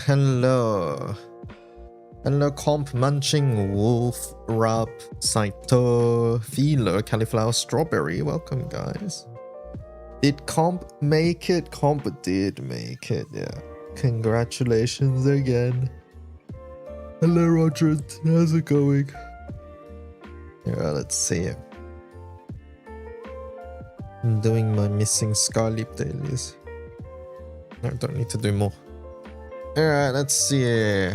Hello. Hello, Comp, Munching, Wolf, Rub, Saito, Philo, Cauliflower, Strawberry. Welcome, guys. Did Comp make it? Comp did make it, yeah. Congratulations again. Hello, Roger. How's it going? Yeah, let's see it. I'm doing my missing Skyleap dailies. I don't need to do more. Alright, let's see.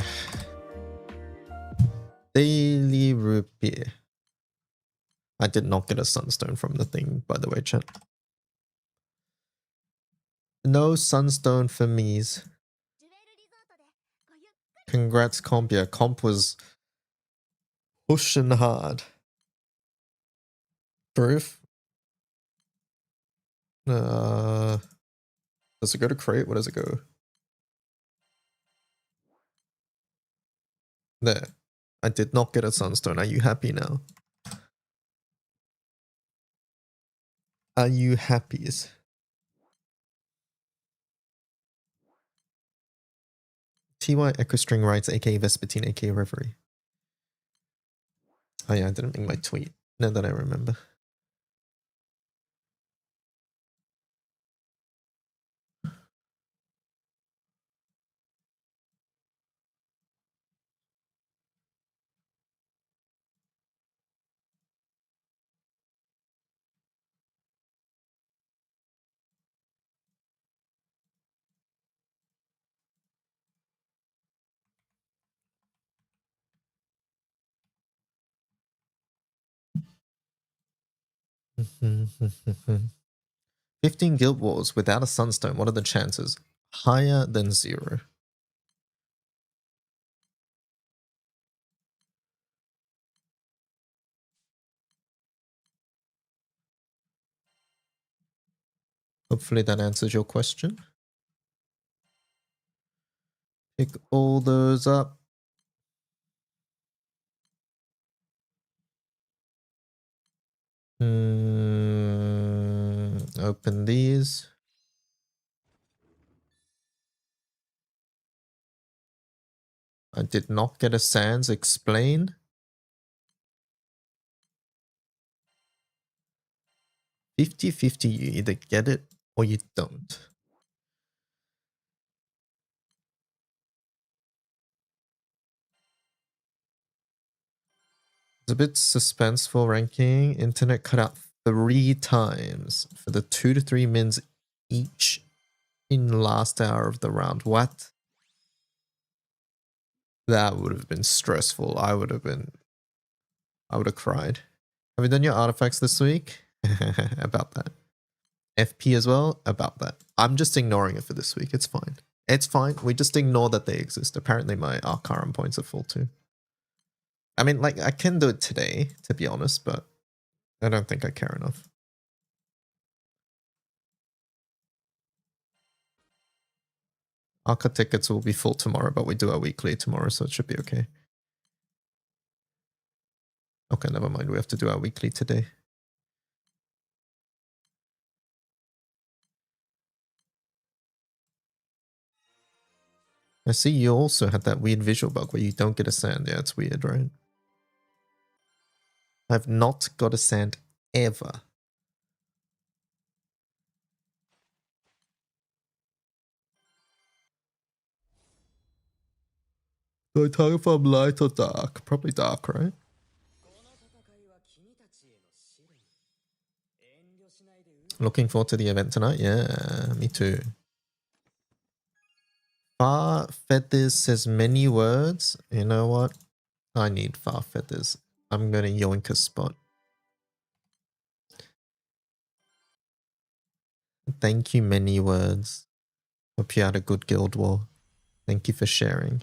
Daily Rupee. I did not get a Sunstone from the thing, by the way, chat. No Sunstone for me's. Congrats, Comp. Yeah, Comp was pushing hard. Proof? Does it go to crate? Where does it go? There. I did not get a Sunstone. Are you happy now? Are you happies? TY Equistring writes, aka Vespertine, aka Reverie. Oh yeah, I didn't make my tweet. Now that I remember. Mm-hmm. 15 Guild Wars without a Sunstone. What are the chances? Higher than 0. Hopefully that answers your question. Pick all those up. Open these. I did not get a Sans. Explain. 50-50, you either get it or you don't. It's a bit suspenseful ranking. Internet cut out 3 times for the 2 to 3 mins each in last hour of the round. What? That would have been stressful. I would have cried. Have you done your artifacts this week? About that. FP as well? About that. I'm just ignoring it for this week. It's fine. It's fine. We just ignore that they exist. Apparently my Arcarum points are full too. I mean, like, I can do it today, to be honest, but I don't think I care enough. Arca tickets will be full tomorrow, but we do our weekly tomorrow, so it should be okay. Okay, never mind. We have to do our weekly today. I see you also had that weird visual bug where you don't get a sand. Yeah, it's weird, right? I've not got a sand ever. Do I target from light or dark? Probably dark, right? Looking forward to the event tonight. Yeah, me too. Far Feathers says many words. You know what? I need Far Feathers. I'm gonna yoink a spot. Thank you, many words. Hope you had a good guild war. Thank you for sharing.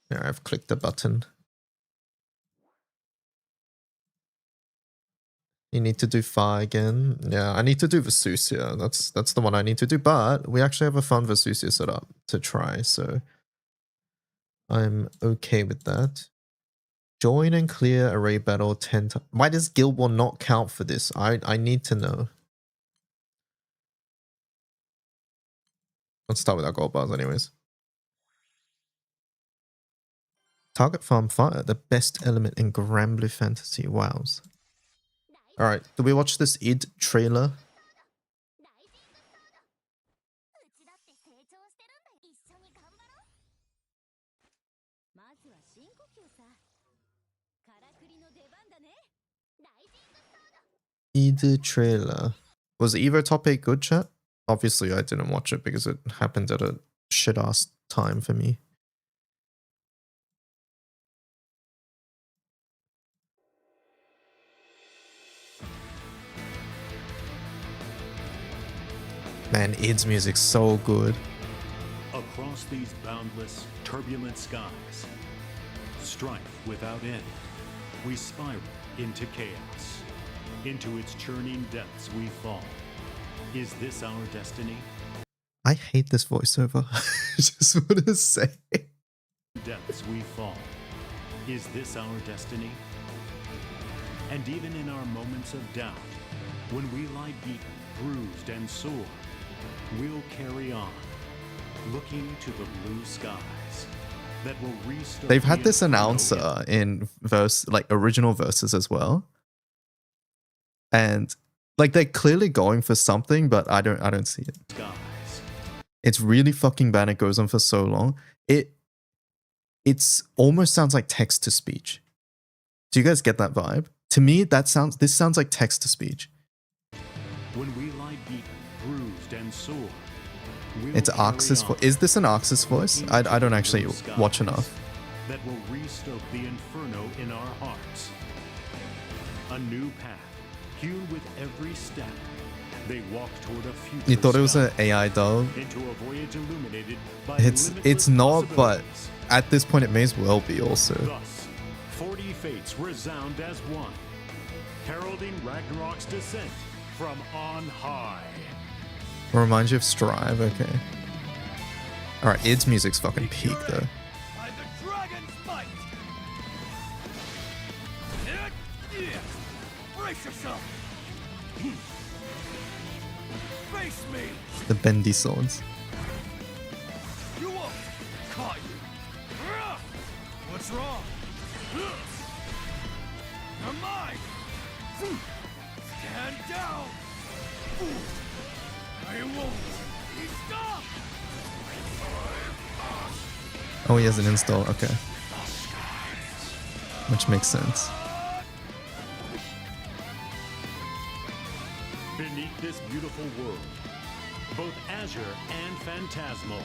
There, I've clicked the button. You need to do Far again. Yeah, I need to do Vesusia. That's the one I need to do. But we actually have a fun Vesusia set up to try, so I'm okay with that. Join and clear array battle 10 times. Why does Guild War not count for this? I need to know. Let's start with our gold bars anyways. Target Farm Fire, the best element in Granblue Fantasy. Wows. Alright, did we watch this id trailer? id trailer. Was Evo top 8 good, chat? Obviously I didn't watch it because it happened at a shit ass time for me. Man, id's music's so good. Across these boundless, turbulent skies, strife without end, we spiral into chaos. Into its churning depths we fall. Is this our destiny? I hate this voiceover. I just want to say. Depths we fall. Is this our destiny? And even in our moments of doubt, when we lie beaten, bruised, and sore, we'll carry on, looking to the blue skies that will restore. They've had this announcer in original verses as well. And like they're clearly going for something, but I don't see it. Skies. It's really fucking bad. It goes on for so long. It's almost sounds like text to speech. Do you guys get that vibe? To me, this sounds like text to speech. When we lie beaten, bruised, and sore, it's Arx's voice. Is this an Arx's voice? I don't actually watch enough. That will restoke the inferno in our hearts. A new path, hewn with every step. They walk toward a future. You thought it was an AI dog? Into a voyage illuminated by it's not, but at this point it may as well be also. Thus, 40 fates resound as one, heralding Ragnarok's descent from on high. Reminds you of Strive, okay. Alright, id's music's fucking peak though. By the dragon's might. Brace yourself. Face me. The bendy swords. You won't. Caught you. What's wrong? You're mine. Stand down. I won't. Stop. Oh, he has an install, okay. Which makes sense. Beneath this beautiful world, both azure and phantasmal.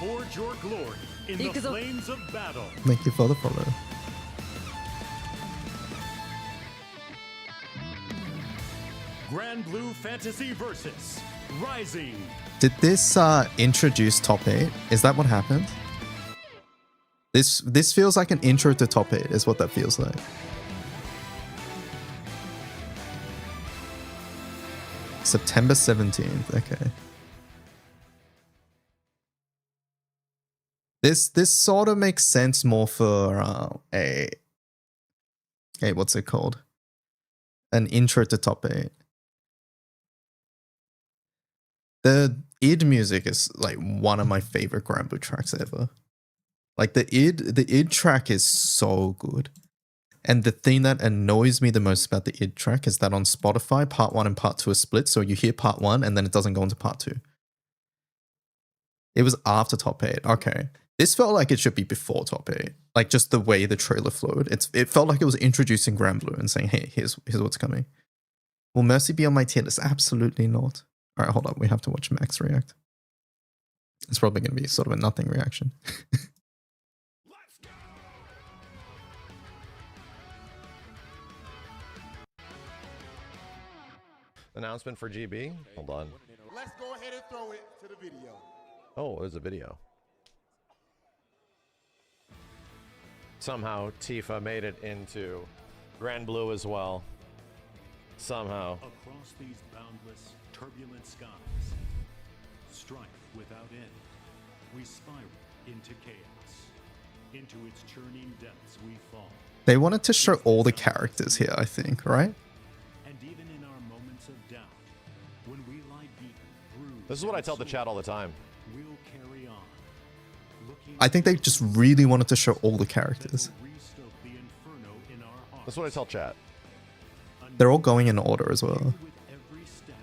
Forge your glory in the flames of battle. Thank you for the follow. Granblue Fantasy Versus Rising. Did this introduce top 8? Is that what happened? This feels like an intro to top 8 is what that feels like. September 17th, okay. This sort of makes sense more for what's it called? An intro to top 8. The id music is like one of my favorite Granblue tracks ever. Like the id track is so good. And the thing that annoys me the most about the id track is that on Spotify, part 1 and part 2 are split. So you hear part 1 and then it doesn't go into part 2. It was after top 8. Okay. This felt like it should be before top 8. Like just the way the trailer flowed. It felt like it was introducing Granblue and saying, hey, here's what's coming. Will Mercy be on my tier list? Absolutely not. All right, hold up. We have to watch Max react. It's probably going to be sort of a nothing reaction. Announcement for GB. Hold on. Let's go ahead and throw it to the video. Oh, there's a video. Somehow Tifa made it into Granblue as well. Somehow. Across these boundless, turbulent skies, strife without end, we spiral into chaos. Into its churning depths we fall. They wanted to show all the characters here, I think, right? And even in our moments of doubt, When we lie beaten, bruised, This is what I and tell the chat all the sore, time. we'll carry on. Looking I think they just really wanted to show all the that characters. will restoke the inferno in our hearts. That's what I tell chat. They're all going in order as well. With every step,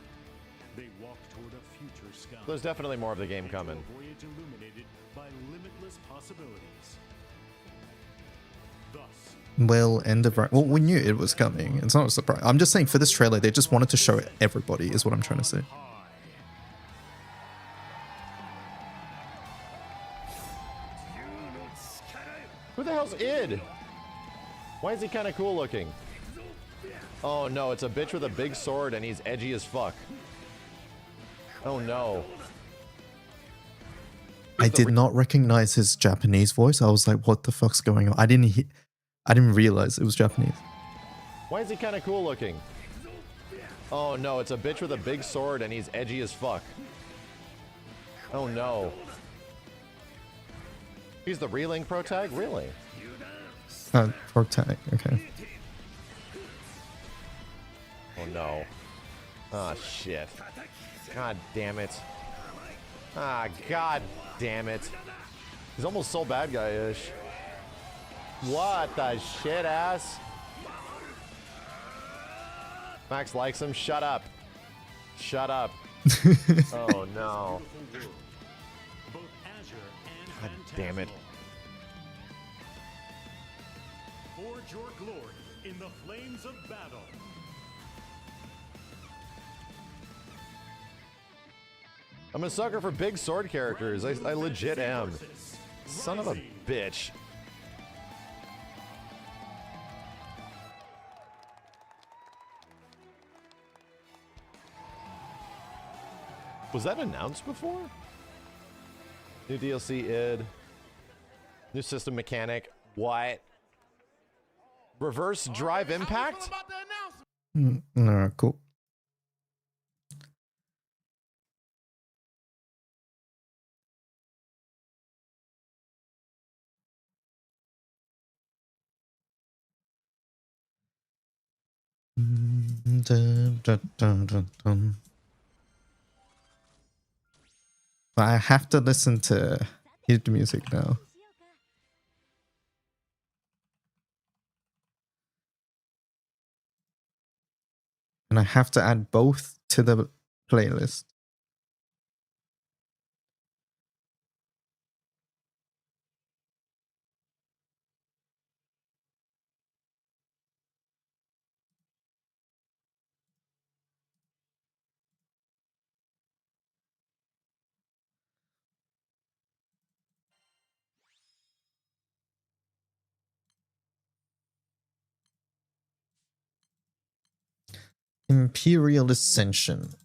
they walk toward a future sky. There's definitely more of the game Into a coming. voyage illuminated by limitless possibilities. Thus, Well, end of right. Well, we knew it was coming. It's not a surprise. I'm just saying for this trailer, they just wanted to show everybody, is what I'm trying to say. Who the hell's Id? Why is he kind of cool looking? Oh no, it's a bitch with a big sword and he's edgy as fuck. Oh no. I did not recognize his Japanese voice. I was like, what the fuck's going on? I didn't realize it was Japanese. Why is he kind of cool looking? Oh no, it's a bitch with a big sword and he's edgy as fuck. Oh no. He's the Relink Pro Tag? Really? Pro tag, okay. Oh no. Ah, shit. God damn it. Ah, god damn it. He's almost so bad guy-ish. What the shit ass? Max likes him. Shut up. Shut up. Oh no. both Azure and God damn it. forge your glory in the flames of battle. I'm a sucker for big sword characters. I legit am. Son of a bitch. Was that announced before? New DLC id. New system mechanic. What? Reverse drive impact? No, cool. Dun, dun, dun, dun, dun. I have to listen to his music now. And I have to add both to the playlist. Imperial Ascension.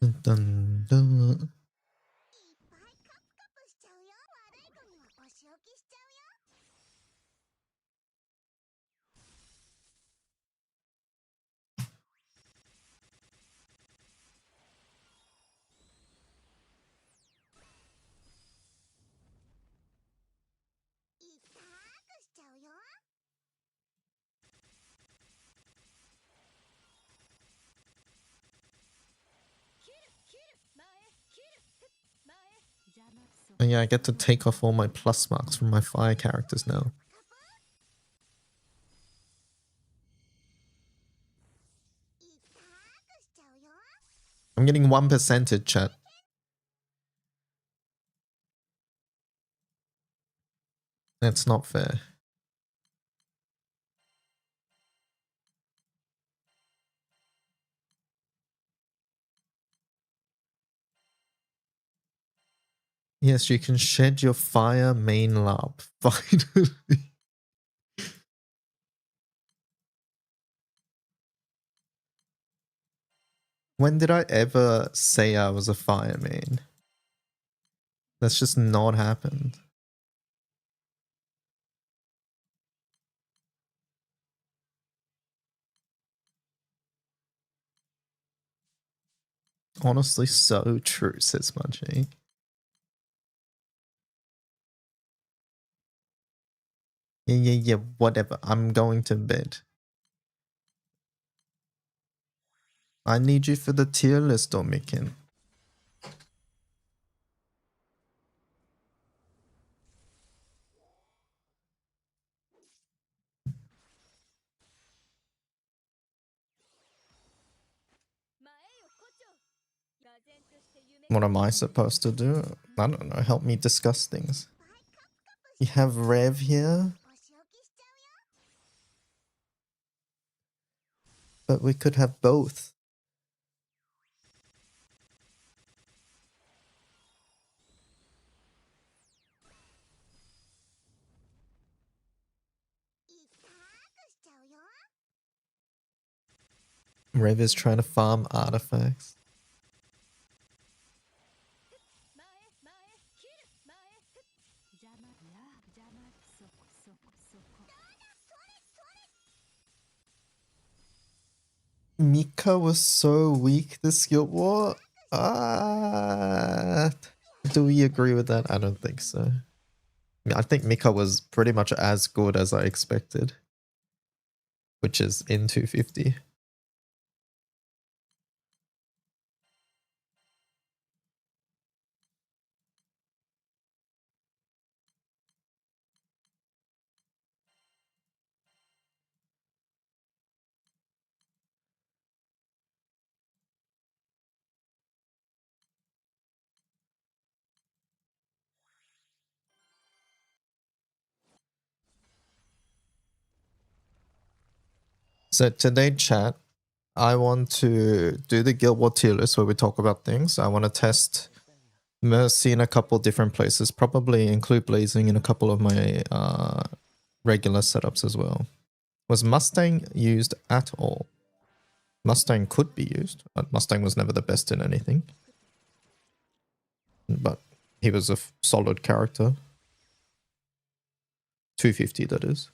Dun, dun, dun. And yeah, I get to take off all my plus marks from my fire characters now. I'm getting 1% chat. That's not fair. Yes, you can shed your fire main larp. Finally. When did I ever say I was a fire main? That's just not happened. Honestly, so true, says Munchie. Yeah, whatever. I'm going to bed. I need you for the tier list, Omikin. What am I supposed to do? I don't know. Help me discuss things. You have Rev here, but we could have both. Rev is trying to farm artifacts. Mika was so weak this Guild War. Do we agree with that? I don't think so. I think Mika was pretty much as good as I expected, which is in 250. So today, chat, I want to do the Guild War tier list where we talk about things. I want to test Mercy in a couple different places, probably include Blazing in a couple of my regular setups as well. Was Mustang used at all? Mustang could be used, but Mustang was never the best in anything. But he was a solid character. 250, that is.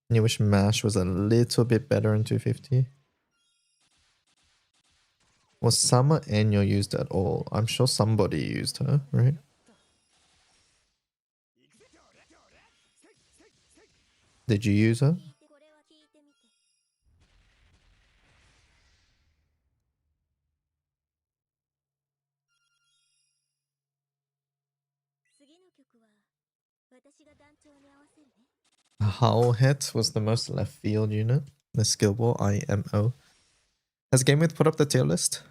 You wish Mash was a little bit better in 250? Was Summer Enyo used at all? I'm sure somebody used her, right? Did you use her? Howlhead was the most left field unit. The skill ball, IMO. Has GameWith put up the tier list?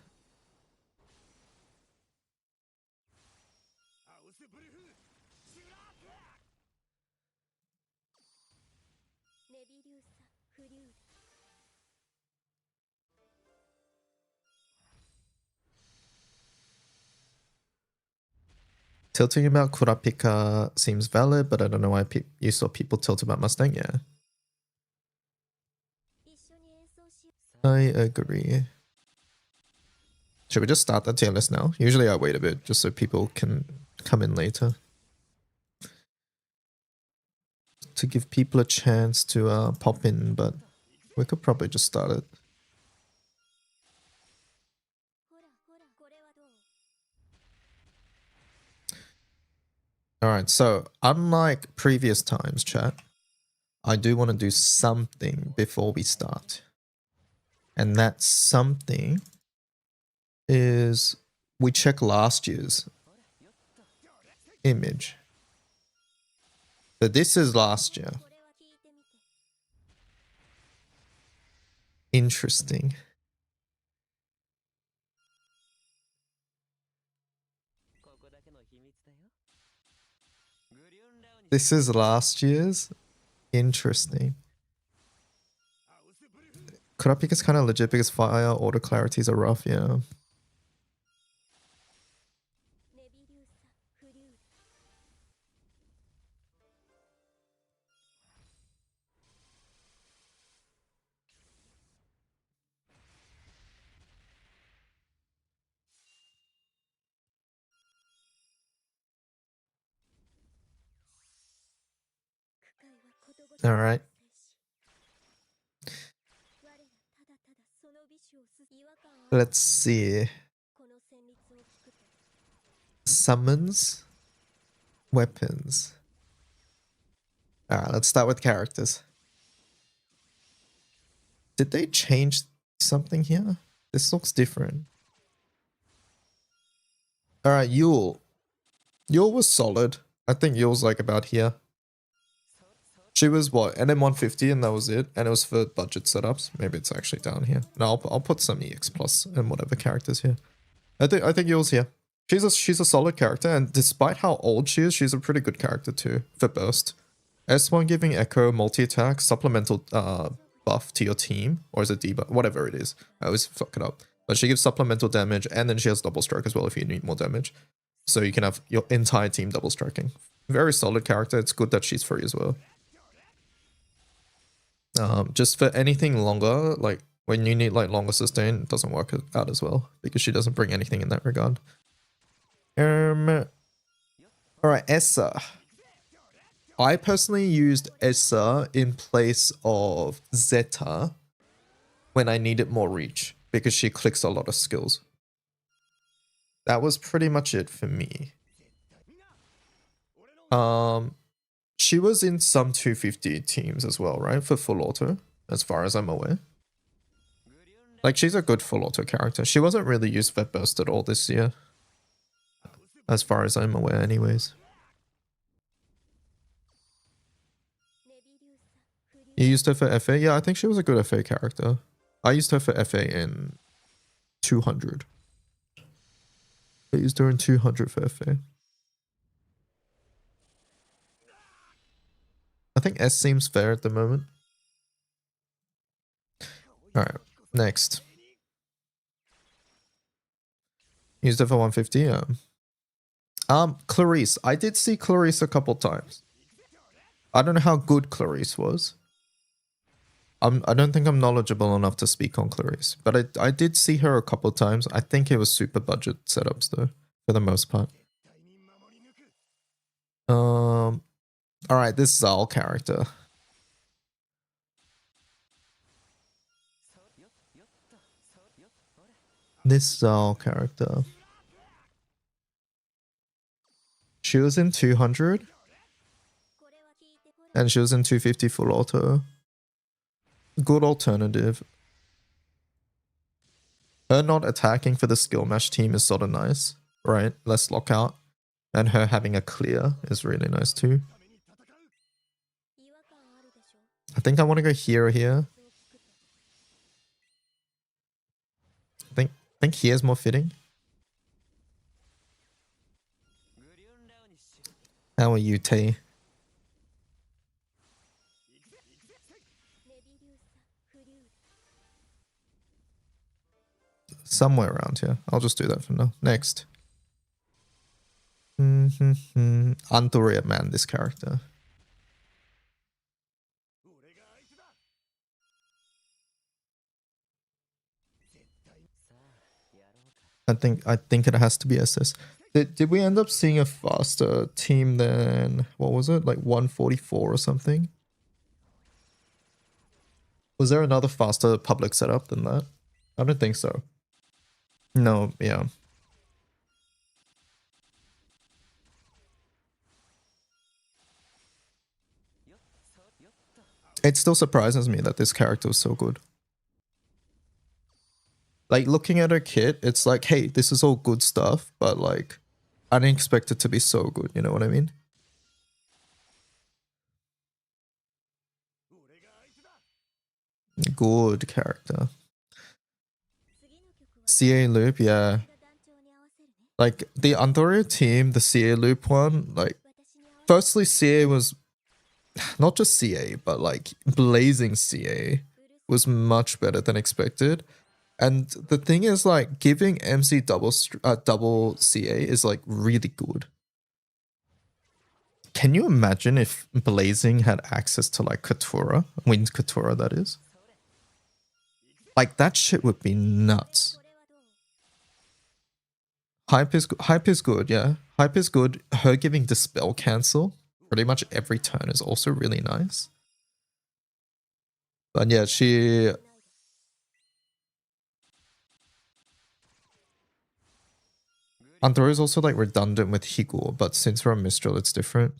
Tilting about Kurapika seems valid, but I don't know why you saw people tilt about Mustang. Yeah. I agree. Should we just start the tier list now? Usually I wait a bit just so people can come in later. To give people a chance to pop in, but we could probably just start it. Alright, so unlike previous times, chat, I do want to do something before we start. And that something is we check last year's image. So this is last year. Interesting. This is last year's. Interesting. Kurapika's kind of legit because fire auto clarities are rough, yeah. All right. Let's see. Summons. Weapons. Alright, let's start with characters. Did they change something here? This looks different. Alright, Yule. Yule was solid. I think Yule's like about here. She was what? NM150 and that was it. And it was for budget setups. Maybe it's actually down here. No, I'll put some EX plus and whatever characters here. I think Yule's here. She's a solid character, and despite how old she is, she's a pretty good character too for burst. S1 giving Echo multi-attack, supplemental buff to your team, or is it debuff? Whatever it is. I always fuck it up. But she gives supplemental damage, and then she has double strike as well if you need more damage. So you can have your entire team double striking. Very solid character. It's good that she's free as well. Just for anything longer, like when you need like longer sustain, it doesn't work out as well because she doesn't bring anything in that regard. Alright, Essa. I personally used Essa in place of Zeta when I needed more reach because she clicks a lot of skills. That was pretty much it for me. She was in some 250 teams as well, right? For full auto, as far as I'm aware. Like, she's a good full auto character. She wasn't really used for burst at all this year. As far as I'm aware anyways. You used her for FA? Yeah, I think she was a good FA character. I used her for FA in 200. I used her in 200 for FA. I think S seems fair at the moment. Alright, next. Used her for 150, yeah. Clarice. I did see Clarice a couple times. I don't know how good Clarice was. I don't think I'm knowledgeable enough to speak on Clarice, but I did see her a couple times. I think it was super budget setups though, for the most part. Alright, this Zal character. This Zal character. She was in 200. And she was in 250 full auto. Good alternative. Her not attacking for the skill match team is sort of nice, right? Less lockout. And her having a clear is really nice too. I think I want to go here or here. I think here's more fitting. How are you, Tay? Somewhere around here. I'll just do that for now. Next. Antoria, man, this character. I think it has to be SS. Did we end up seeing a faster team than, what was it, like 144 or something? Was there another faster public setup than that? I don't think so. No, yeah. It still surprises me that this character was so good. Like, looking at her kit, it's like, hey, this is all good stuff, but like, I didn't expect it to be so good, you know what I mean? Good character. CA loop, yeah. Like, the Antoria team, the CA loop one, like, firstly, CA was, not just CA, but like, blazing CA was much better than expected. And the thing is, like, giving MC double CA is like really good. Can you imagine if Blazing had access to like Katura, Wind Katura that is? Like, that shit would be nuts. Hype is good, yeah. Hype is good. Her giving Dispel cancel pretty much every turn is also really nice. But yeah, she... Andro is also like redundant with Higor, but since we're on Mistral, it's different.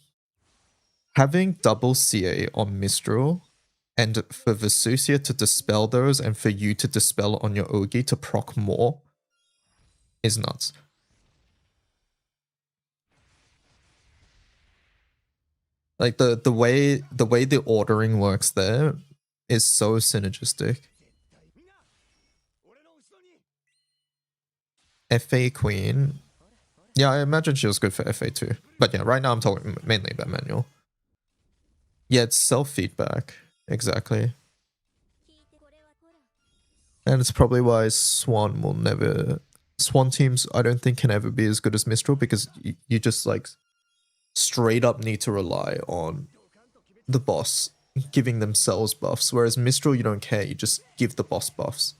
Having double CA on Mistral and for Vesusia to dispel those and for you to dispel on your Ogi to proc more is nuts. Like the way the ordering works there is so synergistic. FA Queen. Yeah, I imagine she was good for FA too. But yeah, right now I'm talking mainly about manual. Yeah, it's self-feedback. Exactly. And it's probably why Swan will never... Swan teams, I don't think, can ever be as good as Mistral because you just like straight up need to rely on the boss giving themselves buffs. Whereas Mistral, you don't care. You just give the boss buffs.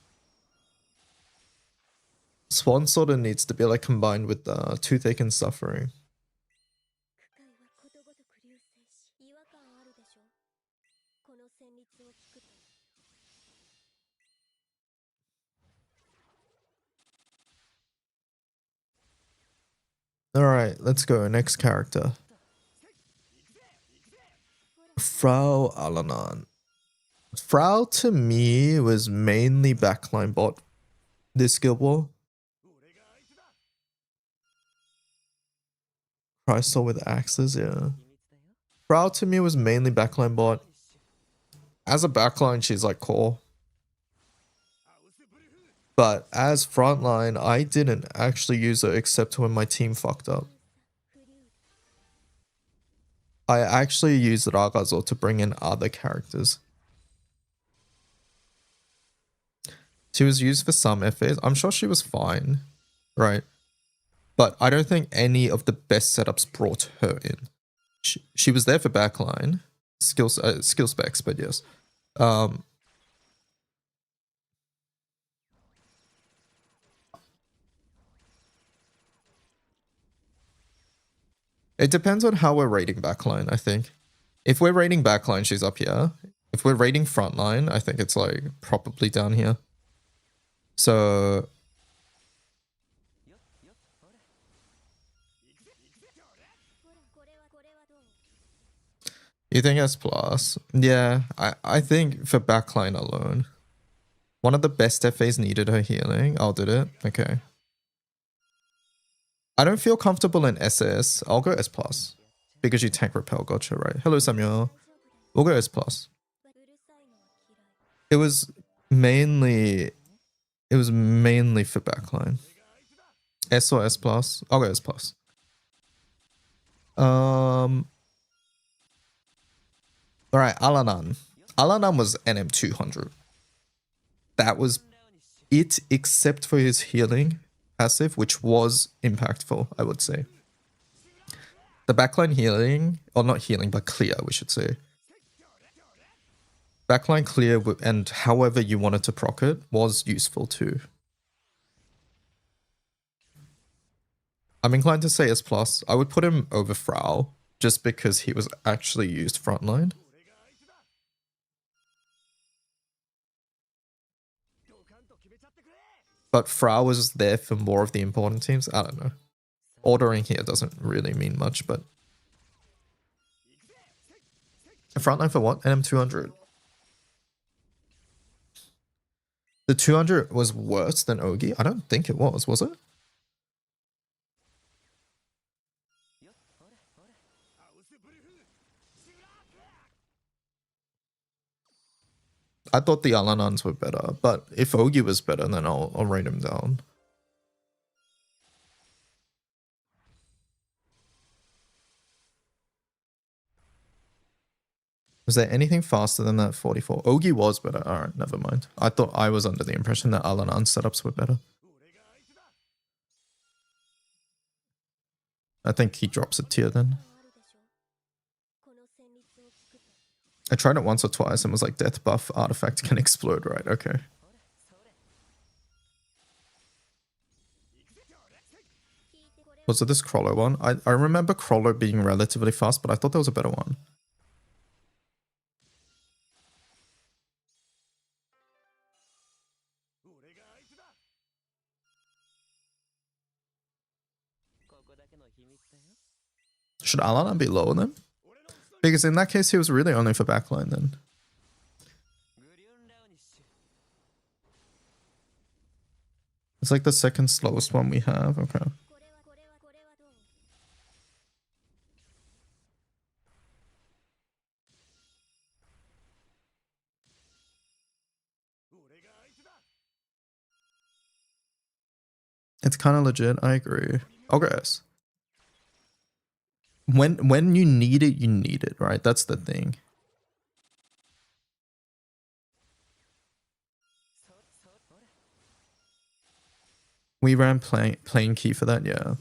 Swan sort of needs to be like combined with Toothache and Suffering. Alright, let's go. Next character. Frau Alanan. Frau to me was mainly backline bot this Guild War. Crystal with axes, yeah. Frau to me was mainly backline bot. As a backline, she's like core. But as frontline, I didn't actually use her except when my team fucked up. I actually used Ragazzo to bring in other characters. She was used for some FAs. I'm sure she was fine, right? But I don't think any of the best setups brought her in. She was there for backline, skill specs, but yes. It depends on how we're rating backline, I think. If we're rating backline, she's up here. If we're rating frontline, I think it's like probably down here. So... You think S+? Yeah, I think for backline alone. One of the best FAs needed her healing. I'll do it. Okay. I don't feel comfortable in SS. I'll go S+. Because you tank repel. Gotcha, right? Hello, Samuel. We'll go S+. It was mainly for backline. S or S+. I'll go S+. Alright, Alanan. Alanan was NM 200. That was it, except for his healing passive, which was impactful, I would say. The backline healing, or not healing, but clear, we should say. Backline clear, and however you wanted to proc it, was useful too. I'm inclined to say S+. I would put him over Frau, just because he was actually used frontline. But Frau was there for more of the important teams. I don't know. Ordering here doesn't really mean much, but... A frontline for what? NM 200. The 200 was worse than Ogi? I don't think it was it? I thought the Alanans were better, but if Ogi was better, then I'll rate him down. Was there anything faster than that 44? Ogi was better. Alright, never mind. I thought I was under the impression that Alanan setups were better. I think he drops a tier then. I tried it once or twice and was like, death buff artifact can explode, right? Okay. Was it this Crawler one? I remember Crawler being relatively fast, but I thought there was a better one. Should Alana be lower then? Because in that case, he was really only for backline then. It's like the second slowest one we have. Okay. It's kind of legit. I agree. Okay. Yes. When you need it, right? That's the thing. We ran playing key for that, yeah.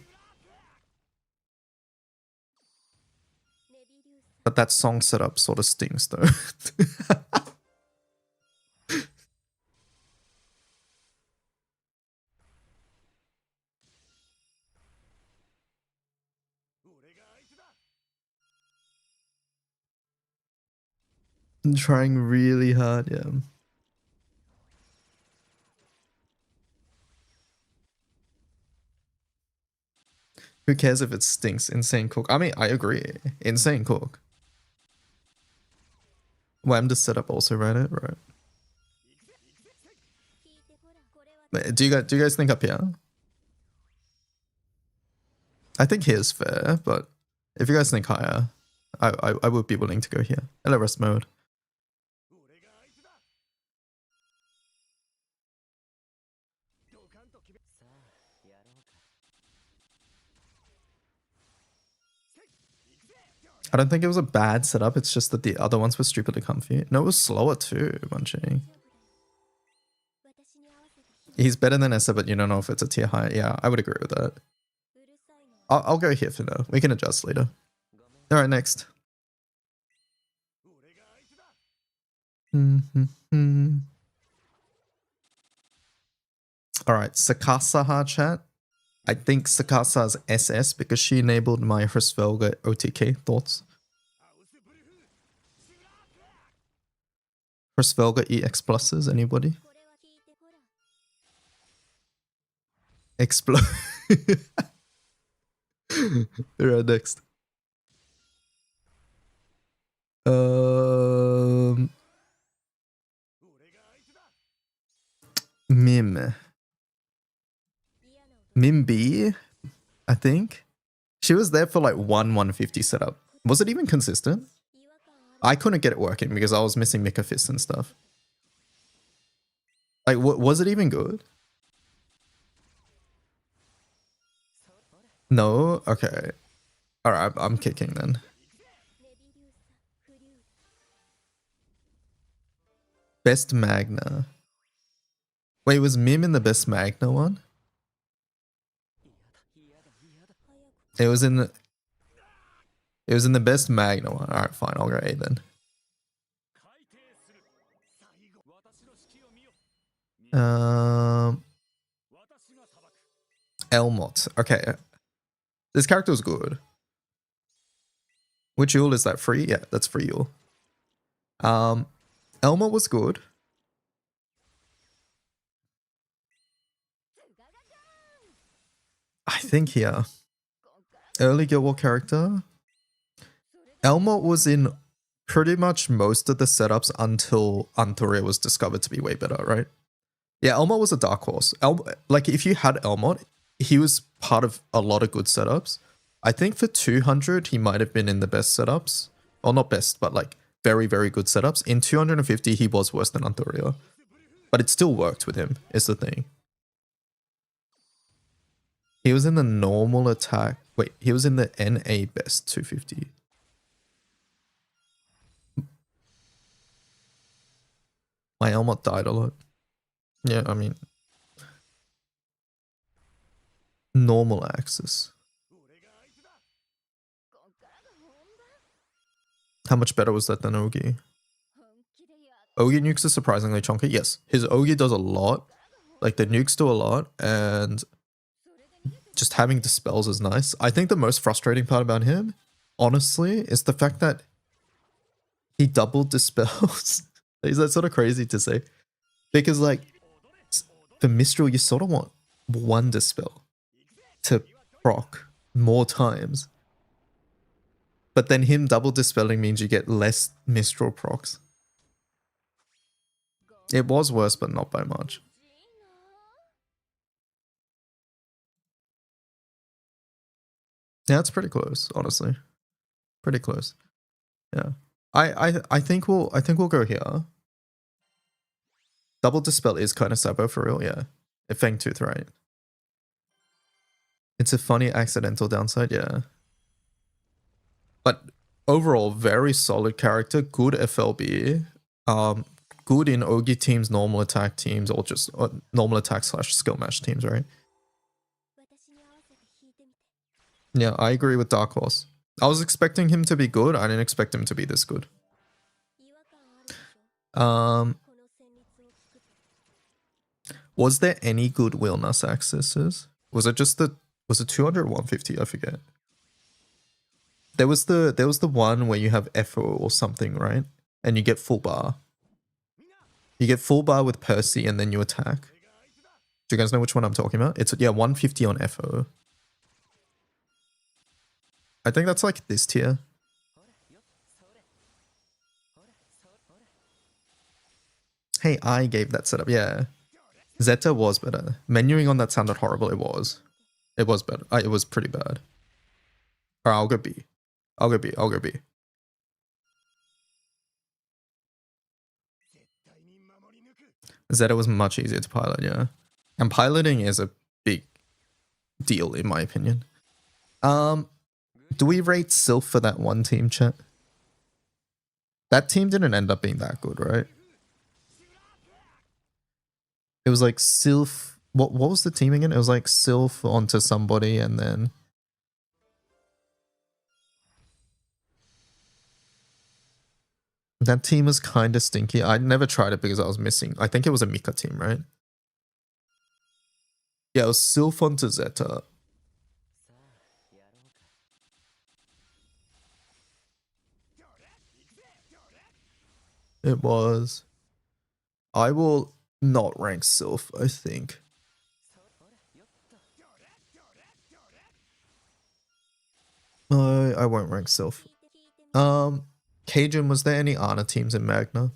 But that song setup sort of stings though. I'm trying really hard, yeah. Who cares if it stinks? Insane Cook. I mean, I agree. Insane Cook. Wham! Setup also ran it, right? But do you guys think up here? I think here's fair, but if you guys think higher, I would be willing to go here. Hello, rest mode. I don't think it was a bad setup, it's just that the other ones were stupidly comfy. No, it was slower too, Munching. He's better than Essa, but you don't know if it's a tier higher. Yeah, I would agree with that. I'll go here for now. We can adjust later. Alright, next. Alright, Sakasaha chat. I think Sakasa's SS because she enabled my Hrisvelga OTK. Thoughts? Hrisvelga EX pluses, anybody? Explode. Alright, next. Mimby, I think. She was there for like 150 setup. Was it even consistent? I couldn't get it working because I was missing Mika Fist and stuff. Like, was it even good? No? Okay. Alright, I'm kicking then. Best Magna. Wait, was Mim in the best Magna one? It was in the best Magna one. Alright, fine, I'll go A then. Elmot. Okay. This character was good. Which Yule is that? Free? Yeah, that's free Yule. Elmot was good. I think here. Early Guild War character. Elmot was in pretty much most of the setups until Anturia was discovered to be way better, right? Yeah, Elmot was a dark horse. Like, if you had Elmot, he was part of a lot of good setups. I think for 200, he might have been in the best setups. Or not best, but like very, very good setups. In 250, he was worse than Anturia. But it still worked with him, is the thing. He was in the normal attack. Wait, he was in the NA best 250. My Elmot died a lot. Yeah, I mean... normal axis. How much better was that than Ogi? Ogi nukes are surprisingly chunky. Yes, his Ogi does a lot. Like, the nukes do a lot, and... just having dispels is nice. I think the most frustrating part about him, honestly, is the fact that he doubled dispels. Is that sort of crazy to say? Because, like, for Mistral, you sort of want one dispel to proc more times. But then him double dispelling means you get less Mistral procs. It was worse, but not by much. Yeah, it's pretty close, honestly. Pretty close. Yeah. I think we'll go here. Double dispel is kind of sabo for real, yeah. A Fangtooth, right? It's a funny accidental downside, yeah. But overall, very solid character, good FLB. Good in Ogi teams, normal attack teams, or just normal attack / skill match teams, right? Yeah, I agree with Dark Horse. I was expecting him to be good. I didn't expect him to be this good. Was there any good Wilnas accesses? Was it 200 or 150? I forget. There was the one where you have FO or something, right? And you get full bar. You get full bar with Percy and then you attack. Do you guys know which one I'm talking about? It's 150 on FO. I think that's like this tier. Hey, I gave that setup. Yeah. Zeta was better. Menuing on that sounded horrible. It was. It was better. It was pretty bad. Alright, I'll go B. I'll go B. Zeta was much easier to pilot, yeah. And piloting is a big deal, in my opinion. Do we rate Sylph for that one team, chat? That team didn't end up being that good, right? It was like Sylph... What was the team again? It was like Sylph onto somebody and then... That team was kind of stinky. I never tried it because I was missing. I think it was a Mika team, right? Yeah, it was Sylph onto Zeta. It was... I will not rank Sylph, I think. No, I won't rank Sylph. Cajun, was there any Ana teams in Magna?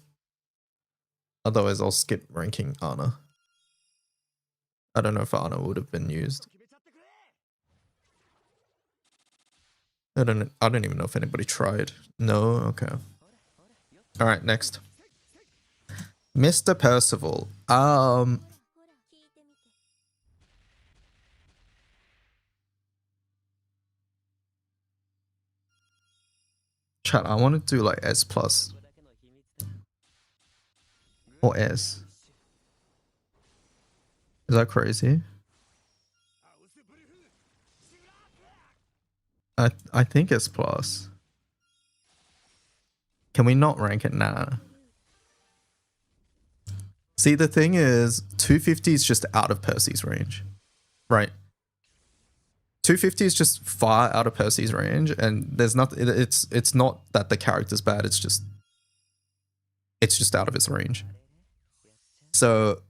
Otherwise, I'll skip ranking Ana. I don't know if Ana would have been used. I don't even know if anybody tried. No? Okay. Alright, next. Mr. Percival. Chat, I want to do like S plus. Or S. Is that crazy? I think S plus. Can we not rank it? Nah. See, the thing is, 250 is just out of Percy's range. Right? 250 is just far out of Percy's range, and there's not. It's not that the character's bad. It's just out of his range. So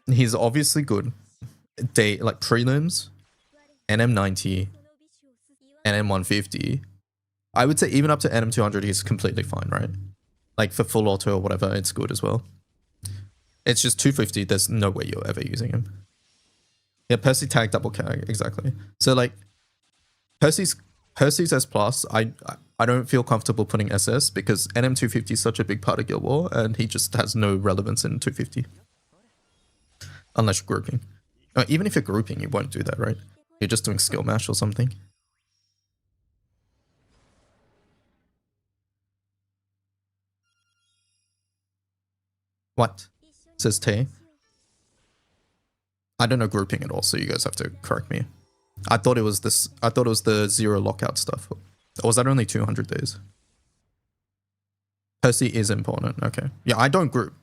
he's obviously good. Like prelims, NM90, NM150. I would say even up to NM200, he's completely fine, right? Like for full auto or whatever, it's good as well. It's just 250. There's no way you're ever using him. Yeah, Percy tag double carry, exactly. So like Percy's S plus, I don't feel comfortable putting SS because NM250 is such a big part of Guild War and he just has no relevance in 250. Unless you're grouping. Even if you're grouping, you won't do that, right? You're just doing skill mash or something. What? Says Tay. I don't know grouping at all, so you guys have to correct me. I thought it was this. I thought it was the 0 lockout stuff. Or was that only 200 days? Percy is important. Okay. Yeah, I don't group.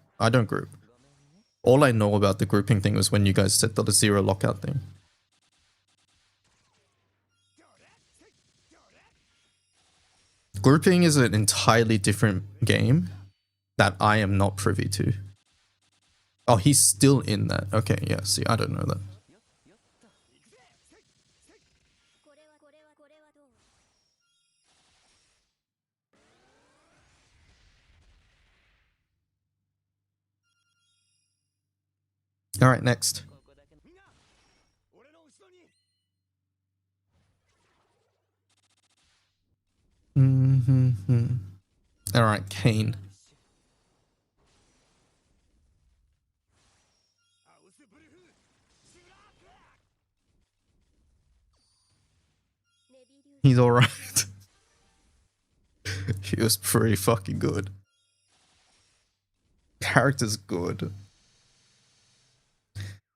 All I know about the grouping thing was when you guys said the 0 lockout thing. Grouping is an entirely different game that I am not privy to. Oh, he's still in that. Okay, yeah, see, I don't know that. All right, next. Mm-hmm. All right, Kane. He's all right. He was pretty fucking good. Character's good.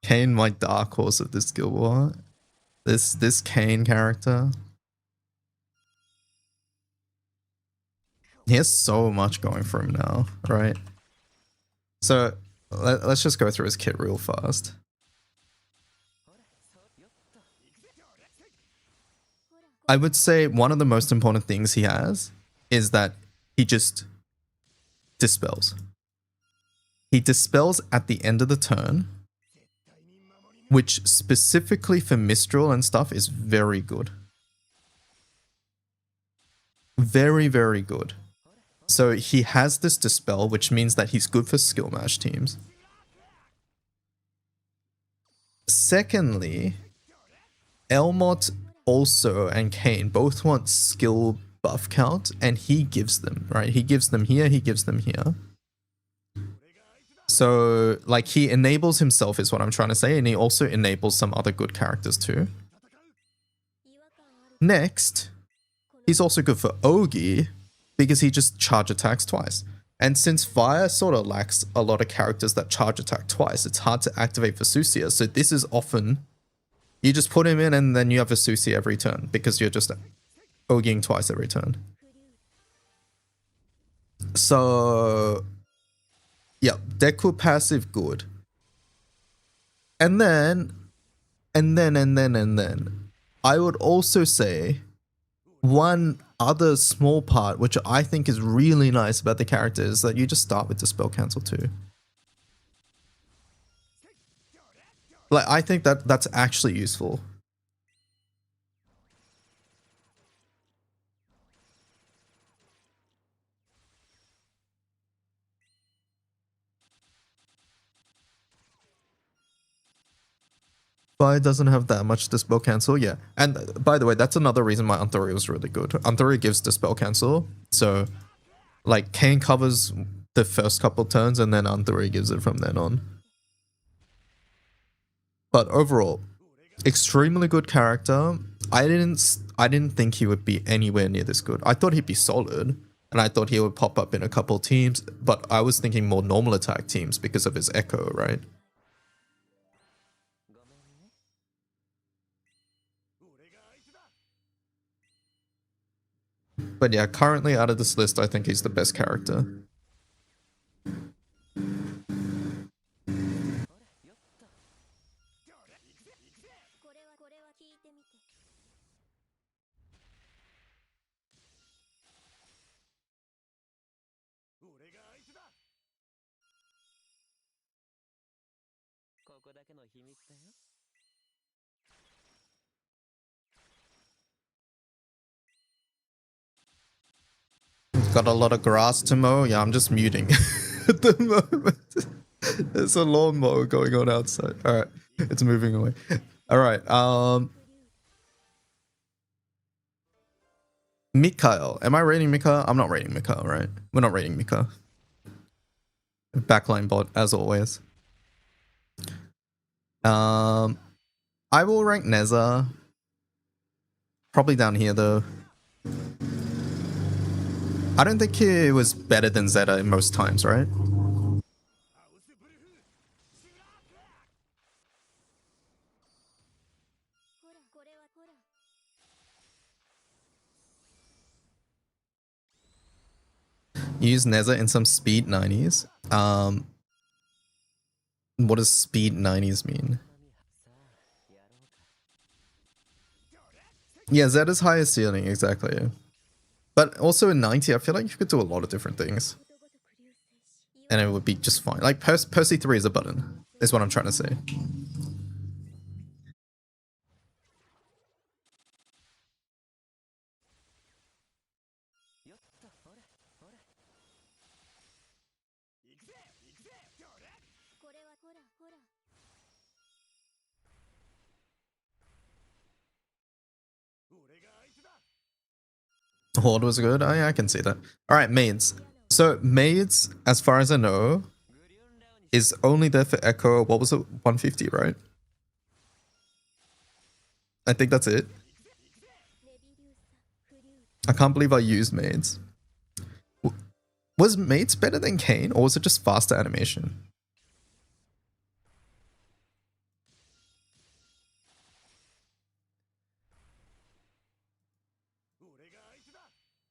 Kane, my dark horse of this Guild War. This Kane character. He has so much going for him now, right? So let's just go through his kit real fast. I would say one of the most important things he has is that he just dispels. He dispels at the end of the turn, which specifically for Mistral and stuff is very good. Very, very good. So he has this dispel, which means that he's good for skill match teams. Secondly, Elmot also and Kane both want skill buff count, and he gives them, right? He gives them here, he gives them here. So, like, he enables himself is what I'm trying to say, and he also enables some other good characters too. Next, he's also good for Ogi, because he just charge attacks twice. And since Fire sort of lacks a lot of characters that charge attack twice, it's hard to activate Vesusia. So this is often, you just put him in and then you have Vesusia every turn, because you're just Ogiing twice every turn. So, yeah, Deku passive good. And then, I would also say one other small part, which I think is really nice about the character, is that you just start with the spell cancel too. Like, I think that that's actually useful. Fire doesn't have that much dispel cancel, yeah. And by the way, that's another reason why Anthori was really good. Anthori gives dispel cancel, so like Kane covers the first couple turns and then Anthori gives it from then on. But overall, extremely good character. I didn't think he would be anywhere near this good. I thought he'd be solid, and I thought he would pop up in a couple teams, but I was thinking more normal attack teams because of his echo, right? But yeah, currently out of this list, I think he's the best character. Got a lot of grass to mow. Yeah, I'm just muting at the moment. There's a lawnmower going on outside. All right, it's moving away. All right. Mikhail. Am I rating Mikhail? I'm not rating Mikhail, right? We're not rating Mikhail. Backline bot, as always. I will rank Neza. Probably down here, though. I don't think he was better than Zeta most times, right? Use Neza in some speed 90s. What does speed 90s mean? Yeah, Zeta's highest ceiling, exactly. But also in 90, I feel like you could do a lot of different things. And it would be just fine. Like, Percy 3 is a button, is what I'm trying to say. Horde was good. Oh, yeah, I can see that. All right, maids. So maids, as far as I know, is only there for Echo. What was it? 150, right? I think that's it. I can't believe I used maids. Was maids better than Kane, or was it just faster animation?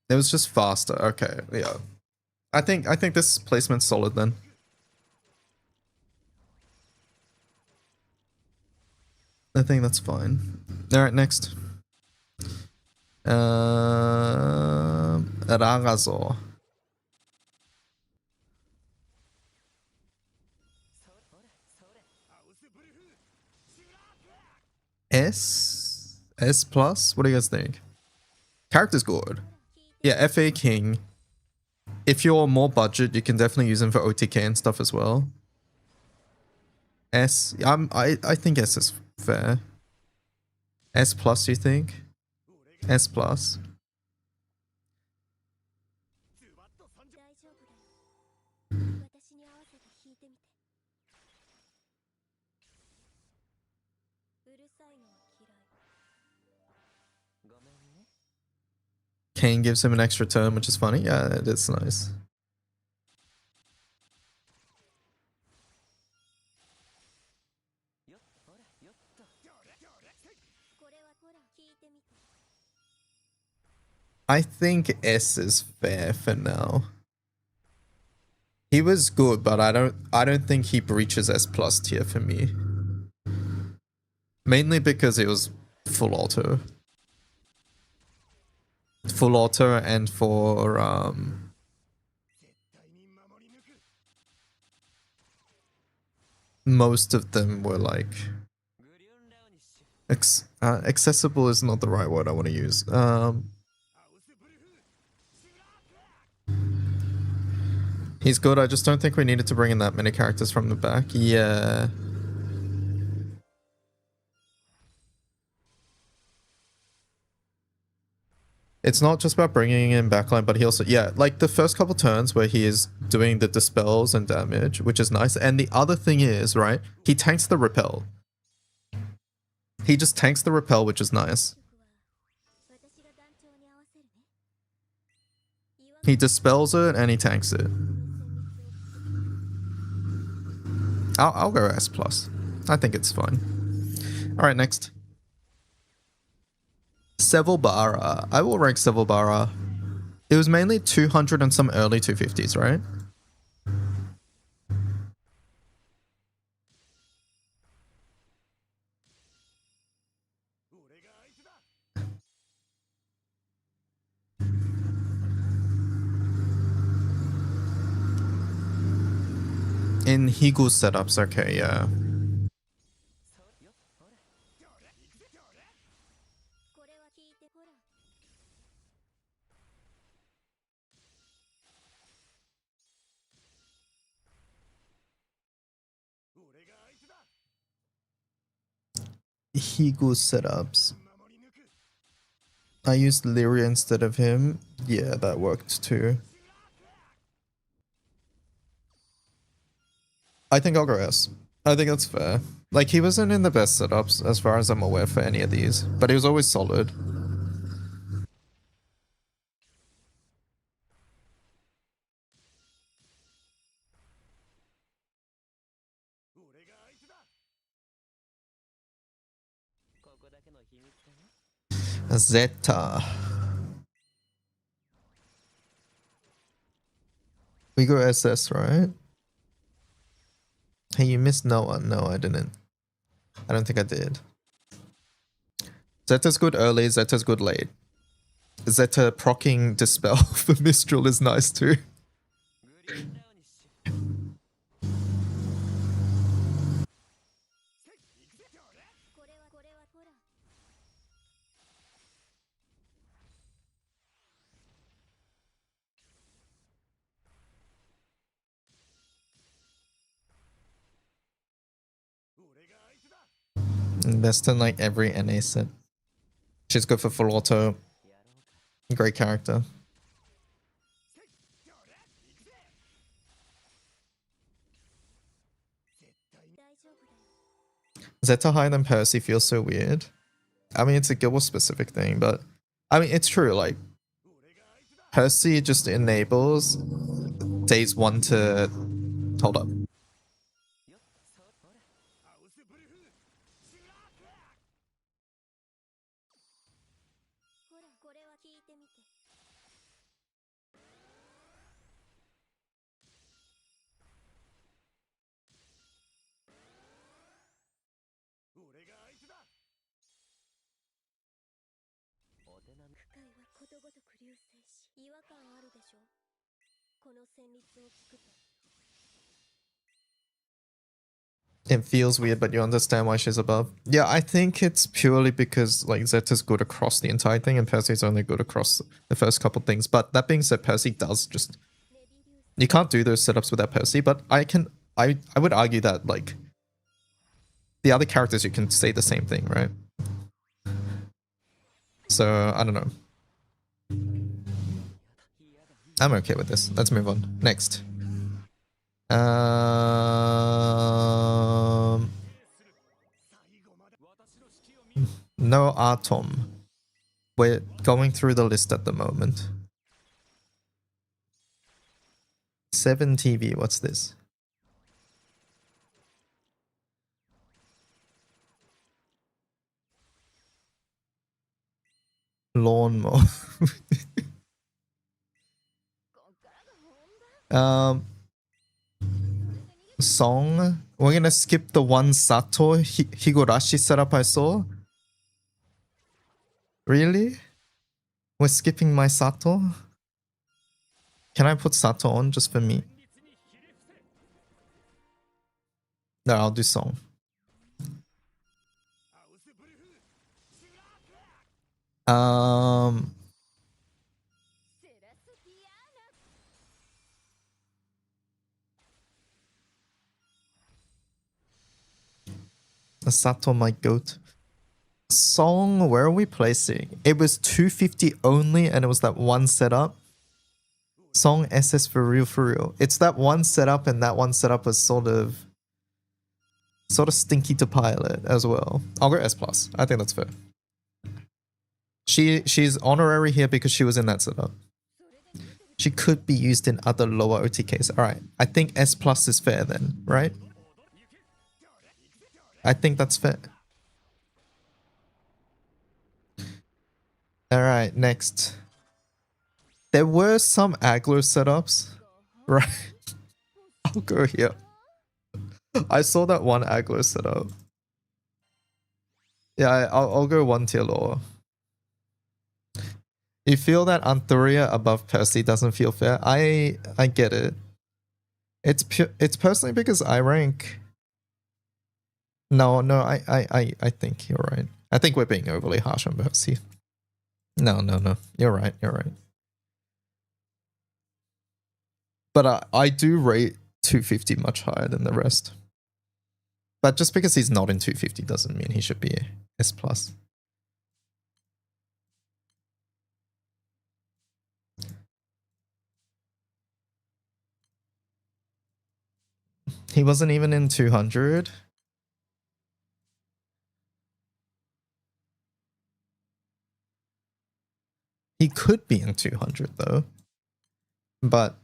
It was just faster. Okay, yeah. I think this placement's solid then. I think that's fine. All right, next. Ragazor. S plus. What do you guys think? Character's good. Yeah, FA King. If you're more budget, you can definitely use him for OTK and stuff as well. S. I think S is fair. S plus, you think? S plus. Kane gives him an extra turn, which is funny. Yeah, it is nice. I think S is fair for now. He was good, but I don't think he breaches S plus tier for me. Mainly because it was full auto. Full auto, and for most of them were like accessible is not the right word I want to use. He's good. I just don't think we needed to bring in that many characters from the back. Yeah. It's not just about bringing in backline, but he also, yeah, like the first couple turns where he is doing the dispels and damage, which is nice. And the other thing is, right, he tanks the repel. He just tanks the repel, which is nice. He dispels it and he tanks it. I'll go S plus. I think it's fine. All right, next. Seville Bara. I will rank Seville Bara. It was mainly 200 and some early 250s, right? In Higu's setups, okay, yeah. Higu's setups. I used Lyria instead of him. Yeah, that worked too. I think I'll go S. I think that's fair. Like, he wasn't in the best setups as far as I'm aware for any of these, but he was always solid. Zeta. We go SS, right? Hey, you missed Noah. No, I didn't. I don't think I did. Zeta's good early, Zeta's good late. Zeta proccing Dispel for Mistral is nice too. Best in like every NA set. She's good for full auto. Great character. Zeta higher than Percy feels so weird. I mean, it's a Guild Wars specific thing, but I mean, it's true. Like, Percy just enables days 1 to. Hold up. It feels weird, but you understand why she's above. Yeah, I think it's purely because like Zeta's good across the entire thing and Percy's only good across the first couple things. But that being said, Percy does just... You can't do those setups without Percy, but I would argue that like the other characters you can say the same thing, right? So I don't know. I'm okay with this. Let's move on. Next. No Atom. We're going through the list at the moment. 7 TV, what's this? Lawnmower. Song. We're gonna skip the one Sato Higurashi setup I saw. Really? We're skipping my Sato? Can I put Sato on just for me? No, I'll do song. Sato, my goat. Song, where are we placing? It was 250 only and it was that one setup. Song SS for real, for real. It's that one setup and that one setup was sort of stinky to pilot as well. I'll go S+. I think that's fair. She's honorary here because she was in that setup. She could be used in other lower OTKs. Alright, I think S+ is fair then, right? I think that's fair. Alright, next. There were some Aglo setups, right? I'll go here. I saw that one Aglo setup. Yeah, I'll go 1 tier lower. You feel that Anthuria above Percy doesn't feel fair? I get it. It's personally because I rank. No, I think you're right. I think we're being overly harsh on Percy. No. You're right. But I do rate 250 much higher than the rest. But just because he's not in 250 doesn't mean he should be S+. He wasn't even in 200. He could be in 200 though. But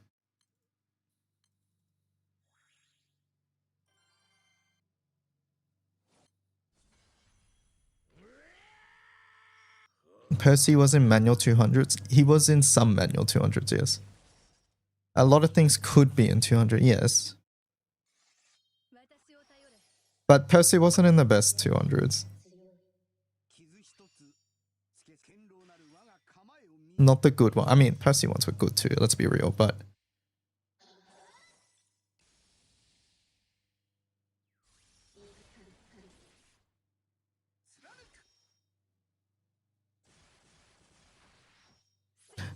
Percy was in manual 200s. He was in some manual 200s, yes. A lot of things could be in 200, yes. But Percy wasn't in the best 200s. Not the good one. I mean, Percy ones were good too, let's be real, but...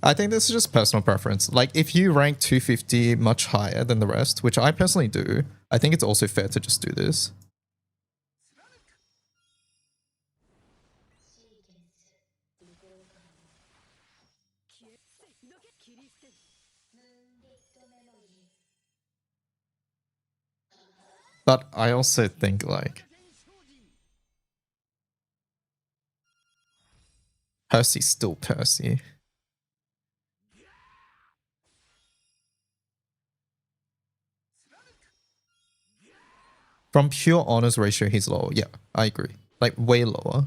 I think this is just personal preference. Like, if you rank 250 much higher than the rest, which I personally do, I think it's also fair to just do this. But I also think like Percy's still Percy. From pure honors ratio, he's lower. Yeah, I agree. Like way lower.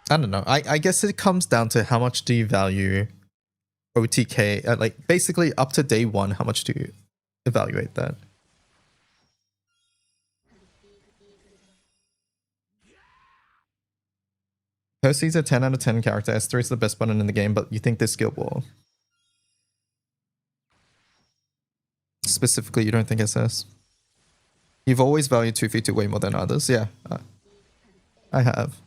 I don't know. I guess it comes down to how much do you value OTK, like basically up to day one, how much do you evaluate that? Percy's a 10 out of 10 character. S3 is the best button in the game, but you think this Guild War? Specifically, you don't think SS? You've always valued 2v2 way more than others. Yeah, I have.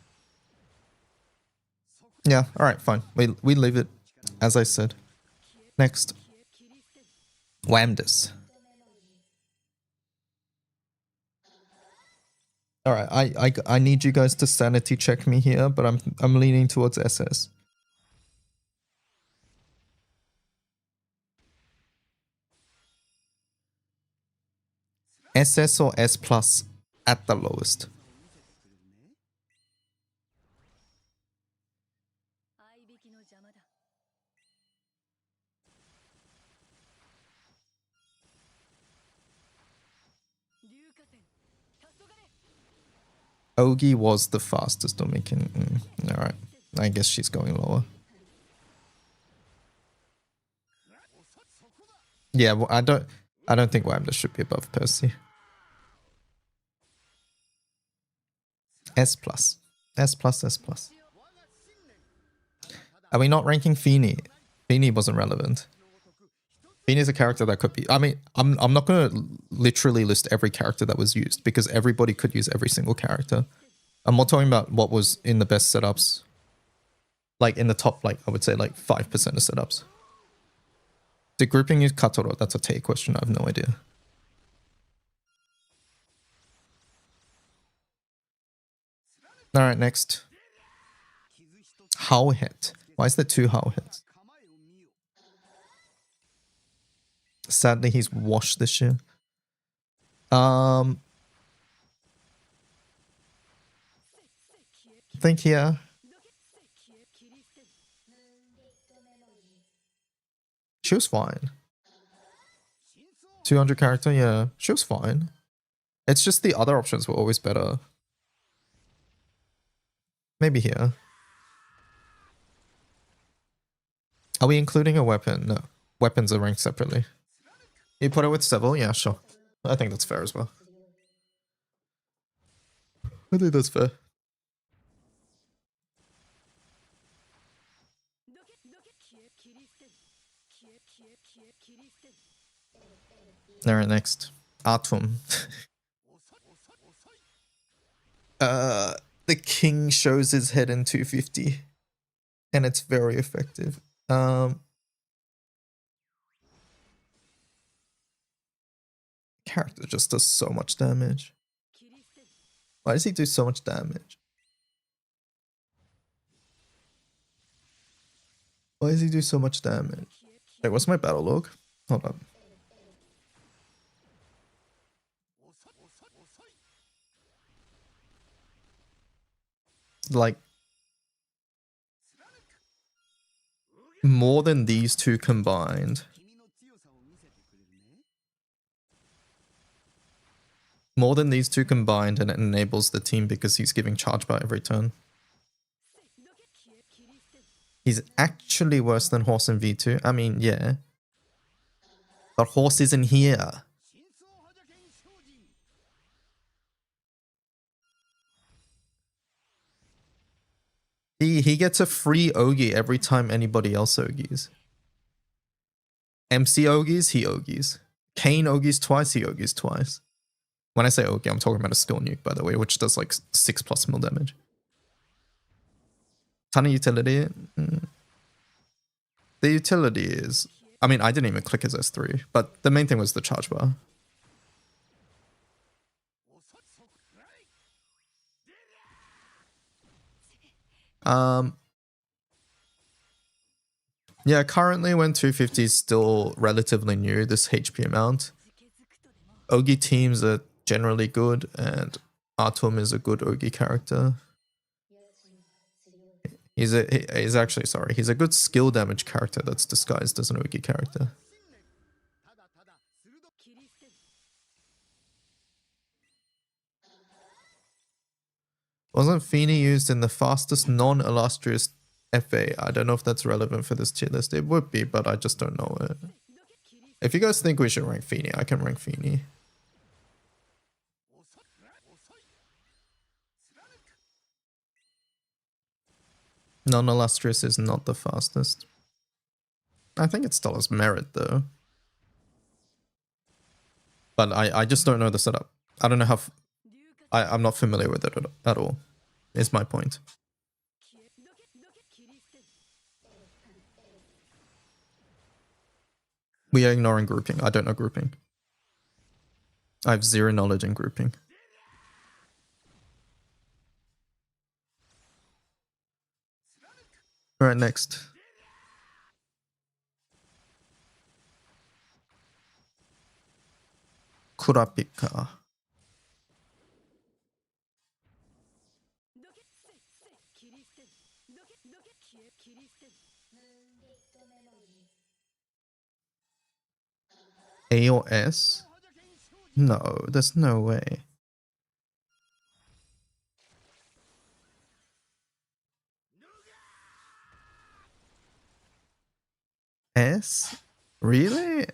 Yeah, alright, fine. We leave it as I said. Next. Whamdus. Alright, I need you guys to sanity check me here, but I'm leaning towards SS. SS or S plus at the lowest. Ogi was the fastest on making. Alright. I guess she's going lower. Yeah, well, I don't think Whamdus should be above Percy. S plus. S plus, S plus. Are we not ranking Feeny? Feeny wasn't relevant. Feeny is a character that could be... I mean, I'm not going to literally list every character that was used because everybody could use every single character. I'm not talking about what was in the best setups. Like in the top, like I would say like 5% of setups. Did grouping use Katoro? That's a take question. I have no idea. Alright, next. Howhead. Why is there two Howheads? Sadly, he's washed this year. I think here. She was fine. 200 character, yeah. She was fine. It's just the other options were always better. Maybe here. Are we including a weapon? No. Weapons are ranked separately. You put it with Seville? Yeah, sure. I think that's fair as well. I think that's fair. Alright, next. Atum. The king shows his head in 250. And it's very effective. Character just does so much damage. Why does he do so much damage? Why does he do so much damage? Wait, what's my battle log? Hold on. Like more than these two combined. More than these two combined, and it enables the team because he's giving charge bar every turn. He's actually worse than Horse in V2. I mean, yeah. But Horse isn't here. He gets a free Ogi every time anybody else Ogis. MC Ogis, he Ogis. Kane Ogis twice, he Ogis twice. When I say Ogi, I'm talking about a skill nuke, by the way, which does like 6+ mil damage. Ton of utility. The utility is... I mean, I didn't even click his S3, but the main thing was the charge bar. Yeah, currently when 250 is still relatively new, this HP amount, Ogi teams are generally good, and Atom is a good Ogi character. He's a good skill damage character that's disguised as an Ogi character. Wasn't Feeny used in the fastest non-illustrious FA? I don't know if that's relevant for this tier list. It would be, but I just don't know it. If you guys think we should rank Feeny, I can rank Feeny. Non-illustrious is not the fastest. I think it still has merit though. But I just don't know the setup. I don't know how... I'm not familiar with it at all, is my point. We are ignoring grouping. I don't know grouping. I have zero knowledge in grouping. Alright, next. Kurapika. AOS? No, there's no way. S? Really?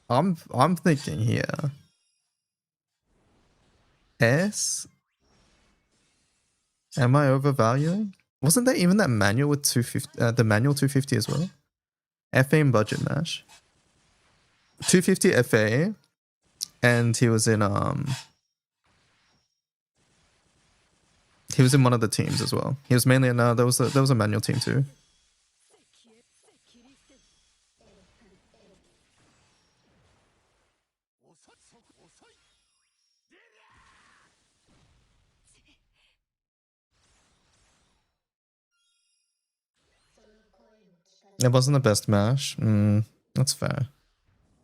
I'm thinking here. S? Am I overvaluing? Wasn't there even that manual with 250? The manual 250 as well. FA and budget mash. 250 FA, and he was in one of the teams as well. He was mainly in there was a manual team too. It wasn't the best mash. That's fair.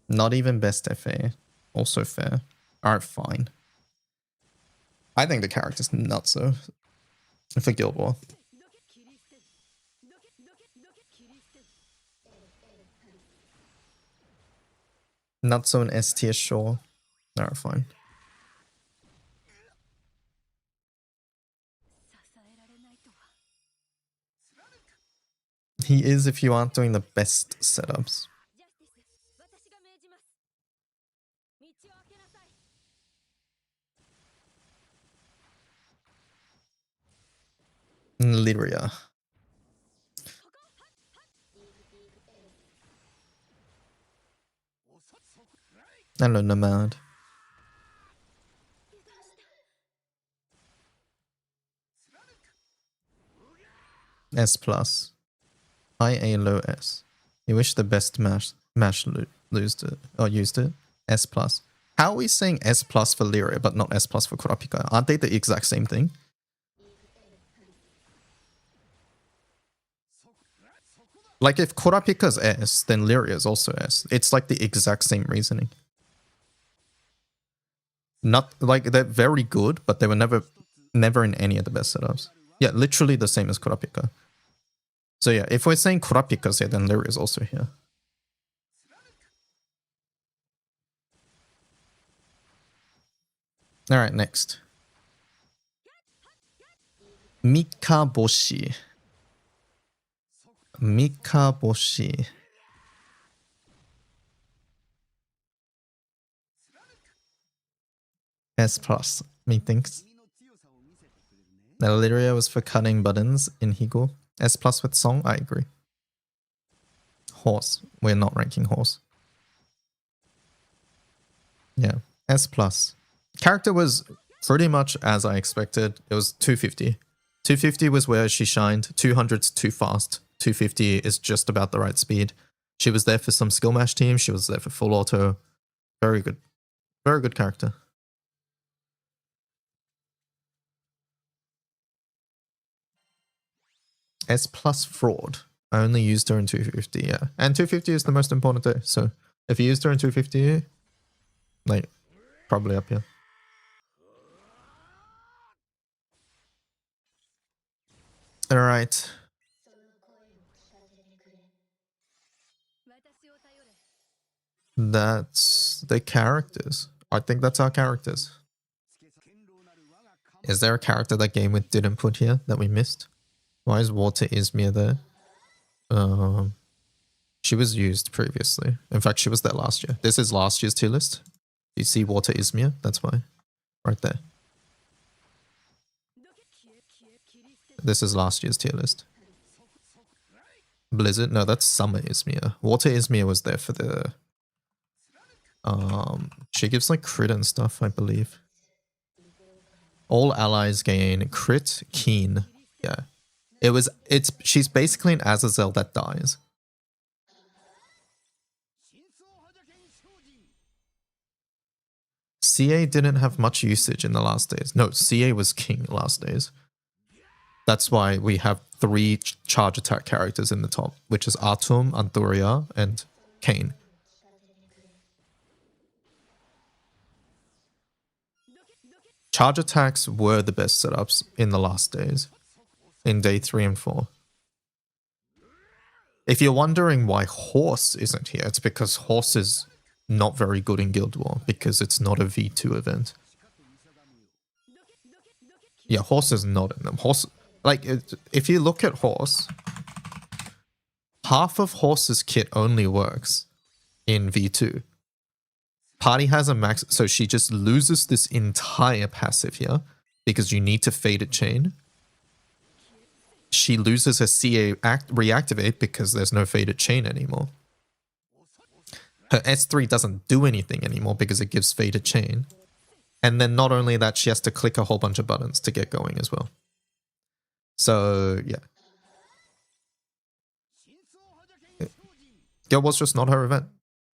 Not even best FA. Also fair. Alright, fine. I think the character's nuts though. For Guild War. Not so an S tier, sure. Alright, fine. He is if you aren't doing the best setups. Lyria. Hello, Nomad. S plus. High A, low S. You wish the best mash used it. S plus. How are we saying S plus for Lyria but not S plus for Kurapika? Aren't they the exact same thing? Like if Kurapika's S, then Lyria is also S. It's like the exact same reasoning. Not like they're very good, but they were never in any of the best setups. Yeah, literally the same as Kurapika. So yeah, if we're saying Kurapika's here, then Lyria is also here. Alright, next. Mikaboshi. Mikaboshi. S plus, methinks. Now Lyria was for cutting buttons in Higo. S plus with song, I agree. Horse, we're not ranking horse. Yeah, S plus. Character was pretty much as I expected. It was 250. 250 was where she shined. 200's too fast. 250 is just about the right speed. She was there for some skill mash team. She was there for full auto. Very good. Very good character. S plus fraud. I only used her in 250, yeah. And 250 is the most important day. So if you used her in 250, like, probably up here. Alright. That's the characters. I think that's our characters. Is there a character that Game With didn't put here that we missed? Why is Water Izmir there? She was used previously. In fact, she was there last year. This is last year's tier list. You see Water Izmir? That's why. Right there. This is last year's tier list. Blizzard? No, that's Summer Izmir. Water Izmir was there for the... she gives like crit and stuff, I believe. All allies gain crit, keen. Yeah. She's basically an Azazel that dies. CA didn't have much usage in the last days. No, CA was king last days. That's why we have 3 charge attack characters in the top, which is Atum, Anturia, and Kayn. Charge attacks were the best setups in the last days, in day 3 and 4. If you're wondering why Horse isn't here, it's because Horse is not very good in Guild War, because it's not a V2 event. Yeah, Horse is not in them. Horse, like, if you look at Horse, half of Horse's kit only works in V2. Party has a max, so she just loses this entire passive here because you need to Fated Chain. She loses her CA reactivate because there's no Fated Chain anymore. Her S3 doesn't do anything anymore because it gives Fated Chain. And then not only that, she has to click a whole bunch of buttons to get going as well. So, yeah. Guild War's just not her event.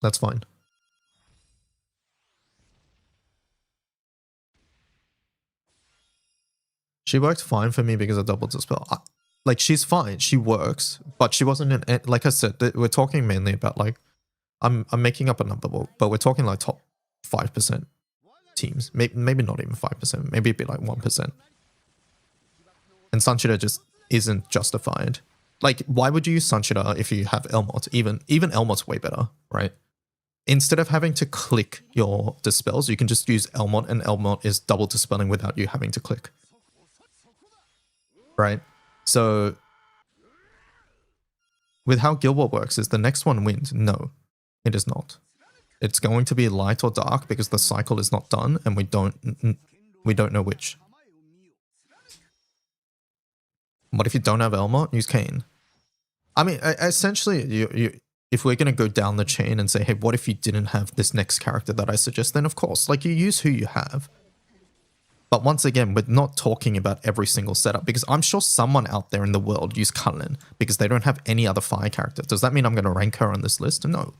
That's fine. She worked fine for me because I doubled the spell. Like, she's fine. She works. But she wasn't in... Like I said, we're talking mainly about, like... I'm making up a number, but we're talking, like, top 5% teams. Maybe not even 5%. Maybe it'd be, like, 1%. And Sanshida just isn't justified. Like, why would you use Sanshida if you have Elmot? Even Elmot's way better, right? Instead of having to click your dispels, you can just use Elmot, and Elmot is double dispelling without you having to click. Right? So, with how Guild War works, is the next one wins? No, it is not. It's going to be light or dark because the cycle is not done, and we don't know which. What if you don't have Elmot? Use Kayn. I mean, essentially, if we're going to go down the chain and say, hey, what if you didn't have this next character that I suggest? Then of course, like, you use who you have. But once again, we're not talking about every single setup, because I'm sure someone out there in the world used Cutland because they don't have any other fire character. Does that mean I'm going to rank her on this list? No,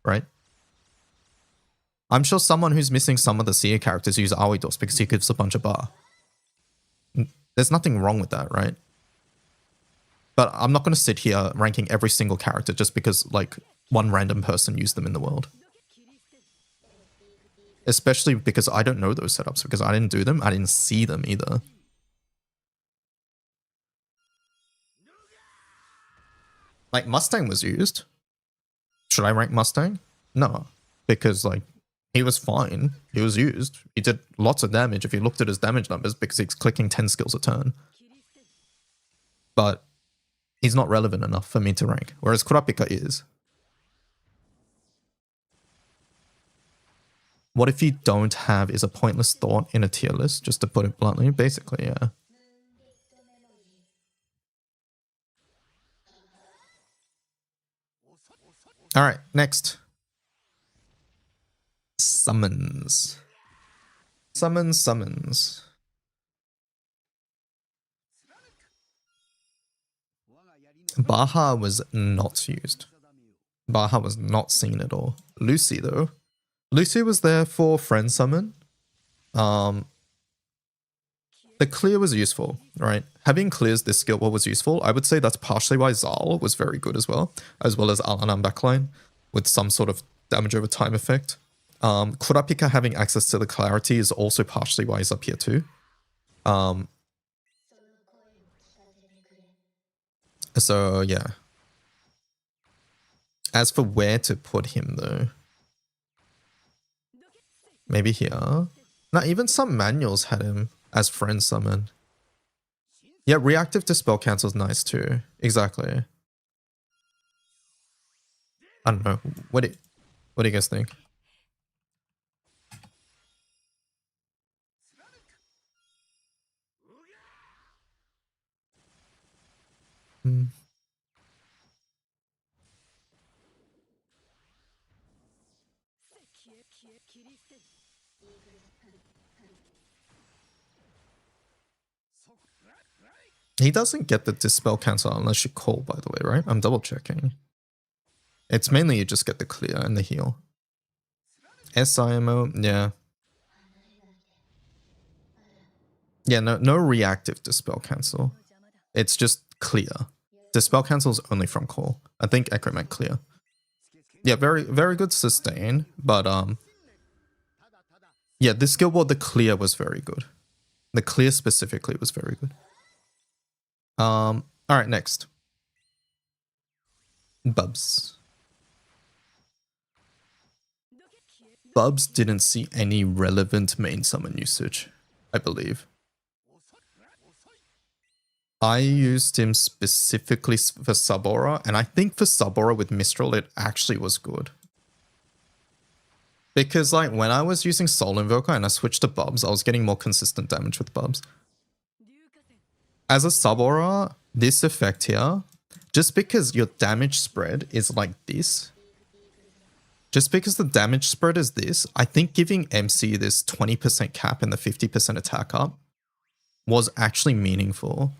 right? I'm sure someone who's missing some of the CA characters use Awidos because he gives a bunch of bar. There's nothing wrong with that, right? But I'm not going to sit here ranking every single character just because, like, one random person used them in the world. Especially because I don't know those setups, because I didn't do them. I didn't see them either. Like, Mustang was used. Should I rank Mustang? No. Because, like, he was fine. He was used. He did lots of damage if you looked at his damage numbers because he's clicking 10 skills a turn. But he's not relevant enough for me to rank. Whereas Kurapika is. What if you don't have is a pointless thought in a tier list, just to put it bluntly? Basically, yeah. Alright, next. Summons. Summons. Baha was not used. Baha was not seen at all. Lucy, though. Lucy was there for friend summon. The clear was useful, right? Having clears this skill what was useful. I would say that's partially why Zal was very good as well as Al-Anan backline with some sort of damage over time effect. Kurapika having access to the clarity is also partially why he's up here too. So yeah. As for where to put him though, maybe here. Now even some manuals had him as friend summon. Yeah, reactive to spell cancel is nice too. Exactly. I don't know. What do you guys think? He doesn't get the dispel cancel unless you call, by the way, right? I'm double checking. It's mainly you just get the clear and the heal. SIMO, yeah. Yeah, no reactive dispel cancel. It's just clear. Dispel cancel is only from call. I think Echo meant clear. Yeah, very good sustain, but yeah, this skill board, the clear was very good. The clear specifically was very good. Alright, next. Bubs. Bubs didn't see any relevant main summon usage, I believe. I used him specifically for Sub-Aura, and I think for Sub-Aura with Mistral, it actually was good. Because like when I was using Soul Invoker and I switched to Bubs, I was getting more consistent damage with Bubs. As a Sub-Aura, this effect here, just because your damage spread is like this, just because the damage spread is this, I think giving MC this 20% cap and the 50% attack up was actually meaningful.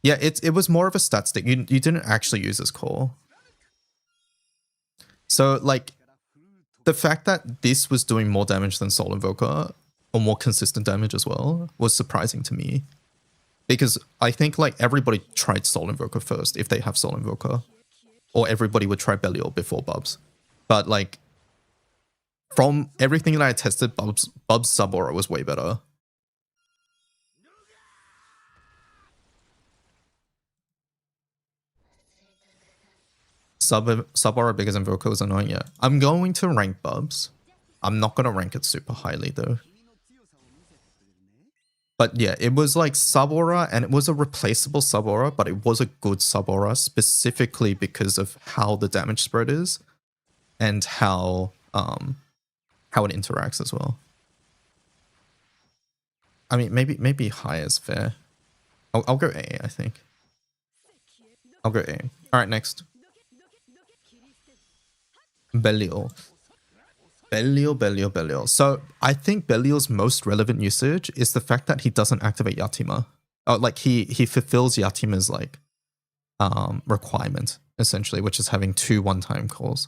Yeah, it was more of a stat stick. You didn't actually use his core. So like, the fact that this was doing more damage than Soul Invoker, or more consistent damage as well, was surprising to me. Because I think like everybody tried Soul Invoker first, if they have Soul Invoker. Or everybody would try Belial before Bubs. But like, from everything that I tested, Bubs Sub-Aura was way better. Sub-Aura big as Invoker was annoying, yeah. I'm going to rank Bubs. I'm not going to rank it super highly though. But yeah, it was like Sub-Aura, and it was a replaceable Sub-Aura, but it was a good Sub-Aura specifically because of how the damage spread is and how it interacts as well. I mean, maybe high is fair. I'll go A, I think. I'll go A. All right, next. Belial. Belial. So I think Belial's most relevant usage is the fact that he doesn't activate Yatima. Oh, like he fulfills Yatima's like requirement essentially, which is having 2 one-time calls.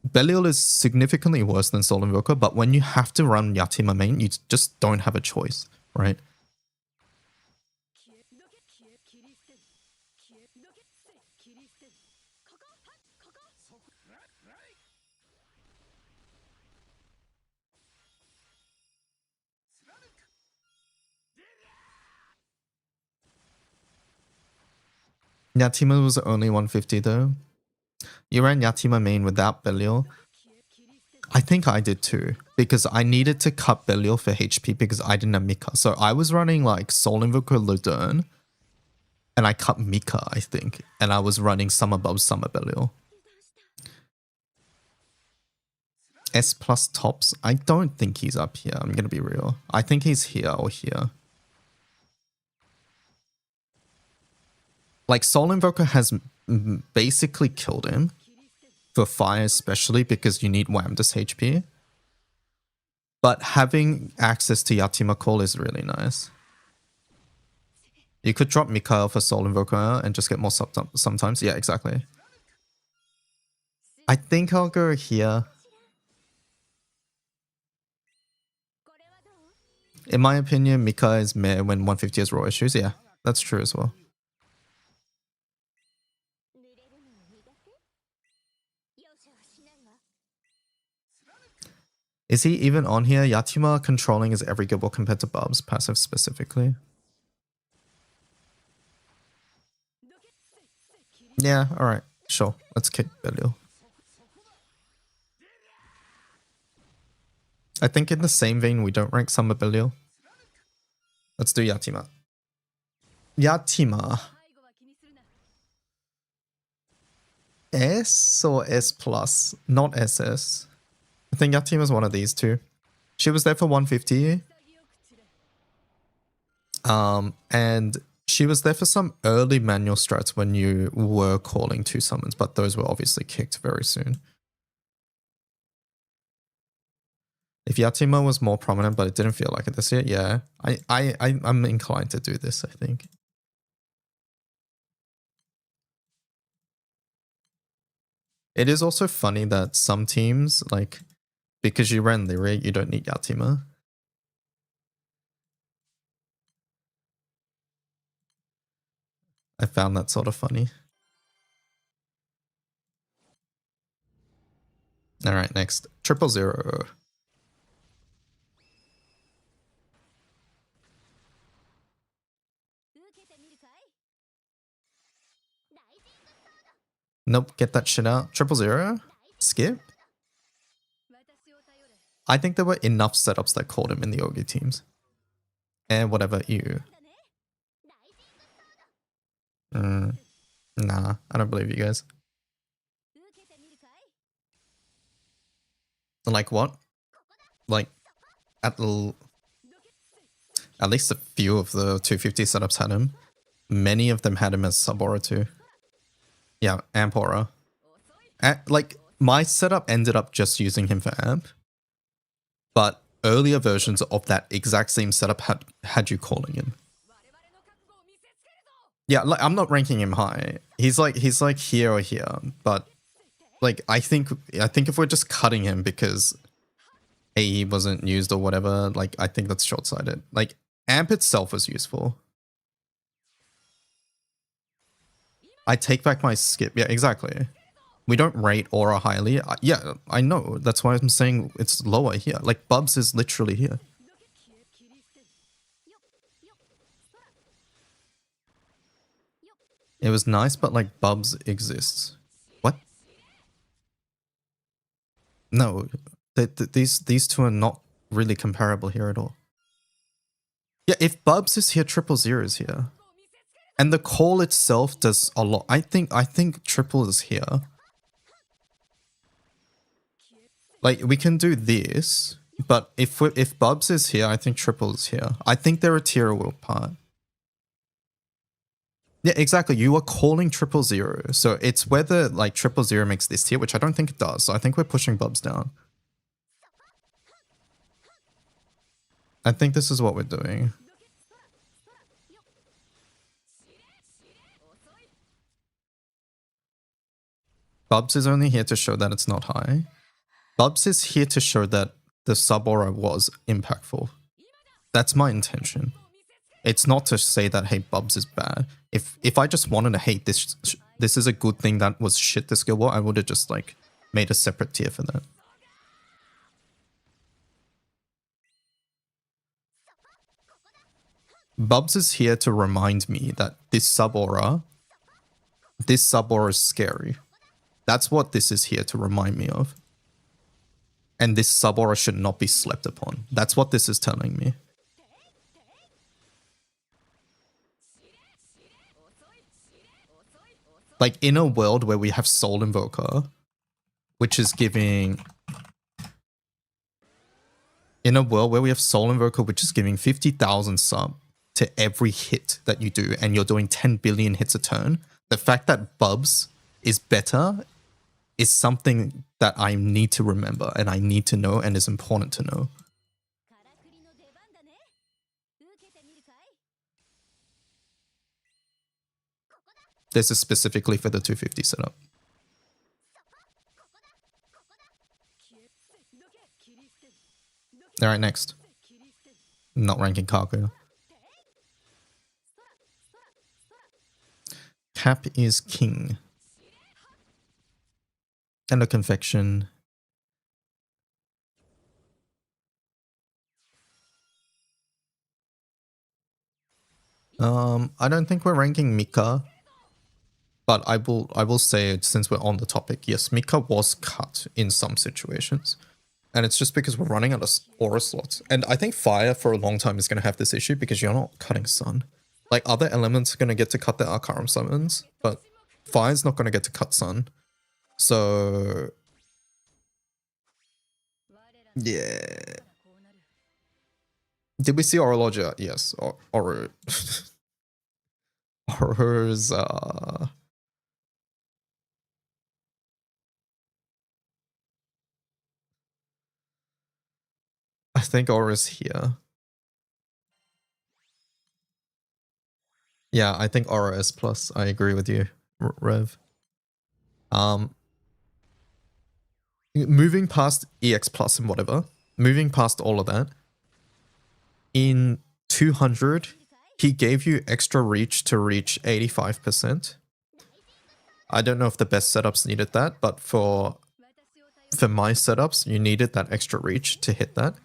Belial is significantly worse than Soul Invoker, but when you have to run Yatima main, you just don't have a choice, right? Yatima was only 150 though. You ran Yatima main without Belial. I think I did too, because I needed to cut Belial for HP because I didn't have Mika. So I was running like Soul Invoker Ludern, and I cut Mika, I think, and I was running some above Summer Belial. S plus tops? I don't think he's up here, I'm gonna be real. I think he's here or here. Like, Soul Invoker has basically killed him. For fire especially, because you need Wamdus HP. But having access to Yatima Call is really nice. You could drop Mikhail for Soul Invoker and just get more sometimes. Yeah, exactly. I think I'll go here. In my opinion, Mika is meh when 150 has raw issues. Yeah, that's true as well. Is he even on here? Yatima controlling is every good compared to Bubs, passive specifically. Yeah, alright. Sure. Let's kick Belial. I think in the same vein, we don't rank Summer Belial. Let's do Yatima. Yatima. S or S plus? Not SS. I think Yatima is one of these two. She was there for 150. And she was there for some early manual strats when you were calling 2 summons, but those were obviously kicked very soon. If Yatima was more prominent, but it didn't feel like it this year, yeah. I'm inclined to do this, I think. It is also funny that some teams, like, because you ran Lyria, you don't need Yatima. I found that sort of funny. Alright, next. 000. Nope, get that shit out. 000? Skip? I think there were enough setups that called him in the Ogi teams. And whatever, you. Nah, I don't believe you guys. Like what? Like, at least a few of the 250 setups had him. Many of them had him as sub aura too. Yeah, amp aura. Like, my setup ended up just using him for amp. But earlier versions of that exact same setup had you calling him. Yeah, like, I'm not ranking him high. He's like here or here, but like I think if we're just cutting him because AE wasn't used or whatever, like I think that's short-sighted. Like amp itself was useful. I take back my skip. Yeah, exactly. We don't rate aura highly. Yeah, I know. That's why I'm saying it's lower here. Like Bubs is literally here. It was nice, but like Bubs exists. What? No, these two are not really comparable here at all. Yeah, if Bubs is here, 000 is here. And the call itself does a lot. I think triple is here. Like we can do this, but if Bubs is here, I think triple is here. I think they're a tier will part. Yeah, exactly. You are calling 000, so it's whether like 000 makes this tier, which I don't think it does. So I think we're pushing Bubs down. I think this is what we're doing. Bubs is only here to show that it's not high. Bubs is here to show that the sub aura was impactful. That's my intention. It's not to say that, hey, Bubs is bad. If I just wanted to hate this is a good thing that was shit this skill war, I would have just like made a separate tier for that. Bubs is here to remind me that this sub aura is scary. That's what this is here to remind me of. And this sub aura should not be slept upon. That's what this is telling me. Like in a world where we have Soul Invoker, which is giving... In a world where we have Soul Invoker, which is giving 50,000 sub to every hit that you do, and you're doing 10 billion hits a turn, the fact that Bubs is better is something that I need to remember, and I need to know, and is important to know. This is specifically for the 250 setup. Alright, next. Not ranking Kaguya. Cap is king. And a confection. I don't think we're ranking Mika. But I will say it since we're on the topic. Yes, Mika was cut in some situations. And it's just because we're running out of aura slots. And I think Fire for a long time is going to have this issue because you're not cutting Sun. Like, other elements are going to get to cut their Arcarum summons, but Fire's not going to get to cut Sun. So... yeah. Did we see Orologia? Yes. Oru. Oru's... I think Aura's here. Yeah, I think Aura S+. I agree with you, Rev. Moving past EX Plus and whatever, moving past all of that, in 200, he gave you extra reach to reach 85%. I don't know if the best setups needed that, but for my setups, you needed that extra reach to hit that.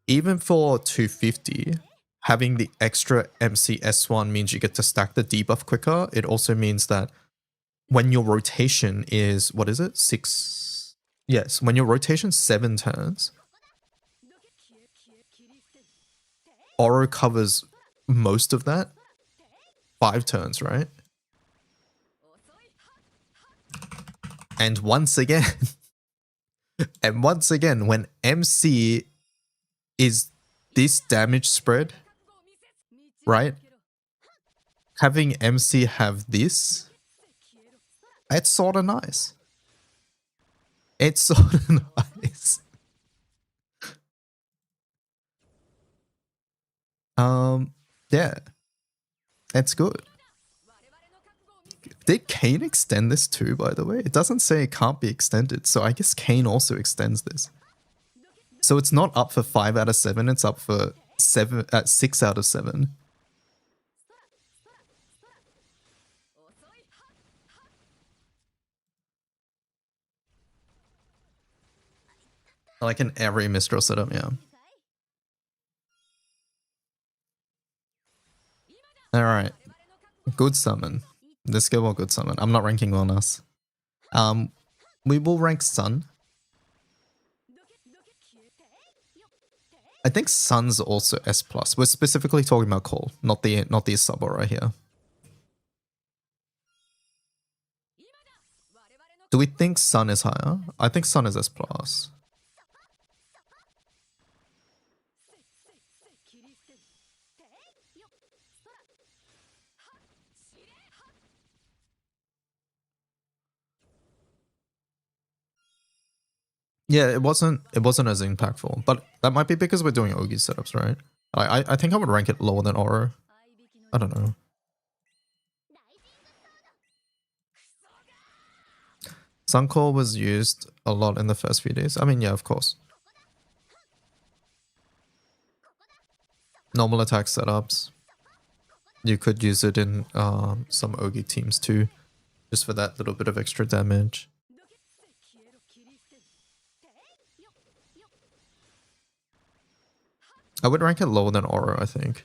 Even for 250, having the extra MCS1 means you get to stack the debuff quicker. It also means that when your rotation is, what is it? 6? Yes, when your rotation 7 turns, Oro covers most of that. 5 turns, right? And once again, when MC is this damage spread, right? Having MC have this, it's sort of nice. It's sort of nice. Yeah. It's good. Did Kane extend this too, by the way? It doesn't say it can't be extended, so I guess Kane also extends this. So it's not up for 5 out of 7, it's up for 6 out of 7. Like in every Mistral setup, yeah. Alright. Good summon. Let's go on good summon. I'm not ranking on us. We will rank Sun. I think Sun's also S+. We're specifically talking about Cole, not the sub right here. Do we think Sun is higher? I think Sun is S+. Yeah, it wasn't as impactful, but that might be because we're doing Ogi setups, right? I think I would rank it lower than Oro. I don't know. Suncore was used a lot in the first few days. I mean, yeah, of course. Normal attack setups. You could use it in some Ogi teams too, just for that little bit of extra damage. I would rank it lower than Oro, I think.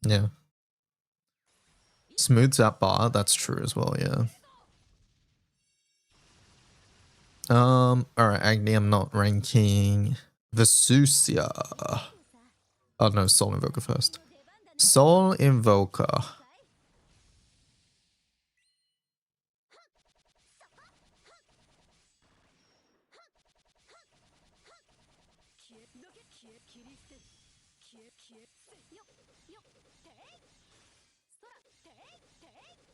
Yeah. Smooths out bar, that's true as well, yeah. Alright, Agni, I'm not ranking. Vesusia. Oh no, Soul Invoker first. Soul Invoker.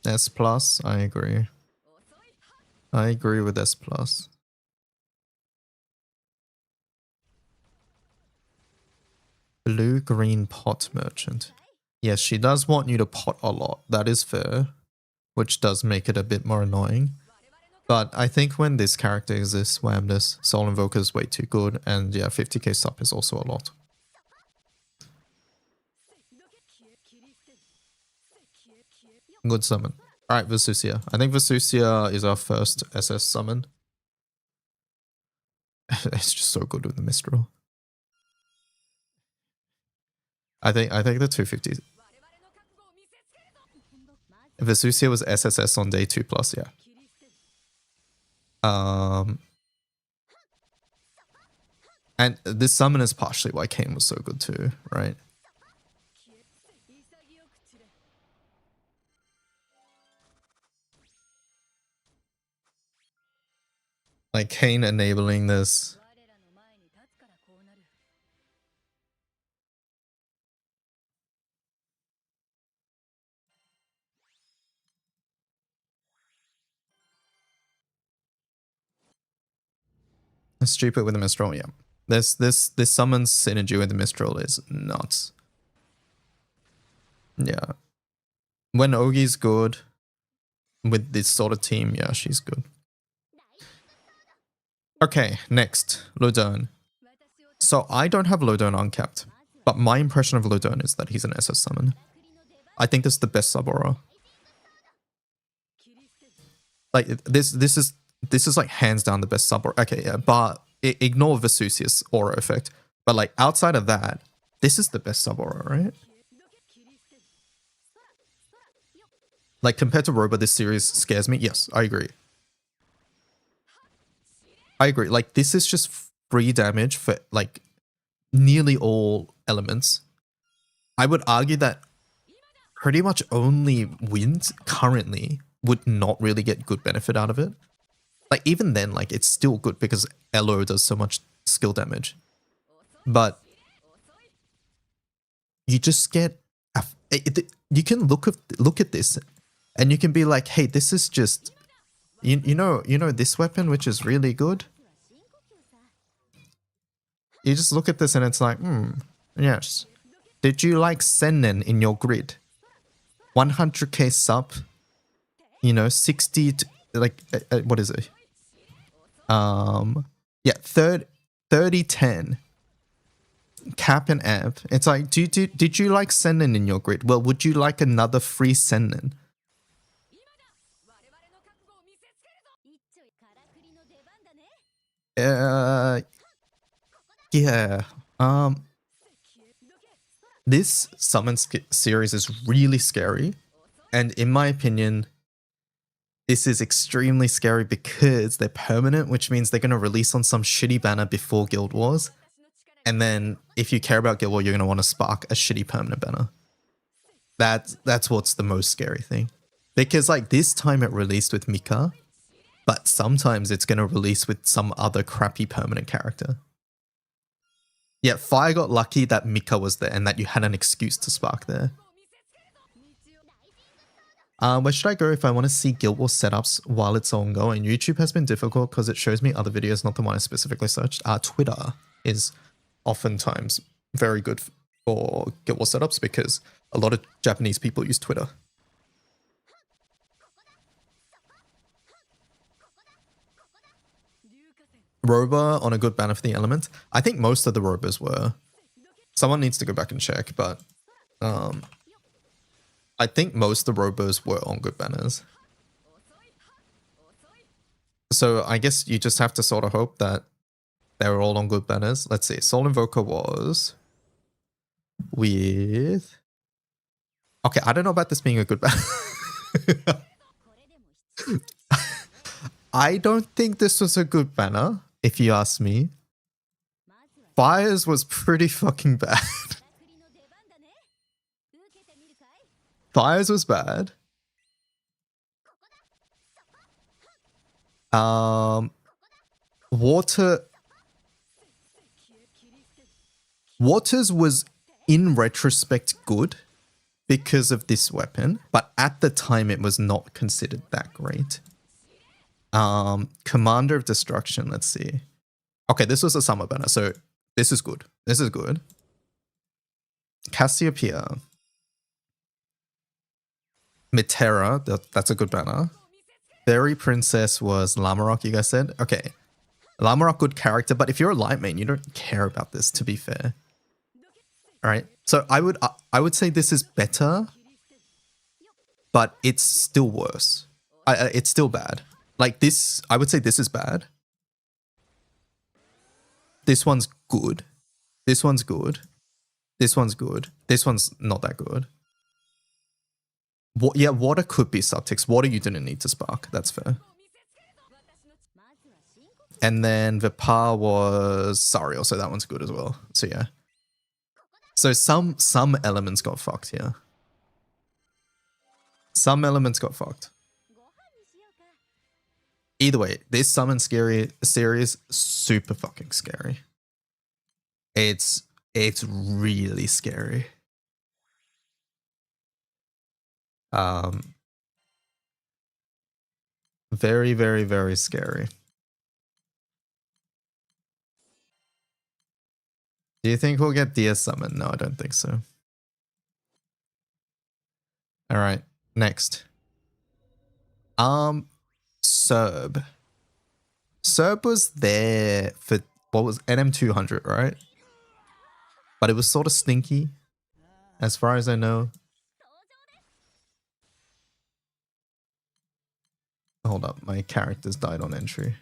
S+, I agree. I agree with S+. Blue-green pot merchant. Yes, she does want you to pot a lot. That is fair. which does make it a bit more annoying. But I think when this character exists, wham, this Soul Invoker is way too good, and yeah, 50k sub is also a lot. Good summon. Alright, Vesusia. I think Vesusia is our first SS summon. It's just so good with the Mistral. I think the 250. Vesusia was SSS on day 2+, yeah. And this summon is partially why Kayn was so good too, right? Like Kayn enabling this. Stupid with the Mistral, yeah. This summon's synergy with the Mistral is nuts. Yeah. When Ogi's good with this sort of team, yeah, she's good. Okay, next, Lodern. So I don't have Lodern uncapped, but my impression of Lodern is that he's an SS summon. I think this is the best sub-aura. Like this is like hands down the best sub-aura. Okay, yeah, but ignore Vesusius aura effect. But like outside of that, this is the best sub-aura, right? Like compared to Robo, this series scares me. Yes, I agree. I agree. Like this is just free damage for like nearly all elements. I would argue that pretty much only Wind currently would not really get good benefit out of it. Like even then, like it's still good because Elo does so much skill damage. But you just get you can look at this and you can be like, hey, this is just you know this weapon which is really good. You just look at this and it's like, yes. Did you like Sennen in your grid? 100k sub, 60 to, like what is it? Yeah, 30-10 cap and amp. It's like, did you like Sennen in your grid? Well, would you like another free Sennen? Yeah. This summon series is really scary, and in my opinion, this is extremely scary because they're permanent, which means they're going to release on some shitty banner before Guild Wars. And then if you care about Guild Wars, you're going to want to spark a shitty permanent banner. That's what's the most scary thing. Because like this time it released with Mika, but sometimes it's going to release with some other crappy permanent character. Yeah, Fire got lucky that Mika was there and that you had an excuse to spark there. Where should I go if I want to see Guild Wars setups while it's ongoing? YouTube has been difficult because it shows me other videos, not the one I specifically searched. Twitter is oftentimes very good for Guild Wars setups because a lot of Japanese people use Twitter. Roba on a good banner for the element. I think most of the Robas were. Someone needs to go back and check, but I think most of the Robos were on good banners. So I guess you just have to sort of hope that they were all on good banners. Let's see. Soul Invoker was with... Okay, I don't know about this being a good banner. I don't think this was a good banner, if you ask me. Fires was pretty fucking bad. Fires was bad. Waters was in retrospect good because of this weapon, but at the time it was not considered that great. Commander of Destruction, let's see. Okay, this was a summer banner, so this is good. This is good. Cassiopeia. Mitera, that's a good banner. Fairy Princess was Lamarok, you guys said? Okay. Lamarok, good character, but if you're a light main, you don't care about this, to be fair. Alright, so I would say this is better, but it's still worse. It's still bad. Like this, I would say this is bad. This one's good. This one's good. This one's good. This one's not that good. Yeah, water could be subtext. Water you didn't need to spark. That's fair. And then Vipar was Sariel, so that one's good as well. So yeah. So some elements got fucked here. Some elements got fucked. Either way, this Summon Scary series super fucking scary. It's really scary. Very, very, very scary. Do you think we'll get DS Summon? No, I don't think so. Alright, next. Serb. Serb was there for, what was, NM200, right? But it was sort of stinky, as far as I know. Hold up, my characters died on entry.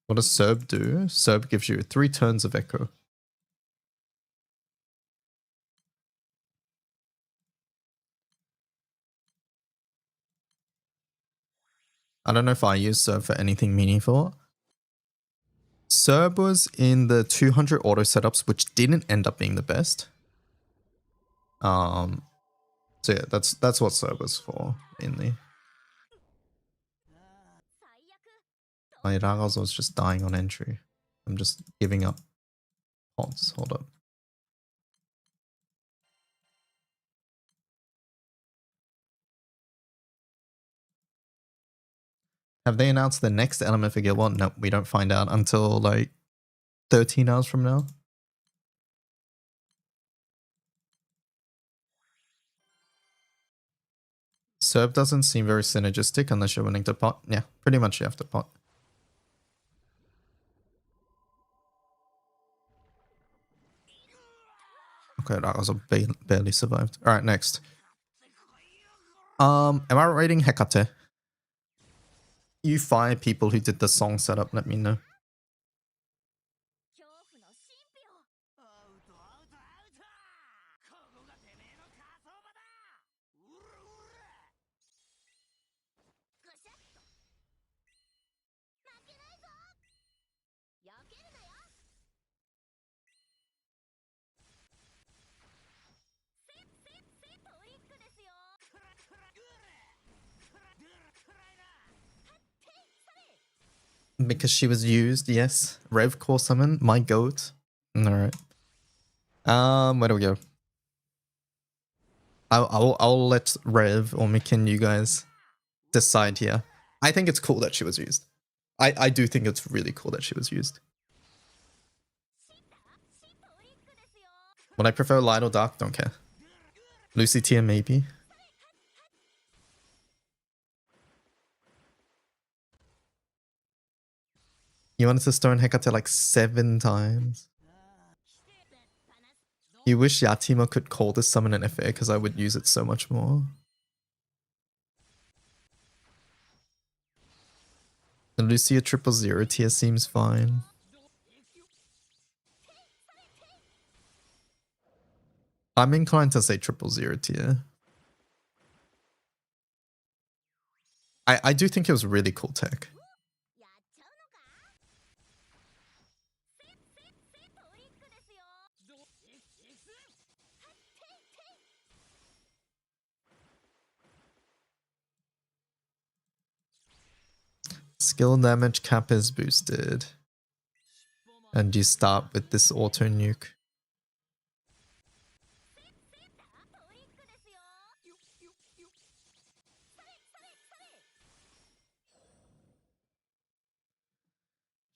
What does Serb do? Serb gives you 3 turns of Echo. I don't know if I use Serb for anything meaningful. Serb was in the 200 auto setups, which didn't end up being the best. So yeah, that's what Serb was for, mainly. My Ragaz was just dying on entry. I'm just giving up pods. Hold up. Have they announced the next element for Guild 1? Nope, we don't find out until like 13 hours from now. Serb doesn't seem very synergistic unless you're willing to pot. Yeah, pretty much you have to pot. Okay, that was barely survived. Alright, next. Am I rating Hecate? You 5 people who did the song setup, let me know. Because she was used, yes. Rev core summon, my goat. Alright. Where do we go? I'll let Rev or Mikin, you guys decide here. I think it's cool that she was used. I do think it's really cool that she was used. Would I prefer light or dark? Don't care. Lucy tier maybe. You wanted to stone Hecate like 7 times. You wish Yatima could call this summon an FA because I would use it so much more. The Lucia 000 tier seems fine. I'm inclined to say 000 tier. I do think it was really cool tech. Skill damage cap is boosted. And you start with this auto nuke.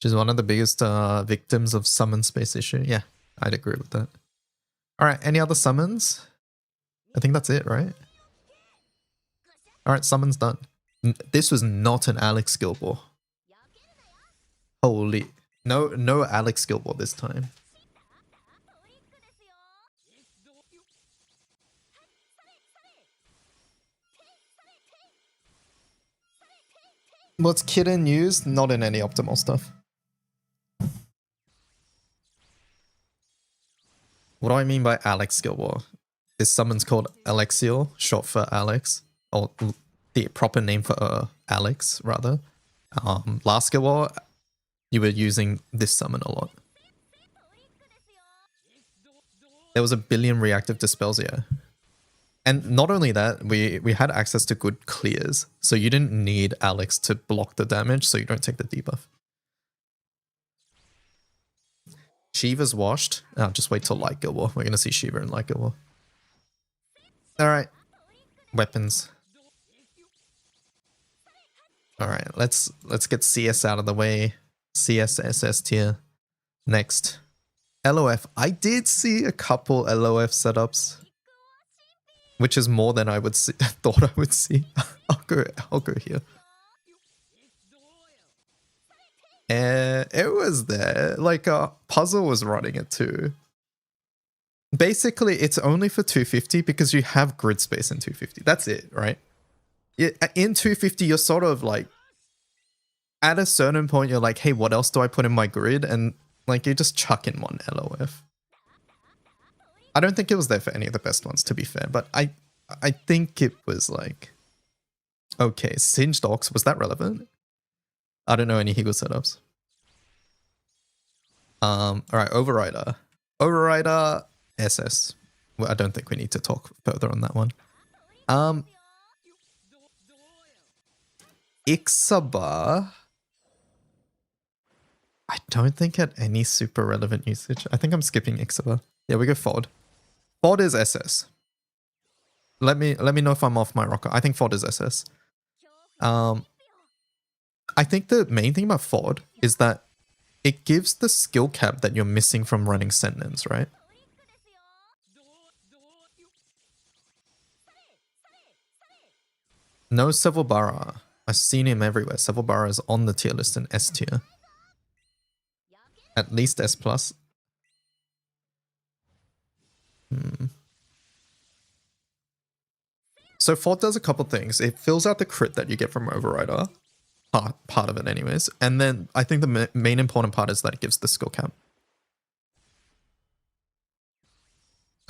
She's one of the biggest victims of summon space issue. Yeah, I'd agree with that. All right, any other summons? I think that's it, right? All right, summons done. This was not an Alex Gilbore. Holy, no Alex Gilbore this time. What's Kitten used? Not in any optimal stuff. What do I mean by Alex Gilbore? This summon's called Alexior, short for Alex, or the proper name for Alex, rather. Last Gilbore, you were using this summon a lot. There was a billion reactive dispels, yeah. And not only that, we had access to good clears, so you didn't need Alex to block the damage, so you don't take the debuff. Shiva's washed. Oh, just wait till Light Gilbore. We're gonna see Shiva in Light Gilbore. Alright. Weapons. Alright, let's get CS out of the way. CS, SS tier. Next. LOF. I did see a couple LOF setups, which is more than I would see, thought I would see. I'll go here. It was there. Like Puzzle was running it too. Basically, it's only for 250 because you have grid space in 250. That's it, right? In 250, you're sort of like, at a certain point, you're like, hey, what else do I put in my grid? And like, you just chuck in one LOF. I don't think it was there for any of the best ones, to be fair, but I think it was like, okay, Singed Ox, was that relevant? I don't know any Higgle setups. Alright, Overrider. Overrider, SS. Well, I don't think we need to talk further on that one. Ixabar. I don't think had any super relevant usage. I think I'm skipping Ixabar. Yeah, we go Fod. Fod is SS. Let me know if I'm off my rocker. I think Fod is SS. I think the main thing about Fod is that it gives the skill cap that you're missing from running Sentence, right? No Sevillbara. I've seen him everywhere. Sevillbara is on the tier list in S tier. At least S+. So Fod does a couple things. It fills out the crit that you get from Overrider. Part of it anyways. And then I think the main important part is that it gives the skill cap.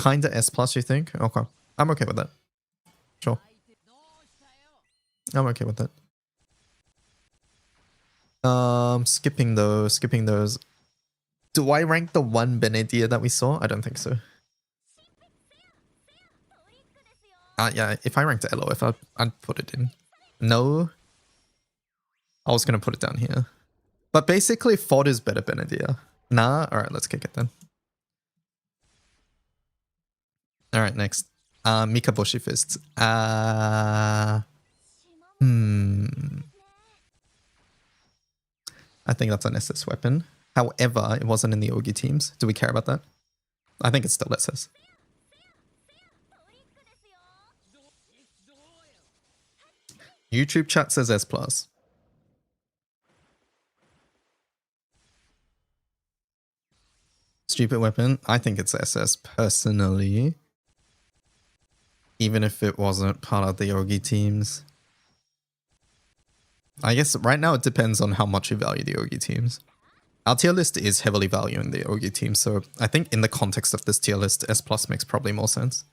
Kinda S+, you think? Okay. I'm okay with that. Sure. I'm okay with that. Skipping those. Do I rank the one Benedia that we saw? I don't think so. Yeah, if I ranked LOF, I'd put it in. No. I was going to put it down here. But basically, Fod is better Benedia. Nah? Alright, let's kick it then. Alright, next. Mikaboshi Fists. I think that's an SS weapon. However, it wasn't in the Ogi teams. Do we care about that? I think it's still SS. YouTube chat says S+. Stupid weapon. I think it's SS personally. Even if it wasn't part of the Ogi teams. I guess right now it depends on how much you value the Ogi teams. Our tier list is heavily valuing the Ogi team, so I think in the context of this tier list, S+ makes probably more sense.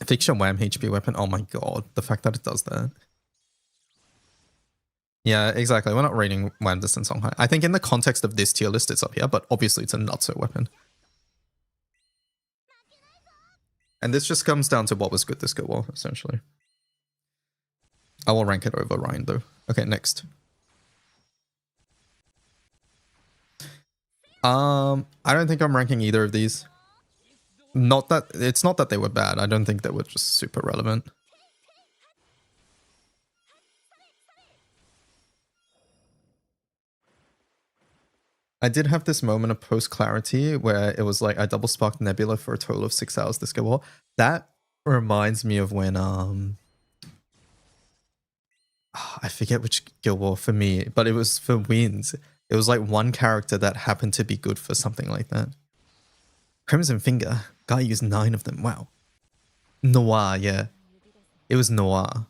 Fiction Wham HP weapon. Oh my god, the fact that it does that. Yeah, exactly. We're not rating Wham Distance Song High. I think in the context of this tier list, it's up here, but obviously it's a not-so weapon. And this just comes down to what was good this go well, essentially. I will rank it over Ryan, though. Okay, next. I don't think I'm ranking either of these. It's not that they were bad. I don't think they were just super relevant. I did have this moment of post clarity where it was like I double sparked Nebula for a total of 6 hours this Guild War. That reminds me of when I forget which Guild War for me, but it was for wins. It was like one character that happened to be good for something like that. Crimson Finger. Guy used 9 of them. Wow. Noir, yeah. It was Noir.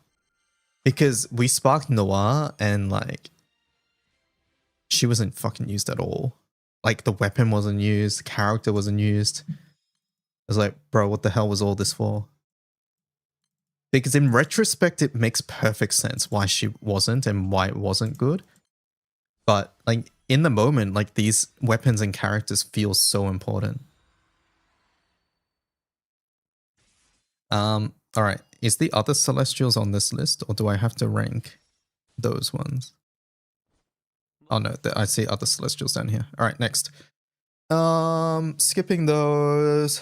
Because we sparked Noir and like she wasn't fucking used at all. Like the weapon wasn't used, the character wasn't used. I was like, bro, what the hell was all this for? Because in retrospect, it makes perfect sense why she wasn't and why it wasn't good. But like in the moment, like these weapons and characters feel so important. All right. Is the other Celestials on this list or do I have to rank those ones? Oh no, I see other Celestials down here. All right, next. Skipping those.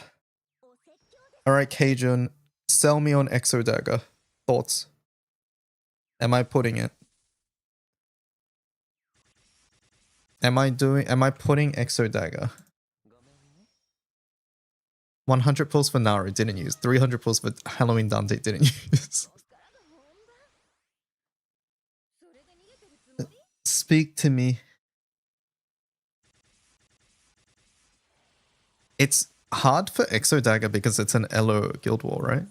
All right, Cajun, sell me on Exo Dagger. Thoughts? Am I putting it? Am I putting Exo Dagger? 100 pulls for Naru, didn't use. 300 pulls for Halloween Dante, didn't use. Speak to me. It's hard for Exo Dagger because it's an Elo Guild War, right?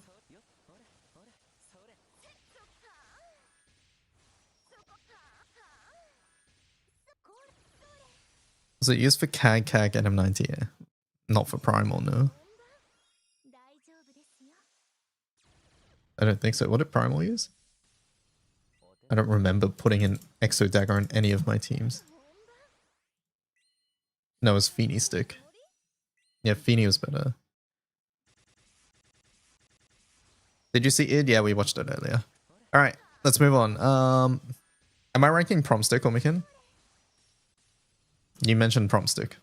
Was it used for CAG, and M90? Yeah. Not for Primal, no. I don't think so. What did Primal use? I don't remember putting an Exo Dagger on any of my teams. No, it was Feeny Stick. Yeah, Feeny was better. Did you see it? Yeah, we watched it earlier. Alright, let's move on. Am I ranking Prom Stick, Omikin? You mentioned Prom Stick.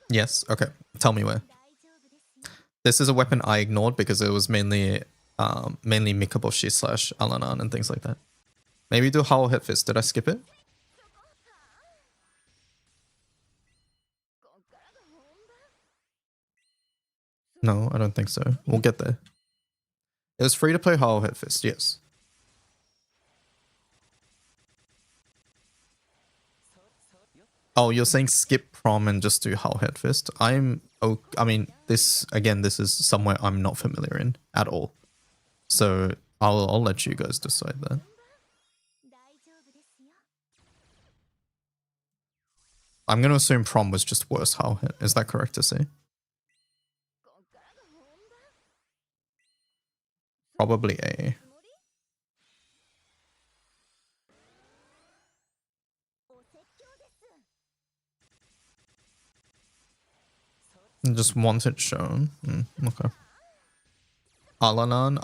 Yes, okay. Tell me where. This is a weapon I ignored because it was mainly Mikaboshi / Alanan and things like that. Maybe do Howl Hit Fist. Did I skip it? No, I don't think so. We'll get there. It was free to play Howl Hit Fist, yes. Oh, you're saying skip Prom and just do Howl Hit Fist? I mean, this is somewhere I'm not familiar in at all. So I'll let you guys decide that. I'm going to assume Prom was just worse Howl Hit. Is that correct to say? Probably A. Just want it shown. Okay. Alanan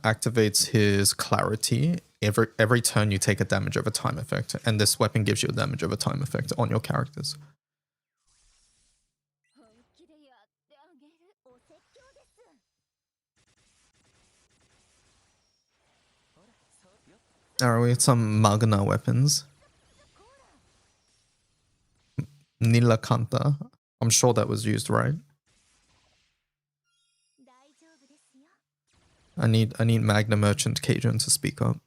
activates his clarity. Every turn you take a damage over time effect, and this weapon gives you a damage over time effect on your characters. Alright, we have some Magna weapons. Nilakanta. I'm sure that was used, right? I need Magna Merchant Cajun to speak up.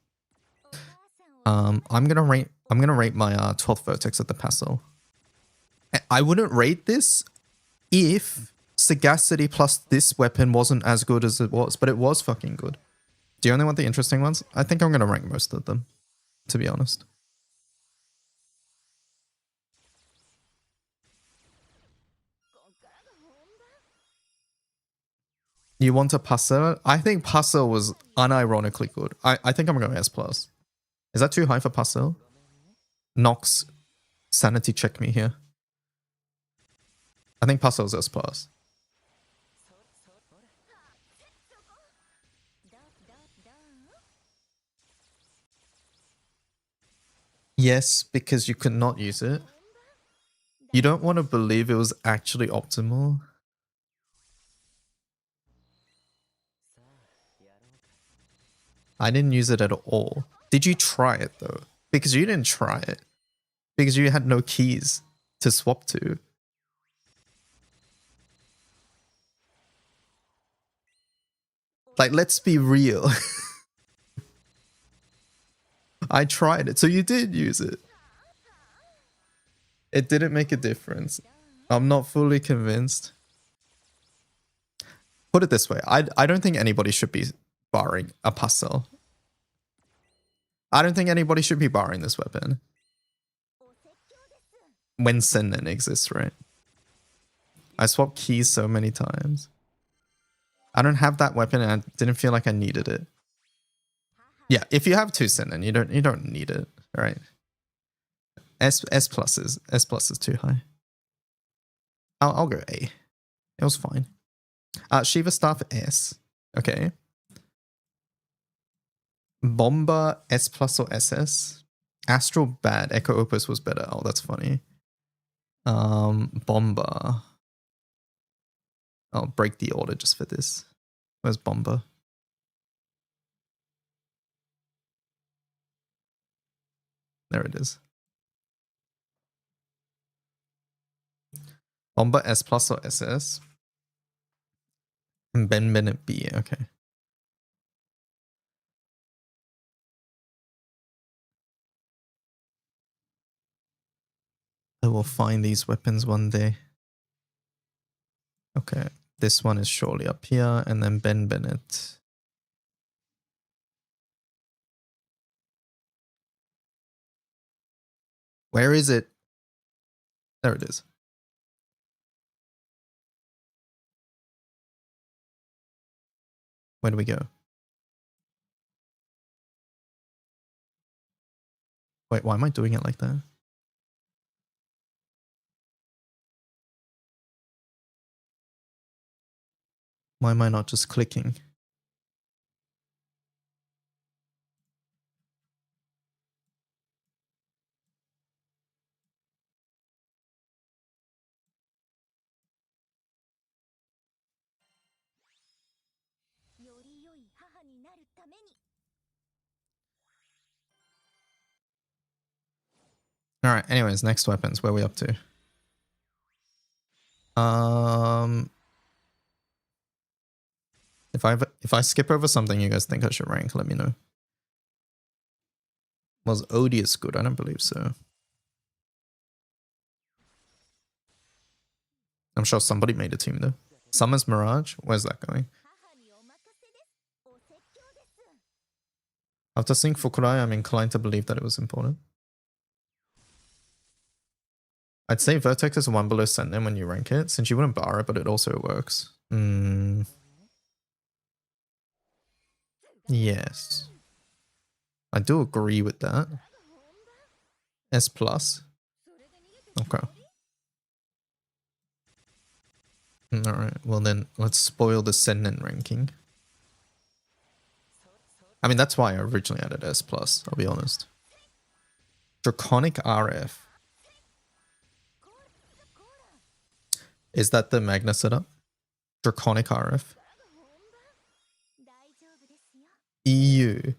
I'm gonna rate my 12th Vertex at the Pastel. I wouldn't rate this if Sagacity plus this weapon wasn't as good as it was, but it was fucking good. Do you only want the interesting ones? I think I'm gonna rank most of them, to be honest. You want a Pastel? I think Pastel was unironically good. I think I'm going S+. Is that too high for Pastel? Nox, sanity check me here. I think Pastel's S+. Yes, because you could not use it. You don't want to believe it was actually optimal. I didn't use it at all. Did you try it though? Because you didn't try it. Because you had no keys to swap to. Like, let's be real. I tried it, so you did use it. It didn't make a difference. I'm not fully convinced. Put it this way, I don't think anybody should be barring a puzzle. I don't think anybody should be barring this weapon. When Sennen exists, right? I swapped keys so many times. I don't have that weapon and I didn't feel like I needed it. Yeah, if you have 2 Sennen, you don't need it, right? S plus is too high. I'll go A. It was fine. Shiva Staff S. Okay. Bomba S plus or SS. Astral bad. Echo Opus was better. Oh, that's funny. Bomba. I'll break the order just for this. Where's Bomba? There it is. Bomba S plus or SS. And Ben Bennett B. Okay. I will find these weapons one day. Okay. This one is surely up here. And then Ben Bennett. Where is it? There it is. Where do we go? Wait, why am I doing it like that? Why am I not just clicking? All right. Anyways, next weapons. Where are we up to? If I skip over something you guys think I should rank, let me know. Was Odious good? I don't believe so. I'm sure somebody made a team though. Summer's Mirage? Where's that going? After seeing Fukurai, I'm inclined to believe that it was important. I'd say Vertex is 1 below Sentinel when you rank it, since you wouldn't bar it, but it also works. Yes. I do agree with that. S plus. Okay. Alright, well then, let's spoil the Sennen ranking. I mean, that's why I originally added S plus, I'll be honest. Draconic RF. Is that the Magna setup? Draconic RF. EU.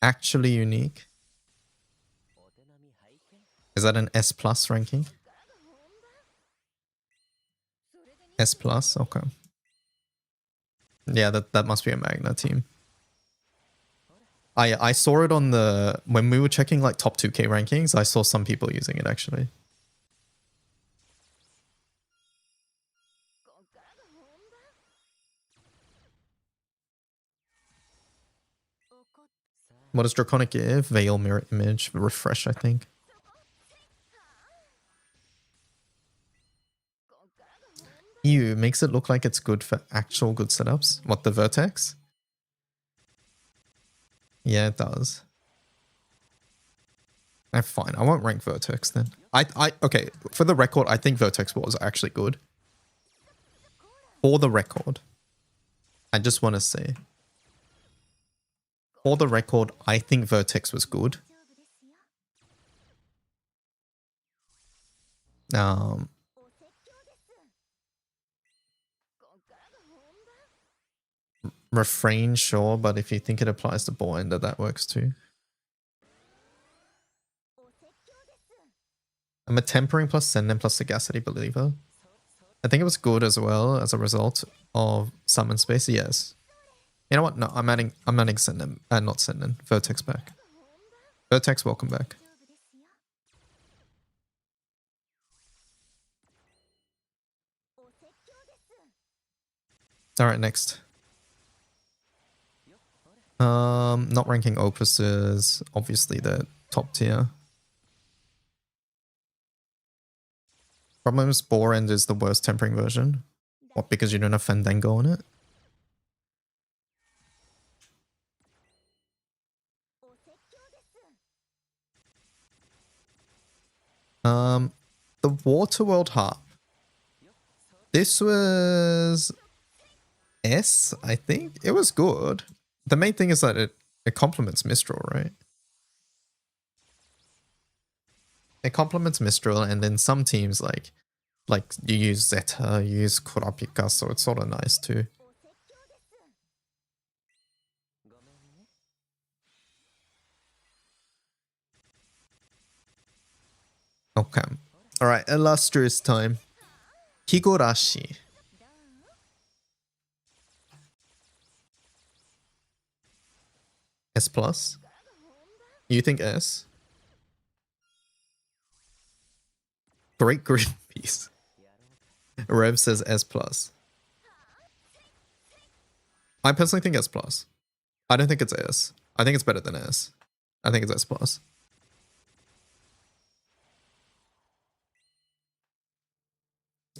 Actually unique. Is that an S plus ranking? S plus, okay. Yeah, that must be a Magna team. I saw it on the, when we were checking like top 2K rankings, I saw some people using it actually. What does Draconic give? Veil, Mirror Image, Refresh, I think. EU makes it look like it's good for actual good setups. What, the Vertex? Yeah, it does. Fine, I won't rank Vertex then. Okay, for the record, I think Vertex was actually good. For the record. I just want to say. For the record, I think Vertex was good. Refrain, sure, but if you think it applies to Ball Ender, that works too. I'm a tempering plus senden plus sagacity believer. I think it was good as well as a result of summon space. Yes. You know what? No, I'm adding senden, not senden. Vertex back. Vertex, welcome back. All right, next. Not ranking opuses. Obviously, they're top tier. Problem is, Boar End is the worst tempering version. What? Because you don't have Fandango on it? The Waterworld Harp. This was S, I think. It was good. The main thing is that it complements Mistral, right? It complements Mistral, and then some teams like you use Zeta, you use Kurapika, so it's sort of nice too. Okay. Alright, illustrious time. Higorashi. S plus? You think S? Great green piece. Rev says S plus. I personally think S plus. I don't think it's S. I think it's better than S. I think it's S plus.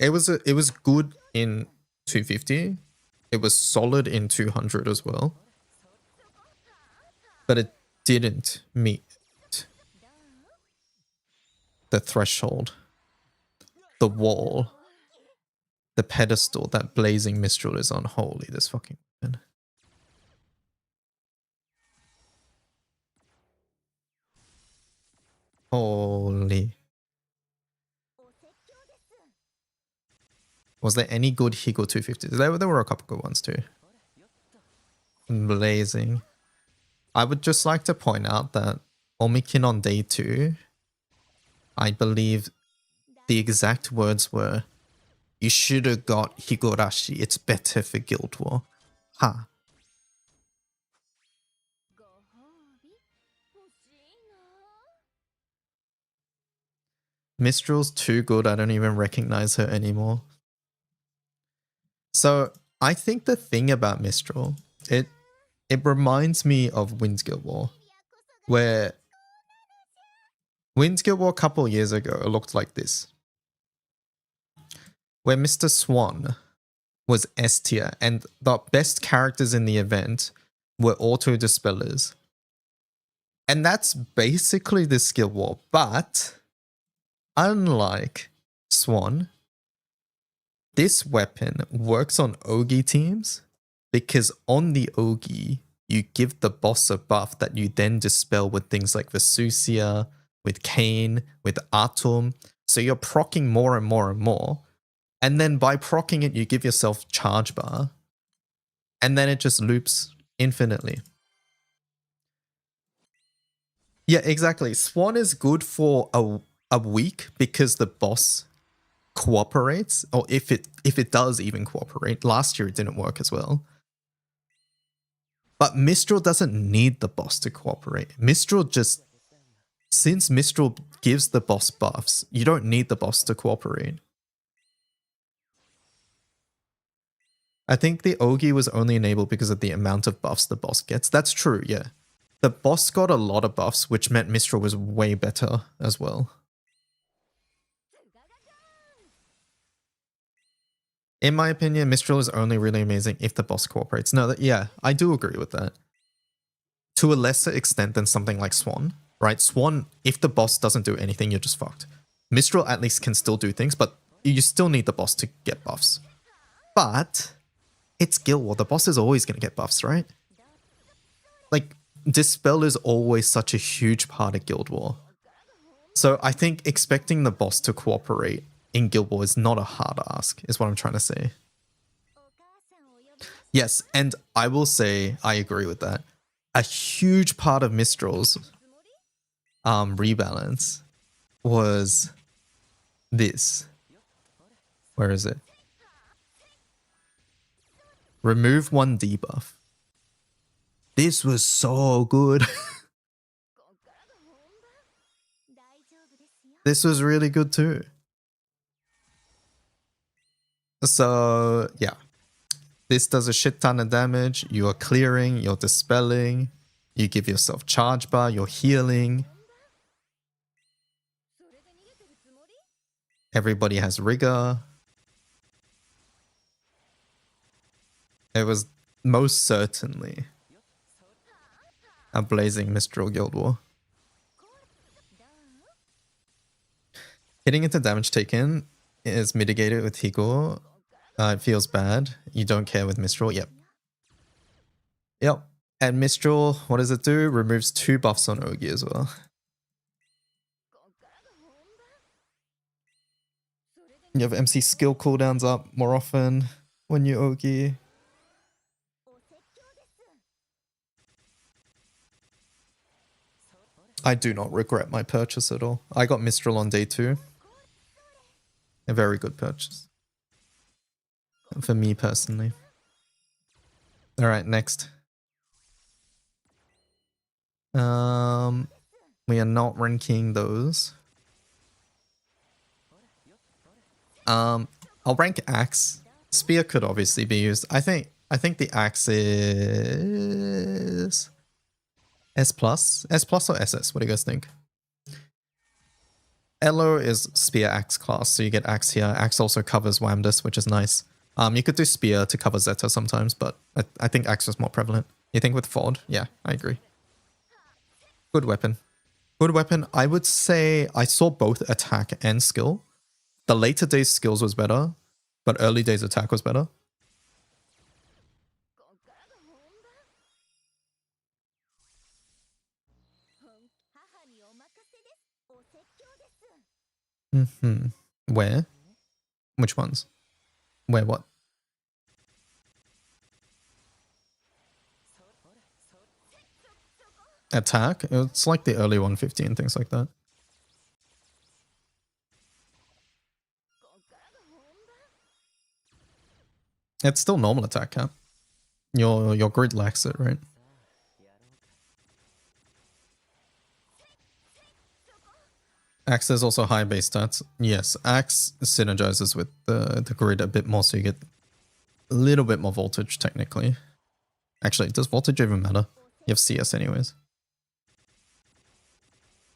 It was good in 250. It was solid in 200 as well. But it didn't meet the threshold, the wall, the pedestal that Blazing Mistral is on. Holy, this fucking weapon. Holy. Was there any good Higo 250s? There were a couple good ones too. Blazing. I would just like to point out that Omikin on day 2, I believe the exact words were, "You should have got Higorashi. It's better for Guild War." Ha. Mistral's too good, I don't even recognize her anymore. So, I think the thing about Mistral, it reminds me of Winds Guild War, where Winds Guild War a couple years ago looked like this, where Mr. Swan was S tier, and the best characters in the event were auto dispellers. And that's basically the skill war, but unlike Swan, this weapon works on Ogi teams, because on the Ogi, you give the boss a buff that you then dispel with things like Vesusia, with Kain, with Atum. So you're proccing more and more and more. And then by proccing it, you give yourself charge bar. And then it just loops infinitely. Yeah, exactly. Swan is good for a week because the boss cooperates, or if it does even cooperate. Last year it didn't work as well. But Mistral doesn't need the boss to cooperate. Mistral just, since Mistral gives the boss buffs, you don't need the boss to cooperate. I think the Ogi was only enabled because of the amount of buffs the boss gets. That's true, yeah. The boss got a lot of buffs, which meant Mistral was way better as well. In my opinion, Mistral is only really amazing if the boss cooperates. No, yeah, I do agree with that. To a lesser extent than something like Swan, right? Swan, if the boss doesn't do anything, you're just fucked. Mistral at least can still do things, but you still need the boss to get buffs. But it's Guild War. The boss is always going to get buffs, right? Like, Dispel is always such a huge part of Guild War. So I think expecting the boss to cooperate in Guild War is not a hard ask, is what I'm trying to say. Yes, and I will say I agree with that. A huge part of Mistral's rebalance was this. Where is it? Remove one debuff. This was so good. This was really good too. So, yeah. This does a shit ton of damage. You are clearing, you're dispelling, you give yourself charge bar, you're healing. Everybody has rigor. It was most certainly a blazing Mistral Guild War. Hitting into damage taken is mitigated with Higor. It feels bad. You don't care with Mistral. Yep. Yep. And Mistral, what does it do? Removes 2 buffs on Ogi as well. You have MC skill cooldowns up more often when you Ogi. I do not regret my purchase at all. I got Mistral on day 2. A very good purchase. For me personally. Alright, next. We are not ranking those. I'll rank Axe. Spear could obviously be used. I think the Axe is S+? S+ or SS? What do you guys think? Elo is Spear Axe class, so you get Axe here. Axe also covers Wamdus, which is nice. You could do Spear to cover Zeta sometimes, but I think Axe is more prevalent. You think with Ford? Yeah, I agree. Good weapon. Good weapon. I would say I saw both attack and skill. The later days skills was better, but early days attack was better. Where? Which ones? Where what? Attack? It's like the early 150 and things like that. It's still normal attack cap. Your grid lacks it, right? Axe is also high base stats. Yes, Axe synergizes with the grid a bit more, so you get a little bit more voltage technically. Actually, does voltage even matter? You have CS anyways.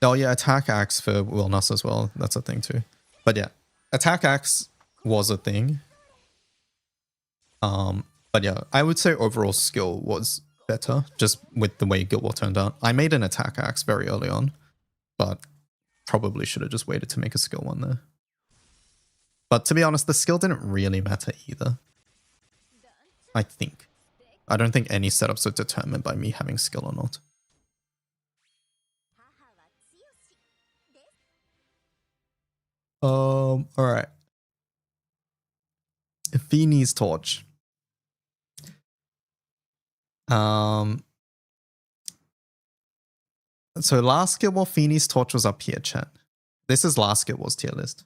Oh yeah, attack Axe for Wilnas as well. That's a thing too. But yeah, attack Axe was a thing. But yeah, I would say overall skill was better, just with the way Guild War turned out. I made an attack Axe very early on, but probably should have just waited to make a skill one there. But to be honest, the skill didn't really matter either. I think. I don't think any setups are determined by me having skill or not. Alright. Feeney's Torch. So last Guild War, Feeney's Torch was up here, chat. This is last Guild War's tier list.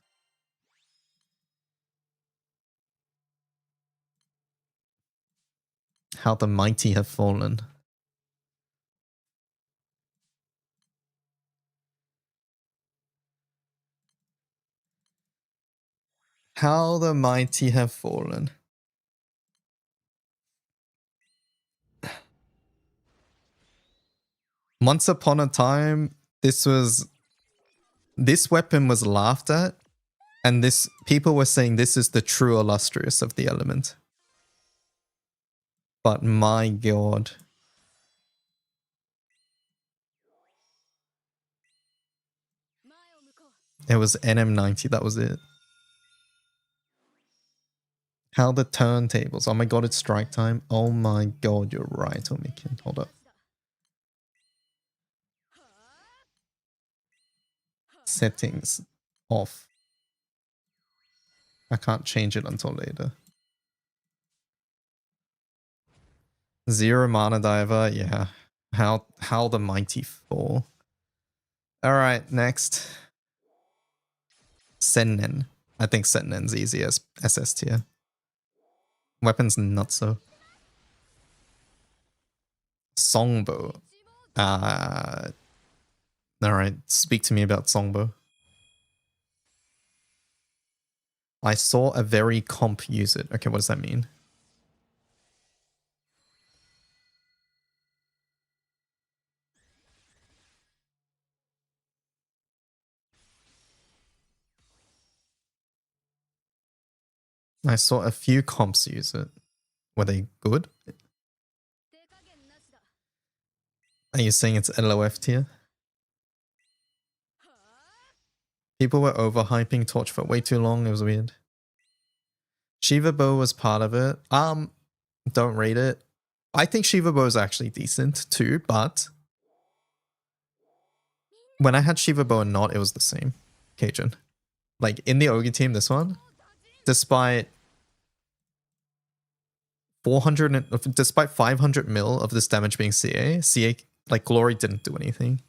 How the mighty have fallen. How the mighty have fallen. Once upon a time, this weapon was laughed at, and people were saying this is the true illustrious of the element. But my god. It was NM90, that was it. How the turntables. Oh my god, it's strike time. Oh my god, you're right, Omikin. Hold up. Settings off. I can't change it until later. 0 mana diver, yeah. How the mighty fall. Alright, next. Sennen. I think Sennen's easy as SS tier. Weapons not so. Songbo. Alright, speak to me about Songbo. I saw a very comp use it. Okay, what does that mean? I saw a few comps use it. Were they good? Are you saying it's LOF tier? People were overhyping Torch for way too long. It was weird. Shiva Bow was part of it. Don't rate it. I think Shiva Bow is actually decent too, but when I had Shiva Bow and not, it was the same. Cajun. Like in the Ogi team, this one, despite 500 mil of this damage being CA, like Glory didn't do anything.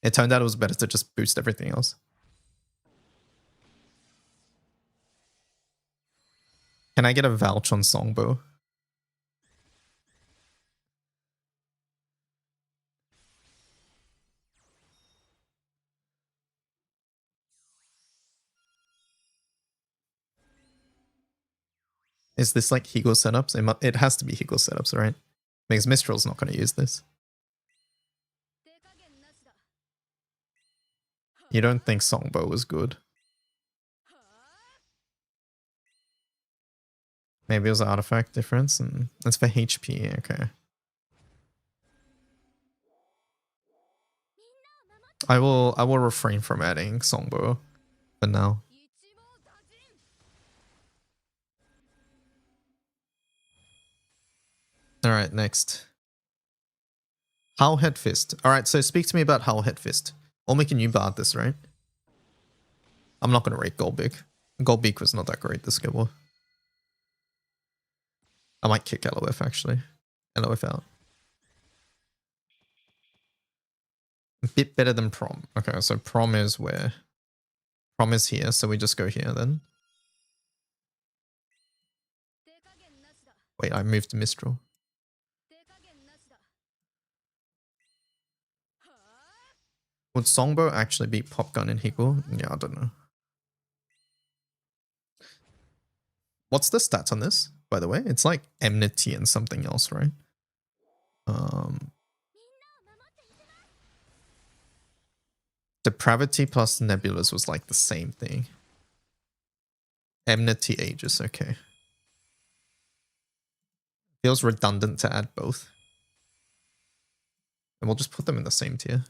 It turned out it was better to just boost everything else. Can I get a vouch on Songbo? Is this like Hego setups? It has to be Hego setups, right? Because Mistral's not going to use this. You don't think Songbo was good? Maybe it was an artifact difference, and that's for HP. Okay. I will refrain from adding Songbo for now. All right, next. Howl Head Fist. All right, so speak to me about Howl Head Fist. Or make a new bard this, right? I'm not going to rate Golbeak. Golbeak was not that great this skill. I might kick LOF actually. LOF out. A bit better than Prom. Okay, so Prom is where? Prom is here, so we just go here then. Wait, I moved to Mistral. Would Songbo actually beat Popgun in Higgle? Yeah, I don't know. What's the stats on this, by the way? It's like Enmity and something else, right? Depravity plus Nebulas was like the same thing. Enmity Aegis, okay. Feels redundant to add both. And we'll just put them in the same tier.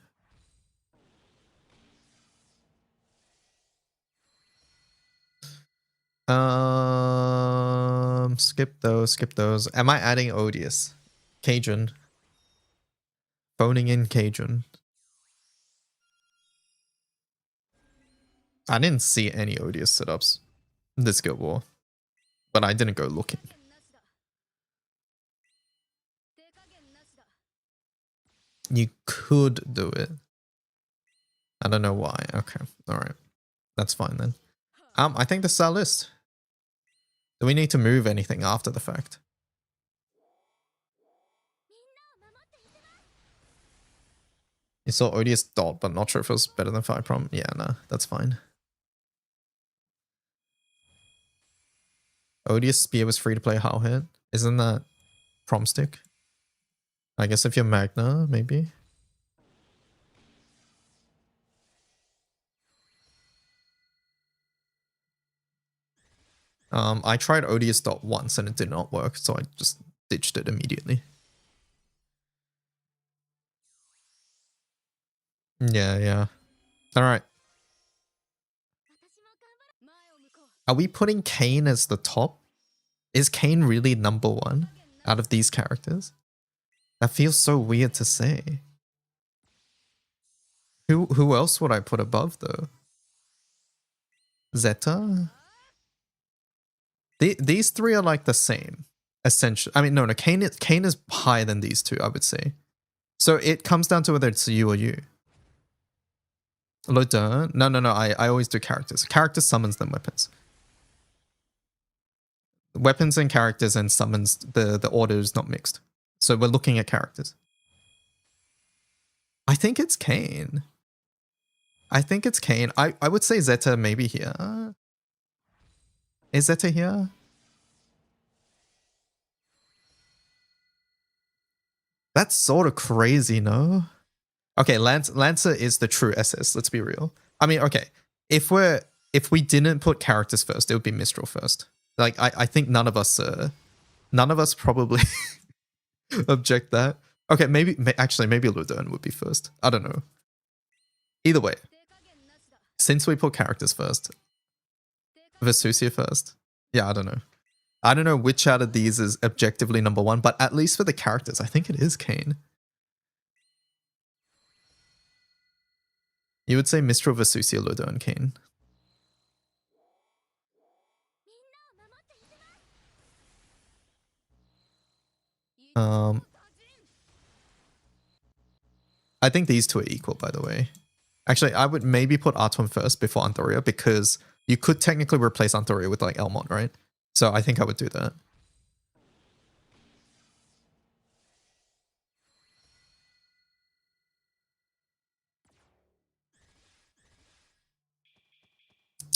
Skip those. Am I adding Odious? Cajun. Phoning in Cajun. I didn't see any Odious setups this Guild War, but I didn't go looking. You could do it. I don't know why. Okay, alright. That's fine then. I think this is our list. Do we need to move anything after the fact? You saw Odious Dot, but not sure if it was better than 5 Prom. Yeah, no, that's fine. Odious Spear was free to play Howl Head. Isn't that Prom Stick? I guess if you're Magna, maybe. I tried Odious Dot once and it did not work, so I just ditched it immediately. Yeah. Alright. Are we putting Kayn as the top? Is Kayn really number 1 out of these characters? That feels so weird to say. Who else would I put above though? Zeta? These three are like the same, essentially. I mean, no, Kayn is higher than these two, I would say. So it comes down to whether it's you or you. Lodern? No. I always do characters. Characters summons then weapons. Weapons and characters and summons, the order is not mixed. So we're looking at characters. I think it's Kain. I would say Zeta maybe here. Is Zeta here? That's sort of crazy, no? Okay, Lancer is the true SS, let's be real. I mean, okay, if we didn't put characters first, it would be Mistral first. Like, I think none of us probably object that. Okay, maybe Lodern would be first. I don't know. Either way, since we put characters first, Vesusia first. Yeah, I don't know. I don't know which out of these is objectively number one, but at least for the characters, I think it is Kain. You would say Mistral, Vesusia, Lodern, Kain. I think these two are equal, by the way. Actually, I would maybe put Arton first before Anthoria, because you could technically replace Anthoria with like Elmont, right? So I think I would do that.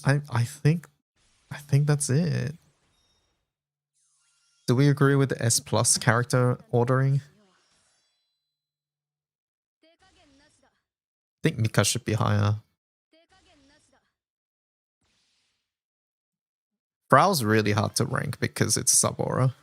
I think that's it. Do we agree with the S plus character ordering? I think Mika should be higher. Frau's really hard to rank because it's sub-aura.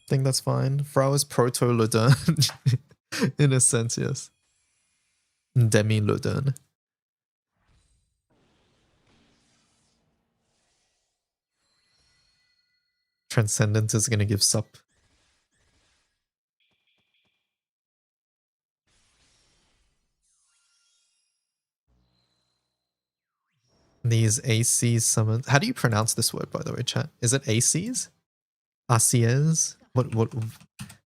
I think that's fine. Frau is proto Lodern in a sense, yes. Demi Lodern. Transcendence is gonna give sup. These ACs summons. How do you pronounce this word, by the way, chat? Is it ACs? ACs? What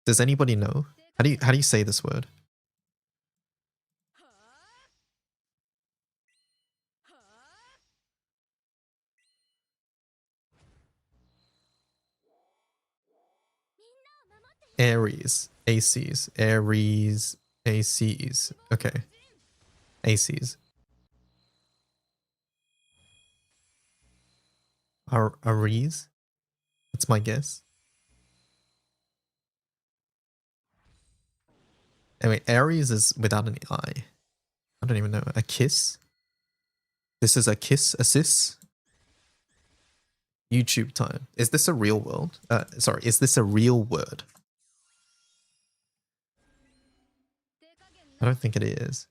does anybody know? How do you say this word? Ares. ACs. Ares. ACs. Okay. ACs. Ares? That's my guess. Anyway, Ares is without an I. I don't even know. A kiss? This is a kiss assist? YouTube time. Is this a real world? Sorry, is this a real word? I don't think it is.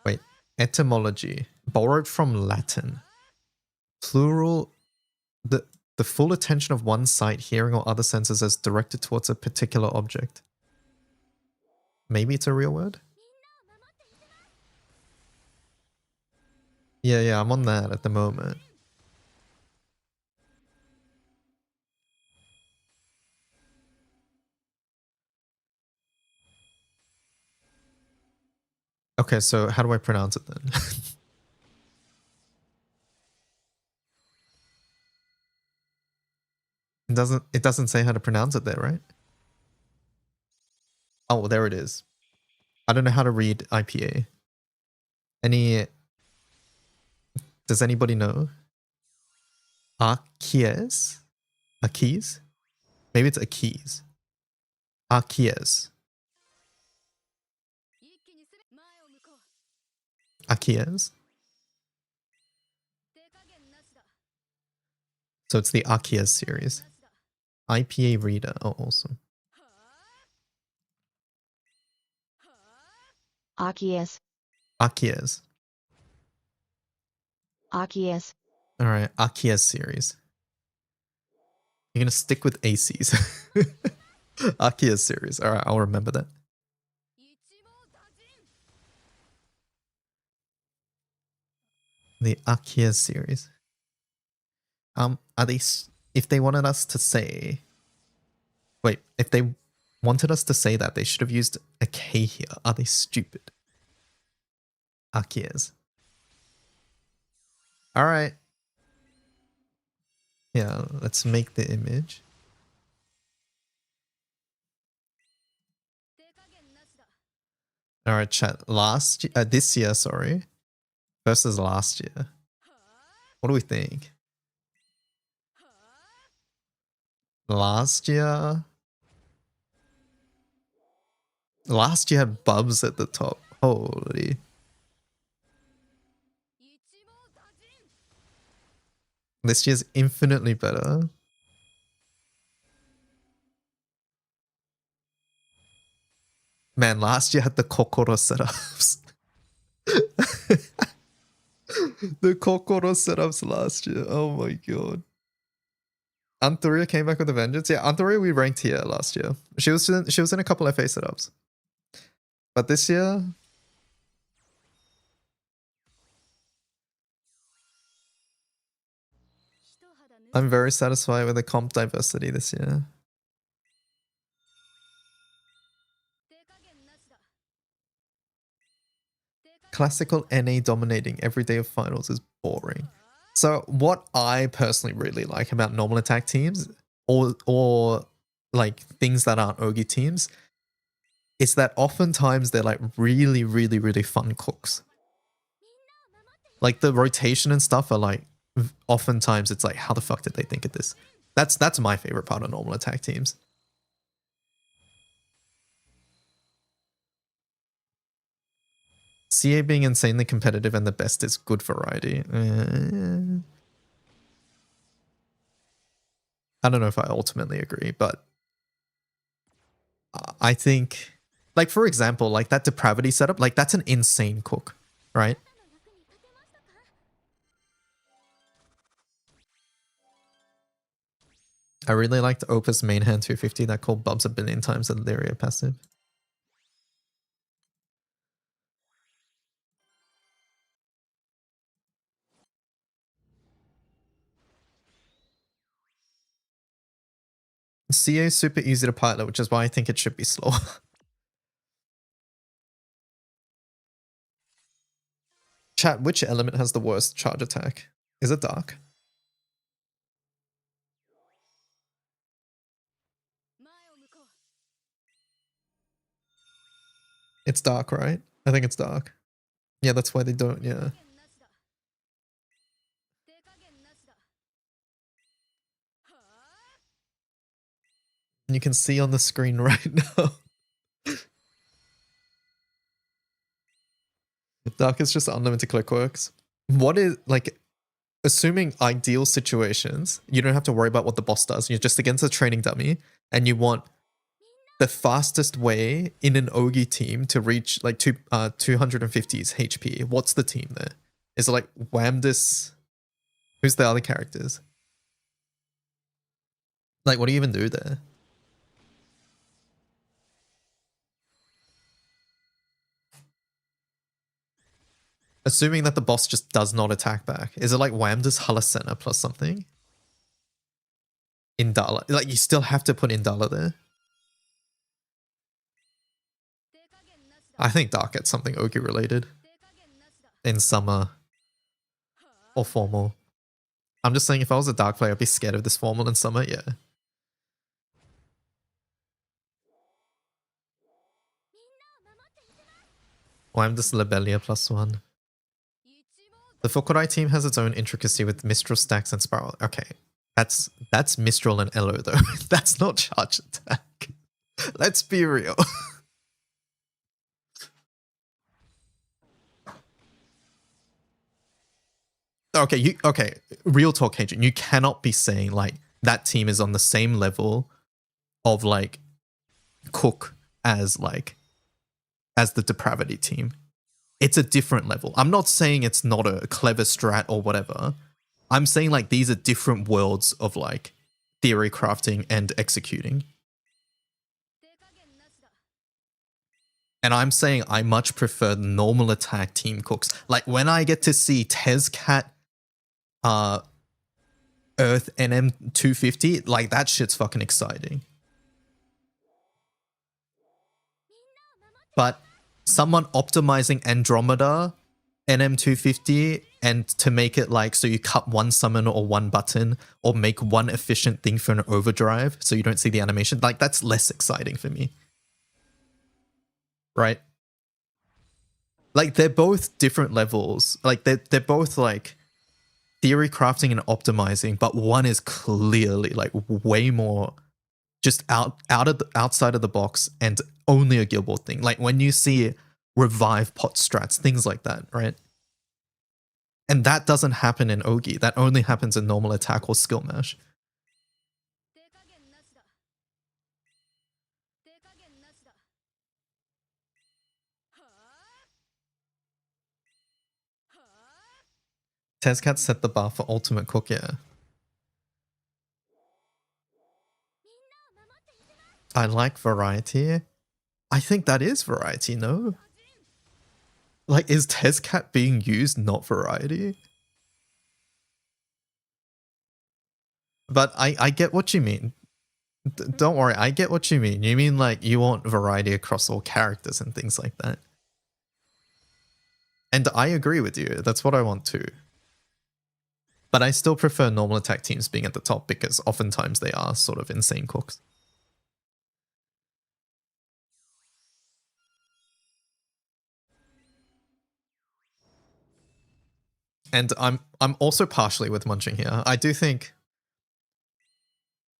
Wait, etymology. Borrowed from Latin. Plural. The full attention of one's sight, hearing, or other senses as directed towards a particular object. Maybe it's a real word? Yeah, I'm on that at the moment. Okay, so how do I pronounce it then? It doesn't say how to pronounce it there, right? Oh, there it is. I don't know how to read IPA. Does anybody know? Archies? Archies? Maybe it's Archies. Archies. Archies? So it's the Archies series. IPA reader. Oh, awesome. Archies. Archies. Archies. Alright, Archies series. You're gonna stick with ACs. Akia series. Alright, I'll remember that. The Akia series. Are they... If they wanted us to say... Wait, if they wanted us to say that, they should have used a K here. Are they stupid? Akias. Alright. Yeah, let's make the image. Alright, chat. This year, sorry. Versus last year. What do we think? Last year had Bubs at the top. Holy. This year's infinitely better. Man, last year had the Kokoro setups. The Kokoro setups last year. Oh my god. Antoria came back with a vengeance. Yeah, Antoria we ranked here last year. She was in a couple FA setups. But this year, I'm very satisfied with the comp diversity this year. Classical NA dominating every day of finals is boring. So what I personally really like about normal attack teams or like things that aren't Ogi teams is that oftentimes they're like really, really, really fun cooks. Like the rotation and stuff are like, oftentimes it's like, how the fuck did they think of this? That's my favorite part of normal attack teams. CA being insanely competitive and the best is good variety. I don't know if I ultimately agree, but I think, like for example, like that depravity setup, like that's an insane cook, right? I really liked Opus main hand 250 that called Bubs a billion times the Lyria passive. CA is super easy to pilot, which is why I think it should be slow. Chat, which element has the worst charge attack? Is it Dark? It's Dark, right? I think it's Dark. Yeah, that's why they don't, yeah. You can see on the screen right now. Dark is just unlimited clickworks. What is, like, assuming ideal situations, you don't have to worry about what the boss does. You're just against a training dummy, and you want the fastest way in an Ogi team to reach, like, 250's HP. What's the team there? Is it, like, Wamdis? Who's the other characters? Like, what do you even do there? Assuming that the boss just does not attack back. Is it like Wamda's Halasena plus something? Indala. Like, you still have to put Indala there. I think Dark gets something Ogi related. In summer. Or formal. I'm just saying if I was a Dark player, I'd be scared of this formal in summer, yeah. Wamda's Lebelia +1. The Fukurai team has its own intricacy with Mistral stacks and Spiral. Okay, that's Mistral and Elo though. That's not charge attack. Let's be real. Okay, real talk, Hadrian. You cannot be saying like that team is on the same level of like Cook as the Depravity team. It's a different level. I'm not saying it's not a clever strat or whatever. I'm saying like these are different worlds of like theory crafting and executing. And I'm saying I much prefer normal attack team cooks. Like when I get to see Tezcat, Earth NM250, like that shit's fucking exciting. But someone optimizing Andromeda NM250 and to make it like so you cut one summon or one button or make one efficient thing for an overdrive so you don't see the animation, like that's less exciting for me. Right? Like they're both different levels. Like they're both like theory crafting and optimizing, but one is clearly like way more just outside of the box and only a Guild Ball thing. Like when you see revive pot strats, things like that, right? And that doesn't happen in Ogi. That only happens in normal attack or skill mash. Tezcat set the bar for ultimate cook, yeah. I like variety. I think that is variety, no? Like, is Tezcat being used not variety? But I get what you mean. Don't worry, I get what you mean. You mean like you want variety across all characters and things like that. And I agree with you. That's what I want too. But I still prefer normal attack teams being at the top because oftentimes they are sort of insane cooks. And I'm also partially with Munching here. I do think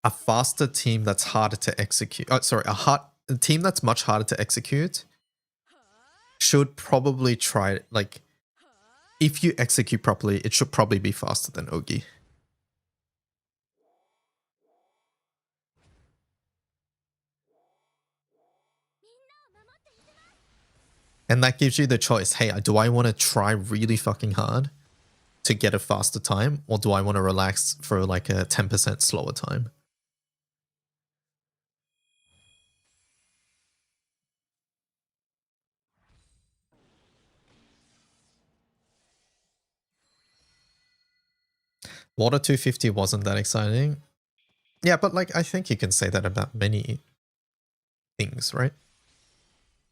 a faster team that's harder to execute. Oh, sorry, a team that's much harder to execute should probably try, like, if you execute properly, it should probably be faster than Ogi. And that gives you the choice. Hey, do I want to try really fucking hard to get a faster time, or do I want to relax for like a 10% slower time? Water 250 wasn't that exciting. Yeah, but like I think you can say that about many things, right?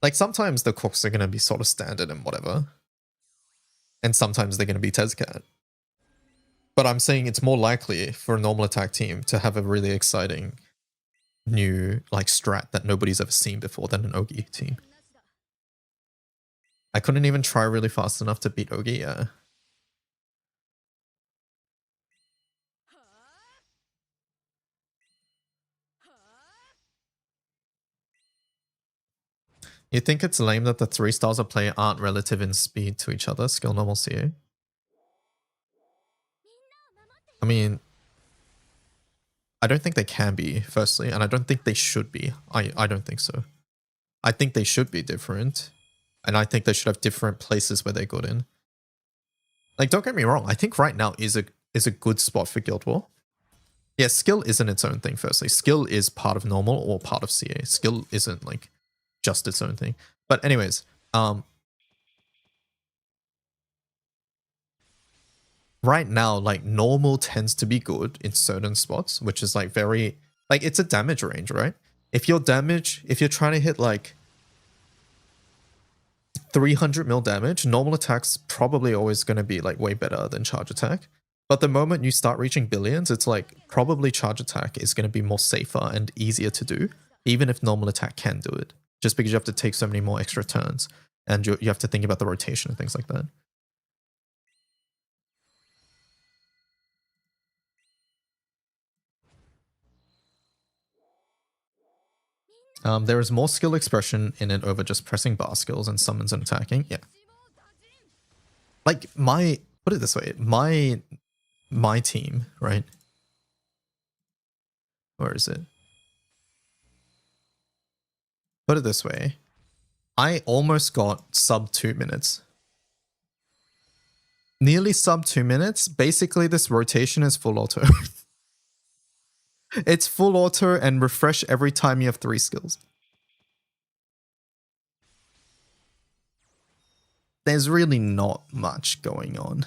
Like sometimes the cooks are going to be sort of standard and whatever. And sometimes they're going to be Tezcat. But I'm saying it's more likely for a normal attack team to have a really exciting new like strat that nobody's ever seen before than an Ogi team. I couldn't even try really fast enough to beat Ogi, yeah. You think it's lame that the 3 styles of play aren't relative in speed to each other, skill, normal, CA? I mean, I don't think they can be, firstly, and I don't think they should be. I don't think so. I think they should be different, and I think they should have different places where they're good in. Like, don't get me wrong, I think right now is a good spot for Guild War. Yeah, skill isn't its own thing, firstly. Skill is part of normal or part of CA. Skill isn't, like, just its own thing. But anyways, right now, like, normal tends to be good in certain spots, which is like very, like, it's a damage range, right? If you're trying to hit like 300 mil damage, normal attack's probably always going to be like way better than charge attack. But the moment you start reaching billions, it's like probably charge attack is going to be more safer and easier to do, even if normal attack can do it. Just because you have to take so many more extra turns and you have to think about the rotation and things like that. There is more skill expression in it over just pressing bar skills and summons and attacking. Yeah. Like put it this way, my team, right? Where is it? Put it this way. I almost got sub 2 minutes. Nearly sub 2 minutes. Basically, this rotation is full auto. It's full auto and refresh every time you have 3 skills. There's really not much going on.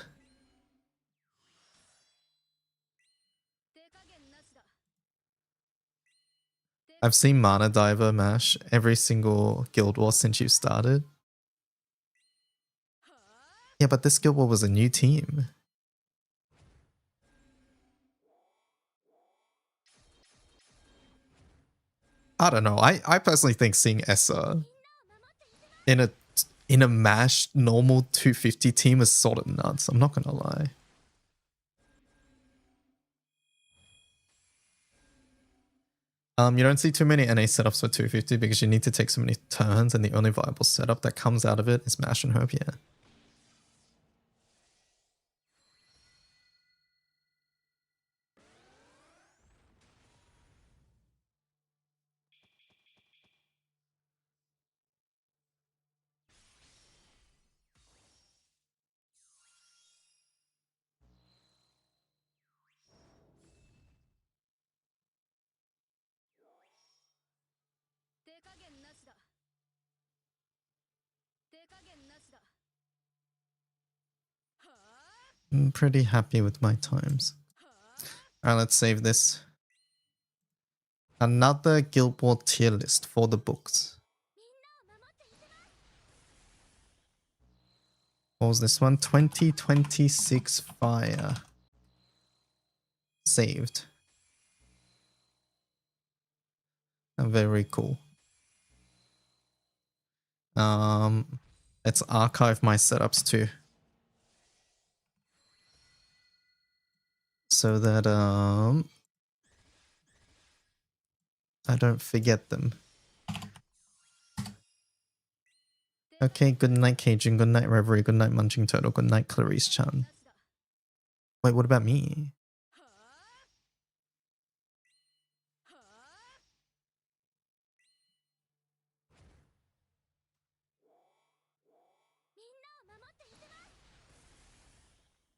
I've seen Mana Diver mash every single Guild War since you started. Yeah, but this Guild War was a new team. I don't know. I personally think seeing Essa in a mash normal 250 team is sort of nuts. I'm not gonna lie. You don't see too many NA setups for 250 because you need to take so many turns, and the only viable setup that comes out of it is mash and hope. Yeah. I'm pretty happy with my times. Alright, let's save this. Another Guild War tier list for the books. What was this one? 2026 Fire. Saved. Very cool. Let's archive my setups too. So that I don't forget them. Okay, good night Cajun, good night Reverie, good night Munching Turtle, good night Clarice Chan. Wait, what about me?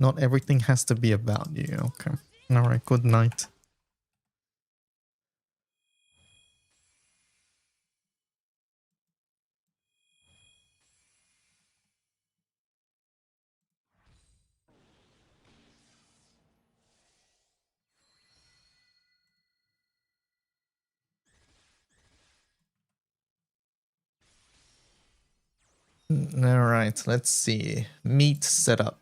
Not everything has to be about you, okay. Alright, good night. Alright, let's see. Meat setup.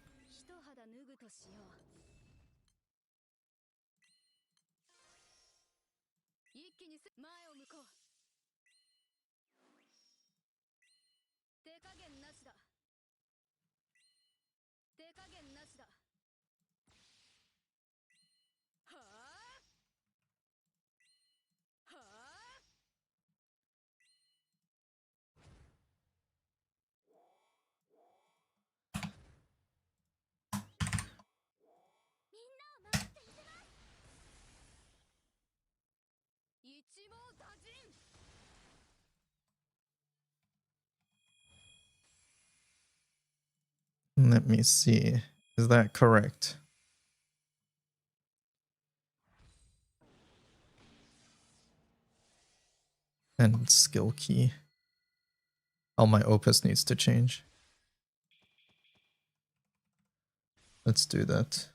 Let me see. Is that correct? And skill key. Oh, my opus needs to change. Let's do that.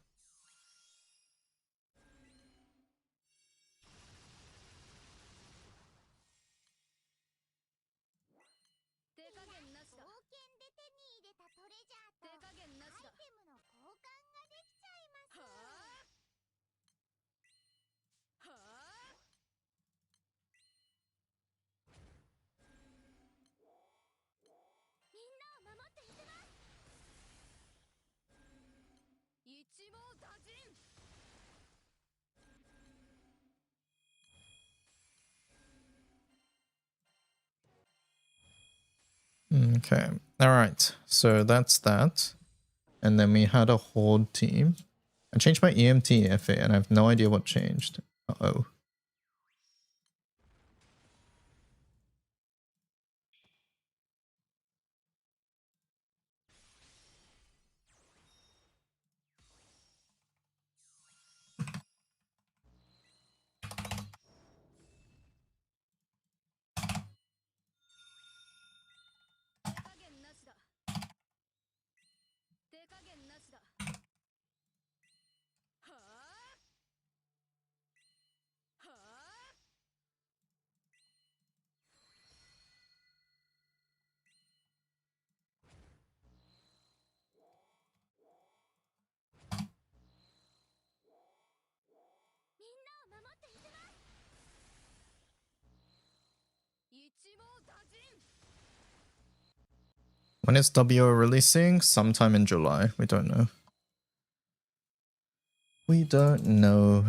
Okay, alright, so that's that. And then we had a Horde team. I changed my EMT FA and I have no idea what changed. Uh-oh. When is WO releasing? Sometime in July. We don't know. We don't know.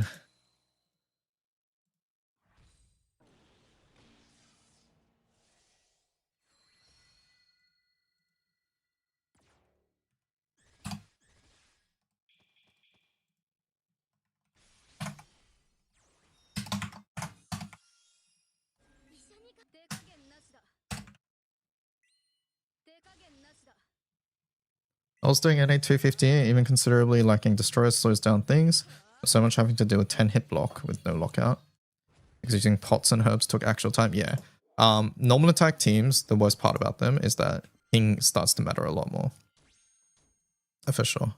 I was doing NA 250, even considerably lacking destroyers slows down things. So much having to do with 10 hit block with no lockout. Because using pots and herbs took actual time. Yeah. Normal attack teams, the worst part about them is that ping starts to matter a lot more. For sure.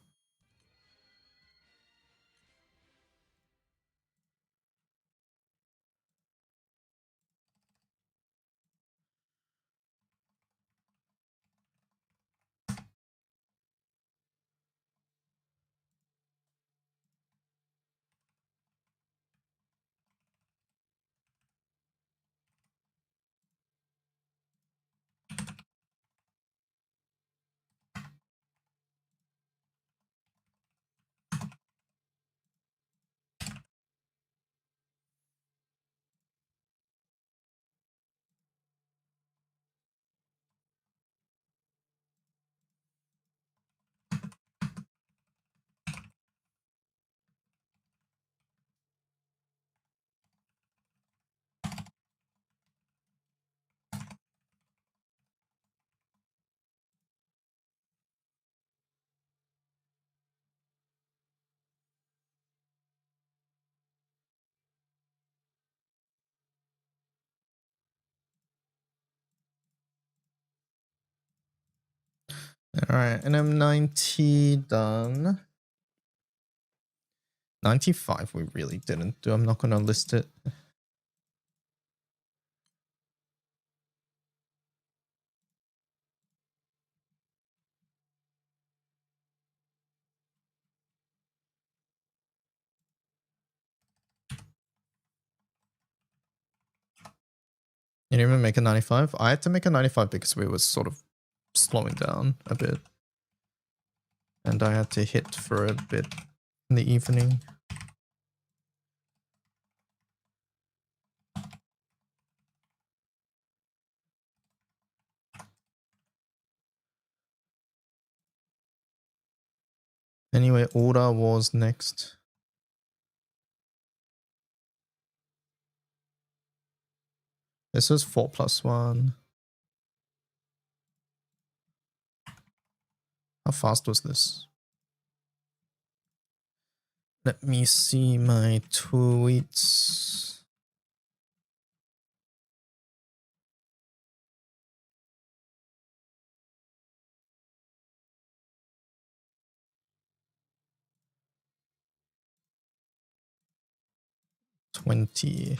Alright, and I'm 90 done. 95 we really didn't do. I'm not going to list it. You didn't even make a 95? I had to make a 95 because we were sort of slowing down a bit. And I had to hit for a bit in the evening. Anyway, Order was next. This was 4+1. How fast was this? Let me see my tweets. $20.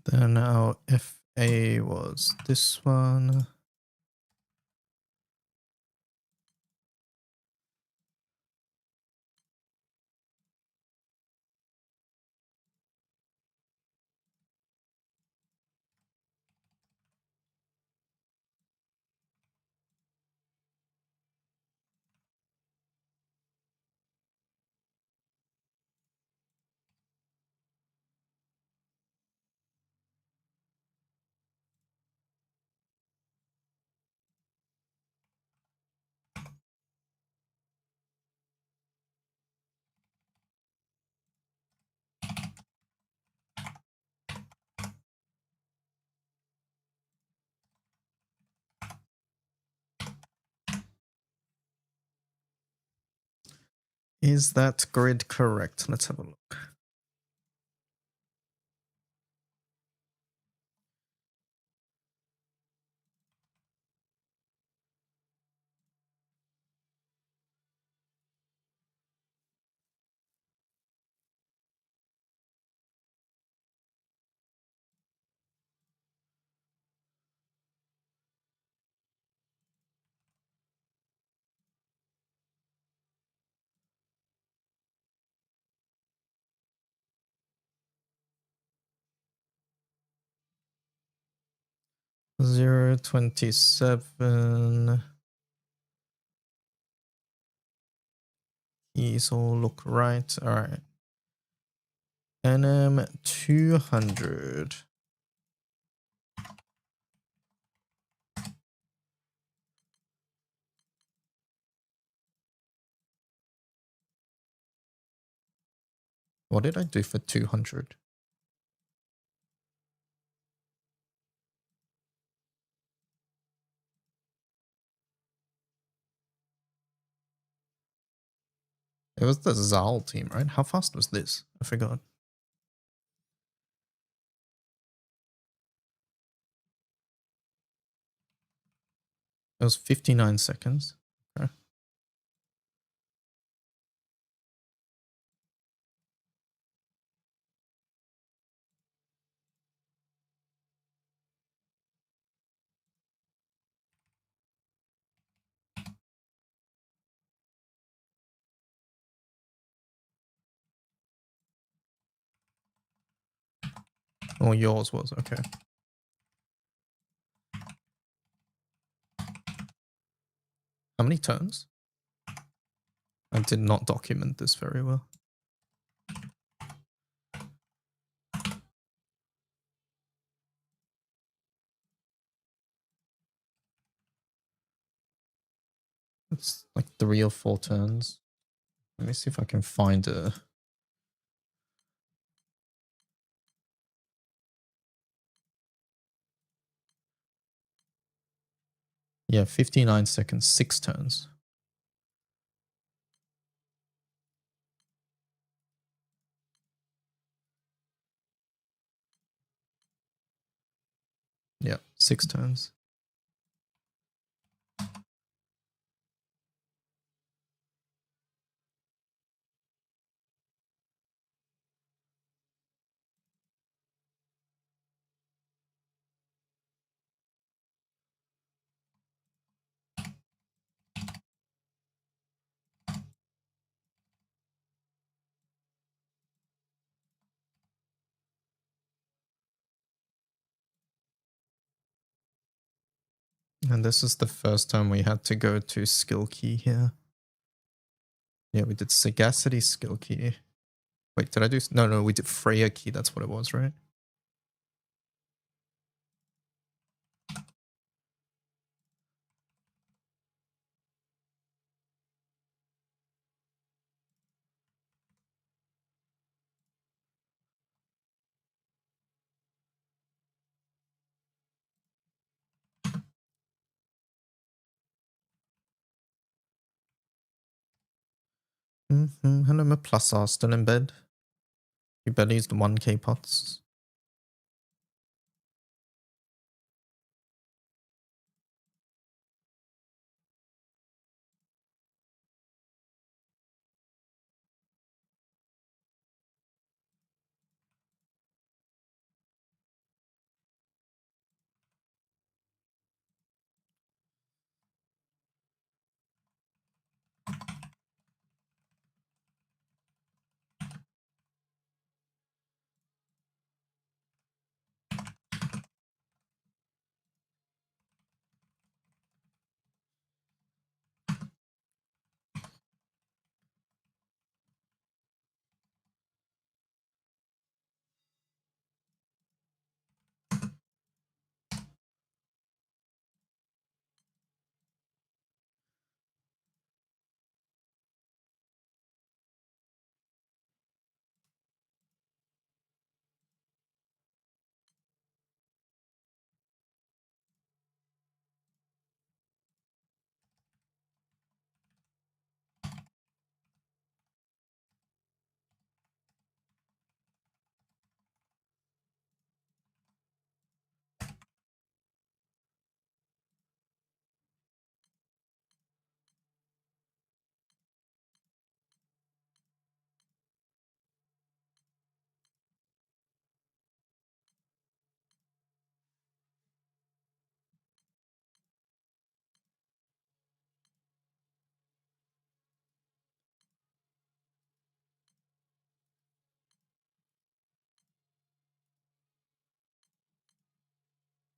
Then our FA was this one. Is that grid correct? Let's have a look. Zero 27. These all look right. All right. NM 200. What did I do for 200? It was the Zal team, right? How fast was this? I forgot. It was 59 seconds. Okay. Oh, yours was. Okay. How many turns? I did not document this very well. It's like 3 or 4 turns. Let me see if I can find a... Yeah, 59 seconds, 6 turns. Yeah, 6 turns. And this is the first time we had to go to skill key here. Yeah, we did Sagacity skill key. Wait, did I do... No, we did Freya key. That's what it was, right? Hello, my plus are still in bed. You better use the 1k pots.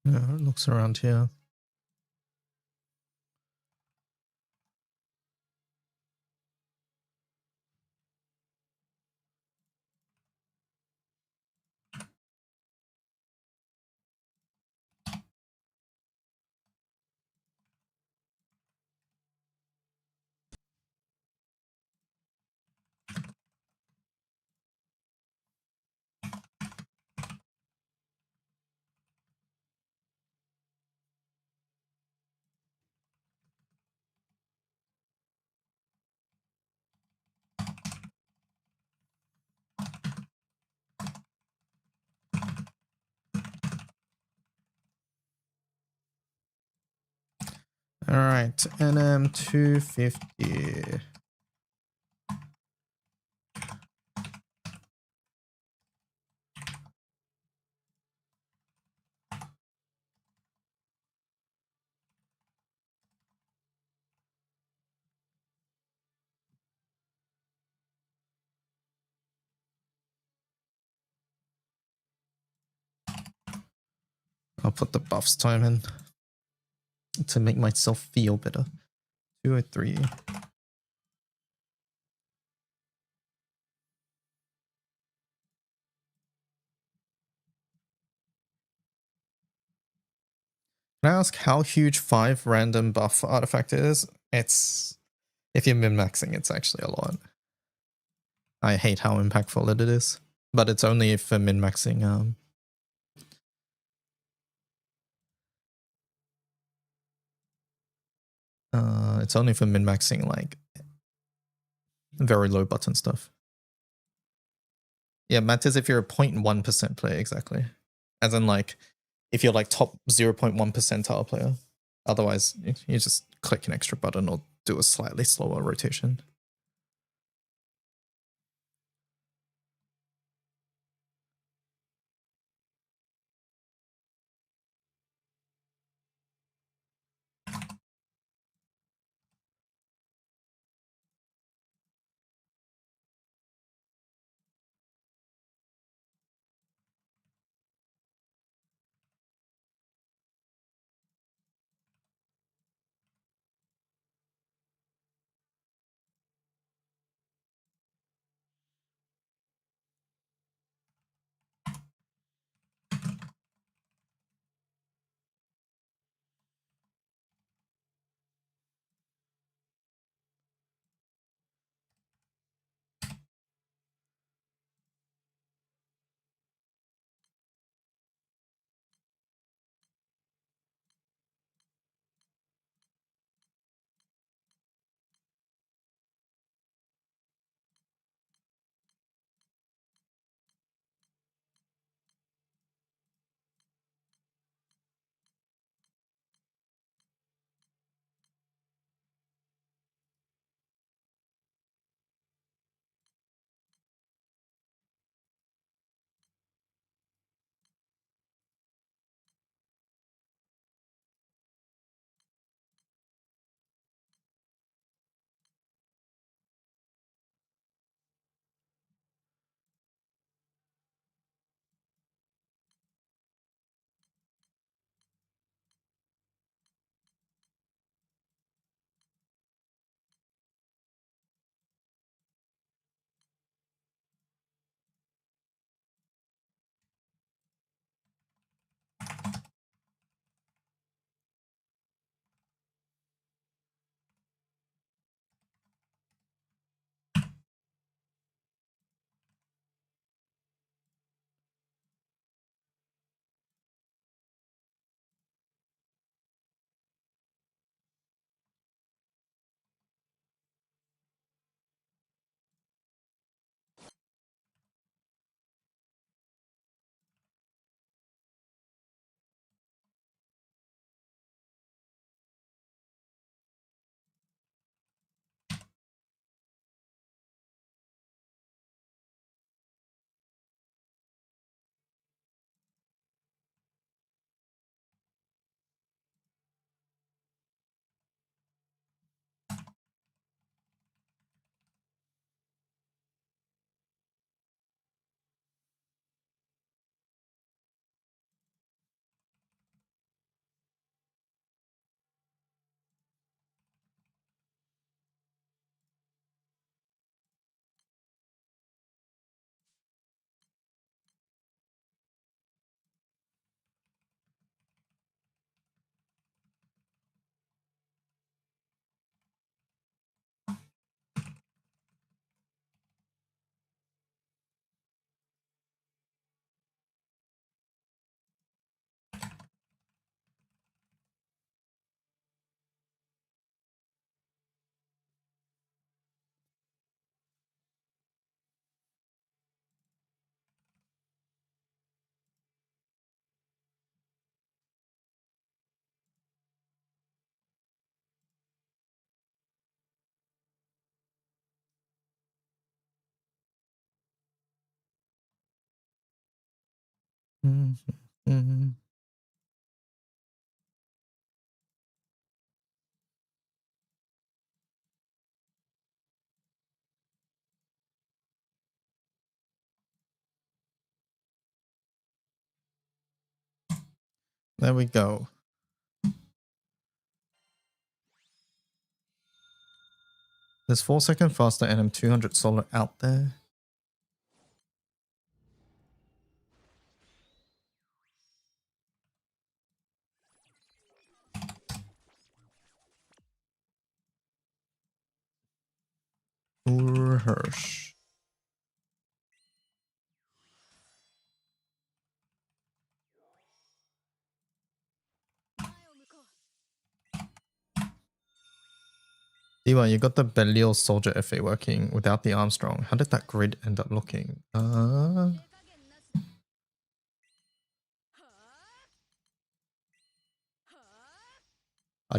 Yeah, it looks around here. All right, NM 250. I'll put the buffs time in to make myself feel better. 203. Can I ask how huge 5 random buff artifact is? It's, if you're min-maxing, it's actually a lot. I hate how impactful it is, but it's only if min-maxing. It's only for min-maxing like very low button stuff. Yeah, matters if you're a 0.1% player, exactly. As in like, if you're like top 0.1 percentile player. Otherwise, you just click an extra button or do a slightly slower rotation. There we go. There's 4-second faster NM200 solar out there. Hirsch. Diwa, you got the Belial Soldier FA working without the Armstrong. How did that grid end up looking? I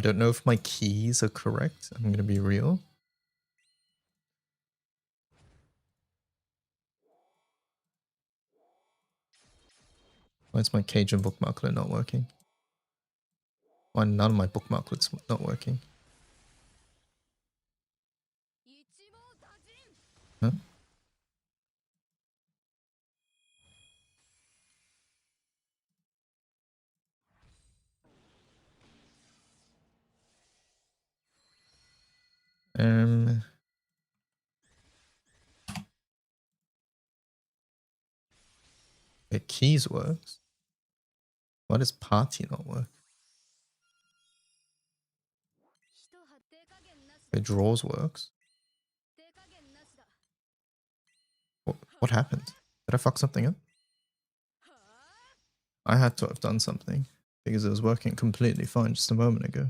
don't know if my keys are correct. I'm gonna be real. Why is my Cajun bookmarklet not working? Why none of my bookmarklets not working? Huh? The keys works. Why does party not work? The draws works. What happened? Did I fuck something up? I had to have done something because it was working completely fine just a moment ago.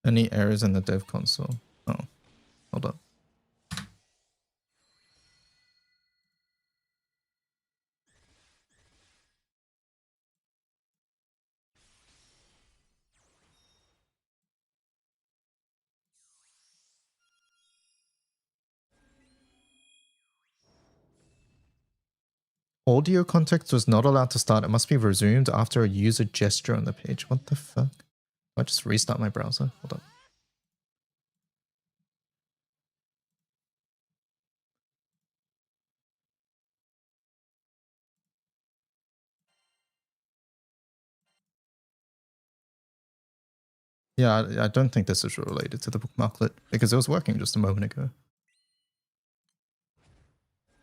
Any errors in the dev console? Oh, hold up. Audio context was not allowed to start. It must be resumed after a user gesture on the page. What the fuck? I just restart my browser. Hold on. Yeah, I don't think this is related to the bookmarklet because it was working just a moment ago.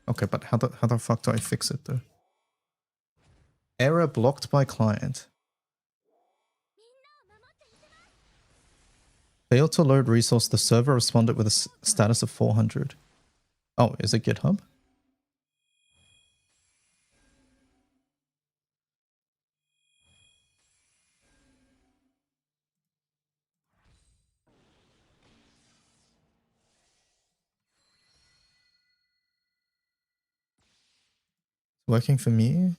Okay, but how the fuck do I fix it though? Error blocked by client. Failed to load resource. The server responded with a status of 400. Oh, is it GitHub? Working for me?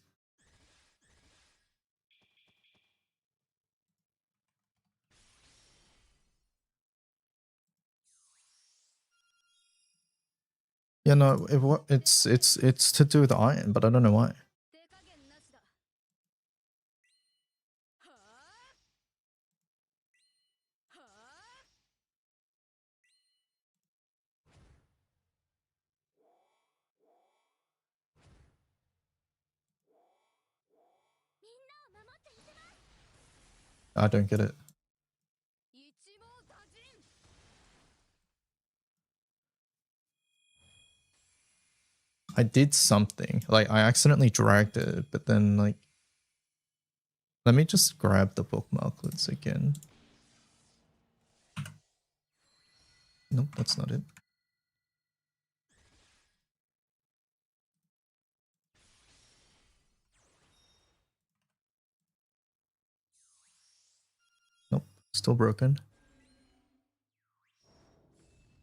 Yeah, no, it's to do with iron, but I don't know why. I don't get it. I did something. Like, I accidentally dragged it, but then, like... Let me just grab the bookmarklets again. Nope, that's not it. Nope, still broken.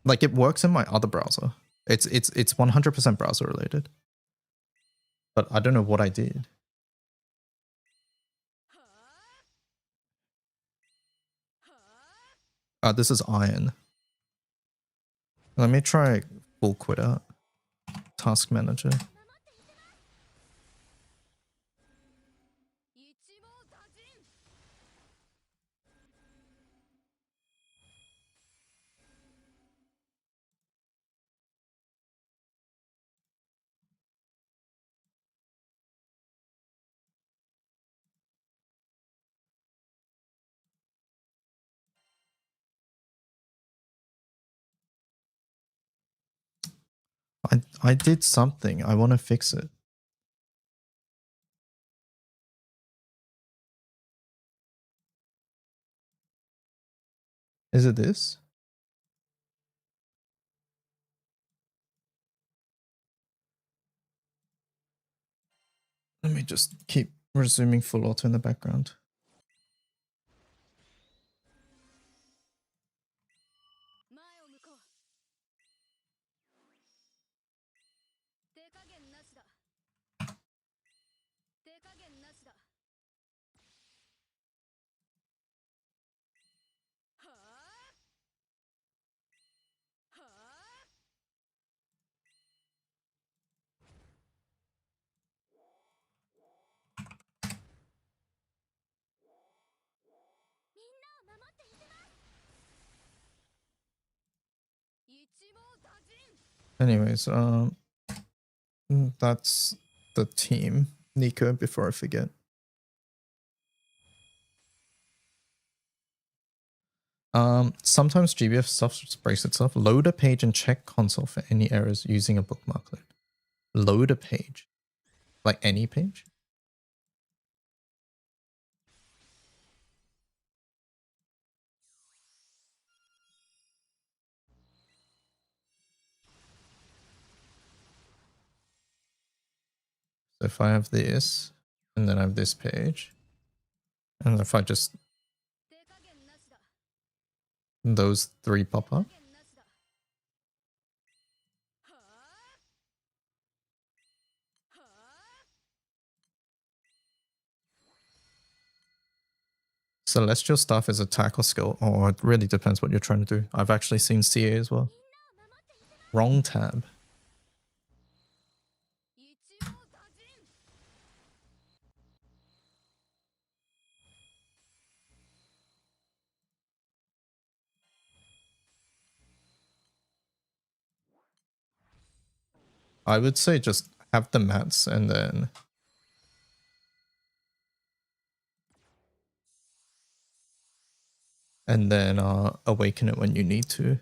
Like, it works in my other browser. It's 100% browser related. But I don't know what I did. This is iron. Let me try full quitter. Task manager. I did something. I want to fix it. Is it this? Let me just keep resuming full auto in the background. Anyways, that's the team. Nico, before I forget. Sometimes GBF stuff breaks itself. Load a page and check console for any errors using a bookmarklet. Load a page. Like any page? So if I have this, and then I have this page, and if I just... those three pop up. Celestial Staff is a tackle skill, or it really depends what you're trying to do. I've actually seen CA as well. Wrong tab. I would say just have the mats and then... awaken it when you need to.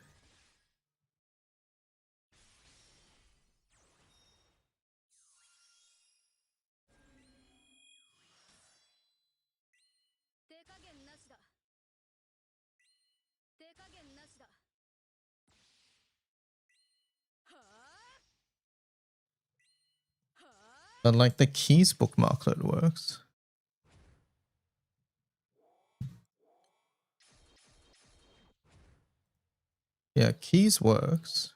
But like the keys bookmarklet works. Yeah, keys works.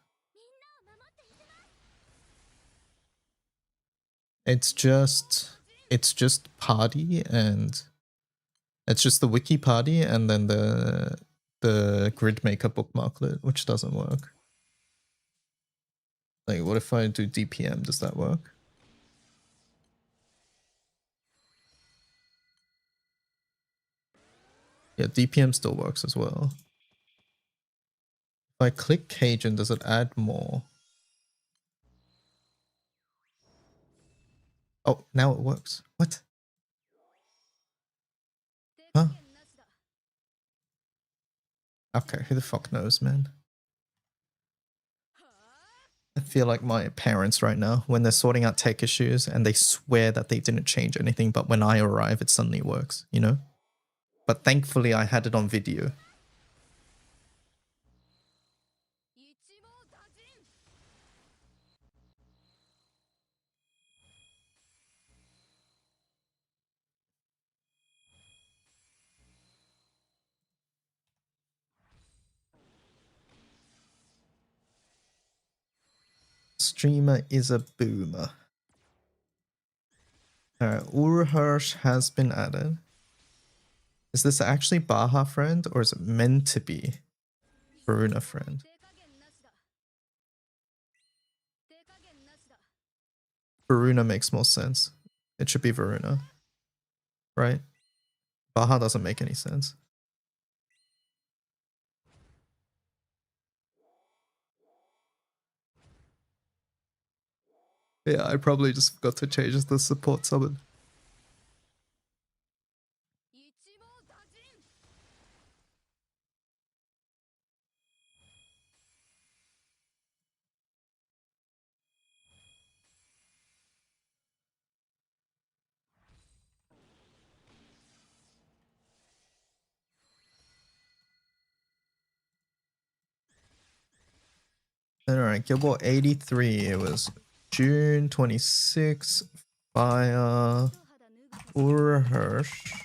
It's just party, and it's just the wiki party and then the gridmaker bookmarklet, which doesn't work. Like, what if I do DPM? Does that work? Yeah, DPM still works as well. If I click Cajun, does it add more? Oh, now it works. What? Huh? Okay, who the fuck knows, man? I feel like my parents right now, when they're sorting out tech issues and they swear that they didn't change anything, but when I arrive, it suddenly works, you know? But thankfully, I had it on video. Streamer is a boomer. Alright, Urhirsch has been added. Is this actually Baja friend or is it meant to be Varuna friend? Varuna makes more sense. It should be Varuna, right? Baja doesn't make any sense. Yeah, I probably just forgot to change the support summon. Alright, Guild Ball 83. It was June 26, Fire, Urhirsch.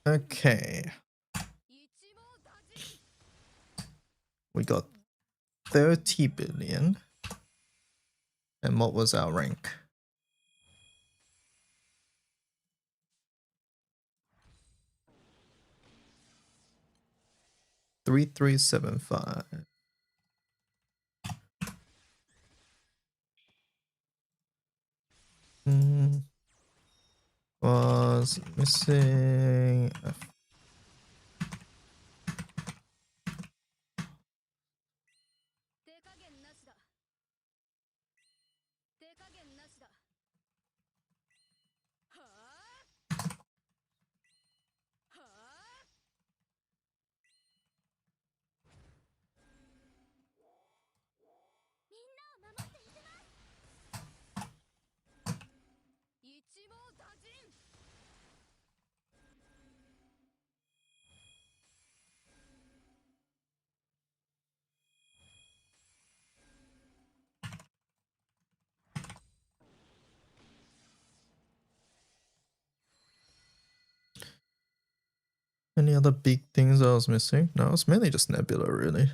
Okay. We got 30 billion. And what was our rank? $3,375. Was missing a Any other big things I was missing? No, it's mainly just Nebula, really.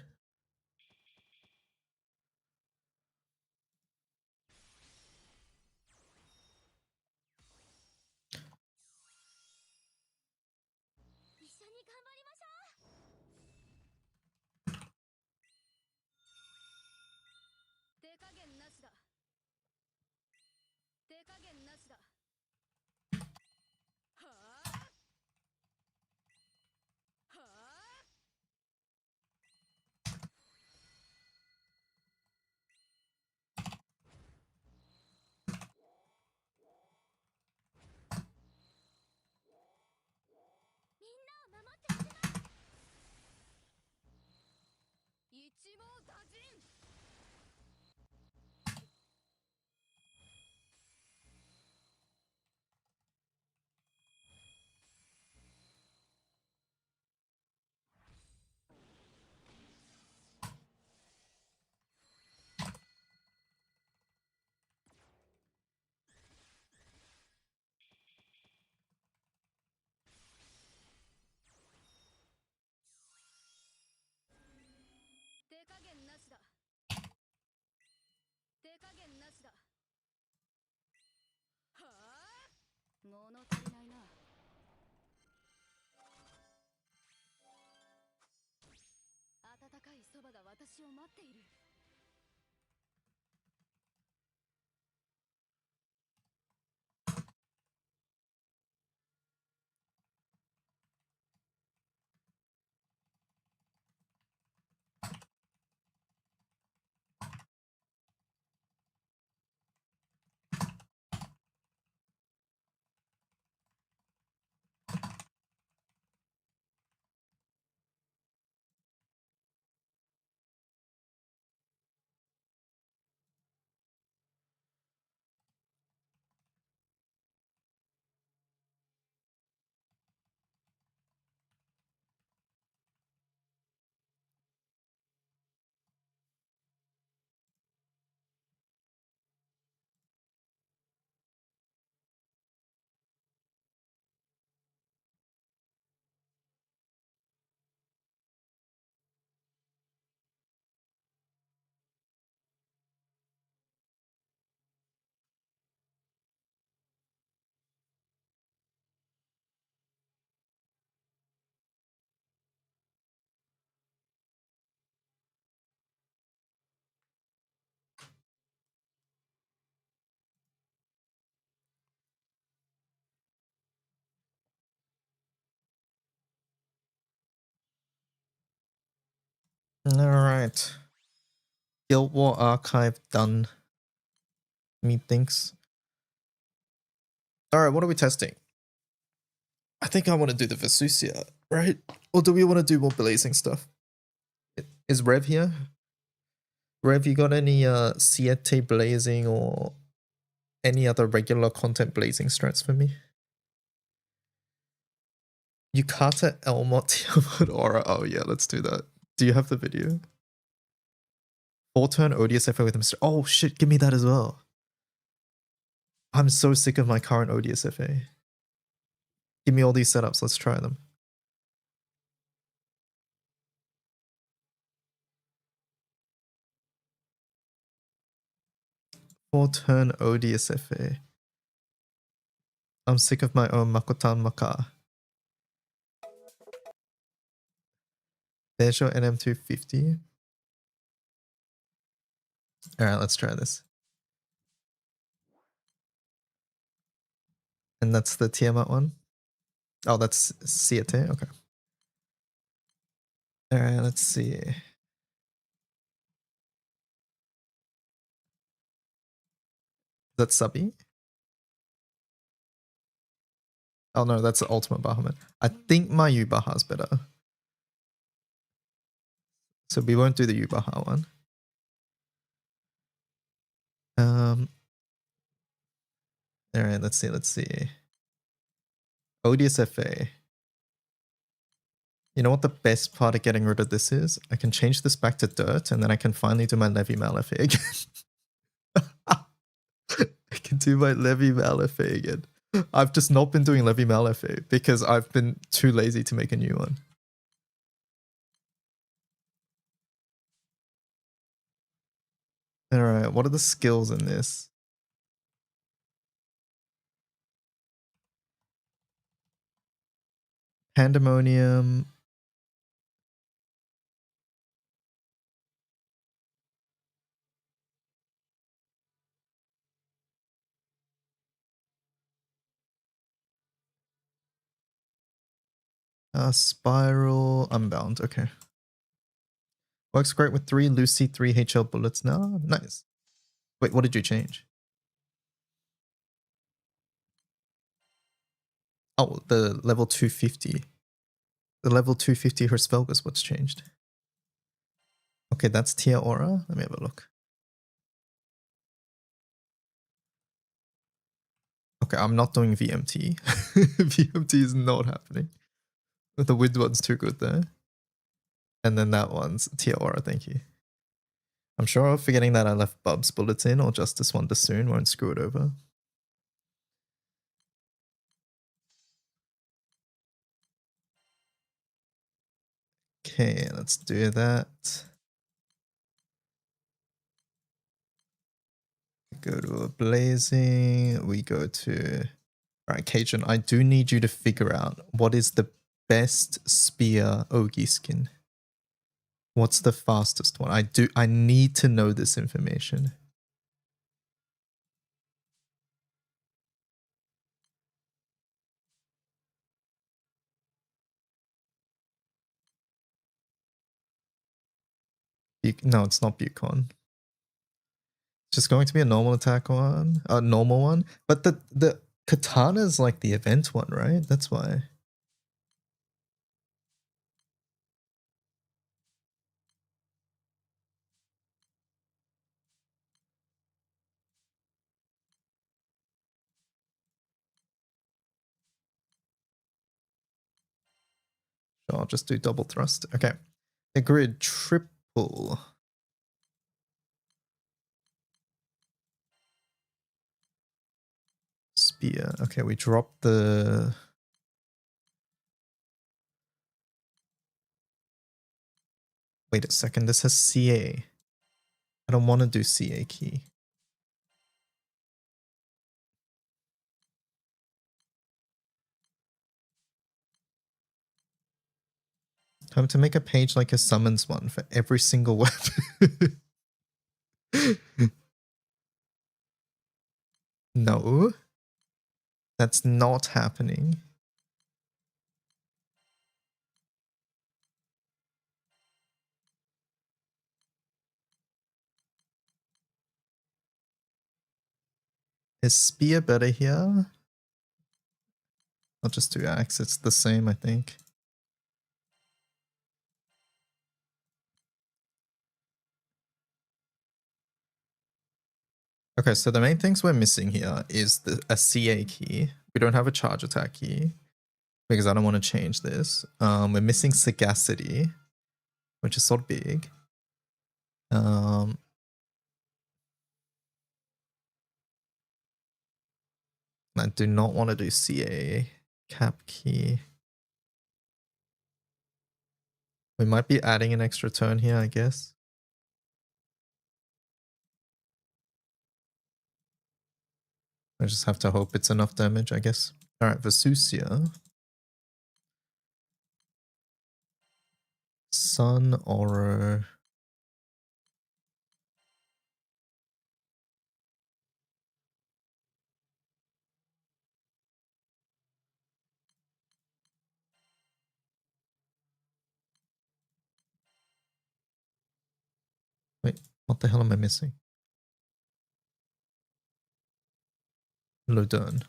Alright. Guild War Archive done. Methinks. Alright, what are we testing? I think I want to do the Vesusia, right? Or do we want to do more blazing stuff? Is Rev here? Rev, you got any Siete blazing or any other regular content blazing strats for me? Yukata Elmot Tiamat Aura. Oh yeah, let's do that. Do you have the video? 4-turn ODSFA with Mr. Oh shit, give me that as well. I'm so sick of my current ODSFA. Give me all these setups, let's try them. Four-turn ODSFA. I'm sick of my own Makotan Maka. Bejo NM250. Alright, let's try this. And that's the Tiamat one? Oh, that's Siete? Okay. Alright, let's see. Is that Subby? Oh no, that's the Ultimate Bahamut. I think my Yubaha is better. So we won't do the Yubaha one. Alright, let's see. ODSFA. You know what the best part of getting rid of this is? I can change this back to dirt and then I can finally do my Levi Malifay again. I can do my Levi Malifay again. I've just not been doing Levi Malifay because I've been too lazy to make a new one. Alright, what are the skills in this? Pandemonium. Spiral. Unbound. Okay. Works great with 3 Lucy 3 HL bullets now. Nice. Wait, what did you change? Oh, the level 250. The level 250 her spell is what's changed. Okay, that's Tia Aura. Let me have a look. Okay, I'm not doing VMT. VMT is not happening. The wind one's too good there. And then that one's Tia Aura, thank you. I'm sure forgetting that I left Bub's bullets in or Justice Wonder soon won't screw it over. Okay, let's do that. Go to a blazing. We go to... Alright, Cajun, I do need you to figure out what is the best spear Ogi skin. What's the fastest one? I need to know this information. No, it's not Bucon. It's just going to be a normal attack one, a normal one. But the katana is like the event one, right? That's why. So I'll just do double thrust. Okay. The grid triple. Spear. Okay, we dropped the... Wait a second, this has CA. I don't want to do CA key. Time to make a page like a summons one for every single weapon. No. That's not happening. Is spear better here? I'll just do axe. It's the same, I think. Okay, so the main things we're missing here is a CA key. We don't have a charge attack key because I don't want to change this. We're missing sagacity, which is sort of big. I do not want to do CA cap key. We might be adding an extra turn here, I guess. I just have to hope it's enough damage, I guess. Alright, Vesusia. Sun Aura. Wait, what the hell am I missing? Ludern.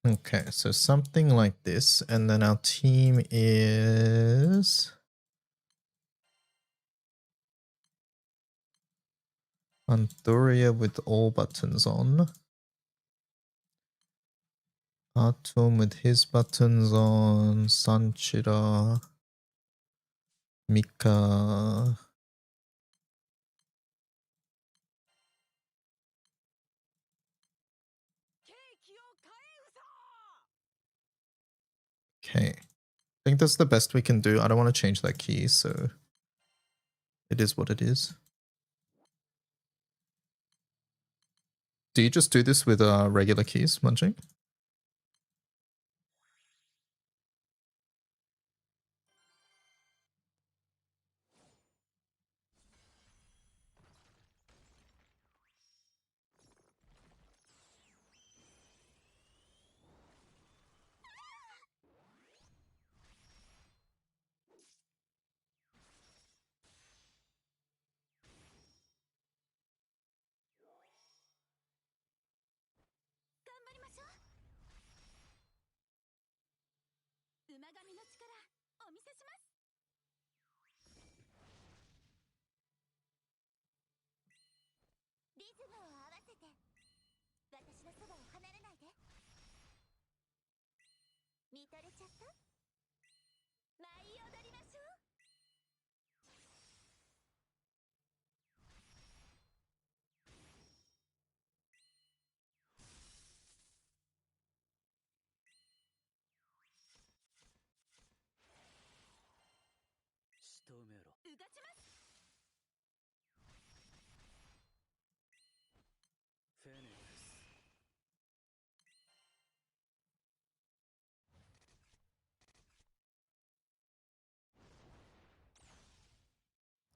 Okay, so something like this, and then our team is Anturia with all buttons on. Atom with his buttons on. Sanchira. Mika. Okay. I think that's the best we can do. I don't want to change that key, so it is what it is. Do you just do this with regular keys, Munching?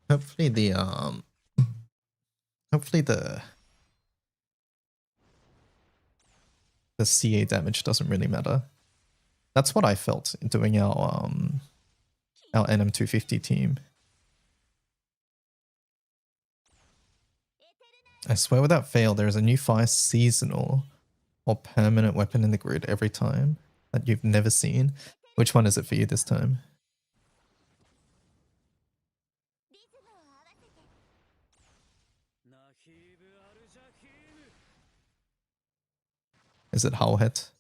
Hopefully the CA damage doesn't really matter. That's what I felt in doing our NM250 team. I swear without fail, there is a new fire seasonal or permanent weapon in the grid every time that you've never seen. Which one is it for you this time? Is it Howhet?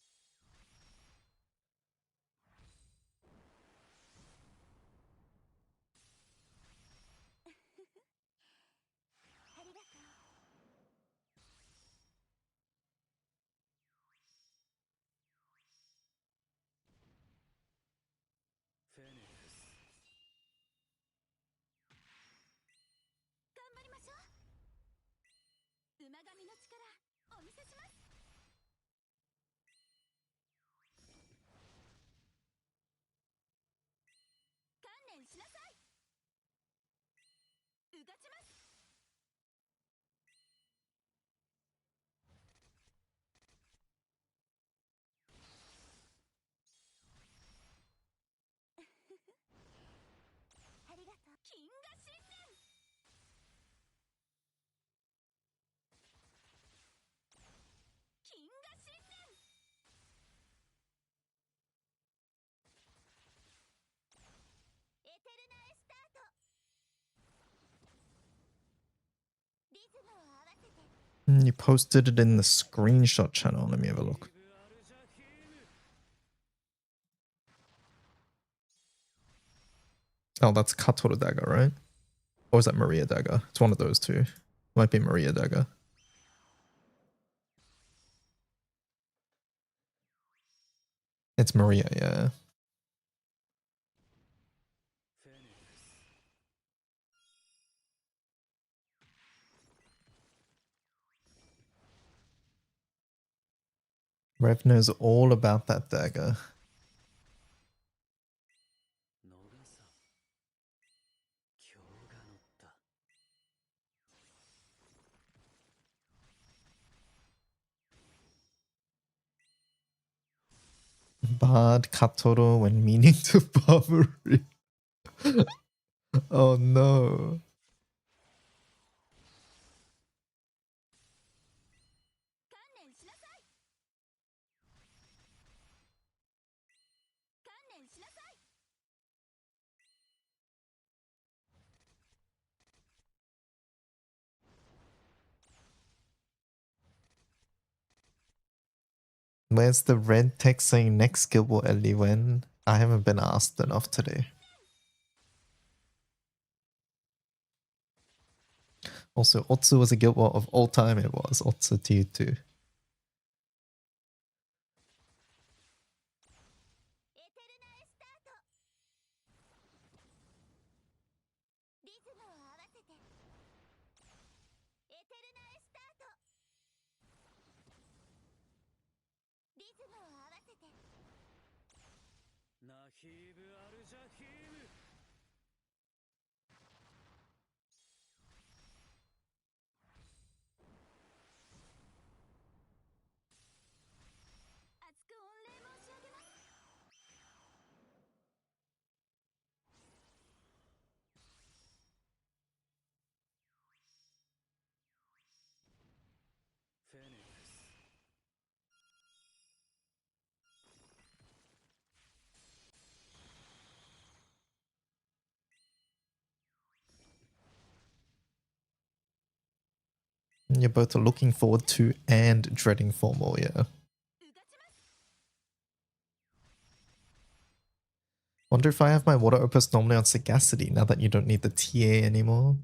You posted it in the screenshot channel. Let me have a look. Oh, that's Katoru Dagger, right? Or is that Maria Dagger? It's one of those two. Might be Maria Dagger. It's Maria, yeah. Rev knows all about that dagger. Bard Katoru when meaning to Barbary. Oh no. Where's the red text saying next skill will Ellie when? I haven't been asked enough today. Also, Otsu was a guild war of all time. It was Otsu to you too. You're both looking forward to and dreading formal, yeah. Wonder if I have my water opus normally on Sagacity now that you don't need the TA anymore.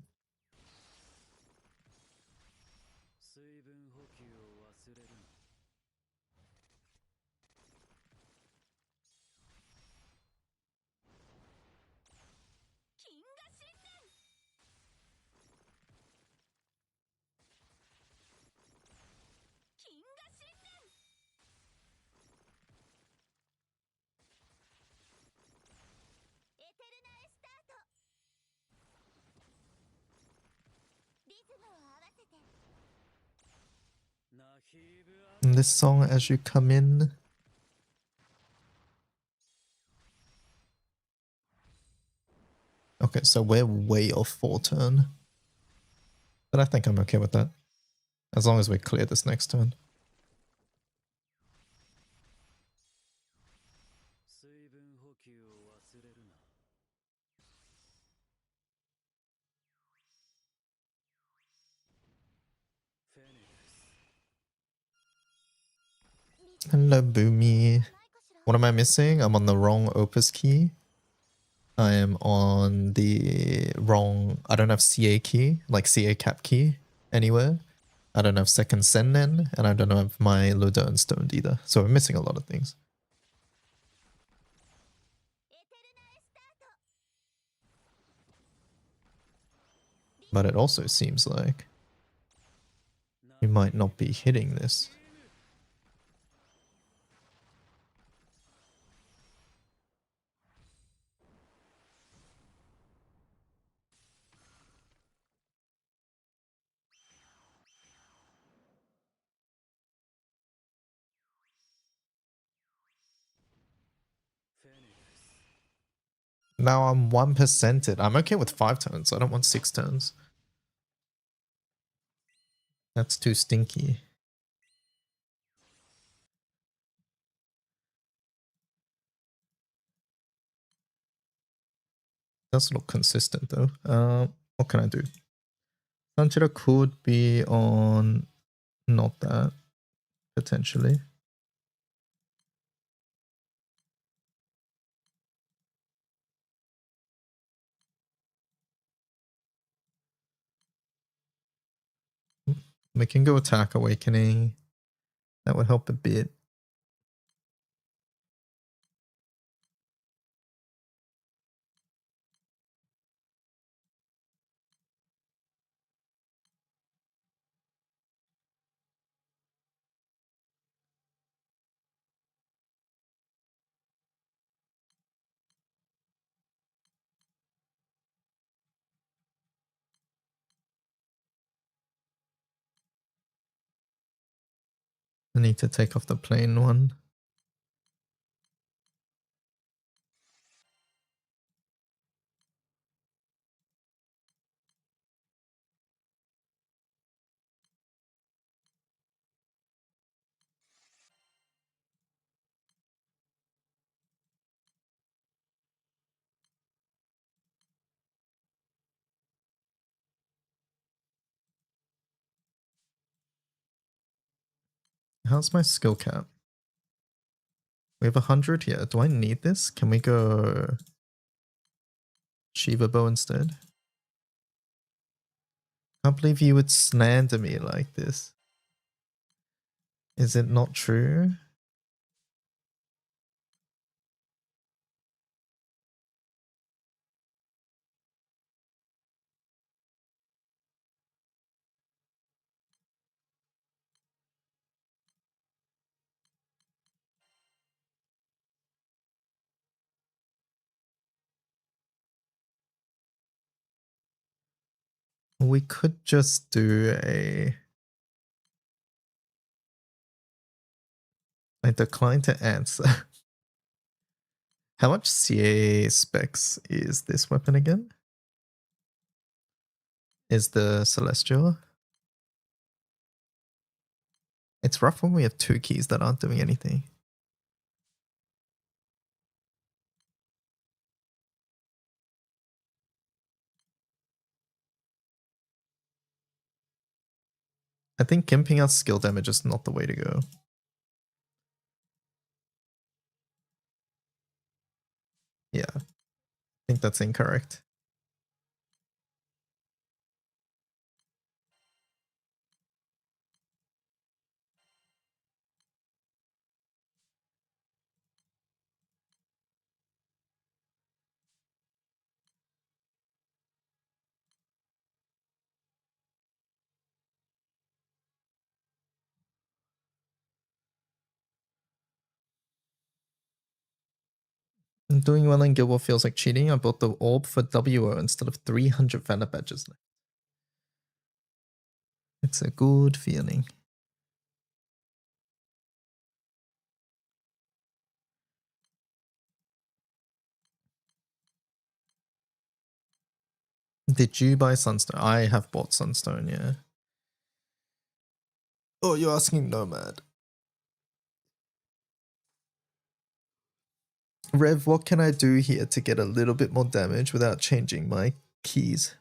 And this song as you come in. Okay, so we're way off 4 turn. But I think I'm okay with that. As long as we clear this next turn. Hello, Boomy. What am I missing? I'm on the wrong opus key. I am on the wrong... I don't have CA key, like CA cap key anywhere. I don't have second Sennen, and I don't have my Ludern stoned either. So we're missing a lot of things. But it also seems like we might not be hitting this. Now I'm 1%ed. I'm okay with 5 turns. I don't want 6 turns. That's too stinky. Does look consistent though. What can I do? Sanchira could be on not that, potentially. We can go attack awakening. That would help a bit. I need to take off the plain one. How's my skill cap? We have 100 here. Do I need this? Can we go Shiva Bow instead? Can't believe you would slander me like this. Is it not true? We could just do I decline to answer. How much CA specs is this weapon again? Is the Celestial? It's rough when we have 2 keys that aren't doing anything. I think gimping out skill damage is not the way to go. Yeah, I think that's incorrect. Doing well in Guild War feels like cheating. I bought the orb for WO instead of 300 Valor badges. It's a good feeling. Did you buy Sunstone? I have bought Sunstone, yeah. Oh, you're asking Nomad. Rev, what can I do here to get a little bit more damage without changing my keys?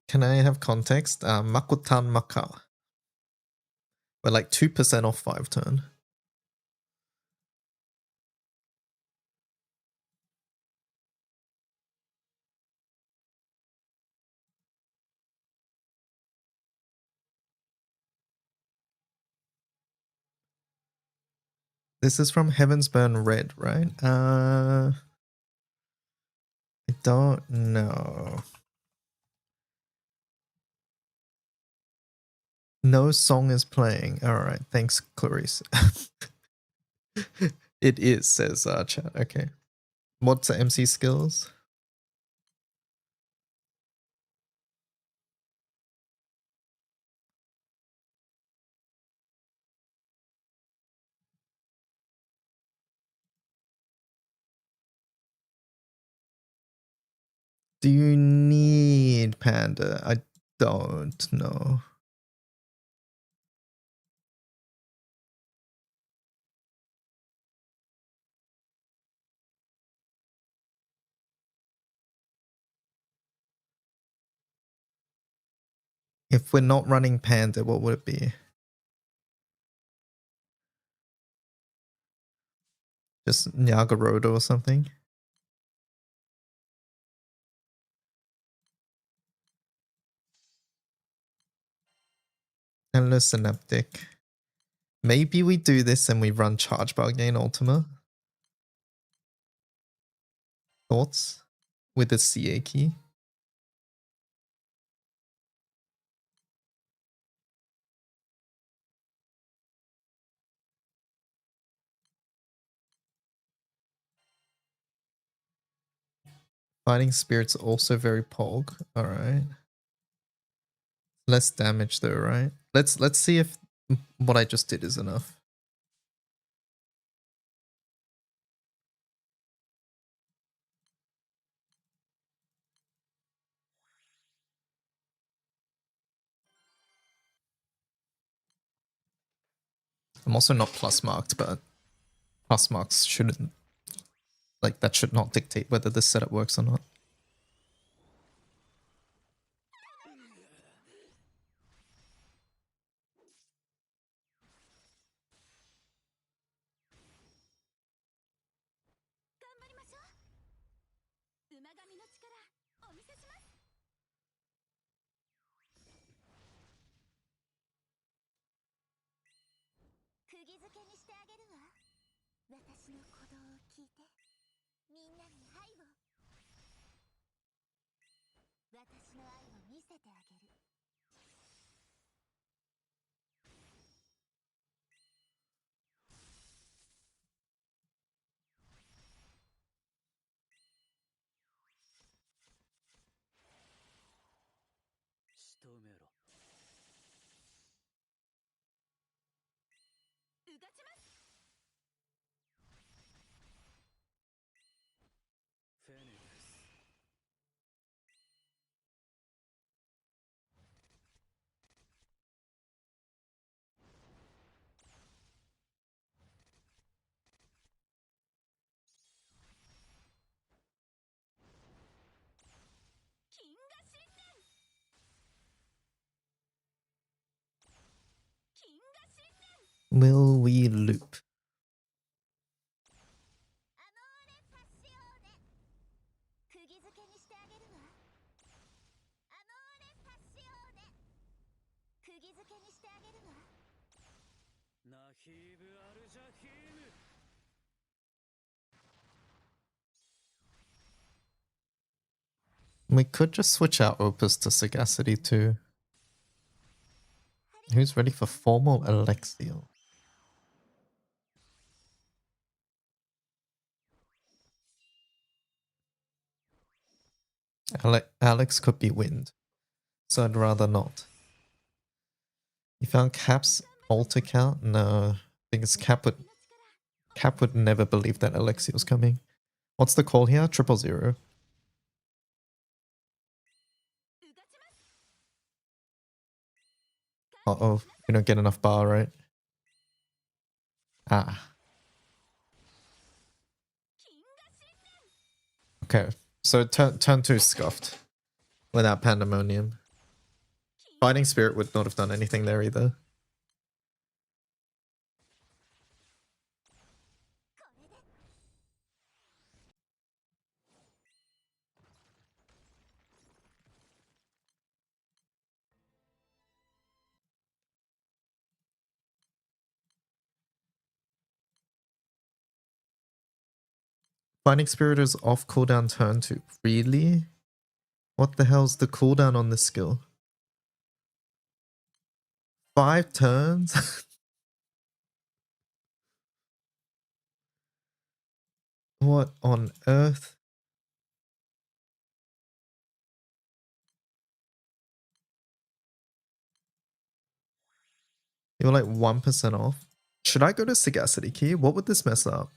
Can I have context? Makutan Maka. We're like 2% off 5 turn. This is from Heaven's Burn Red, right? I don't know. No song is playing. Alright, thanks, Clarice. It is, says chat. Okay. What's the MC skills? Do you need Panda? I don't know. If we're not running Panda, what would it be? Just Nyagarodo or something? Hello, Synaptic. Maybe we do this and we run Charge Bar Gain Ultima? Thoughts? With the CA key? Fighting Spirit's also very pog. Alright. Less damage though, right? Let's see if what I just did is enough. I'm also not plus marked, but plus marks shouldn't, like, that should not dictate whether this setup works or not. Will we loop? We could just switch out Opus to Sagacity too. Who's ready for formal Alexiel? Alex could be Wind, so I'd rather not. You found Cap's alt account? No, because Cap would never believe that Alexiel's coming. What's the call here? 000. Uh-oh, we don't get enough bar, right? Ah. Okay, so turn 2 scuffed without Pandemonium. Fighting Spirit would not have done anything there either. Finding Spirit is off cooldown turn 2. Really? What the hell's the cooldown on this skill? 5 turns? What on earth? You're like 1% off. Should I go to Sagacity Key? What would this mess up?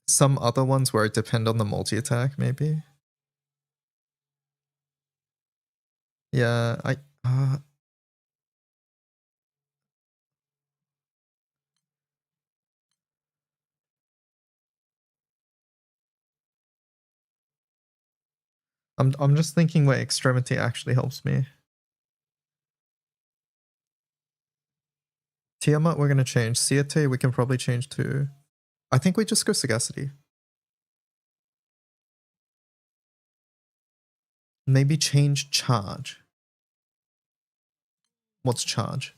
Some other ones where it depend on the multi-attack, maybe? Yeah, I'm just thinking where Extremity actually helps me. Tiamat we're gonna change. Siete we can probably change to. I think we just go Sagacity. Maybe change Charge. What's Charge?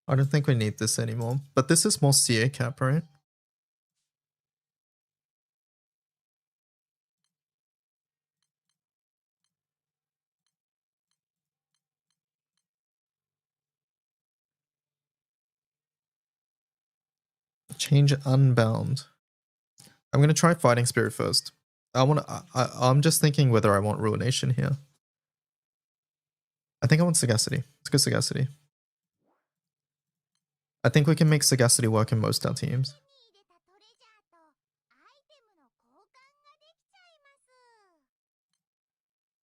I don't think we need this anymore. But this is more CA cap, right? Change Unbound. I'm gonna try Fighting Spirit first. I'm just thinking whether I want Ruination here. I think I want Sagacity. Let's go Sagacity. I think we can make Sagacity work in most our teams.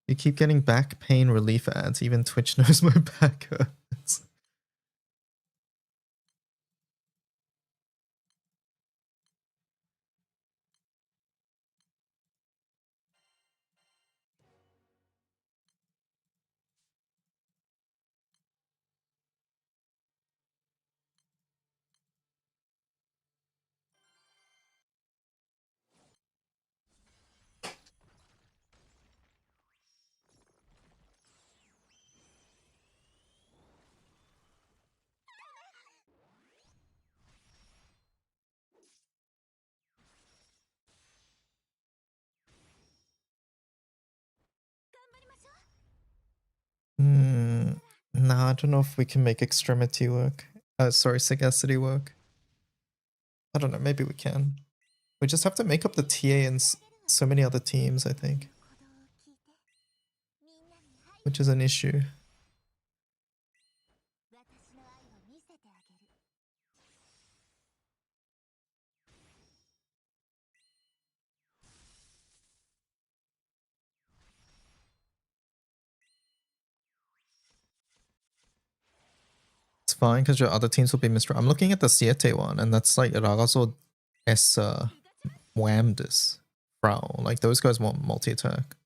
You keep getting back pain relief ads. Even Twitch knows my back hurts. Nah, I don't know if we can make Extremity work. Sorry, Sagacity work. I don't know, maybe we can. We just have to make up the TA in so many other teams, I think. Which is an issue. It's fine because your other teams will be Mr. I'm looking at the Siete one, and that's like Ragazo S Whamdis, Frau. Like those guys want multi-attack.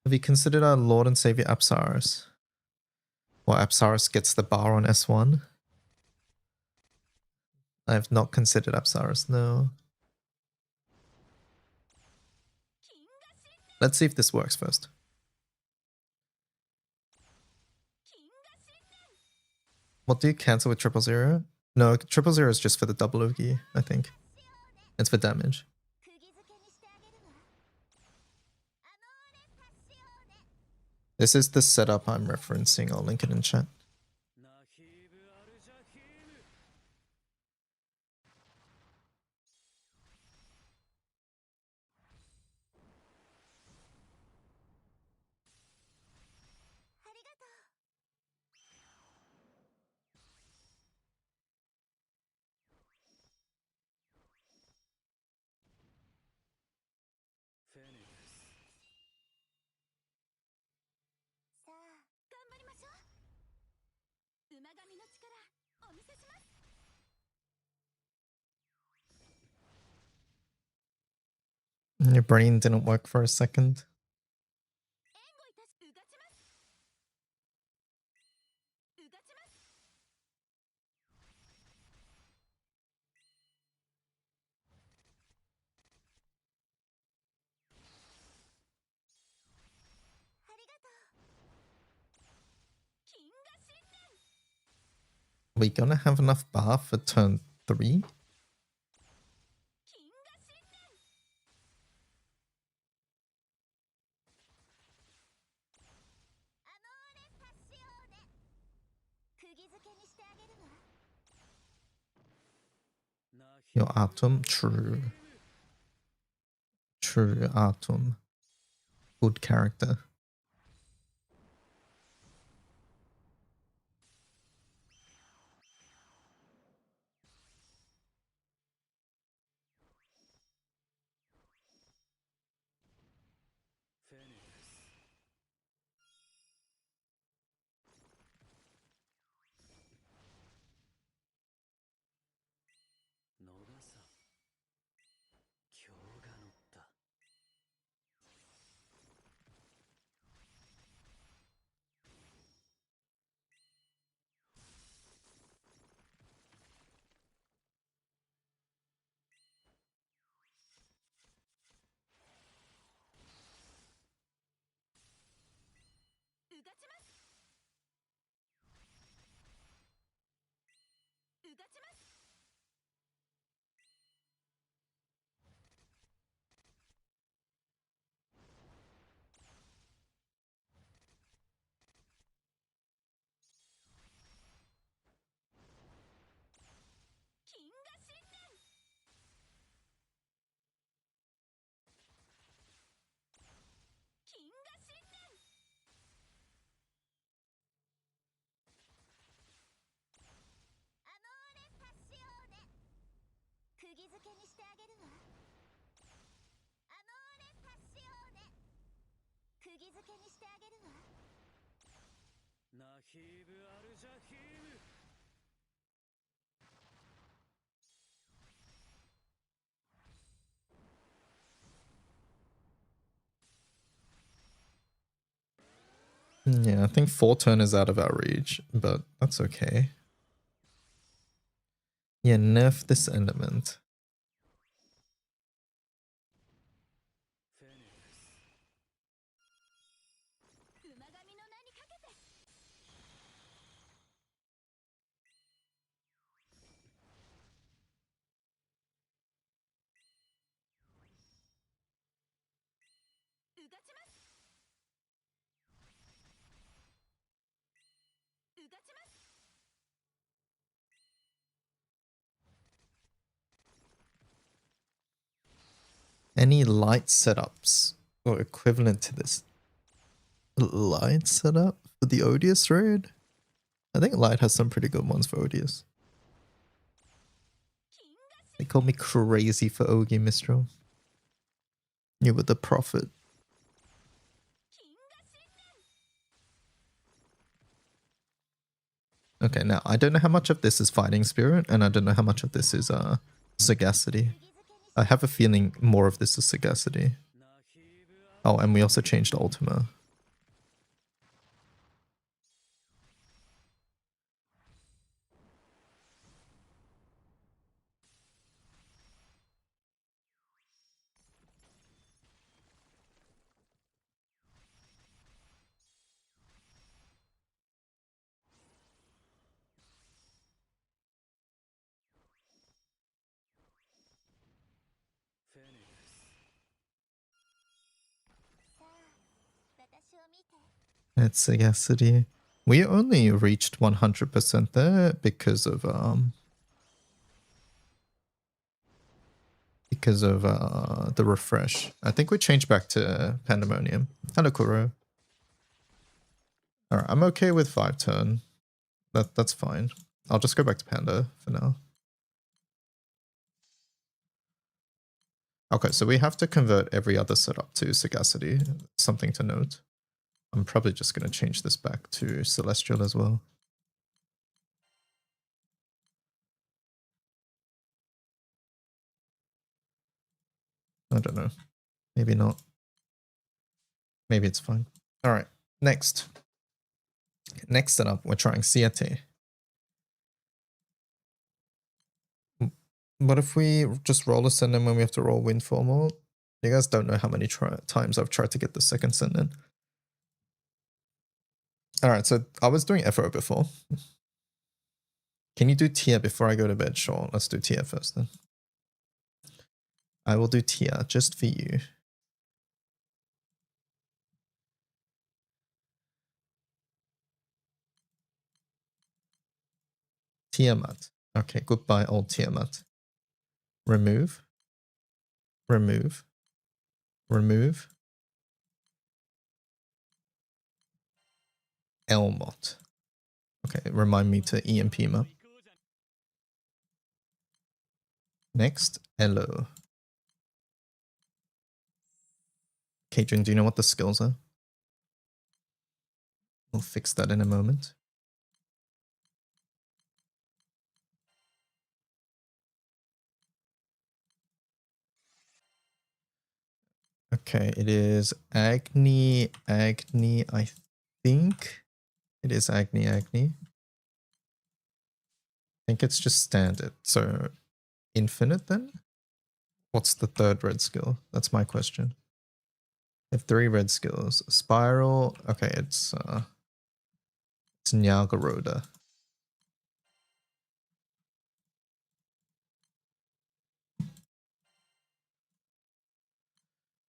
Have you considered our Lord and Savior Apsaris? Well, Apsaris gets the bar on S1. I have not considered Apsaris, no. Let's see if this works first. What do you cancel with 000? No, 000 is just for the double Oogie, I think. It's for damage. This is the setup I'm referencing. I'll link it in chat. Your brain didn't work for a second. we gonna have enough bar for turn 3? Your Atom? True. True, Atom. Good character. Yeah, I think 4 turn is out of our reach, but that's okay. Yeah, nerf this element. Any light setups or equivalent to this light setup for the Odious raid? I think light has some pretty good ones for Odious. They called me crazy for Ogi Mistral. You were the prophet. Okay, now I don't know how much of this is Fighting Spirit, and I don't know how much of this is Sagacity. I have a feeling more of this is Sagacity. Oh, and we also changed Ultima. It's Sagacity. We only reached 100% there because of the refresh. I think we changed back to Pandemonium. Hello, Kuro. Alright, I'm okay with 5 turn. That's fine. I'll just go back to Panda for now. Okay, so we have to convert every other setup to Sagacity. Something to note. I'm probably just going to change this back to Celestial as well. I don't know. Maybe not. Maybe it's fine. Alright, next. Next setup, we're trying Siete. What if we just roll a send-in when we have to roll Windfall mode? You guys don't know how many times I've tried to get the second send-in. Alright, so I was doing FO before. Can you do tier before I go to bed? Sure, let's do tier first then. I will do tier just for you. Tiamat. Okay, goodbye, old Tiamat. Remove. Remove. Remove. Elmot. Okay, remind me to EMP him up. Next, Elo. Cajun, do you know what the skills are? We'll fix that in a moment. Okay, it is Agni, Agni, I think. It is Agni, Agni. I think it's just standard. So, infinite then? What's the third red skill? That's my question. I have 3 red skills. Spiral, okay, it's Nyagaroda.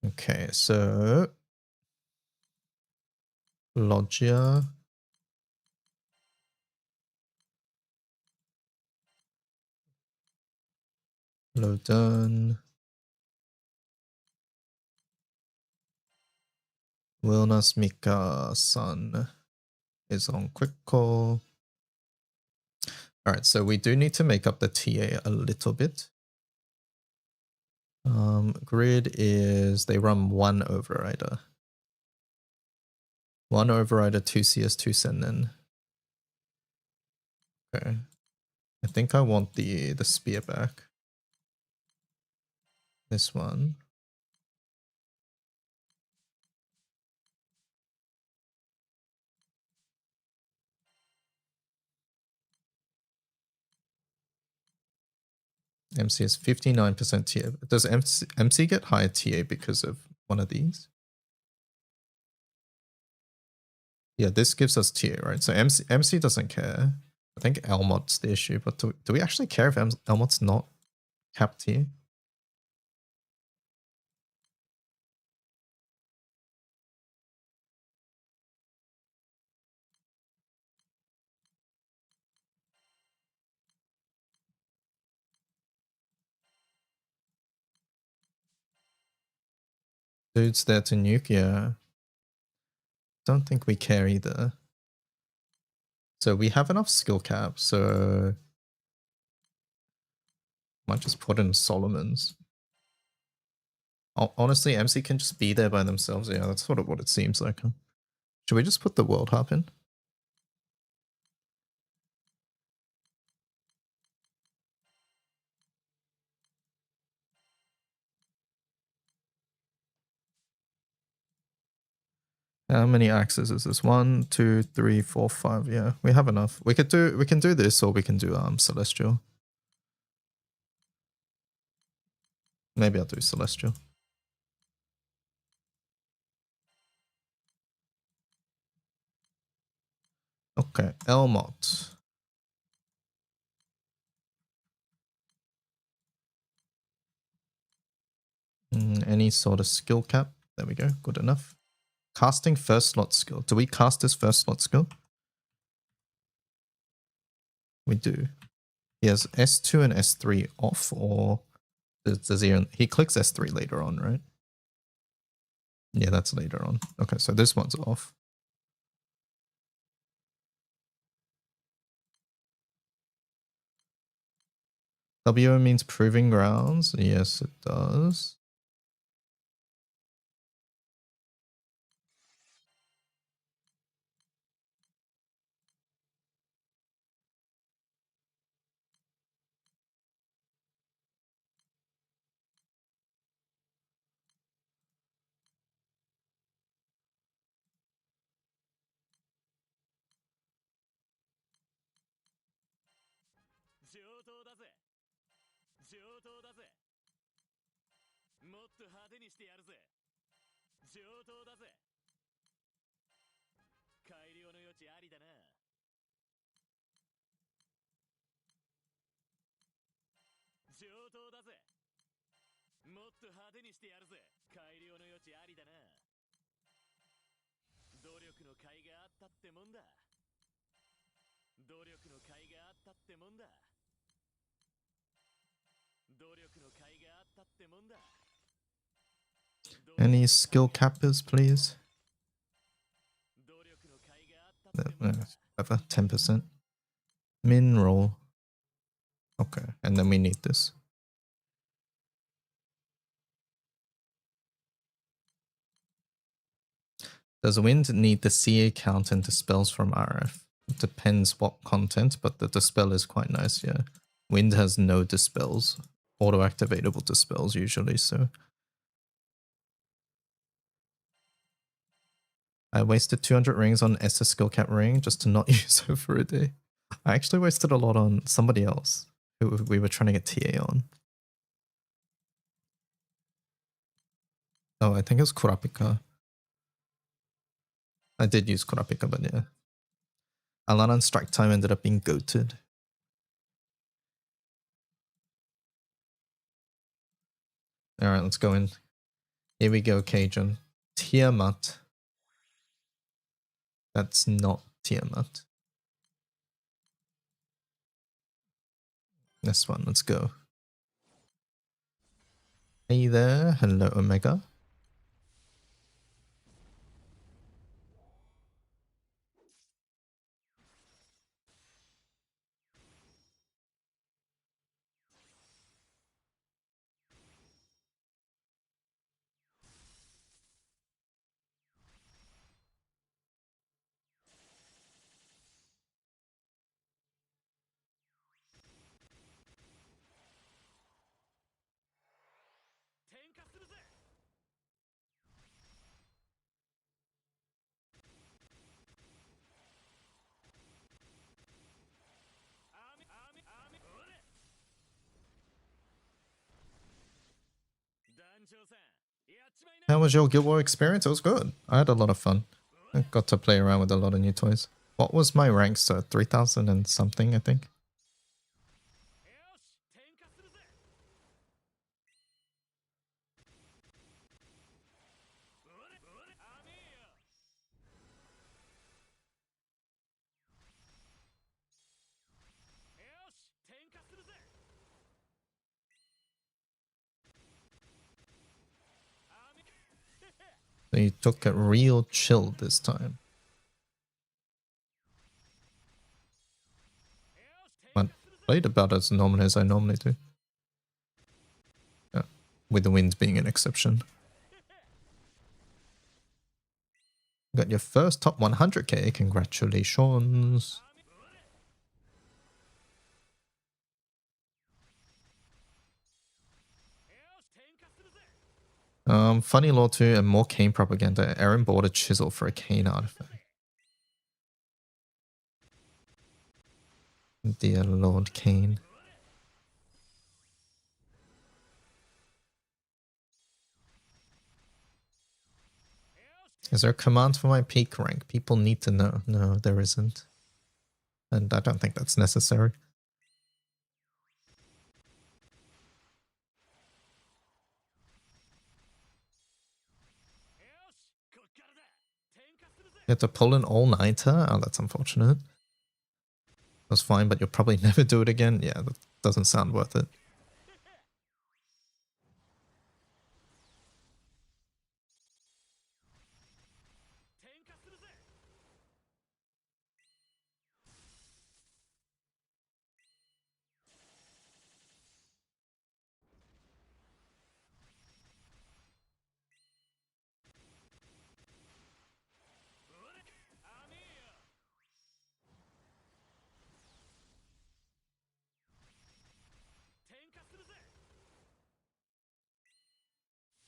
Okay, so Loggia. Lodun. Wilnas Mika-san is on quick call. Alright, so we do need to make up the TA a little bit. Grid is, they run 1 overrider. 1 overrider, 2 CS, 2 Sennen. Okay. I think I want the spear back. This one. MC is 59% TA. Does MC get higher TA because of one of these? Yeah, this gives us TA, right? So MC doesn't care. I think Elmot's the issue, but do we actually care if Elmot's not cap TA? Dude's there to nuke, yeah. Don't think we care either. So we have enough skill cap, so might just put in Solomon's. Honestly, MC can just be there by themselves. Yeah, that's sort of what it seems like. Huh? Should we just put the World Harp in? How many axes is this? 1, 2, 3, 4, 5. Yeah, we have enough. We can do this, or we can do Celestial. Maybe I'll do Celestial. Okay, Elmot. Any sort of skill cap. There we go. Good enough. Casting first slot skill. Do we cast this first slot skill? We do. He has S2 and S3 off, or does he clicks S3 later on, right? Yeah, that's later on. Okay, so this one's off. WO means proving grounds. Yes, it does. Any skill cappers, please? Whatever, 10%. Min roll. Okay, and then we need this. Does Wind need the CA count and dispels from RF? It depends what content, but the dispel is quite nice, yeah. Wind has no dispels. Auto-activatable dispels usually, so. I wasted 200 rings on SS skill cap ring just to not use it for a day. I actually wasted a lot on somebody else who we were trying to get TA on. Oh, I think it was Kurapika. I did use Kurapika, but yeah. Alana and Strike Time ended up being goated. Alright, let's go in. Here we go, Cajun. Tiamat. That's not Tiamat. This one, let's go. Hey there, hello Omega. How was your Guild War experience? It was good. I had a lot of fun. I got to play around with a lot of new toys. What was my rank, sir? 3,000 and something, I think. So you took a real chill this time. But played about as normally as I normally do. Yeah, with the wind being an exception. Got your first top 100k, congratulations. Funny Law 2 and more Kane propaganda. Aaron bought a chisel for a Kane artifact. Dear Lord Kane. Is there a command for my peak rank? People need to know. No, there isn't. And I don't think that's necessary. You had to pull an all-nighter? Oh, that's unfortunate. That's fine, but you'll probably never do it again. Yeah, that doesn't sound worth it.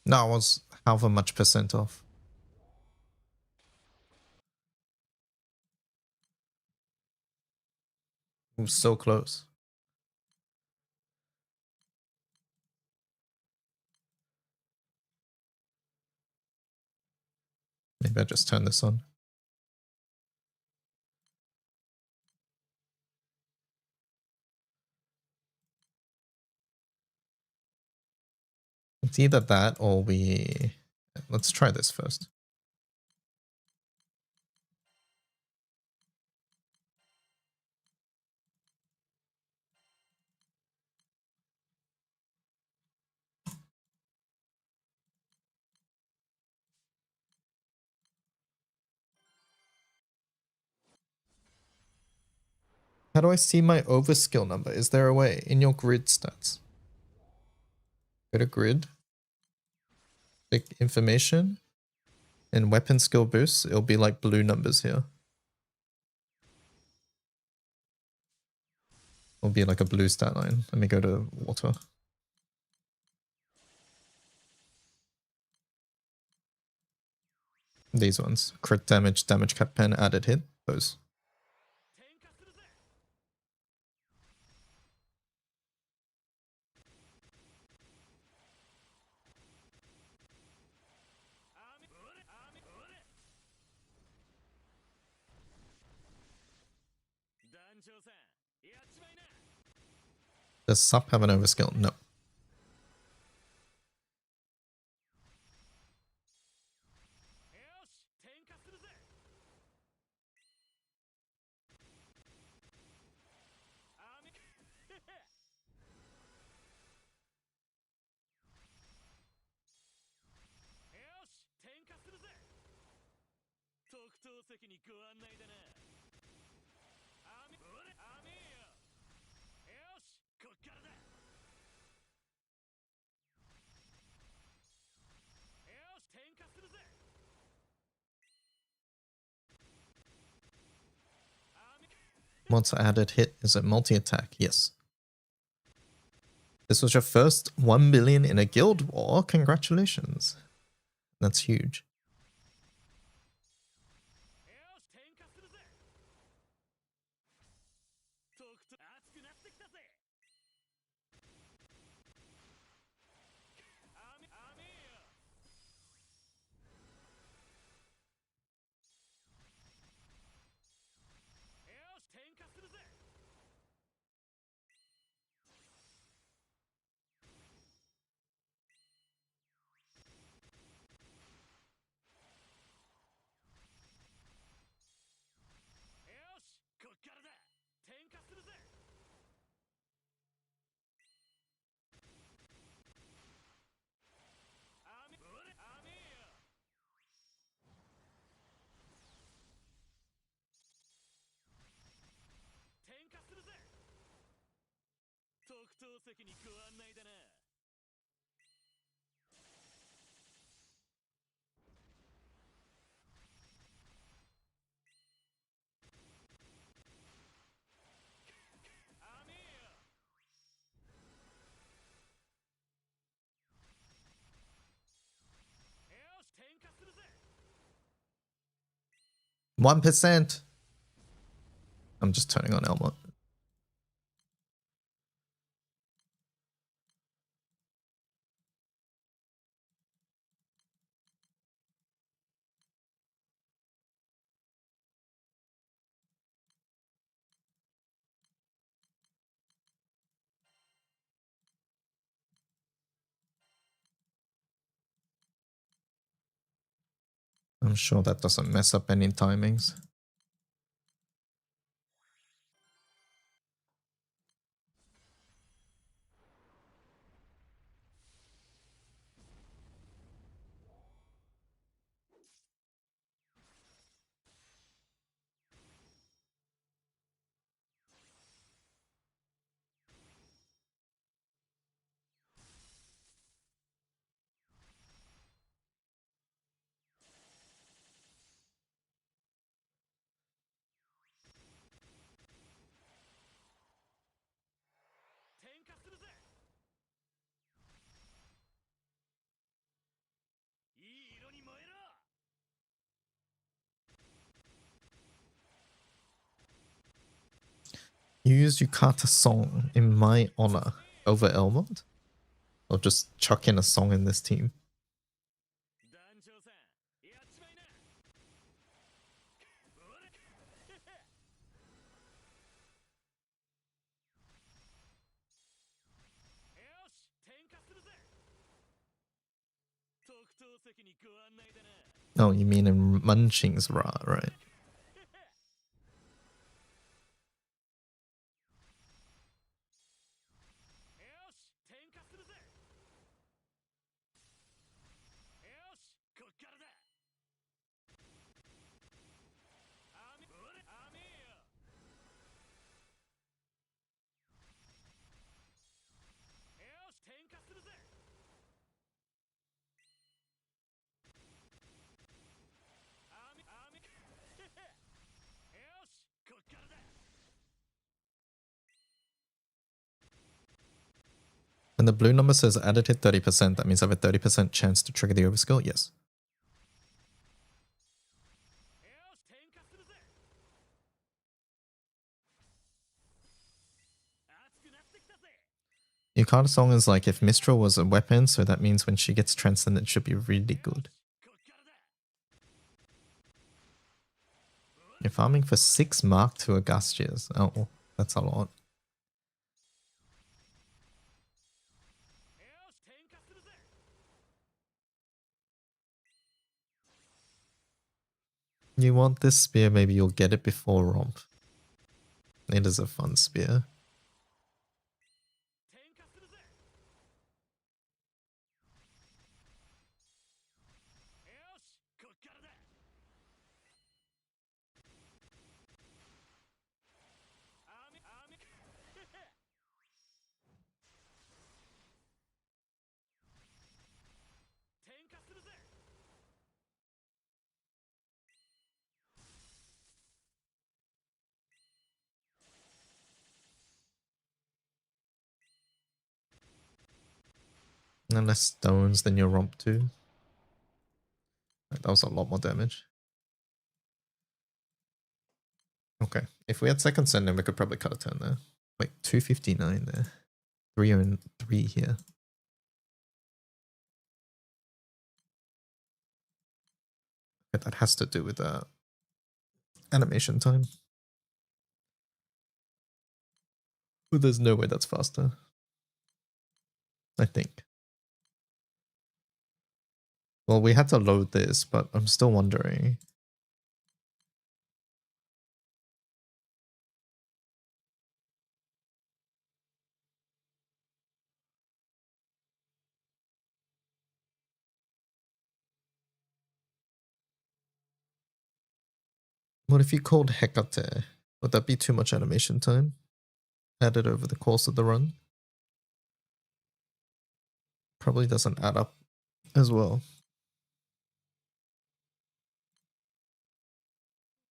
No, I was however much percent off. It was so close. Maybe I just turn this on. It's either that or we... Let's try this first. How do I see my overskill number? Is there a way? In your grid stats. Go to grid. Click information. And weapon skill boosts. It'll be like blue numbers here. It'll be like a blue stat line. Let me go to water. These ones. Crit damage, damage cap pen, added hit. Those. Does Sup have an overskill? No. What's added hit? Is it multi-attack? Yes. This was your first 1 billion in a guild war. Congratulations. That's huge. %. I'm just turning on Elmont. I'm sure that doesn't mess up any timings. You use Yukata song in my honor over Elmont? Or just chuck in a song in this team? Oh, you mean in Munchings Ra, right? When the blue number says added hit 30%, that means I have a 30% chance to trigger the overskill? Yes. Yukata song is like if Mistral was a weapon, so that means when she gets transcended, it should be really good. You're farming for 6 Mark II Augustias. Oh, that's a lot. You want this spear, maybe you'll get it before Romp. It is a fun spear. And less stones than your Romp 2. That was a lot more damage. Okay, if we had second send, then we could probably cut a turn there. Wait, 259 there. 303 here. Okay, that has to do with animation time. But there's no way that's faster. I think. Well, we had to load this, but I'm still wondering. What if you called Hecate? Would that be too much animation time? Added over the course of the run? Probably doesn't add up as well.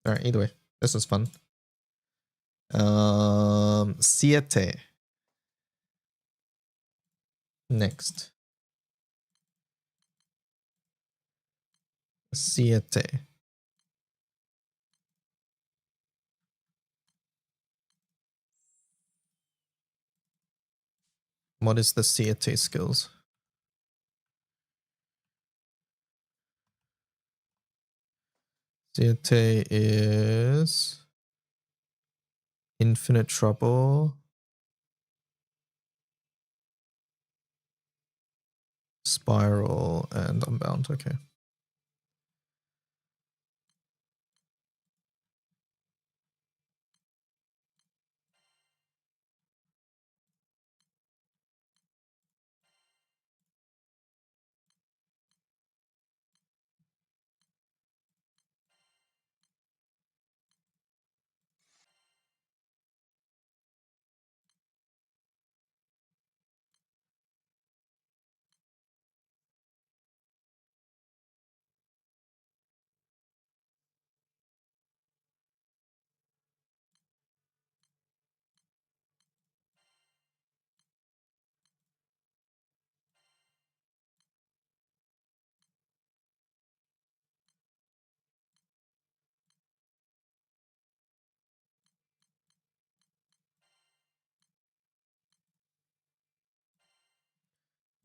Alright, either way, this is fun. Siete. Next. Siete. What is the Siete skills? Siete is Infinite Trouble, Spiral, and Unbound. Okay.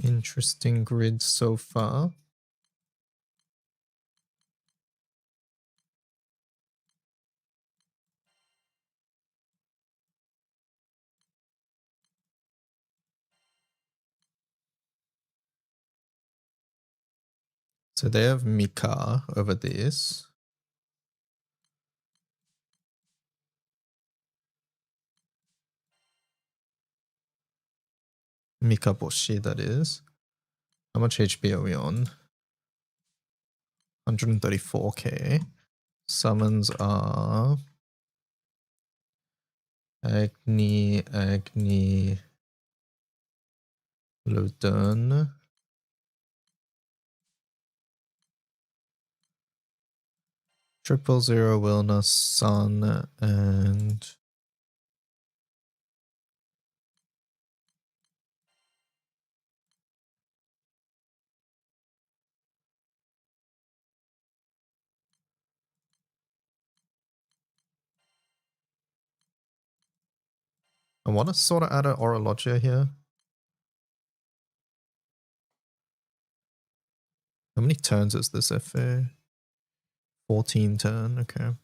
Interesting grid so far. So they have Mika over this. Mikaboshi, that is. How much HP are we on? 134k. Summons are Agni, Ludun. Triple Zero, Wilna, Sun, and I want to sort of add an Orologia here. How many turns is this FA? 14 turn, okay.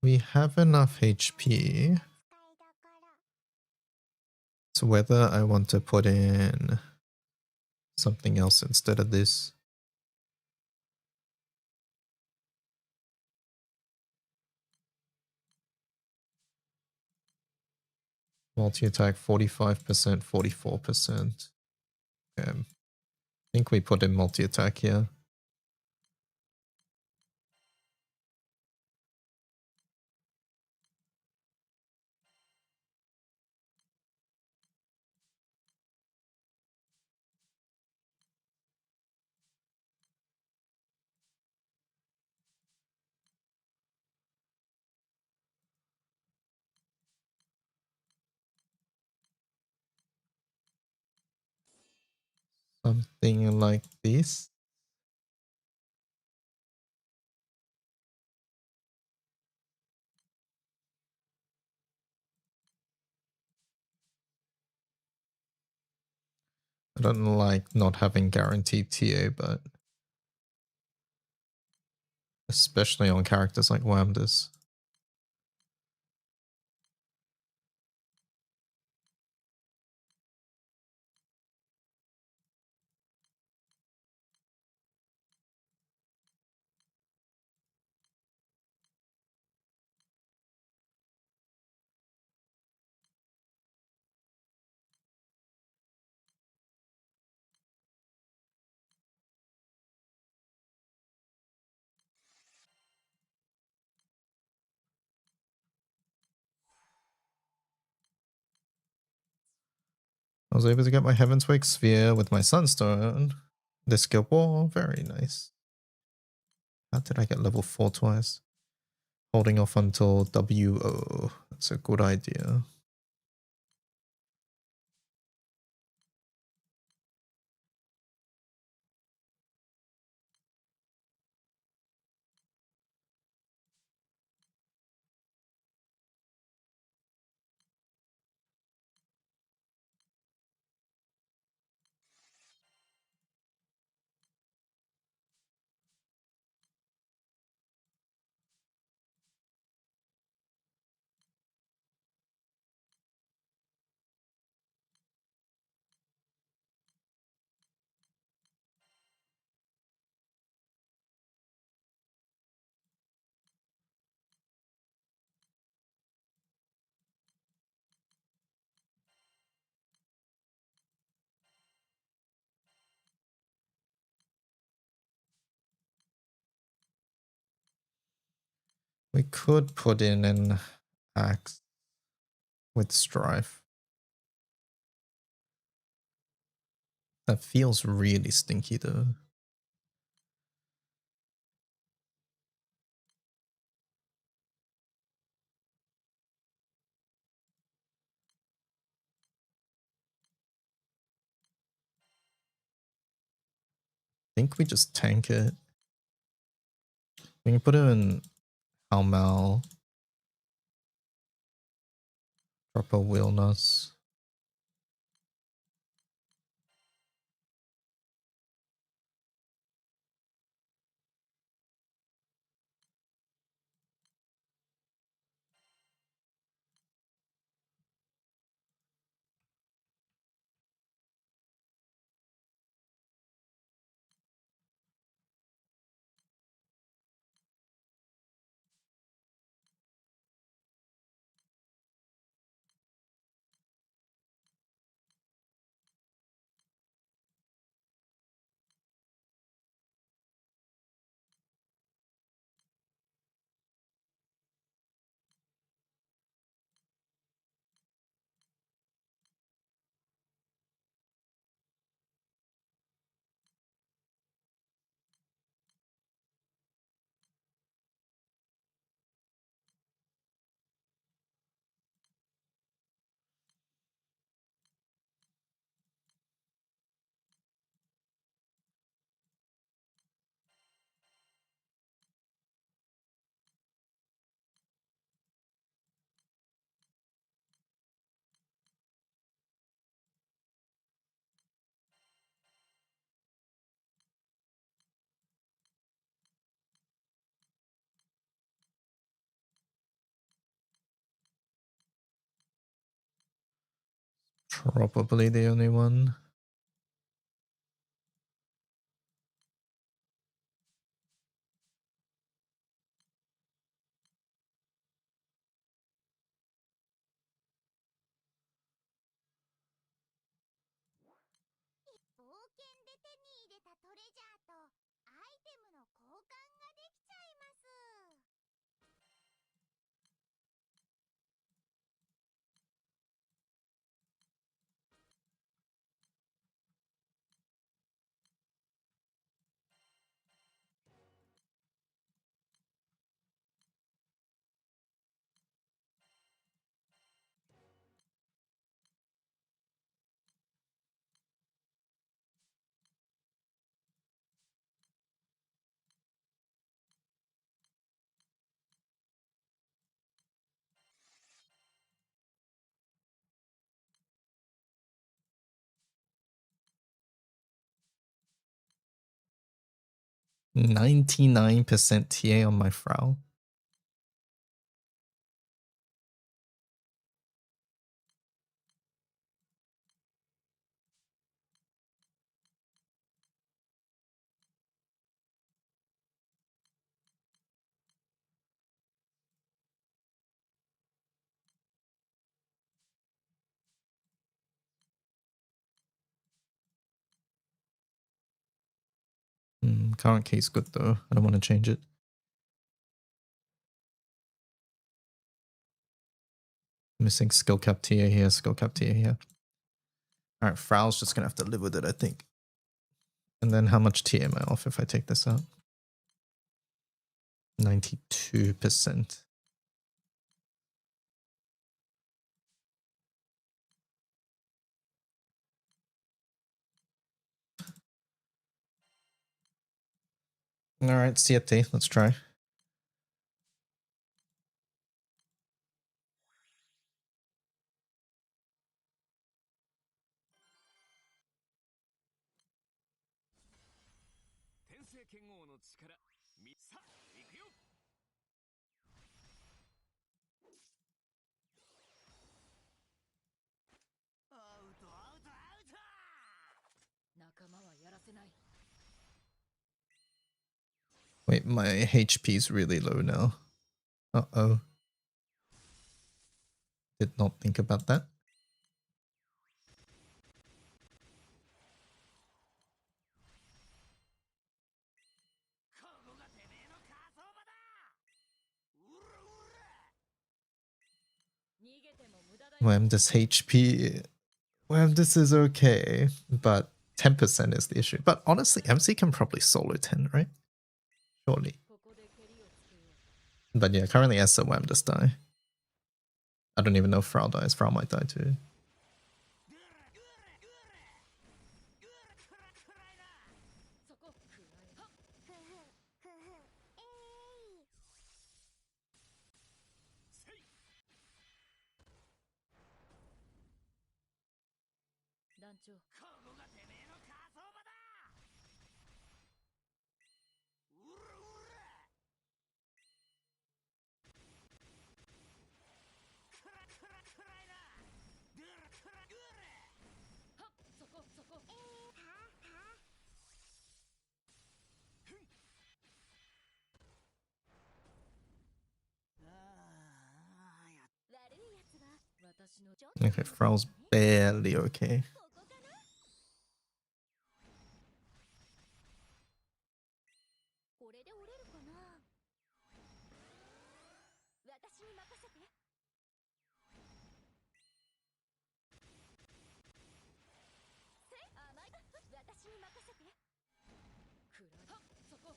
We have enough HP. It's whether I want to put in something else instead of this. Multi-attack 45%, 44%. Okay. I think we put in multi-attack here. Something like this. I don't like not having guaranteed TA, but especially on characters like Wamdas. I was able to get my Heaven's Wake Sphere with my Sunstone. The skill ball, very nice. How did I get level 4 twice? Holding off until WO. That's a good idea. We could put in an axe with Strife. That feels really stinky though. think we just tank it. We can put it in Hao Mao. Drop a Wheelness. Probably the only one. %99 TA on my Frau. Current key's good though. I don't want to change it. Missing skill cap TA here, skill cap TA here. Alright, Frau's just gonna have to live with it, I think. And then how much TA am I off if I take this out? 92%. Alright, CFT, let's try. Wait, my HP is really low now. Uh-oh. Did not think about that. Wham, this HP... Wham, this is okay, but 10% is the issue. But honestly, MC can probably solo 10, right? Surely. But yeah, currently Essa Wham just die. I don't even know if Frau dies. Frau might die too. 団長、ここがてめえの火葬場だ。うらうら。くらくらくらいな。ぐらくらぐら。はっ、そこそこ。悪いやつは私のちょっと Okay, Frow's barely okay. ここかな。これで折れるかな。私に任せて。甘い。私に任せて。くらはっ、そこ。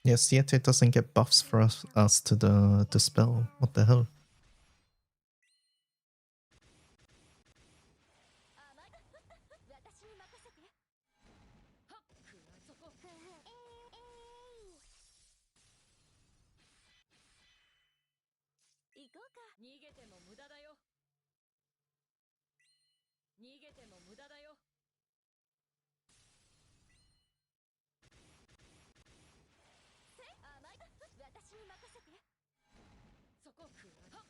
Yes, yet it doesn't get buffs for us to the dispel. What the hell? 甘い。私に任せて。はっ、くらそこ。行こうか。逃げても無駄だよ。逃げても無駄だよ。甘い。私に任せて。そこくらはっ。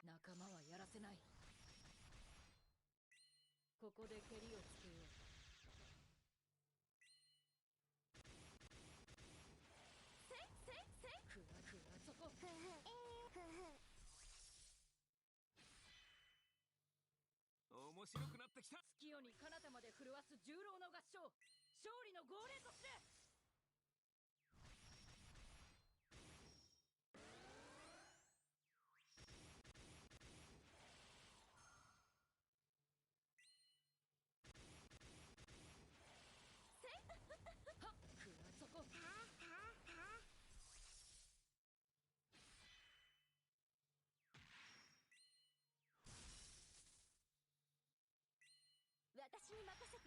仲間はやらせない。ここで蹴りをつけよう。くらくらそこ。面白くなってきた。月夜に彼方まで震わす重郎の合唱。勝利の号令として。はっ、くらそこ。私に任せて。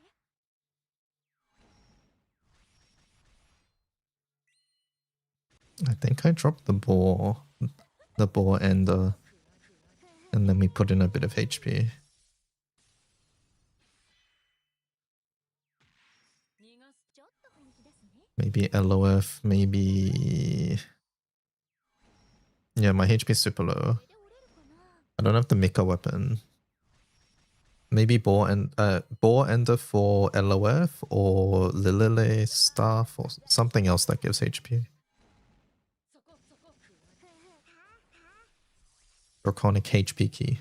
I think I dropped the boar ender, and then we put in a bit of HP. 逃がす。ちょっと本気ですね。 Maybe LOF, maybe... Yeah, my HP is super low. これで折れるかな。 I don't have the Mika weapon. Maybe boar ender for LOF or Lilile staff or something else that gives HP. そこそこ。くら。 Draconic HP key.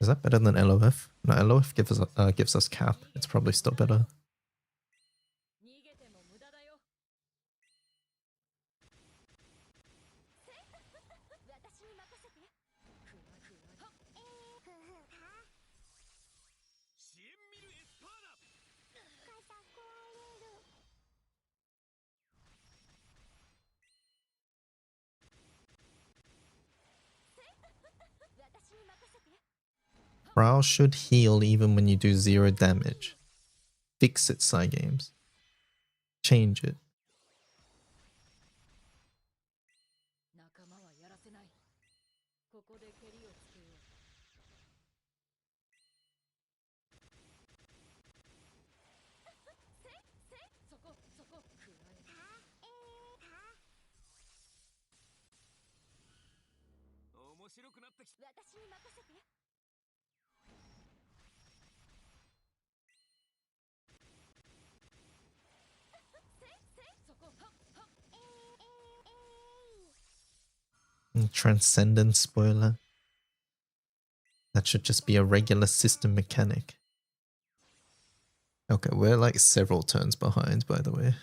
Is that better than LOF? No, LOF gives us cap. It's probably still better. 逃げても無駄だよ。私に任せて。くらくら。はっ。支援ミルエスパーダ。肩壊れる。私に任せて。 Prowl should heal even when you do 0 damage. Fix it, Cygames. Change it. 仲間はやらせない。ここで蹴りをつけよう。そこそこ。くらえ。面白くなってきた。私に任せて。そこ。はっはっ。Transcendent spoiler. That should just be a regular system mechanic. Okay, we're like several turns behind, by the way.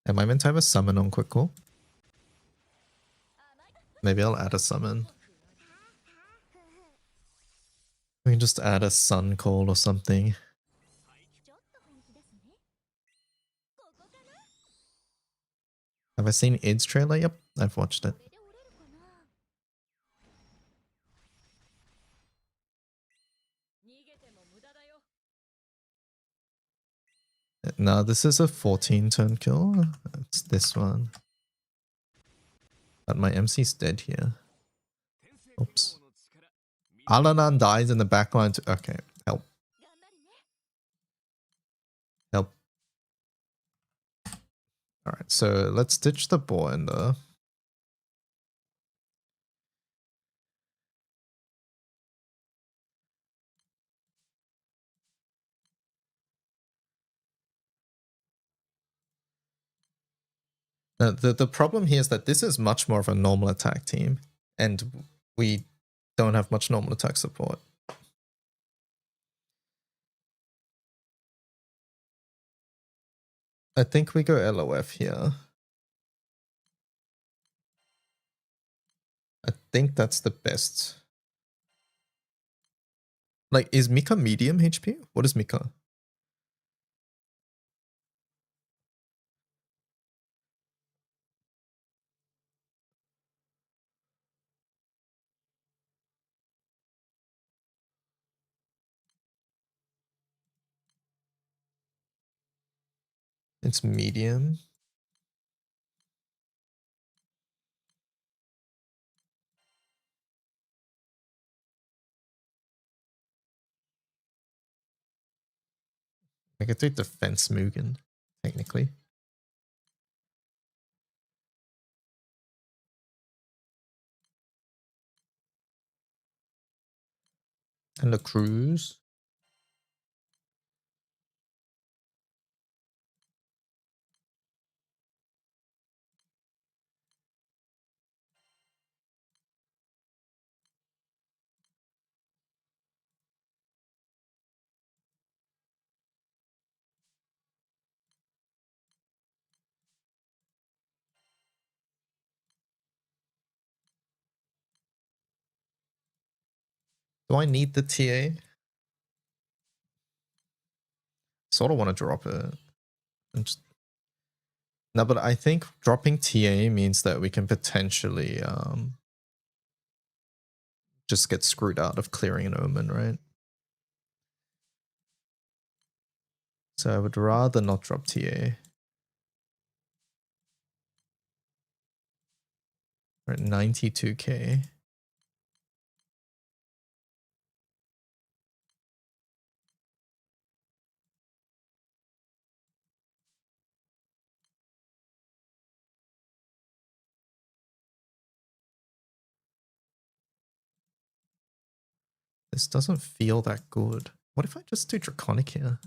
Am I meant to have a summon on Quick Call? Maybe I'll add a summon. We can just add a Sun Call or something. Have I seen Id's trailer? Yep, I've watched it. これで折れるかな。逃げても無駄だよ。 No, this is a 14 turn kill. It's this one. But my MC's dead here. Oops. Alanan dies in the backline. Okay, help. 頑張るね。 Help. Alright, so let's ditch the boar in there. Now, the problem here is that this is much more of a normal attack team, and we don't have much normal attack support. I think we go LOF here. I think that's the best. Like, is Mika medium HP? What is Mika? It's medium. I could do defense Mugen, technically. And the cruise. Do I need the TA? Sort of want to drop it. No, but I think dropping TA means that we can potentially just get screwed out of clearing an Omen, right? So I would rather not drop TA. We're at 92k. This doesn't feel that good. What if I just do Draconic here?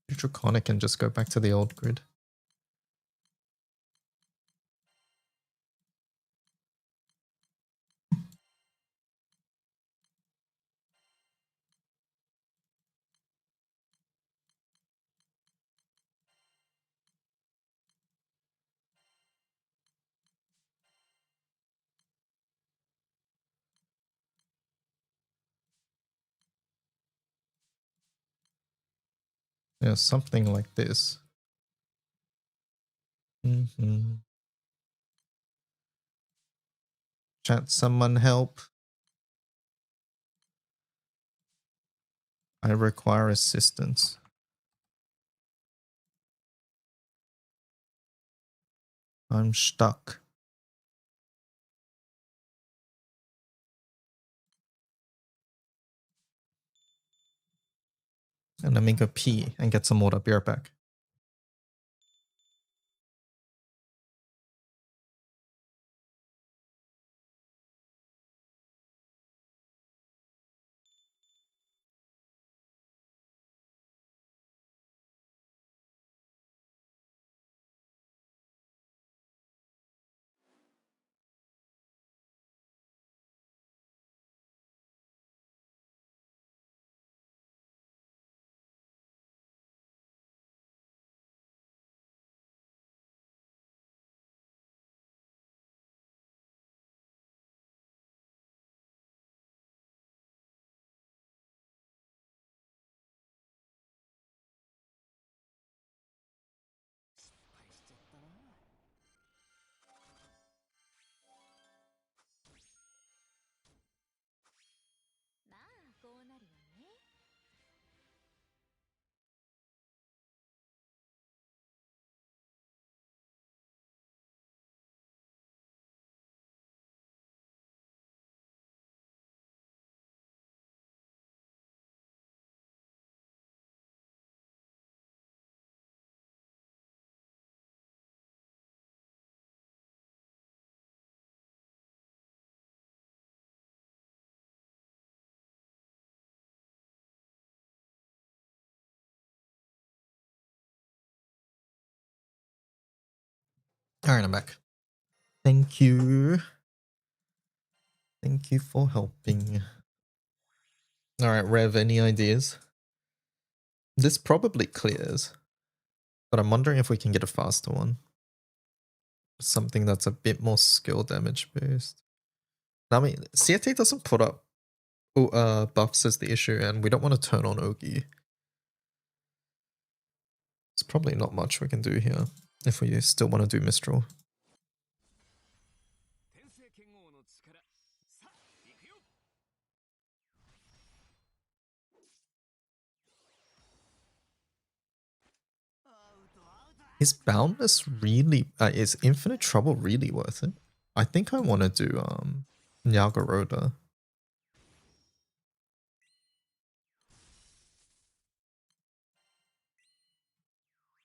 Do Draconic and just go back to the old grid. Yeah, something like this. Chat, someone help. I require assistance. I'm stuck. And let me go pee and get some water. Be right back. Alright, I'm back. Thank you. Thank you for helping. Alright, Rev, any ideas? This probably clears, but I'm wondering if we can get a faster one. Something that's a bit more skill damage boost. I mean, CT doesn't put up buffs is the issue, and we don't want to turn on Ogi. There's probably not much we can do here if we still want to do Mistral. Is Boundless really... is Infinite Trouble really worth it? I think I want to do Nyagaroda.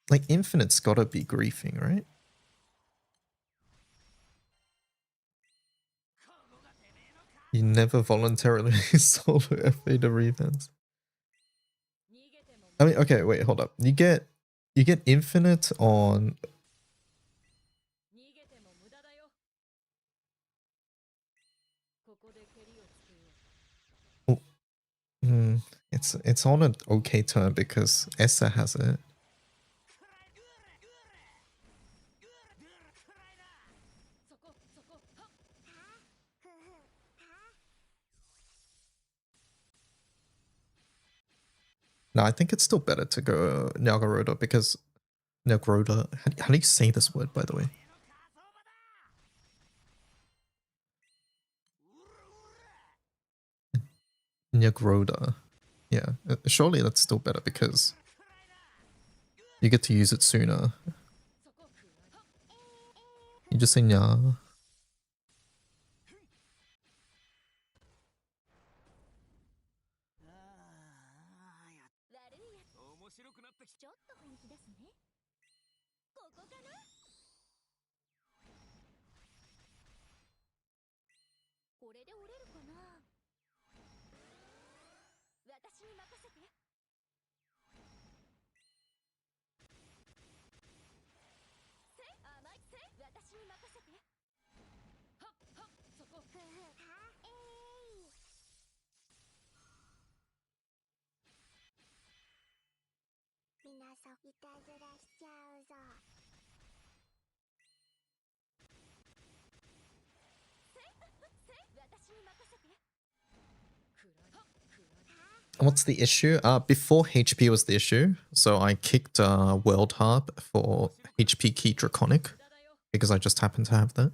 Like, Infinite's gotta be griefing, right? You never voluntarily solo FA to revenge. I mean, okay, wait, hold up. You get Infinite on... it's on an okay turn because Essa has it. No, I think it's still better to go Nyagaroda because Nyagaroda. How do you say this word, by the way? Nyagaroda. Yeah, surely that's still better because you get to use it sooner. You just say nya. What's the issue? Before HP was the issue, so I kicked World Harp for HP Key Draconic because I just happen to have that.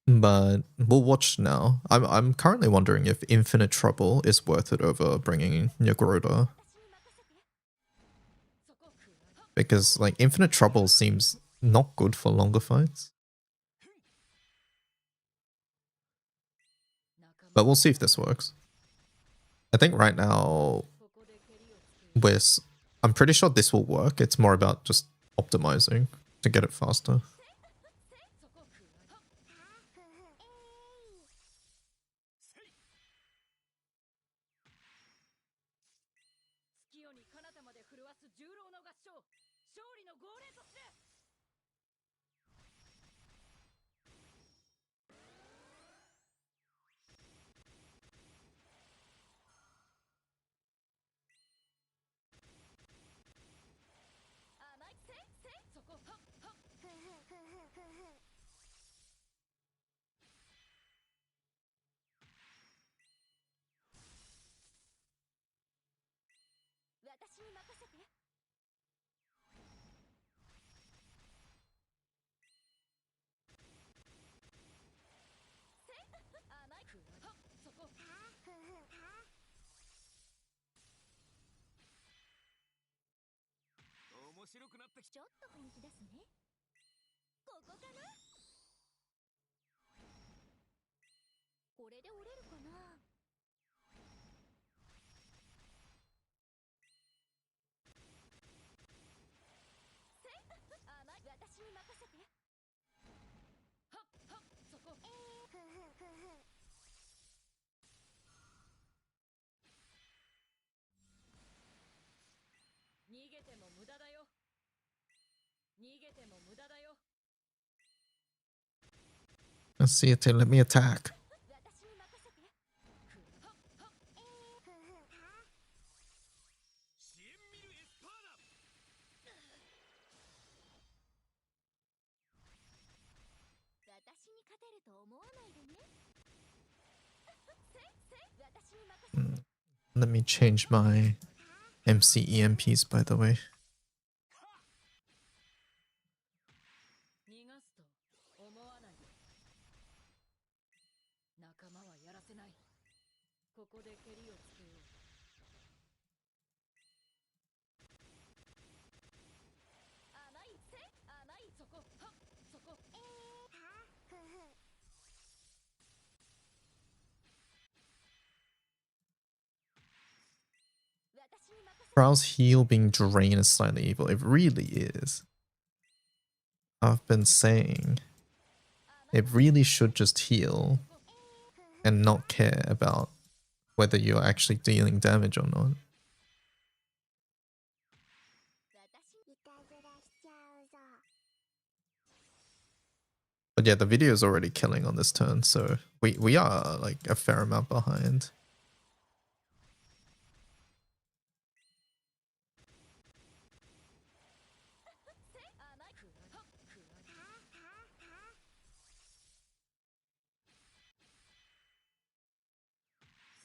But we'll watch now. I'm currently wondering if Infinite Trouble is worth it over bringing Nyagaroda. Because like Infinite Trouble seems not good for longer fights. But we'll see if this works. I think right now I'm pretty sure this will work. It's more about just optimizing to get it faster. 逃げても無駄だよ。 Let's see it. Let me attack. 私に任せて。支援ミルエスパーダ。私に勝てると思わないでね。私に任せて。 Let me change my MC EMPs, by the way. 逃がすと思わないで。仲間はやらせない。ここで蹴りをつけよう。甘いせ、甘いそこ、はっ、そこ。私に任せて。 Crow's heal being drained is slightly evil. It really is. I've been saying it really should just heal and not care about whether you're actually dealing damage or not. But yeah, the video is already killing on this turn, so we are like a fair amount behind.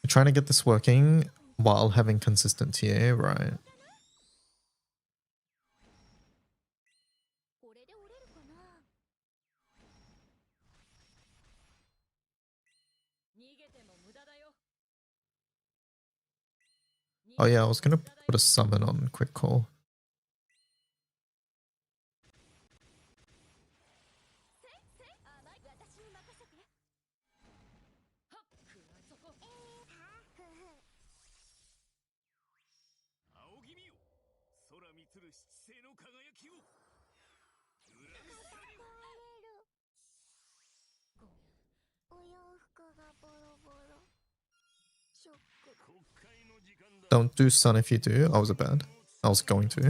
You're trying to get this working while having consistent TA, right? これで折れるかな。逃げても無駄だよ。 Oh yeah, I was gonna put a summon on quick call. 甘い、私に任せて。はっ、そこ。仰ぎ見よ。空満つる七星の輝きを。ごめん。お洋服がボロボロ。ショック。国会の時間だ。 Don't do sun if you do. I was a bad. I was going to.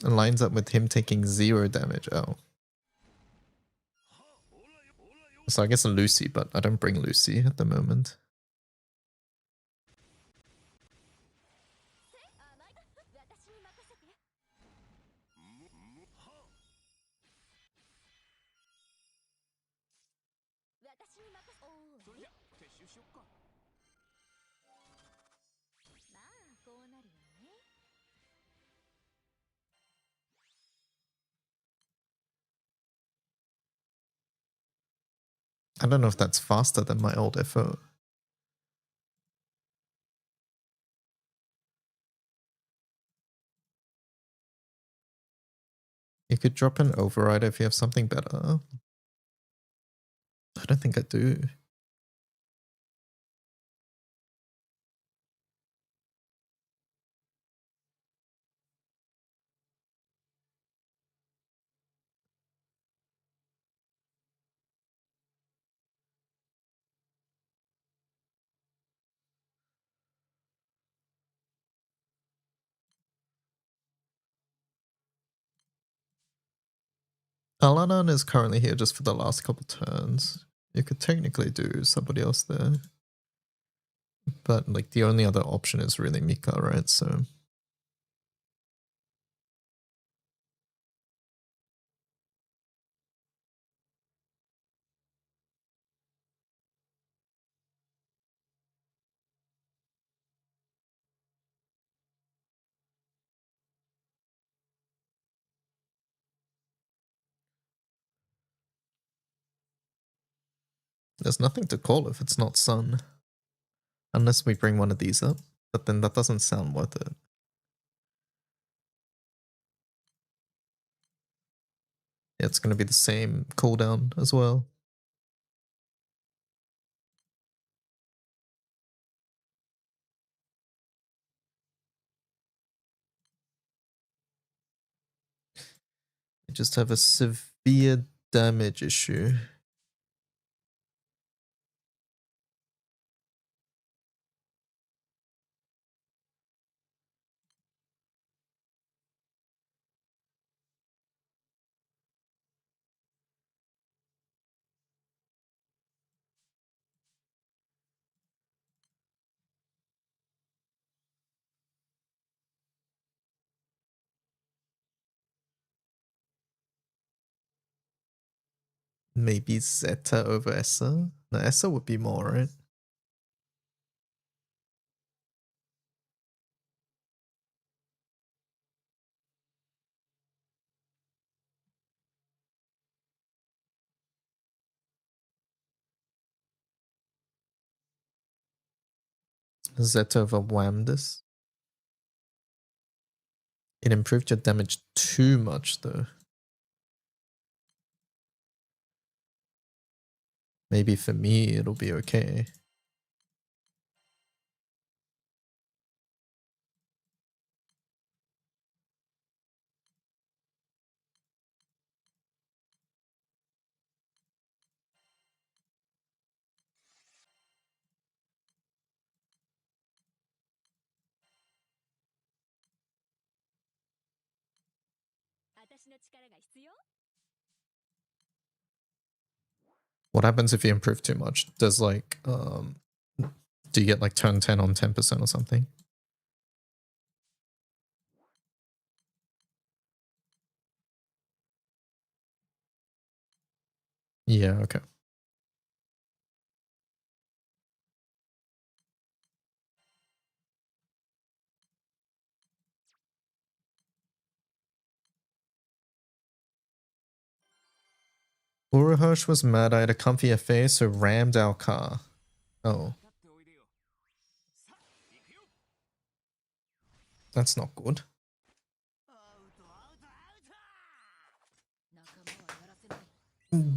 It lines up with him taking 0 damage. Oh. So I guess a Lucy, but I don't bring Lucy at the moment. 私に任せて。私に任せて。おお。それじゃ撤収しよっか。まあこうなるよね。 I don't know if that's faster than my old FO. You could drop an override if you have something better. I don't think I do. Alanan is currently here just for the last couple turns. You could technically do somebody else there. But like the only other option is really Mika, right? So there's nothing to call if it's not Sun. Unless we bring one of these up. But then that doesn't sound worth it. Yeah, it's going to be the same cooldown as well. We just have a severe damage issue. Maybe Zeta over Essa? No, Essa would be more, right? Zeta over Wamdus. It improved your damage too much though. Maybe for me it'll be okay. What happens if you improve too much? Does like do you get like turn 10 on 10% or something? Yeah, okay. Uruhosh was mad I had a comfy FA, so rammed our car. Oh. That's not good.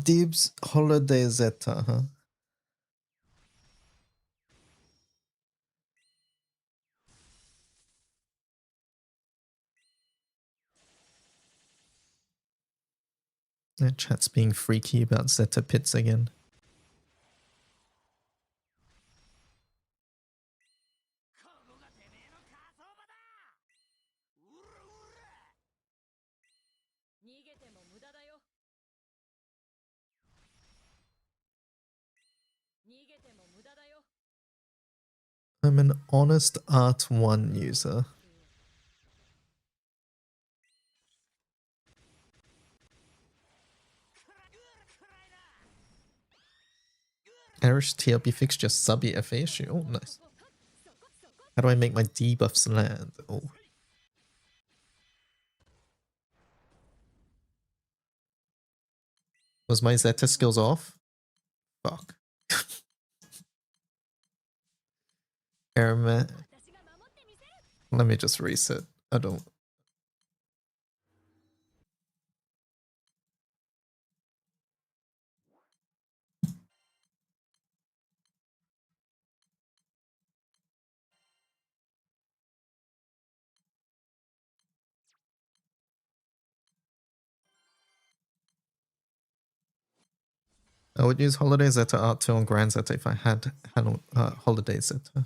Dibs Holiday Zeta, huh? That chat's being freaky about Zeta pits again. I'm an honest Art 1 user. Irish TLP fix just subby FA issue. Oh, nice. How do I make my debuffs land? Oh. Was my Zeta skills off? Fuck. Let me just reset. I don't. I would use Holiday Zeta Art 2 on Grand Zeta if I had Holiday Zeta.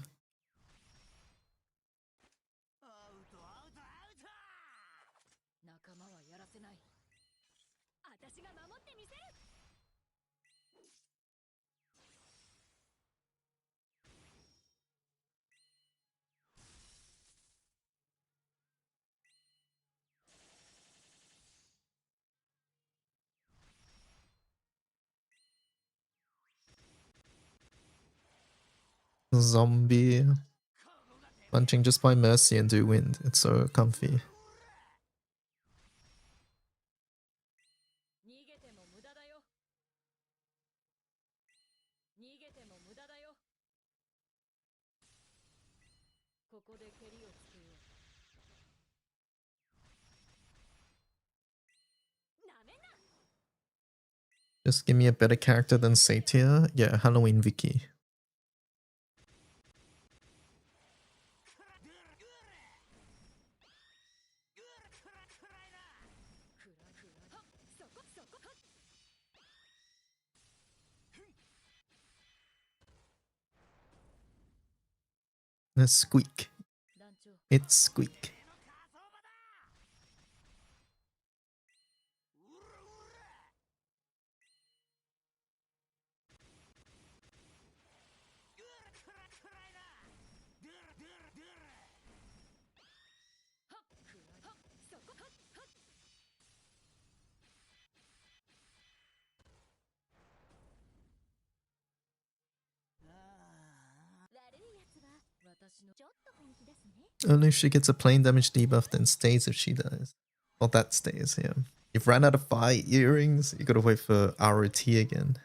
Zombie. Punching just by Mercy and do wind. It's so comfy. Just give me a better character than Satyr. Yeah, Halloween Vicky. A squeak. 団長 It's squeak. Only if she gets a plain damage debuff, then stays if she dies. Well, that stays, yeah. You've ran out of fire earrings, you gotta wait for ROT again.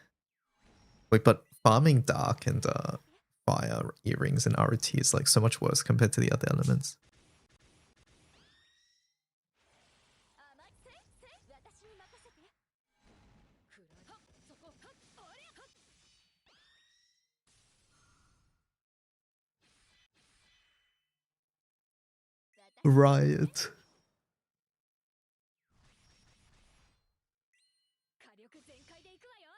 Wait, but farming dark and fire earrings and ROT is like so much worse compared to the other elements. Riot. 火力全開でいくわよ。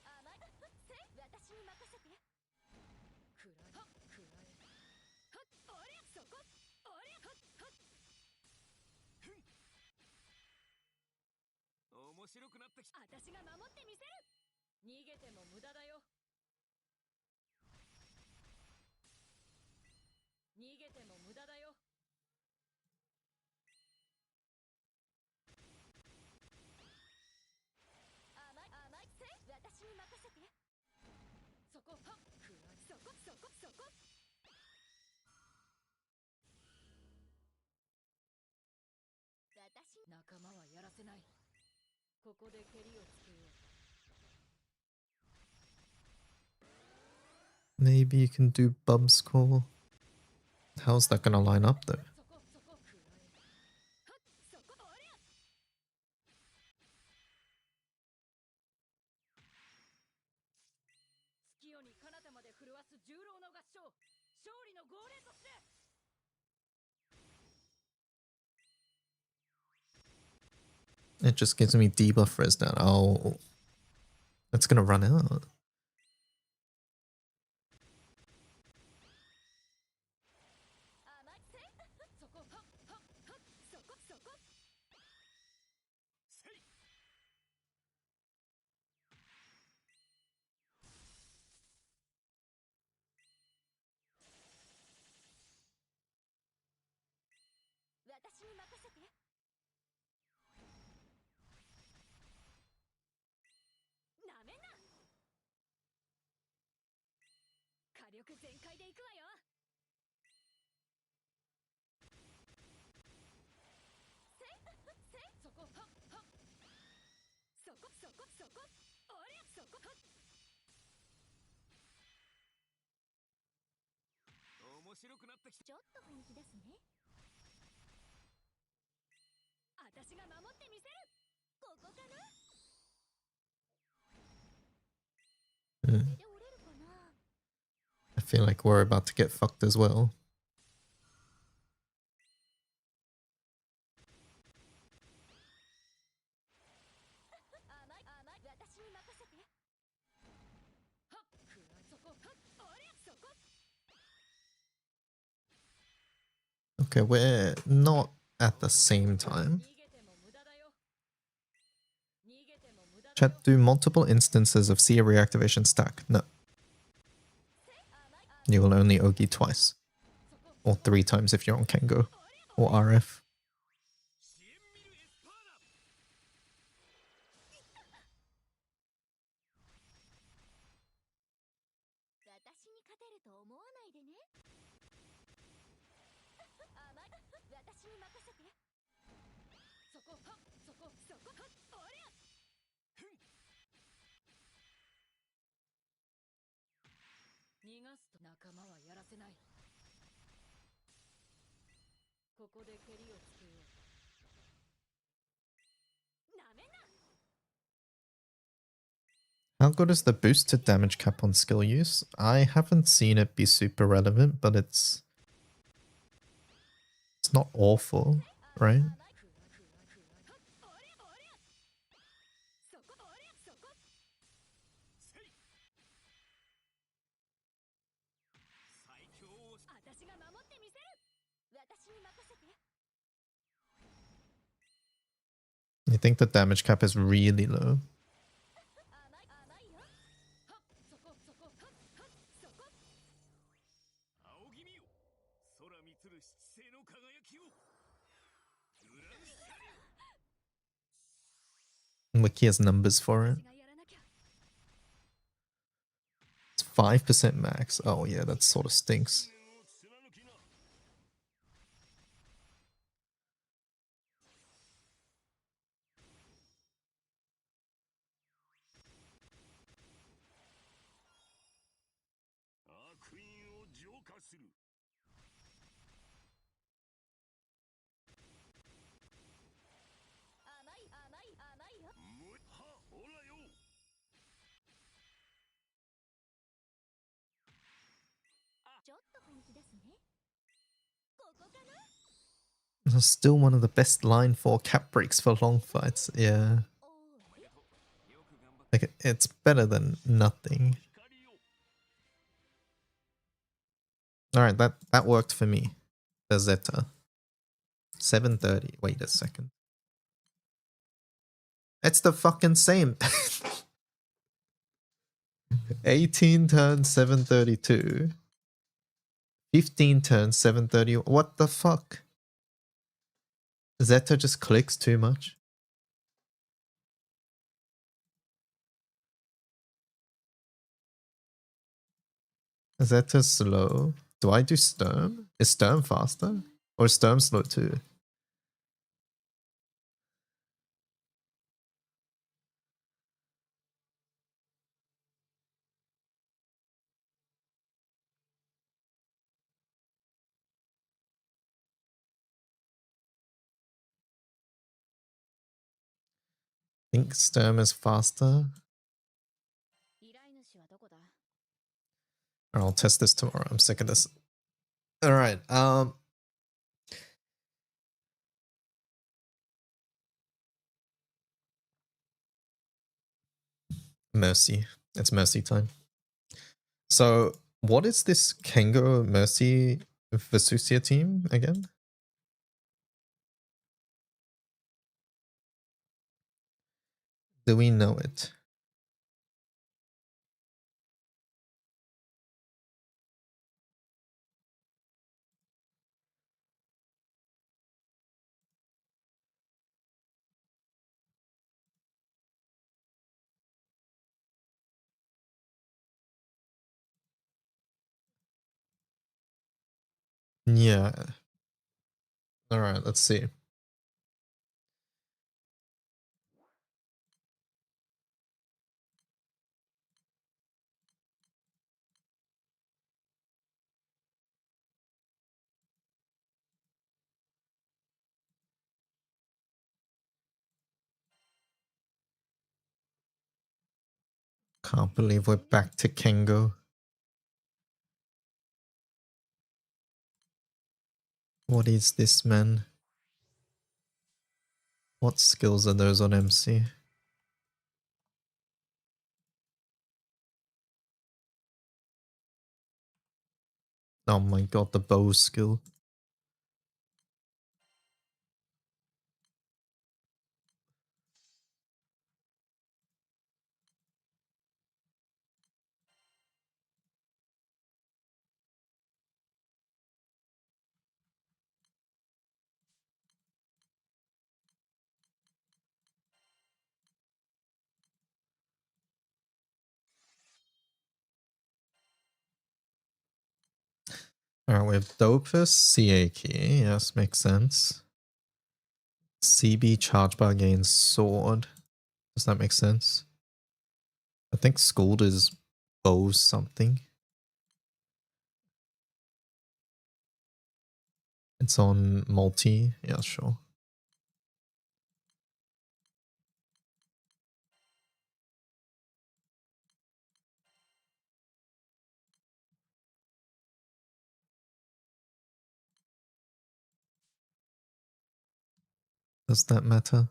甘い私に任せて。くらえはっくらえはっおりゃそこおりゃはっはっふん面白くなってきた。私が守ってみせる。逃げても無駄だよ。逃げても無駄だよ。甘い私に任せて。そこはっくらいそこ私仲間はやらせない。ここで蹴りをつけよう。 Maybe you can do Bub's Call. How's that gonna line up though? 月夜に彼方まで震わす重郎の合唱。勝利の号令として。 It just gives me debuff res down. Oh, it's gonna run out. I feel like we're about to get fucked as well. Okay, we're not at the same time. Chat, do multiple instances of Seer reactivation stack? No. You will only Ogi twice. Or 3 times if you're on Kengo. Or RF. How good is the boosted damage cap on skill use? I haven't seen it be super relevant, but it's not awful, right? 私が守ってみせる。私に任せて。 You think the damage cap is really low? 甘い甘いよ。はっそこそこはっはっそこ。仰ぎ見よ、空満つる七星の輝きを。グランシャリ Wiki has numbers for it. 私がやらなきゃ。 It's 5% max. Oh yeah, that sort of stinks. を貫きな。 悪因を浄化する。甘い甘い甘いよ。もはほらよ。ちょっと本気ですね。ここかな。 This is still one of the best line 4 cap breaks for long fights. Yeah. おーい。 Like, it's better than nothing. 光よ。 Alright, that worked for me. The Zeta. 730. Wait a second. It's the fucking same. 18 turns 732. 15 turns 730. What the fuck? Zeta just clicks too much. Zeta's slow. Do I do Sturm? Is Sturm faster? Or is Sturm slow too? I think Sturm is faster. 依頼主はどこだ。 I'll test this tomorrow. I'm sick of this. Alright, Mercy. It's Mercy time. So, what is this Kengo Mercy Vesusia team again? Do we know it? Yeah. Alright, let's see. Can't believe we're back to Kengo. What is this, man? What skills are those on MC? Oh my god, the bow skill. Alright, we have Dopus, CA key. Yes, makes sense. CB charge bar gains sword. Does that make sense? I think Scald is bow something. It's on multi. Yeah, sure. Does that matter?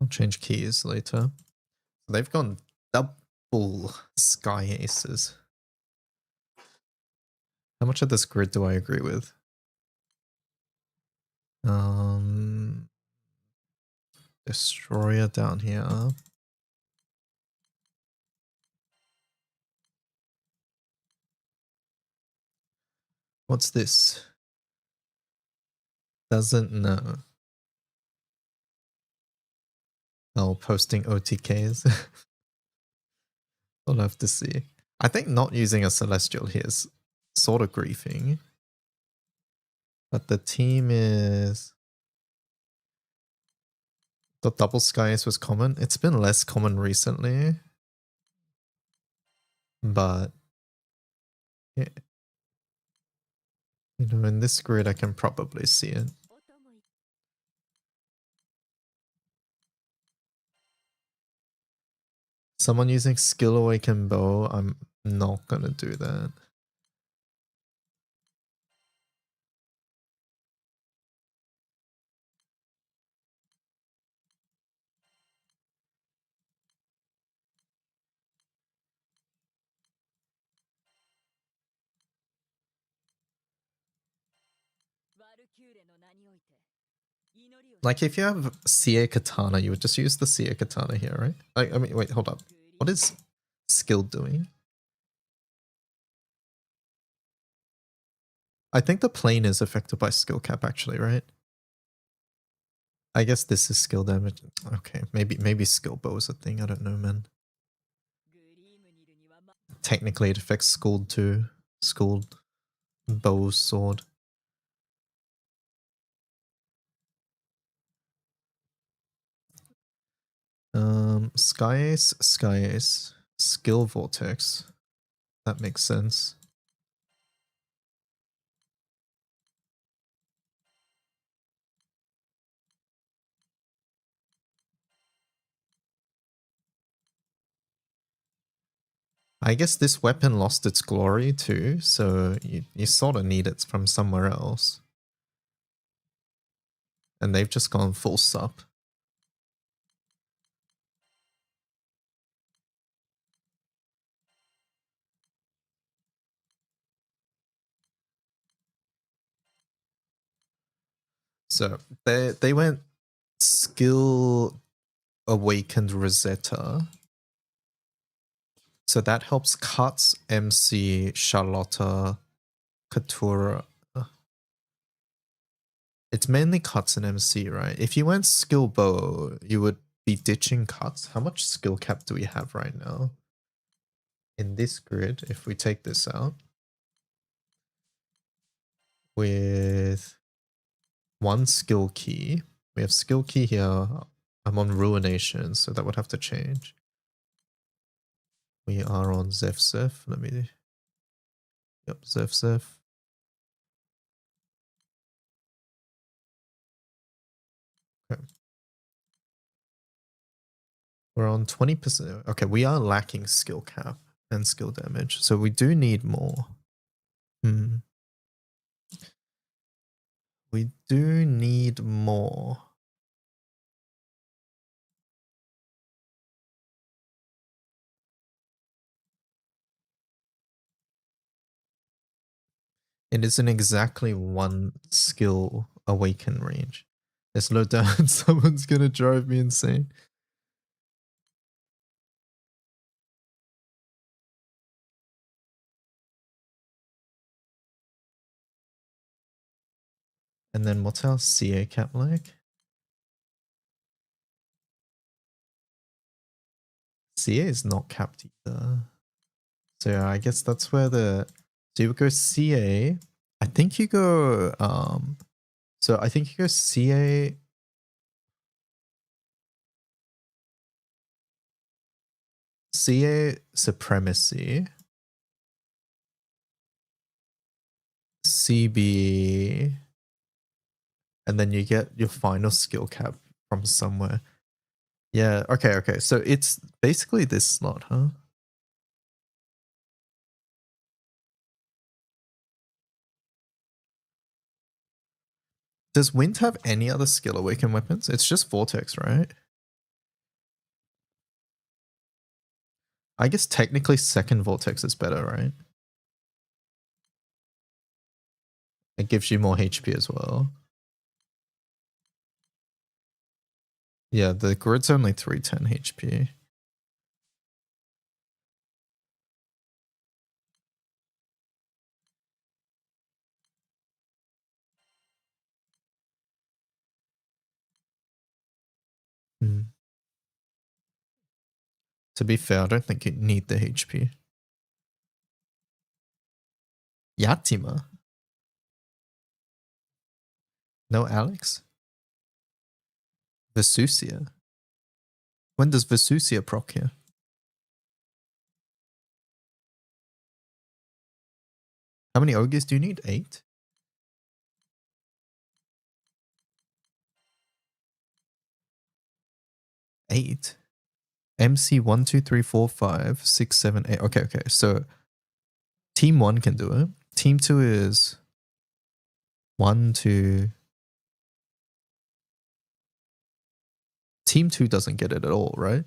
I'll change keys later. They've gone double Sky Aces. How much of this grid do I agree with? Destroyer down here. What's this? Doesn't know. Oh, posting OTKs. We'll have to see. I think not using a Celestial here is sort of griefing. But the team is... The double skies was common. It's been less common recently. But... Yeah. You know, in this grid I can probably see it. Someone using Skill Awaken Bow, I'm not gonna do that. Like if you have CA Katana, you would just use the CA Katana here, right? I mean, wait, hold up. What is skill doing? I think the plane is affected by skill cap actually, right? I guess this is skill damage. Okay, maybe skill bow is a thing. I don't know, man. Technically, it affects Scald too. Scald, bow, sword. Sky Ace, Sky Ace, Skill Vortex. That makes sense. I guess this weapon lost its glory too, so you sort of need it from somewhere else. And they've just gone full sup. So they went Skill Awakened Rosetta. So that helps Cuts, MC, Charlotta, Katura. It's mainly Cuts and MC, right? If you went Skill Bow, you would be ditching Cuts. How much skill cap do we have right now? In this grid, if we take this out. With one skill key. We have skill key here. I'm on Ruination, so that would have to change. We are on Zeph Zeph. Let me... Yep, Zeph Zeph. Okay. We're on 20%. Okay, we are lacking skill cap and skill damage, so we do need more. We do need more. It isn't exactly one skill awaken range. There's no doubt someone's gonna drive me insane. And then what's our CA cap like? CA is not capped either. So yeah, I guess that's where the... So you would go CA. I think you go... So I think you go CA... CA Supremacy. CB... And then you get your final skill cap from somewhere. Yeah, okay. So it's basically this slot, huh? Does Wind have any other skill awaken weapons? It's just Vortex, right? I guess technically second Vortex is better, right? It gives you more HP as well. Yeah, the grid's only 310 HP. Hmm. To be fair, I don't think you need the HP. Yatima? No Alex? Vesusia? When does Vesusia proc here? How many ogres do you need? 8? Eight? MC 1, 2, 3, 4, 5, 6, 7, 8. Okay, okay. So team 1 can do it. Team 2 is 1, 2. Team 2 doesn't get it at all, right?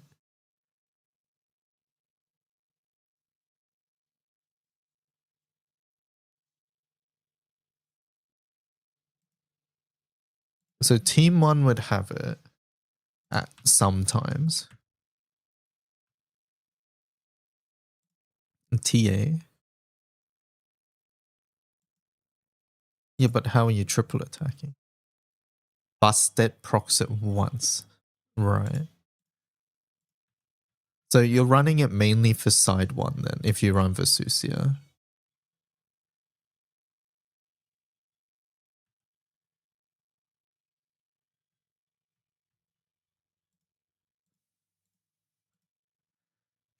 So team 1 would have it at sometimes. TA. Yeah, but how are you triple attacking? Bastet procs it once. Right. So you're running it mainly for side 1 then, if you run Vesusia.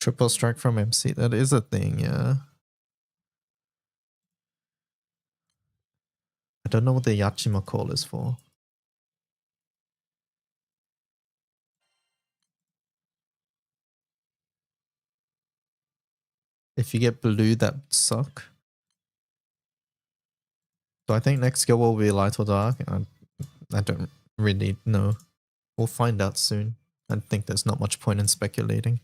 Triple strike from MC, that is a thing, yeah. I don't know what the Yachima call is for. If you get blue, that suck. So I think next skill will be light or dark. I don't really know. We'll find out soon. I think there's not much point in speculating.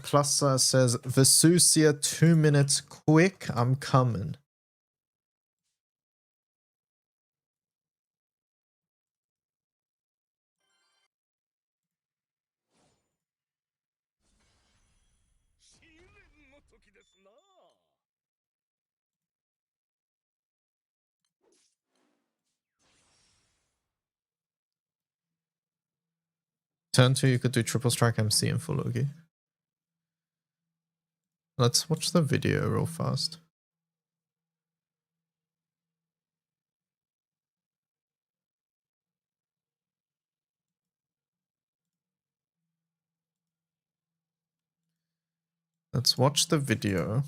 Plus says, Vesusia 2 minutes quick, I'm coming. Turn 2, you could do triple strike MC and full Ogi. Let's watch the video real fast. Let's watch the video.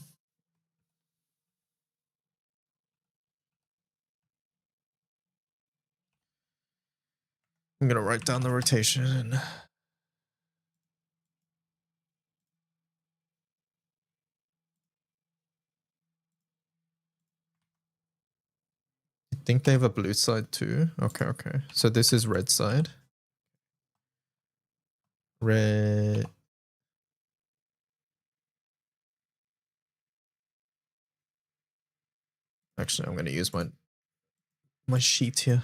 I'm gonna write down the rotation. I think they have a blue side too. Okay, okay. So this is red side. Red. Actually, I'm gonna use my sheet here.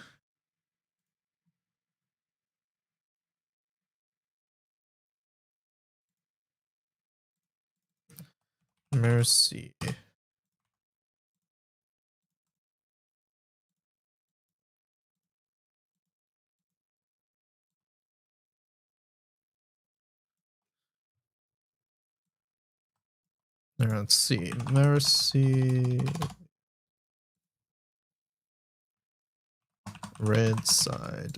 Mercy. Let's see. Mercy. Red side.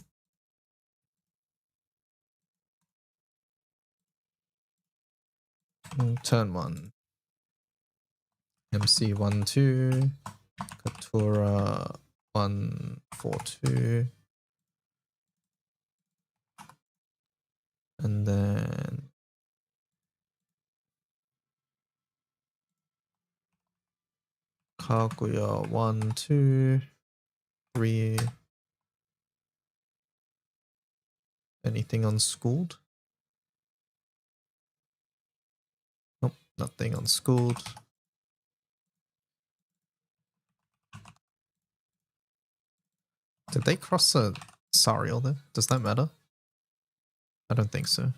Turn 1. MC 1-2. Katura 1-4-2. And then Kaguya 1-2-3. Anything unschooled? Nope, nothing unschooled. Did they cross a Sariel there? Does that matter? I don't think so.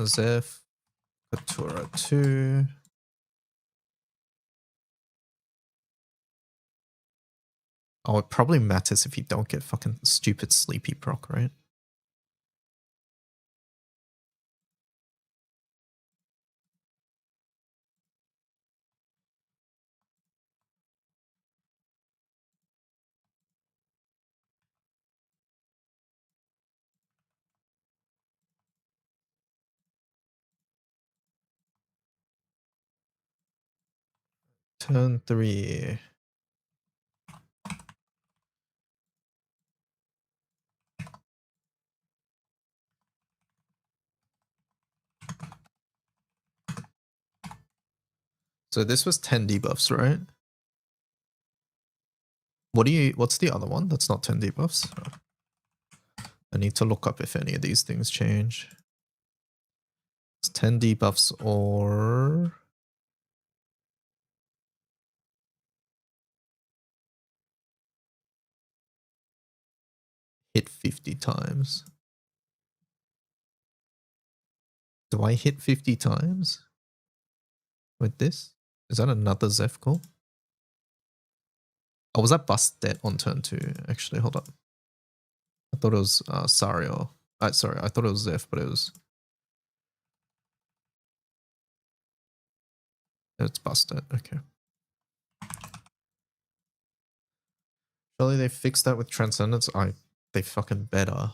Zeph, Katura 2. Oh, it probably matters if you don't get fucking stupid sleepy proc, right? Turn 3. So this was 10 debuffs, right? What's the other one? That's not 10 debuffs. I need to look up if any of these things change. It's 10 debuffs or hit 50 times. Do I hit 50 times with this? Is that another Zeph call? Oh, was that Bust Debt on turn 2? Actually, hold up. I thought it was Sario. Sorry, I thought it was Zeph, but it's Bust Debt. Okay. Surely they fixed that with Transcendence. They fucking better.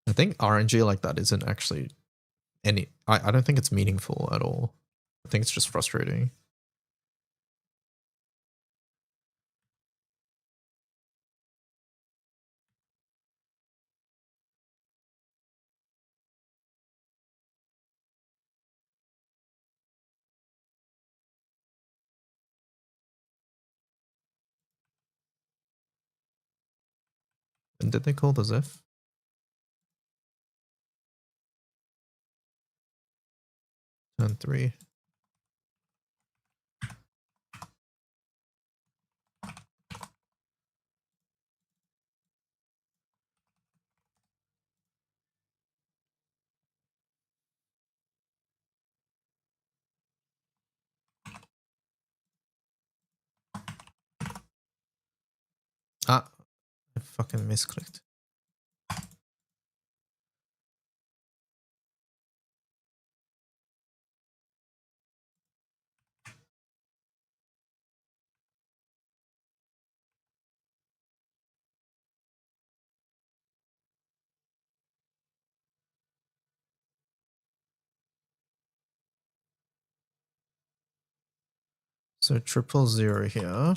I think RNG like that isn't actually I don't think it's meaningful at all. I think it's just frustrating. And did they call the Zeph? Turn 3. Ah, I fucking misclicked. So 000 here.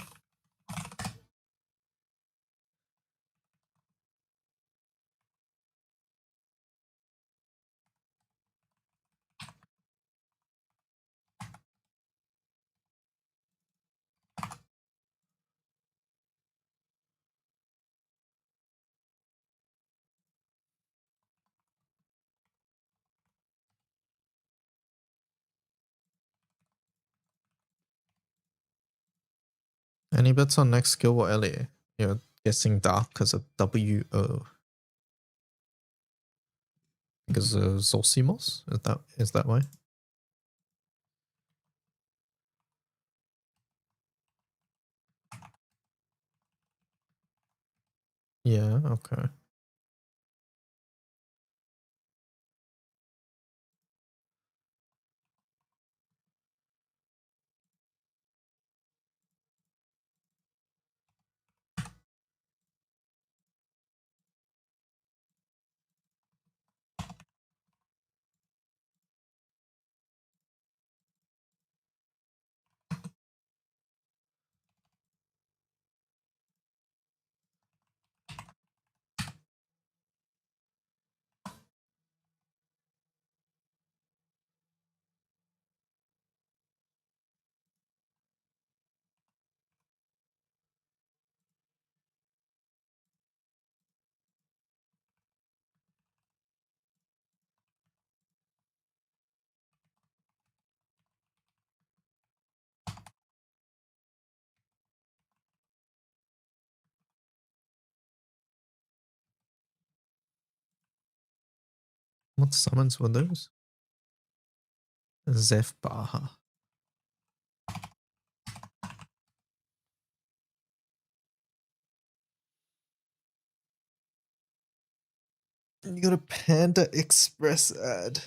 Any bets on next skill or Ellie? You're guessing dark because of WO. Because of Zolsimos? Is that why? Yeah, okay. What summons were those? Zeph Baha. You got a Panda Express ad.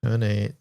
Turn 8.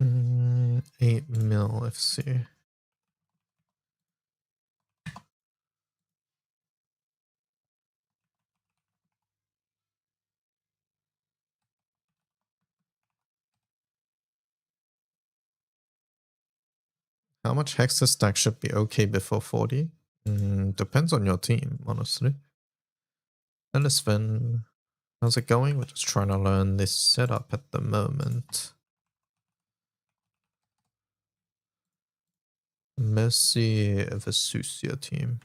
Mm, 8 mil FC. How much Hexa stack should be okay before 40? Depends on your team, honestly. And Sven, how's it going? We're just trying to learn this setup at the moment. Mercy Vesusia team.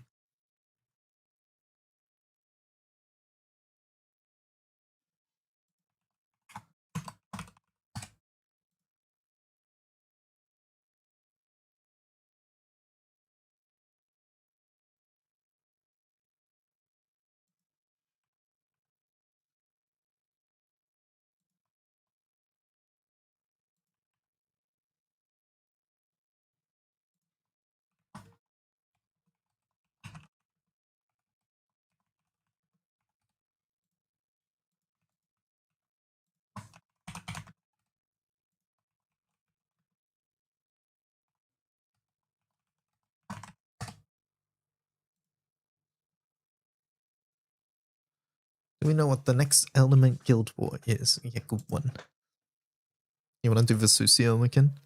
Do we know what the next Element Guild War is? Yeah, good one. You want to do Vesusia again?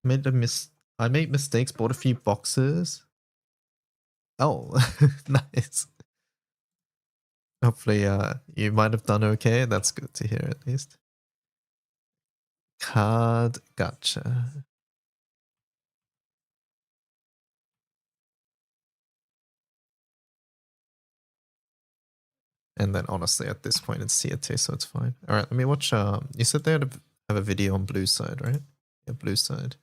I made mistakes, bought a few boxes. Oh, nice. Hopefully, you might have done okay. That's good to hear, at least. Card, gotcha. And then, honestly, at this point, it's CT, so it's fine. All right, let me watch. You said they have a video on Blue Side, right? Yeah, Blue Side.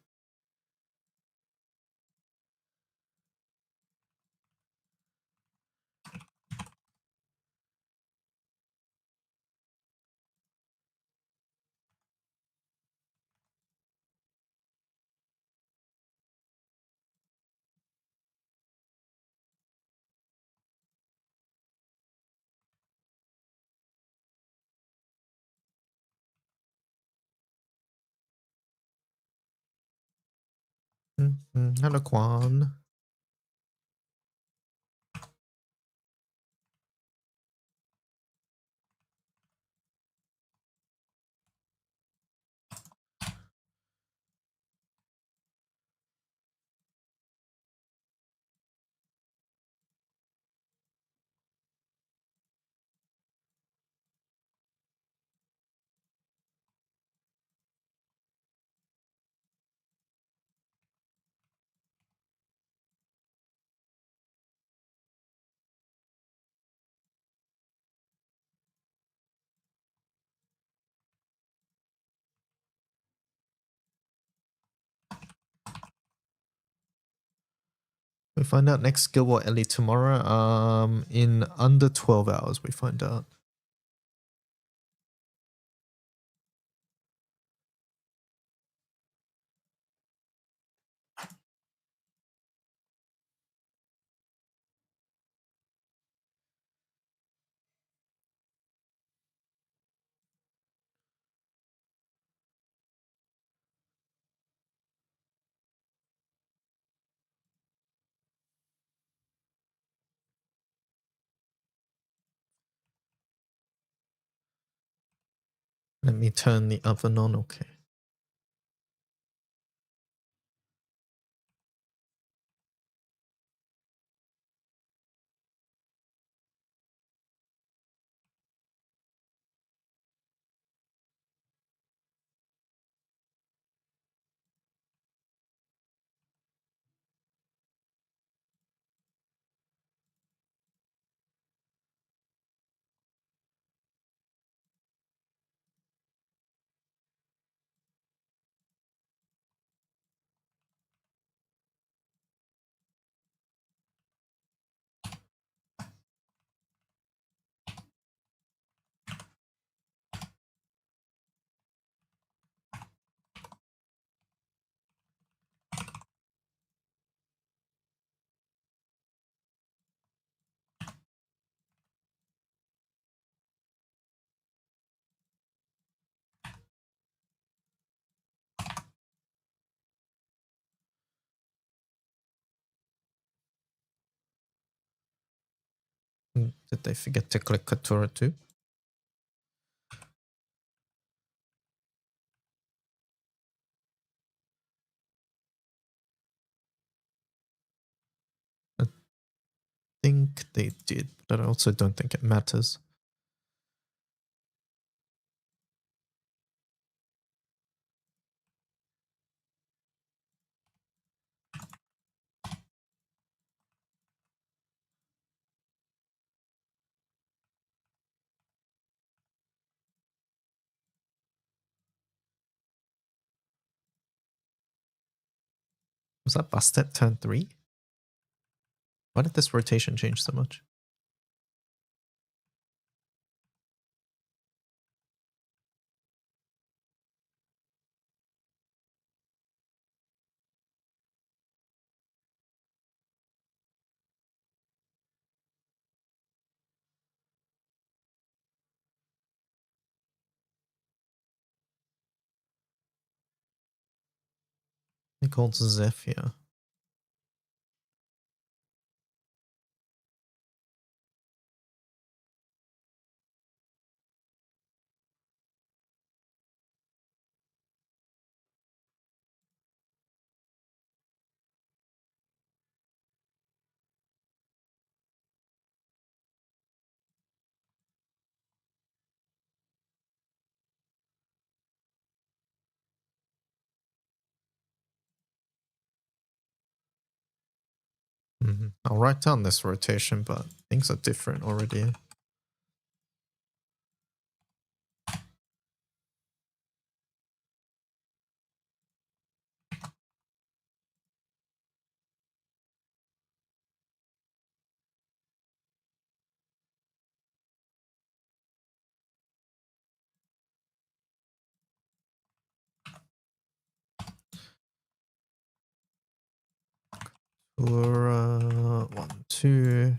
Hello, Quan. We find out next skill what Ellie tomorrow. In under 12 hours we find out. Let me turn the oven on. Okay. Did they forget to click Katura too? I think they did, but I also don't think it matters. Was that Bastet turn 3? Why did this rotation change so much? They called Zephyr. I'll write down this rotation, but things are different already. Or 1, 2.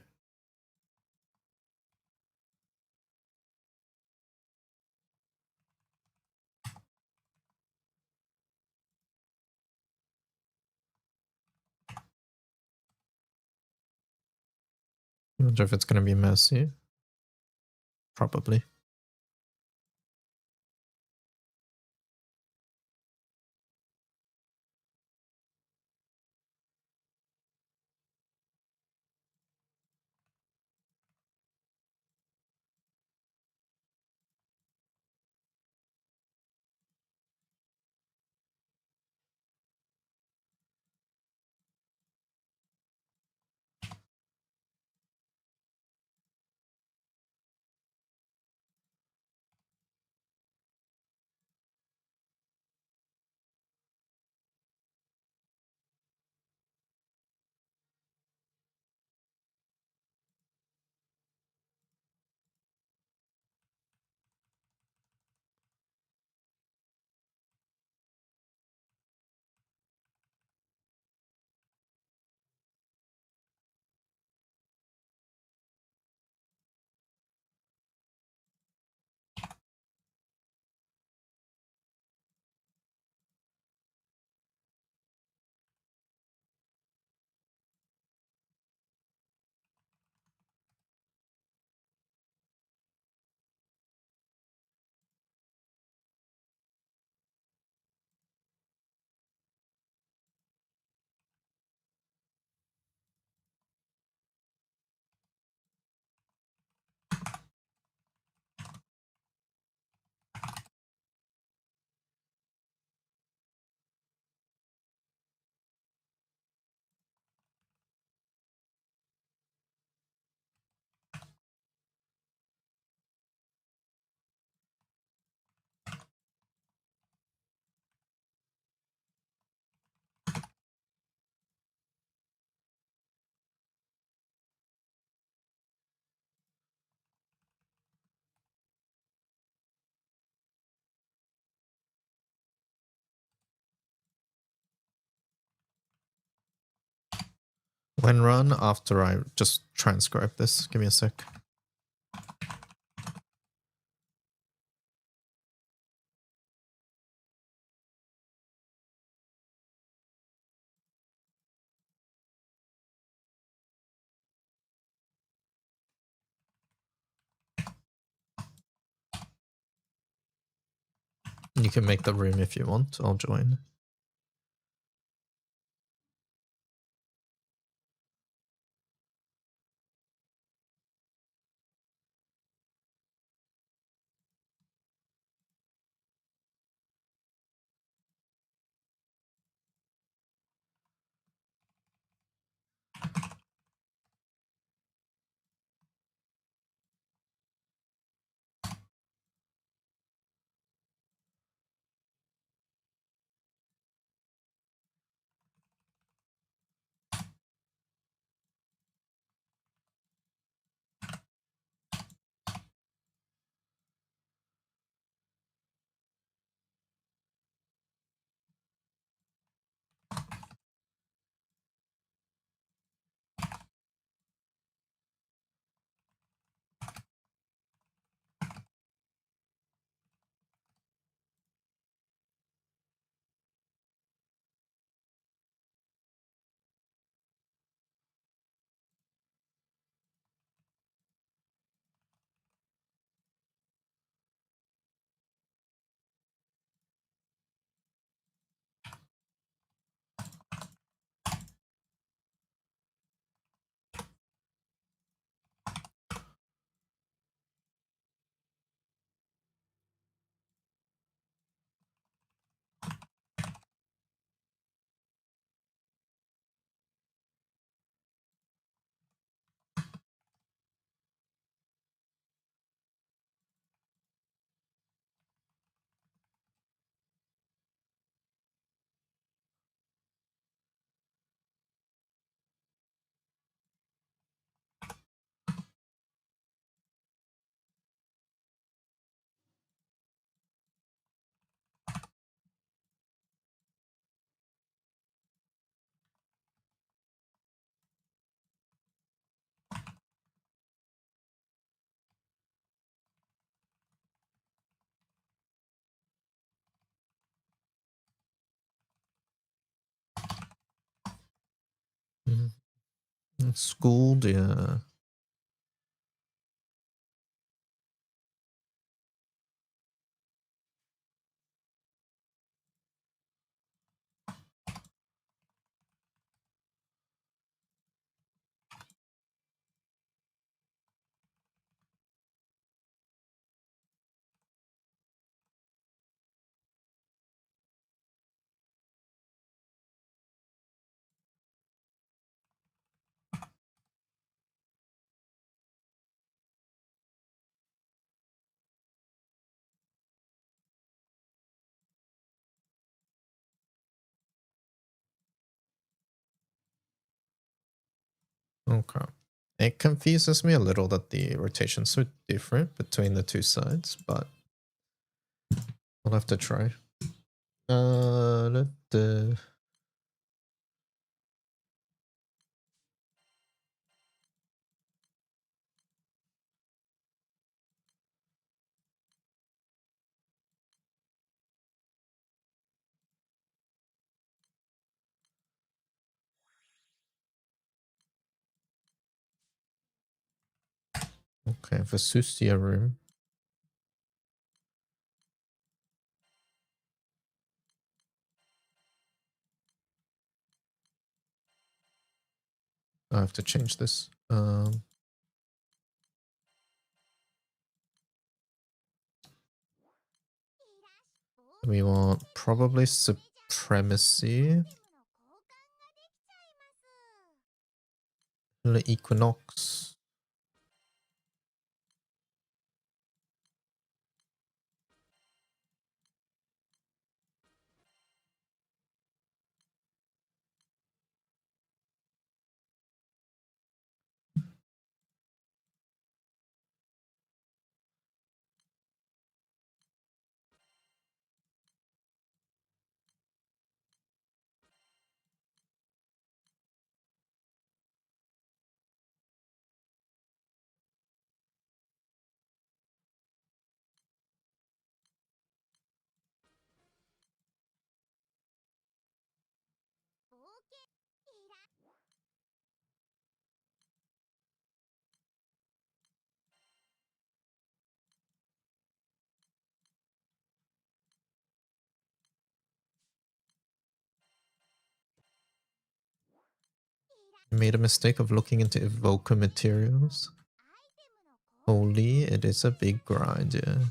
I wonder if it's gonna be Mercy. Probably. When run after I just transcribe this. Give me a sec. You can make the room if you want. I'll join. Schooled, yeah. Okay. It confuses me a little that the rotation's so different between the two sides, but we'll have to try. Okay, for Sustia room. I have to change this. We want probably supremacy. The equinox. Made a mistake of looking into evoker materials. Holy, it is a big grind, yeah.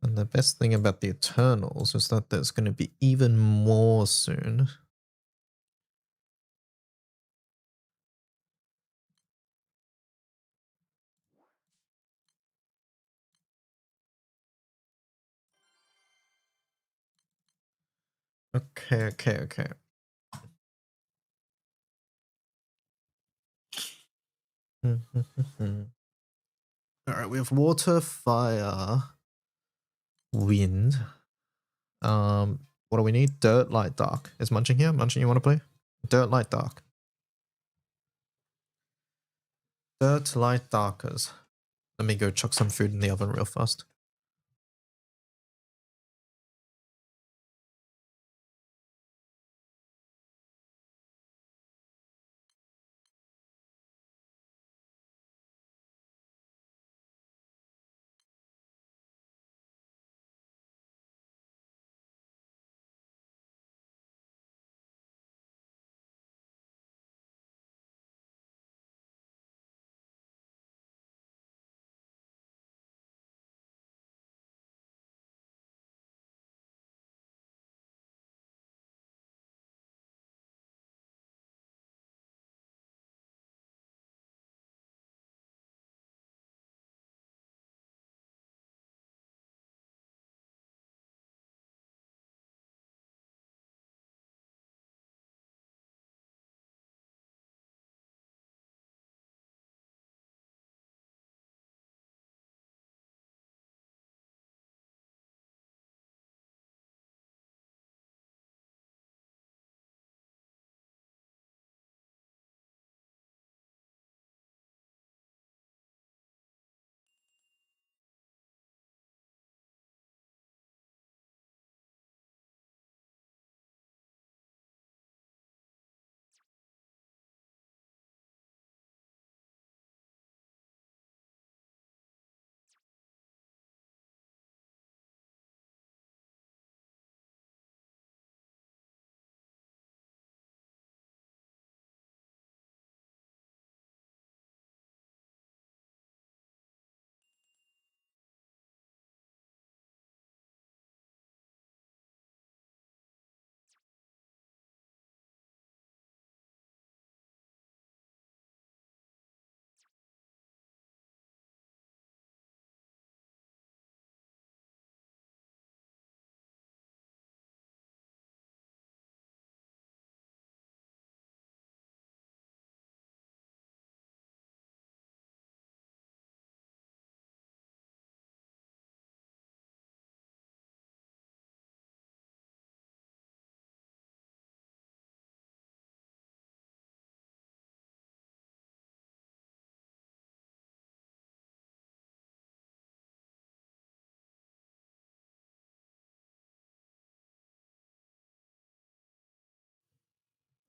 And the best thing about the Eternals is that there's going to be even more soon. Okay. Alright, we have water, fire, wind. What do we need? Dirt, light, dark. Is Munching here? Munching, you want to play? Dirt, light, dark. Dirt, light, darkers. Let me go chuck some food in the oven real fast.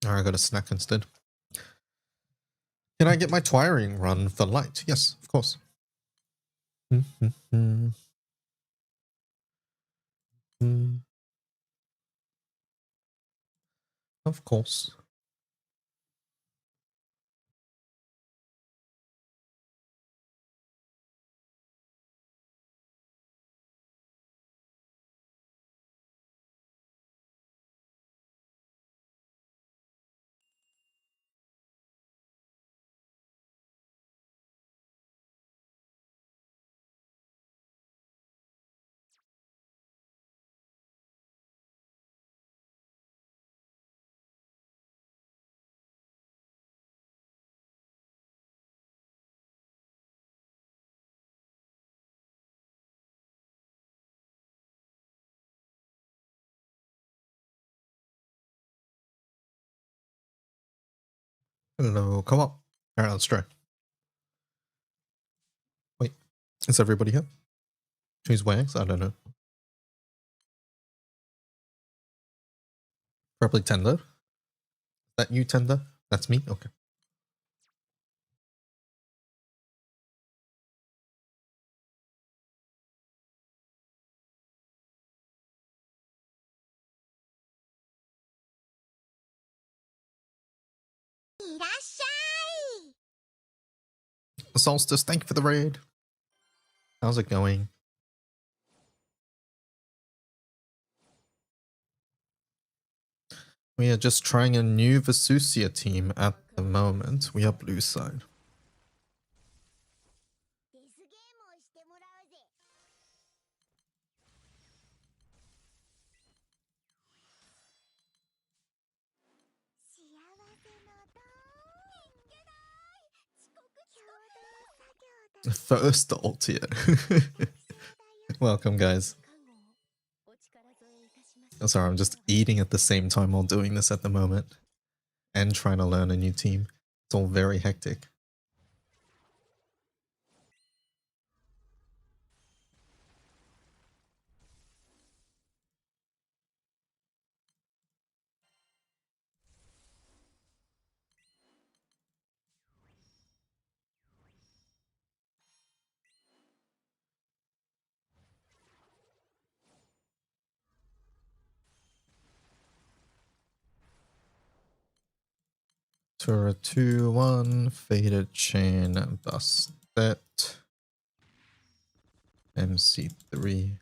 Alright, I got a snack instead. Can I get my twiring run for light? Yes, of course. Of course. Hello, come on. Alright, let's try. Wait, is everybody here? Choose Wags? I don't know. Probably Tender. Is that you, Tender? That's me? Okay. Solstice, thank you for the raid. How's it going? We are just trying a new Vesusia team at the moment. We are blue side. デスゲームをしてもらうぜ。幸せの塔。逃げない。遅刻共同作業だ。 First ult here. Welcome, guys. Oh, sorry, I'm just eating at the same time while doing this at the moment. And trying to learn a new team. It's all very hectic. Tura 2-1, Faded Chain, Bastet, MC3.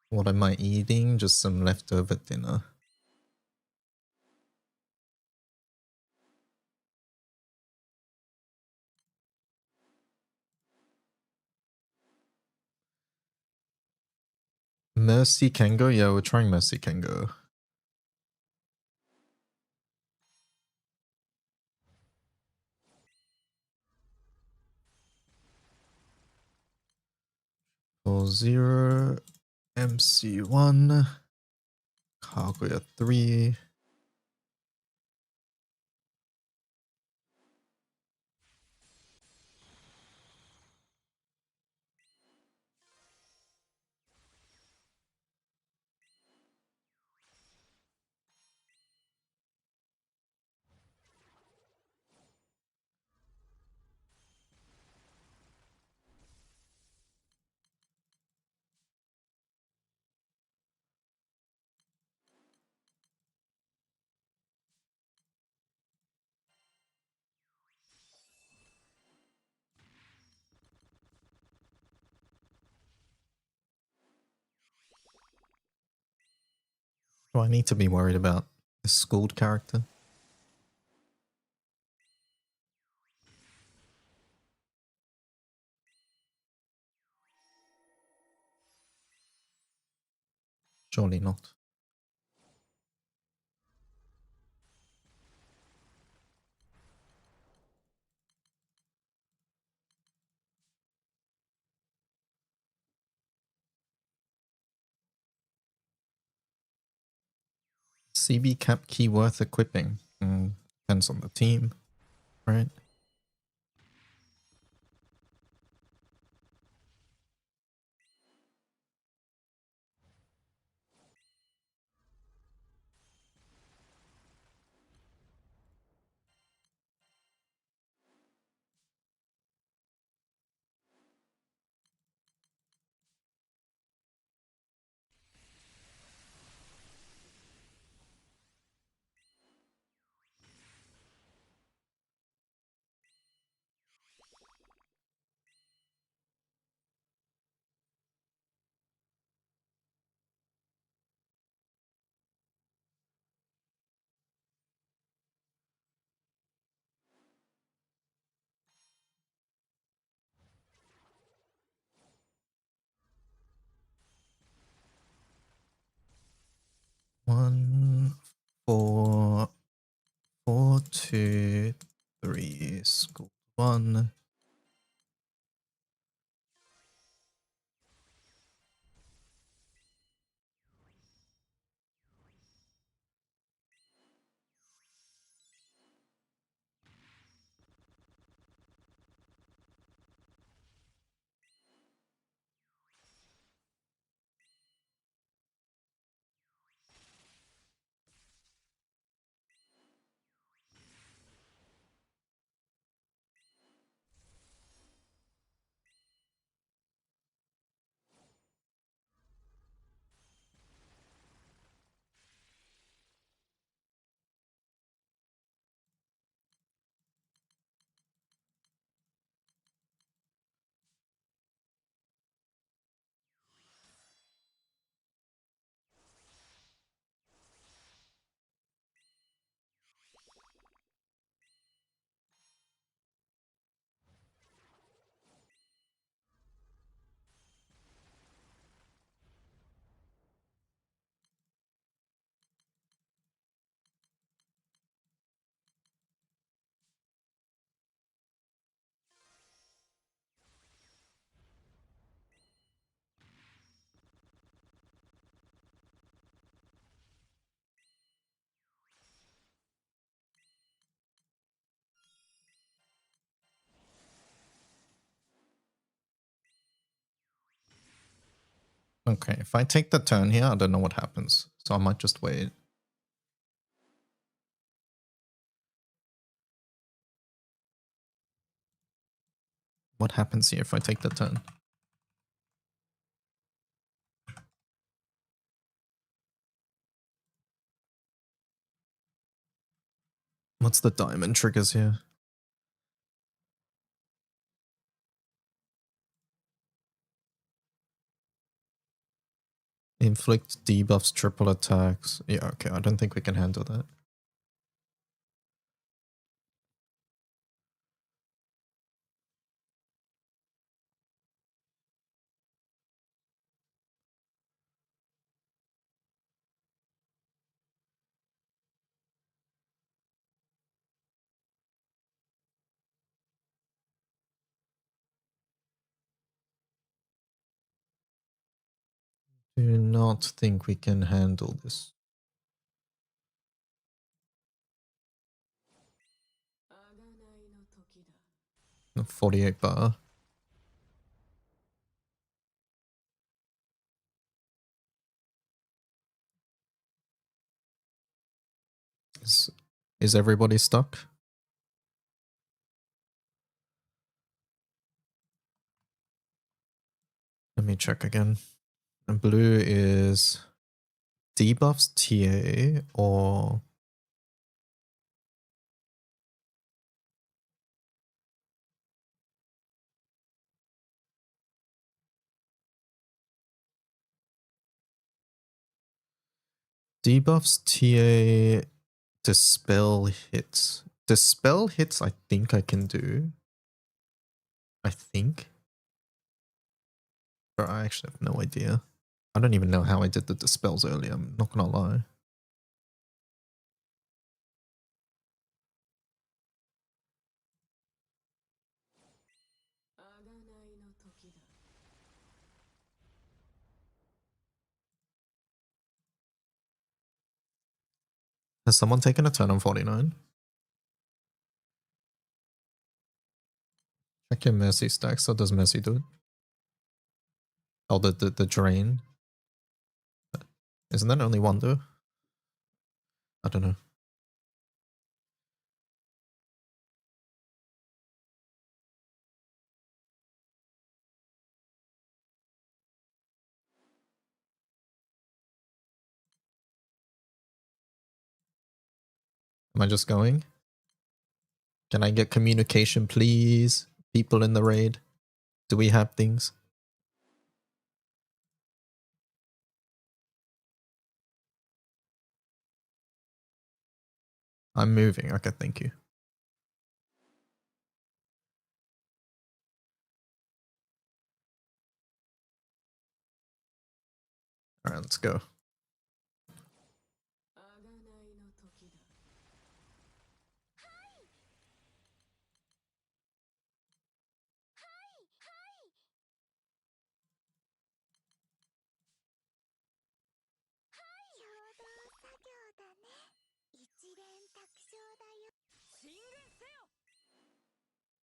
What am I eating? Just some leftover dinner. Mercy Kengo? Yeah, we're trying Mercy Kengo. Full 0, MC1, Kaguya 3. Do I need to be worried about a schooled character? Surely not. CB cap key worth equipping. Depends on the team, right? 1, 4, 4, 2, 3, school 1. Okay, if I take the turn here, I don't know what happens. So I might just wait. What happens here if I take the turn? What's the diamond triggers here? Inflict debuffs, triple attacks. Yeah, okay, I don't think we can handle that. Do not think we can handle this. 48 bar. Is everybody stuck? Let me check again. And blue is debuffs TA or debuffs TA dispel hits. Dispel hits I think I can do. I think. But I actually have no idea. I don't even know how I did the dispels earlier, I'm not gonna lie. Has someone taken a turn on 49? Check your Mercy stacks. So does Mercy do it? Oh, the drain. Isn't that only one though? I don't know. Am I just going? Can I get communication, please? People in the raid. Do we have things? I'm moving. Okay, thank you. Alright, let's go.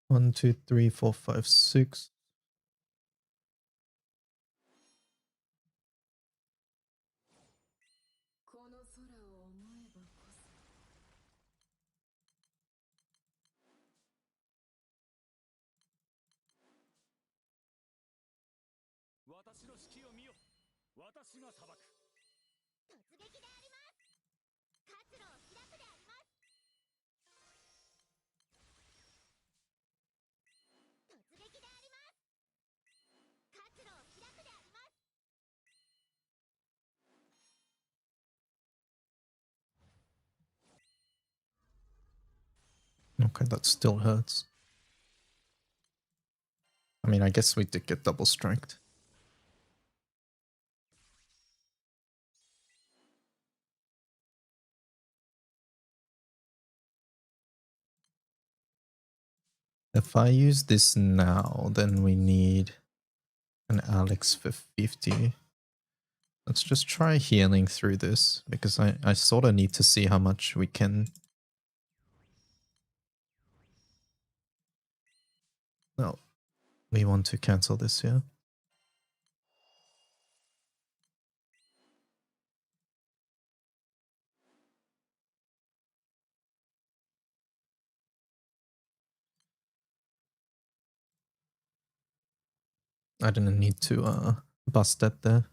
1, 2, 3, 4, 5, 6. Okay, that still hurts. I mean, I guess we did get double striked. If I use this now, then we need an Alex for 50. Let's just try healing through this, because I sort of need to see how much we can... No, we want to cancel this here. I didn't need to bust that there.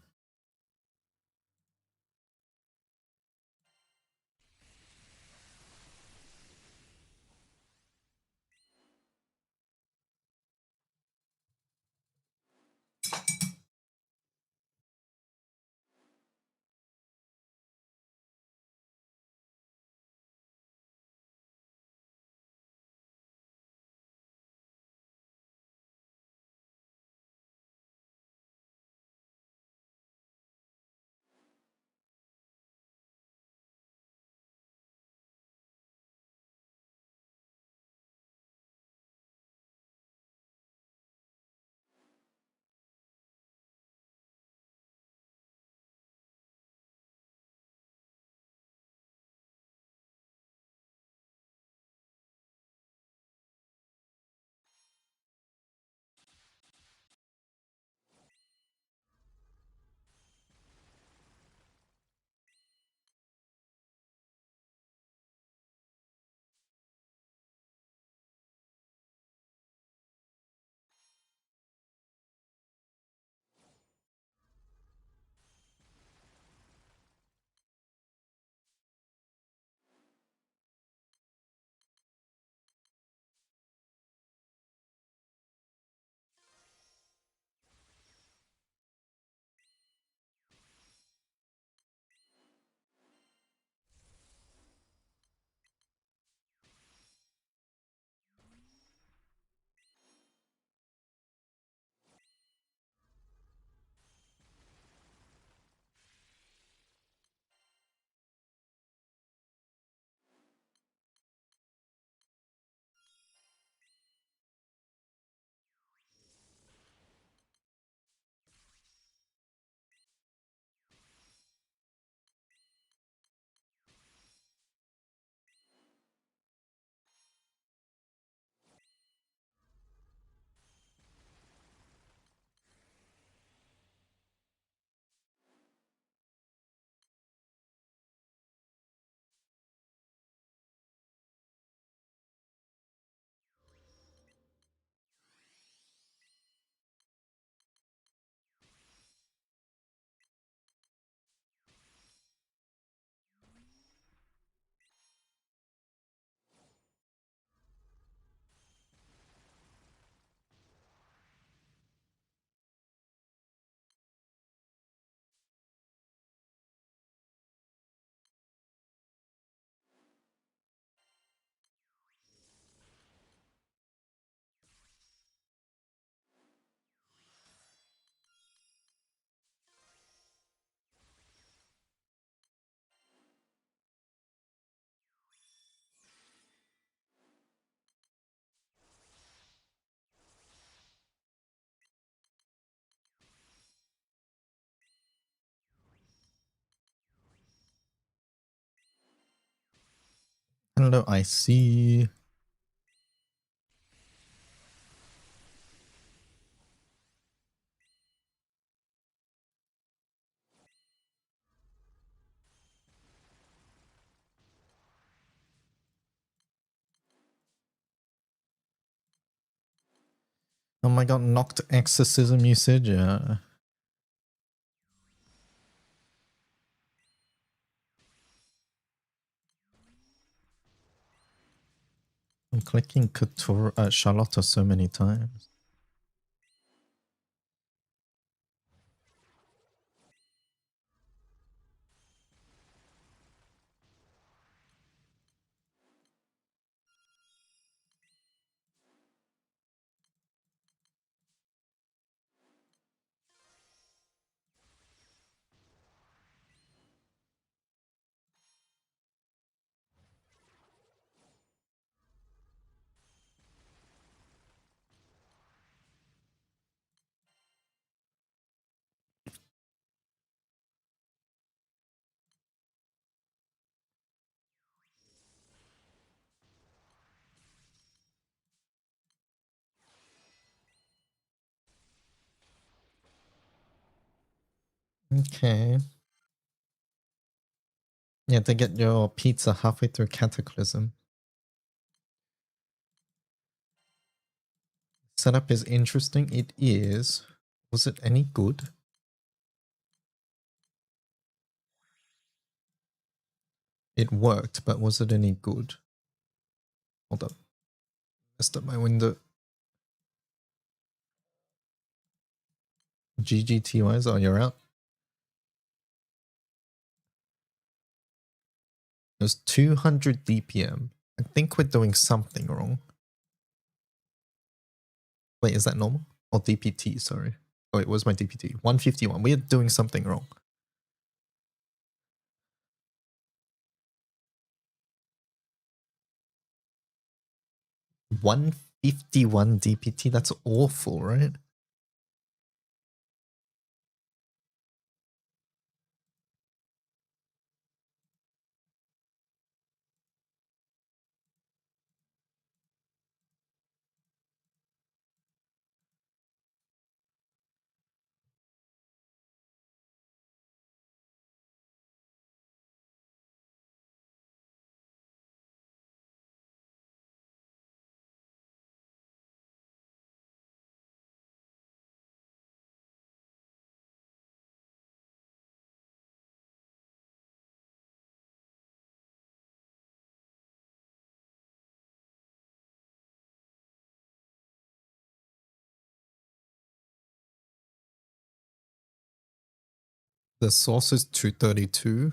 Hello, I see. Oh my god, knocked exorcism usage. Yeah. I'm clicking Couture, Charlotta so many times. Okay. Yeah, to get your pizza halfway through Cataclysm. Setup is interesting. It is. Was it any good? It worked, but was it any good? Hold up. Messed up my window. GGTYs, oh, you're out. It was 200 DPM. I think we're doing something wrong. Wait, is that normal? Or DPT, sorry. Oh, it was my DPT. 151. We're doing something wrong. $151 DPT? That's awful, right? The source is 232.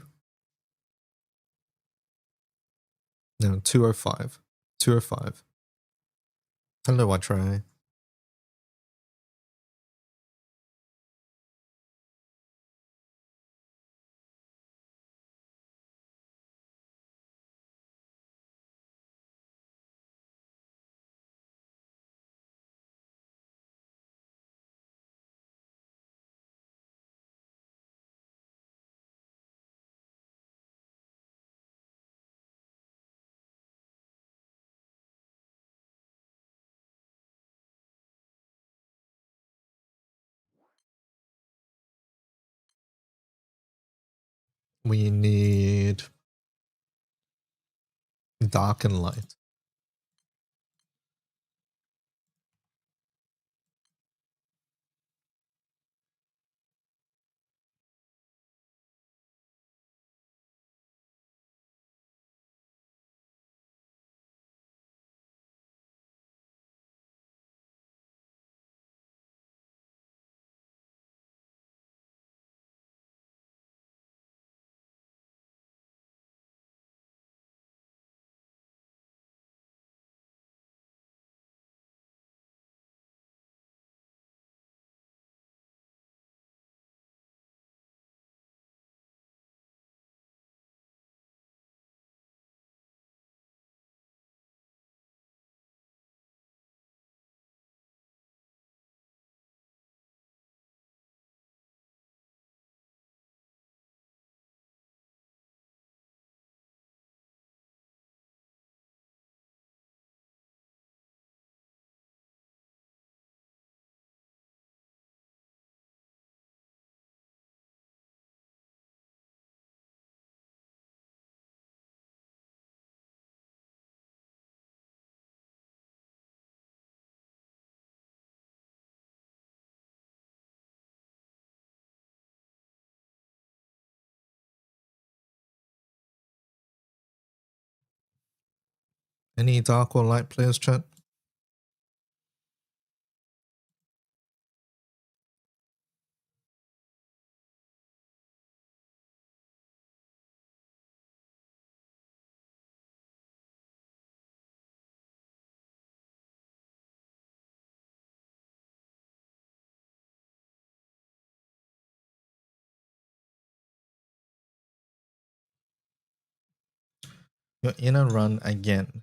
No, 205. 205. Hello, I try. We need dark and light. Any dark or light players, chat? You're in a run again.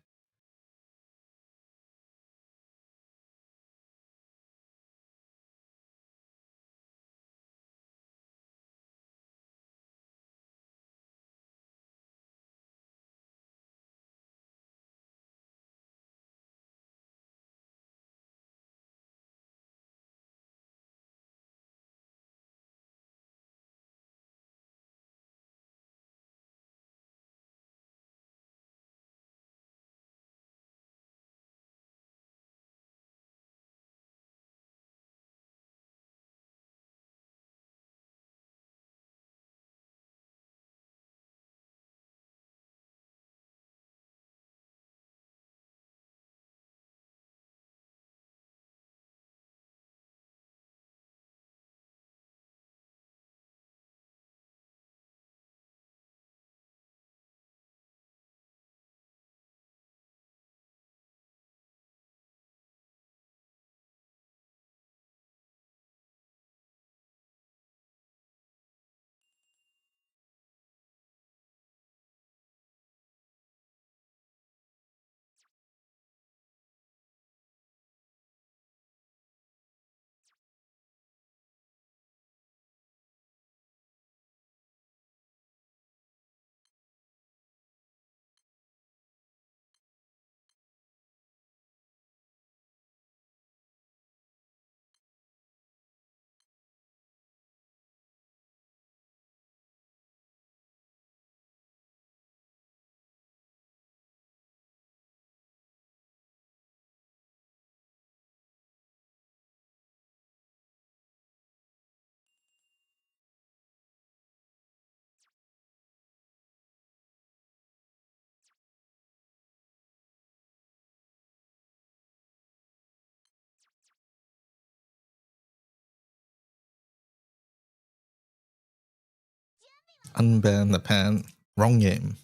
Unban the pan. Wrong game.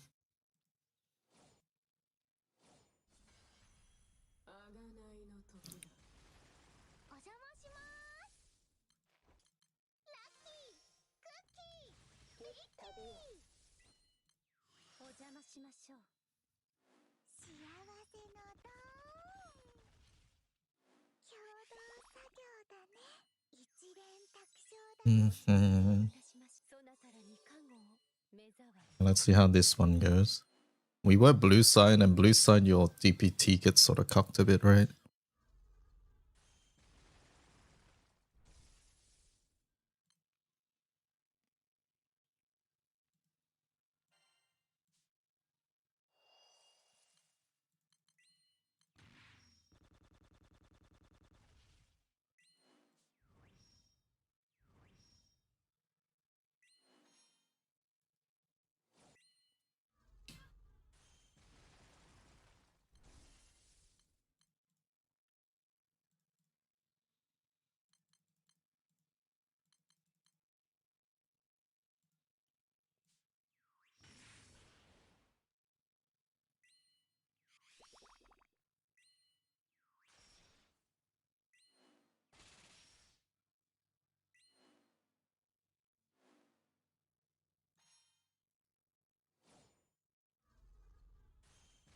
お邪魔しますラッキークッキーリッキーお邪魔しましょう幸せのドーン共同作業だね一連卓上だねそなたらに加護を目障り Let's see how this one goes. We were blue side, and blue side your DPT gets sort of cocked a bit, right?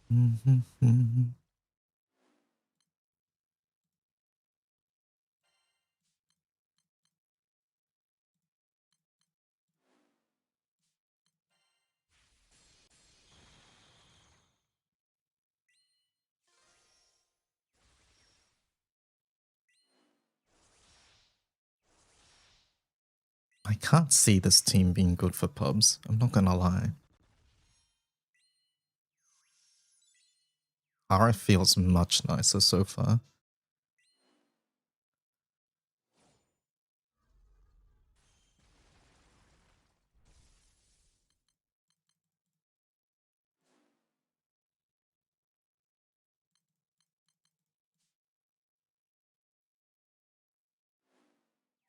I can't see this team being good for pubs. I'm not gonna lie. RF feels much nicer so far.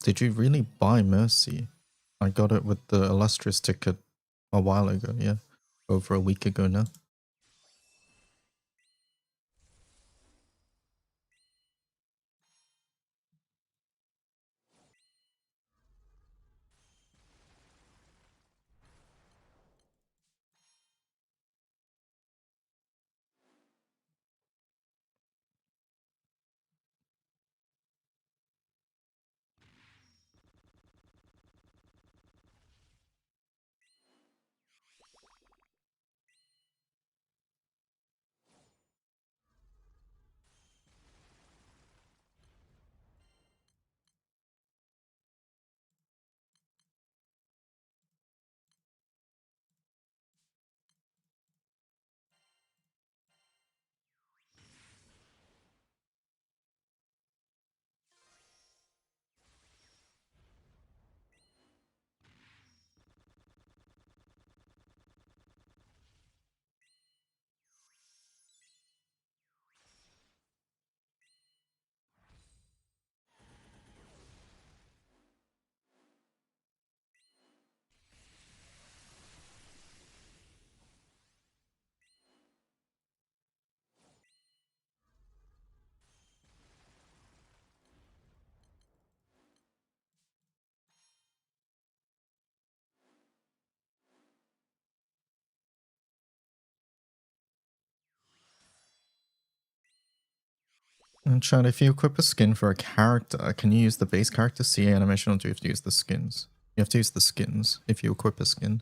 Did you really buy Mercy? I got it with the Illustrious ticket a while ago, yeah. Over a week ago now. And Chad, if you equip a skin for a character, can you use the base character CA animation, or do you have to use the skins? You have to use the skins if you equip a skin.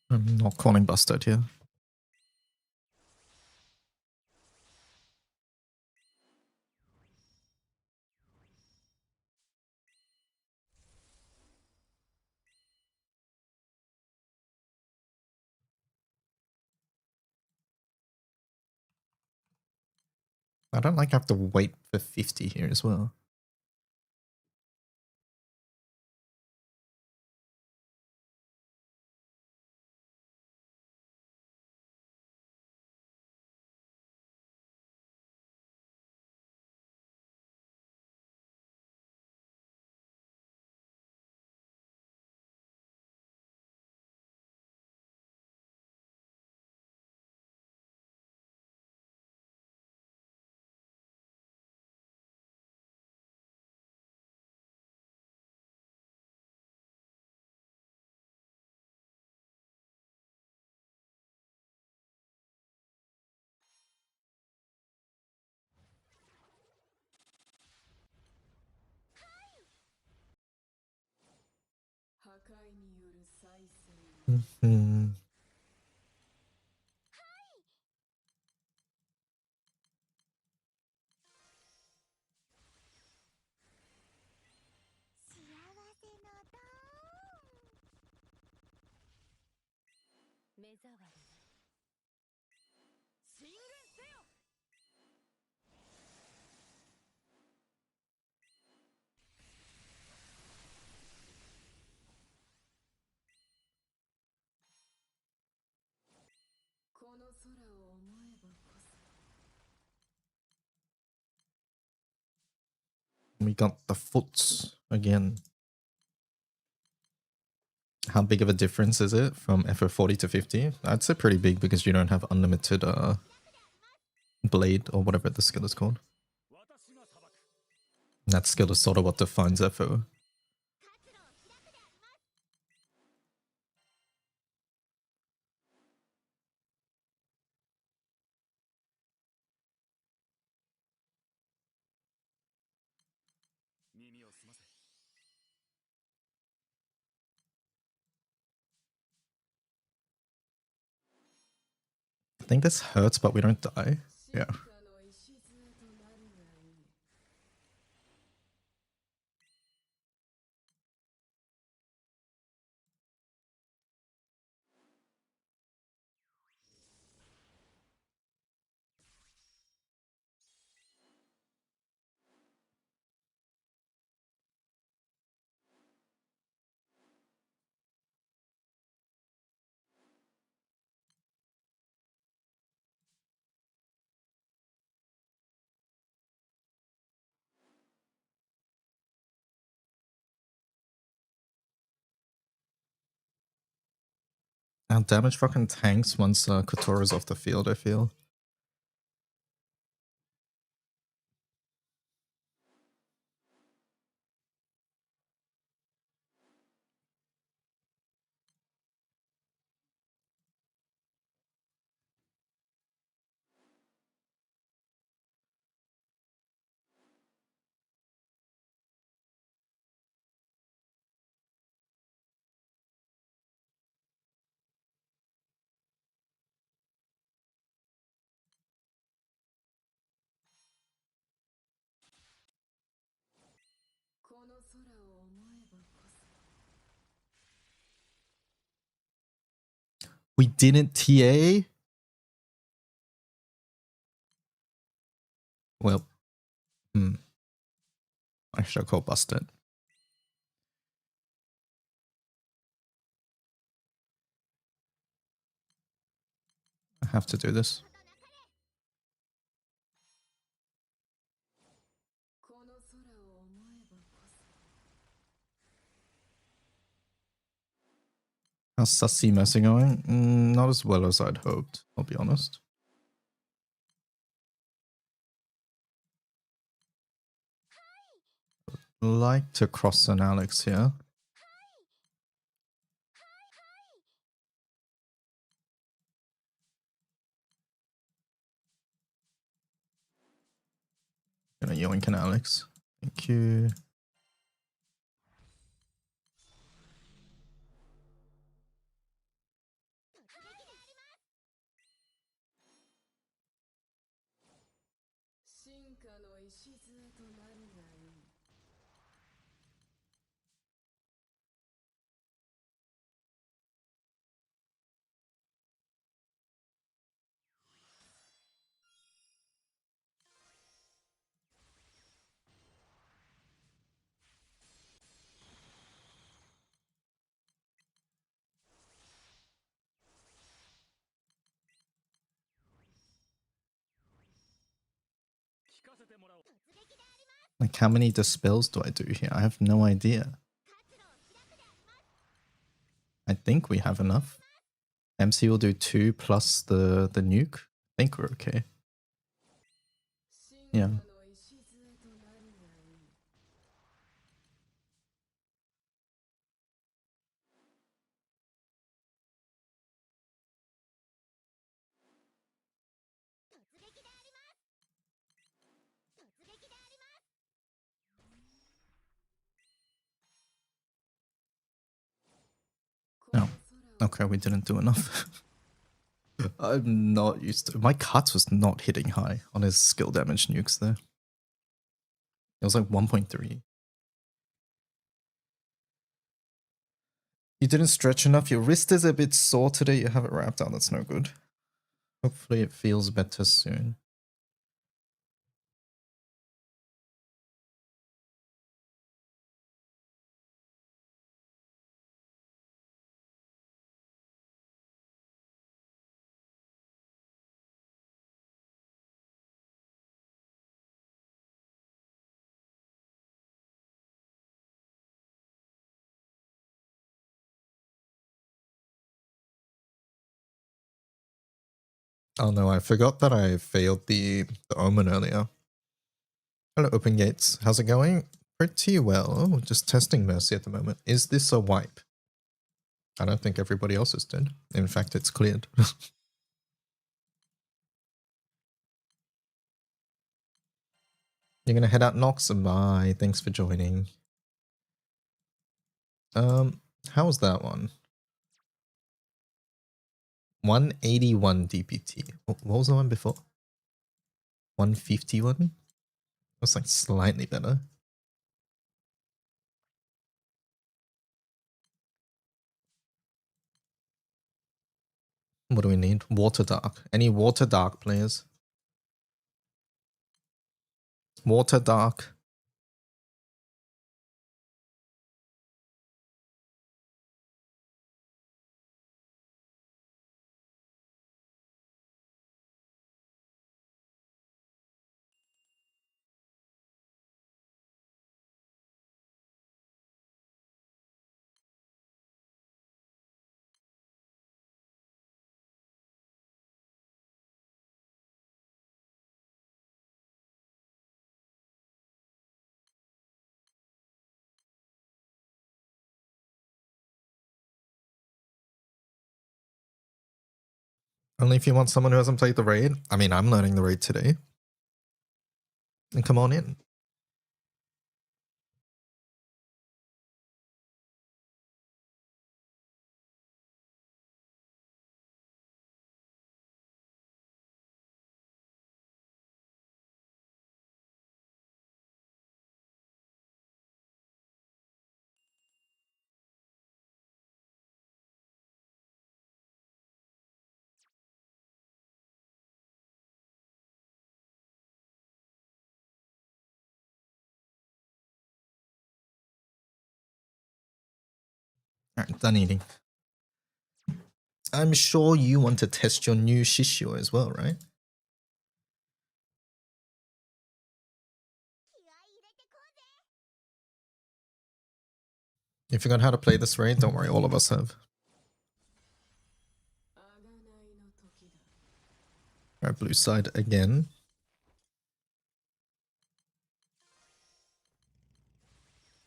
I'm not calling busted here. I don't like have to wait for 50 here as well. Hmm. 幸せのドーン目障りな進軍せよこの空を思えばこそ We got the foots again. How big of a difference is it from FO40 to 50? I'd say pretty big because you don't have unlimited blade or whatever the skill is called. That skill is sort of what defines FO. 耳を澄ませ。 I think this hurts, but we don't die. Yeah. Our damage fucking tanks once Kotora's off the field, I feel. We didn't TA? Well, I should have called busted. I have to do this. How's Sussy Mercy going? Not as well as I'd hoped, I'll be honest. Like to cross an Alex here. Gonna yoink an Alex. Thank you. Like, how many dispels do I do here? I have no idea. I think we have enough. MC will do 2 plus the nuke. I think we're okay. Yeah. No. Okay, we didn't do enough. I'm not used to... My cuts was not hitting high on his skill damage nukes there. It was like 1.3. You didn't stretch enough. Your wrist is a bit sore today. You have it wrapped out. That's no good. Hopefully it feels better soon. Oh no, I forgot that I failed the Omen earlier. Hello, Open Gates. How's it going? Pretty well. Just testing Mercy at the moment. Is this a wipe? I don't think everybody else is dead. In fact, it's cleared. You're gonna head out Nox? Bye. Thanks for joining. How was that one? 181 DPT. What was the one before? 151? It was like slightly better. What do we need? Water Dark. Any Water Dark players? Water Dark. Only if you want someone who hasn't played the raid. I mean, I'm learning the raid today. And come on in. Alright, done eating. I'm sure you want to test your new Shishio as well, right? You forgot how to play this raid? Don't worry, all of us have. Alright, blue side again.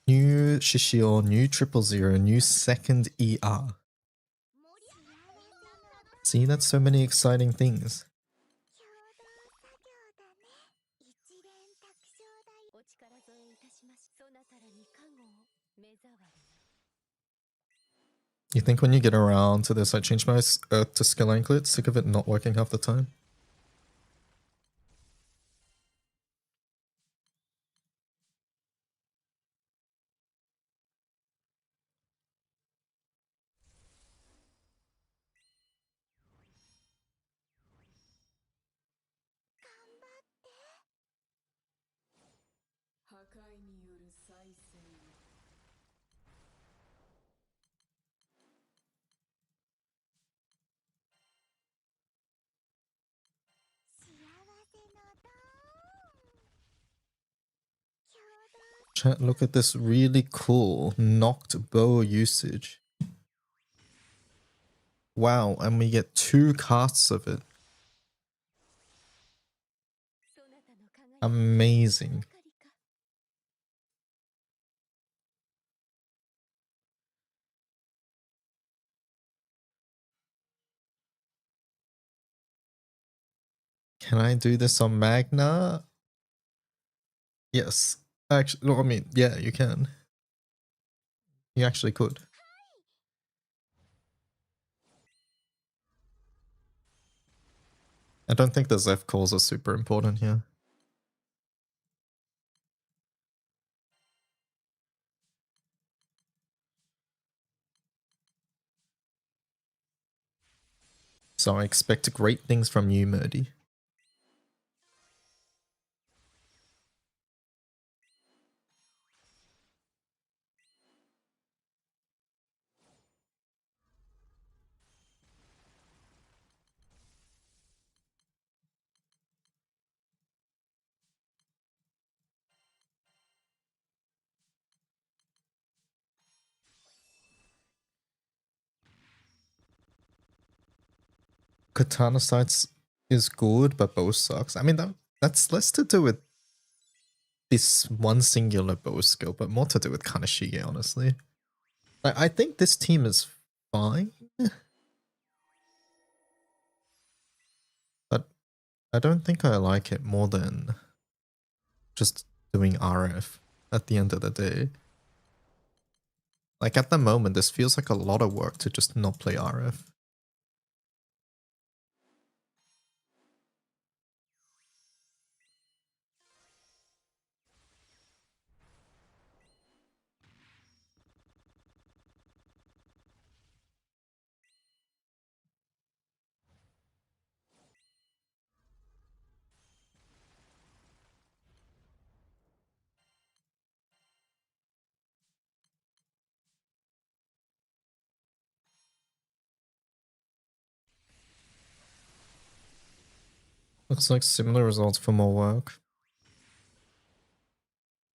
New Shishio, new 000, new second ER. See, that's so many exciting things. You think when you get around to this, I change my Earth to skill anklet, sick of it not working half the time? Chat, look at this really cool knocked bow usage. Wow, and we get 2 casts of it. Amazing. Can I do this on Magna? Yes. Actually, no, I mean, yeah, you can. You actually could. I don't think the Zeph calls are super important here. So I expect great things from you, Murdy. Katana sights is good, but bow sucks. I mean, that's less to do with this one singular bow skill, but more to do with Kaneshige, honestly. I think this team is fine. But I don't think I like it more than just doing RF at the end of the day. Like at the moment, this feels like a lot of work to just not play RF. Looks like similar results for more work.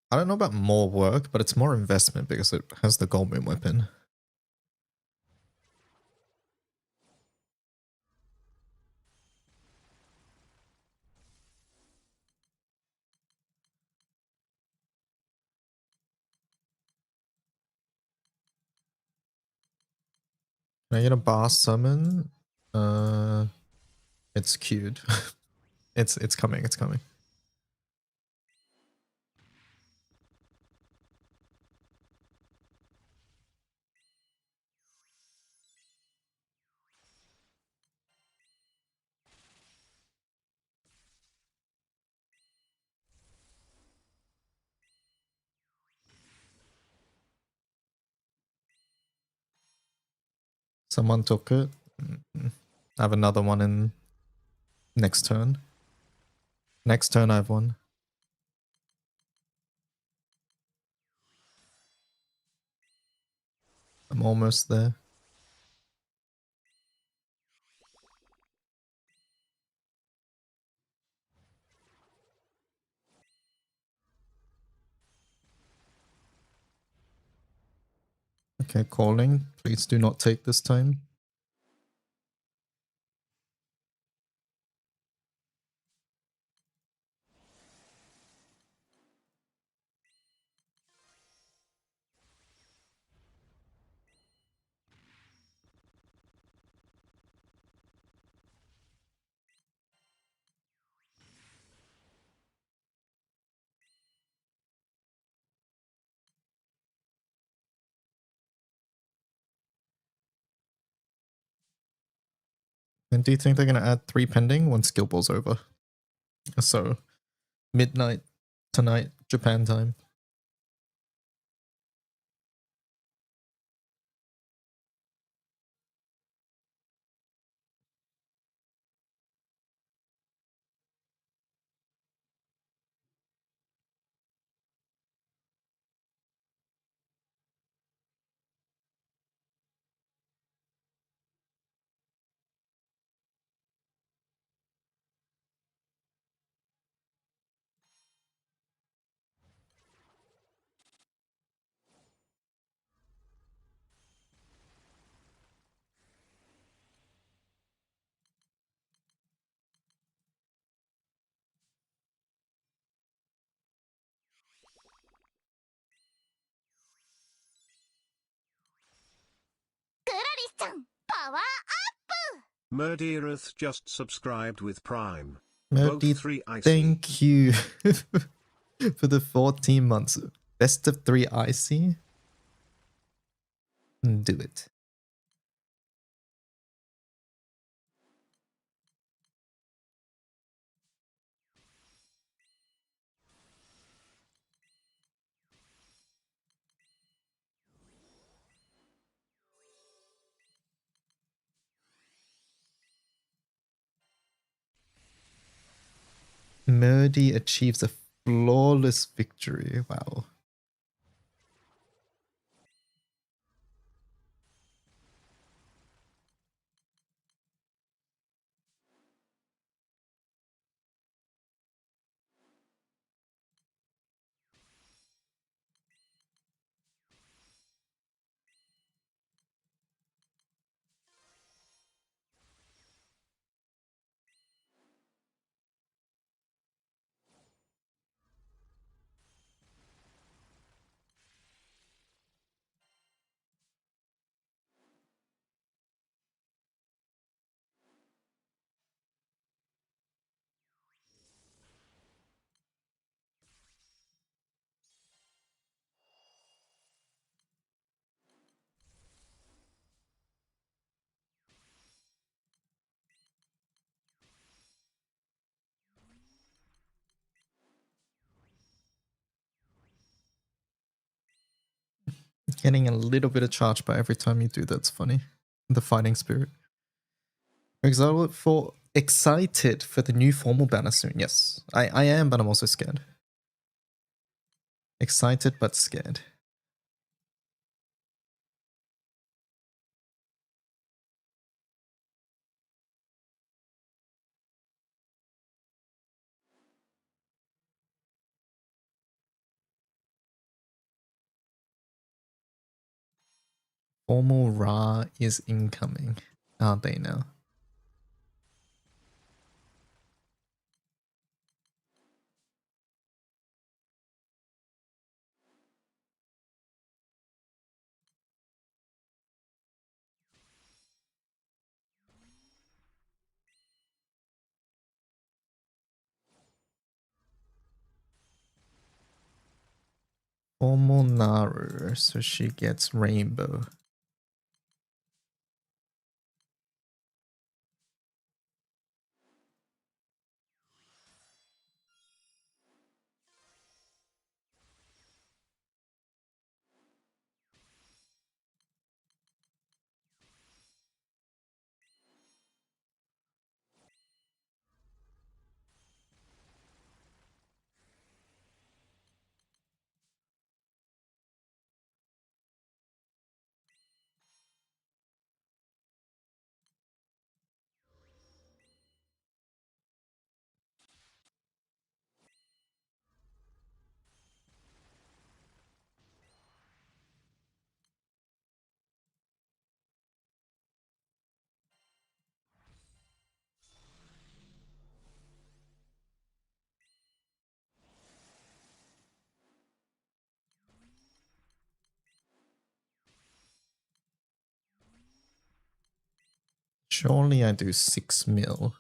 I don't know about more work, but it's more investment because it has the Goldmoon weapon. Can I get a bar summon? It's queued. it's coming, it's coming. Someone took it. I have another one in next turn. Next turn I have one. I'm almost there. Okay, calling. Please do not take this time. And do you think they're going to add 3 pending when skill ball's over? So, midnight tonight, Japan time. Murdereth just subscribed with Prime. Murdy, Vote 3 icy. thank you for the 14 months. Best of 3 icy. Do it. Murdy achieves a flawless victory. Wow. Getting a little bit of charge by every time you do that's funny. The fighting spirit. Excited for the new formal banner soon. Yes, I am, but I'm also scared. Excited but scared. Formal Ra is incoming. Aren't they now? Formal Naru, so she gets rainbow. Surely I do 6 mil.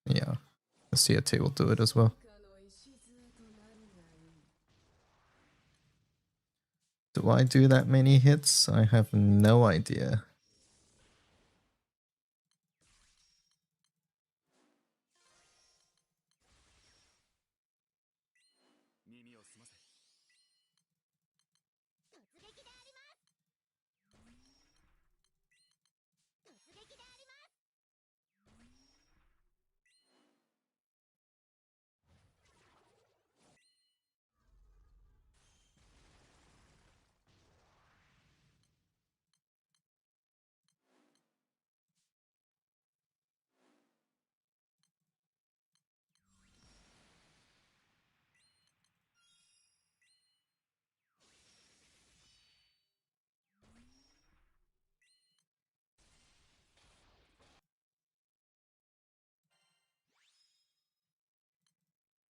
Yeah, the CRT will do it as well. Do I do that many hits? I have no idea.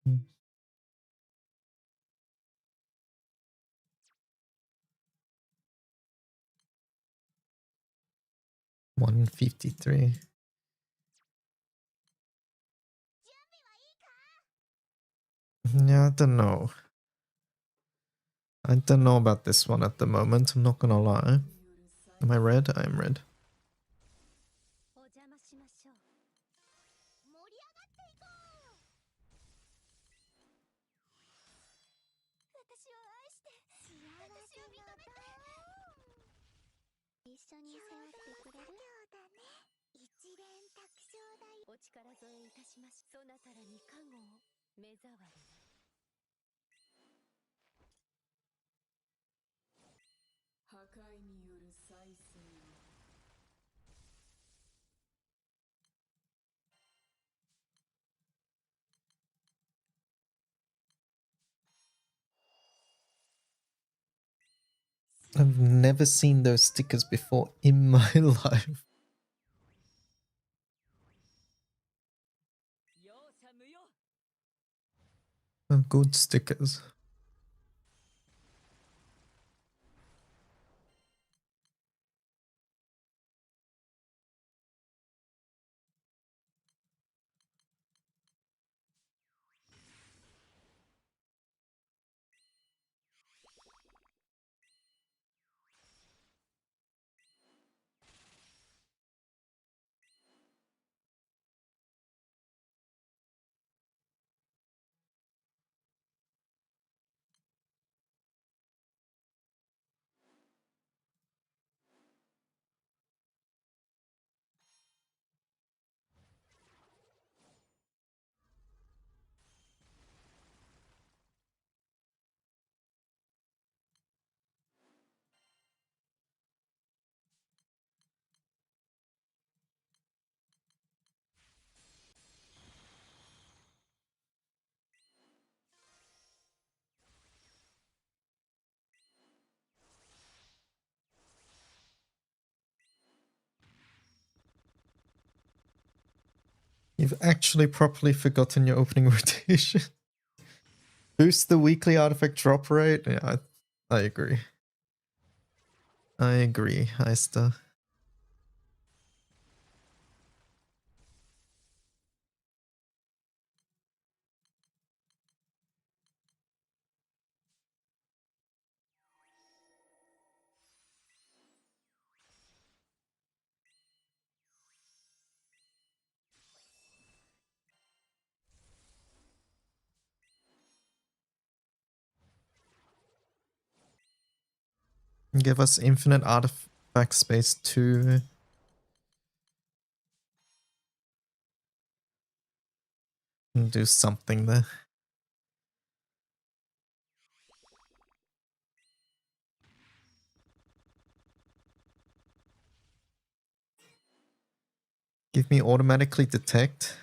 Hmm. 153. Yeah, I don't know. I don't know about this one at the moment, I'm not gonna lie. Am I red? I am red. お邪魔しましょう。盛り上がっていこう。私を愛して、私を認めて。一緒に背負ってくれる？だね。一連卓上大。お力添えいたします。そなたらに加護を目障りな。破壊による再生を。I've never seen those stickers before in my life. Good stickers. You've actually properly forgotten your opening rotation. Boost the weekly artifact drop rate? Yeah, I agree. I agree, Heister. Give us infinite artifact space too. And do something there. Give me automatically detect.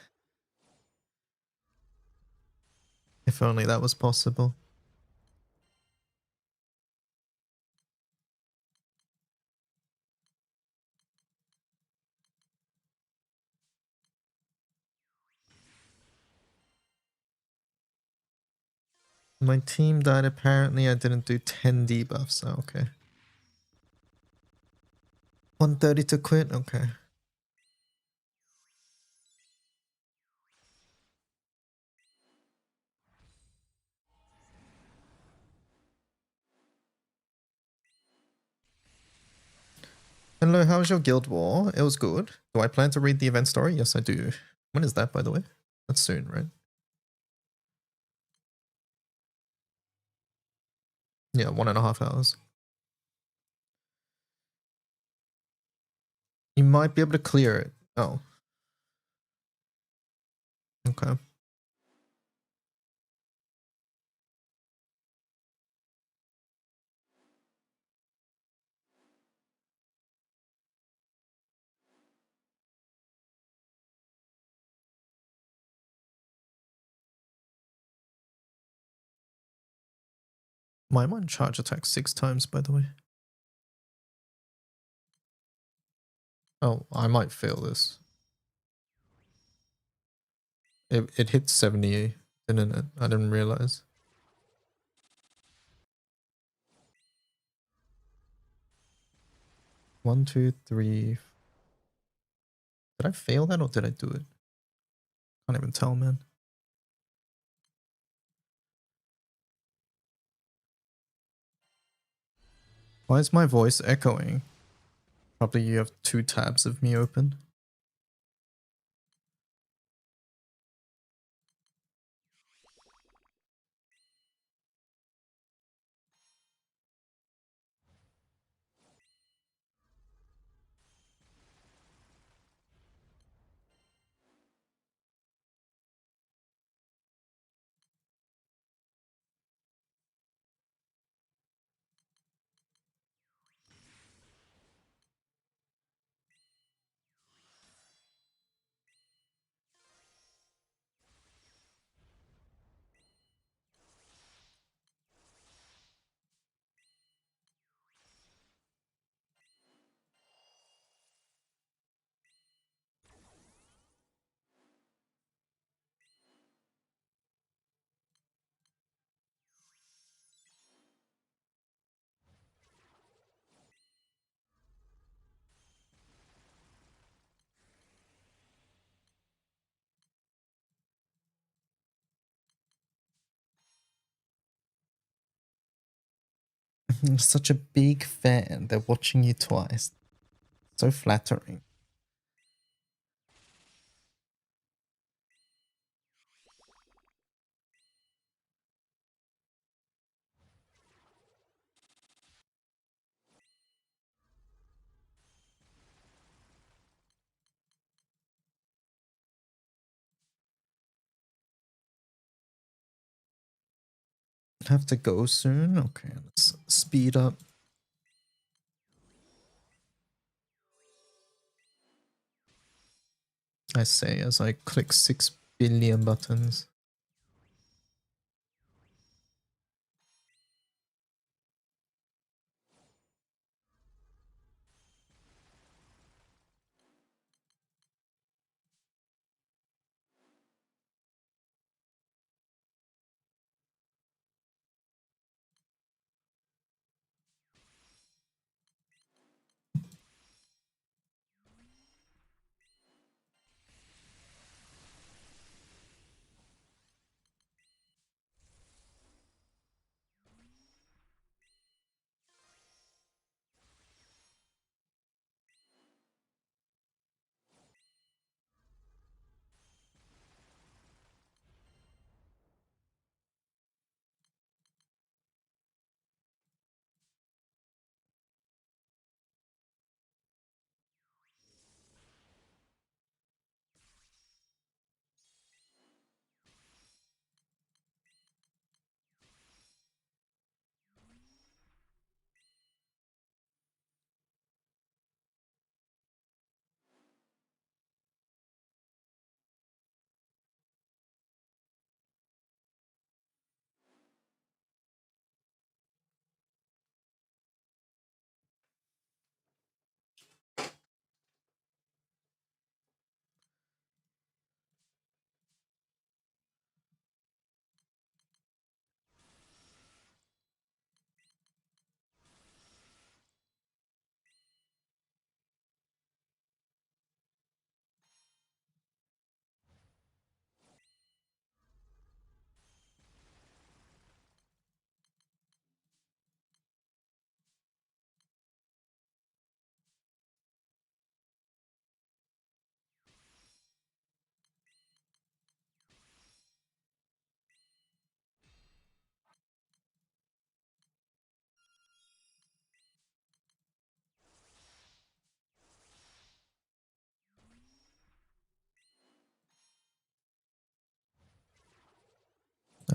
If only that was possible. My team died. Apparently I didn't do 10 debuffs. Oh, okay. 130 to quit? Okay. Hello, how was your guild war? It was good. Do I plan to read the event story? Yes, I do. When is that, by the way? That's soon, right? Yeah, 1.5 hours. You might be able to clear it. Oh. Okay. My one charge attack 6 times, by the way. Oh, I might fail this. It hit 70, didn't it? I didn't realize. One, two, three. Did I fail that or did I do it? Can't even tell, man. Why is my voice echoing? Probably you have 2 tabs of me open. I'm such a big fan. They're watching you twice. So flattering. Have to go soon? Okay, let's speed up. I say as I click 6 billion buttons.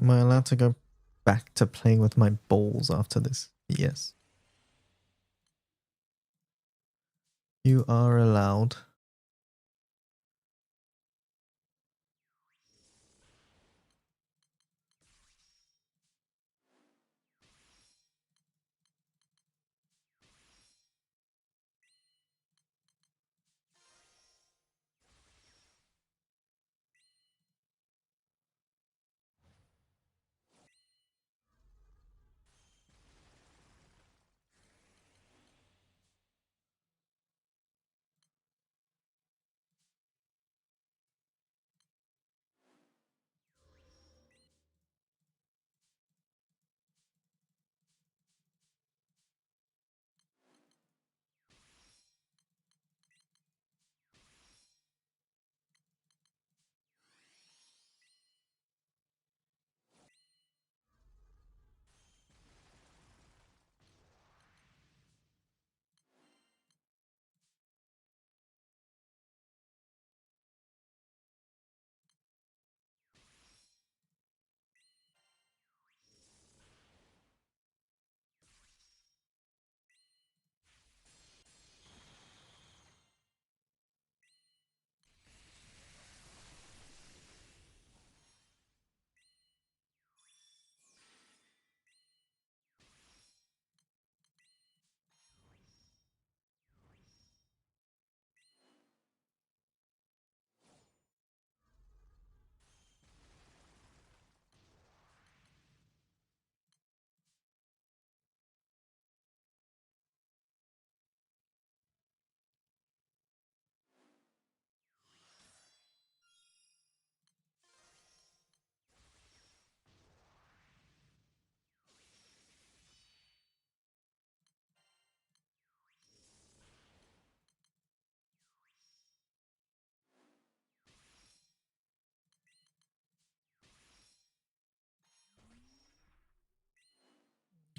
Am I allowed to go back to playing with my balls after this? Yes. You are allowed.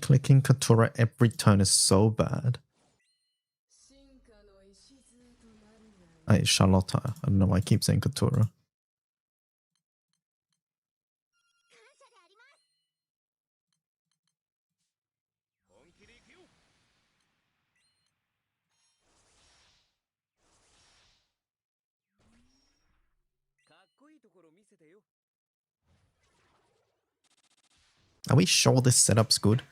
Clicking Katura every turn is so bad. Hey, Charlotta. I don't know why I keep saying Katura. 感謝であります。本気でいくよ。かっこいいところ見せてよ。 Are we sure this setup's good?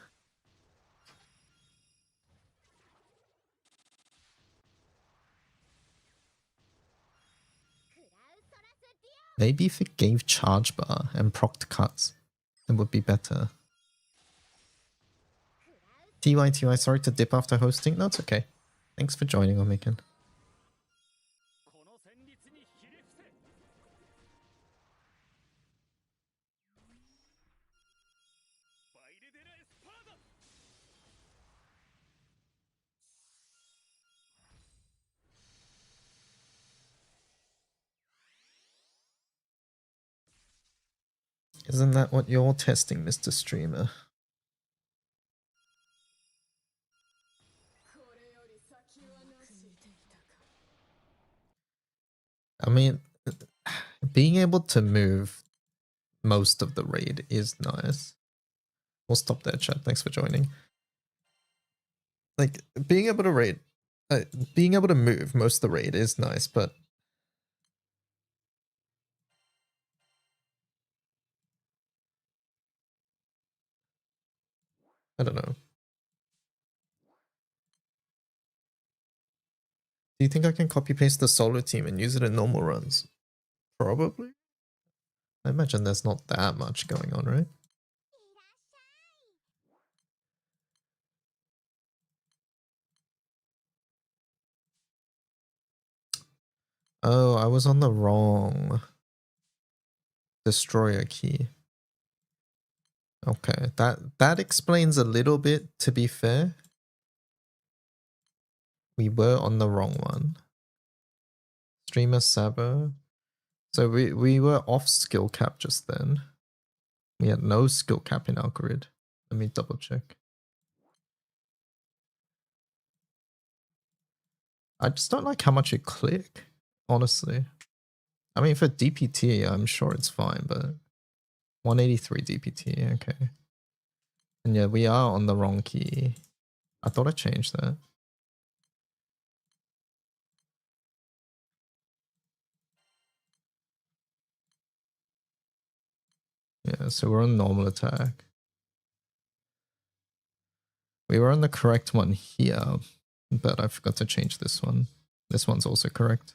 Maybe if it gave charge bar and procced cuts, it would be better. TY, sorry to dip after hosting. No, it's okay. Thanks for joining, Omikin. この戦慄にひれ伏せ。バイレデラエスパーダ。 Isn't that what you're testing, Mr. Streamer? I mean, being able to move most of the raid is nice. We'll stop there, chat. Thanks for joining. Like, being able to raid, being able to move most of the raid is nice, but I don't know. Do you think I can copy paste the solo team and use it in normal runs? Probably. I imagine there's not that much going on, right? Oh, I was on the wrong destroyer key. Okay, that explains a little bit, to be fair. We were on the wrong one. Streamer Sabo. So we were off skill cap just then. We had no skill cap in our grid. Let me double check. I just don't like how much you click, honestly. I mean, for DPT, I'm sure it's fine, but 183 DPT, okay. And yeah, we are on the wrong key. I thought I changed that. Yeah, so we're on normal attack. We were on the correct one here, but I forgot to change this one. This one's also correct.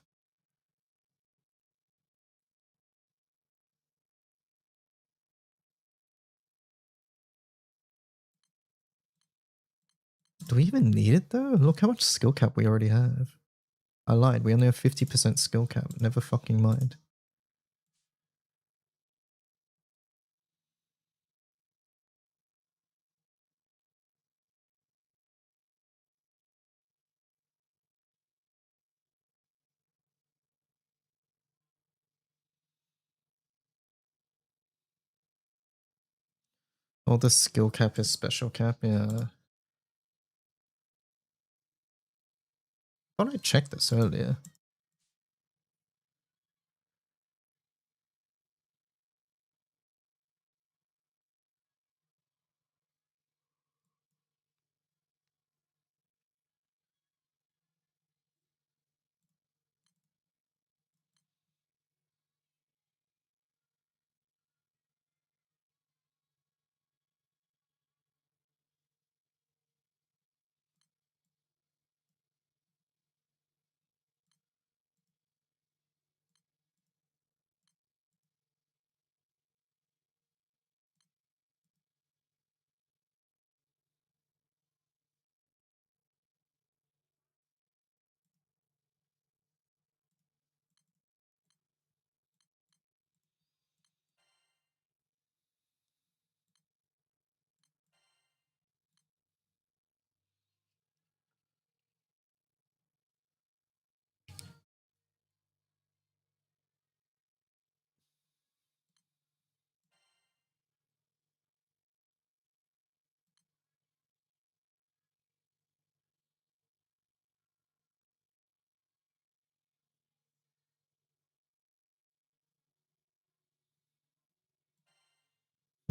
Do we even need it though? Look how much skill cap we already have. I lied, we only have 50% skill cap. Never fucking mind. All the skill cap is special cap, yeah. Thought I checked this earlier.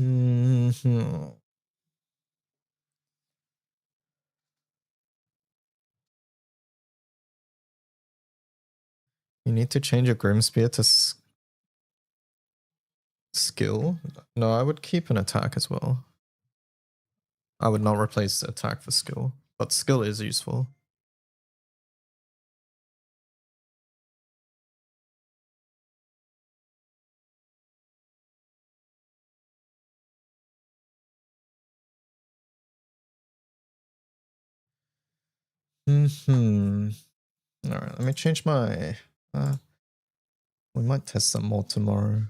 Mm-hmm. You need to change your Grimspear to skill. No, I would keep an attack as well. I would not replace attack for skill, but skill is useful. Hmm. All right, let me change my. We might test some more tomorrow.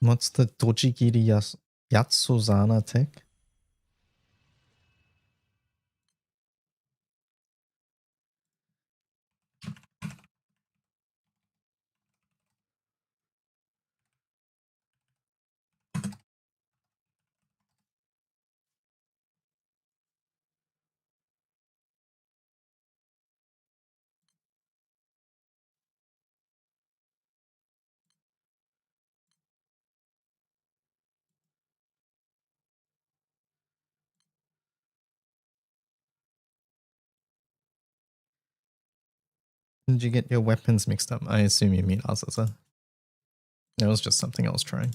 What's the Dojigiri Yatsuzana tech? Did you get your weapons mixed up? I assume you mean Azaza. It was just something I was trying.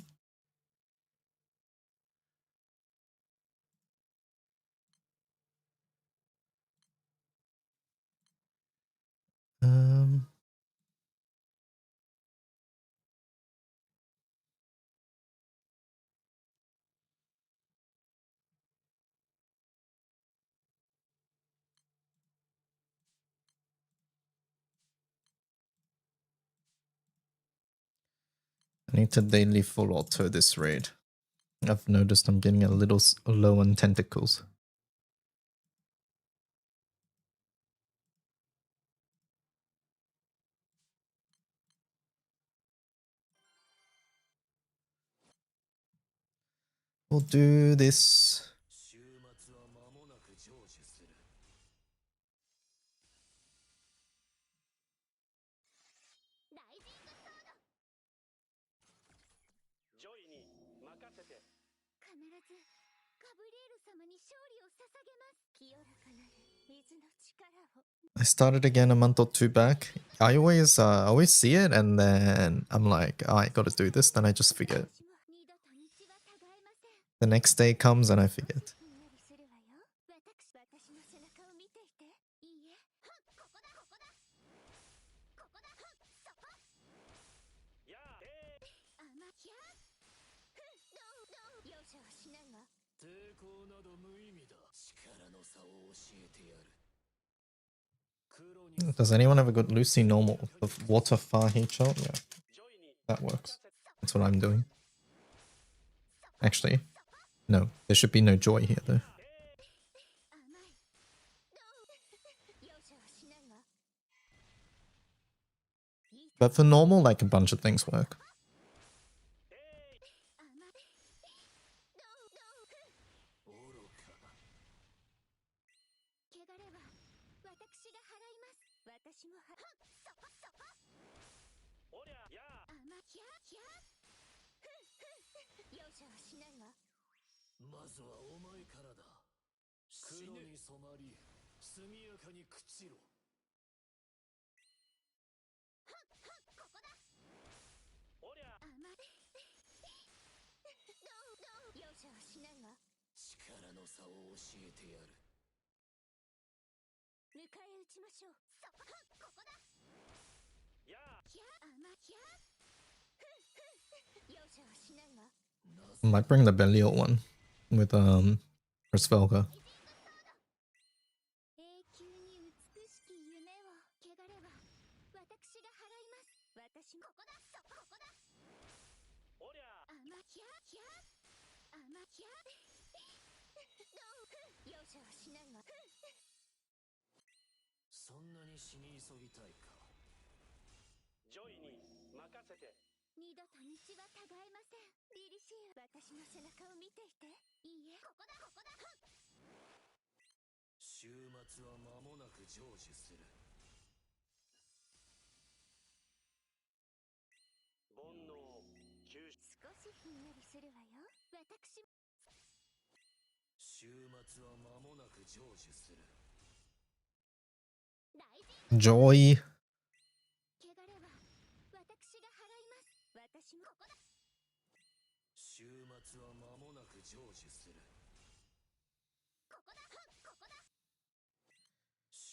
I need to daily full auto this raid. I've noticed I'm getting a little low on tentacles. We'll do this. I started again a month or two back. I always see it and then I'm like, oh, I gotta do this, then I just forget. The next day comes and I forget. Does anyone have a good Lucy normal? The water far heat shot? Yeah. That works. That's what I'm doing. Actually, no. There should be no joy here though. But for normal, like a bunch of things work. Might bring the Belial one with Svelga. Joy.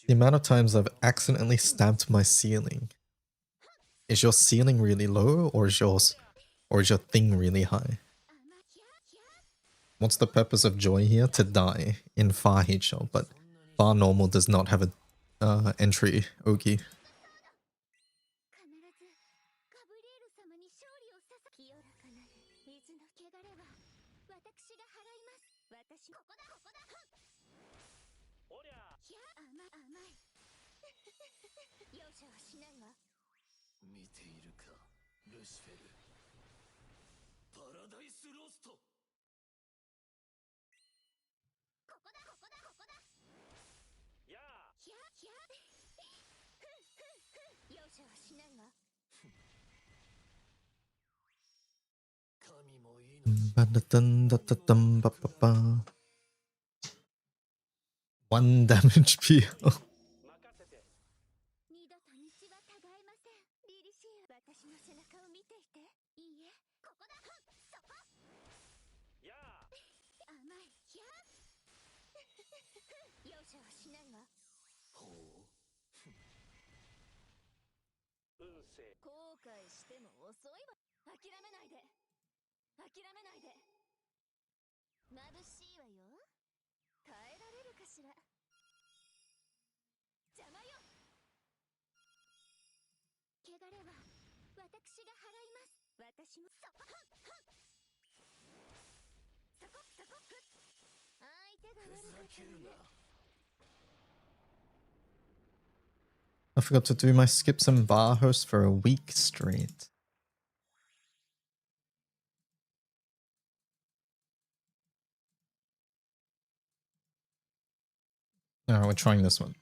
The amount of times I've accidentally stabbed my ceiling. Is your ceiling really low or is your thing really high? What's the purpose of joy here? To die in far heat shot, but far normal does not have a entry Ogi. One damage PL. 私もそはっはっそこそこふっ相手が悪かったのね I forgot to do my skips and bars for a week straight. Alright, we're trying this one.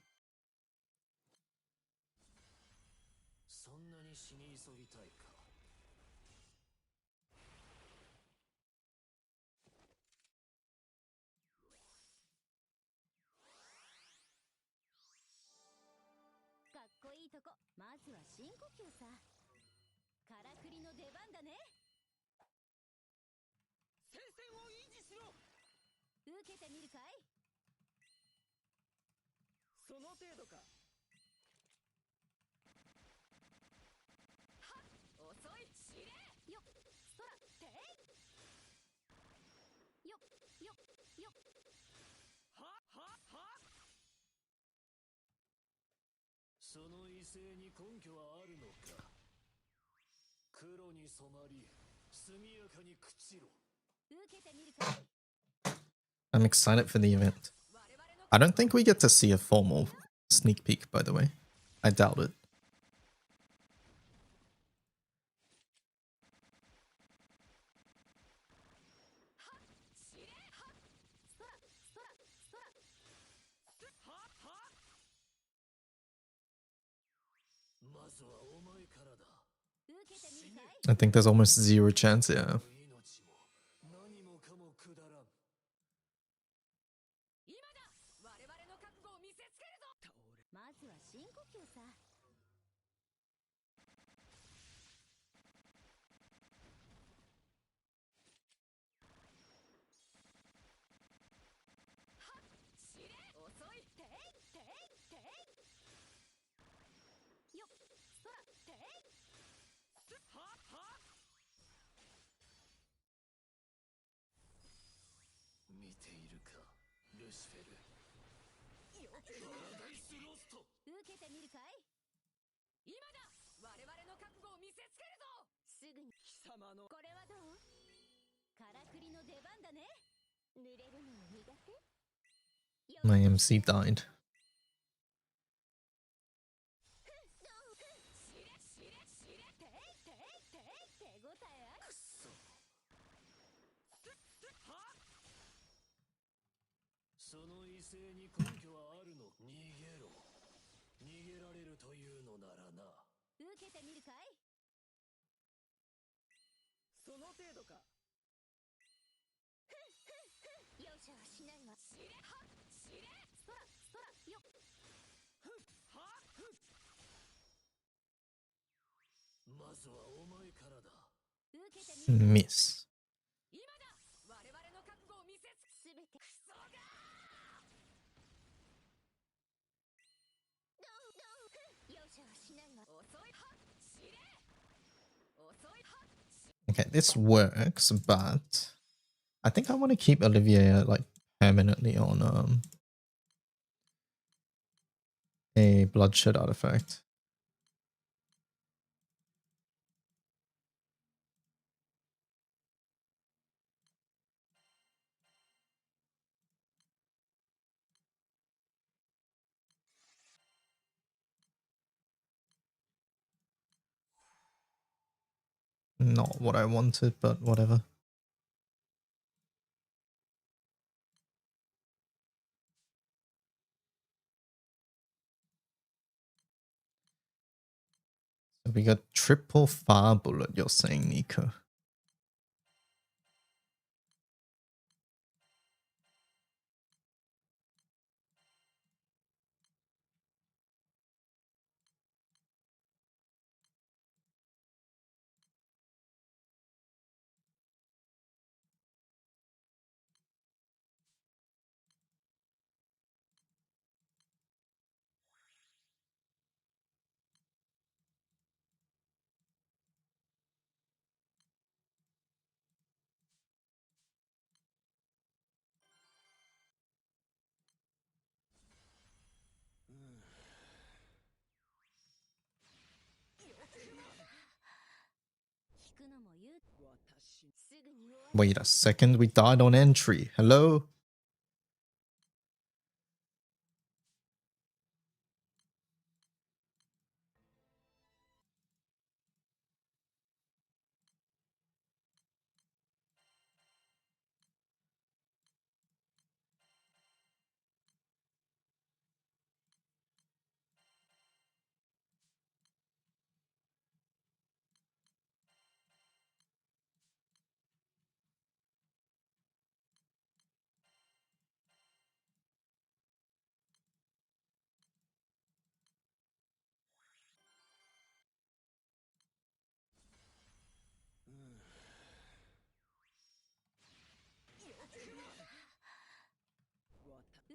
そんなに死に急ぎたいか。かっこいいとこまずは深呼吸さからくりの出番だね戦線を維持しろ。受けてみるかいその程度か。遅い知れよっそらていよっよっよっその威勢に根拠はあるのか。黒に染まり速やかに朽ちろ。受けてみるかい I'm excited for the event. I don't think we get to see a formal sneak peek, by the way. I doubt it. 知れはっそらそらそらまずはお前からだ。受けてみるかい I think there's almost zero chance, yeah. 命も何もかもくだらん。今だ我々の覚悟を見せつけるぞまずは深呼吸さ知れ遅いていていていよっそらてい見ているか、ルシフェル。パラダイスロスト。受けてみるかい今だ我々の覚悟を見せつけるぞすぐに貴様のこれはどうからくりの出番だね濡れるの苦手 My MC died. 知れ知れ知れていていてい手応えあるくそ。その威勢に根拠はあるの。逃げろ。逃げられるというのならな。受けてみるかいその程度か。容赦はしないわ知れは知れそらそらよっまずはお前からだ。受けてみる Miss. 今だ我々の覚悟を見せつすべてクソが容赦はしないわ遅いは知れ遅いは Okay, this works, but I think I want to keep Olivier like permanently on a bloodshed artifact. Not what I wanted, but whatever. So we got triple fire bullet, you're saying, Nico. 聞くのも言うすぐに終わ Wait a second, we died on entry. Hello?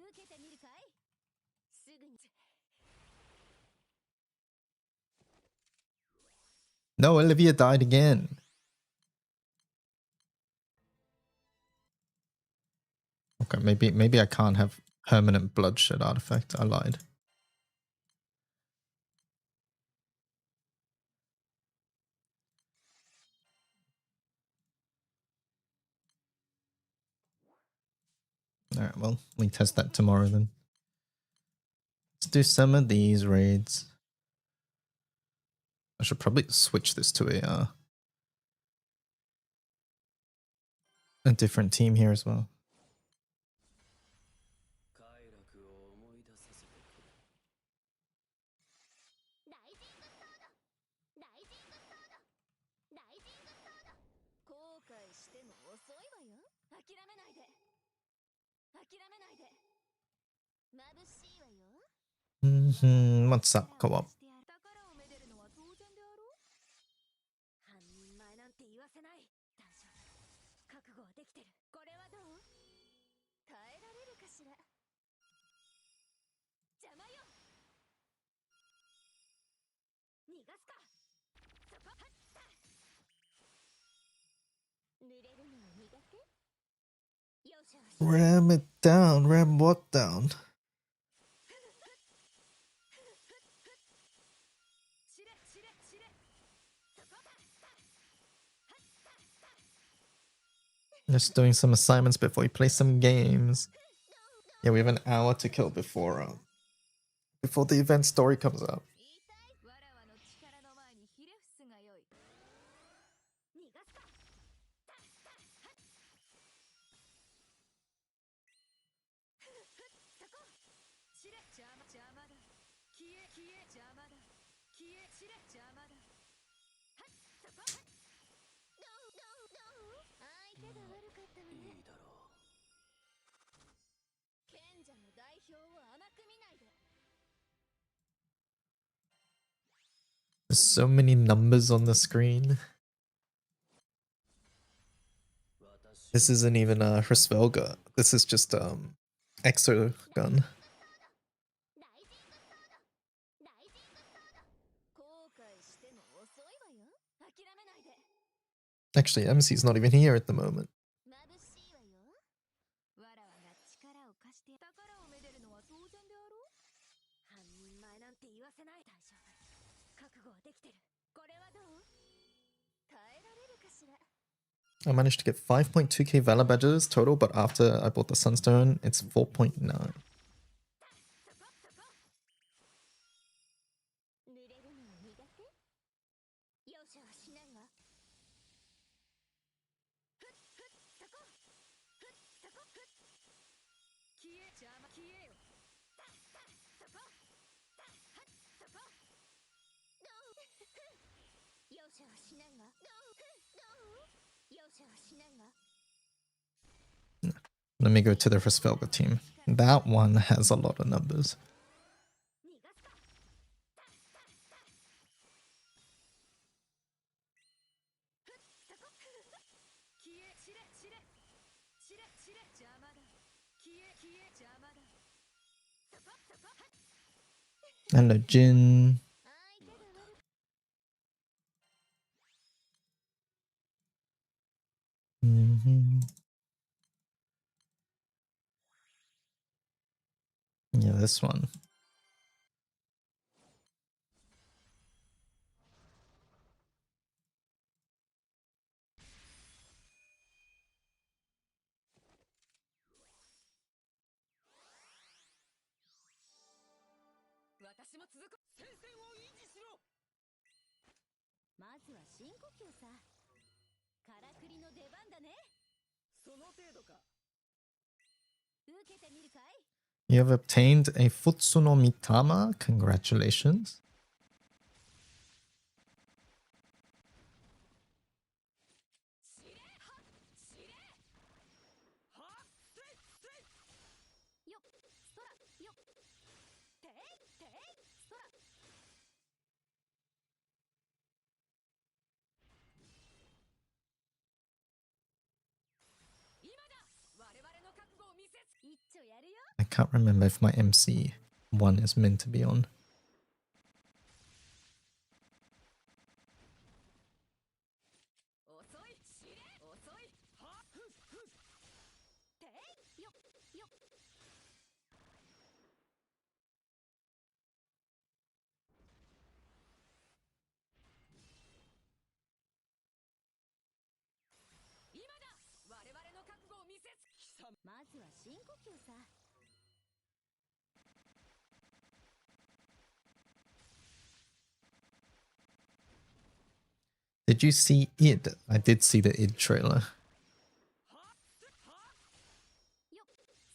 受けてみるかいすぐに No, Olivia died again. Okay, maybe I can't have permanent bloodshed artifact. I lied. Alright, well, we test that tomorrow then. Let's do some of these raids. I should probably switch this to a different team here as well. 快楽を思い出させてくれ。ライジングソードライジングソードライジングソード後悔しても遅いわよ諦めないで諦めないで眩しいわよ What's up, co-op? 宝をめでるのは当然であろう半人前なんて言わせない大丈夫覚悟はできてるこれはどう耐えられるかしら邪魔よ逃がすかそこはった濡れるのは苦手容赦はしない Ram it down. Ram what down? 知れ知れ知れそこだ Just doing some assignments before we play some games. Yeah, we have an hour to kill before the event story comes up. 言いたいわらわの力の前にひれ伏すがよい逃がすかそこ知れ邪魔邪魔だ消え消え邪魔だ消え知れ邪魔だはっそこどう相手が悪かったのねいいだろう。賢者の代表を甘く見ないで There's so many numbers on the screen. This isn't even Hrisvelga. This is just Exogun. ライジングソードライジングソード後悔しても遅いわよ諦めないで Actually, MC's not even here at the moment. 眩しいわよわらわが力を貸して宝をめでるのは当然であろう半人前なんて言わせない大丈夫覚悟はできてるこれはどう耐えられるかしら I managed to get 5.2k Valor badges total, but after I bought the Sunstone, it's 4.9. そこそこ濡れるのは苦手容赦はしないわふっふっそこふっそこふっ消え邪魔消えよたたそこたはっそこどう容赦はしないわどう容赦はしないわ Let me go to the Hrisvelga team. That one has a lot of numbers. 逃がすかたたたふっそこ消え知れ知れ知れ知れ邪魔だ消え消え邪魔だそこそこはっ And a Jin. 相手が悪く Yeah, this one. まずは深呼吸さ。からくりの出番だね。その程度か。受けてみるかい？ You have obtained a Futsuno Mitama. Congratulations. よっ、そら、よっ。てい、てい、そら。今だ。我々の覚悟を見せつ。一丁やるよ。 I can't remember if my MC1 is meant to be on. 遅い、遅い。はっ、ふっ、ふっ。てい、よっ、よっ。今だ。我々の覚悟を見せつ。まずは深呼吸さ。Did you see id? I did see the id trailer.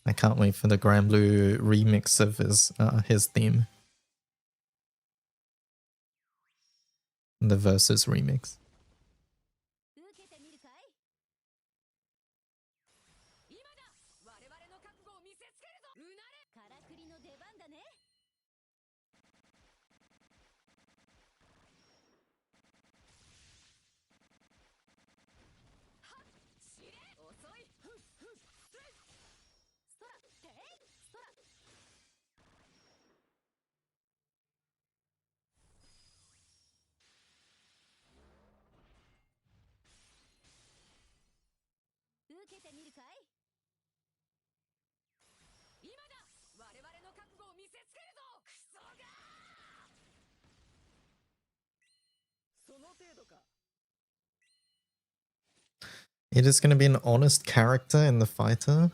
I can't wait for the Grand Blue remix of his theme. The Versus remix. 受けてみるかい？今だ。我々の覚悟を見せつけるぞ。うなれ。からくりの出番だね。はっ、しれ。遅い。ふっ、ふっ、せい。そら、てい、そら。受けてみるかい？今だ。我々の覚悟を見せつけるぞ。クソがー。その程度か。 It is going to be an honest character in the fighter.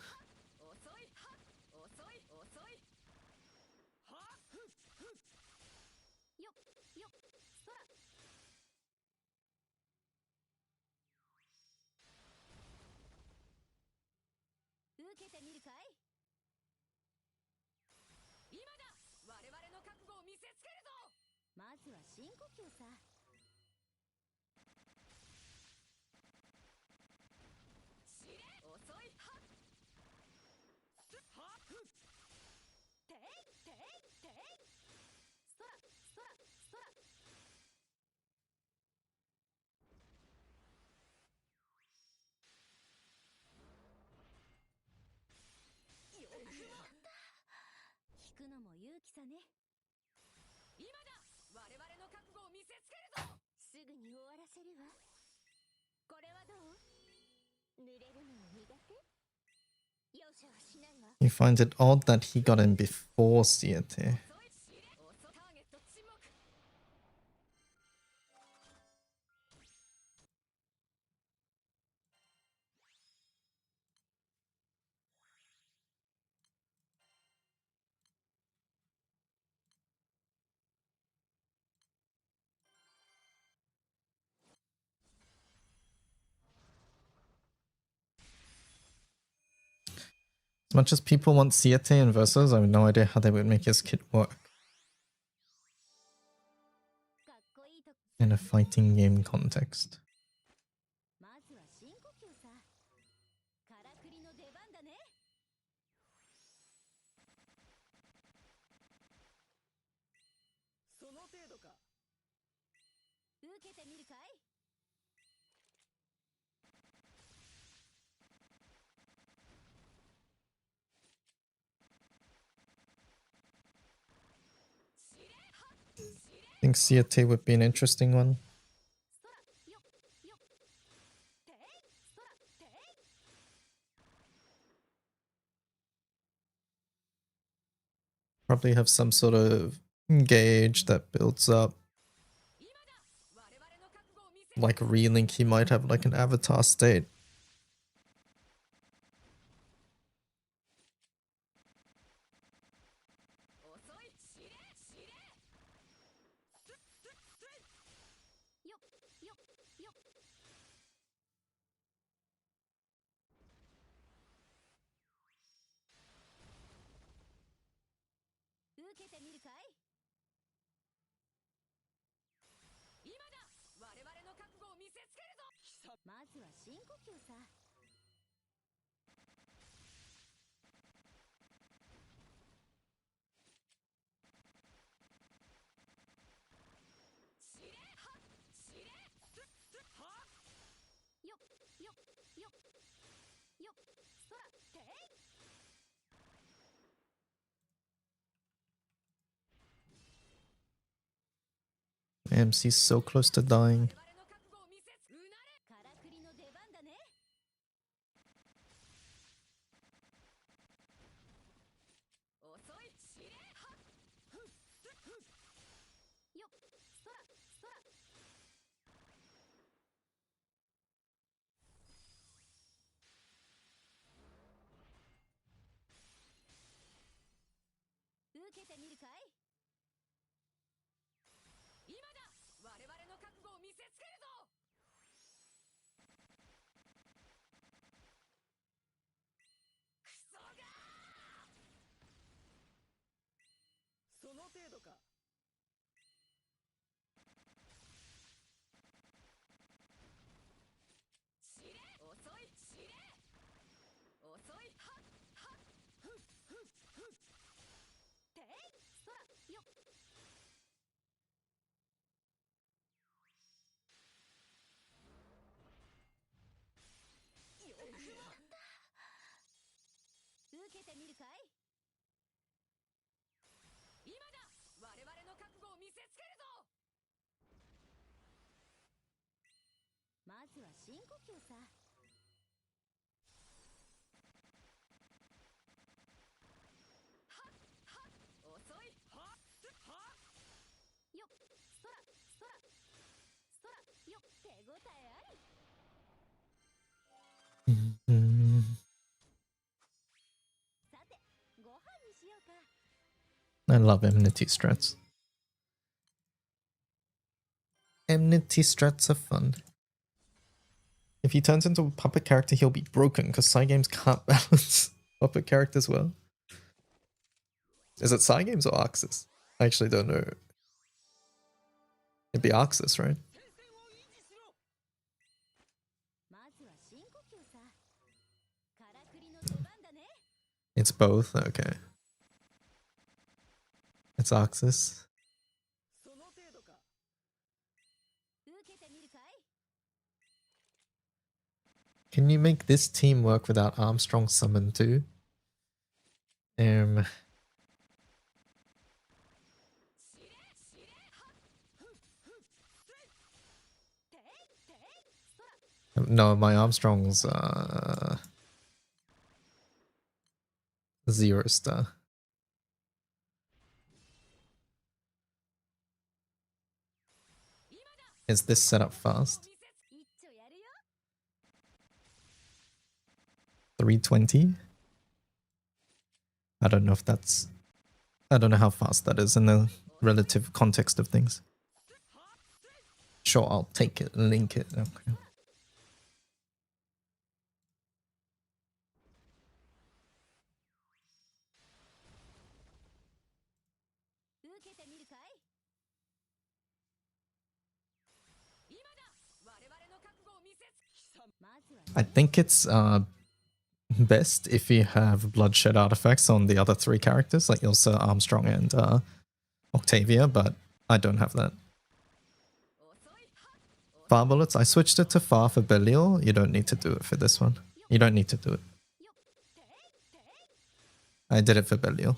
遅い。はっ、遅い。遅い。はっ、ふっ、ふっ。よっ、よっ、そら。受けてみるかい？今だ。我々の覚悟を見せつけるぞ。まずは深呼吸さ。しれ。遅い。はっ。はっ、ふっ。てい、てい、てい。そら、そら、そら。よくも。引くのも勇気さね。今だ。我々の覚悟を見せつけるぞ。すぐに終わらせるわ。これはどう？濡れるの苦手？容赦はしないわ。 You find it odd that he got in before Siete. 遅い。しれ。遅い。ターゲット沈黙。As much as people want Siete in Versus, I have no idea how they would make his kit work かっこいいと。 in a fighting game context. まずは深呼吸さ。からくりの出番だね。その程度か。受けてみるかい？しれ。はっ、しれ。 I think Siete would be an interesting one. そら、よっ、よっ。てい、そら、てい。Probably have some sort of gauge that builds up. 今だ。我々の覚悟を見せ。 Like Relink, he might have like an avatar state. 遅い。しれ。しれ。受けてみるかい。今だ。我々の覚悟を見せつけるぞ。まずは深呼吸さ。よっよっよっよっそらてい。AMC's so close to dying. 我々の覚悟を見せつうなれ。からくりの出番だね。遅いしれはっふんふんよっそらそら。受けてみるかい。今だ。我々の覚悟を見せつけるぞ。クソがー。その程度か。しれ遅いしれ遅いはっはっふんふんふんていそらよっ。よくも受けてみるかい。今だ。我々の覚悟を見せつけるぞ。まずは深呼吸さ。はっはっ遅いはっはっよっそらそらそらよっ手応えあり。Mm. さてご飯にしようか。 I love Enmity strats. Enmity strats are fun. If he turns into a puppet character, he'll be broken because Cygames can't balance puppet characters well. Is it Cygames or Arxis? I actually don't know. It'd be Arxis, right? まずは深呼吸さ。からくりの出番だね。 It's both? Okay. It's Arxis. その程度か。受けてみるかい。 Can you make this team work without Armstrong summon too? しれしれはっふんふんせいていていそら。 No, my Armstrong's 0 star. 今だ。 Is this set up fast? 見せつ一丁やるよ。 320? I don't know if that's... I don't know how fast that is in the relative context of things. Sure, I'll take it and link it. Okay. 受けてみるかい。今だ。我々の覚悟を見せつけ。まずは I think it's best if you have bloodshed artifacts on the other 3 characters, like Ilsa, Armstrong, and Octavia, but I don't have that. 遅いはっ Far bullets, I switched it to Far for Belial. You don't need to do it for this one. You don't need to do it. よっててい。 I did it for Belial.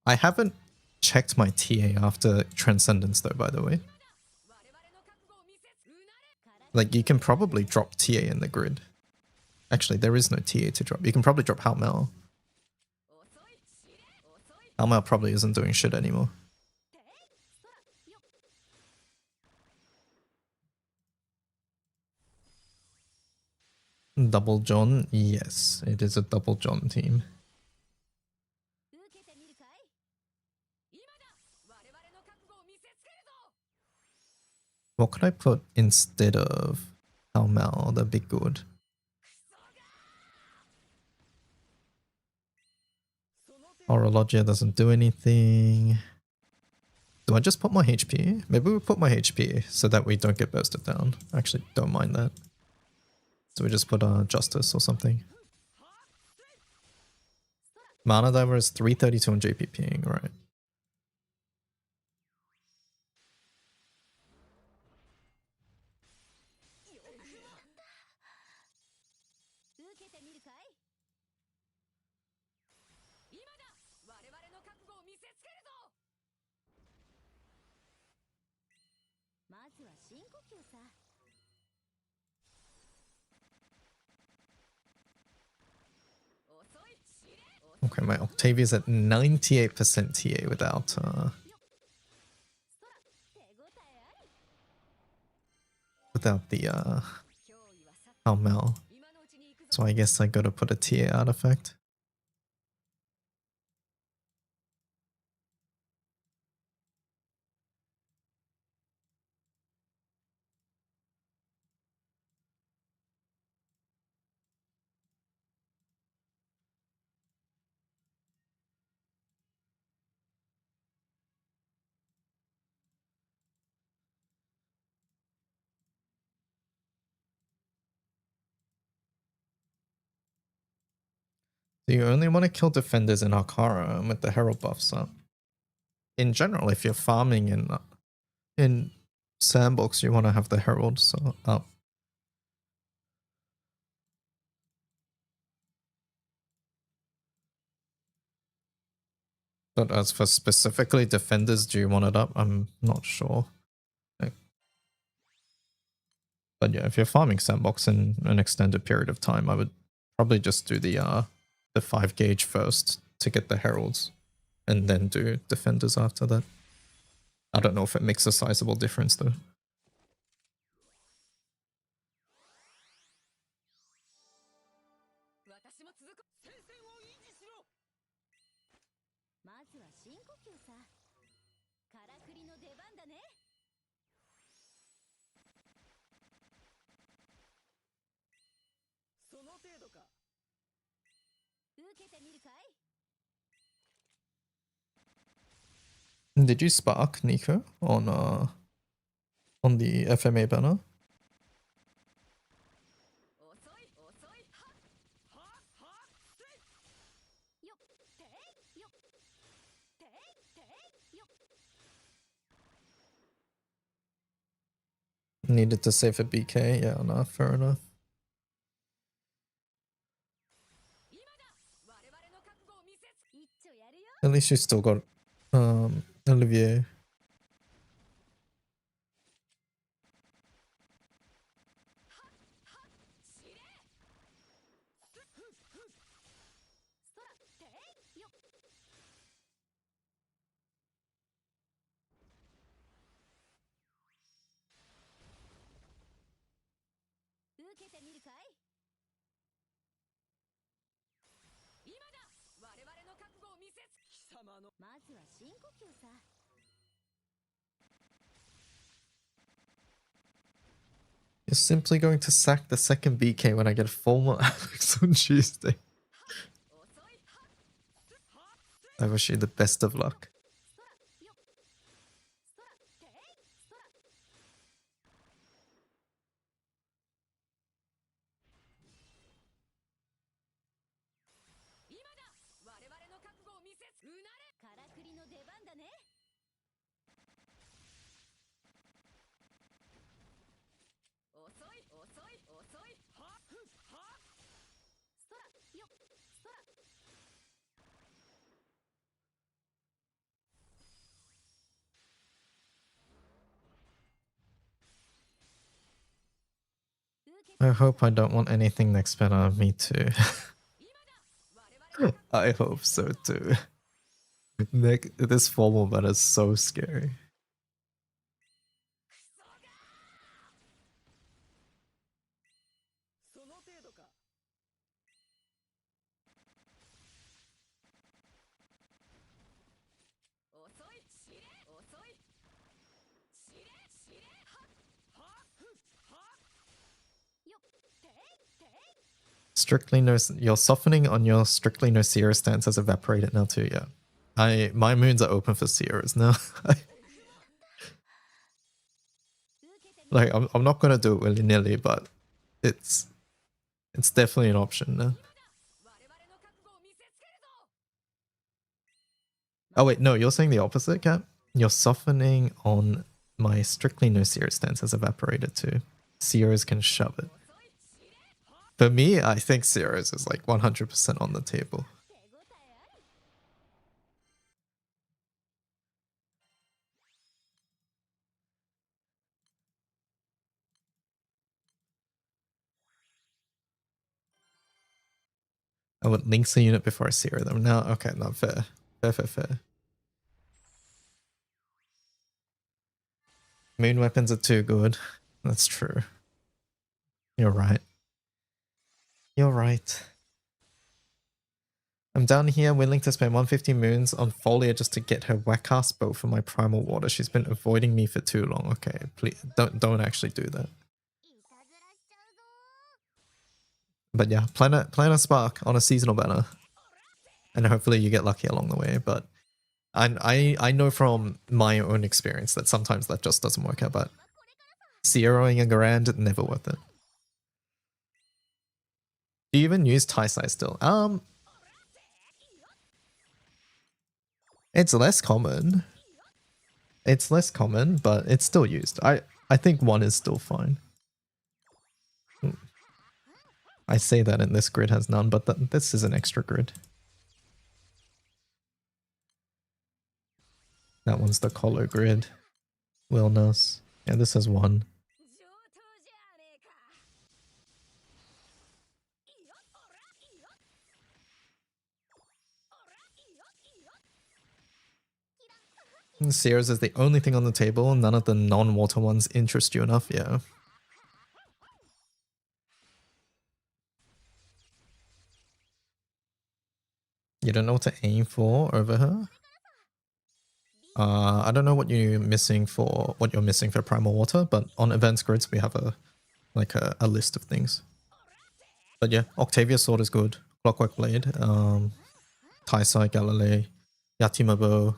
I haven't checked my TA after Transcendence though, by the way. 我々の覚悟を見せつうなれ。から Like, you can probably drop TA in the grid. Actually, there is no TA to drop. You can probably drop Halmel. 遅いしれ遅い Halmel probably isn't doing shit anymore. ていそらよっ。 Double John? Yes, it is a double John team. 受けてみるかい。今だ。我々の覚悟を見せつけるぞ。What could I put instead of Palmel? That'd be good. Orologia doesn't do anything. Do I just put my HP? Maybe we put my HP so that we don't get bursted down. I actually don't mind that. So we just put Justice or something. Mana Diver is 332 on JPPing, right? Okay, my Octavia's at 98% TA without the Palmel. So I guess I gotta put a TA artifact. So you only want to kill defenders in Arcara with the Herald buffs up. In general, if you're farming in Sandbox, you want to have the Heralds up. But as for specifically defenders, do you want it up? I'm not sure. But yeah, if you're farming Sandbox in an extended period of time, I would probably just do the 5 gauge first to get the Heralds, and then do defenders after that. I don't know if it makes a sizable difference though. Did you spark Nico on the FMA banner? Needed to save a BK? Yeah, no, fair enough. At least you still got Olivier. You're simply going to sack the second BK when I get formal Alex on Tuesday. I wish you the best of luck. I hope I don't want anything next banner. Me too. I hope so too. This formal banner is so scary. Strictly no. Your softening on your strictly no Sierra stance has evaporated now too. Yeah, my moons are open for Sierras now. Like I'm not gonna do it willy nilly, but it's definitely an option now. Oh wait, no, you're saying the opposite, Cap. Your softening on my strictly no Sierra stance has evaporated too. Sierras can shove it. For me, I think Sierras is like 100% on the table. I would link the unit before I Sierra them. No, okay, not fair. Fair. Moon weapons are too good. That's true. You're right. You're right. I'm down here willing to spend 150 moons on Folia just to get her whack-ass boat for my primal water. She's been avoiding me for too long. Okay, please don't actually do that. But yeah, Planet Spark on a seasonal banner. And hopefully you get lucky along the way. But I know from my own experience that sometimes that just doesn't work out. But Sierraing a Garand, never worth it. Do you even use Tai-Sai still? It's less common. It's less common, but it's still used. I think one is still fine. I say that and this grid has none, but this is an extra grid. That one's the Colo grid. Wellness. Yeah, this has one. Sears is the only thing on the table. None of the non-water ones interest you enough, yeah. You don't know what to aim for over her? I don't know what you're missing for Primal Water, but on events grids we have a list of things. But yeah, Octavia Sword is good. Clockwork Blade, Tai-Sai, Galilei, Yatima Bow,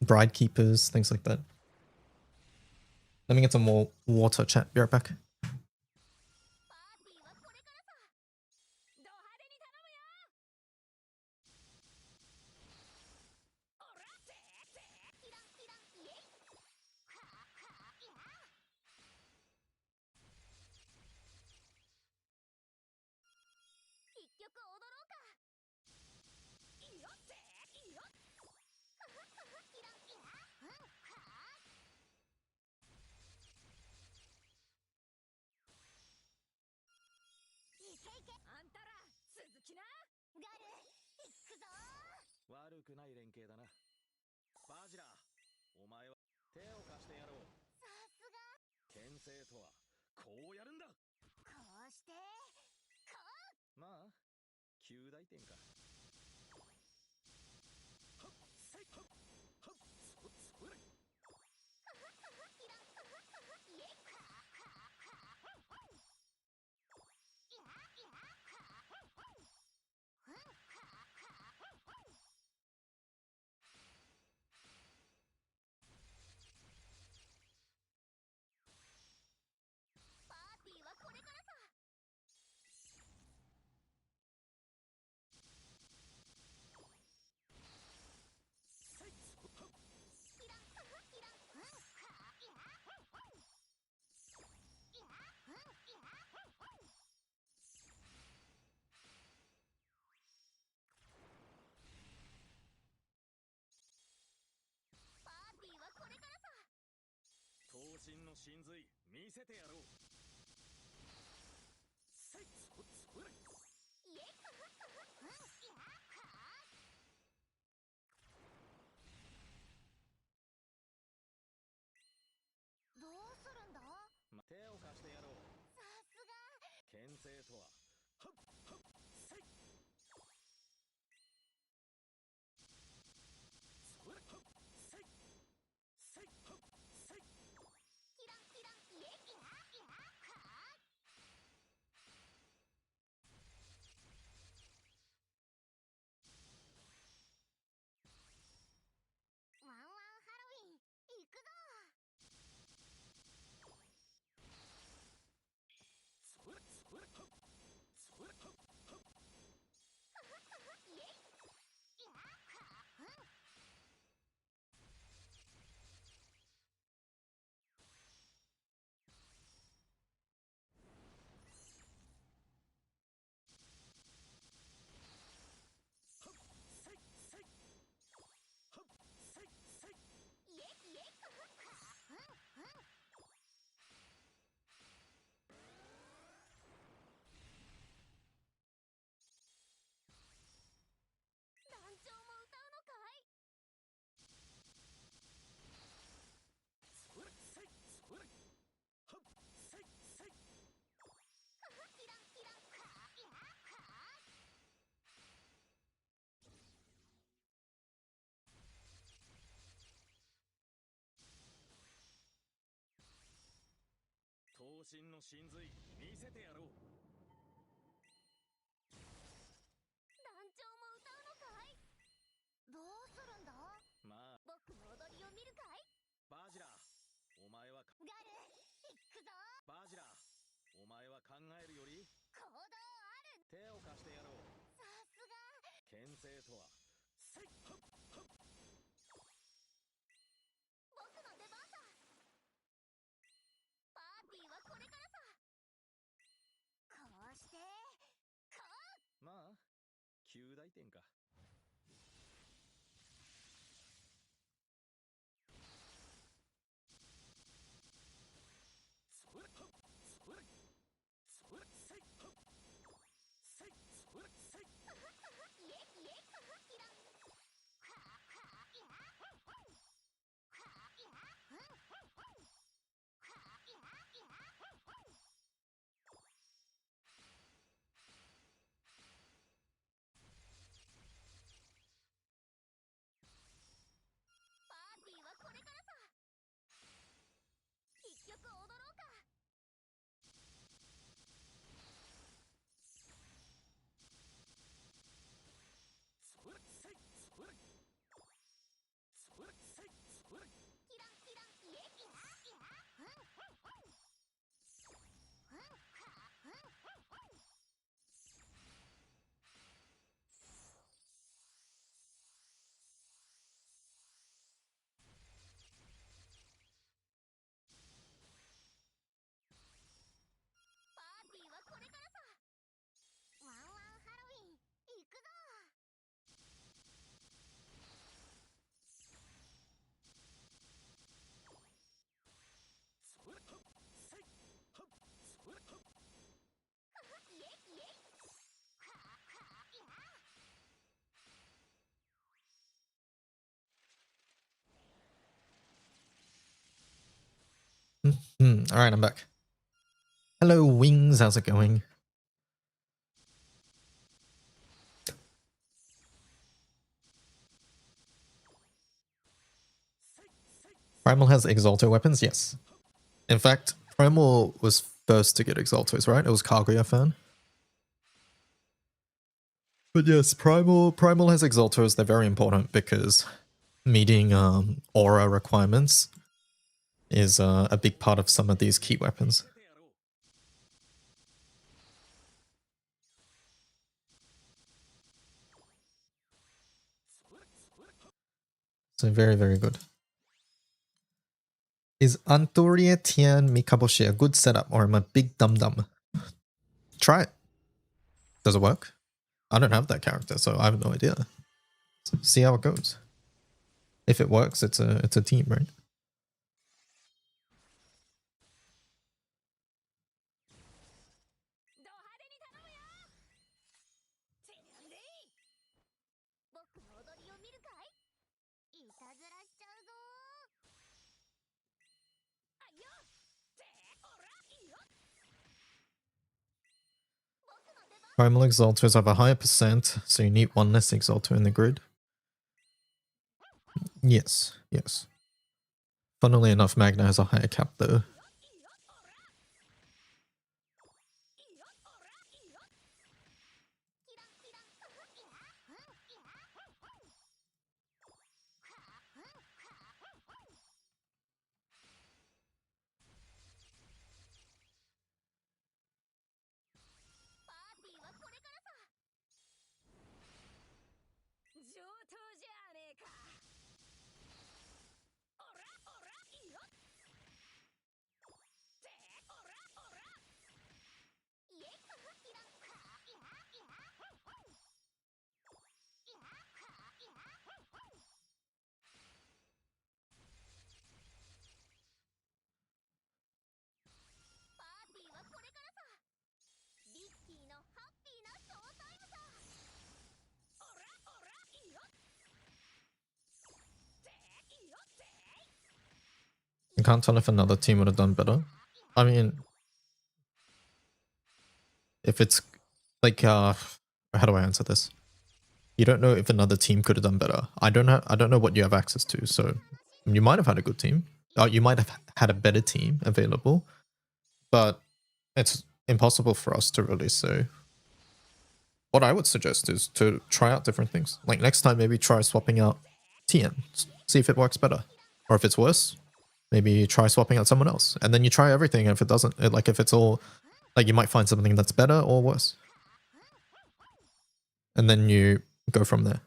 Bride Keepers, things like that. Let me get some more water chat. Be right back. 身の真髄見せてやろう。団長も歌うのかい？どうするんだ？まあ僕の踊りを見るかい？バジラ、お前はガル、行くぞ。バジラ、お前は考えるより行動ある。手を貸してやろう。さすが。牽制とはせいはっはっ。僕の出番さ。パーティーはこれからさ。こうしてこう。まあ9大点か。それはっそれそれせいはっせいそれせい。イエイイエイ。キラン。はあはあいや。はあいや。はあいやいや。パーティーはこれからさ。一曲踊ろうか。それせいそれそれせいそれ。キランキランイエイイヤイヤ。うんうんうん。うんはあうんうんうん。パーティーはこれからさ。ワンワンハロウィン行くぞ。それはっせいはっそれはっ。イエイイエイ。はあはあいや。Alright, I'm back. Hello, Wings. How's it going? Primal has Exalto weapons? Yes. In fact, Primal was first to get Exaltos, right? It was Kaguya fan. But yes, Primal has Exaltos. They're very important because meeting aura requirements is a big part of some of these key weapons. So very, very good. Is Antoria Tian Mikaboshi a good setup or am I a big dum-dum? Try it. Does it work? I don't have that character, so I have no idea. So see how it goes. If it works, it's a team, right? Primal Exalters have a higher percent, so you need one less Exalter in the grid. Yes, yes. Funnily enough, Magna has a higher cap though. You can't tell if another team would have done better. I mean, if it's like, how do I answer this? You don't know if another team could have done better. I don't know what you have access to. So you might have had a good team. You might have had a better team available, but it's impossible for us to really say. What I would suggest is to try out different things. Like next time, maybe try swapping out Tien, see if it works better. Or if it's worse, maybe try swapping out someone else. And then you try everything, and if it doesn't, like if it's all, like you might find something that's better or worse. And then you go from there.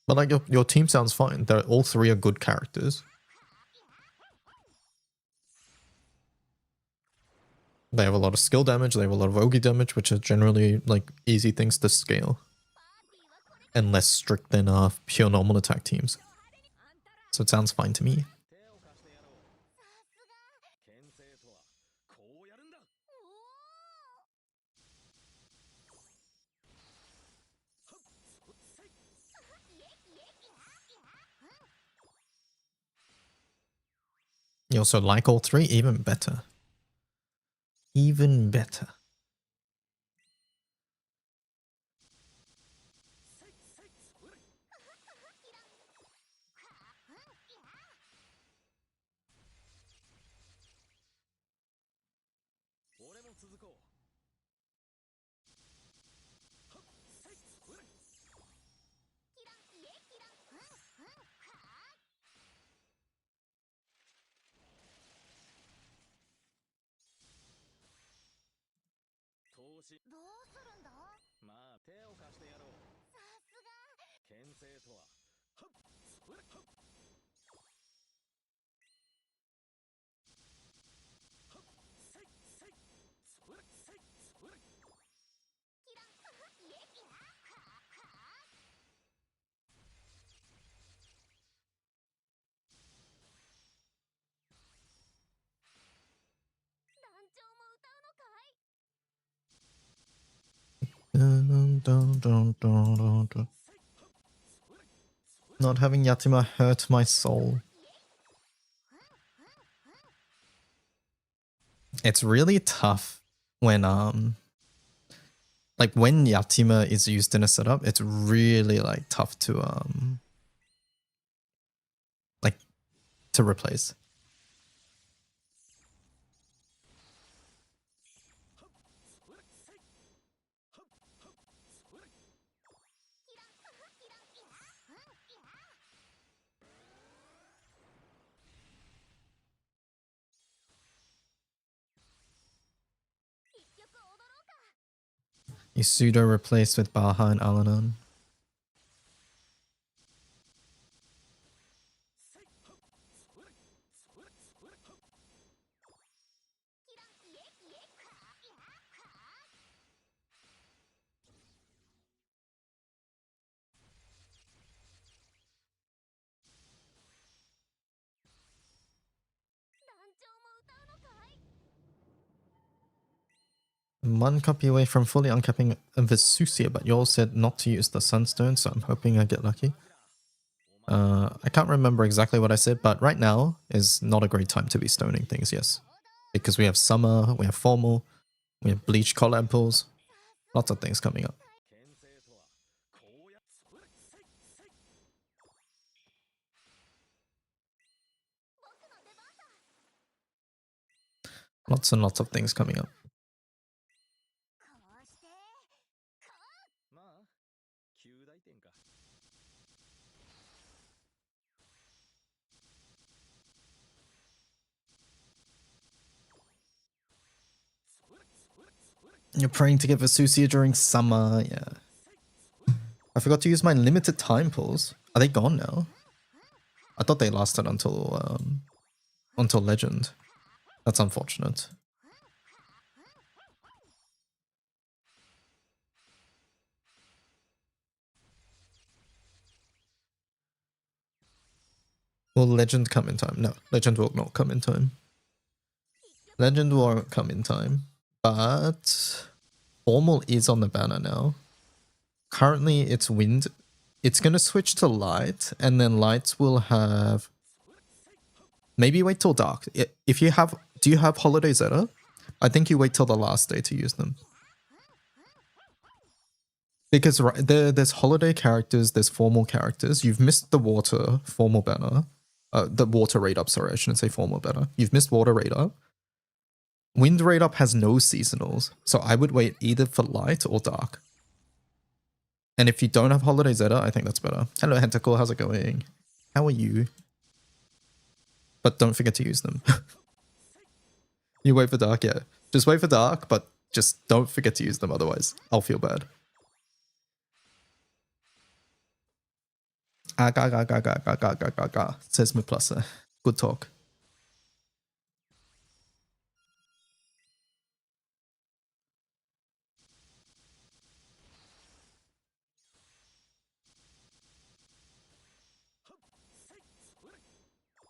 But like your team sounds fine. All three are good characters. They have a lot of skill damage, they have a lot of Ogi damage, which are generally like easy things to scale. And less strict than pure normal attack teams. So it sounds fine to me. You also like all three? Even better. Even better. Not having Yatima hurt my soul. It's really tough when like when Yatima is used in a setup, it's really like tough to like to replace. Yasuda replaced with Baha and Alanon. I'm one copy away from fully uncapping Vesusia, but you all said not to use the Sunstone, so I'm hoping I get lucky. I can't remember exactly what I said, but right now is not a great time to be stoning things, yes. Because we have summer, we have formal, we have bleach collab pools, lots of things coming up. Lots and lots of things coming up. You're praying to get Vesusia during summer, yeah. I forgot to use my limited time pulls. Are they gone now? I thought they lasted until Legend. That's unfortunate. Will Legend come in time? No, Legend will not come in time. Legend won't come in time. But Formal is on the banner now. Currently it's Wind. It's going to switch to Light, and then Lights will have... Maybe wait till Dark. If you have... Do you have Holiday Zeta? I think you wait till the last day to use them. Because there's holiday characters, there's formal characters. You've missed the water formal banner. The water raid up, sorry, I shouldn't say formal banner. You've missed water raid up. Wind raid up has no seasonals, so I would wait either for light or dark. And if you don't have holiday Zeta, I think that's better. Hello Hentacle, how's it going? How are you? But don't forget to use them. You wait for dark, yeah. Just wait for dark, but just don't forget to use them, otherwise I'll feel bad. Says Miplusa. Good talk.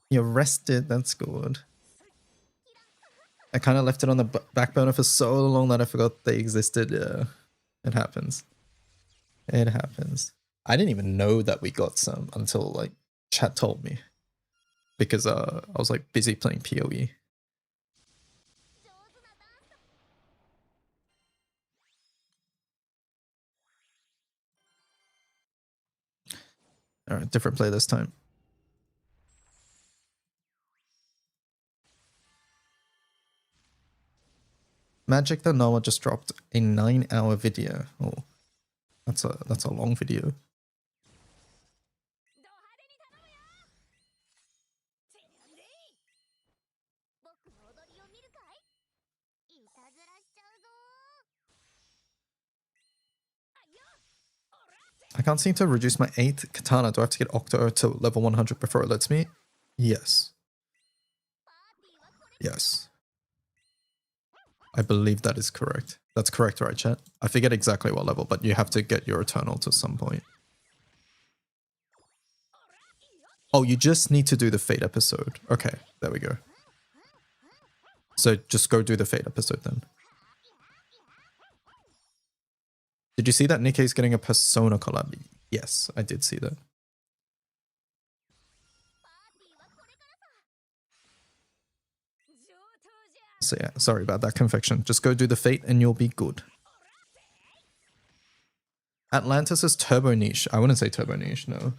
You're rested, that's good. I kind of left it on the back burner for so long that I forgot they existed. Yeah, it happens. It happens. I didn't even know that we got some until like chat told me. Because I was like busy playing PoE. Alright, different play this time. Magic the Noah just dropped a 9-hour video. Oh, that's a long video. I can't seem to reduce my 8th katana. Do I have to get Octo to level 100 before it lets me? Yes. Yes. I believe that is correct. That's correct, right, chat? I forget exactly what level, but you have to get your Eternal to some point. Oh, you just need to do the Fate episode. Okay, there we go. So just go do the Fate episode then. Did you see that Nikkei's getting a Persona collab? Yes, I did see that. So yeah, sorry about that, Confection. Just go do the Fate and you'll be good. Atlantis is turbo niche. I wouldn't say turbo niche, no.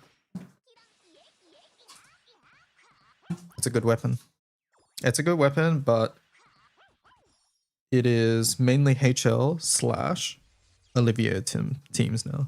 It's a good weapon. It's a good weapon, but it is mainly HL / Olivia teams now.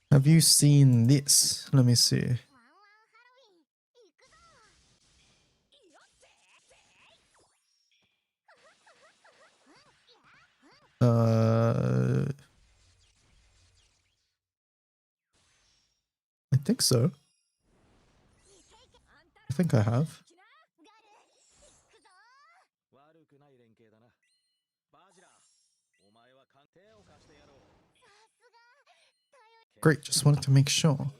Have you seen this? Let me see. I think so. I think I have. Great, just wanted to make sure.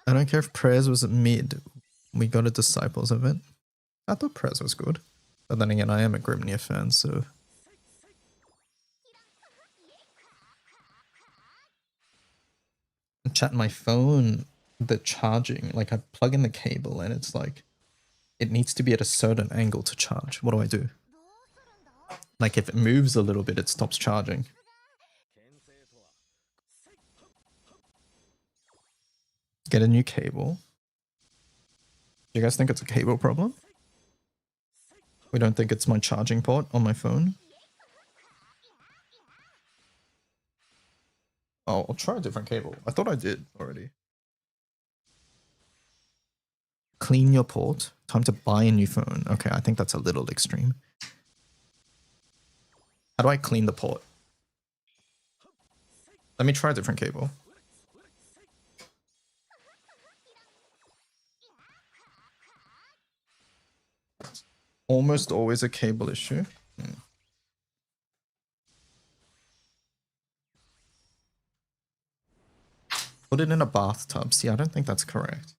I don't care if Prayers was mid. We got a Disciples event. I thought Prayers was good. But then again, I am a Grimnir fan, so... Chat, my phone, the charging, like I plug in the cable and it's like, it needs to be at a certain angle to charge. What do I do? Like if it moves a little bit, it stops charging. Get a new cable. Do you guys think it's a cable problem? We don't think it's my charging port on my phone? Oh, I'll try a different cable. I thought I did already. Clean your port. Time to buy a new phone. Okay, I think that's a little extreme. How do I clean the port? Let me try a different cable. Almost always a cable issue. Put it in a bathtub. See, I don't think that's correct.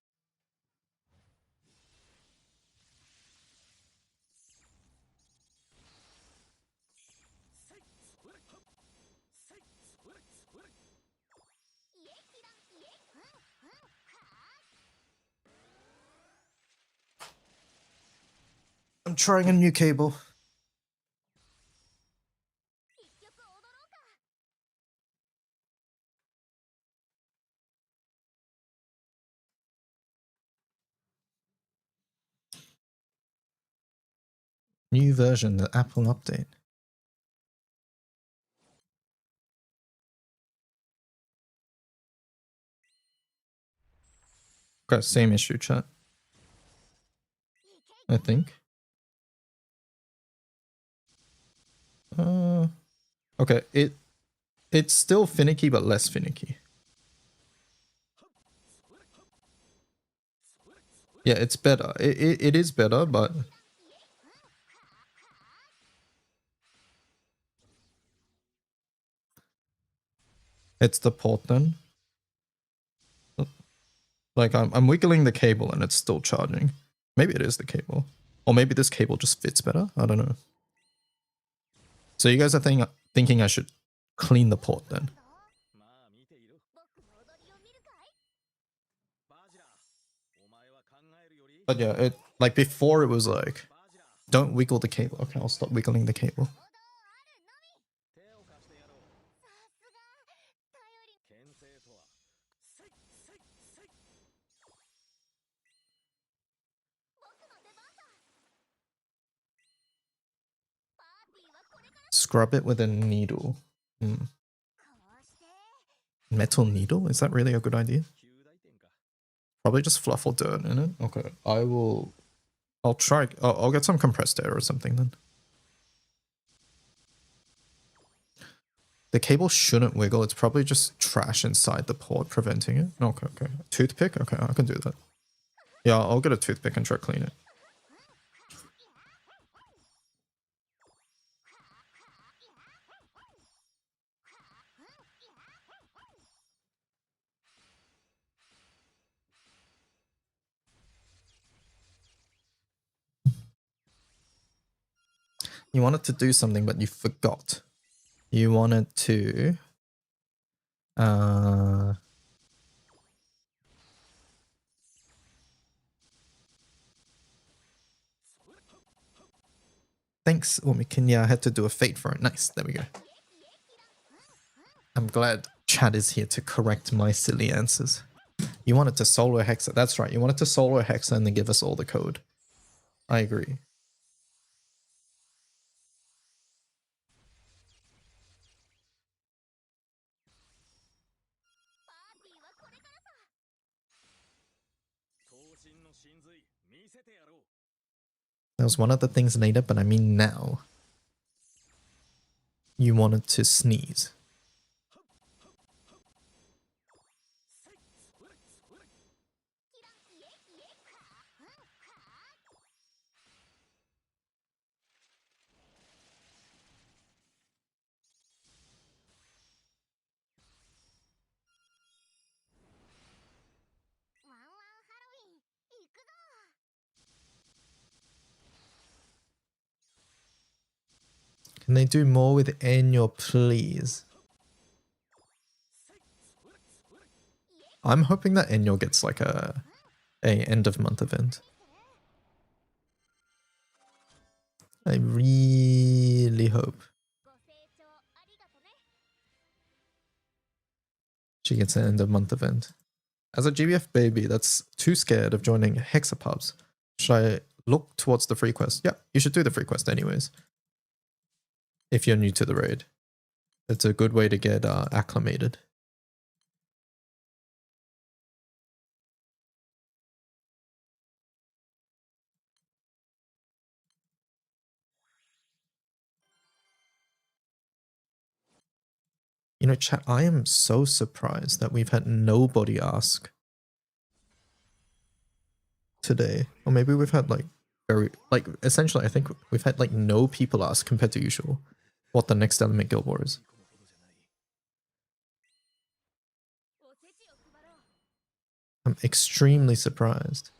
I'm trying a new cable. New version, the Apple update. Okay, same issue, chat. I think. Okay, it's still finicky, but less finicky. Yeah, it's better. It is better, but... It's the port then. Like, I'm wiggling the cable and it's still charging. Maybe it is the cable. Or maybe this cable just fits better. I don't know. So you guys are thinking I should clean the port then? But yeah, like before it was like, don't wiggle the cable. Okay, I'll stop wiggling the cable. Scrub it with a needle. Metal needle? Is that really a good idea? Probably just fluff or dirt in it. Okay, I'll try. I'll get some compressed air or something then. The cable shouldn't wiggle. It's probably just trash inside the port preventing it. Okay, okay. Toothpick? Okay, I can do that. Yeah, I'll get a toothpick and try to clean it. You wanted to do something, but you forgot. You wanted to... Thanks, Umikin. Yeah, I had to do a fate for it. Nice, there we go. I'm glad Chad is here to correct my silly answers. You wanted to solo Hexa. That's right, you wanted to solo Hexa and then give us all the code. I agree. That was one of the things later, but I mean now. You wanted to sneeze. Can they do more with Enyo, please? I'm hoping that Enyo gets like a end of month event. I really hope ご清聴ありがとね。 she gets an end of month event. As a GBF baby that's too scared of joining Hexapubs, should I look towards the free quest? Yeah, you should do the free quest anyways. If you're new to the raid. It's a good way to get acclimated. You know, chat, I am so surprised that we've had nobody ask today. Or maybe we've had like essentially I think we've had like no people ask compared to usual what the next element Guild War is. おせちを配ろう。 I'm extremely surprised.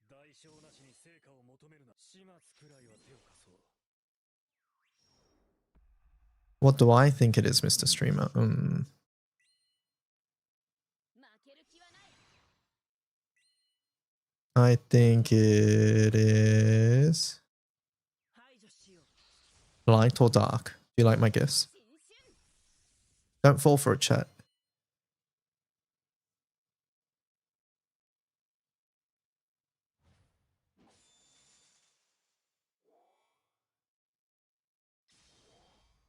代償なしに成果を求めるな。始末くらいは手を貸そう。 What do I think it is, Mr. Streamer? 負ける気はない。 I think it is 排除しよう。 light or dark. Do you like my guess? 新春。 Don't fall for it, chat.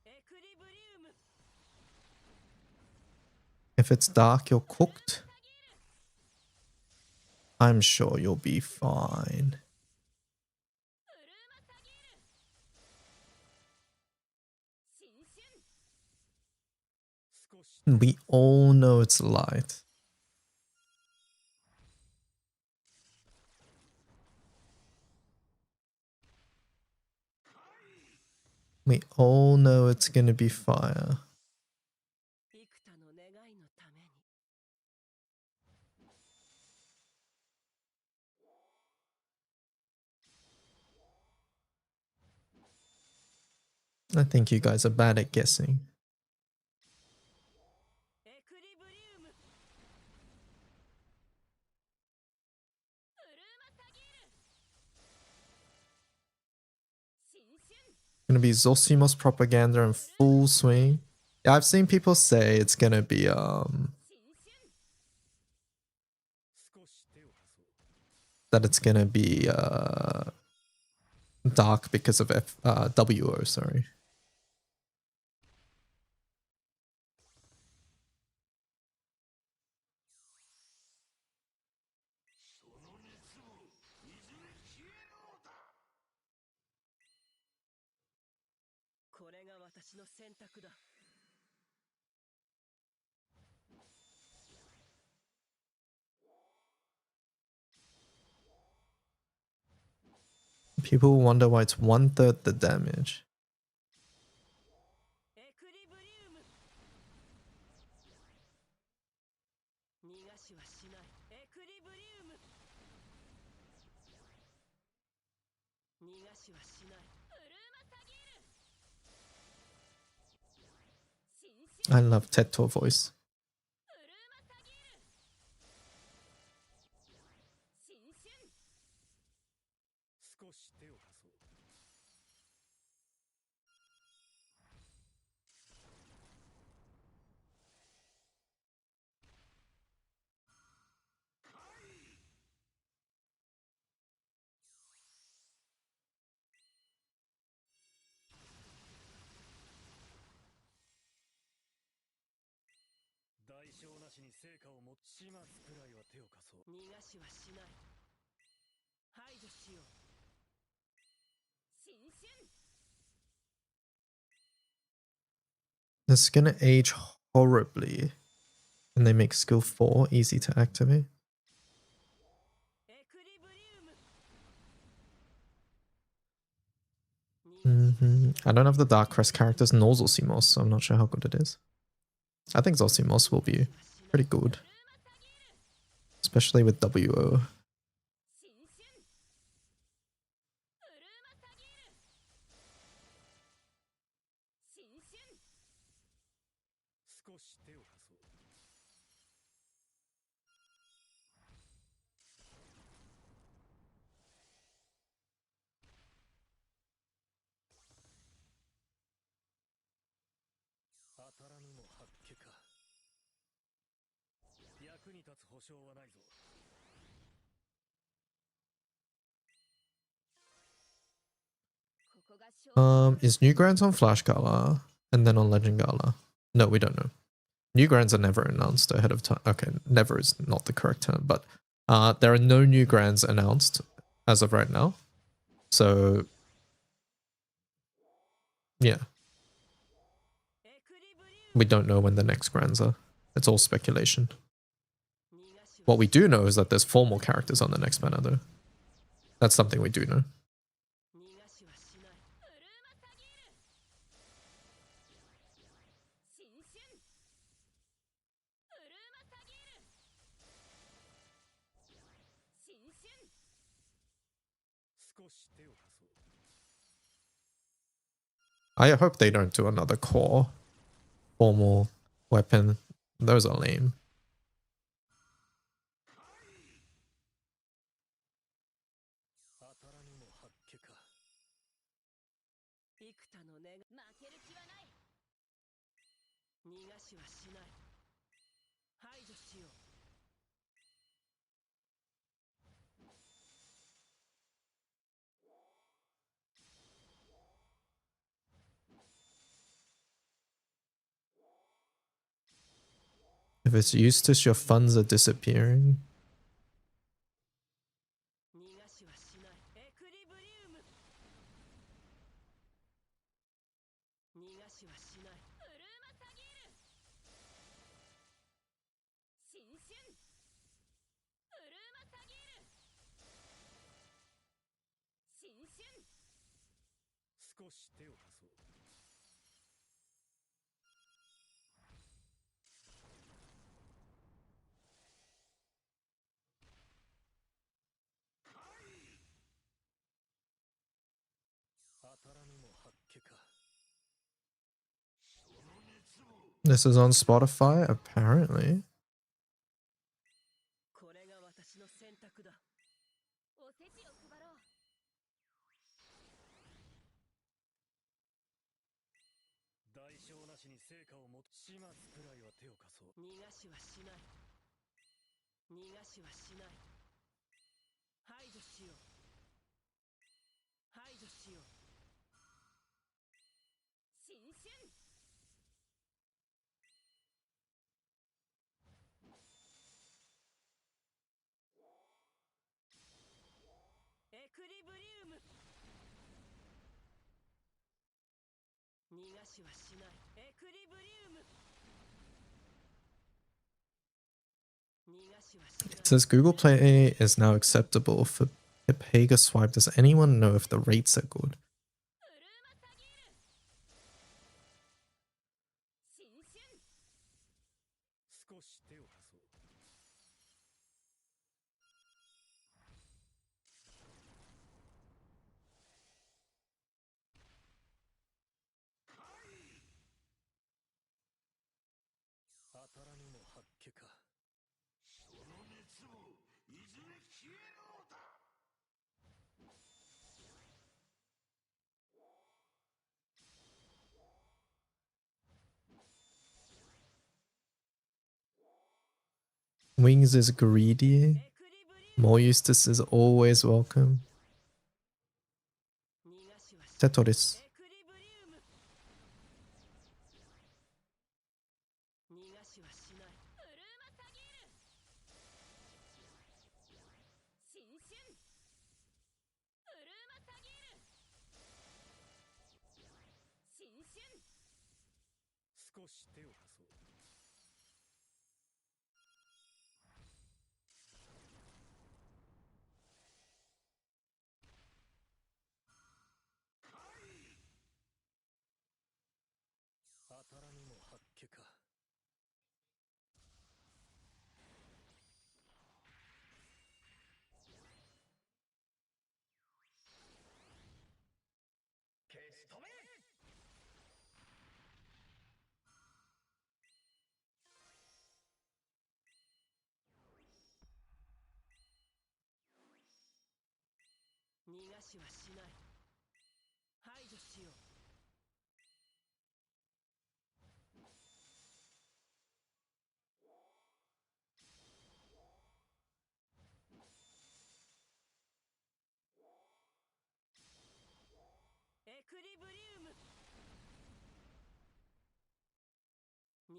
エクリブリウム。 If it's dark, you're cooked. I'm sure you'll be fine. ブルーマサギル。新春。 少し We all know it's light. We all know it's gonna be fire. 幾多の願いのために。 I think you guys are bad at guessing. エクリブリウム。ブルーマサギル。新春。 Gonna be Zosimos propaganda in full swing. Yeah, I've seen people say it's gonna be 新春。 少し手を貸そう。 that it's gonna be dark because of WO, sorry. People wonder why it's 1/3 the damage. エクリブリウム。逃がしはしない。エクリブリウム。逃がしはしない。ブルーマサギル。新春。 I love Teto voice. ブルーマサギル。新春。少し手を貸そう。 代償なしに成果を持ち始末くらいは手を貸そう。 逃がしはしない。排除しよう。新春。 This is gonna age horribly. And they make skill 4 easy to activate. エクリブリウム。 I don't have the Dark Crest characters nor Zosimos, so I'm not sure how good it is. I think Zosimos will be pretty good. Especially with WO. 新春。ブルーマサ役に立つ保証はないぞ。 Is Newgrounds on Flash Gala and then on Legend Gala? No, we don't know. Newgrounds are never announced ahead of time. Okay, never is not the correct term, but there are no Newgrounds announced as of right now. So, yeah. We don't know when the next grands are. It's all speculation. What we do know is that there's 4 more characters on the next banner, though. That's something we do know. I hope they don't do another core formal weapon. Those are lame. If it's Eustace, your funds are disappearing. This is on Spotify, apparently. It says Google Play is now acceptable for Pega Swipe. Does anyone know if the rates are good? Wings is greedy. More Eustace is always welcome. Tetoris.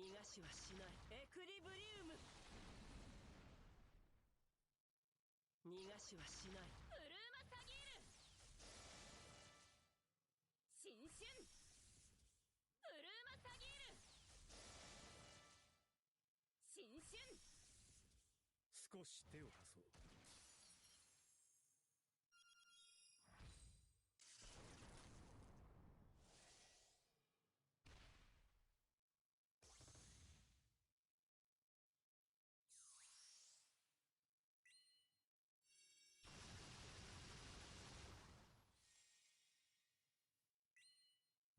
しはしないエクリブリウム逃がしはしないブルーマサギール新春ブルーマサギール新春少し手を貸そう。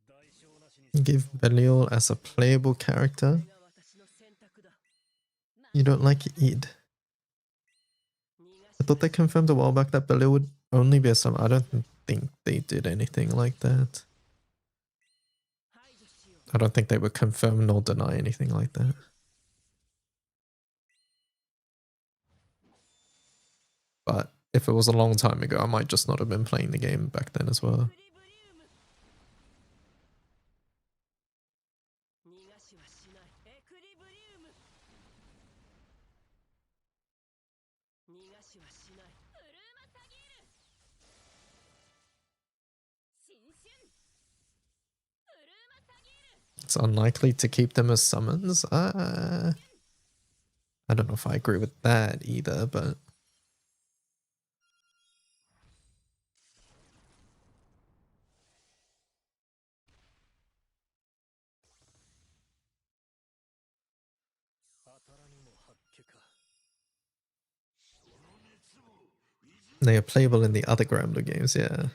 代償なしに Give Belial as a playable character. が私の選択だ You don't like Id. I thought they confirmed a while back that Belial would only be a summon. I don't think they did anything like that. 排除しよう I don't think they would confirm nor deny anything like that. But if it was a long time ago, I might just not have been playing the game back then as well. クリブリウム逃がしはしないエクリブリウム逃がしはしないブルーマサギール新春ブルーマサギール It's unlikely to keep them as summons. I don't know if I agree with that either, but 当たらぬも発見か they are playable in the other Gramble games, yeah.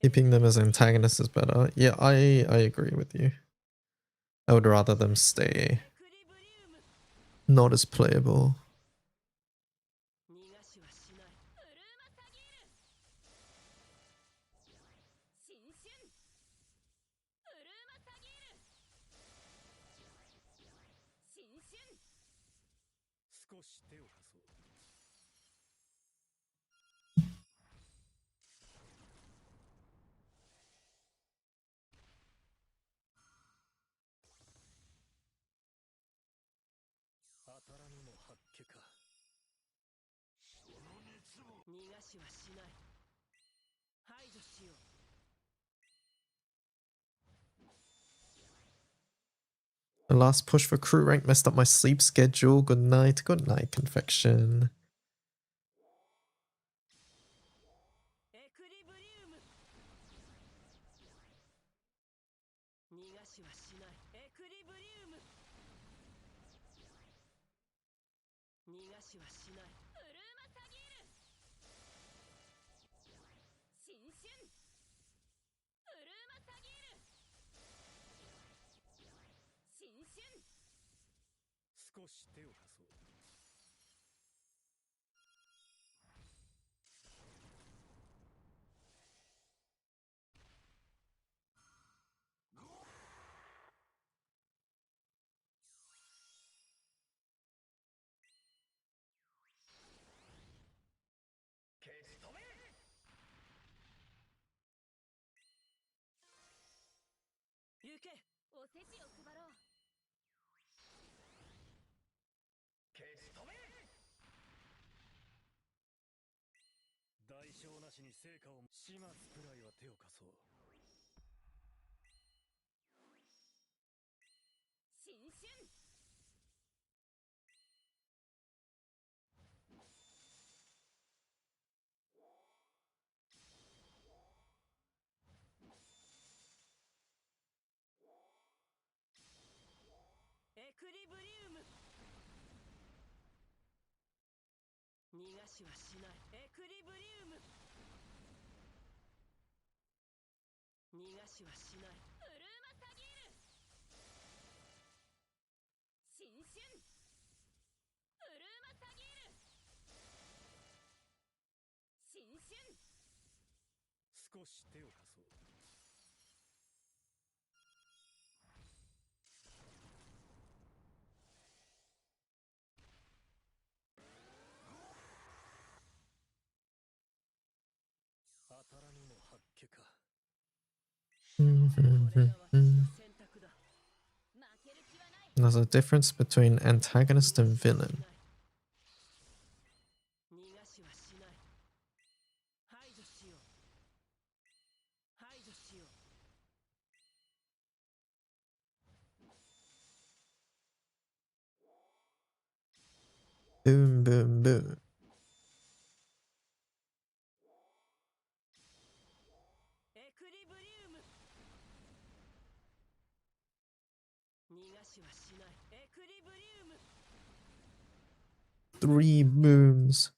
Keeping them as antagonists is better. Yeah, I agree with you. I would rather them stay クリブリウム not as playable. 逃がしはしないブルーマサギール新春ブルーマサギール新春少し手を貸そう。当たらぬも発見か。逃がしはしない排除しよう The last push for crew rank messed up my sleep schedule. Good night. Good night, Confection. エクリブリウム逃がしはしないエクリブリウム逃がしはしないブルーマサギール新春ブルーマサギール新春少し手を貸そう。 当たらぬも発見か 当たらぬも発見か。 新春ブルーマサギール新春ブルーマサギール新春少し手を貸そう 少し手を貸そう。 新春 行けおせちを配ろう代償なしに成果を始末くらいは手を貸そう。新春エクリブリウム逃がしはしないエクリブリウム逃がしはしないブルーマサギール新春ブルーマサギール新春少し手を貸そう。There's a difference between antagonist and villain. Boom, boom, boom. Three booms.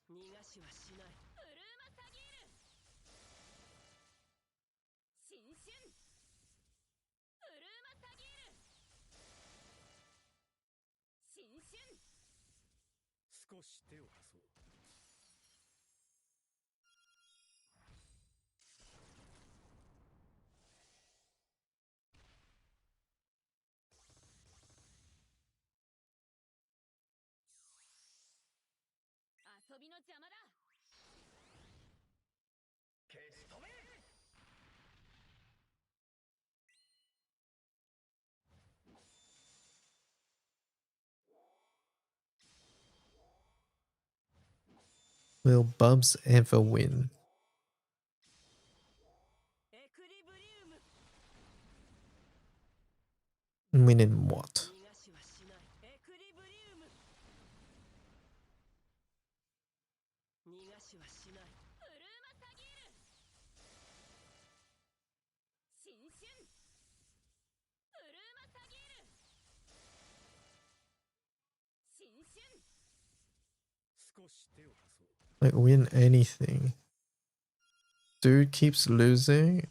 Will Bubs ever win? Win in what? Like, win anything. Dude keeps losing.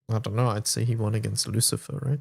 I don't know, I'd say he won against Lucifer, right?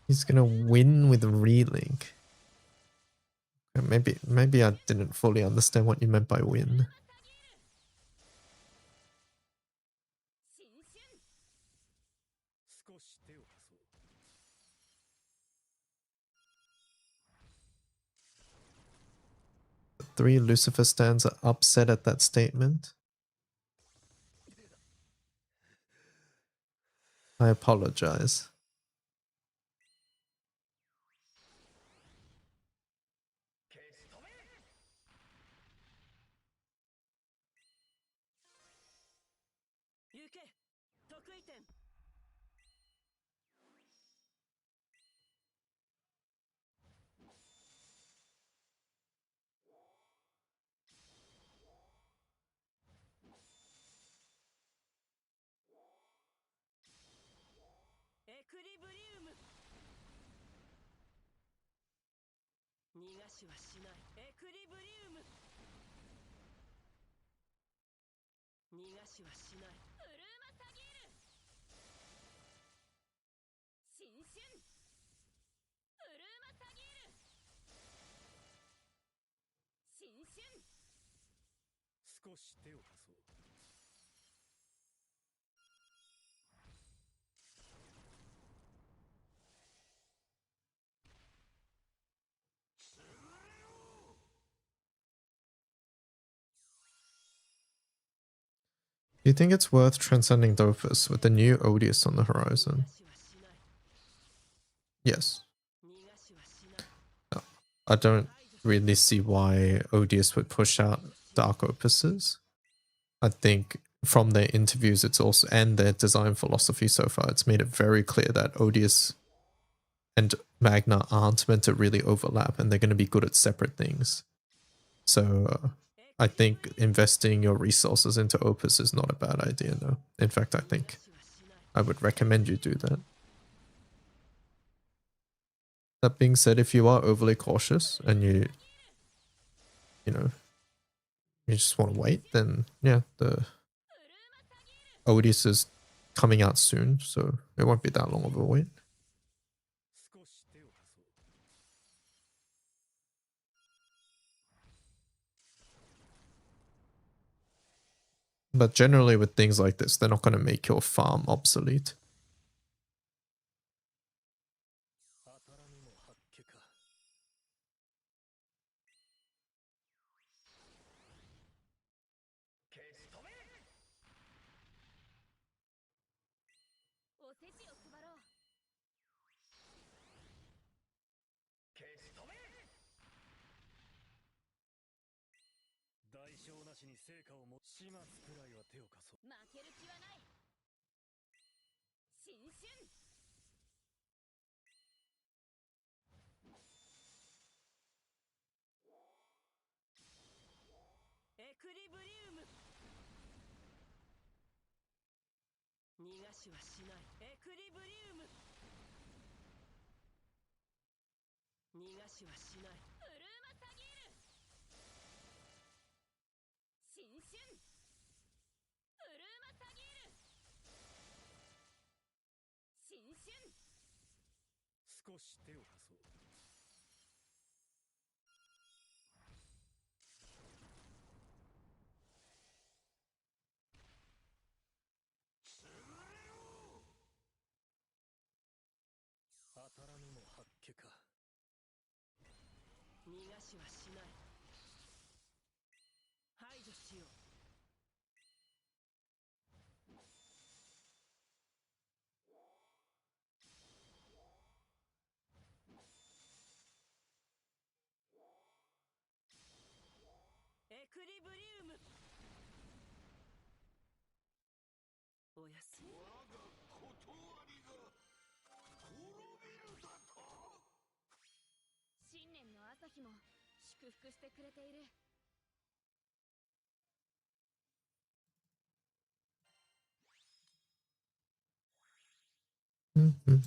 He's gonna win with relink. Maybe I didn't fully understand what you meant by win. The 3 Lucifer stands are upset at that statement. I apologize. Do you think it's worth transcending Dopus with the new Odious on the horizon? Yes. No, I don't really see why Odious would push out Dark Opuses. I think from their interviews, it's also, and their design philosophy so far, it's made it very clear that Odious and Magna aren't meant to really overlap, and they're going to be good at separate things. So I think investing your resources into Opus is not a bad idea, no. In fact, I think I would recommend you do that. That being said, if you are overly cautious and you know, you just want to wait, then yeah, the Odious is coming out soon, so it won't be that long of a wait. But generally with things like this, they're not going to make your farm obsolete.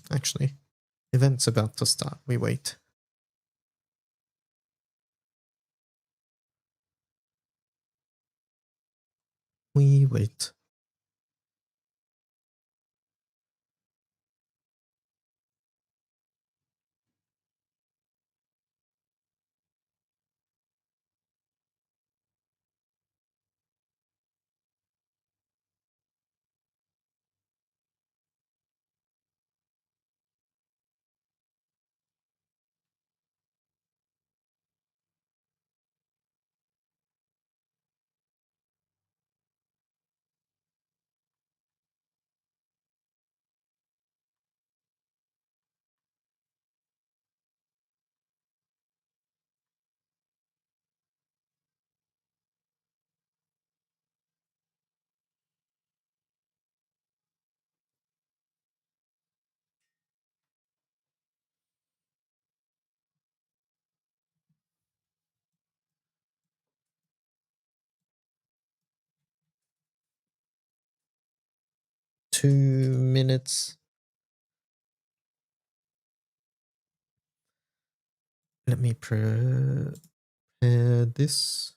Actually, event's about to start. We wait. We wait. Two minutes. Let me prepare this.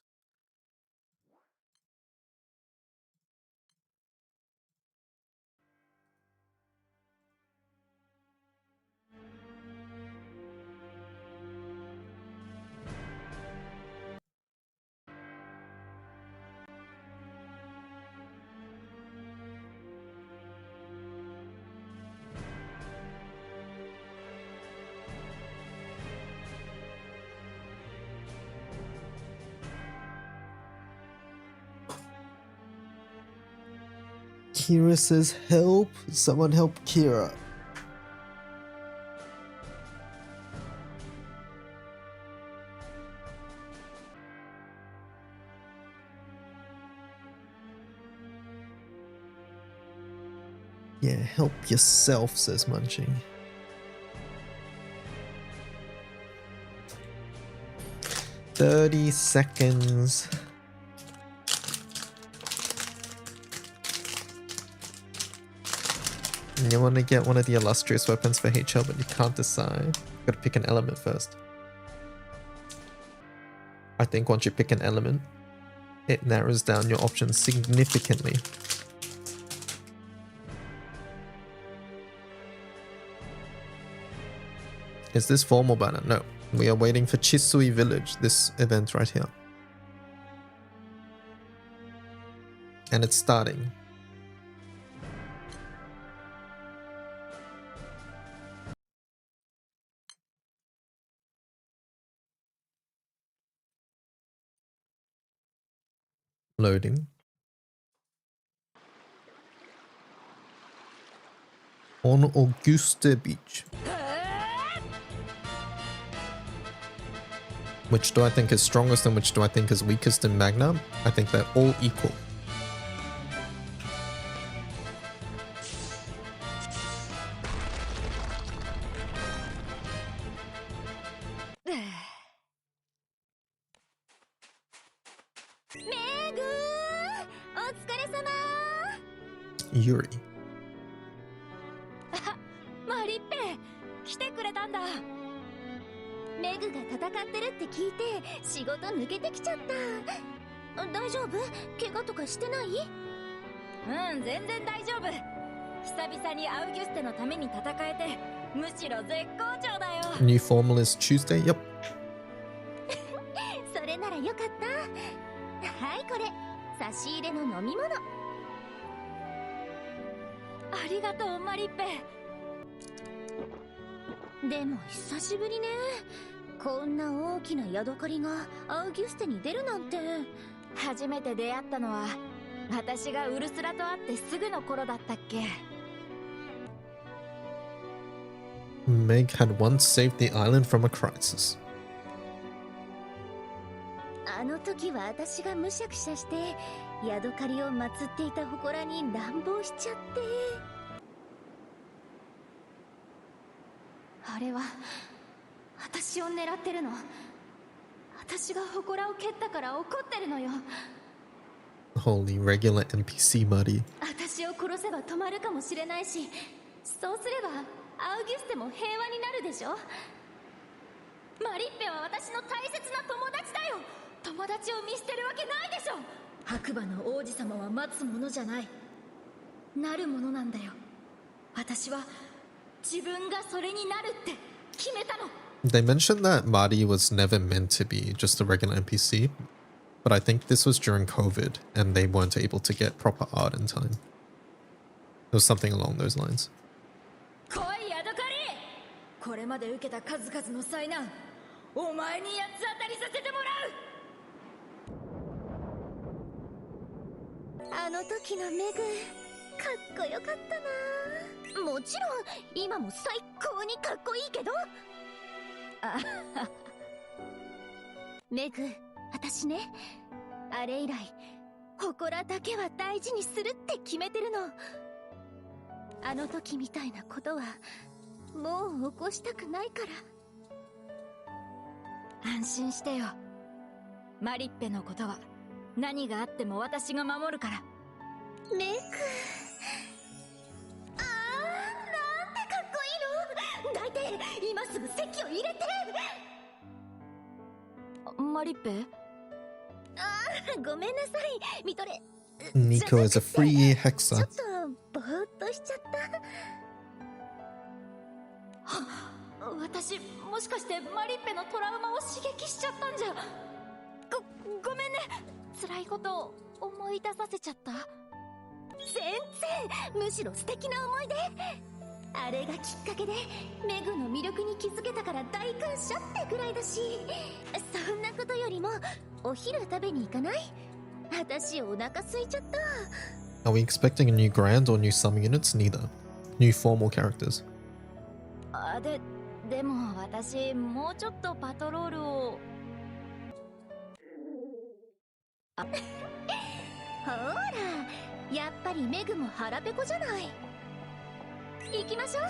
Kira says help. Someone help Kira. Yeah, help yourself, says Munching. "30 seconds. You want to get one of the illustrious weapons for HL, but you can't decide. Gotta pick an element first. I think once you pick an element, it narrows down your options significantly. Is this formal banner? No. We are waiting for Chisui Village, this event right here. And it's starting. Loading. On Augusta Beach. Which do I think is strongest and which do I think is weakest in Magna? I think they're all equal. Yuri. マリッペ、来てくれたんだ。メグが戦ってるって聞いて仕事抜けてきちゃった。大丈夫？怪我とかしてない？うん、全然大丈夫。久々にアウギュステのために戦えて、むしろ絶好調だよ。New formal is Tuesday? Yep. それならよかった。はい、これ差し入れの飲み物。ありがとう、マリッペ。でも久しぶりね。こんな大きなヤドカリがアウギュステに出るなんて。初めて出会ったのは私がウルスラと会ってすぐの頃だったっけ。Meg had once saved the island from a crisis. あの時は私がむしゃくしゃしてヤドカリを祀っていた祠に乱暴しちゃって。あれは私を狙ってるの。私が祠を蹴ったから怒ってるのよ。 Holy regular NPC Muddy. 私を殺せば止まるかもしれないし、そうすればアウギュステも平和になるでしょ。マリッペは私の大切な友達だよ。友達を見捨てるわけないでしょ。白馬の王子様は待つものじゃない、なるものなんだよ。私は自分がそれになるって決めたの。 They mentioned that Mari was never meant to be just a regular NPC, but I think this was during COVID and they weren't able to get proper art in time. It was something along those lines. 来いヤドカリ、これまで受けた数々の災難、お前に八つ当たりさせてもらう。あの時のメグ、かっこよかったな。もちろん今も最高にかっこいいけど。あメグ、私ね、あれ以来祠だけは大事にするって決めてるの。あの時みたいなことはもう起こしたくないから。安心してよ。マリッペのことは何があっても私が守るから。メグ、あー、なんてかっこいいの。抱いて、今すぐ籍を入れて。マリッペ、あー、ごめんなさい、見とれ。 Nico is a free ちょ Hexa. っとぼーっとしちゃった。は、私もしかしてマリッペのトラウマを刺激しちゃったんじゃ。ごめんね。辛いことを思い出させちゃった。全然、むしろ素敵な思い出。あれがきっかけでメグの魅力に気づけたから大感謝ってぐらいだし。そんなことよりもお昼食べに行かない？私お腹空いちゃった。 Are we expecting a new grand or new sum units? Neither. New formal characters. あ、でも私もうちょっとパトロールを。あほら、やっぱりメグも腹ペコじゃない。行きましょう。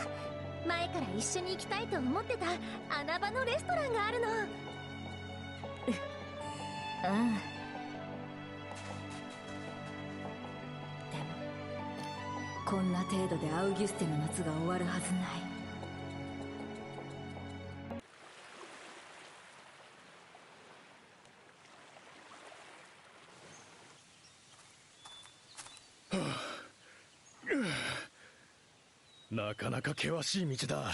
前から一緒に行きたいと思ってた穴場のレストランがあるの。うん、でもこんな程度でアウギュステの夏が終わるはずない。なかなか険しい道だ。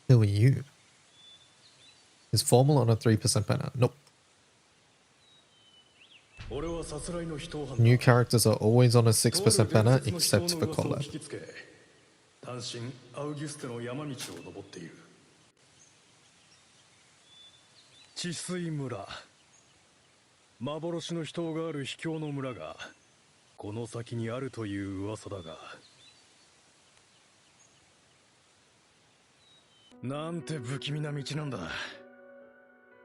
Who are you? Is formal on a 3% banner? Nope. 俺はさすらいの人を判断。 New characters are always on a 6% とある banner 伝説の except 人 for の噂を collab. 聞きつけ、単身アウギュステの山道を登っている。治水村、幻の人がある秘境の村がこの先にあるという噂だが、なんて不気味な道なんだ。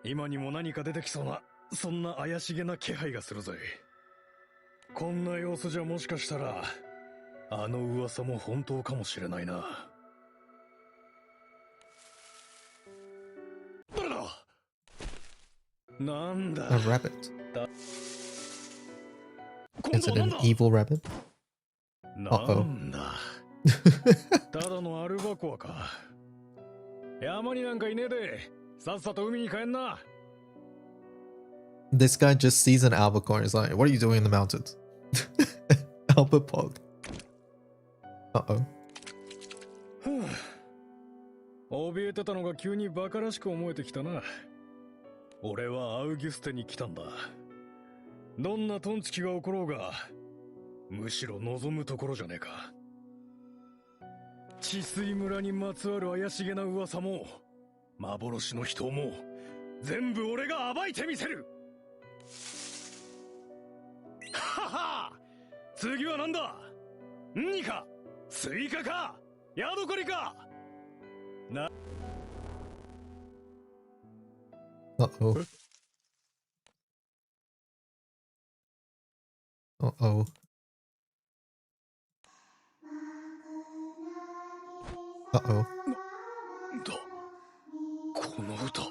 今にも何か出てきそうな、そんな怪しげな気配がするぜ。こんな様子じゃもしかしたらあの噂も本当かもしれないな。誰だ。なんだ。 A rabbit. 今 Is 度 it はな an んだ。 evil rabbit? なんだ。ただのアルバコアか。山になんかいねえで、さっさと海に帰んな。 This guy just sees an albacore and is like, what are you doing in the mountains? Albapog. Uh-oh. 怯えてたのが急にバカらしく思えてきたな。俺はアウギュステに来たんだ。どんなトンチキが起ころうが、むしろ望むところじゃねえか。治水村にまつわる怪しげな噂も幻の人も全部俺が暴いてみせる。はは、次は何だ。ニかスイカかヤドカリか。な。 Uh-oh. Uh-oh. Uh-oh. だ、この歌。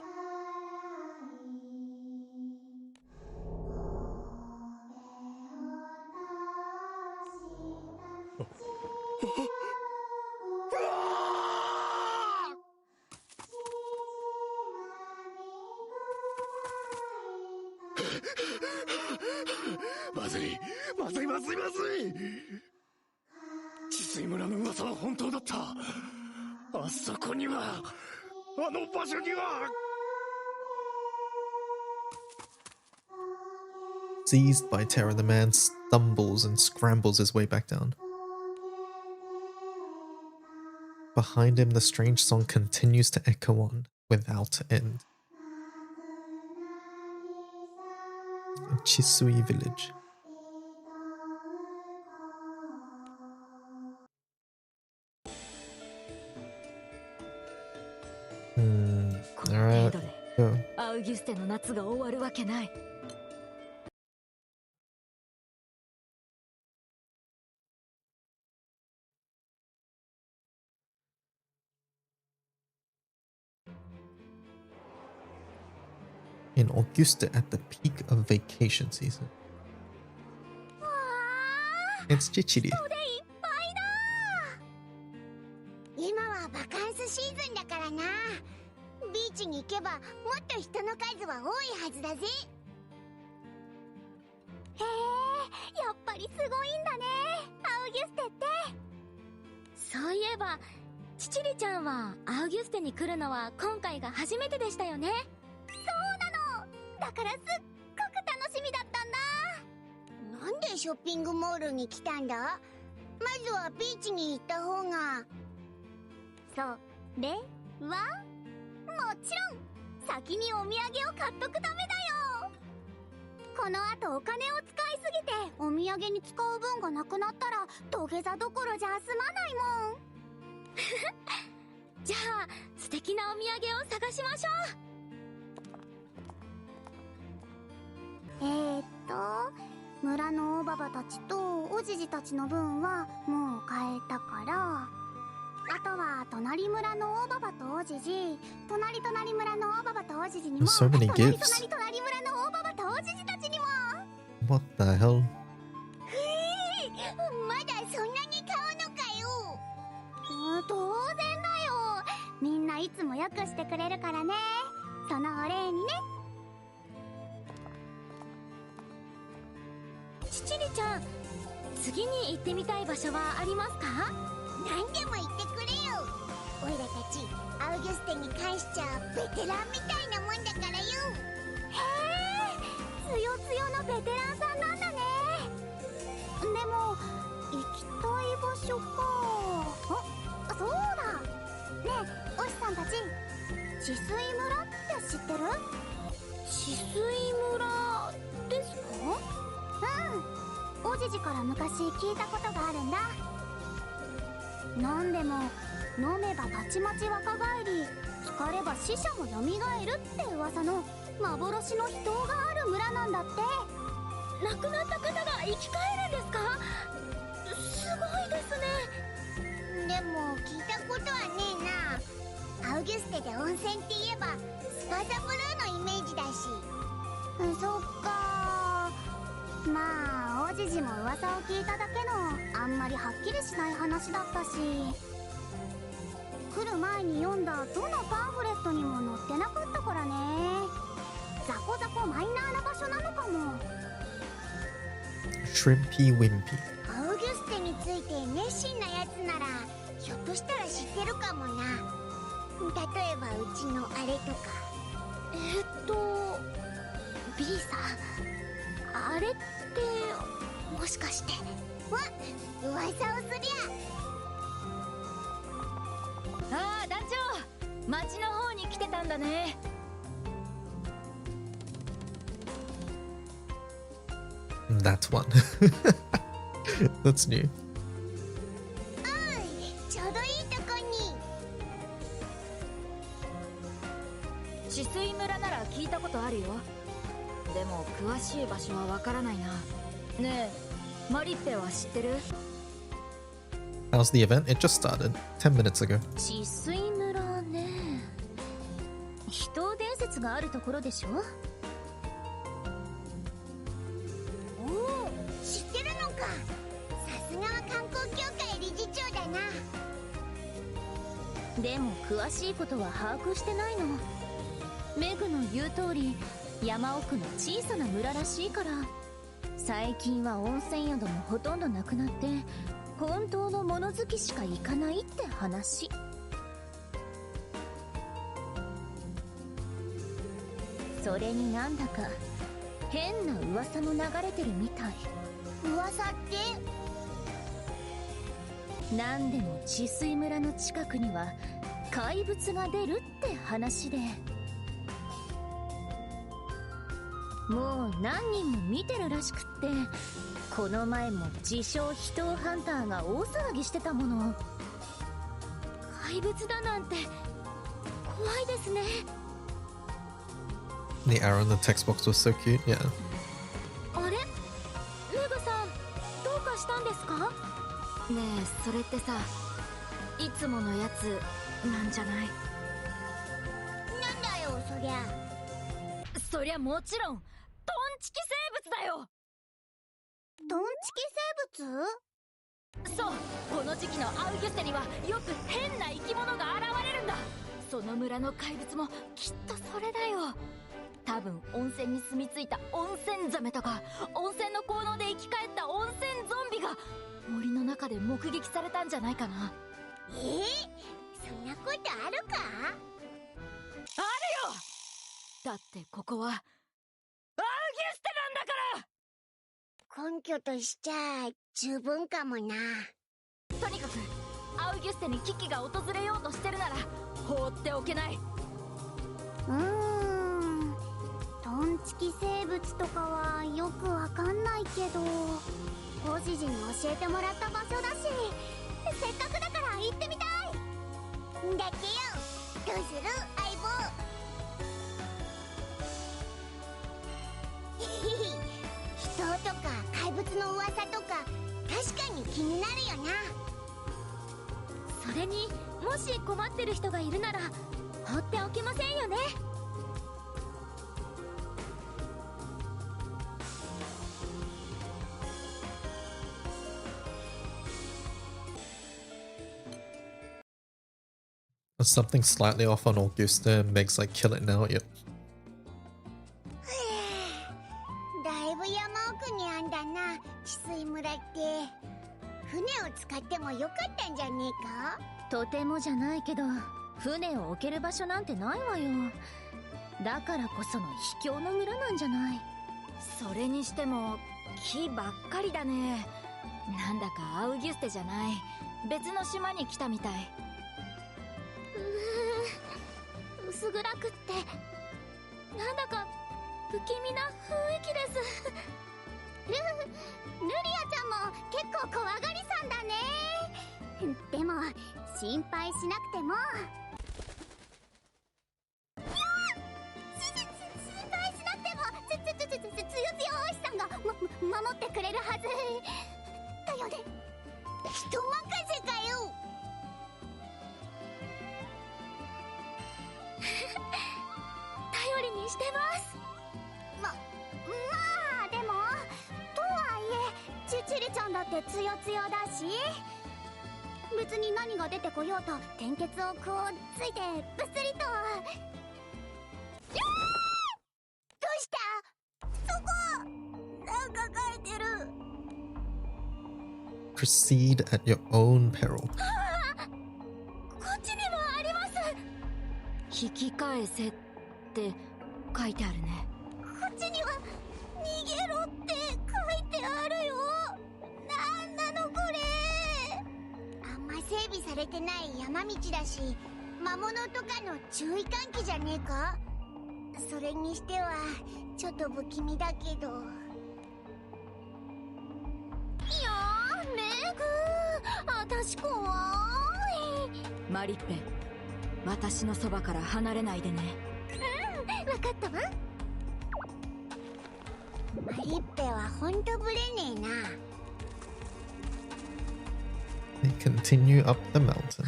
まずい、まずい、まずい、まずい。治水村の噂は本当だった。あそこには、あの場所には。 Seized by terror, the man stumbles and scrambles his way back down. Behind him, the strange song continues to echo on without end. Chisui village. Alright. Go. アウギュステの夏が終わるわけない。 In Augusta at the peak of vacation season. It's Chichiri. 今はバカンスシーズンだからな。ビーチに行けばもっと人の数は多いはずだぜ。へえ、やっぱりすごいんだね、アウギュステって。そういえばチチリちゃんはアウギュステに来るのは今回が初めてでしたよね。そうなの。だからすっごく楽しみだったんだ。なんでショッピングモールに来たんだ。まずはビーチに行った方が。それはもちろん先にお土産を買っとくためだよ。この後お金を使いすぎてお土産に使う分がなくなったら土下座どころじゃ済まないもん。じゃあ素敵なお土産を探しましょう。村のおばばたちとおじじたちの分はもう買えたから、あとは隣村のおばばとおじじ、隣村のおばばとおじじにも、 So many 隣 gifts. 村のおばばとおじじたちにも。 What the hell? まだそんなに顔の当然だよ。みんないつもよくしてくれるからね。そのお礼にね。チチリちゃん、次に行ってみたい場所はありますか？何でも言ってくれよ。オイラたちアウギュステに関しちゃベテランみたいなもんだからよ。へえ、つよつよのベテランさんなんだね。でも行きたい場所か。あ、そうだねえ、おしさんたち、治水村って知ってる？治水村ですか？うん、おじじから昔聞いたことがあるんだ。なんでも飲めばたちまち若返り、浸かれば死者も蘇るって噂の幻の秘湯がある村なんだって。亡くなった方が生き返るんですか？すごいですね。でも聞いたことはねえな。アウギュステで温泉って言えばスパザブルーのイメージだし。そっか。まあおじじも噂を聞いただけのあんまりはっきりしない話だったし、来る前に読んだどのパンフレットにも載ってなかったからね。ザコザコマイナーな場所なのかも。Shrimpy Wimpy. アウギュステについて熱心なやつならひょっとしたら知ってるかもな。例えばうちのあれとか。ビリーさん、あれってもしかして。噂をすりゃ。ああ、団長、町の方に来てたんだね。That one. That's new. ちょうどいいとこに。治水村なら聞いたことあるよ。でも詳しい場所はわからないな。ねえ、マリッペは知ってる？ How's the event? It just started 10 minutes ago. 治水村ね。人伝説があるところでしょ？おお、知ってるのか。さすがは観光協会理事長だな。でも詳しいことは把握してないの。メグの言う通り山奥の小さな村らしいから。最近は温泉宿もほとんどなくなって本当の物好きしか行かないって話。それになんだか変な噂も流れてるみたい。噂ってなんでも治水村の近くには怪物が出るって話で、もう何人も見てるらしくって、この前も自称秘湯ハンターが大騒ぎしてたもの。怪物だなんて怖いですね。 The arrow in the text box was so cute. Yeah. あれ、メグさんどうかしたんですか？ねえ、それってさ、いつものやつなんじゃない？なんだよそりゃ。そりゃもちろんトンチキ生物だよ。トンチキ生物？そう、この時期のアウギュステにはよく変な生き物が現れるんだ。その村の怪物もきっとそれだよ。多分温泉に住み着いた温泉ザメとか、温泉の効能で生き返った温泉ゾンビが森の中で目撃されたんじゃないかな。そんなことあるか？あるよ。だってここはアウギュステなんだから。根拠としちゃ十分かもな。とにかくアウギュステに危機が訪れようとしてるなら放っておけない。トンチキ生物とかはよくわかんないけど、おじじに教えてもらった場所だし、せっかくだから行ってみたい。だってよ、どうする相棒？人とか怪物の噂とか確かに気になるよな。それにもし困ってる人がいるなら放っておけませんよね。There's something slightly off on Augusta and Meg's like, kill it now. Yep. だいぶ山奥にあんだな、治水村って。船を使ってもよかったんじゃねえか？とてもじゃないけど、船を置ける場所なんてないわよ。だからこその秘境の村なんじゃない。それにしても木ばっかりだね。なんだかアウギュステじゃない、別の島に来たみたい。薄暗くってなんだか不気味な雰囲気です。ルリアちゃんも結構怖がりさんだね。でも心配しなくても。心配しなくてもつよおしさんが守ってくれるはずだよね。人任せかよ。頼りにしてます。まあでもとはいえチュチリちゃんだってつよつよだし、別に何が出てこようと献血をこうついてぶっすりと。どうした？そこなんか書いてる。 Proceed at your own peril. こっちにもあります。引き返せって書いてあるね。こっちには逃げろって書いてあるよ。なんなのこれ。あんま整備されてない山道だし、魔物とかの注意喚起じゃねえか？それにしてはちょっと不気味だけど。いやー、メグ、私怖い。マリッペ、私のそばから離れないでね。うん、分かったわ。マリッペはほんとぶれねえな。They continue up the mountain. ちょっと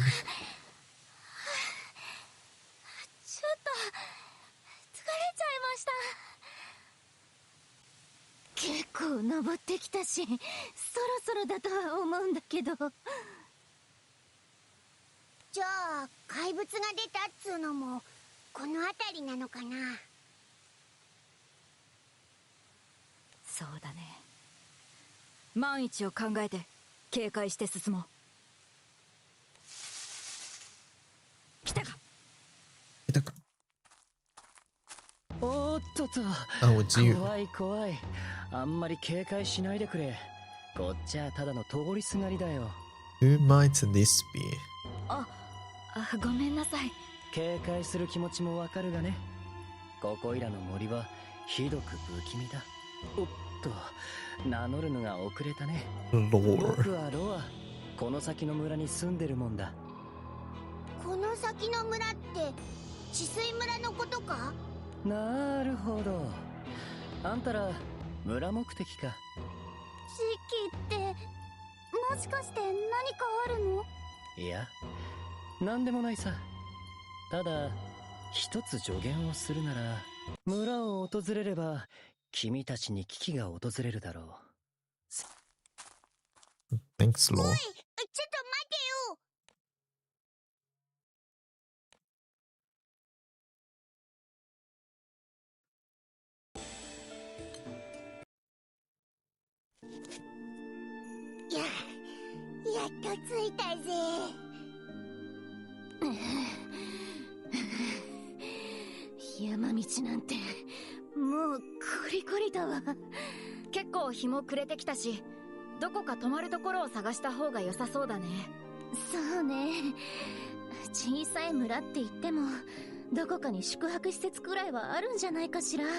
疲れちゃいました。結構登ってきたし、そろそろだとは思うんだけど。じゃあ怪物が出たっつうのもこの辺りなのかな。そうだね。万一を考えて警戒して進もう。来たか。来たか。おっとっと、 Oh, it's you. 怖い怖い。あんまり警戒しないでくれ。こっちはただの通りすがりだよ。 Who might this be? ごめんなさい。警戒する気持ちもわかるがね。ここいらの森はひどく不気味だ。おっと、名乗るのが遅れたね。Lore. 僕はロア。この先の村に住んでるもんだ。この先の村って治水村のことか？なるほど。あんたら村目的か。四季ってもしかして何かあるの？いや、なんでもないさ。ただ一つ助言をするなら、村を訪れれば君たちに危機が訪れるだろう。 Thanks, おい、 Lore. ちょっと待てよ。やっと着いたぜ。山道なんてもうコリコリだわ。結構日も暮れてきたし、どこか泊まるところを探した方が良さそうだね。そうね。小さい村って言ってもどこかに宿泊施設くらいはあるんじゃないかしら。じゃあ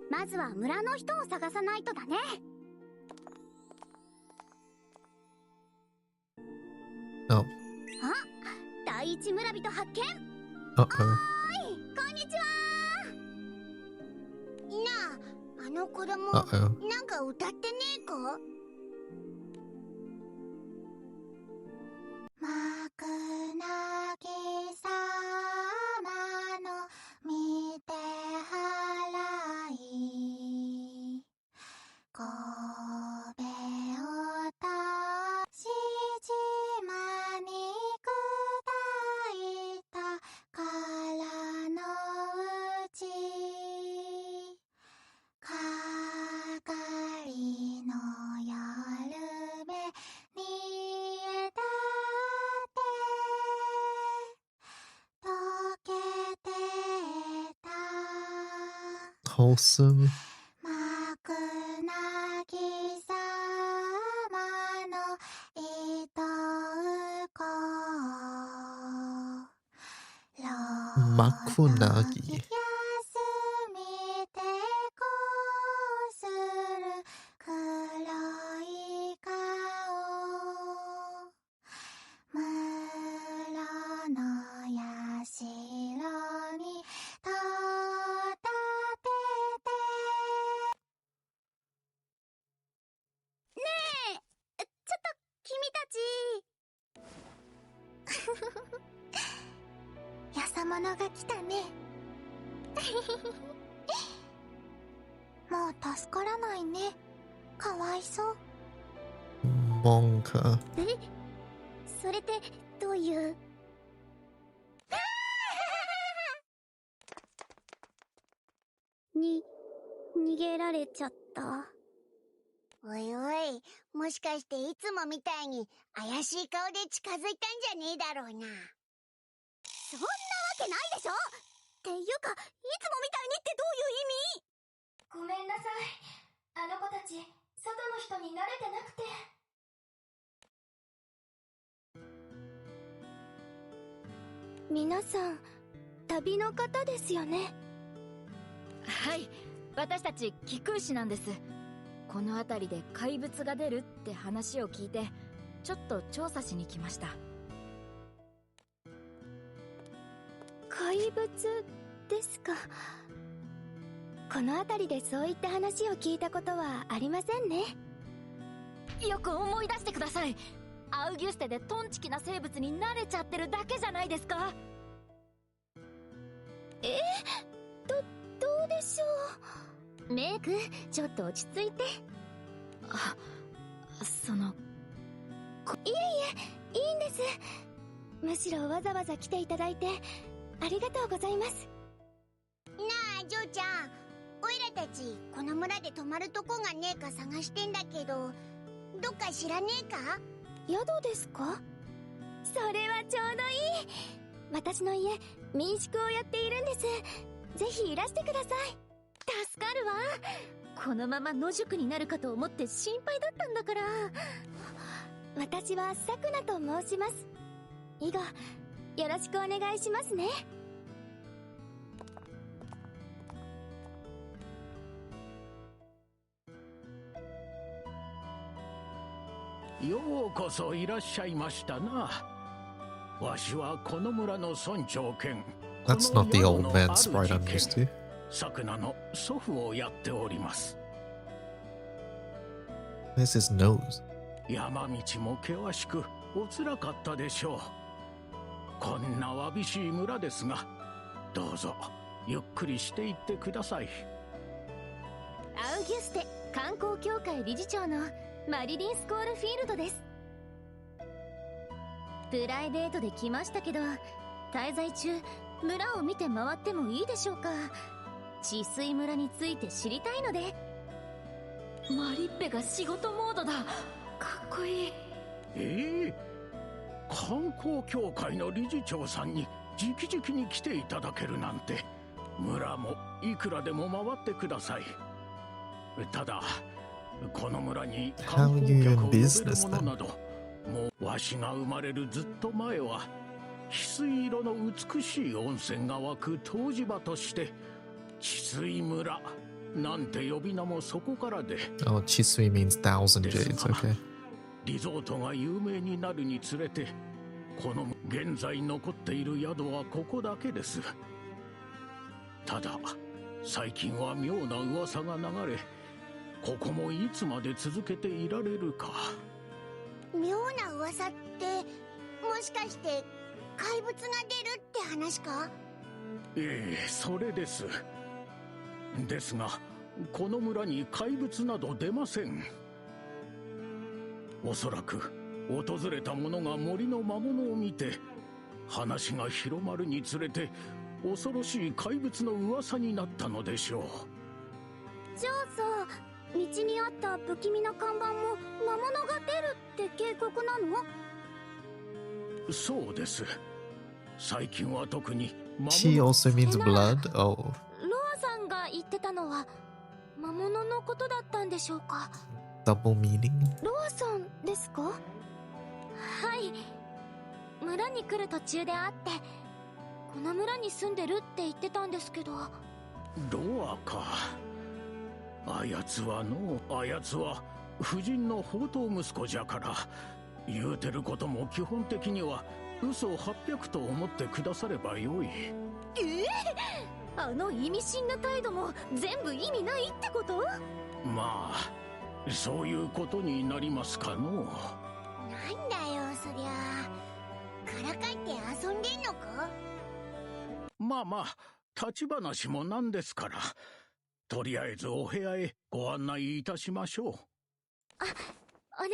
まずは村の人を探さないとだね。Oh. あ、第一村人発見。 Uh-oh. こんにちは。なあ、あの子供 Uh-oh. なんか歌ってねえか？まくなきさまの見て払い、神戸をたし島に下 Wholesome. 幕なきさまのいとうこ幕なぎ。休みてこする黒い顔室の社にと立ててねえちょっと君たちやさものが来たねもう助からないねかわいそう Monka. それってどういう逃げられちゃった。おいおい、もしかしていつもみたいに怪しい顔で近づいたんじゃねえだろうな。そんなわけないでしょ。っていうか、いつもみたいにってどういう意味？ごめんなさい。あの子たち、外の人に慣れてなくて。皆さん、旅の方ですよね。はい、私たち貴空士なんです。この辺りで怪物が出るって話を聞いて、ちょっと調査しに来ました。怪物ですか。この辺りでそういった話を聞いたことはありませんね。よく思い出してください。アウギュステでトンチキな生物に慣れちゃってるだけじゃないですか。どうでしょう。メイク、ちょっと落ち着いて。あ、そのいえいえ、いいんです。むしろわざわざ来ていただいてありがとうございます。なあ、ジョーちゃん、おいらたちこの村で泊まるとこがねえか探してんだけど、どっか知らねえか？宿ですか？それはちょうどいい。私の家、民宿をやっているんです。ぜひいらしてください。助かるわ。このまま野宿になるかと思って心配だったんだから。私はさくなと申します。以後よろしくお願いしますね。ようこそいらっしゃいましたな。わしはこの村の村長兼 That's not the old man sprite I'm used to. さくなの祖父をやっております。 Where's his nose? 山道も険しくおつらかったでしょう。こんなわびしい村ですが、どうぞゆっくりしていってください。アウギュステ観光協会理事長のマリリン・スコールフィールドです。プライベートで来ましたけど、滞在中村を見て回ってもいいでしょうか。治水村について知りたいので。マリッペが仕事モードだ。かっこいい。観光協会の理事長さんに直々に来ていただけるなんて、村もいくらでも回ってください。ただこの村に観光客を呼べるものなど、もうわしが生まれるずっと前は翡翠色の美しい温泉が湧く湯治場として治水村なんて呼び名もそこからで。 Oh, Chisui means 1,000 jades, okay. リゾートが有名になるにつれて、この現在残っている宿はここだけです。ただ最近は妙な噂が流れ、ここもいつまで続けていられるか。妙な噂って、もしかして怪物が出るって話か？それです。ですがこの村に怪物など出ません。おそらく訪れた者が森の魔物を見て、話が広まるにつれて恐ろしい怪物の噂になったのでしょう。じゃあさ、道にあった不気味な看板も魔物が出るって警告なの？そうです。最近は特に She also means blood? Oh. ロアさんが言ってたのは魔物のことだったんでしょうか。 Double meaning? ロアさんですか？はい、村に来る途中で会って、この村に住んでるって言ってたんですけど。ロアか。あやつは夫人の宝刀息子じゃから、言うてることも基本的には嘘800と思ってくださればよい。あの意味深な態度も全部意味ないってこと？まあそういうことになりますかの。なんだよそりゃ。からかって遊んでんのか？まあ立ち話もなんですから、とりあえずお部屋へご案内いたしましょう。お願いしま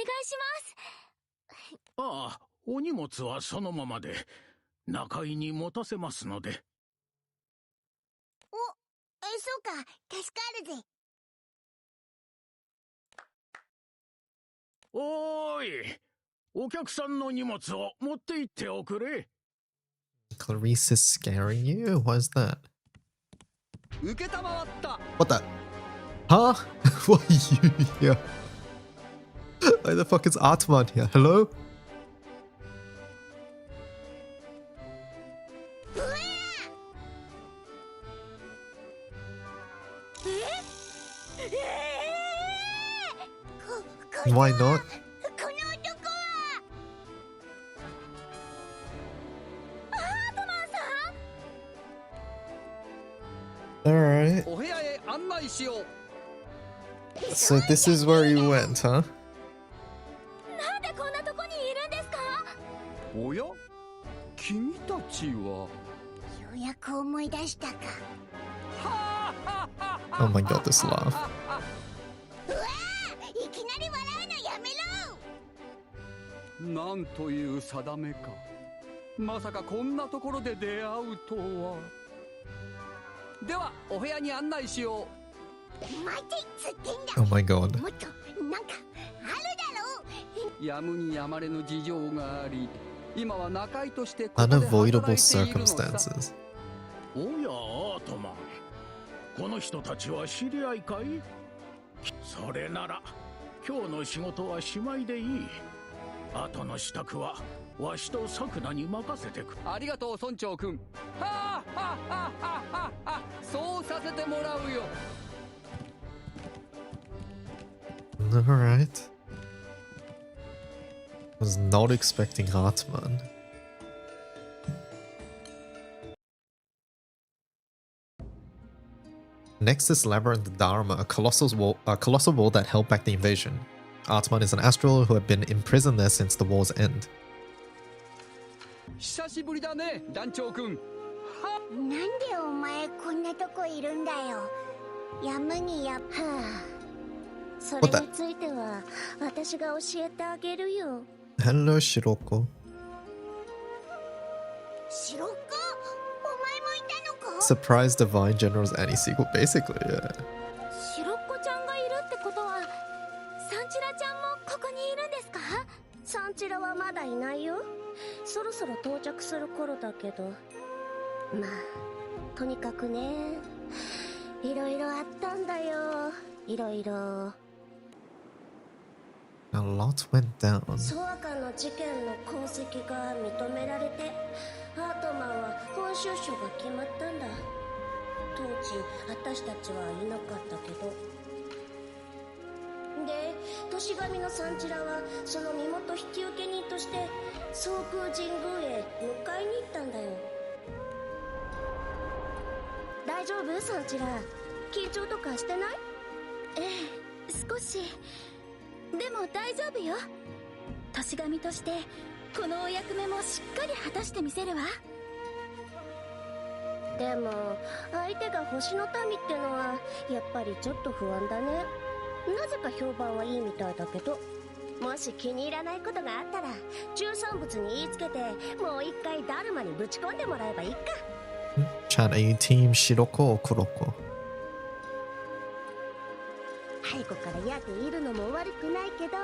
す。ああ、お荷物はそのままで中井に持たせますので。そうか、助かるぜ。おーい、お客さんの荷物を持って行っておくれ。Clarice is scaring you? What is that? What the? Huh? Why are you here? Why the fuck is Atman here? Hello? Why not? Alright. So this is where you went, huh? なんでこんなとこにいるんですか？おや、君たちは。ようやく思い出したか。Oh my god, this laugh. うわー、いきなり笑うのやめろ。なんという定めか。まさかこんなところで出会うとは。ではお部屋に案内しよう。待てっつってんだ。 Oh my god. もっとなんかあるだろう。やむにやまれぬ事情があり、今は仲居としてここで働いている Unavoidable のさ。 circumstances. おやアートマン、この人たちは知り合いかい？それなら今日の仕事はしまいでいい。後の支度はわしとサクナに任せてく。ありがとう村長くん。はあはあはあはあ、そうさせてもらうよ。Alright. Was not expecting Hartman. Next is Labyrinth Dharma, a colossal wall that held back the invasion. Hartman is an astral who had been imprisoned there since the war's end. 久しぶりだね、団長くん。なんでお前こんなとこいるんだよ。やむにやはあ。それについては私が教えてあげるよ。 Hello, Shiroko. シロッコ、お前もいたのか？ Surprise Divine General's anti-sequel, basically, yeah. シロッコちゃんがいるってことは、サンチラちゃんもここにいるんですか？サンチラはまだいないよ。そろそろ到着する頃だけど。まあとにかくね、いろいろあったんだよ。いろいろ。A lot went down. ソアカの事件の痕跡が認められて、ハートマンは本出所が決まったんだ。当時私たちはいなかったけど。で、都市神のサンチラはその身元引き受け人として総空神宮へ迎えに行ったんだよ。大丈夫？サンチラ、緊張とかしてない？少し。でも大丈夫よ。都市神としてこのお役目もしっかり果たしてみせるわ。でも相手が星の民ってのはやっぱりちょっと不安だね。なぜか評判はいいみたいだけど、もし気に入らないことがあったら中産物に言いつけてもう一回ダルマにぶち込んでもらえばいいか。 Chat, are you team Shiroko or Kuroko? 背後からやっているのも悪くないけど。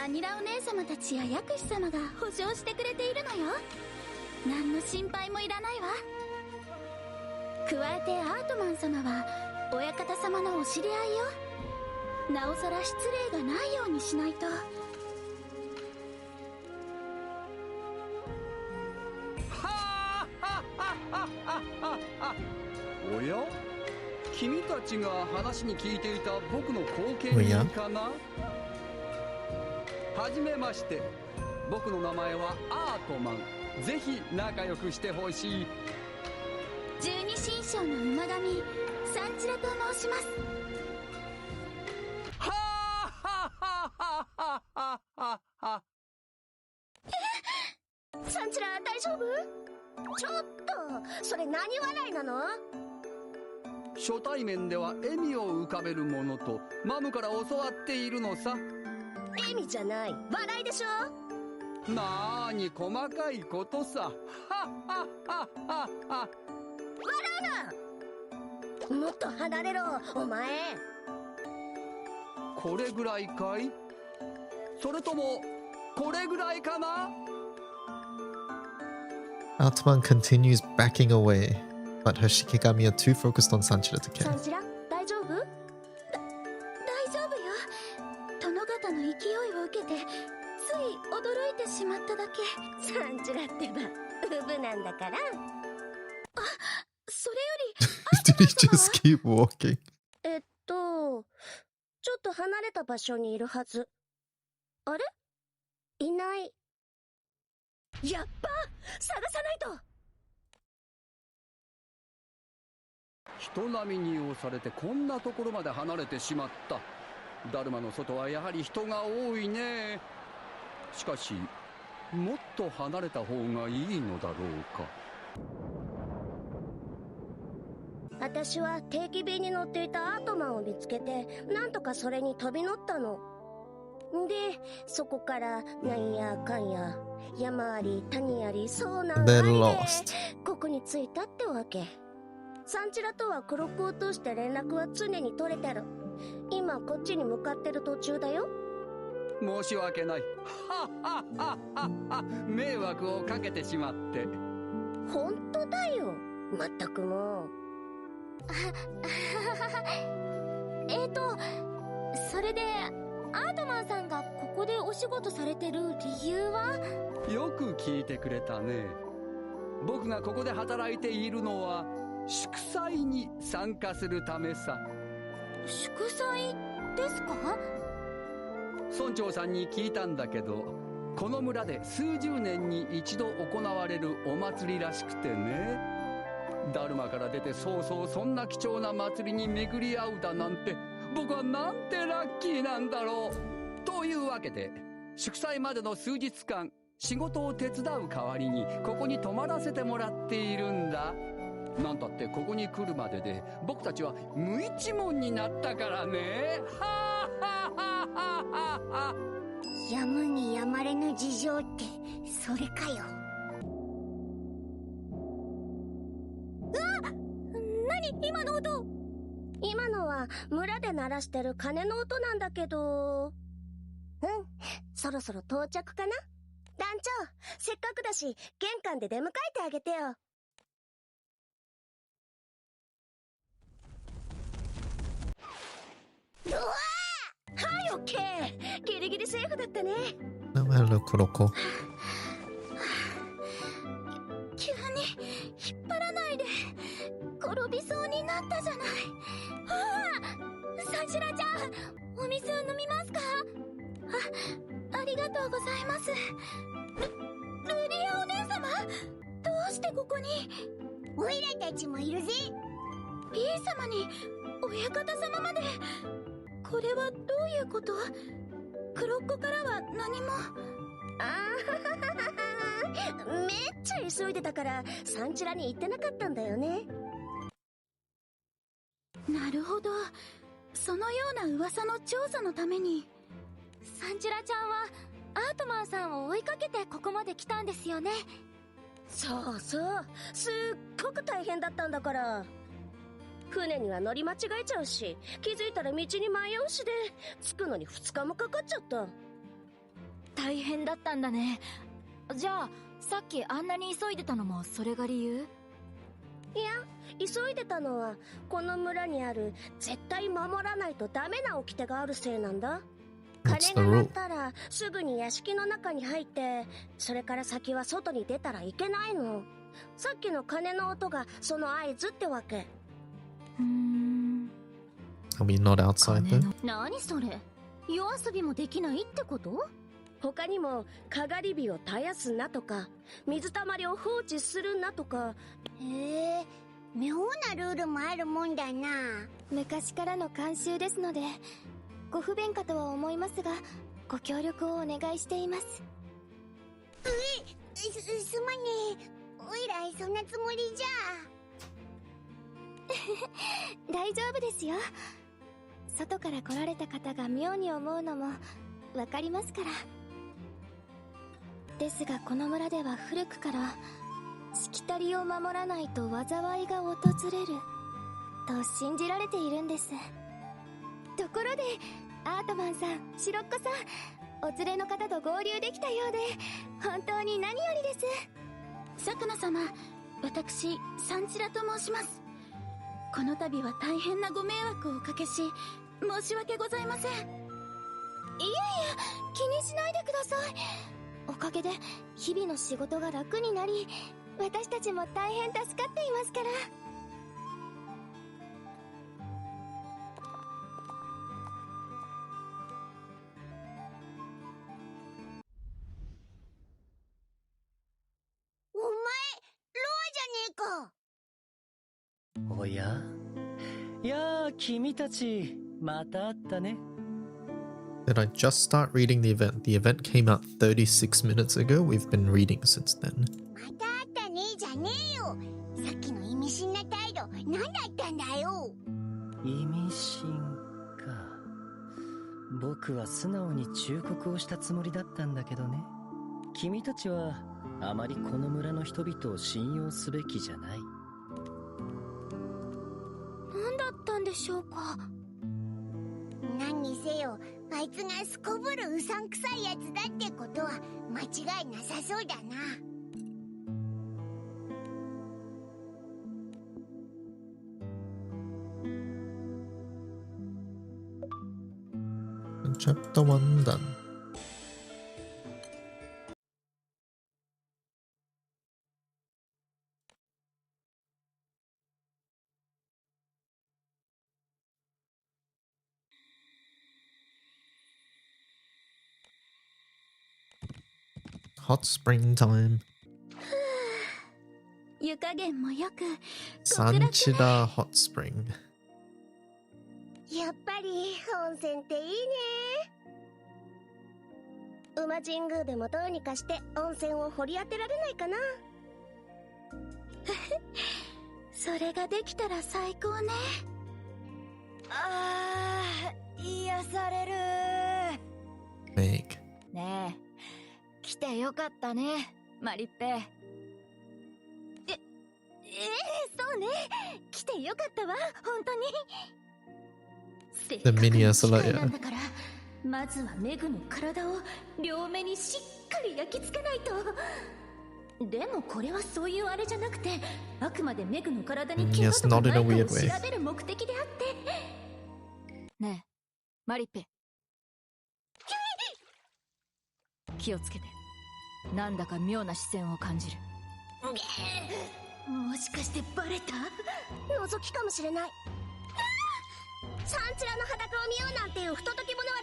アニラお姉様たちや薬師様が保証してくれているのよ。何の心配もいらないわ。加えてアートマン様は親方様のお知り合いよ。なおさら失礼がないようにしないと。おや、君たちが話に聞いていた僕の後見人かな。はじめまして、僕の名前はアートマン。ぜひ仲良くしてほしい。十二神将の馬神サンチラと申します。はははははははは。サンチラ大丈夫？ちょっとそれ何笑いなの？初対面では笑みを浮かべるものとマムから教わっているのさ。笑みじゃない、笑いでしょ。なーに細かいことさ。はっはっはっはっは。笑うな。もっと離れろお前。これぐらいかい？それともこれぐらいかな？ Atman continues backing away, but her Shikigami are too focused on Sanchira to サ care. ンチラ大丈夫？大丈夫よ。殿方の勢いを受けてつい驚いてしまっただけ。サンチラってばウブなんだから。それより Did he just keep walking? ちょっと離れた場所にいるはず。あれ？いない。やっば！探さないと。人並みに押されてこんなところまで離れてしまった。ダルマの外はやはり人が多いね。しかしもっと離れた方がいいのだろうか。私は定期便に乗っていたアートマンを見つけて、なんとかそれに飛び乗ったの。で、そこからなんやかんや山あり谷ありそうなんで They're lost. ここに着いたってわけ。サンチラとはクロックを通して連絡は常に取れてる。今こっちに向かってる途中だよ。申し訳ない。はっはっはっはっは。迷惑をかけてしまって。本当だよ。まったくもう。それでアートマンさんがここでお仕事されてる理由は？よく聞いてくれたね。僕がここで働いているのは祝祭に参加するためさ。祝祭ですか？村長さんに聞いたんだけど、この村で数十年に一度行われるお祭りらしくてね。ダルマから出てそうそうそんな貴重な祭りに巡り合うだなんて、僕はなんてラッキーなんだろう。というわけで祝祭までの数日間仕事を手伝う代わりにここに泊まらせてもらっているんだ。なんたってここに来るまでで僕たちは無一文になったからね。はーはーはーはーはー。やむにやまれぬ事情ってそれかよ。何今の音？今のは村で鳴らしてる鐘の音なんだけど。そろそろ到着かな。団長、せっかくだし玄関で出迎えてあげてよ。うわー！はい、オッケー。ギリギリセーフだったね。 No, hello, Kuroko. 急に引っ張らないで。転びそうになったじゃない。サンシラちゃん、お水飲みますか？ありがとうございます。ルリアお姉様、どうしてここに？オイラたちもいるぜ。 P 様に親方様まで。これはどういうこと？クロッコからは何も。めっちゃ急いでたからサンチラに行ってなかったんだよね。なるほど、そのような噂の調査のために。サンチラちゃんはアートマンさんを追いかけてここまで来たんですよね。そうそう、すっごく大変だったんだから。船には乗り間違えちゃうし、気づいたら道に迷うしで着くのに2日もかかっちゃった。大変だったんだね。じゃあさっきあんなに急いでたのもそれが理由？いや、急いでたのはこの村にある絶対守らないとダメな掟があるせいなんだ。 What's 鐘 the が鳴 rule? ったらすぐに屋敷の中に入って、それから先は外に出たらいけないの。さっきの鐘の音がその合図ってわけ。Are we not outside then? 何それ、夜遊びもできないってこと？他にもかがり火を絶やすなとか、水たまりを放置するなとか。へえ、妙なルールもあるもんだな。昔からの慣習ですのでご不便かとは思いますが、ご協力をお願いしています。すまねえ。おいらそんなつもりじゃ。大丈夫ですよ。外から来られた方が妙に思うのもわかりますから。ですがこの村では古くからしきたりを守らないと災いが訪れると信じられているんです。ところでアートマンさん、シロッコさん、お連れの方と合流できたようで本当に何よりです。さくな様、私サンチラと申します。この度は大変なご迷惑をおかけし申し訳ございません。いえいえ、気にしないでください。おかげで日々の仕事が楽になり、私たちも大変助かっていますから。お前、ロアじゃねえか。おや、いやー、君たちまた会ったね。Did I just start reading the event? The event came out 36 minutes ago. We've been reading since then. また会ったねじゃねえよ。さっきの意味深な態度、何だったんだよ。意味深か。僕は素直に忠告をしたつもりだったんだけどね。君たちはあまりこの村の人々を信用すべきじゃない。何だったんでしょうか。何にせよ、あいつがすこぶるうさんくさいやつだってことは間違いなさそうだな。Chapter 1 done. Hot spring time. 湯加減もよく Sanchida Hot Spring. やっぱり温泉っていいね。馬神宮でもどうにかして温泉を掘り当てられないかな。それができたら最高ね。あー、癒される。 Meg. ねえ、来てよかったね、マリッペ。そうね、来てよかったわ、本当に。 The mini Asalaya. なんだから、まずはメグの体を両目にしっかり焼き付けないと。でもこれはそういうあれじゃなくて、あくまでメグの体に怪我とかないかを調べる目的であって。ねえ、マリッペ。気をつけて。なんだか妙な視線を感じる。もしかしてバレた？覗きかもしれない。サンチラの裸を見ようなんていう不届き者は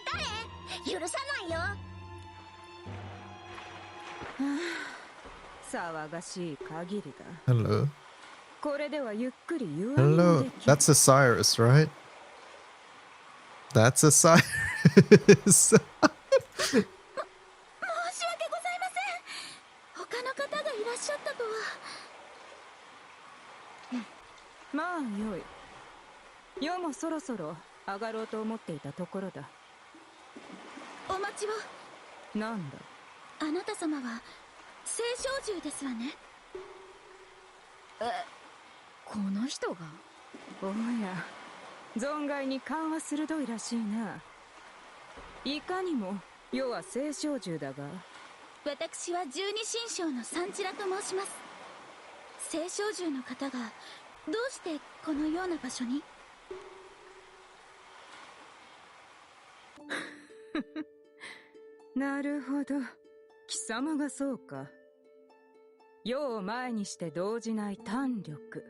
誰？許さないよ。騒がしい限りだ。 Hello. これではゆっくり言わ Hello. んでき。 That's Osiris, right? That's Osiris. 申し訳ございません。他の方がいらっしゃったとは。まあよい。夜もそろそろ上がろうと思っていたところだ。お待ちを。なんだ。あなた様は青少獣ですわね。この人が。おや、存外に勘は鋭いらしいな。いかにも世は青少獣だが。私は十二神将のサンチラと申します。青少獣の方がどうしてこのような場所に？なるほど、貴様がそうか。世を前にして動じない胆力、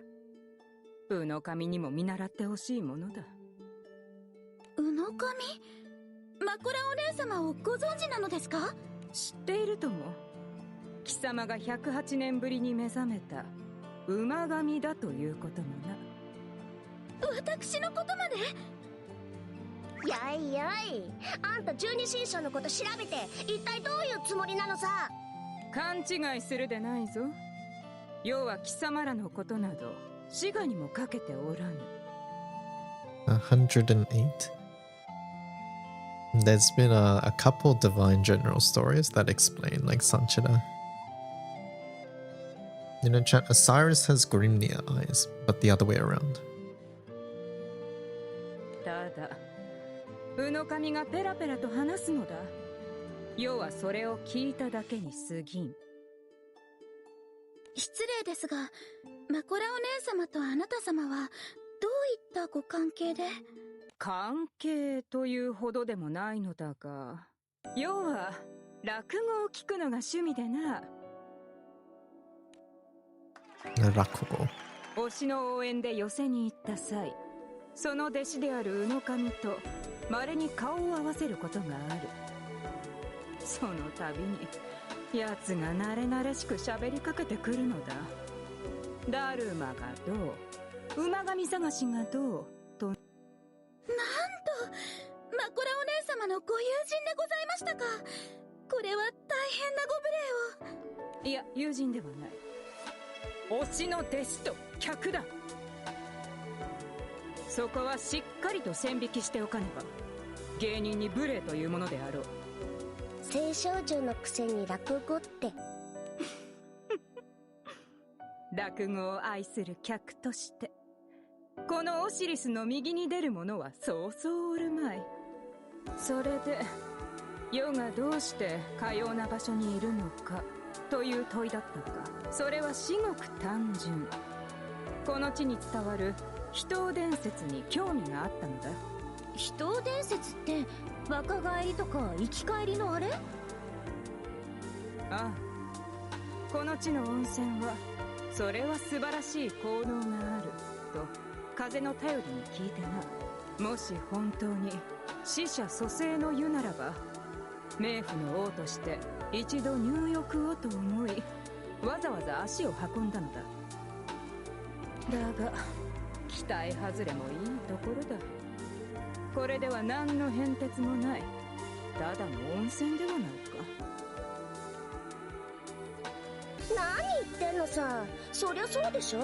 宇野神にも見習ってほしいものだ。宇野神？マコラお姉様をご存知なのですか？知っているとも。貴様が108年ぶりに目覚めた馬神だということもな。私のことまで？やいやい、あんた十二神将のこと調べて一体どういうつもりなのさ。勘違いするでないぞ。世は貴様らのことなど滋賀にもかけておらぬ。108. There's been a couple divine general stories that explain, like Sanchita. You know, chat, Osiris has Grimnir eyes, but the other way around. ただ、宇野神がペラペラと話すのだ。世はそれを聞いただけに過ぎん。失礼ですが、マコラお姉様とあなた様はどういったご関係で？関係というほどでもないのだが、世は落語を聞くのが趣味でな。落語。推しの応援で寄席に行った際、その弟子である宇野神と稀に顔を合わせることがある。その度に奴が慣れ慣れしく喋りかけてくるのだ。ダルマがどう、馬神探しがどうと。なんと、マコラお姉様のご友人でございましたか。これは大変なご無礼を。いや、友人ではない。推しの弟子と客だ。そこはしっかりと線引きしておかねば、芸人に無礼というものであろう。青少女のくせに落語って。落語を愛する客として、このオシリスの右に出る者はそうそうおるまい。それで、世がどうしてかような場所にいるのかという問いだったが、それは至極単純。この地に伝わる秘湯伝説に興味があったのだ。秘湯伝説って若返りとか生き返りのあれ？ああ、この地の温泉はそれは素晴らしい効能があると風の頼りに聞いてな。もし本当に死者蘇生の湯ならば、冥府の王として一度入浴をと思い、わざわざ足を運んだのだ。だが期待外れもいいところだ。これでは何の変哲もない、ただの温泉ではないか。何言ってんのさ。そりゃそうでしょ。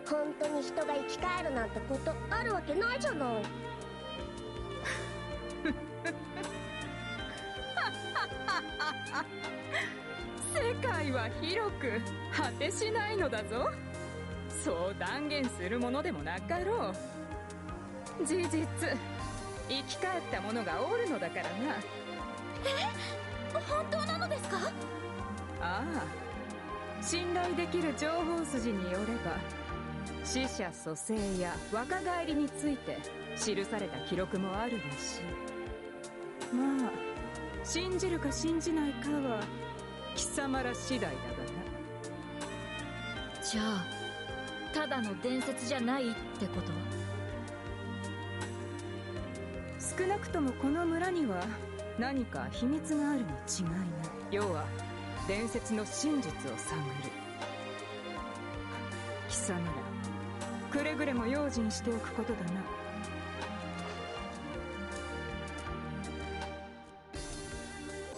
本当に人が生き返るなんてことあるわけないじゃない。世界は広く果てしないのだぞ。そう断言するものでもなかろう。事実、生き返った者がおるのだからな。本当なのですか？ああ、信頼できる情報筋によれば、死者蘇生や若返りについて記された記録もあるらしい。まあ、信じるか信じないかは貴様ら次第だがな。じゃあただの伝説じゃないってこと？少なくともこの村には何か秘密があるに違いない。要は伝説の真実を探る。貴様らくれぐれも用心しておくことだな。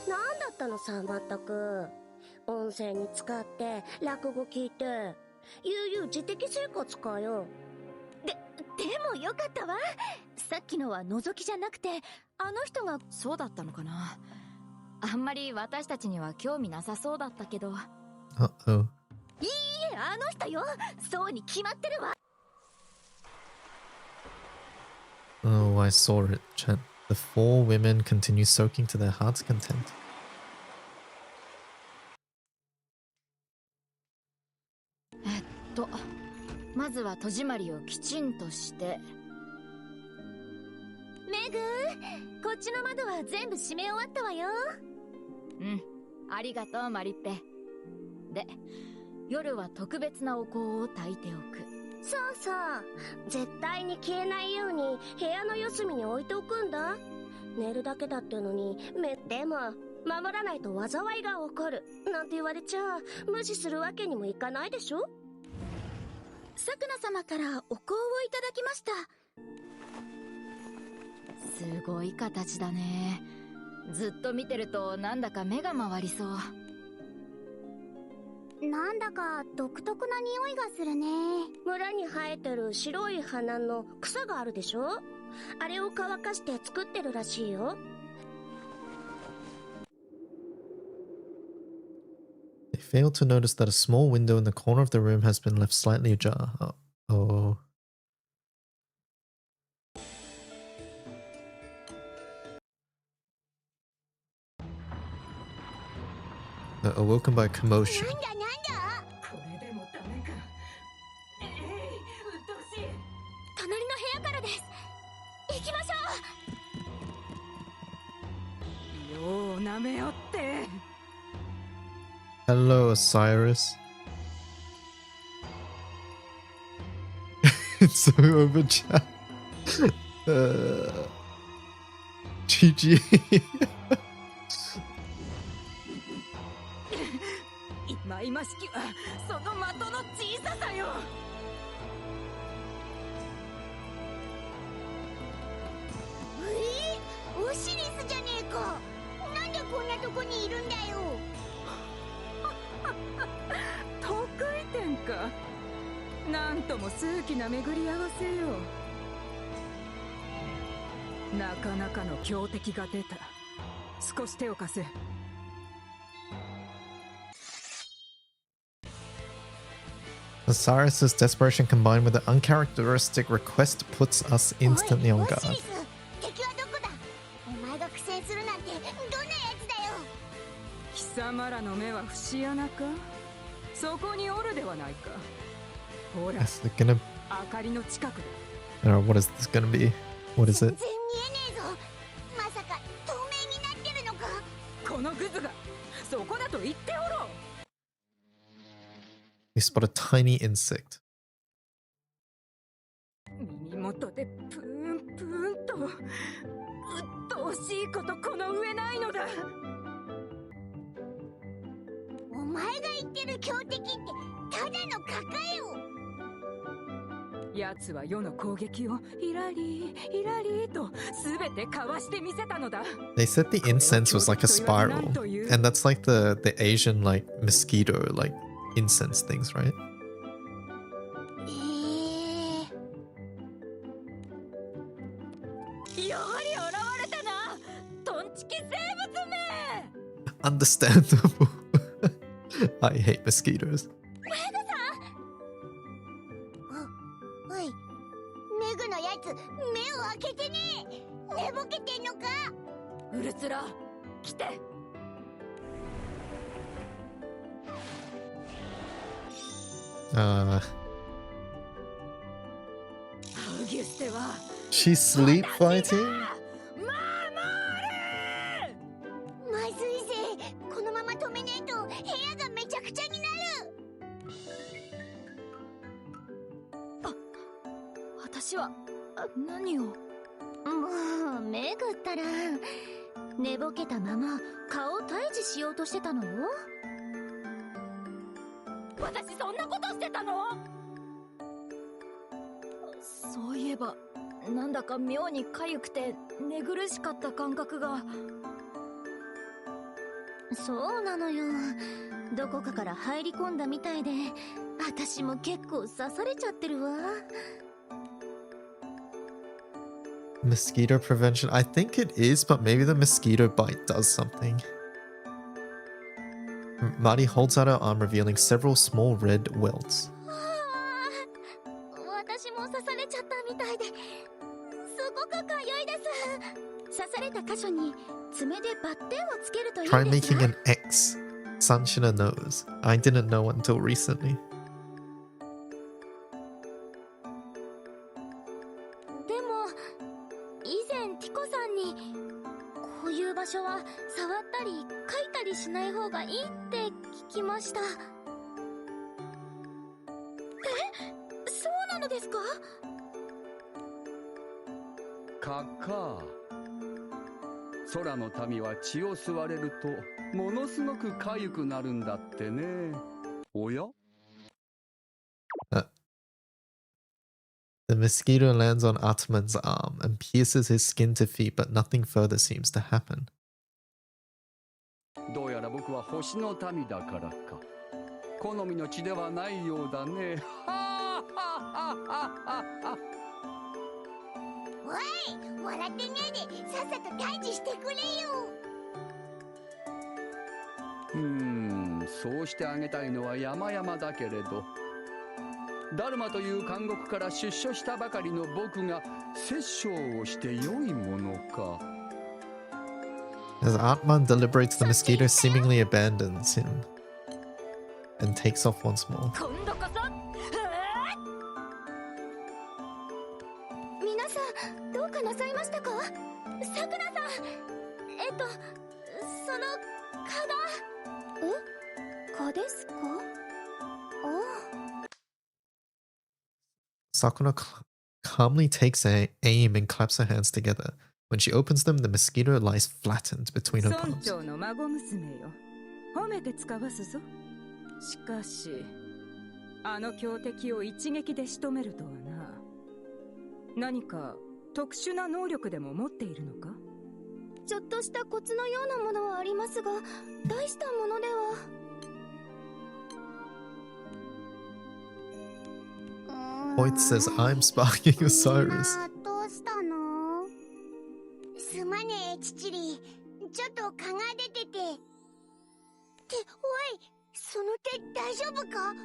なんだったのさ、まったく。温泉に浸かって落語聞いて悠々自適生活かよ。でもよかったわ。さっきのは覗きじゃなくて、あの人が。そうだったのかな。あんまり私たちには興味なさそうだったけど。Uh-oh. いいえ、あの人よ。そうに決まってるわ。Oh, I saw it, chat. The four women continue soaking to their heart's content. まずは戸締まりをきちんとして。メグ、こっちの窓は全部閉め終わったわよ。うん、ありがとうマリッペ。で、夜は特別なお香を焚いておく。そうそう、絶対に消えないように部屋の四隅に置いておくんだ。寝るだけだってのに。でも守らないと災いが起こるなんて言われちゃ無視するわけにもいかないでしょ。さくな様からお香をいただきました。すごい形だね。ずっと見てるとなんだか目が回りそう。なんだか独特な匂いがするね。村に生えてる白い花の草があるでしょ。あれを乾かして作ってるらしいよ。They failed to notice that a small window in the corner of the room has been left slightly ajar. Oh. Awoken by commotion. これでもダメか。うっとうしい。隣の部屋からです。行きましょう。ようなめよって。Hello, Osiris. It's so over chat. GG. 忌々しきはその的の小ささよ。オシリスじゃねえか。なんでこんなとこにいるんだよ。得意点か。なんとも数奇な巡り合わせよ。なかなかの強敵が出た。少し手を貸せ。Osiris's desperation combined with the uncharacteristic request puts us instantly on guard. 敵はどこだ。お前が苦戦するなんてどんなやつだよ。貴様らの目は節穴か。そこにおるではないか。ほら、 Is it gonna... 明かりの近くだ。what is this gonna be? What is it? 全然見えねえぞ。まさか透明になってるのか。このグズがそこだと言っておろう。We spot a tiny insect. 耳元でプーンプーンとうっとうしいことこの上ないのだ。お前が言ってる強敵ってただのカカよ。奴は世の攻撃をイラリーイラリーと全てかわしてみせたのだ。 They said the incense was like a spiral, and that's like the Asian like mosquito like incense things, right? やはり現れたな、トンチキ生物め。 Understandable. I hate mosquitoes. おい、メグのやつ目を開けてねえ。寝ぼけてんのか。ウルスラ、来て。Uh, アウギュステは she's sleep fighting? まずいぜ。このまま止めねえと部屋がめちゃくちゃになる。私は何を。もうメグったら寝ぼけたまま顔を退治しようとしてたのよ。私そんなことしてたの。そういえばなんだか妙に痒くて寝苦しかった感覚が。そうなのよ。どこかから入り込んだみたいで私も結構刺されちゃってるわ。Mosquito prevention? I think it is, but maybe the mosquito bite does something. Mari holds out her arm, revealing several small red welts. 私も刺されちゃったみたいですごくかゆいです。刺された箇所に爪でバッテンをつけるといいです Try よ。 making an X. Sanshina knows. I didn't know until recently. 来ました。そうなのですか？カカ、空の民は血を吸われるとものすごく痒くなるんだってね。おや？ The mosquito lands on Atman's arm and pierces his skin to feet, but nothing further seems to happen. どうやら僕は星の民だからか。好みの血ではないようだね。おい、笑ってないでさっさと退治してくれよ。そうしてあげたいのは山々だけれど、ダルマという監獄から出所したばかりの僕が殺生をして良いものか。As Atman deliberates, the mosquito seemingly abandons him and takes off once more. 皆さんどうかなさいましたか？さくらさん、その蚊が。蚊ですか？ああ。Sakura calmly takes aim and claps her hands together. When she opens them, the mosquito lies flattened between her 村 palms. 長の孫娘よ、褒めて使わすぞ。しかしあの強敵を一撃で仕留めるとはな。何か特殊な能力でも持っているのか？ちょっとしたコツのようなものはありますが、大したものでは。Hoyt says, I'm sparking Osiris. どうしたの？すまねえ、チチリ。ちょっと蚊が出てて。って、おい、その手大丈夫か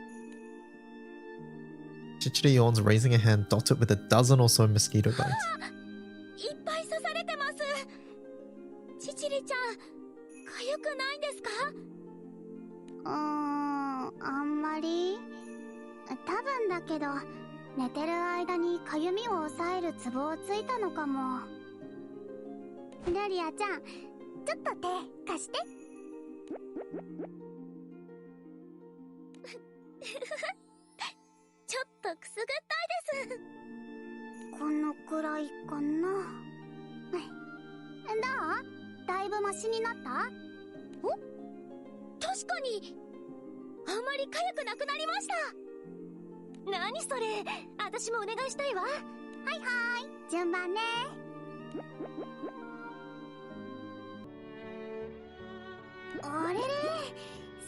Chichiri yawns, raising a hand dotted with a dozen or so mosquito bites. いっぱい刺されてます。チチリちゃん、痒くないですか？あんまり。多分だけど、寝てる間にかゆみを抑えるツボをついたのかも。ルリアちゃん、ちょっと手貸して。ちょっとくすぐったいです。このくらいかな。どう？だいぶマシになった？お？確かにあんまり痒くなくなりました。何それ、私もお願いしたいわ。はいはい、順番ね。あれれ、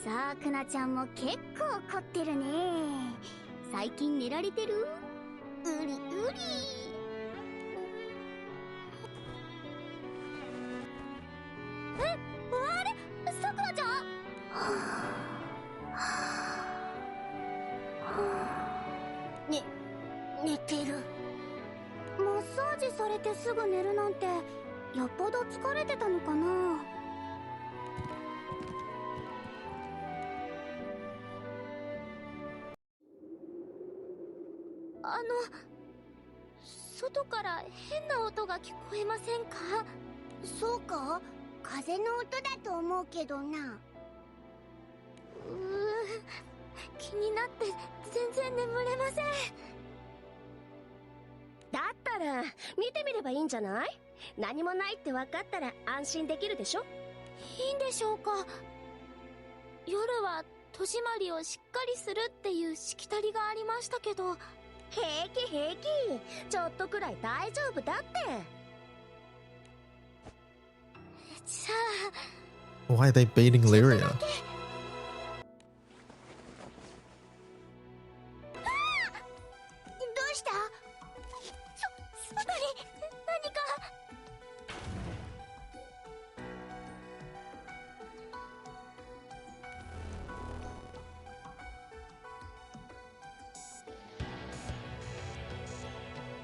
さくなちゃんも結構凝ってるね。最近寝られてる？うりうり。あれ、さくらちゃん？寝てる。マッサージされてすぐ寝るなんて、よっぽど疲れてたのかな。外から変な音が聞こえませんか？そうか？風の音だと思うけどな。気になって全然眠れません。だったら見てみればいいんじゃない？何もないって分かったら安心できるでしょ？いいんでしょうか？夜は戸締まりをしっかりするっていうしきたりがありましたけど。平気平気、ちょっとくらい大丈夫だって。じゃあ Why are they baiting Lyria? どうした？外に何か。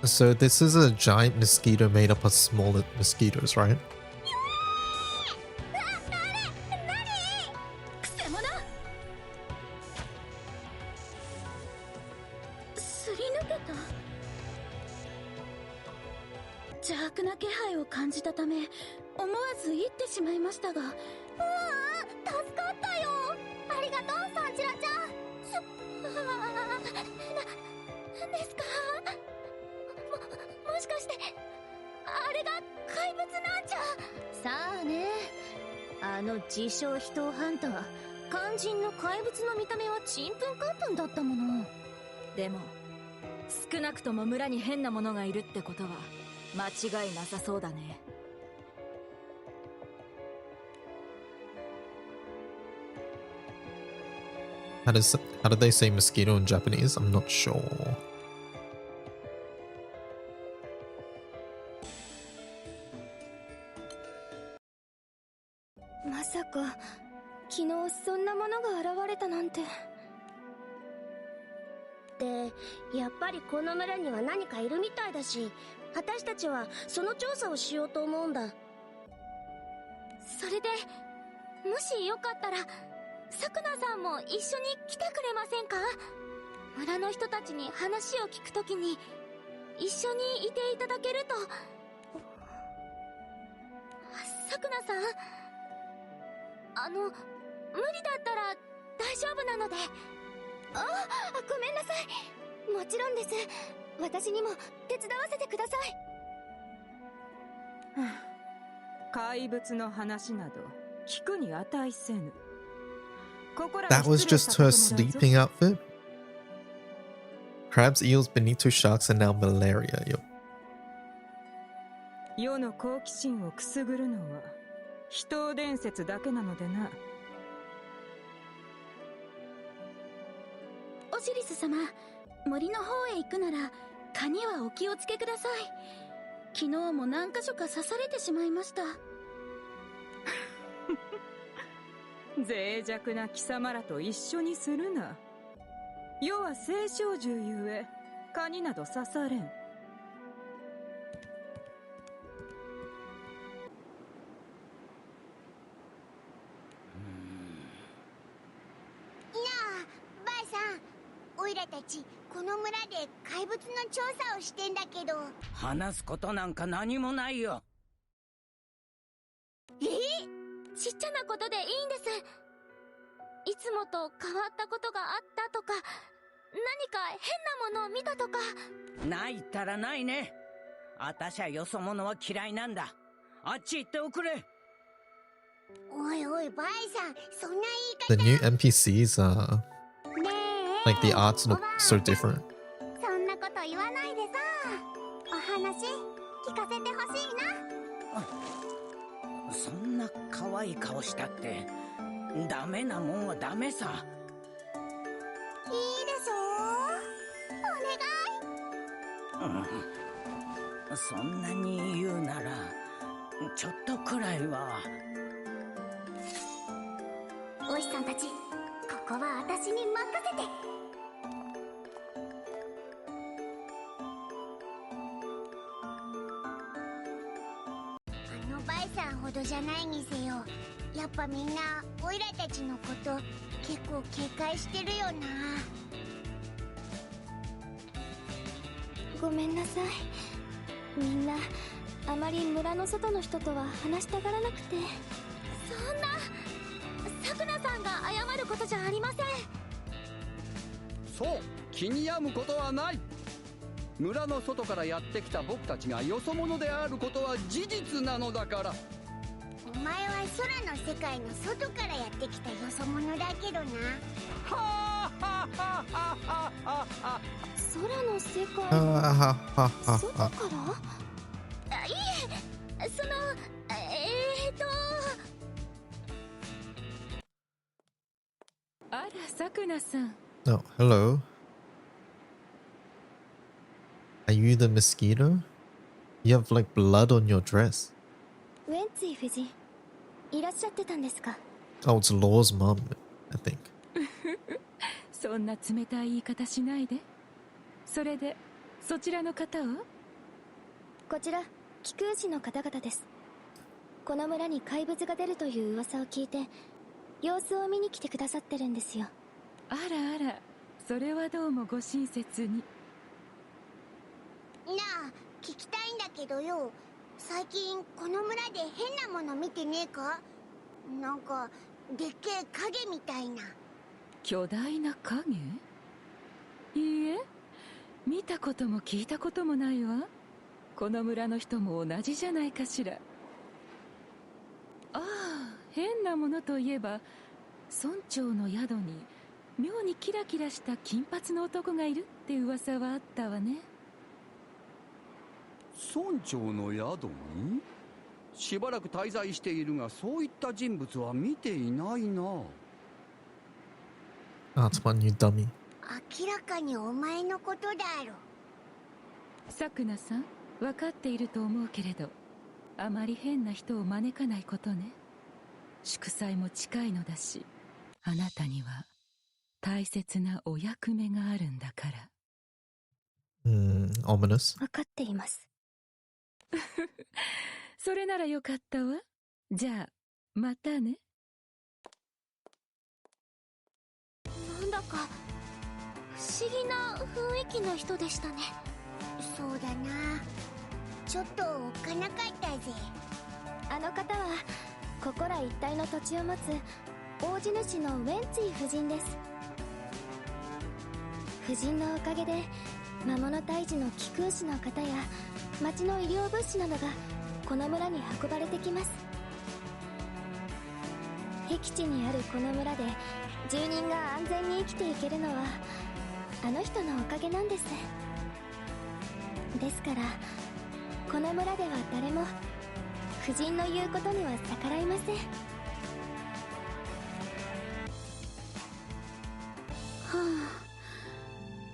So this is a giant mosquito made up of smaller mosquitoes, right? くせ者。すり抜けた。邪悪な気配を感じたため、思わず言ってしまいましたが。助かったよ。ありがとですか？もしかしてあれが怪物なんじゃ。さあね、あの自称秘湯ハンター、肝心の怪物の見た目はちんぷんかんぷんだったもの。でも少なくとも村に変なものがいるってことは間違いなさそうだね。How do they say mosquito in Japanese? I'm not sure. まさか昨日そんなものが現れたなんて。で、やっぱりこの村には何かいるみたいだし、私たちはその調査をしようと思うんだ。それでもしよかったらさくなさんも一緒に来てくれませんか？村の人たちに話を聞くときに一緒にいていただけると。さくなさん、無理だったら大丈夫なので。あ、ごめんなさい。もちろんです。私にも手伝わせてください。怪物の話など聞くに値せぬ。 That was just her sleeping outfit? Crabs, eels, bonito sharks, and now malaria. Yo. 世の好奇心をくすぐるのは秘湯伝説だけなのでな。オシリス様、森の方へ行くなら蚊にはお気をつけください。昨日も何箇所か刺されてしまいました。脆弱な貴様らと一緒にするな。世は青少獣ゆえ蚊になど刺されん。なあ、ばあさん、おいらたちこの村で怪物の調査をしてんだけど。話すことなんか何もないよ。ちっちゃなことでいいんです。いつもと変わったことがあったとか、何か変なものを見たとか。ないったらないね。あたしゃよそ者は嫌いなんだ。あっち行っておくれ。おいおい、ばあさん、そんな言 The い方。 new NPCs are ねえ、 like the arts look so different. そんなこと言わないでさ。お話聞かせてほしいな。そんな可愛い顔したってダメなもんはダメさ。いいでしょ、お願い。そんなに言うならちょっとくらいは。おしさんたち、ここは私に任せて。あのバイさんほどじゃないにせよ、やっぱみんなオイラたちのこと結構警戒してるよな。ごめんなさい。みんなあまり村の外の人とは話したがらなくて。そんな、さくなさんが謝ることじゃありません。そう、気に病むことはない。村の外からやってきた僕たちがよそ者であることは事実なのだから。お前は空の世界の外からやってきたよそ者だけどな。はあはあはあはあは空の世界 Ha 外から？いえ、そのあら、さくなさん。 Oh, hello. Are you the mosquito? You have like blood on your dress. ウェンツィ夫人、いらっしゃってたんですか？ Oh, it's Law's mum, I think. そんな冷たい言い方しないで。それでそちらの方は？こちら貴空寺の方々です。この村に怪物が出るという噂を聞いて様子を見に来てくださってるんですよ。あらあら、それはどうもご親切に。なあ、聞きたいんだけどよ、最近この村で変なもの見てねえか？なんかでっけえ影みたいな。巨大な影？いいえ、見たことも聞いたこともないわ。この村の人も同じじゃないかしら。ああ、変なものといえば村長の宿に妙にキラキラした金髪の男がいるって噂はあったわね。村長の宿にしばらく滞在しているが、そういった人物は見ていないな。Atman, you dummy. 明らかにお前のことだろ。さくなさん、分かっていると思うけれど、あまり変な人を招かないことね。祝祭も近いのだし、あなたには大切なお役目があるんだから。Ominous. 分かっています。それならよかったわ。じゃあ、またね。なんだか不思議な雰囲気の人でしたね。そうだな。ちょっとおっかなかったぜ。あの方はここら一帯の土地を持つ大地主のウェンツィ夫人です。夫人のおかげで魔物退治の気空士の方や町の医療物資などがこの村に運ばれてきます。僻地にあるこの村で住人が安全に生きていけるのはあの人のおかげなんです。ですからこの村では誰も夫人の言うことには逆らいません。は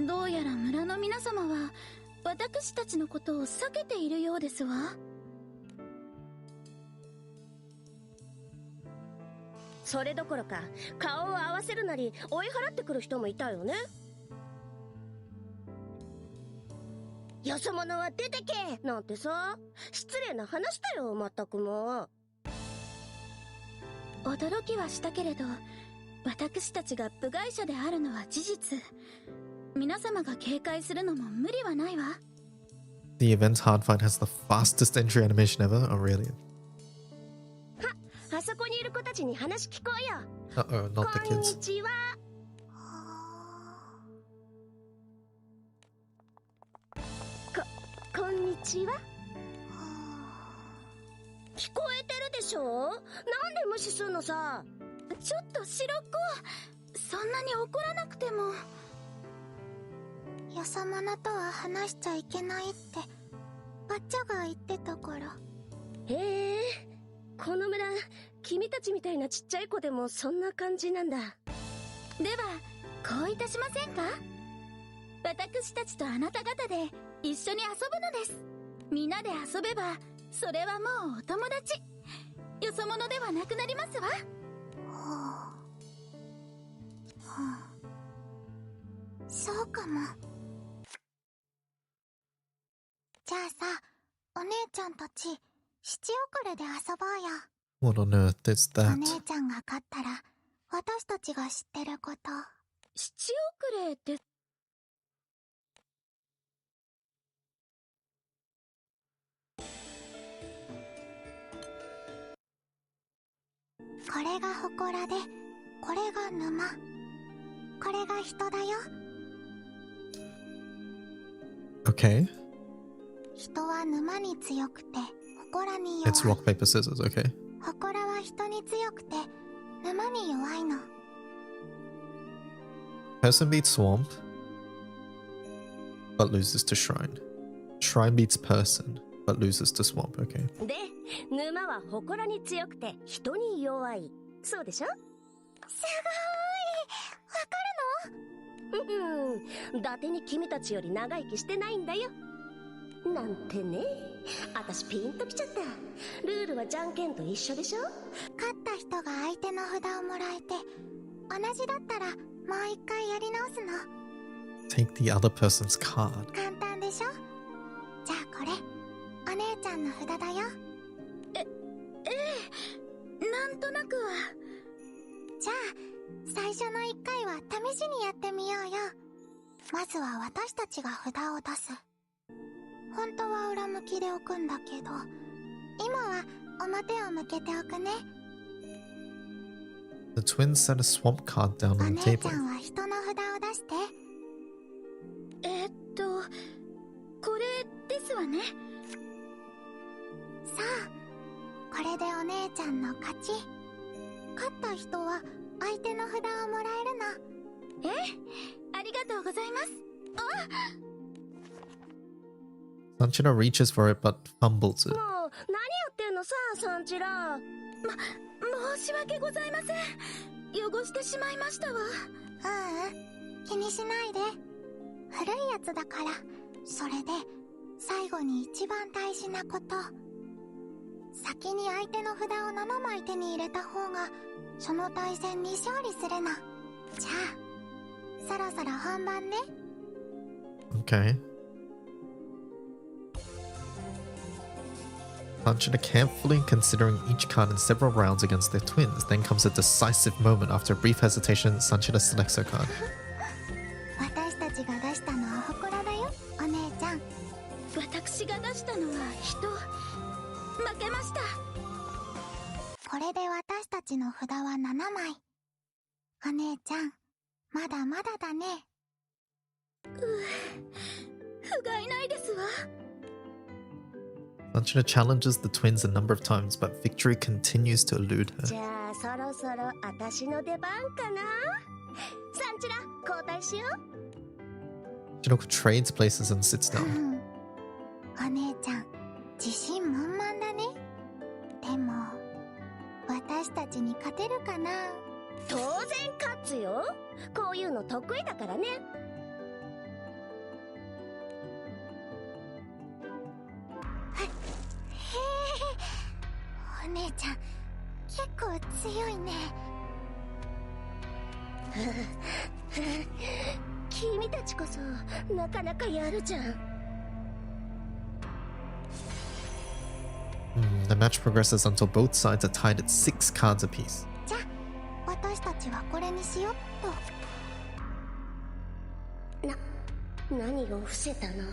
あ、どうやら村の皆様は私たちのことを避けているようですわ。それどころか顔を合わせるなり追い払ってくる人もいたよね。よそ者は出てけなんてさ、失礼な話だよ。まったくもう。驚きはしたけれど、私たちが部外者であるのは事実。皆様が警戒するのも無理はないわ。 The event's hard fight has the fastest entry animation ever. Oh, really? あそこにいる子たちに話聞こうよ。Uh-oh, not the こんに kids. ちは。こんにちは。聞こえてるでしょ。なんで無視するのさ。ちょっと白子、そんなに怒らなくても。よそ者とは話しちゃいけないってバッチャが言ってたから。へえ、この村君たちみたいなちっちゃい子でもそんな感じなんだ。ではこういたしませんか。私たちとあなた方で一緒に遊ぶのです。みんなで遊べばそれはもうお友達、よそ者ではなくなりますわ。そうかも。じゃあさ、お姉ちゃんたち七遅れで遊ぼうよ。 What on earth is お that? 姉ちゃんが勝ったら私たちが知ってること。七遅れって。これが祠で、これが沼、これが人だよ。 Okay. 人は沼に強くて祠に弱い。 It's rock, paper, scissors, okay. 祠は人に強くて沼に弱いの。 Person beats swamp, but loses to shrine. Shrine beats person, but loses to swamp, okay. で、沼は祠に強くて人に弱い。そうでしょ。すごーい。わかるの？伊達に君たちより長生きしてないんだよ。なんてね。あたしピンときちゃった。ルールはじゃんけんと一緒でしょ。勝った人が相手の札をもらえて、同じだったらもう一回やり直すの。 Take the other person's card. 簡単でしょ。じゃあこれお姉ちゃんの札だよ。ええ、なんとなくは。じゃあ最初の1回は試しにやってみようよ。まずは私たちが札を出す。本当は裏向きで置くんだけど、今は表を向けておくね。 The twins set a swamp card down お on the 姉ち table. ゃんは人の札を出して。これですわね。さあ、これでお姉ちゃんの勝ち。勝った人は相手の札をもらえるな。ええ、ありがとうございます。Sanchira reaches for it but fumbles it. もう何やってんのさ、サンチラ。申し訳ございません。汚してしまいましたわ。気にしないで。古いやつだから。それで最後に一番大事なこと。先に相手の札を7枚手に入れた方がその対戦に勝利するの。じゃあそろそろ本番ね。 Okay. Sanchira carefully considering each card in several rounds against their twins. Then comes a decisive moment. After a brief hesitation, Sanchira selects her card. 私たちが出したのは祠だよ、お姉ちゃん。私が出したのは人。負けました。これで私たちの札は7枚。お姉ちゃん、まだまだだね。不甲斐ないですわ。Sanchira challenges the twins a number of times, but victory continues to elude じ her. ゃあそろそろ私の出番かな。サンチラ、交代しよう。 Shiroko trades places and sits down. お姉ちゃん、自信満々だね。でも私たちに勝てるかな。当然勝つよ。こういうの得意だからね。お姉ちゃん、結構強いね。君たちこそなかなかやるじゃん。The match progresses until both sides are tied at 6 cards apiece. じゃあ私たちはこれにしよっと。何を伏せたの。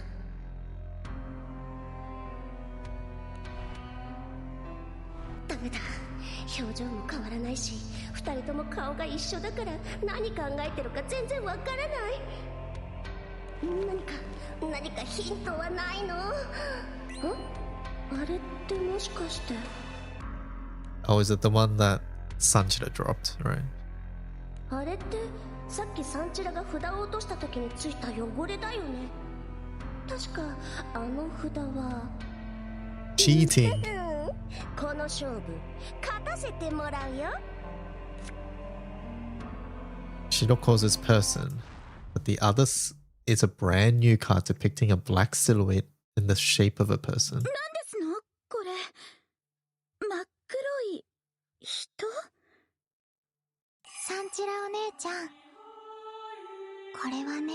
ダメだ、表情も変わらないし、二人とも顔が一緒だから何考えてるか全然わからない。何かヒントはないの？あれってもしかして。 Oh, is it the one that Sanchira dropped, right? あれってさっきサンチラが札を落とした時についた汚れだよね。確かあの札は Cheating. この勝負勝たせてもらうよ。 Shiroko's is person, but the other is a brand new card depicting a black silhouette in the shape of a person. 何ですのこれ。真っ黒い人。サンチラお姉ちゃん、これはね、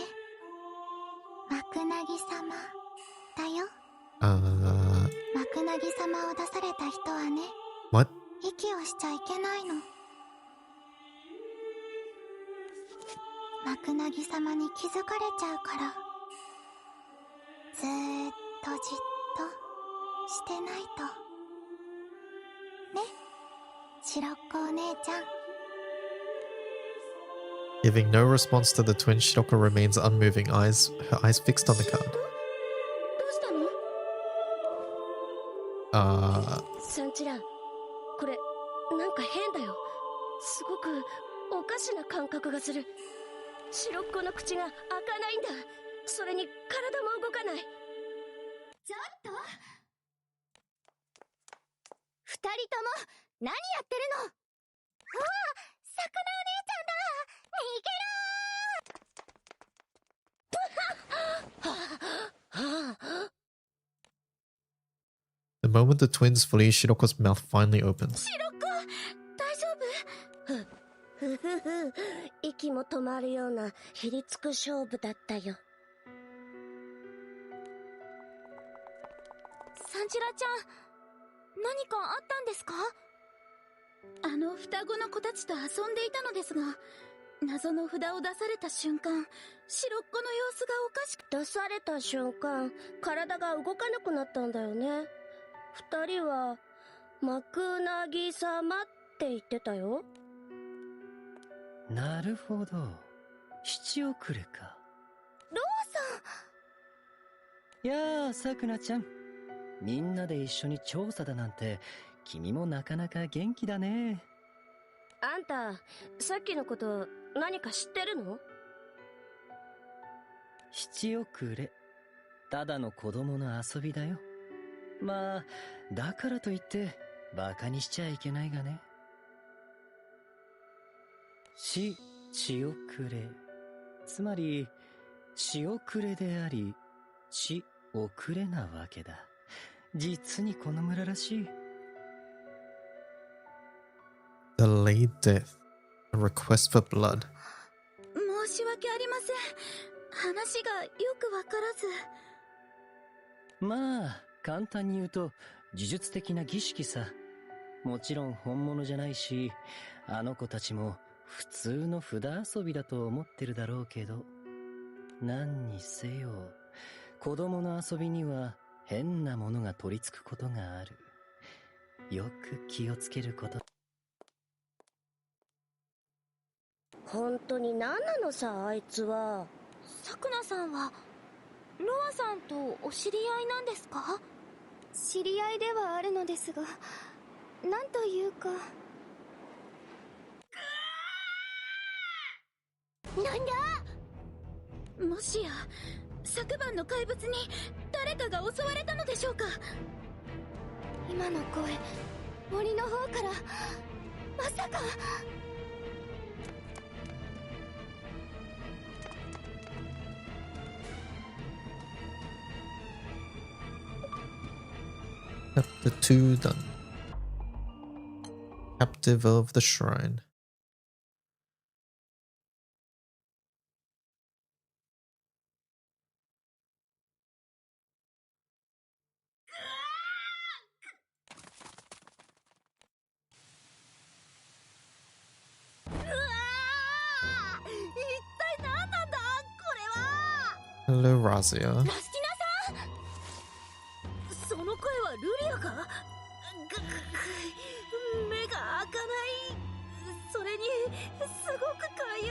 マクナギ様だよ。マクナギ様を出された人はね、 What? 息をしちゃいけないの。マクナギ様に気づかれちゃうから、ずーっとじっとしてないとね、白っ子お姉ちゃん。 Giving no response to the twin, Shiroko remains unmoving, her eyes fixed on the card. どうしたの？サンチラ、これなんか変だよ。すごくおかしな感覚がする。白っ子の口が開かないんだ。それに体も動かない。ちょっと二人とも何やってるの。うわ、さくらお姉ちゃんだ。逃げろ。The moment the twins flee, Shiroko's mouth finally opens. 白っ子、大丈夫？ふふふ、息も止まるようなひりつく勝負だったよ。サンチラちゃん、何かあったんですか？あの双子の子たちと遊んでいたのですが、謎の札を出された瞬間、白っ子の様子がおかしく。出された瞬間、体が動かなくなったんだよね。二人はマクナギ様って言ってたよ。なるほど、七遅れか。ローやあ、さくらちゃん。みんなで一緒に調査だなんて、君もなかなか元気だね。あんた、さっきのこと何か知ってるの？七遅れ。ただの子供の遊びだよ。まあ、だからといって、バカにしちゃいけないがね。仕遅れ。つまり、仕遅れであり、仕遅れなわけだ。実にこの村らしい。Delayed death. A request for blood. 申し訳ありません。話がよくわからず。まあ、簡単に言うと、呪術的な儀式さ。もちろん本物じゃないし、あの子たちも普通の札遊びだと思ってるだろうけど。何にせよ、子供の遊びには変なものが取り付くことがある。よく気をつけること。本当に何なのさ、あいつは。さくなさんはロアさんとお知り合いなんですか？知り合いではあるのですが、なんというか。なんだ？もしや昨晩の怪物に誰かが襲われたのでしょうか？今の声、森の方からまさか。Chapter 2 done. Captive of the Shrine. Hello, Razia. ラスティナさん、その声はルリアか？目が開かない。それにすごくかゆい。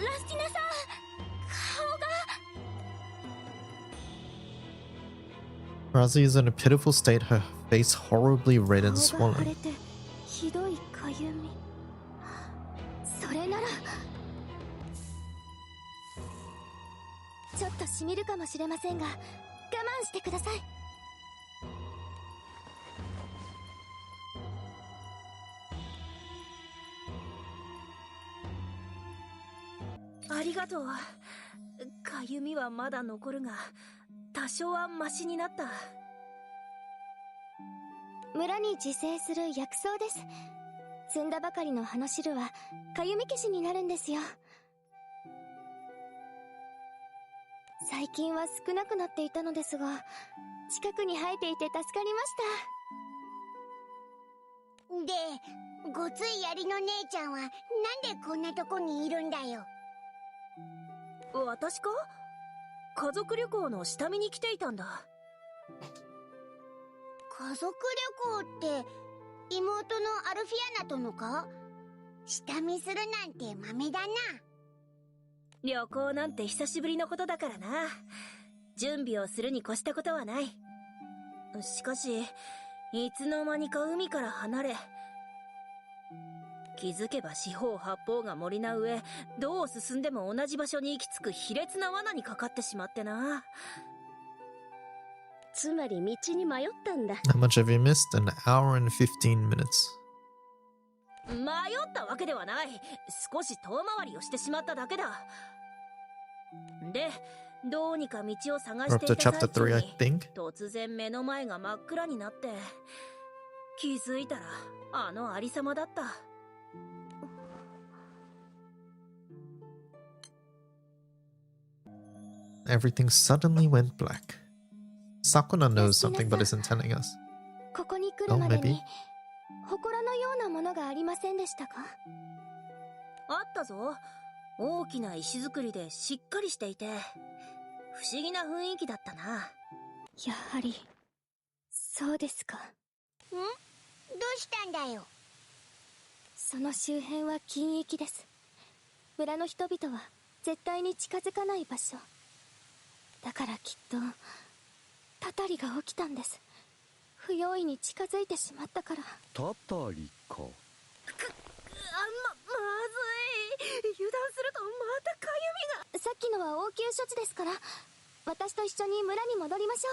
ラスティナさん、顔が。 Razia is in a pitiful state, her face horribly red and 顔が腫 swollen. れてひどいかゆみ。それならちょっとしみるかもしれませんが、我慢してください。ありがとう。かゆみはまだ残るが、多少はマシになった。村に自生する薬草です。摘んだばかりの葉の汁はかゆみ消しになるんですよ。最近は少なくなっていたのですが、近くに生えていて助かりました。で、ごつい槍の姉ちゃんはなんでこんなとこにいるんだよ。私か？家族旅行の下見に来ていたんだ。家族旅行って妹のアルフィアナとのか？下見するなんて豆だな。旅行なんて久しぶりのことだからな。準備をするに越したことはない。しかし、いつの間にか海から離れ、気づけば四方八方が森な上、どう進んでも同じ場所に行き着く卑劣な罠にかかってしまってな。つまり道に迷ったんだ。How much have you missed? An hour and 15 minutes. 迷ったわけではない。少し遠回りをしてしまっただけだ。で、どうにか道を探 We're して up い to た chapter 最中 3, I に think. 突然目の前が真っ暗になって、気づいたらあのありさまだった。Everything suddenly went black. Sakuna knows something but isn't telling us. ここに来る Oh, まで maybe. に祠のようなものがありませんでしたか？あったぞ。大きな石造りでしっかりしていて、不思議な雰囲気だったな。やはりそうですか。どうしたんだよ。その周辺は禁域です。村の人々は絶対に近づかない場所。だからきっとたたりが起きたんです。不用意に近づいてしまったから。たたりか。まずい。油断するとまたかゆみが。さっきのは応急処置ですから、私と一緒に村に戻りましょ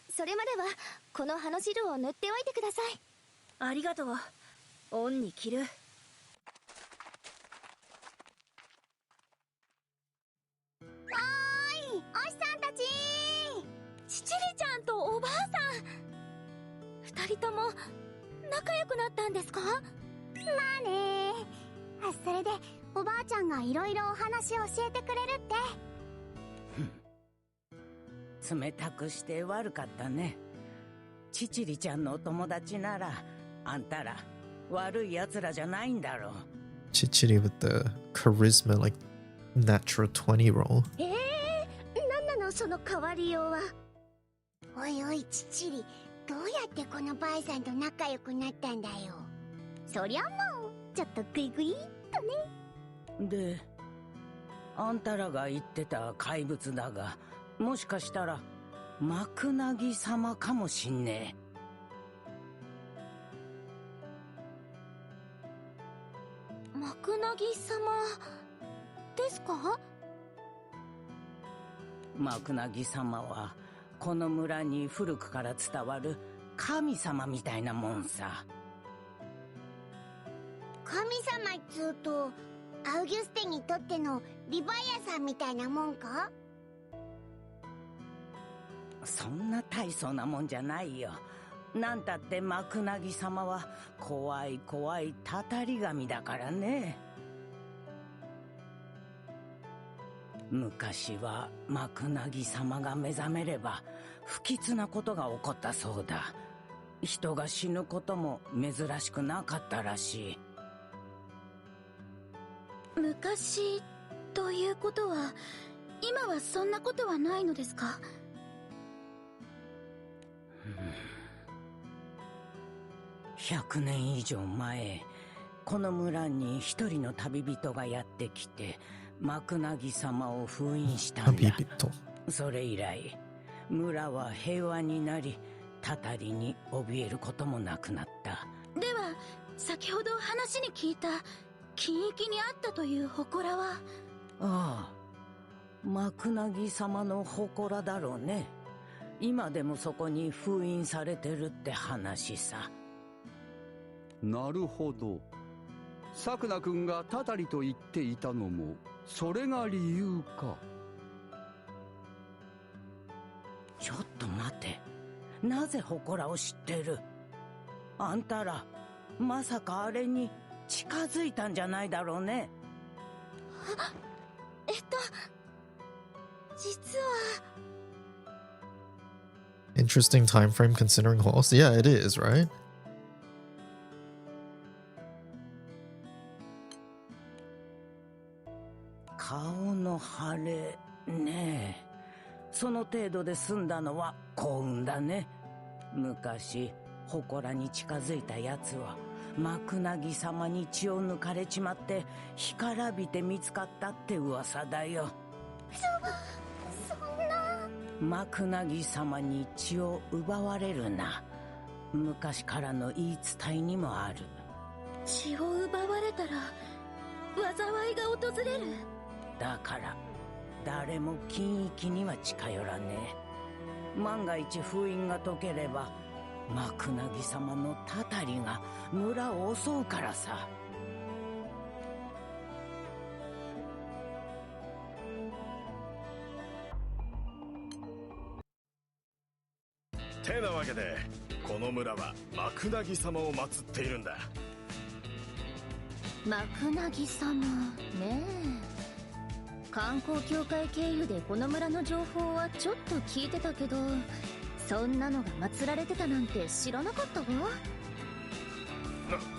う。それまではこの葉の汁を塗っておいてください。ありがとう。オンに着る。おしさんたち。ちちりちゃんとおばあさん、二人とも仲良くなったんですか？まあね。それでおばあちゃんがいろいろお話を教えてくれるって。冷たくして悪かったね。ちちりちゃんのお友達ならあんたら悪い奴らじゃないんだろう。Chichiri with the charisma, like natural 20 roll. なんなのその変わりようは。おいおいちちり、どうやってこのばあさんと仲良くなったんだよ。そりゃもうちょっとグイグイっとね。で、あんたらが言ってた怪物だが、もしかしたらマクナギ様かもしんねえ。マクナギ様ですか？マクナギ様はこの村に古くから伝わる神様みたいなもんさ。神様っつうとアウギュステにとってのリヴァイアさんみたいなもんか？そんな大層なもんじゃないよ。なんたってマクナギ様は怖い怖いたたり神だからね。昔はマクナギ様が目覚めれば不吉なことが起こったそうだ。人が死ぬことも珍しくなかったらしい。昔ということは今はそんなことはないのですか？100年以上前、この村に一人の旅人がやってきてマクナギ様を封印したんだ。それ以来村は平和になり、たたりに怯えることもなくなった。では先ほど話に聞いた金域にあったという祠は？ああ、マクナギ様の祠だろうね。今でもそこに封印されてるって話さ。なるほど。さくな君がたたりと言っていたのもそれが理由か。ちょっと待て。なぜ祠を知ってる？あんたらまさかあれに近づいたんじゃないだろうね。実は。Interesting time frame considering horse. Yeah, it is, right? 顔の腫れねえ。その程度で済んだのは幸運だね。昔祠に近づいたやつはマクナギ様に血を抜かれちまって干からびて見つかったって噂だよ。そんな。マクナギ様に血を奪われるな。昔からの言い伝えにもある。血を奪われたら災いが訪れる。だから誰も金域には近寄らねえ。万が一封印が解ければマクナギ様のたたりが村を襲うからさ。てなわけでこの村はマクナギ様を祀っているんだ。マクナギ様ねえ。観光協会経由でこの村の情報はちょっと聞いてたけど、そんなのが祀られてたなんて知らなかったわ。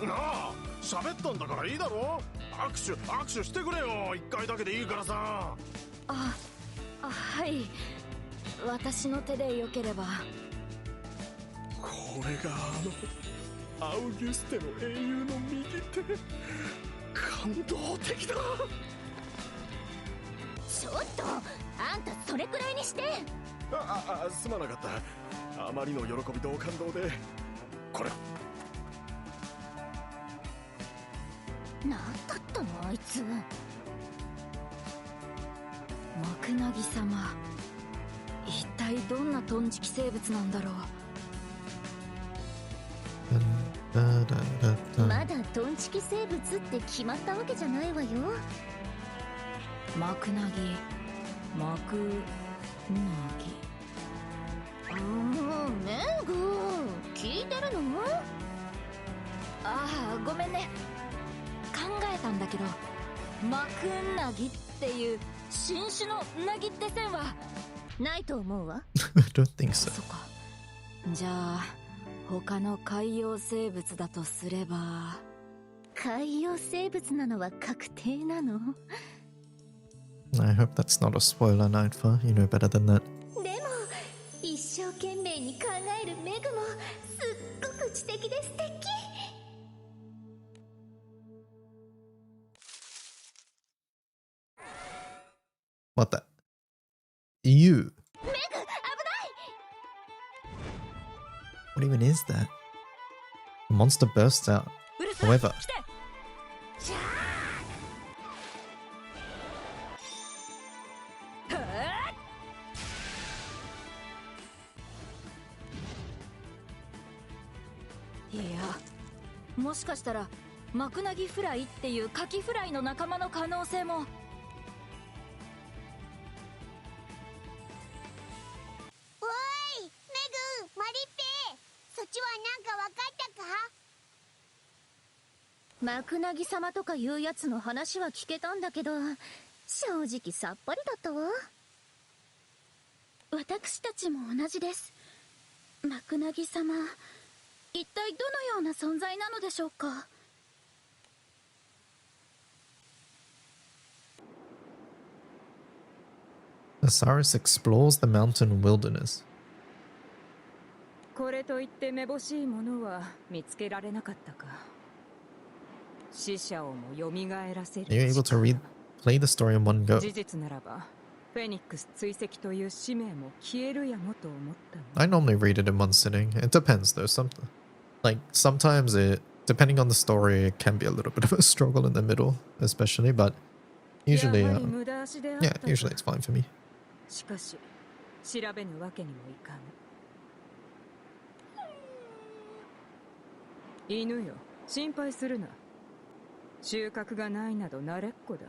なあ、喋ったんだからいいだろ。握手してくれよ。一回だけでいいからさ。はい。私の手でよければ。これがアウギュステの英雄の右手。感動的だ。ちょっとあんたそれくらいににして。すまなかった。あまりの喜びと感動で。これなんだったのあいつ。マクナギ様、一体どんなトンチキ生物なんだろう。まだトンチキ生物って決まったわけじゃないわよ。マクナギ、マクナギ。メグ、聞いてるの？ああ、ごめんね。考えたんだけど、マクナギっていう新種のナギって線はないと思うわ。I don't think so. そっか。じゃあ他の海洋生物だとすれば。海洋生物なのは確定なの？ I hope that's not a spoiler, Nightfall. You know better than that. でも一生懸命に考えるメグもすっごく知的で素敵。What the? You? メグ、危ない！ What even is that? The monster bursts out. However, いや、もしかしたらマクナギフライっていうカキフライの仲間の可能性も。おい、メグ、マリッペ、そっちはなんかわかったか？マクナギ様とかいうやつの話は聞けたんだけど、正直さっぱりだったわ。私たちも同じです。マクナギ様、一体どのような存在なのでしょうか。Osiris explores the mountain wilderness. これといってめぼしいものは見つけられなかったか。死者をも蘇らせる。 Are you able to play the story in one go? 事実ならば、フェニックス追跡という使命も消えるやもと思ったの。 I normally read it in one sitting. It depends though. Sometimes it, depending on the story, it can be a little bit of a struggle in the middle, especially. But usually, yeah, usually it's fine for me. しかし、調べぬわけにもいかぬ。犬よ、心配するな。収穫がないなど慣れっこだ。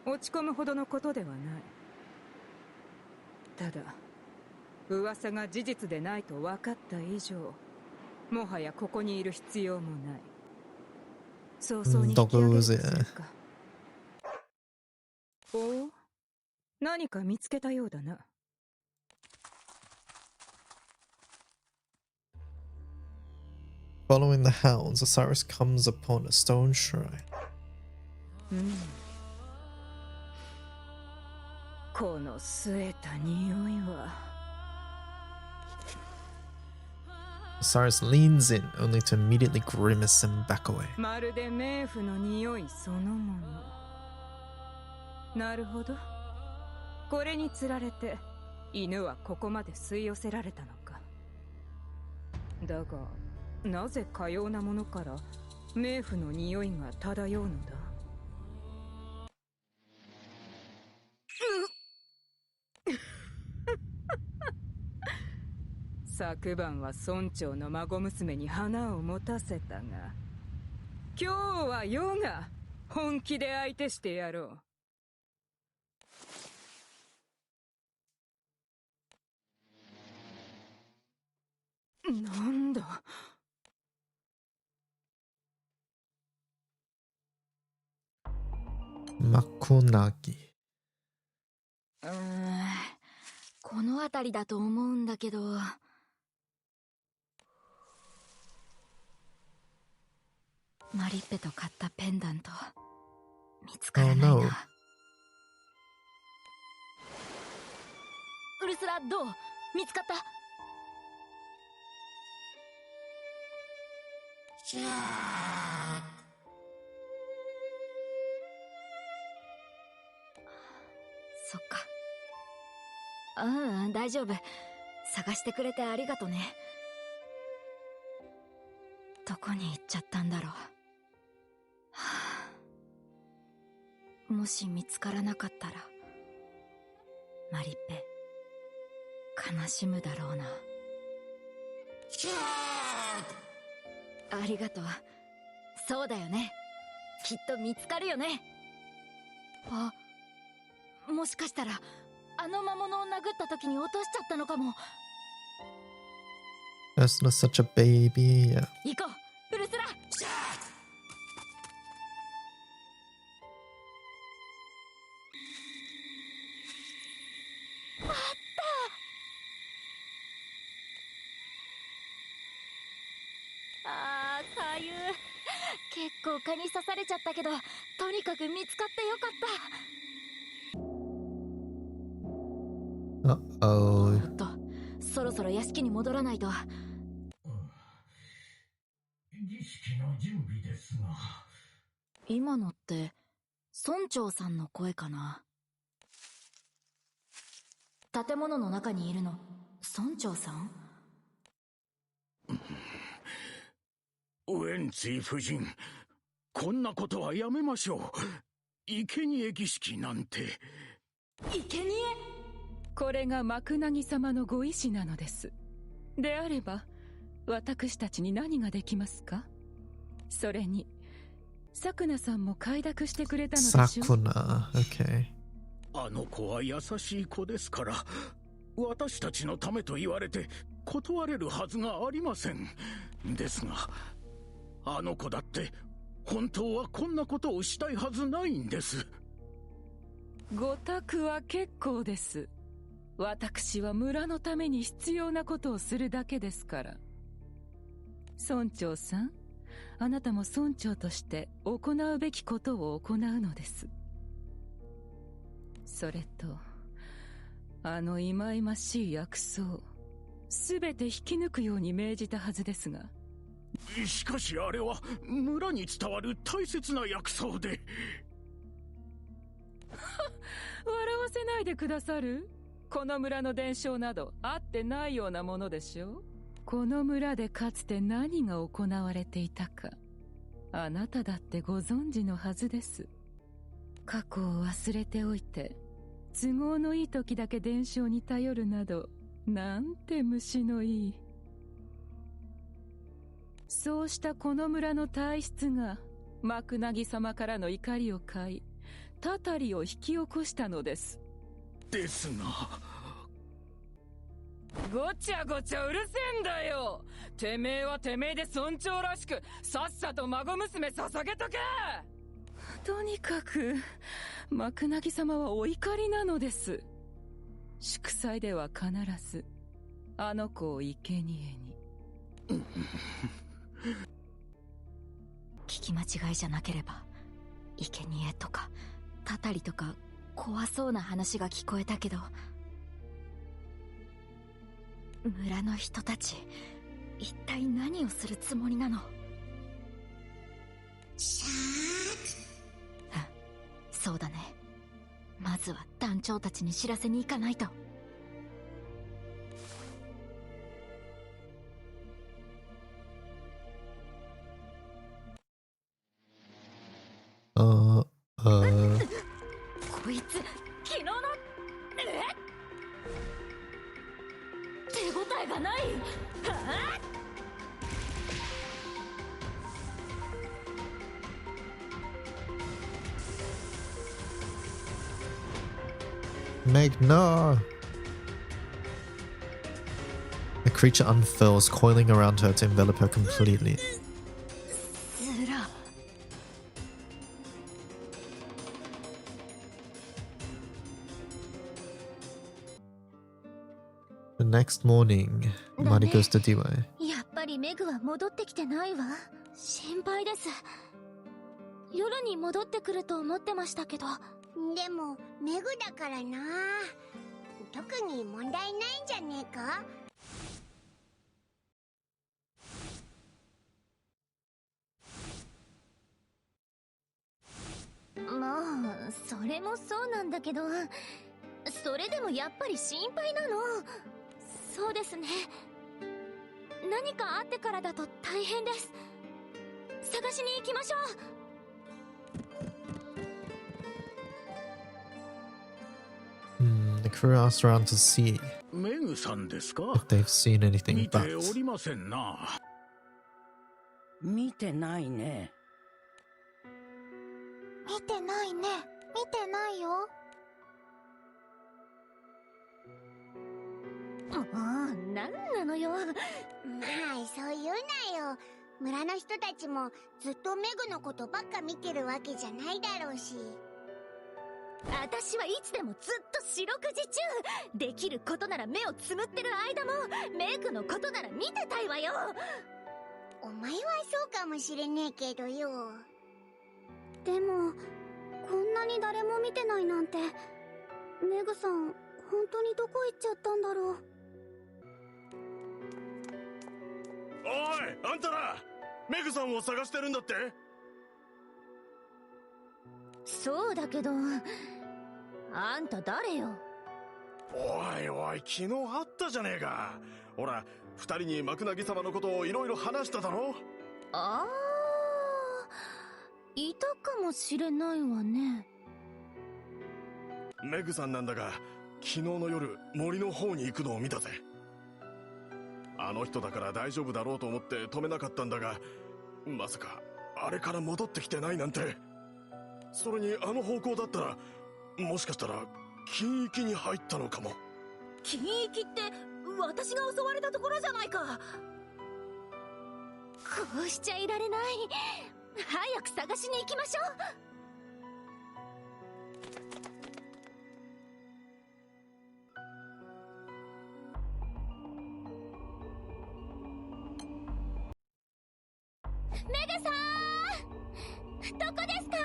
落ち込むほどのことではない。ただ、噂が事実でないと分かった以上、もはやここにいる必要もない。早々に引き上げるとするか。おお、何か見つけたようだな。Following the hounds, Osiris comes upon a stone shrine. この据えた匂いは。Osiris leans in, only to immediately grimace and back away. まるで冥府の匂いそのもの。なるほど。これにつられて犬はここまで吸い寄せられたのか。だがなぜかようなものから冥府の匂いが漂うのだ。昨晩は村長の孫娘に花を持たせたが、今日は余が本気で相手してやろう。なんだ。Makunagi. この辺りだと思うんだけど。マリッペと買ったペンダント見つからないな。Oh, no. ウルスラ、どう？見つかった？そっか。大丈夫。探してくれてありがとね。どこに行っちゃったんだろう。もし見つからなかったらマリッペ悲しむだろうな。ありがとう。そうだよね。きっと見つかるよね。あ、もしかしたらあの魔物を殴った時に落としちゃったのかも。 That's not such a baby. Yeah. 行こう、ウルスラ。あった。かゆい。結構蚊に刺されちゃったけど、とにかく見つかってよかった。Uh-oh. そろそろ屋敷に戻らないと。儀式の準備ですが。今のって村長さんの声かな。建物の中にいるの村長さん？ウエンツィ夫人、こんなことはやめましょう。生贄儀式なんて。生贄？これがマクナギ様のご意志なのです。であれば私たちに何ができますか？それにサクナさんも快諾してくれたのでしょう。サクナ、okay。あの子は優しい子ですから、私たちのためと言われて断れるはずがありません。ですが、あの子だって本当はこんなことをしたいはずないんです。ご託は結構です。私は村のために必要なことをするだけですから。村長さん、あなたも村長として行うべきことを行うのです。それとあの忌々しい薬草、すべて引き抜くように命じたはずですが。しかしあれは村に伝わる大切な薬草で。笑わせないでくださる？この村の伝承などあってないようなものでしょう。この村でかつて何が行われていたか、あなただってご存知のはずです。過去を忘れておいて都合のいい時だけ伝承に頼るなど、なんて虫のいい。そうしたこの村の体質がマクナギ様からの怒りを買い、たたりを引き起こしたのです。ですが、ごちゃごちゃうるせえんだよ。てめえはてめえで村長らしくさっさと孫娘捧げとけ。とにかくマクナギ様はお怒りなのです。祝祭では必ずあの子を生贄に。聞き間違いじゃなければ生贄とかたたりとか怖そうな話が聞こえたけど、村の人たち一体何をするつもりなの？そうだね。まずは団長たちに知らせに行かないと。こいつ昨日の手応えがない。Meg, no! The creature unfurls, coiling around her to envelop her completely. The next morning, Mari goes to Diwai. やっぱりメグは戻ってきてないわ。心配です。夜に戻ってくると思ってましたけど。でもメグだからな。特に問題ないんじゃねえか。まあそれもそうなんだけど、それでもやっぱり心配なの。そうですね。何かあってからだと大変です。探しに行きましょThe crew asked around to see メグさんですか？ if they've seen anything 見てお but りませんな。見てないね。う。見てないね。見てないよ。もう、なんなのよ。まあ、そう言うなよ。村の人たちもずっとメグのことばっか見てるわけじゃないだろうし。私はいつでもずっと四六時中。できることなら目をつむってる間もメグのことなら見てたいわよ。お前はそうかもしれねえけどよ。でもこんなに誰も見てないなんて、メグさん本当にどこ行っちゃったんだろう。おい、あんたらメグさんを探してるんだって？そうだけど、あんた誰よ？おいおい、昨日会ったじゃねえか。ほら、二人にマクナギ様のことをいろいろ話しただろ。ああ、いたかもしれないわね。メグさんなんだが、昨日の夜森の方に行くのを見たぜ。あの人だから大丈夫だろうと思って止めなかったんだが、まさかあれから戻ってきてないなんて。それにあの方向だったら、もしかしたら禁域に入ったのかも。禁域って私が襲われたところじゃないか。こうしちゃいられない。早く探しに行きましょう。メグさん、どこですか？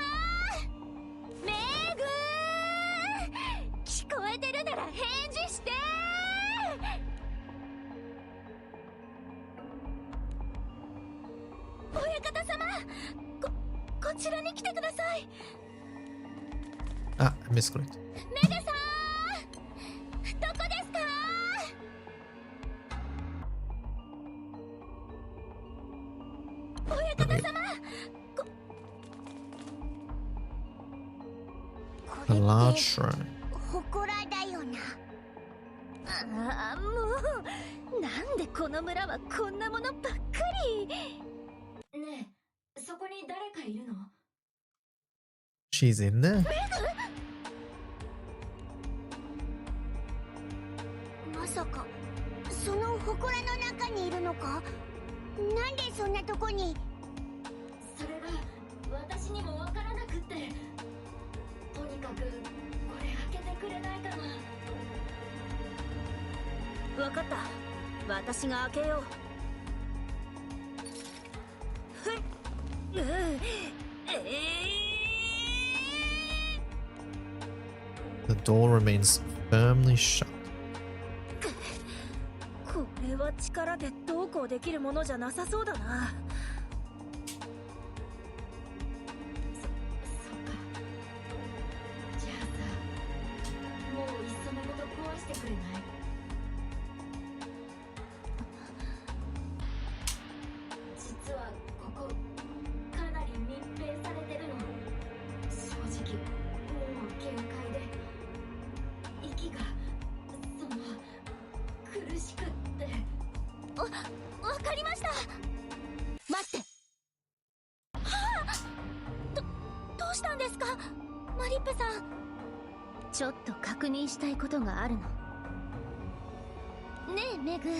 メグー、聞こえてるなら返事して。親方様、こちらに来てください。I misclicked. メグさん、どこですか？親方様、A large shrine. 祠だよな。ああ、もうなんでこの村はこんなものばっかり。ねえ、そこに誰かいるの？ She's in there. まさかその祠の中にいるのか？なんでそんなとこに？それが私にもわからなくって。とにかくこれ開けてくれないかな。わかった、私が開けよう。The door remains firmly shut. これは力でどうこうできるものじゃなさそうだな。そうか。じゃあさ、もういっそのこと壊してくれない？実はここかなり密閉されてるの。正直もう限界で息が苦しくって。わかりました。待って。はあ、どうしたんですか、マリッペさん。ちょっと確認したいことがあるの。ねえメグ、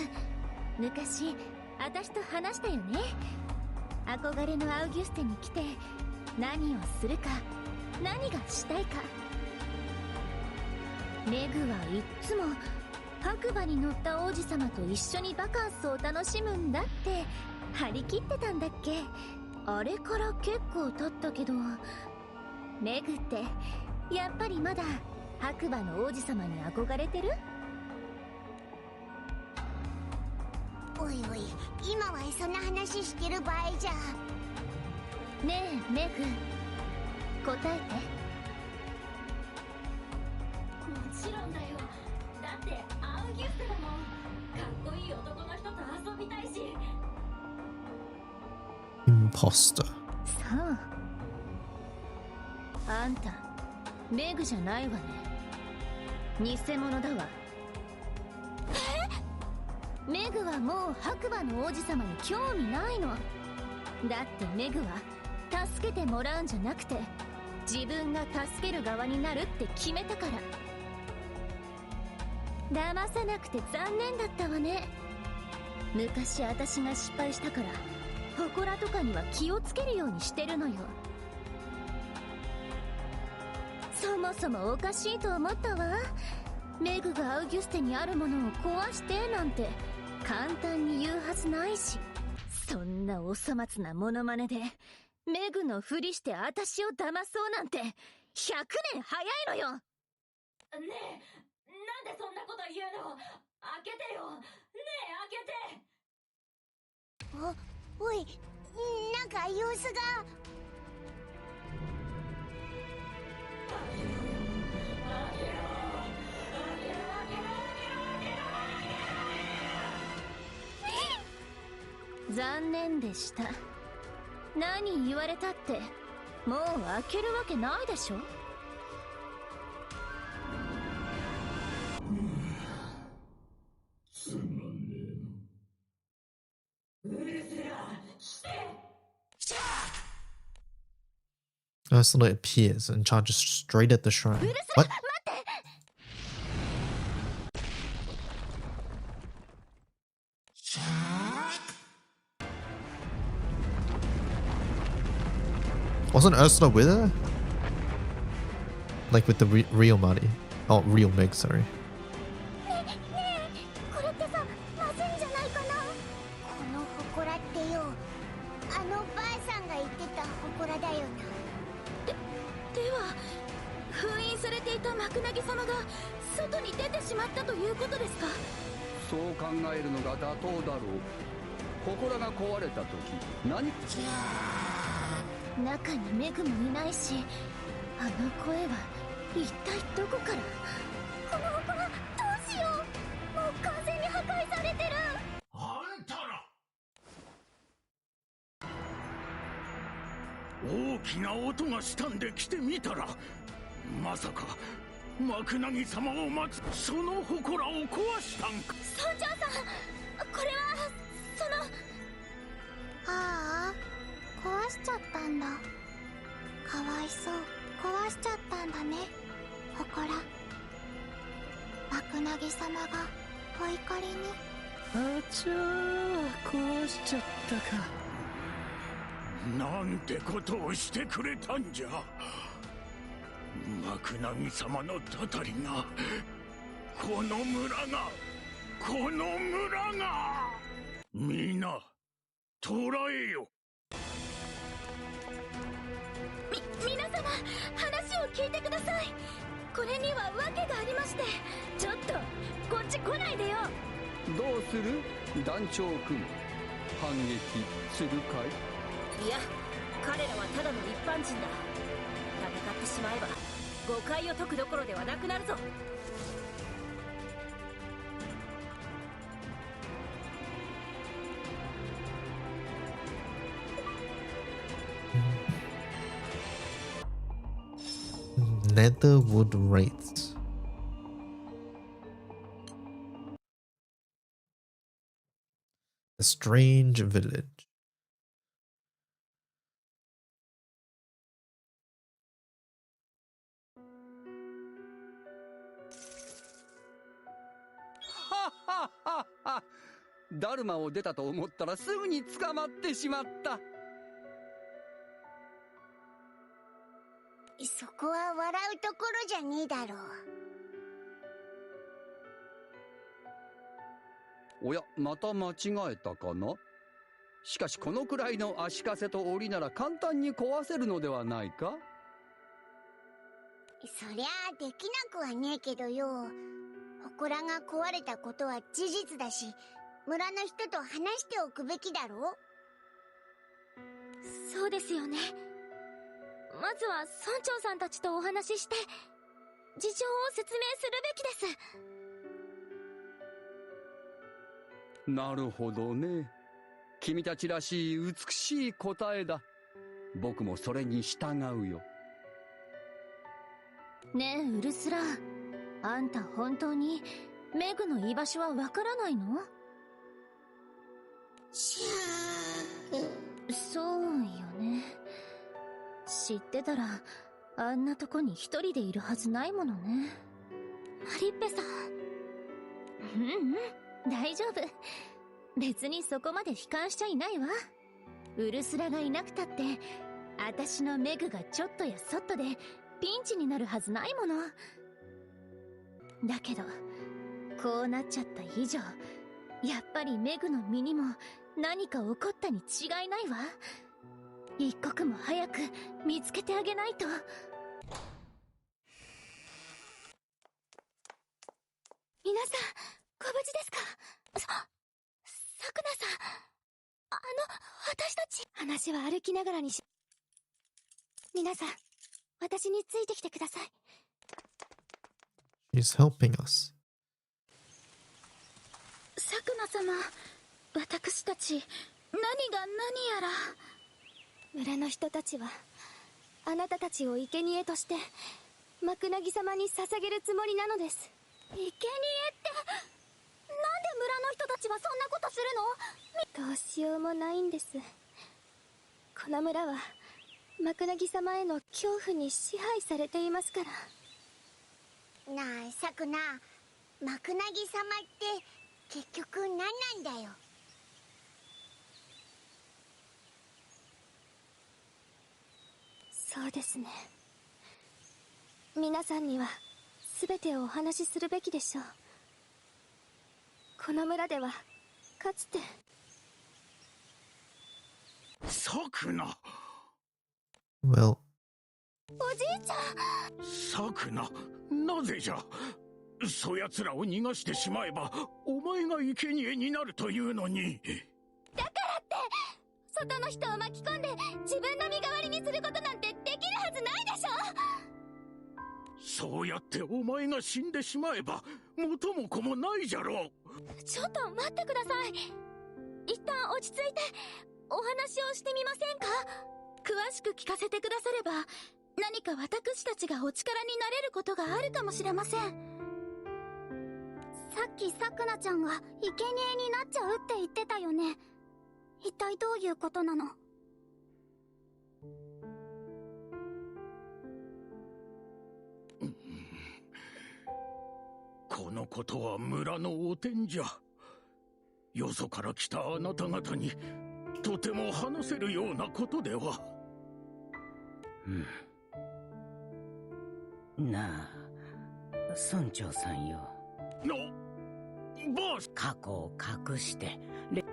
昔私と話したよね。憧れのアウギュステに来て何をするか、何がしたいか。メグはいっつも白馬に乗った王子様と一緒にバカンスを楽しむんだって張り切ってたんだっけ。あれから結構経ったけど、メグってやっぱりまだ白馬の王子様に憧れてる？おいおい、今はそんな話してる場合じゃ。ねえメグ、答えて。もちちろんだよ。だってアウギュステだもん。かっこいい男の人と遊びたいし。Imposter。さあ、あんたメグじゃないわね。偽物だわ。メグはもう白馬の王子様に興味ないの。だってメグは助けてもらうんじゃなくて自分が助ける側になるって決めたから。騙さなくて残念だったわね。昔私が失敗したから祠とかには気をつけるようにしてるのよ。そもそもおかしいと思ったわ。メグがアウギュステにあるものを壊してなんて簡単に言うはずないし。そんなお粗末なモノマネでメグのふりして私を騙そうなんて100年早いのよ。ねえ、なんでそんなこと言うの。開けてよ。ねえ、開けて。おい、なんか様子が。残念でした。何言われたってもう開けるわけないでしょ。つまんねえの。うるせえな。して。Ursula appears and charges straight at the shrine. What? Wasn't Ursula with her? Like with the real Marty. Oh, real Meg, sorry. これってさ、まずいんじゃないかな。この祠ってよ、あのばあさんが言ってた祠だよな。では封印されていたマクナギ様が外に出てしまったということですか。そう考えるのが妥当だろう。祠が壊れた時何中にメグもいないし、あの声は一体どこから。この祠どうしよう。もう完全に破壊されてる。あんたら。大きな音がしたんで来てみたら、まさかマクナギ様を待つその祠を壊したんか。村長さん、これはその。ああ、壊しちゃったんだ。かわいそう。壊しちゃったんだね、祠。マクナギ様がお怒りに。あちゃー、壊しちゃったか。なんてことをしてくれたんじゃ。マクナギ様のたたりが、この村がみんな捕らえよ。皆様、話を聞いてください。これには訳がありまして。ちょっとこっち来ないでよ。どうする団長君、反撃するかい。いや、彼らはただの一般人だ。戦ってしまえば誤解を解くどころではなくなるぞ。Netherwood Wraiths. A strange village.ダルマを出たと思ったらすぐに捕まってしまった。そこは笑うところじゃねえだろう。おや、また間違えたかな。しかしこのくらいの足かせと檻なら簡単に壊せるのではないか。そりゃあできなくはねえけどよ。祠が壊れたことは事実だし、村の人と話しておくべきだろう。そうですよね。まずは村長さんたちとお話しして。事情を説明するべきです。なるほどね。君たちらしい美しい答えだ。僕もそれに従うよ。ねえウルスラ、あんた本当にメグの居場所はわからないの？そうよね。知ってたらあんなとこに一人でいるはずないものね。マリッペさん。大丈夫。別にそこまで悲観しちゃいないわ。ウルスラがいなくたって私のメグがちょっとやそっとでピンチになるはずないもの。だけどこうなっちゃった以上、やっぱりメグの身にも何か起こったに違いないわ。一刻も早く見つけてあげないと。皆さんご無事ですか？さくなさん、私たち。話は歩きながらにし。皆さん私についてきてください。 She's helping us. さくな様、私たち何が何やら。村の人たちはあなたたちを生贄としてマクナギ様に捧げるつもりなのです。生贄ってなんで村の人たちはそんなことするの？どうしようもないんです。この村はマクナギ様への恐怖に支配されていますから。なあさくな、マクナギ様って結局何なんだよ。そうですね。皆さんには全てをお話しするべきでしょう。この村ではかつて。さくな。Well. おじいちゃん。さくな、なぜじゃ。そやつらを逃がしてしまえばお前が生贄になるというのに。だからって外の人を巻き込んで自分の身代わりにすることなんてできるはずないでしょ。そうやってお前が死んでしまえば元も子もないじゃろう。ちょっと待ってください。一旦落ち着いてお話をしてみませんか？詳しく聞かせてくだされば何か私たちがお力になれることがあるかもしれません。さっきさくなちゃんが生贄になっちゃうって言ってたよね。一体どういうことなの？このことは村の汚点じゃ。よそから来たあなた方にとても話せるようなことでは。なあ村長さんよ。ボス、過去を隠して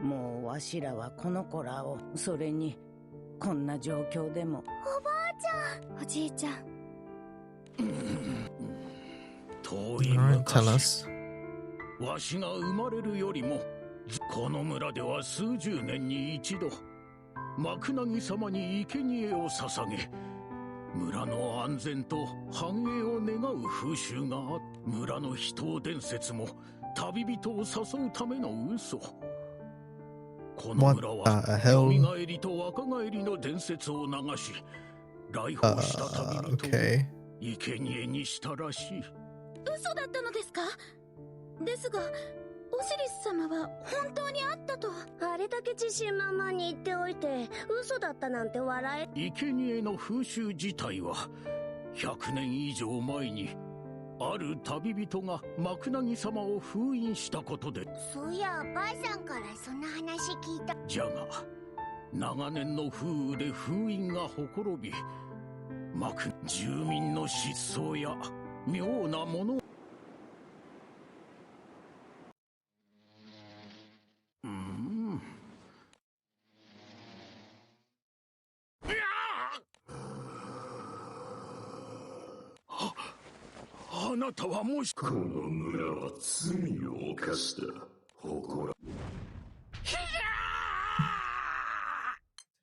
もうわしらはこの子らを、それにこんな状況でも。おばあちゃん、おじいちゃん。遠い昔、わしが生まれるよりもこの村では数十年に一度マクナギ様に生贄を捧げ村の安全と繁栄を願う風習があっ、村の秘湯伝説も旅人を誘うための嘘。この村は蘇りと若返りの伝説を流し来訪した旅人を生贄にしたらしい。嘘だったのですか？ですがオシリス様は本当にあったと。あれだけ自信満々に言っておいて嘘だったなんて笑え。生贄の風習自体は100年以上前にある旅人がマクナギ様を封印したことで。そういやばあさんからそんな話聞いた。じゃが長年の風雨で封印がほころび、住民の失踪や妙なもの。あなたはもしこの村は罪を犯した誇ら。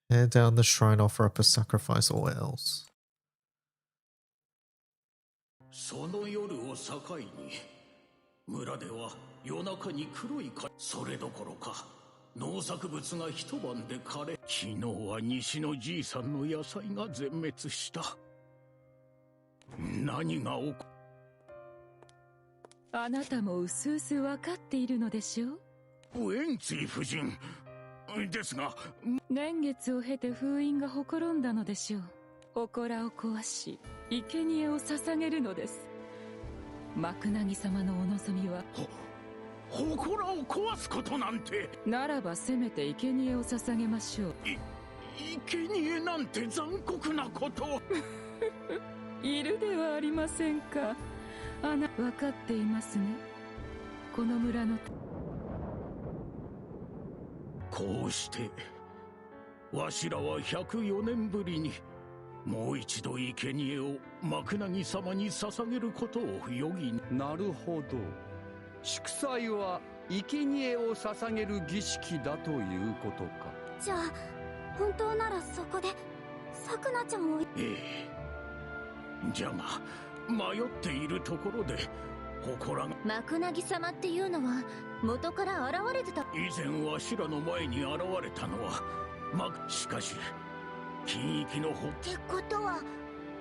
Tear down the shrine, offer up a sacrifice or else. その夜を境に村では夜中に黒いそれどころか農作物が一晩で枯れ、昨日は西のじいさんの野菜が全滅した。何が起こあなたもうすうす分かっているのでしょう。ウェンツィ夫人ですが、年月を経て封印がほころんだのでしょう。祠を壊し生贄を捧げるのです。マクナギ様のお望みは祠を壊すことなんて。ならばせめて生贄を捧げましょう。生贄なんて残酷なことをいるではありませんか。分かっていますね。この村のこうしてわしらは104年ぶりにもう一度生贄をマクナギ様に捧げることを余儀に。なるほど。祝祭は生贄を捧げる儀式だということか。じゃあ本当ならそこでさくなちゃんを。ええ。じゃが迷っているところで祠が。マクナギ様っていうのは元から現れてた。以前わしらの前に現れたのはしかし金域のってことは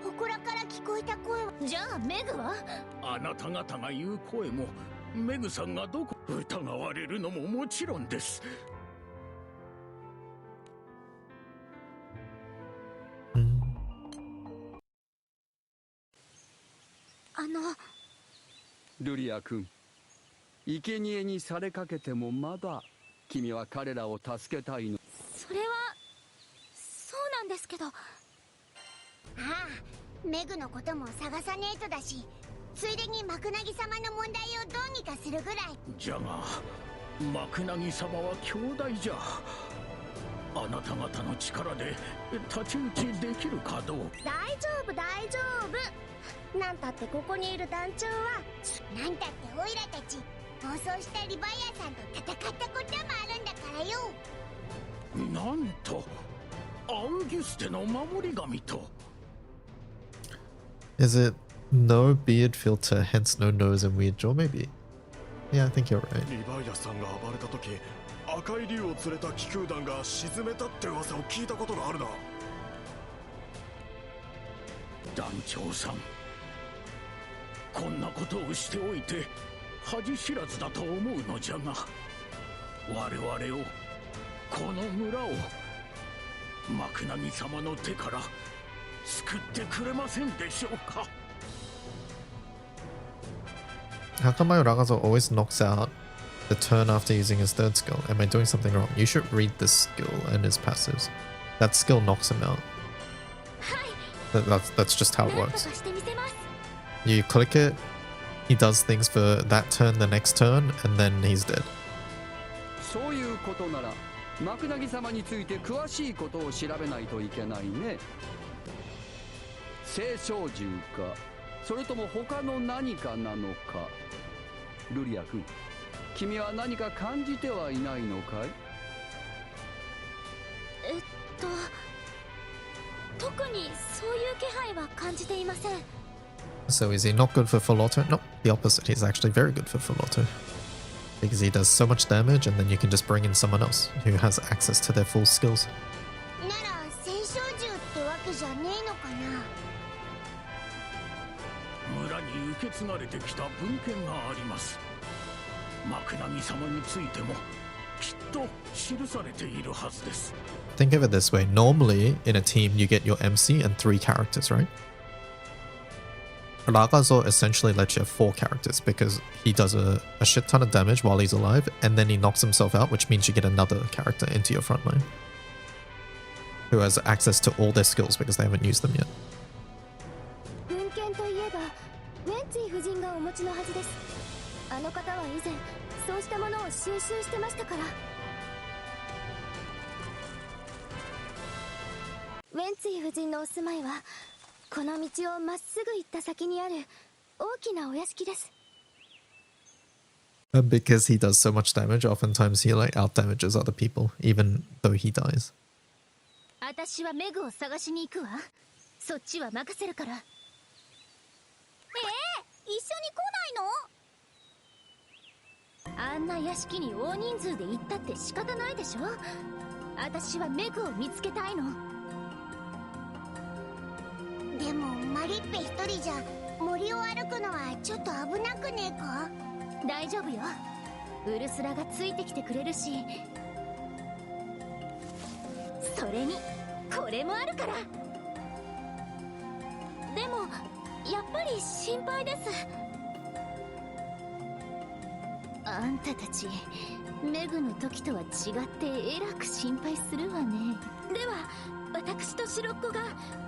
祠から聞こえた声は。じゃあメグは。あなた方が言う声もメグさんがどこ疑われるのももちろんです。ルリア君、生贄にされかけてもまだ君は彼らを助けたいの。それはそうなんですけど。ああ、メグのことも探さねえとだし、ついでにマクナギ様の問題をどうにかするぐらい。じゃがマクナギ様は兄弟じゃ。あなた方の力で太刀打ちできるかどう。大丈夫大丈夫。なんたってここにいる団長はなんたってオイラたち暴走したリヴァイアさんと戦ったこともあるんだからよ。なんとアウギュステの守り神と。 Is it no beard filter, hence no nose and weird jaw? Maybe. Yeah, I think you're right. リヴァイアさんが暴れた時、赤い竜を連れた気空団が沈めたって噂を聞いたことがあるな。団長さん、こんなことをしておいて恥知らずだと思うのじゃが、我々をこの村をマクナギ様の手から救ってくれませんでしょうか。 How come my Ragazo always knocks out the turn after using his third skill? Am I doing something wrong? You should read this skill and his passives. That skill knocks him out. That's just how it works. You click it, he does things for that turn, the next turn, and then he's dead. そういうことならマクナギ様について詳しいことを調べないといけないね。聖照獣か、それとも他の何かなのか。ルリア君、君は何か感じてはいないのかい？特にそういう気配は感じていません。 So is he not good for full auto? No, the opposite. He's actually very good for full auto. Because he does so much damage and then you can just bring in someone else who has access to their full skills. なら聖照獣ってわけじゃねえのかな。村に受け継がれてきた文献があります。マクナギ様についてもきっと記されているはずです。 Think of it this way. Normally, in a team, you get your MC and 3 characters, right? Ragazo essentially lets you have 4 characters because he does a shit ton of damage while he's alive, and then he knocks himself out, which means you get another character into your front line who has access to all their skills because they haven't used them yet. 文献といえばウェンツィ夫人がお持ちのはずです。あの方は以前そうしたものを収集してましたから。ウェンツィ夫人のお住まいはこの道をまっすぐ行った先にある大きなお屋敷です。 And because he does so much damage, oftentimes he like out damages other people, even though he dies. 私はメグを探しに行くわ。そっちは任せるから。来ないの？あんな屋敷に大人数で行ったって仕方ないでしょ。私はメグを見つけたいの。でもマリッペ一人じゃ森を歩くのはちょっと危なくねえか？大丈夫よ。ウルスラがついてきてくれるし、それにこれもあるから。でもやっぱり心配です。あんたたちメグの時とは違ってえらく心配するわね。では私とシロッコが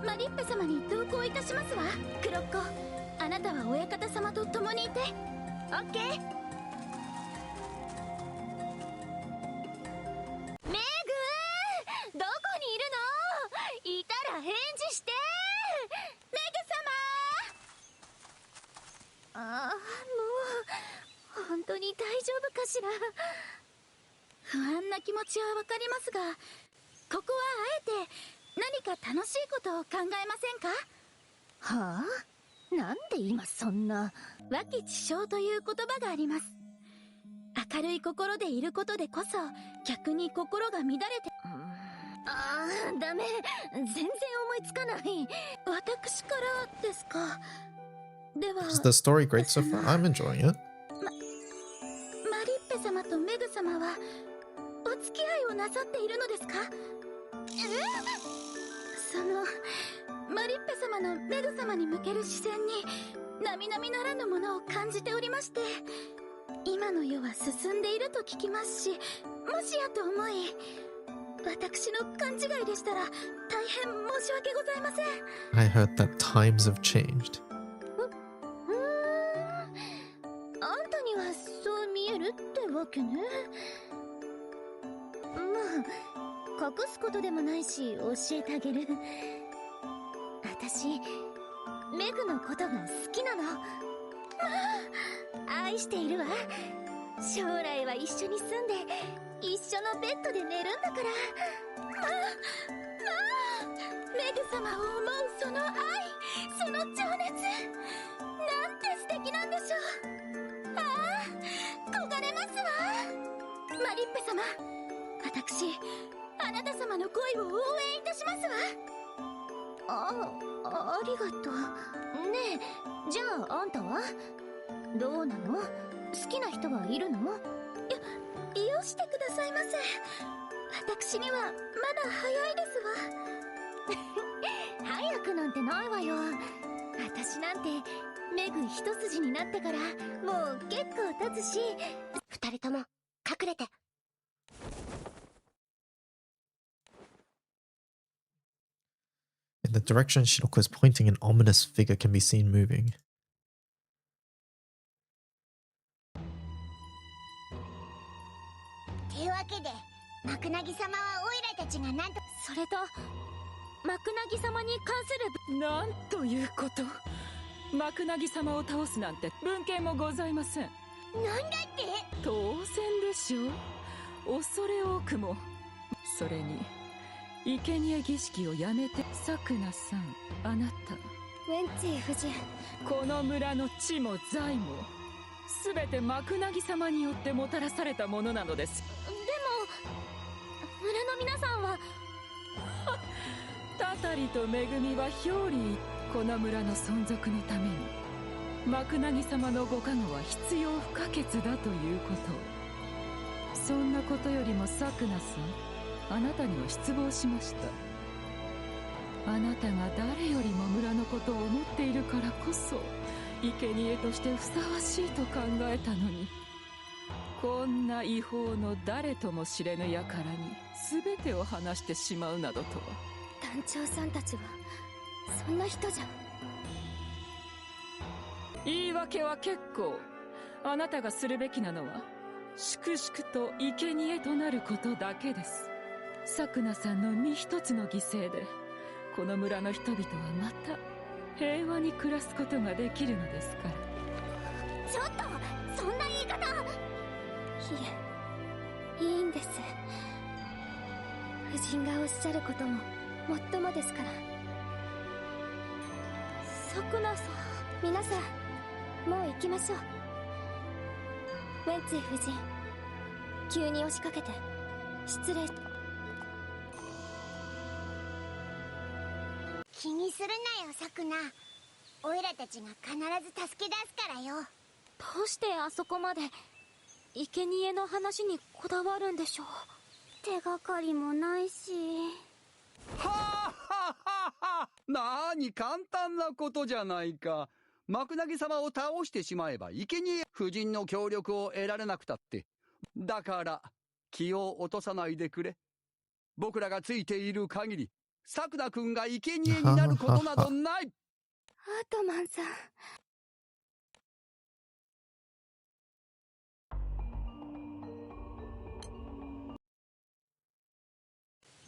マリッペ様に同行いたしますわ。クロッコ、あなたは親方様と共にいて。オッケー。メグどこにいるの？いたら返事して。メグ様。もう本当に大丈夫かしら。不安な気持ちはわかりますが、ここはあえて何か楽しいことを考えませんか？はあ？なんで今そんな。和気知傷という言葉があります。明るい心でいることでこそ逆に心が乱れて。ダメ、全然思いつかない。私からですか？では Is the story great so far? I'm enjoying it. マリッペ様とメグ様はお付き合いをなさっているのですか？そのマリッペ様のメグ様に向ける視線に並々ならぬものを感じておりまして、今の世は進んでいると聞きますし、もしやと思い、私の勘違いでしたら大変申し訳ございません。 I heard that times have changed. あんたにはそう見えるってわけね。まあ隠すことでもないし教えてあげる。私メグのことが好きなの。愛しているわ。将来は一緒に住んで一緒のベッドで寝るんだから。メグ様を思うその愛、その情熱、なんて素敵なんでしょう。焦れますわ。マリッペ様、私あなた様の恋を応援いたしますわ。ありがとう。ねえ、じゃああんたはどうなの？好きな人はいるの？よしてくださいませ。私にはまだ早いですわ。早くなんてないわよ。私なんてメグ一筋になってからもう結構経つし。二人とも隠れて。In the direction Shiroko is pointing, an ominous figure can be seen moving. というわけでマクナギ様はオイラたちがなんと。それとマクナギ様に関する。なんということ。マクナギ様を倒すなんて文献もございません。なんだって？当然でしょう。恐れ多くも。それに生贄儀式をやめて。サクナさん、あなたウェンツィ夫人、この村の地も財も全てマクナギ様によってもたらされたものなのです。でも村の皆さんはタタリとめぐみは表裏、この村の存続のためにマクナギ様のご加護は必要不可欠だということ。そんなことよりもサクナさん、あなたには失望しました。あなたが誰よりも村のことを思っているからこそ生贄としてふさわしいと考えたのに、こんな違法の誰とも知れぬ輩に全てを話してしまうなどとは。団長さんたちはそんな人じゃ。言い訳は結構。あなたがするべきなのは粛々と生贄となることだけです。サクナさんの身一つの犠牲でこの村の人々はまた平和に暮らすことができるのですから。ちょっとそんな言い方。いえ、いいんです。夫人がおっしゃることももっともですから。サクナさん、皆さんもう行きましょう。ウェンツィ夫人、急に押しかけて失礼。気にするなよ、サクナ。オイラたちが必ず助け出すからよ。どうしてあそこまで生贄の話にこだわるんでしょう。手がかりもないし。はあははは、なに簡単なことじゃないか。マクナギ様を倒してしまえば生贄夫人の協力を得られなくたって。だから気を落とさないでくれ。僕らがついている限りサクナ君が生贄になることなどない。アートマンさん、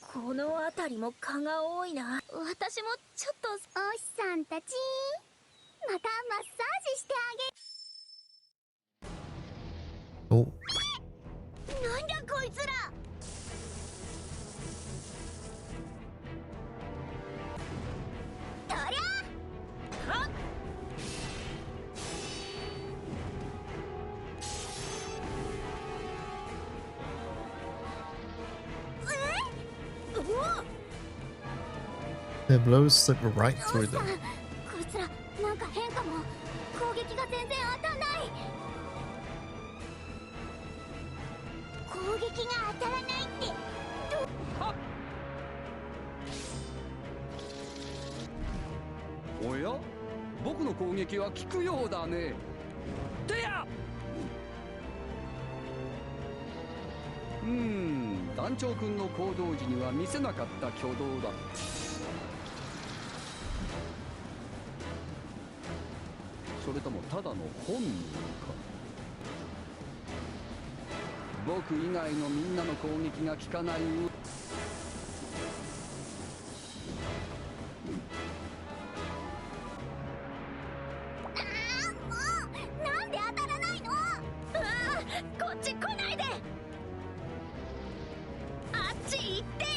この辺りも蚊が多いな。私もちょっと。おしさんたち、またマッサージしてあげ。お。なんだこいつら。とりゃはっ。Their blows slip right through them. こいつらなんか変かも。攻撃が全然当たんない。攻撃が当たらないっておや、僕の攻撃は効くようだね。てや、団長君の行動時には見せなかった挙動だ。それともただの本能か。僕以外のみんなの攻撃が効かない。なんで当たらないの。こっち来ないで。あっち行ってよ。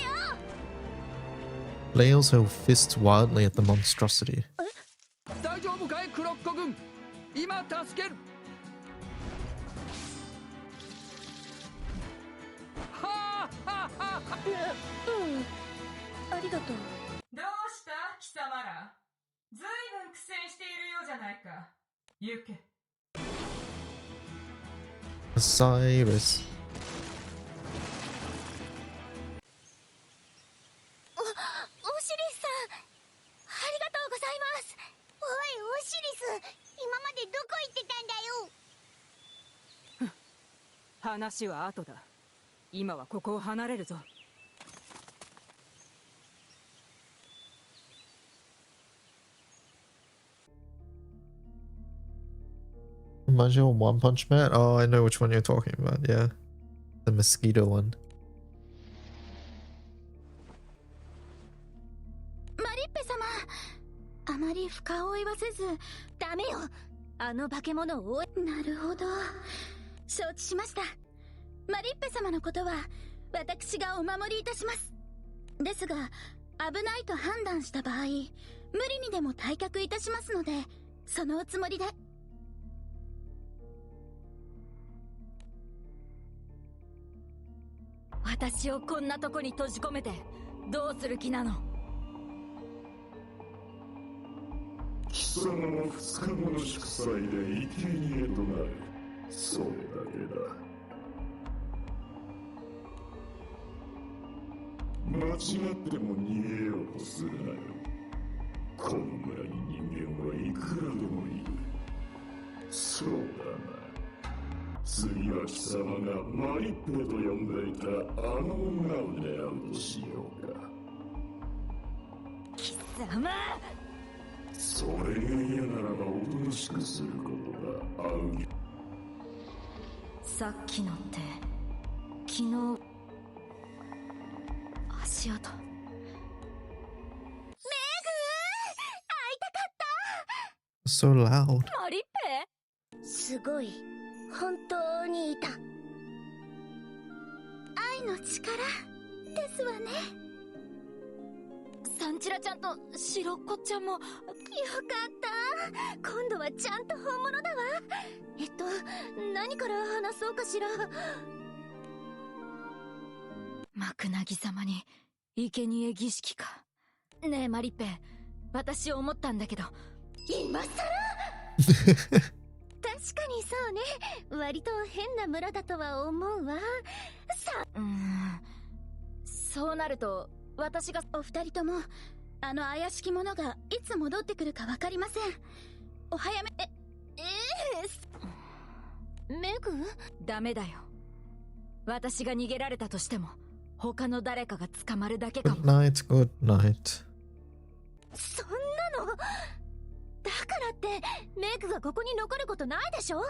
Flails her fists wildly at the monstrosity. 大丈夫かいクロッコ軍、今助ける。はあはあはあ。ありがとう。どうした貴様ら。ずいぶん苦戦しているようじゃないか。行け。Osiris. オシリスさん、ありがとうございます。おいオシリス、今までどこ行ってたんだよ。話は後だ。今はここを離れるぞ。Reminds you of One Punch Man? Oh, I know which one you're talking about, yeah. The mosquito one. マリッペ様、あまり深追いはせず。ダメよ、あの化け物を。なるほど、承知しました。マリッペ様のことは私がお守りいたします。ですが危ないと判断した場合、無理にでも退却いたしますので、そのおつもりで。私をこんなとこに閉じ込めてどうする気なの。貴様の2日後の祝祭で生贄となる。それだけだ。間違っても逃げようとするなよ。この村に人間はいくらでもいる。そうだな。次は貴様がマリッペと呼んでいたあの女を狙うとしようか。貴様、それが嫌ならばおとなしくすることが合う。さっきのって昨日足跡。メグ、会いたかった。 So loud. マリッペ、すごい、本当にいた。愛の力ですわね。サンチラちゃんとシロッコちゃんも。よかった今度はちゃんと本物だわ。何から話そうかしら。マクナギ様に生贄儀式か。ねえマリッペ、私思ったんだけど。今さら確かにそうね。割と変な村だとは思うわ。そうなると私が。お二人ともあの怪しき者がいつ戻ってくるかわかりません。お早め。メグ？ダメだよ。私が逃げられたとしても他の誰かが捕まるだけかも。 Good night, good night. そんなのだからってメグがここに残ることないでしょ。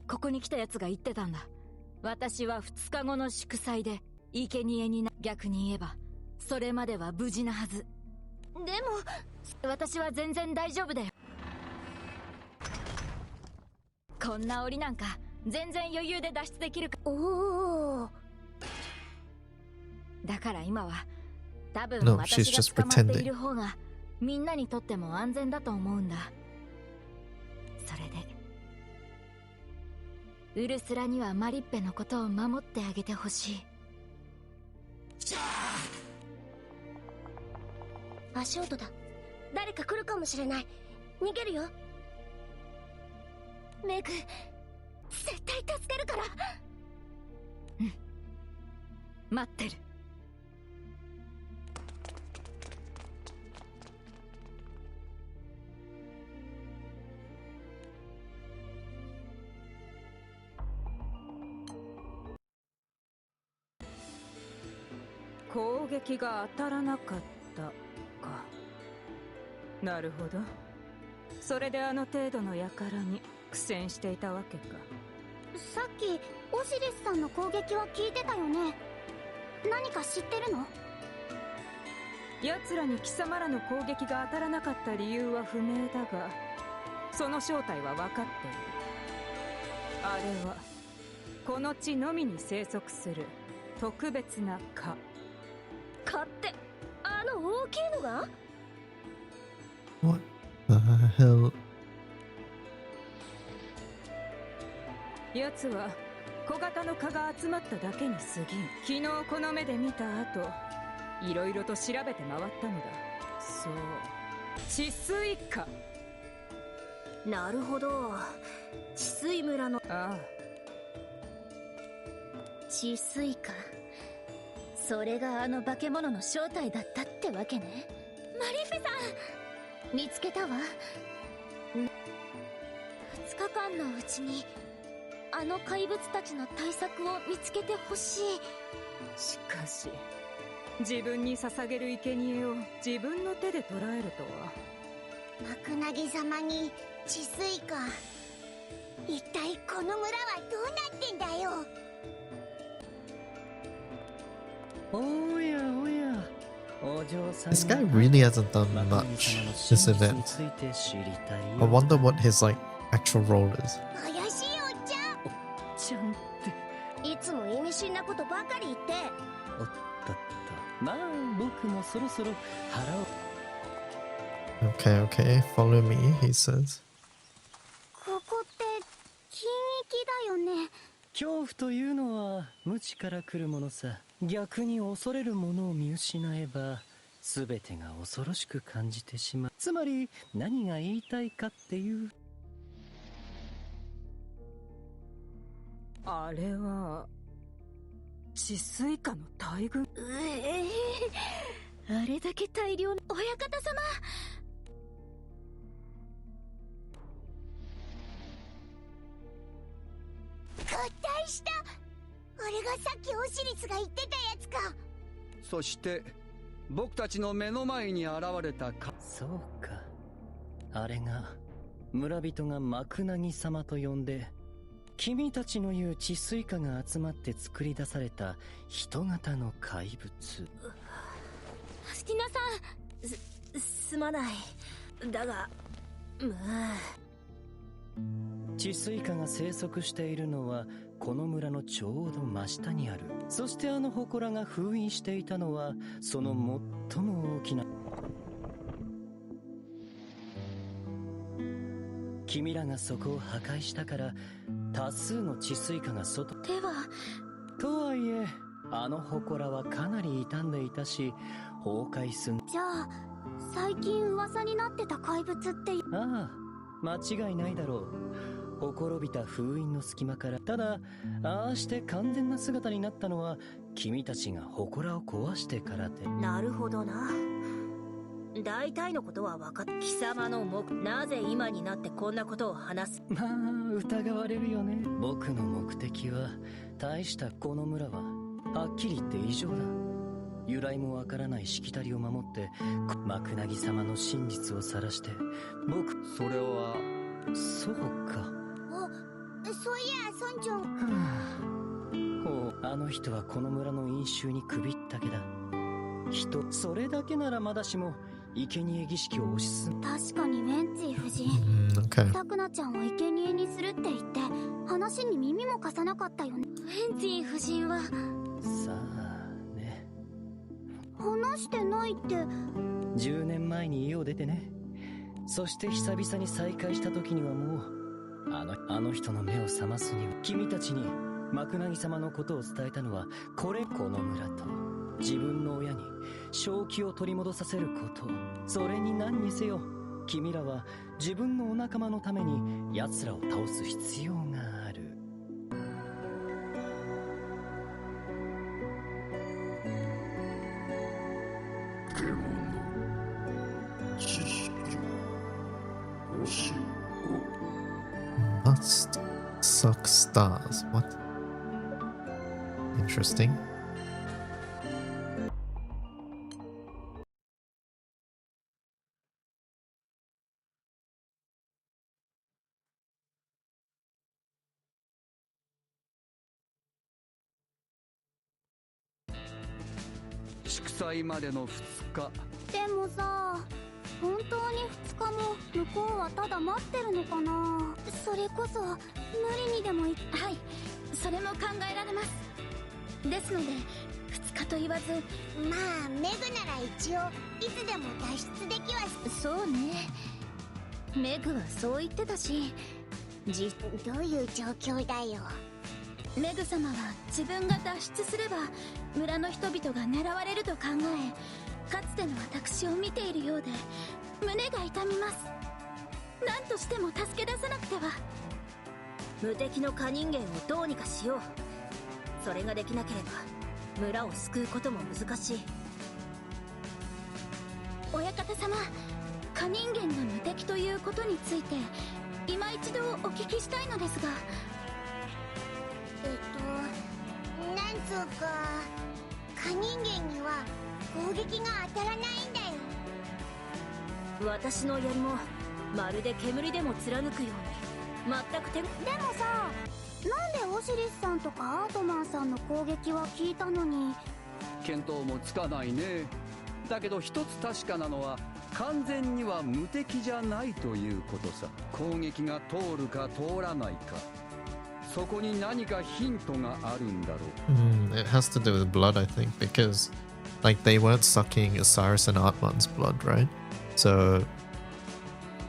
ここに来た奴が言ってたんだ。私は2日後の祝祭で生贄に逆に言えばそれまでは無事なはず。でも私は全然大丈夫だよ。こんな檻なんか全然余裕で脱出できるか。おお。だから今は多分 No, 私 she's が just 捕まってい pretending. る方がみんなにとっても安全だと思うんだ。それでウルスラにはマリッペのことを守ってあげてほしい。足音だ。誰か来るかもしれない。逃げるよ。メグ、絶対助けるから。待ってる。攻撃が当たらなかったか。なるほど。それであの程度の輩に苦戦していたわけか。さっきオシリスさんの攻撃は聞いてたよね。何か知ってるの？奴らに貴様らの攻撃が当たらなかった理由は不明だが、その正体は分かっている。あれはこの地のみに生息する特別な蚊。蚊ってあの大きいのが？ What the hell? 奴は小型の蚊が集まっただけに過ぎん。昨日この目で見た後、いろいろと調べて回ったのだ。そう、治水蚊。なるほど、治水村の。ああ、治水蚊。それがあの化け物の正体だったってわけね。マリフェさん、見つけたわ。2日間のうちにあの怪物たちの対策を見つけてほしい。しかし自分に捧げる生贄を自分の手で捕らえるとは。マクナギ様に治水か。一体この村はどうなってんだよ。おやおや、お嬢さん。 This guy really hasn't done much this event. I wonder what his like actual role is. 怪しいおっちゃん。おっちゃんっていつも意味深なことばかり言って。おっとっと、まあ僕もそろそろ腹を。 Okay, okay, follow me, he says. ここって禁域だよね。恐怖というのは無知から来るものさ。逆に恐れるものを見失えば全てが恐ろしく感じてしまう。つまり何が言いたいかっていう。あれは治水蚊の大群。あれだけ大量の。親方様、合体した。あれがさっきオシリスが言ってたやつか。そして僕たちの目の前に現れた蚊。そうか、あれが村人がマクナギ様と呼んで君たちの言う治水蚊が集まって作り出された人型の怪物。スティナさん、すまない。だがまあ治水花が生息しているのはこの村のちょうど真下にある。そしてあの祠が封印していたのはその最も大きな。君らがそこを破壊したから多数の治水花が外では。とはいえあの祠はかなり傷んでいたし崩壊すん。じゃあ最近噂になってた怪物って。ああ、間違いないだろう。ほころびた封印の隙間から。ただああして完全な姿になったのは君たちが祠を壊してからで。なるほどな。大体のことは分かっ。貴様のなぜ今になってこんなことを話す。まあ疑われるよね。僕の目的は大した。この村ははっきり言って異常だ。由来もわからないしきたりを守ってマクナギ様の真実を晒して僕。それはそうか。あ、そういや村長。ほう、あの人はこの村の因習に首ったけだ。それだけならまだしも生贄儀式を推し進む。確かにウェンツィ夫人、さくなちゃんを生贄にするって言って話に耳も貸さなかったよね。ウェンツィ夫人は。さあね。話してないって。10年前に家を出てね。そして久々に再会した時にはもうあの人の目を覚ますには。君たちにマクナギ様のことを伝えたのはこの村と自分の親に正気を取り戻させること。それに何にせよ君らは自分のお仲間のために奴らを倒す必要がある。獣知識教え Must suck stars. What? Interesting.祝祭までの2日。でもさ、本当に2日も向こうはただ待ってるのかな。それこそ無理にでも。はい、それも考えられます。ですので2日と言わず、まあメグなら一応いつでも脱出できは。そうね、メグはそう言ってたし。どういう状況だよ。メグ様は自分が脱出すれば村の人々が狙われると考え、かつての私を見ているようで胸が痛みます。何としても助け出さなくては。無敵の蚊人間をどうにかしよう。それができなければ村を救うことも難しい。親方様、蚊人間が無敵ということについて今一度お聞きしたいのですが。なんつうか蚊人間には攻撃が当たらないんだよ。私の槍もまるで煙でも貫くように全く手。でもさ、なんでオシリスさんとかアートマンさんの攻撃は効いたのに。見当もつかないね。だけど一つ確かなのは完全には無敵じゃないということさ。攻撃が通るか通らないか、そこに何かヒントがあるんだろう。It has to do with blood, I think, because like they weren't sucking Osiris and Atman's blood, right? So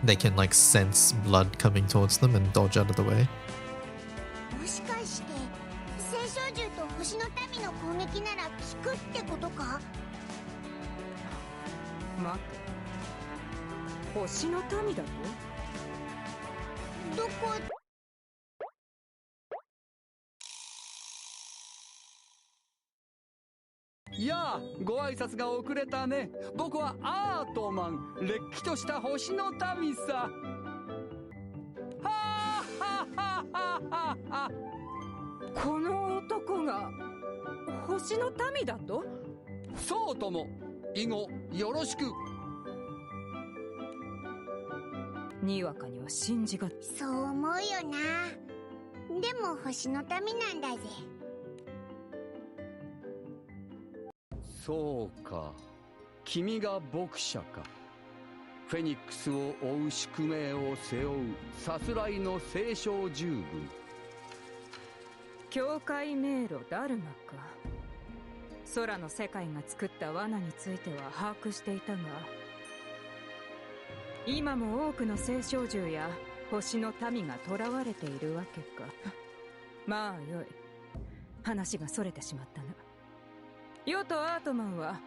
they can like sense blood coming towards them and dodge out of the way. もしかして聖少獣と星の民の攻撃なら効くってことか。待って、星の民だと。どこ。やあ、ご挨拶が遅れたね。僕はアートマン、れっきとした星の民さ。はあははははは。この男が星の民だと。そうとも。以後よろしく。にわかには信じが。そう思うよな。でも星の民なんだぜ。そうか、君が牧者か。フェニックスを追う宿命を背負うさすらいの聖将従軍。境界迷路ダルマか。空の世界が作った罠については把握していたが、今も多くの聖将獣や星の民が囚われているわけか。まあよい、話がそれてしまったな。ヨとアートマンは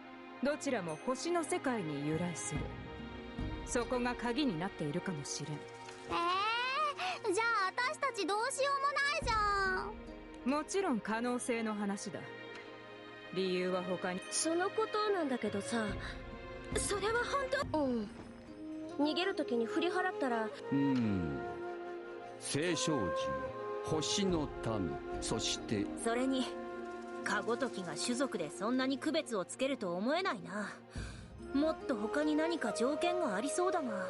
どちらも星の世界に由来する。そこが鍵になっているかもしれん。じゃあ私たちどうしようもないじゃん。もちろん可能性の話だ。理由は他に。そのことなんだけどさ、それは本当。うん。逃げる時に振り払ったら、聖将獣、星の民、そしてそれにカゴトキが種族でそんなに区別をつけると思えないな。もっと他に何か条件がありそうだが。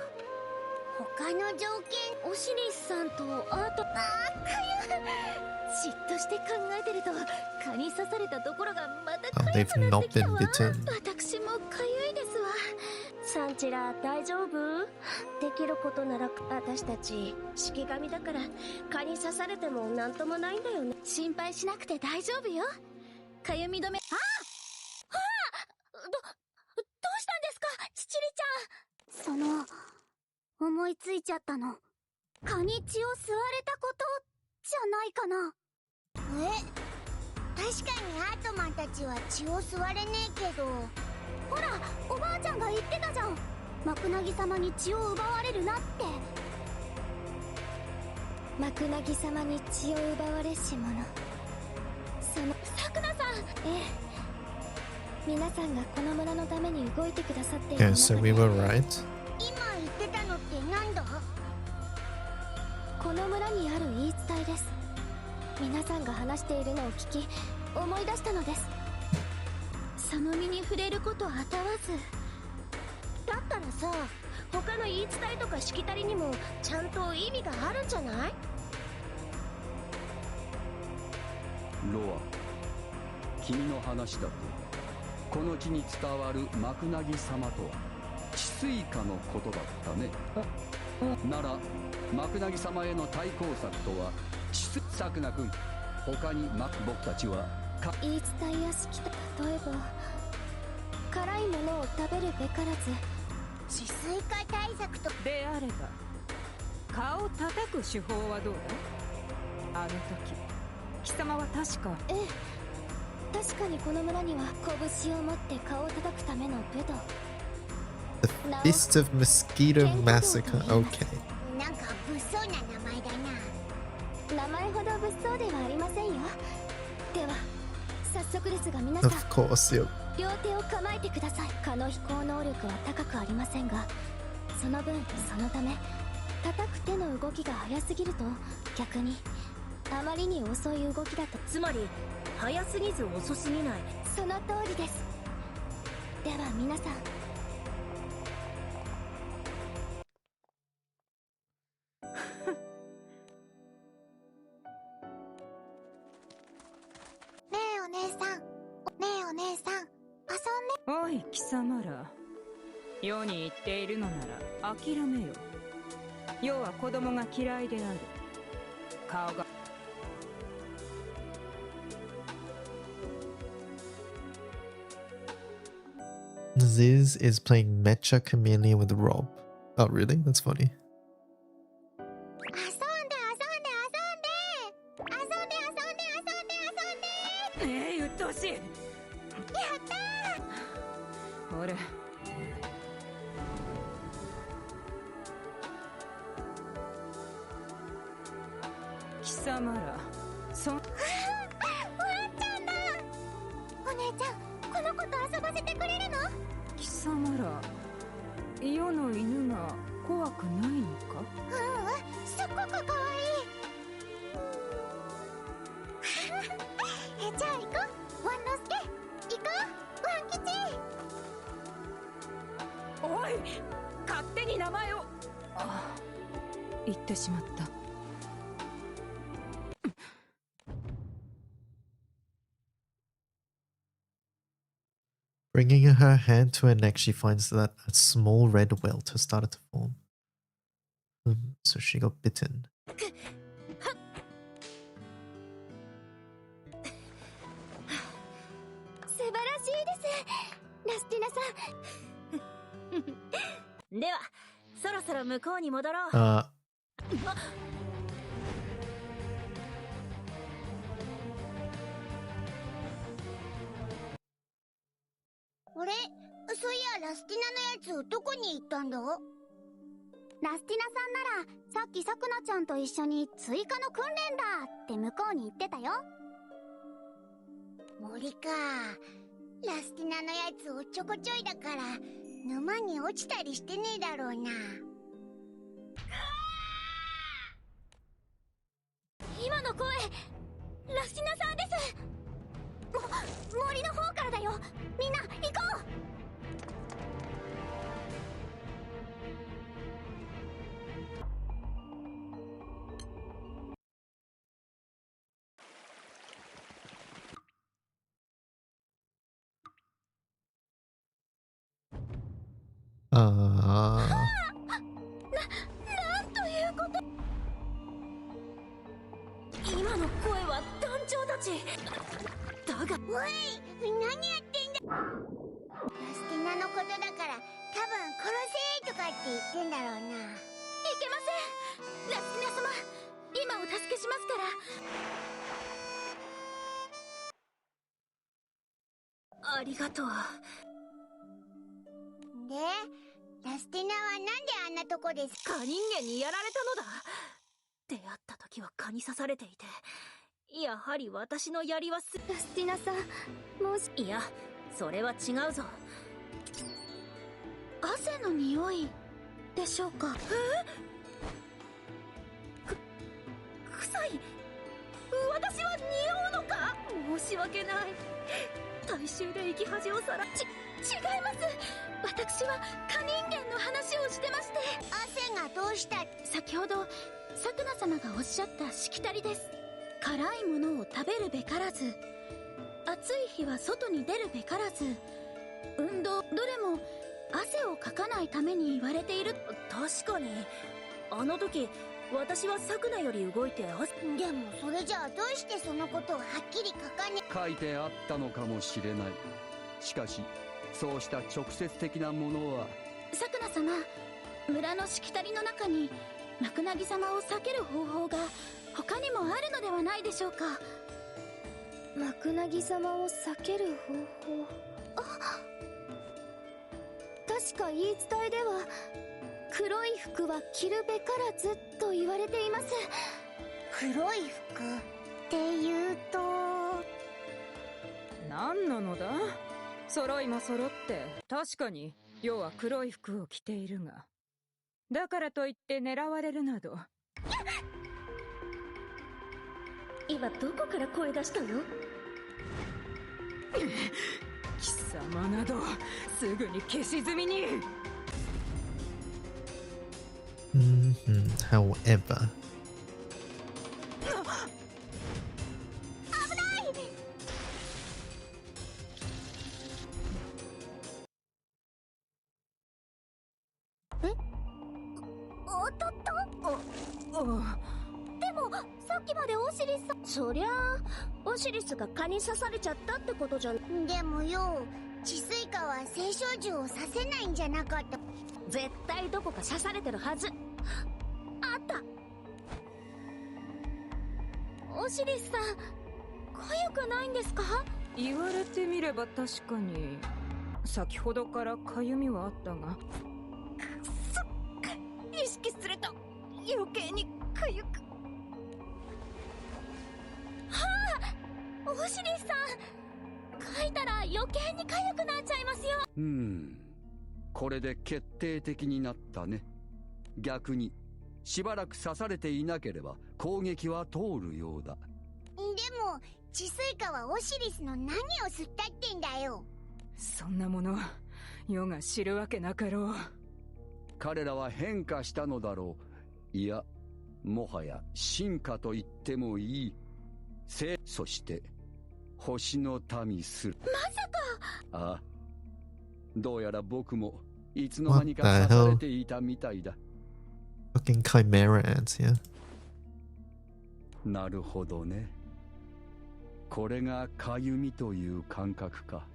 他の条件、オシリスさんとアート。じっとして考えてると蚊に刺されたところがまたかゆくなってきたわ。私もかゆいですわ。サンチラ大丈夫？できることなら。私たち式神だから蚊に刺されてもなんともないんだよね。心配しなくて大丈夫よ。かゆみ止め。どうしたんですか、チチリちゃん。思いついちゃったの。蚊に血を吸われたことじゃないかな。確かにアートマンたちは血を吸われねえけど。ほら、おばあちゃんが言ってたじゃん。マクナギ様に血を奪われるなって。マクナギ様に血を奪われし者。さくなさん。皆さんがこの村のために動いてくださっている。 Okay, so we were right. 今言ってたのってなんだ？この村にある言い伝えです。皆さんが話しているのを聞き思い出したのです。その身に触れることあたわず。だったらさ、他の言い伝えとかしきたりにもちゃんと意味があるんじゃない？ロア、君の話だとこの地に伝わるマクナギ様とは治水化のことだったね。ならマクナギ様への対抗策とはサクナ君、他に僕たちは言い伝えやしきた。例えば辛いものを食べるべからず治水化対策と。であれば顔を叩く手法はどうだ？あの時貴様は確か。確かにこの村には拳を持って顔を叩くための武道。 The Fist of Mosquito Massacre. Okay. なんか物騒な名前だな。名前ほど物騒ではありませんよ。では早速ですが皆さん、 Of course, yep. 両手を構えてください。蚊の飛行能力は高くありませんが、その分そのため叩く手の動きが速すぎると逆にあまりに遅い動きだと。つまり速すぎず遅すぎない。その通りです。では皆さん、ねえお姉さん、おい貴様ら、世に言っているのなら諦めよ。世は子供が嫌いである。顔が。Ziz is playing Mecha Chameleon with Rob. Oh, really? That's funny. うっとうしい。やったー。俺貴様らワンちゃんだ。お姉ちゃん、この子と遊ばせてくれるの？貴様ら世の犬が怖くないのか？すっごくかわいい。じゃあ行こう、ワンのすけ。行こう、ワン吉。おい、勝手に名前を。言ってしまった。Bringing her hand to her neck, she finds that a small red welt has started to form. So she got bitten. 素晴らしいですラスティナさんではそろそろ向こうに戻ろう。あれ、そういやラスティナのやつどこに行ったんだ？ラスティナさんならさっきさくなちゃんと一緒に追加の訓練だって向こうに言ってたよ。森か。ラスティナのやつおっちょこちょいだから沼に落ちたりしてねえだろうな。今の声ラスティナさんです。森の方からだよ。みんな行こう。なんということ。今の声は団長たちだが。おい、何やってんだ。ラスティナのことだから多分殺せとかって言ってんだろうな。いけません。ラスティナ様、今お助けしますから。ありがとう。で、ラスティナはなんであんなとこです？蚊人間にやられたのだ。出会った時は蚊に刺されていて、やはり私の槍はラスティナさん、もし…いや、それは違うぞ。汗の匂いでしょうか。臭い。私は匂うのか。申し訳ない。大衆で生き恥をさら…違います。私は蚊人間の話をしてまして。汗がどうした？先ほどさくな様がおっしゃったしきたりです。辛いものを食べるべからず、暑い日は外に出るべからず、運動どれも汗をかかないために言われている。確かにあの時私はサクナより動いて。でもそれじゃあどうしてそのことをはっきり書かね…書いてあったのかもしれない。しかしそうした直接的なものは。さくな様、村のしきたりの中にマクナギ様を避ける方法が他にもあるのではないでしょうか。マクナギ様を避ける方法。確か言い伝えでは黒い服は着るべからずと言われています。黒い服っていうと何なのだ。揃いも揃って確かに要は黒い服を着ているが、だからといって狙われるなど。今どこから声出したの？貴様などすぐに消し済みに。However,でもさっきまでオシリスさん…そりゃあオシリスが蚊に刺されちゃったってことじゃん。でもよ、治水花は青少獣を刺せないんじゃなかった？絶対どこか刺されてるはず。あった。オシリスさん、痒くないんですか？言われてみれば確かに先ほどから痒みはあったが。意識すると余計に痒く。はあ、オシリスさん、書いたら余計に痒くなっちゃいますよ。これで決定的になったね。逆にしばらく刺されていなければ攻撃は通るようだ。でも治水花はオシリスの何を吸ったってんだよ。そんなもの世が知るわけなかろう。彼らは変化したのだろう。いや、もはや進化と言ってもいい。そして星の民する。まさか。ああ、どうやら僕もいつの間にか刺されていたみたいだ。Fucking chimera ants here. なるほどね。これがかゆみという感覚か。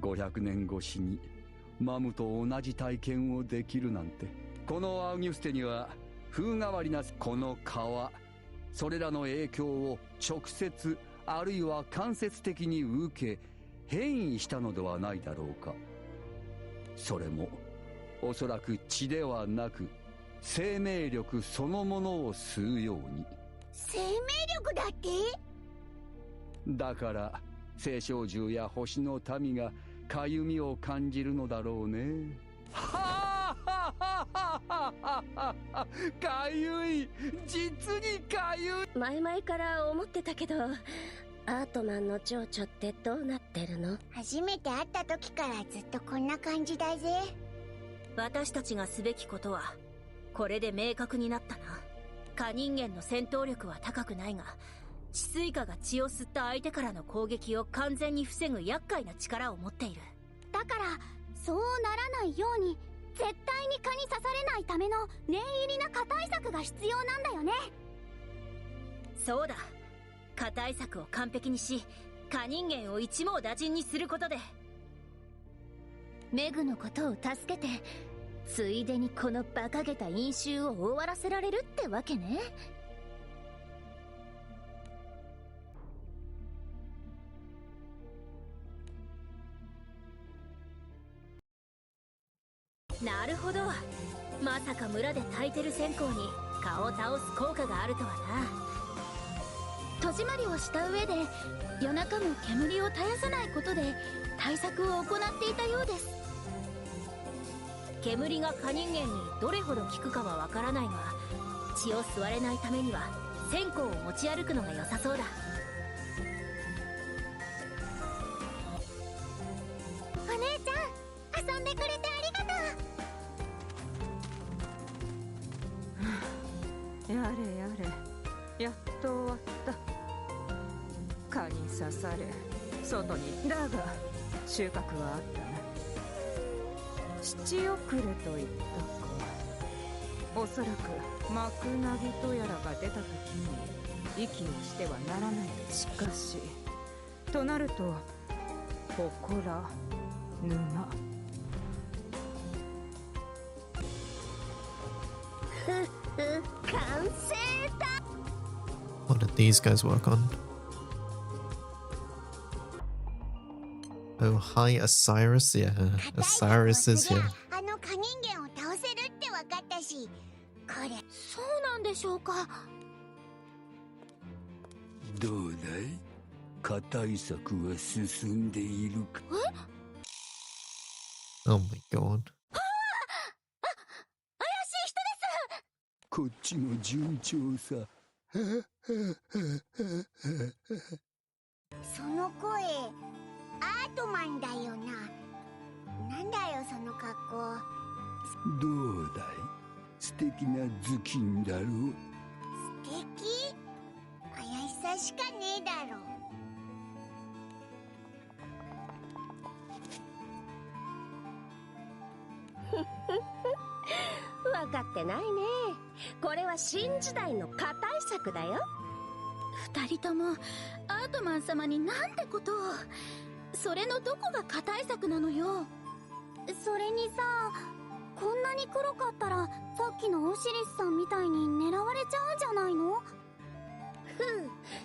500年越しにマムと同じ体験をできるなんて。このアウギュステには風変わりなこの川、それらの影響を直接あるいは間接的に受け変異したのではないだろうか。それもおそらく血ではなく生命力そのものを吸うように。生命力だって？だから青少獣や星の民がかゆみを感じるのだろうね。はあかゆい、実にかゆい。前々から思ってたけど、アートマンの蝶々ってどうなってるの？初めて会った時からずっとこんな感じだぜ。私たちがすべきことはこれで明確になったな。蚊人間の戦闘力は高くないが、治水化が血を吸った相手からの攻撃を完全に防ぐ厄介な力を持っている。だからそうならないように絶対に蚊に刺されないための念入りな蚊対策が必要なんだよね。そうだ、蚊対策を完璧にし蚊人間を一網打尽にすることでメグのことを助けて、ついでにこの馬鹿げた飲酒を終わらせられるってわけね。なるほど、まさか村で焚いてる線香に蚊を倒す効果があるとはな。戸締まりをした上で夜中も煙を絶やさないことで対策を行っていたようです。煙が蚊人間にどれほど効くかはわからないが、血を吸われないためには線香を持ち歩くのが良さそうだ。お姉ちゃん、遊んでくれてありがとう。やれやれ、やっと終わった。蚊に刺され外にだが収穫はあったな。七遅れと言ったか。おそらくマクナギとやらが出た時に息をしてはならない。しかしとなると祠、沼完成だ。 What did these guys work on? Oh, hi, Osiris. Yeah, Osiris is here. あの蚊人間を倒せるって分かったし、これそうなんでしょうか。どうだい？蚊対策は進んでいるか？ Oh my god. こっちも順調さ。その声、アートマンだよな。なんだよその格好。どうだい？素敵な頭巾だろう？素敵？怪しさしかねえだろ。分かってないね。これは新時代の蚊対策だよ。二人ともアートマン様になんてことを。それのどこが蚊対策なのよ。それにさ、こんなに黒かったらさっきのオシリスさんみたいに狙われちゃうんじゃないの？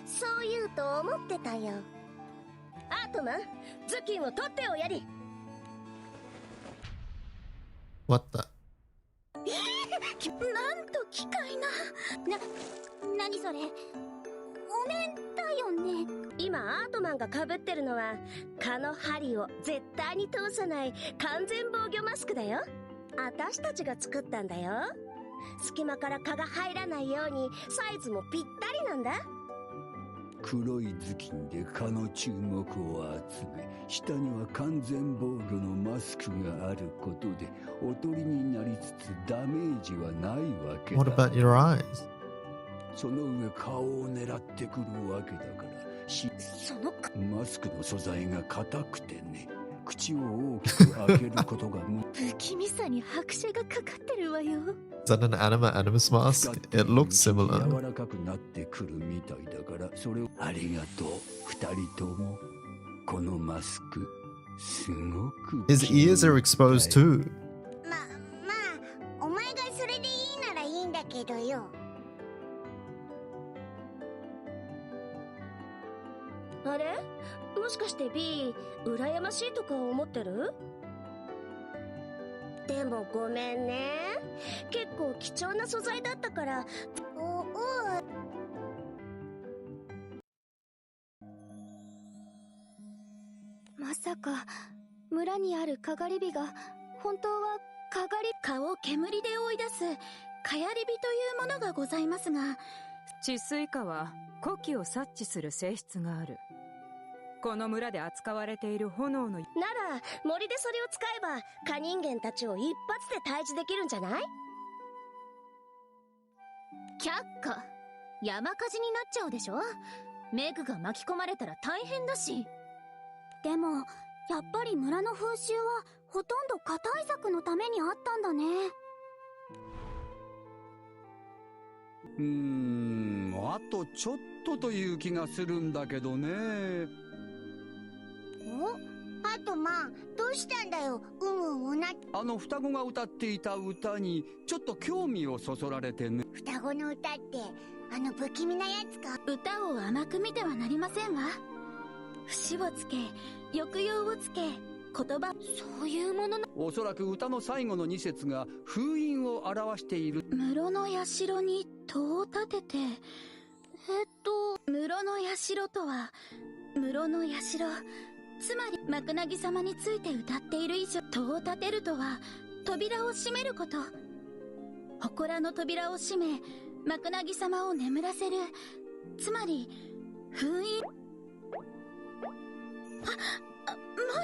そう言うと思ってたよ。アートマン、頭巾を取っておやり。 What the? なんと奇怪な。何それ？お面だよね。今アートマンが被ってるのは蚊の針を絶対に通さない完全防御マスクだよ。私たちが作ったんだよ。隙間から蚊が入らないようにサイズもぴったりなんだ。黒い頭巾で蚊の注目を集め、下には完全防御のマスクがあることでおとりになりつつダメージはないわけだ。 What about your eyes? その上顔を狙ってくるわけだから、そのマスクの素材が硬くてね、口を大きく開けることが不気味さに拍車がかかってるわよ。 Is that an Animus mask? It looks similar. 柔らかくなってくるみたいだから、それをありがとう二人とも。このマスクすごく His ears are exposed too. まあお前がそれでいいならいいんだけどよ。あれ、もしかして B 羨ましいとか思ってる？でもごめんね、結構貴重な素材だったから。まさか村にあるかがり火が本当はかがり蚊を煙で追い出すかやり火というものがございますが、治水化は呼気を察知する性質がある。この村で扱われている炎のなら森でそれを使えば蚊人間たちを一発で退治できるんじゃない？却下。山火事になっちゃうでしょ。メグが巻き込まれたら大変だし。でもやっぱり村の風習はほとんど蚊対策のためにあったんだね。あとちょっとという気がするんだけどね。あとどうしたんだよ、あの双子が歌っていた歌にちょっと興味をそそられてね。双子の歌ってあの不気味なやつか？歌を甘く見てはなりませんわ。節をつけ、抑揚をつけ、言葉、そういうものの。おそらく歌の最後の2節が封印を表している。室の社に戸を立てて、室の社とは、室の社、つまりマクナギ様について歌っている以上、戸を立てるとは扉を閉めること。祠の扉を閉め、マクナギ様を眠らせる、つまり封印。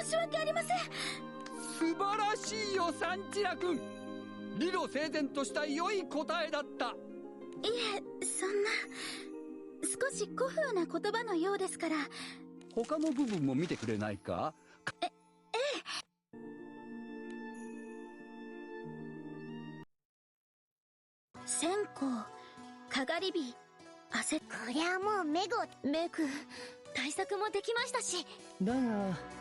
申し訳ありません。素晴らしいよサンチラ君。理路整然とした良い答えだった。いえ、そんな少し古風な言葉のようですから。他の部分も見てくれないか？ええ。線香、かがり火、汗。こりゃもうメグ対策もできましたし。だが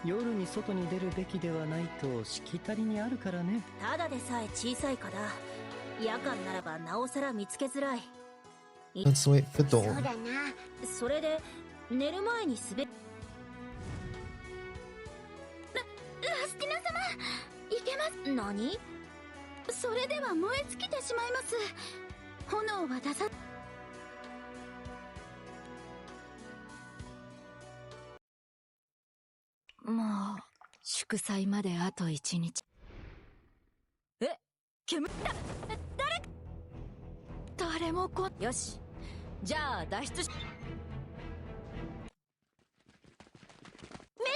夜に外に出るべきではないとしきたりにあるからね。ただでさえ小さい蚊だ。夜間ならばなおさら見つけづらい。 Let's wait for そう dawn. だな。それで寝る前にラスティナ様、いけます。何？それでは燃え尽きてしまいます。炎は出さ。もう祝祭まであと1日。誰もよし、じゃあ脱出し。メ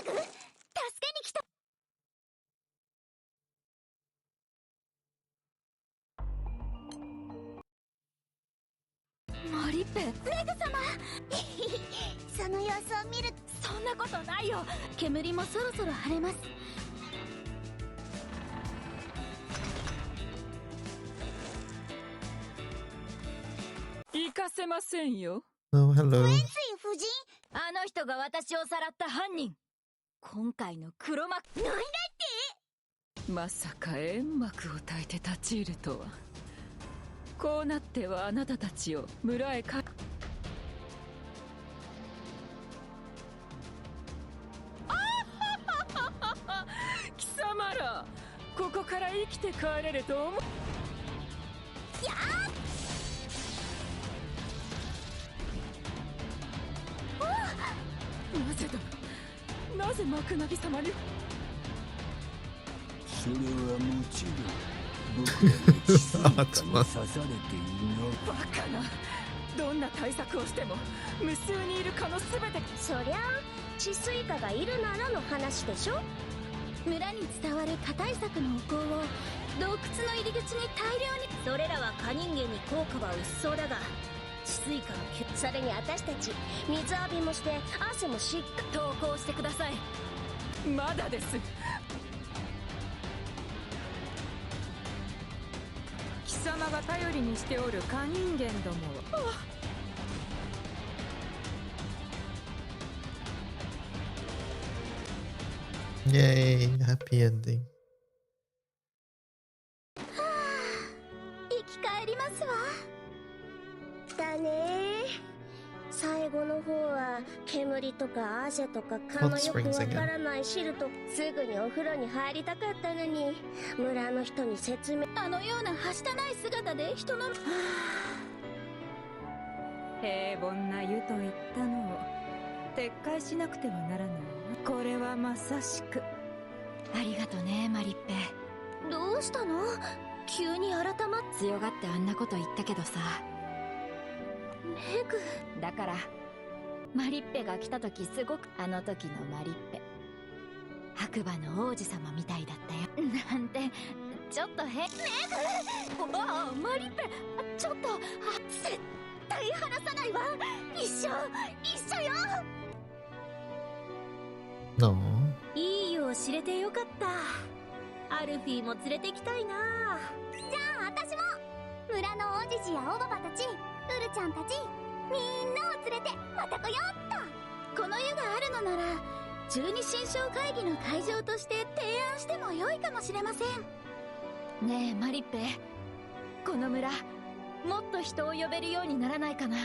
グ、助けに来た。モリッペ、メグ様その様子を見る。そんなことないよ。煙もそろそろ晴れます。行かせませんよ。 Oh, hello. 夫人、あの人が私をさらった犯人。今回の黒幕。なんだって？まさか煙幕を焚いて立ち入るとは。こうなってはあなたたちを村へ貴様ら、ここから生きて帰れると思う。やなぜだ、なぜマクナギ様に。それはもちろん僕らの治水化に刺されていない。バカな。どんな対策をしても無数にいる蚊の全て。そりゃ治水化がいるならの話でしょ。村に伝わる蚊対策のお香を洞窟の入り口に大量に。それらは蚊人間に効果は薄そうだが、治水化のそれに私たち水浴びもして汗もしっかり投稿してください。まだです。貴様が頼りにしておるカ人間どもはYay, happy ending. 生き返りますわ。だね。最後の方は煙とか汗とか蚊のよくわからない汁とすぐにお風呂に入りたかったのに、村の人に説明。あのようなはしたない姿で人の平凡な湯といったのを撤回しなくてはならないわ。これはまさしく。ありがとねマリッペ。どうしたの？急に改まっ強がってあんなこと言ったけどさ。メグだからマリッペが来た時すごくあの時のマリッペ白馬の王子様みたいだったよなんてちょっとメグああマリッペちょっと絶対離さないわ一緒よNo. いいよ知れてよかった。アルフィーも連れてきたいな。じゃあ私も村の王子やおばばたち、ウルちゃんたち、みんなを連れてまた来よっと。この湯があるのなら十二神将会議の会場として提案しても良いかもしれませんね。えマリッペ、この村もっと人を呼べるようにならないかな。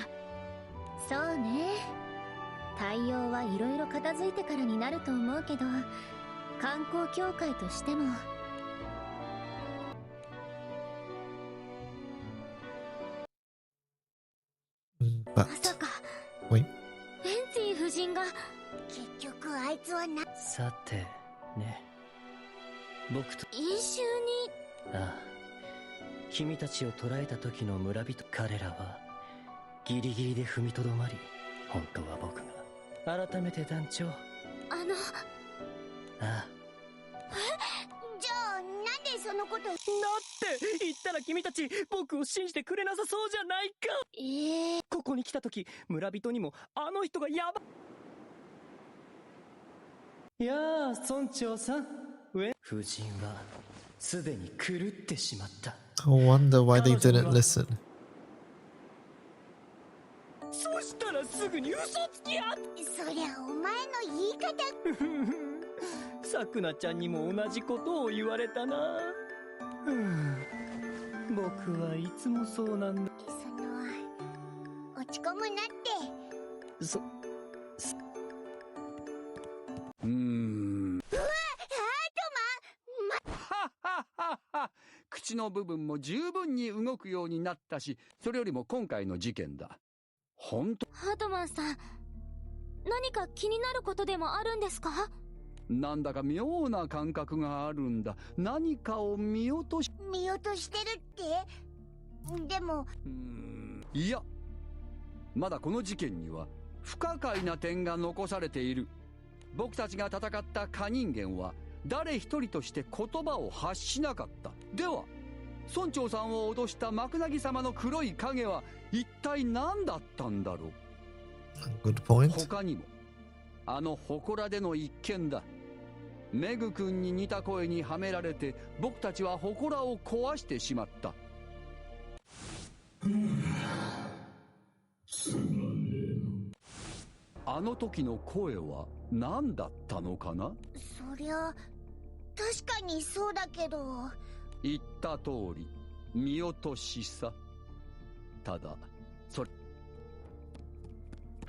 そうね。対応はいろいろ片付いてからになると思うけど、観光協会としてもまさかWait. フェンツィ夫人が結局あいつはな。さてね、僕と一緒に。ああ、君たちを捕らえた時の村人、彼らはギリギリで踏みとどまり、本当は僕が改めて団長。ああじゃあなんでそのこと。だって言ったら君たち僕を信じてくれなさそうじゃないか。ここに来た時村人にもあの人がやばいやあ村長さん、夫人はすでに狂ってしまった。 I wonder why they didn't listen. そしたらすぐに嘘つきや。そりゃお前の言い方。さくなちゃんにも同じことを言われたな。僕はいつもそうなんだ。落ち込むなって。うわ、口の部分も十分に動くようになったし、それよりも今回の事件だ。本当。ハートマンさん、何か気になることでもあるんですか？なんだか妙な感覚があるんだ。何かを見落としてるって？でもいや、まだこの事件には不可解な点が残されている。僕たちが戦った蚊人間は誰一人として言葉を発しなかった。では村長さんを脅したマクナギ様の黒い影は一体何だったんだろう。Good point. 他にもあの祠での一件だ。メグ君に似た声にはめられて僕たちは祠を壊してしまった。あの時の声は何だったのかな。そりゃ確かにそうだけど。言った通り見落としさ。ただそれ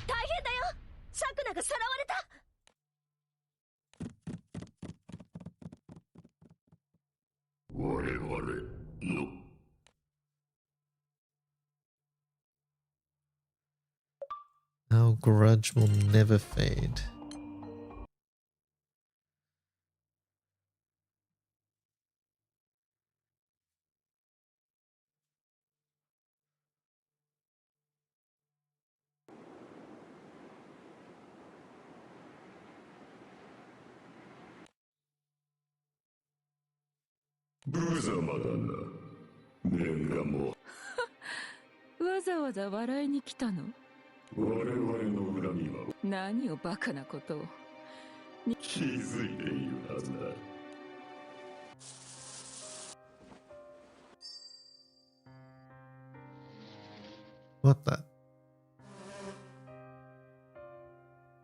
大変だよ、サクナがさらわれた。我々のOur grudge will never fade.わざわざ笑いに来たの？我々の恨みは何をバカなことを。気づいているはずだ。What the?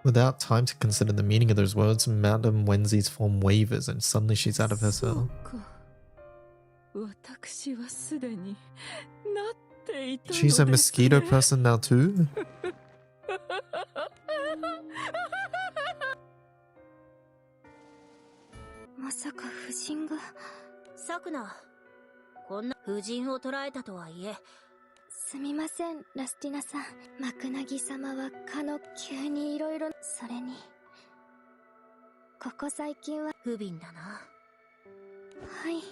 Without time to consider the meaning of those words, Madame Wenzi's form wavers and suddenly she's out of her cell. 私はすでになっていたのです。 She's a mosquito person now too? まさか夫人が。サクナ、こんな夫人を捕らえたとはいえ。すみません、ラスティナさん。マクナギ様は急にいろいろ。それにここ最近は不憫だな。はい。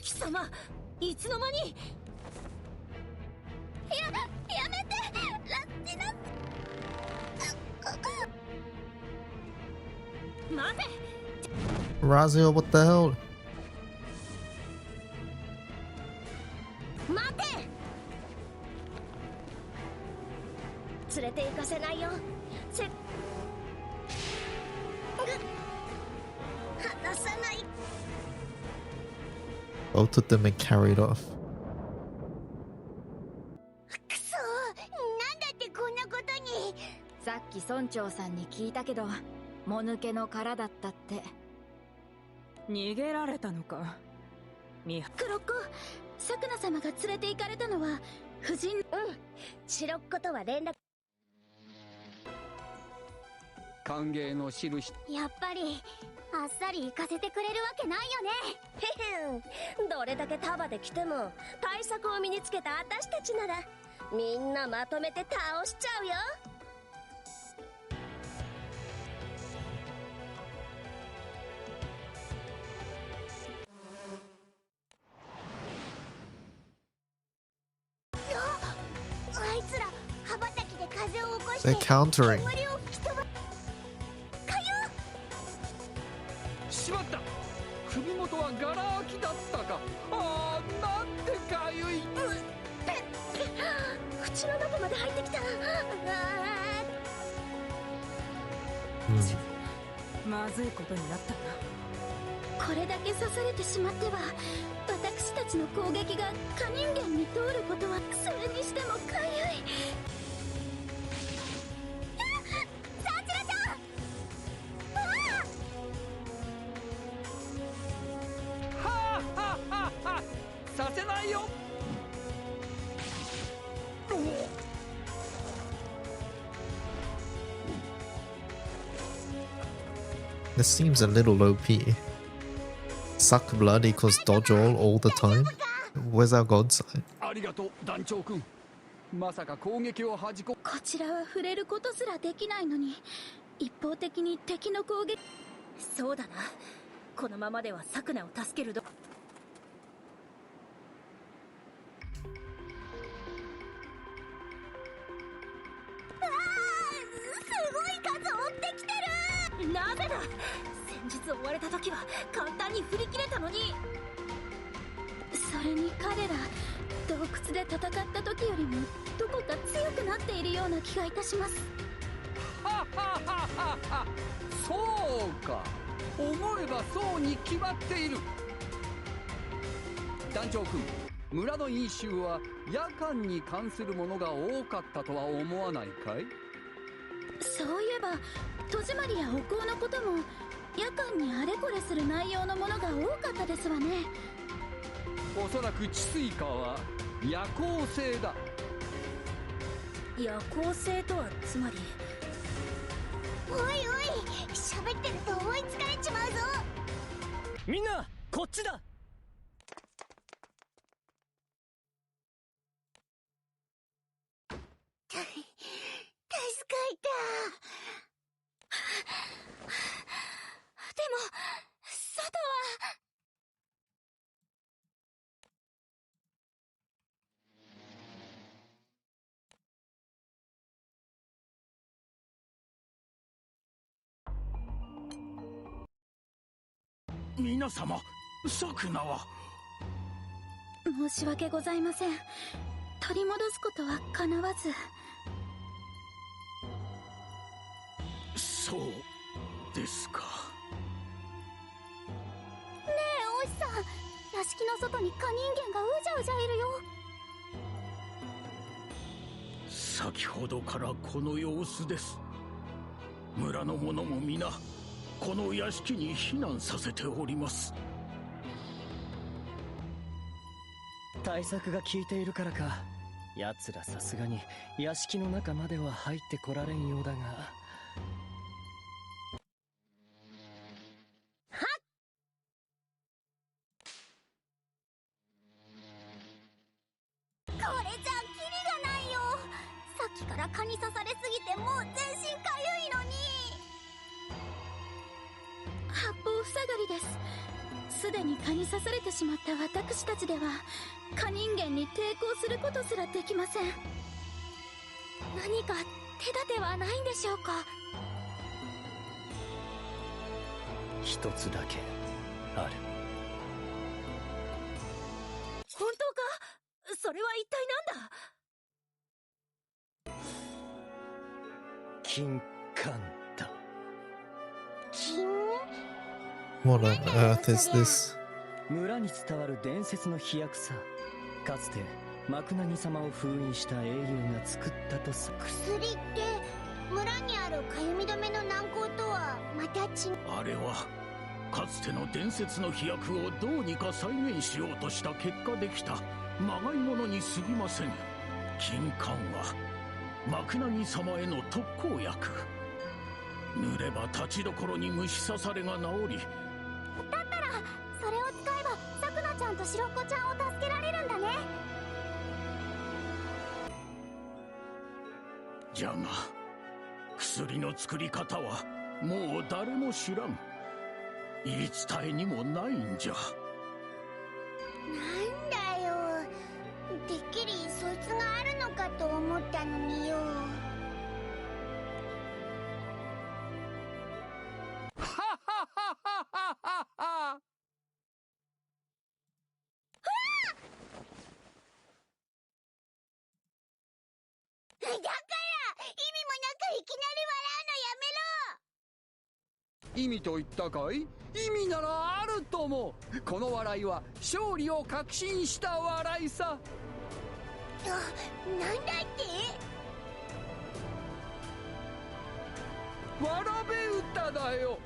貴様、いつの間に。やめて、ラスティナ。待て。 Razio, what the hell? 待て。連れて行かせないよ。離さない。 Both of them are carried off. くそ、なんだってこんなことに。さっき村長さんに聞いたけど、もぬけの殻だったって。逃げられたのか。黒子、サクナ様が連れて行かれたのは夫人。白っ子とは連絡。歓迎の印。やっぱりあっさり行かせてくれるわけないよね。へへん、どれだけ束で来ても対策を身につけた私たちならみんなまとめて倒しちゃうよ。あいつら羽ばたきで風を起こして They're countering. しまった。首元はガラ空きだったか。ああ、なんてかゆい。口の中まで入ってきた。まずいことになったな。これだけ刺されてしまっては私たちの攻撃が可人間に通ることは。それにしてもかゆい。サチラちゃん。はあはあはあ、させないよ。This seems a little OP. Suck blood equals dodge all the time? Where's our god side? ありがとう、団長くん。まさか攻撃をはじこ。こちらは触れることすらできないのに一方的に敵の攻撃。そうだな。このままではサクナを助けるど。すごい数追ってきてる。なぜだ。先日追われた時は簡単に振り切れたのに。それに彼ら洞窟で戦った時よりもどこか強くなっているような気がいたします。ははははは。そうか。思えばそうに決まっている。団長くん、村の飲酒は夜間に関するものが多かったとは思わないかい？そういえば戸締まりやお香のことも夜間にあれこれする内容のものが多かったですわね。おそらく治水花は夜行性だ。夜行性とはつまり。おいおい、喋ってると思いつかれちまうぞ。みんなこっちだ。助かった。でも外は。皆様、サクナは。申し訳ございません。取り戻すことはかなわず。そうですか。ねえおいさん、屋敷の外に蚊人間がうじゃうじゃいるよ。先ほどからこの様子です。村の者も皆この屋敷に避難させております。対策が効いているからか、奴らさすがに屋敷の中までは入ってこられんようだが。これじゃんキリがないよ。さっきから蚊に刺されすぎてもう全身かゆいのに。八方塞がりです。すでに蚊に刺されてしまった私たちでは蚊人間に抵抗することすらできません。何か手立てはないんでしょうか。一つだけある。本当か？それは一体なんだ？金冠だ。金？ What on earth is this? 村に伝わる伝説の飛躍さ。かつてマクナギ様を封印した英雄が作ったとさ。薬って村にあるかゆみ止めの軟膏とはまた違う。あれはかつての伝説の飛躍をどうにか再現しようとした結果できたまがいものに過ぎません。金冠はマクナギ様への特効薬。塗れば立ちどころに虫刺されが治り、だったらそれを使えばさくらちゃんとしろっこちゃんを助けられるんだね。じゃが薬の作り方はもう誰も知らん。言い伝えにもないんじゃ。なんだよ、てっきりそいつがあるのかと思ったのによ。だから意味もなくいきなり笑うのやめろ。意味と言ったかい？意味ならあるとも。この笑いは勝利を確信した笑いさ。なんだって？わらべ歌だよ。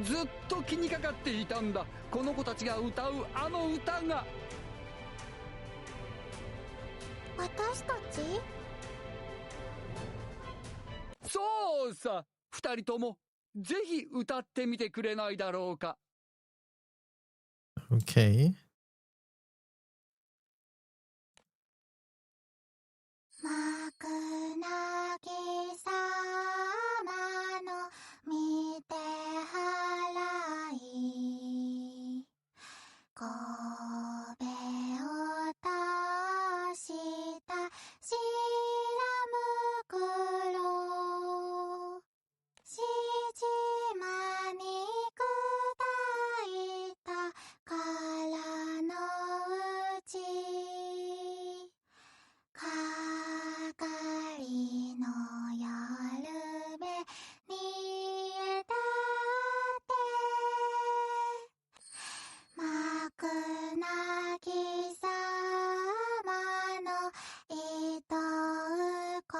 ずっと気にかかっていたんだ、この子たちが歌うあの歌が。私たち？そうさ、二人ともぜひ歌ってみてくれないだろうか。Okay. マクナギ様の見て払い、神戸を足したしらむくろ、しじまに砕いたからのうち、かがりの夜目にえたってマクナギ様のいとうこ、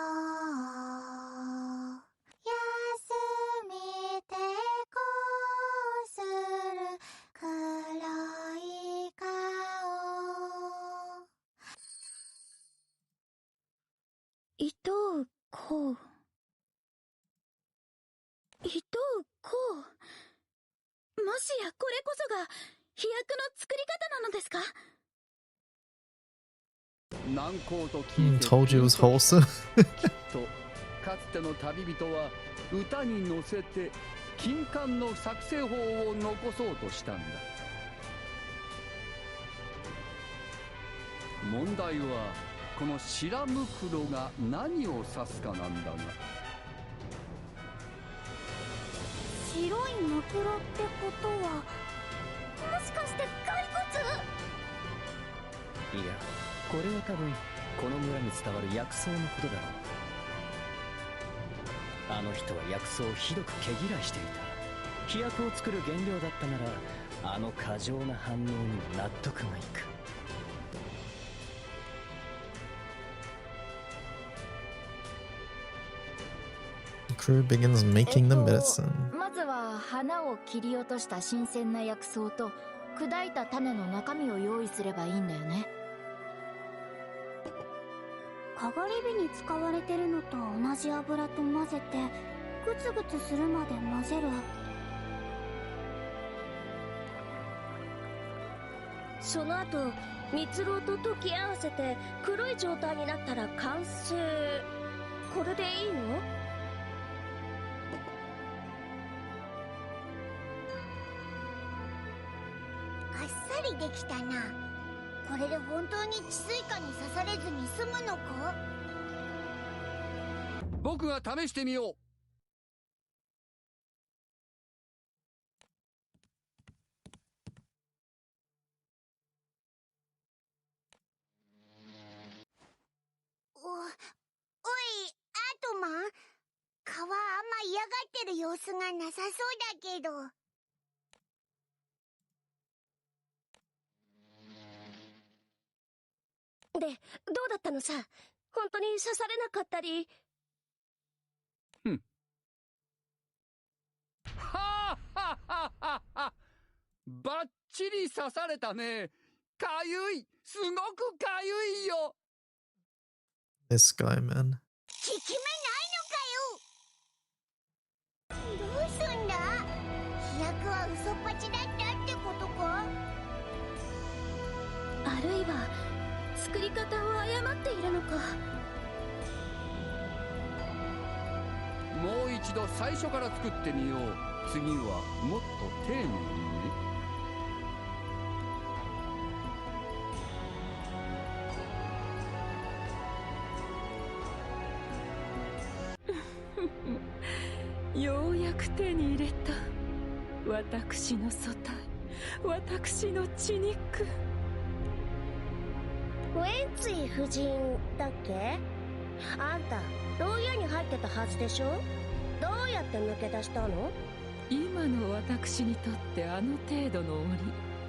休みてこする黒い顔、伊藤こう。伊藤こう。もしやこれこそが飛躍の作り方なのですか？難航と聞いて Told you it was wholesome. きっとかつての旅人は歌に乗せて金冠の作成法を残そうとしたんだ。問題はこの白袋が何を指すかなんだが。白いムクロってことは、もしかして骸骨？いや、これは多分この村に伝わる薬草のことだろう。あの人は薬草をひどく毛嫌いしていた。飛薬を作る原料だったなら、あの過剰な反応にも納得がいく。Crew begins making the medicine. まずは花を切り落とした新鮮な薬草と砕いた種の中身を用意すればいいんだよね。かがり火に使われてるのと同じ油と混ぜてグツグツするまで混ぜる。その後蜜蝋と溶き合わせて黒い状態になったら完成。これでいいの？あっさりできたな。これで本当に治水化に刺されずに済むのか？僕が試してみよう。おい、アートマン。蚊はあんま嫌がってる様子がなさそうだけど。で、どうだったのさ？本当に刺されなかったり。ははははは。バッチリ刺されたね。かゆい。すごくかゆいよ。This guy, man. 効き目ないのかよ。どうすんだ？飛躍は嘘っぱちだったってことか？あるいは作り方を誤っているのか。もう一度最初から作ってみよう。次はもっと丁寧にね。ようやく手に入れた。私の素体、私の血肉。ウェンツィ夫人だっけ？あんた牢屋に入ってたはずでしょ？どうやって抜け出したの？今の私にとってあの程度の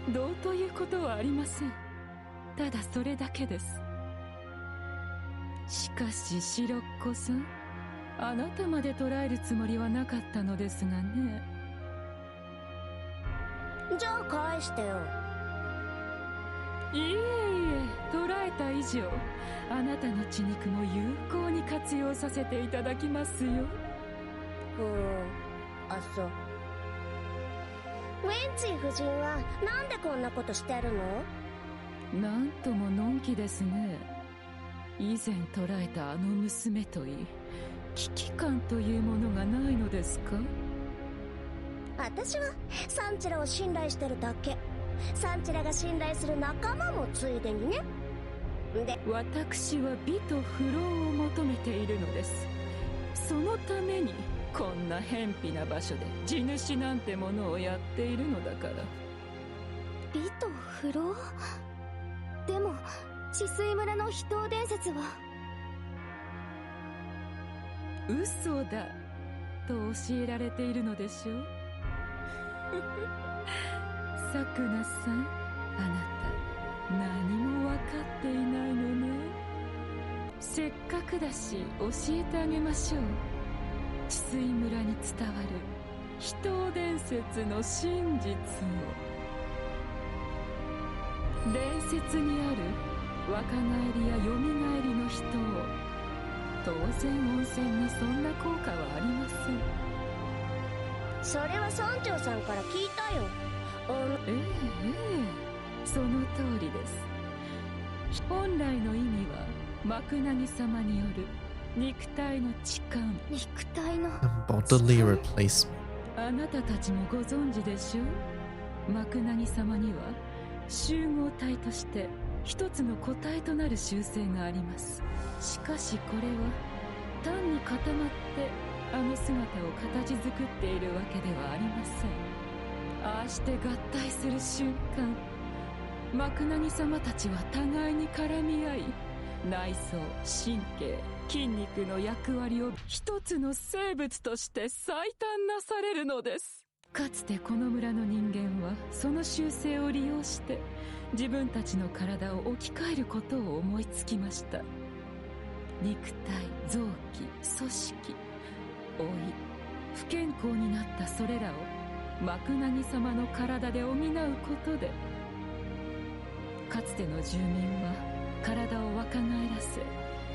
檻、どうということはありません。ただそれだけです。しかし白っ子さん、あなたまで捕らえるつもりはなかったのですがね。じゃあ返してよ。いえいえ、捕らえた以上あなたの血肉も有効に活用させていただきますよ。あ、そう。ウェンツィ夫人はなんでこんなことしてるの？なんとものんきですね。以前捕らえたあの娘といい、危機感というものがないのですか？私はサンチラを信頼してるだけ。サンチラが信頼する仲間もついでにね。で、私は美と不老を求めているのです。そのためにこんな偏僻な場所で地主なんてものをやっているのだから。美と不老？でも治水村の秘湯伝説は嘘だと教えられているのでしょう。サクナさん、あなた何も分かっていないのね。せっかくだし教えてあげましょう。治水村に伝わる秘湯伝説の真実を。伝説にある若返りや蘇りの人を、当然温泉にそんな効果はありません。それは村長さんから聞いたよ。ええ、その通りです。本来の意味は幕なぎ様による肉体の置換。肉体の bodily replacement。 あなたたちもご存知でしょう。幕なぎ様には集合体として一つの個体となる習性があります。しかしこれは単に固まってあの姿を形作っているわけではありません。ああして合体する瞬間、幕なぎ様たちは互いに絡み合い、内臓、神経、筋肉の役割を一つの生物として最短なされるのです。かつてこの村の人間はその習性を利用して自分たちの体を置き換えることを思いつきました。肉体、臓器、組織、老い、不健康になったそれらをマクナギ様の体で補うことで、かつての住民は体を若返らせ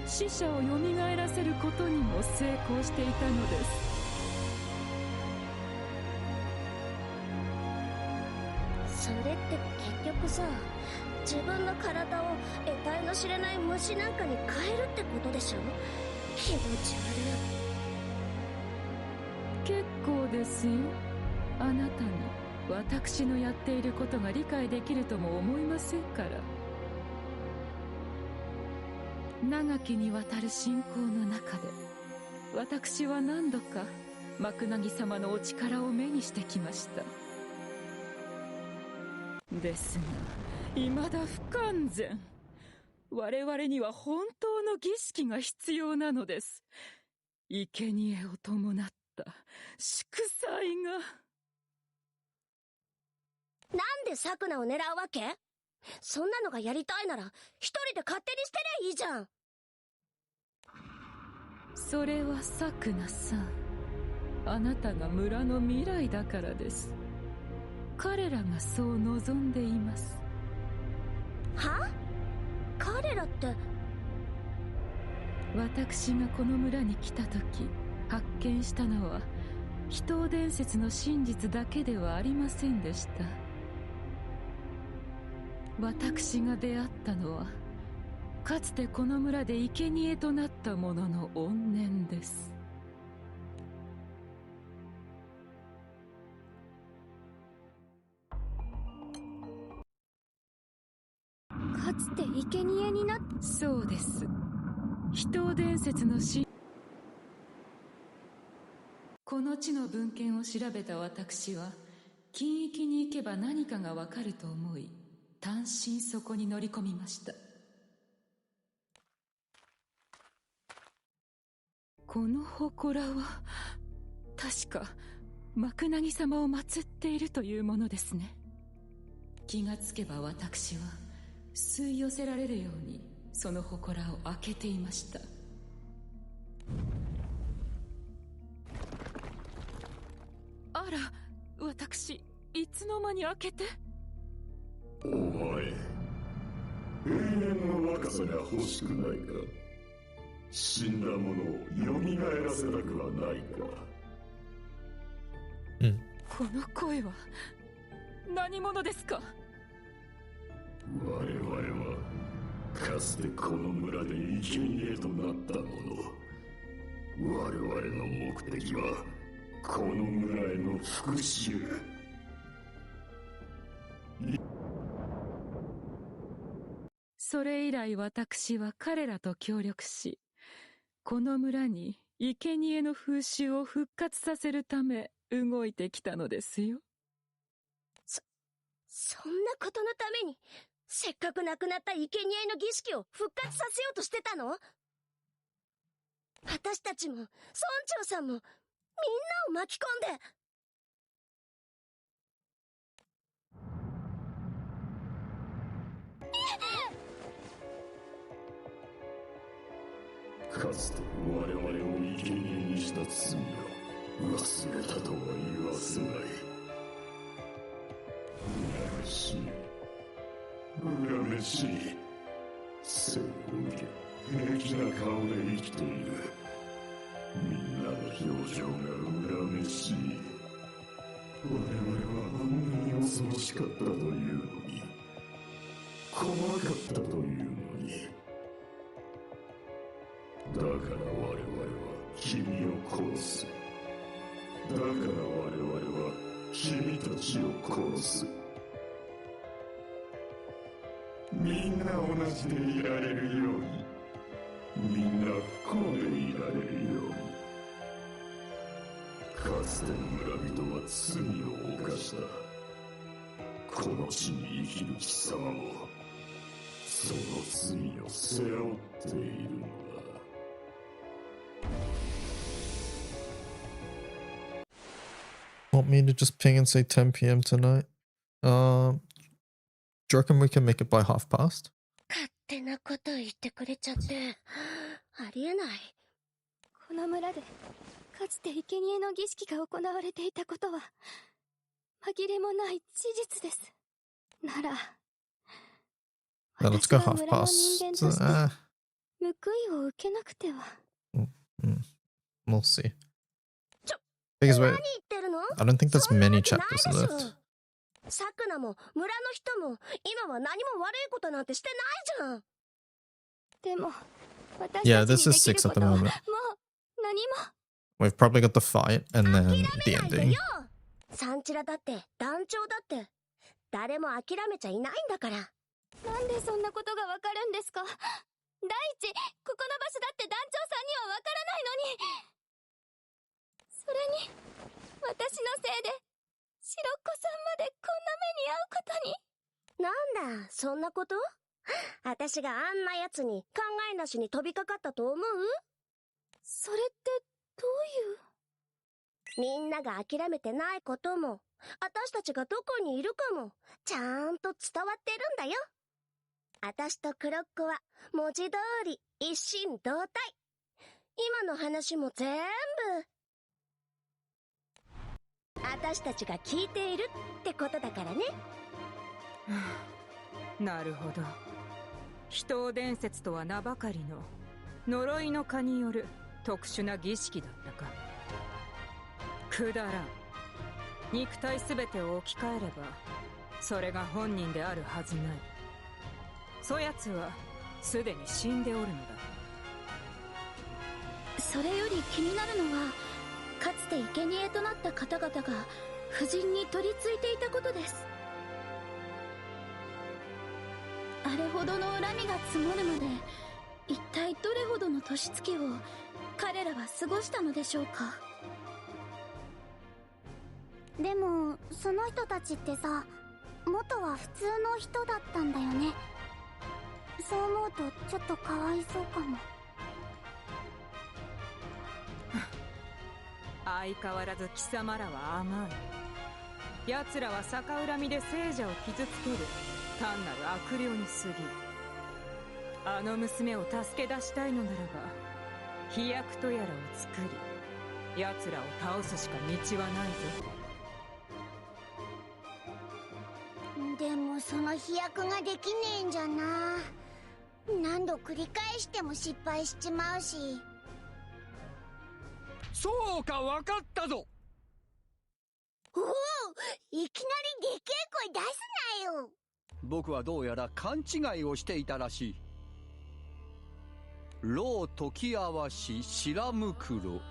死者を蘇らせることにも成功していたのです。それって結局さ、自分の体を得体の知れない虫なんかに変えるってことでしょ。気持ち悪い。結構ですよ。あなたに私のやっていることが理解できるとも思いませんから。長きにわたる信仰の中で私は何度かマクナギ様のお力を目にしてきました。ですが未だ不完全。我々には本当の儀式が必要なのです。生贄を伴った祝祭が。なんでサクナを狙うわけ？そんなのがやりたいなら一人で勝手にしてりゃいいじゃん。それはサクナさん、あなたが村の未来だからです。彼らがそう望んでいます。は？彼らって。私がこの村に来た時発見したのは秘湯伝説の真実だけではありませんでした。私が出会ったのはかつてこの村で生贄となった者の怨念です。かつて生贄になっ。そうです。秘湯伝説のこの地の文献を調べた私は近域に行けば何かがわかると思い単身そこに乗り込みました。この祠は確かマクナギ様を祀っているというものですね。気がつけば私は吸い寄せられるようにその祠を開けていました。あら、私いつの間に開けて。お前、永遠の若さが欲しくないか？死んだ者を蘇らせたくはないか？この声は何者ですか？我々はかつてこの村で生贄となった者。我々の目的はこの村への復讐。それ以来私は彼らと協力し、この村に生贄の風習を復活させるため動いてきたのですよ。そんなことのためにせっかく亡くなった生贄の儀式を復活させようとしてたの？私たちも村長さんもみんなを巻き込んで。かつて我々を生贄にした罪を忘れたとは言わせない。恨めしい、恨めしい。背を向け平気な顔で生きている。みんなの表情が恨めしい。我々はあんなに恐ろしかったというのに、怖かったというのに。だから我々は君を殺す。だから我々は君たちを殺す。みんな同じでいられるように、みんな不幸でいられるように。かつての村人は罪を犯した。この地に生きる貴様もその罪を背負っているのだ。Want me to just ping and say 10 p.m. tonight? Do you reckon we can make it by past? 勝手なこと言ってくれちゃってありえない。この村でかつて生贄の儀式が行われていたことは紛れもない事実です。なら Let's go 私は村の人間 past. として報いを受けなくては。We'll see. Because wait, I don't think there's many chapters left. サクナも村の人も今は何も悪いことなんてしてないじゃん。でも Yeah, this is 6 at the moment. もう何も。 We've probably got the fight and then the ending. サンチラだって団長だって誰も諦めちゃいないんだから。なんでそんなことがわかるんですか。第一、ここの場所だって団長さんにはわからないのに。それに私のせいでシロッコさんまでこんな目に遭うことに。なんだそんなこと。私があんな奴に考えなしに飛びかかったと思う。それってどういう。みんなが諦めてないことも私たちがどこにいるかもちゃんと伝わってるんだよ。私とクロッコは文字通り一心同体。今の話も全部私たちが聞いているってことだからね。なるほど。秘湯伝説とは名ばかりの呪いの蚊による特殊な儀式だったか。くだらん。肉体すべてを置き換えればそれが本人であるはずない。そやつはすでに死んでおるのだ。それより気になるのはかつて生贄となった方々が夫人に取り付いていたことです。あれほどの恨みが積もるまで一体どれほどの年月を彼らは過ごしたのでしょうか。でもその人たちってさ、元は普通の人だったんだよね。そう思うとちょっとかわいそうかも。相変わらず貴様らは甘い。奴らは逆恨みで聖者を傷つける単なる悪霊に過ぎ。あの娘を助け出したいのならば飛躍とやらを作り奴らを倒すしか道はないぞ。でもその飛躍ができねえんじゃな。何度繰り返しても失敗しちまうし。そうか、わかったぞ。おお、いきなりでけえ声出すなよ。僕はどうやら勘違いをしていたらしい。老時合わし白袋。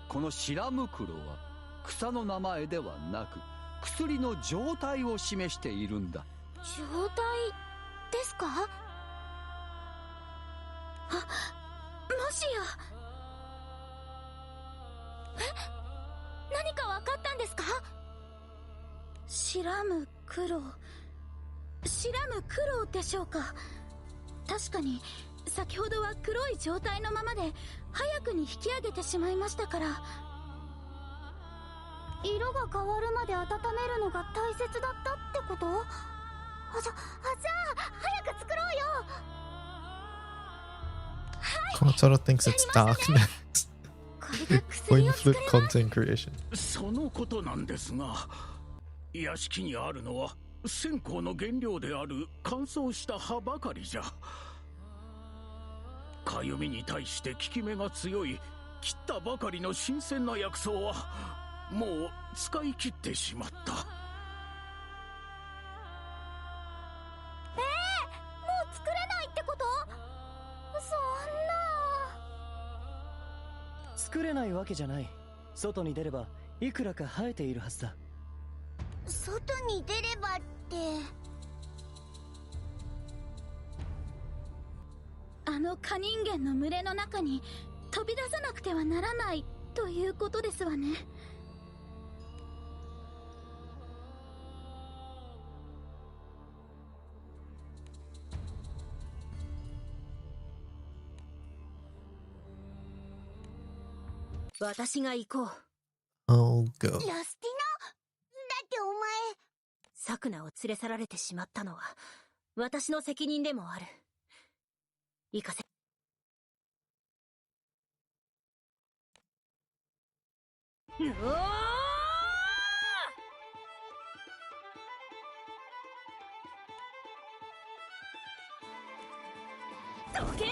この白袋は草の名前ではなく薬の状態を示しているんだ。状態ですか。あ、もしや。何か分かったんですか。白む苦労、白む苦労でしょうか。確かに先ほどは黒い状態のままで早くに引き上げてしまいましたから。色が変わるまで温めるのが大切だったってこと。じゃあ早く作ろうよ。Kotaro thinks it's darkness. Point flip content creation. そのことなんですが、屋敷にあるのは線香の原料である乾燥した葉ばかりじゃ。かゆみに対して効き目が強い切ったばかりの新鮮な薬草はもう使い切ってしまった。もう作れないってこと。そんな。作れないわけじゃない。外に出ればいくらか生えているはずだ。外に出ればって。あの蚊人間の群れの中に飛び出さなくてはならないということですわね。私が行こう。 I'll go. ラスティナ、だってお前。サクナを連れ去られてしまったのは私の責任でもある。行かせ。うおー！どけー！うわっ！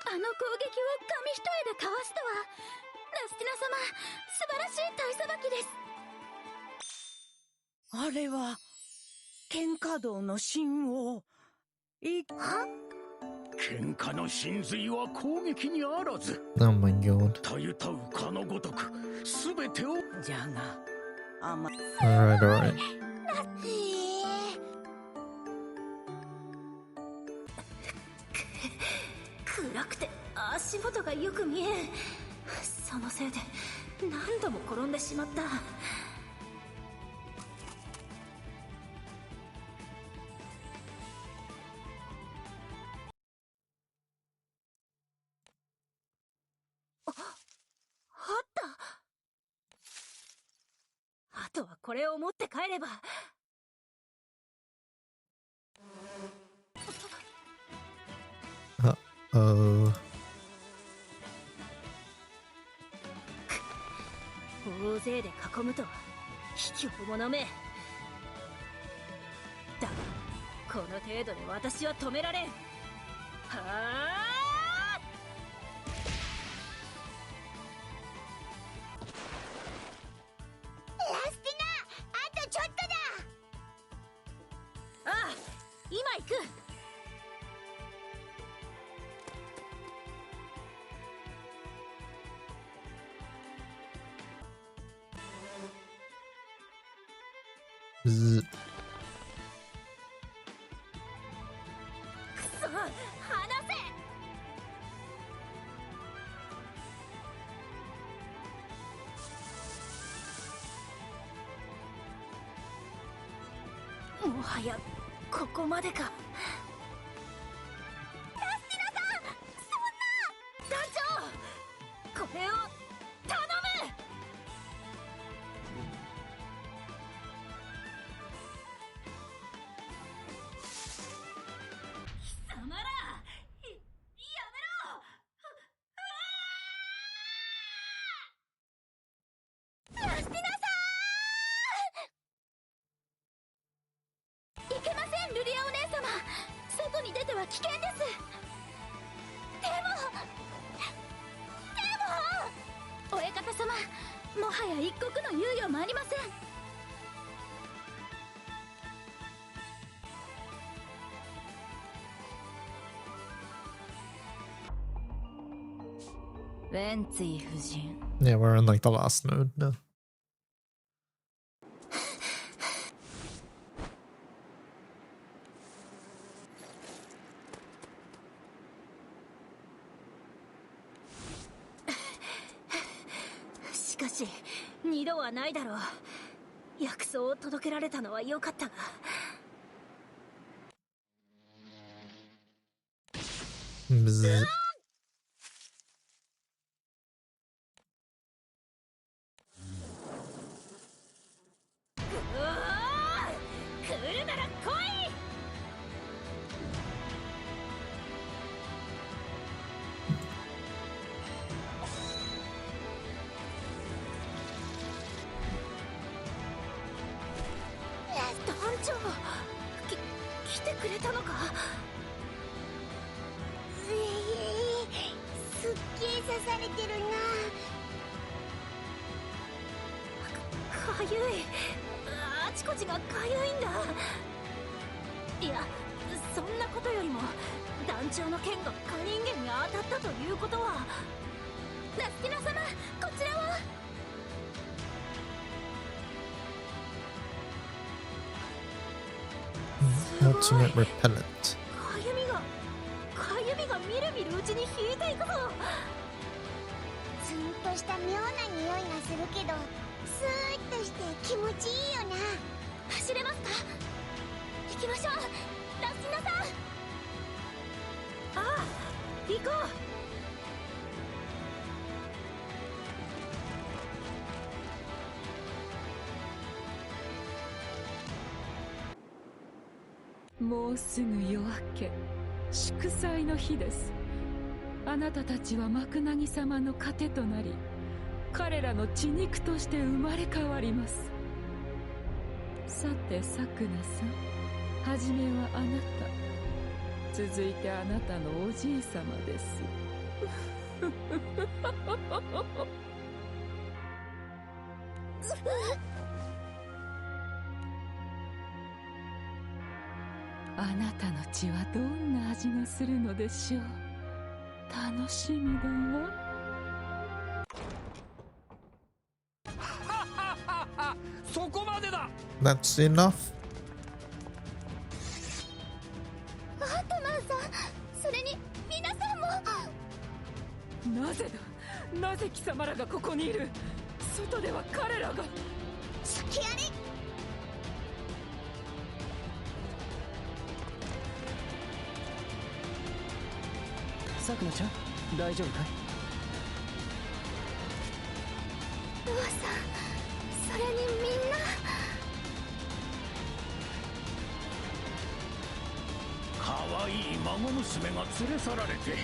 あの攻撃を紙一重でかわすとは、ラスティナ様、素晴らしい体さばきです。あれは喧嘩道の神王。喧嘩の神髄は攻撃にあらず。 Oh my god. たゆたうかのごとく全てを。じゃがAlright, alright. 暗くて足元がよく見えん。そのせいで何度も転んでしまった。あった。あとはこれを持って帰れば。Uh-oh. 大勢で囲むとは卑怯者め。だがこの程度で私は止められん。はあ。ラスティナ、あとちょっとだ。ああ、今行く。Bzz. くそ、離せ。もはやここまでか。ラスティナさん、そんな。団長、これを頼む。貴様ら、やめろ。ラスティナさん。いけません、ルリアお姉様。外に出ては危険です。でも親方様、もはや一刻の猶予もありません。ベンツィ夫人。 Yeah, we're in like the last node now. しかし二度はないだろう。薬草を届けられたのは良かったが。Bzz. うわー、来るなら来い。団長、来てくれたのか。すっげえ刺されてるな。かゆい。あちこちがかゆいんだ。いや、そんなことよりも団長の剣がカ人間に当たったということは。ラスティナ様、こちらは。Ultimate repellent. かゆみがみるみるうちに引いていくぞ。ツンとした妙な匂いがするけど、スーッとして気持ちいいよな。走れますか？もうすぐ夜明け、祝祭の日です。あなたたちはマクナギ様の糧となり、彼らの血肉として生まれ変わります。さてサクナさん、はじめはあなた、続いてあなたのおじいさまです。あなたの血はどんな味がするのでしょう。楽しみだわ。そこまでだ。 That's enough. アートマンさん、それに皆さんも。なぜだ、なぜ貴様らがここにいる。外では彼らが。隙あり。さくらちゃん、大丈夫かい？ルアさん、それにみんな。可愛い孫娘が連れ去られて、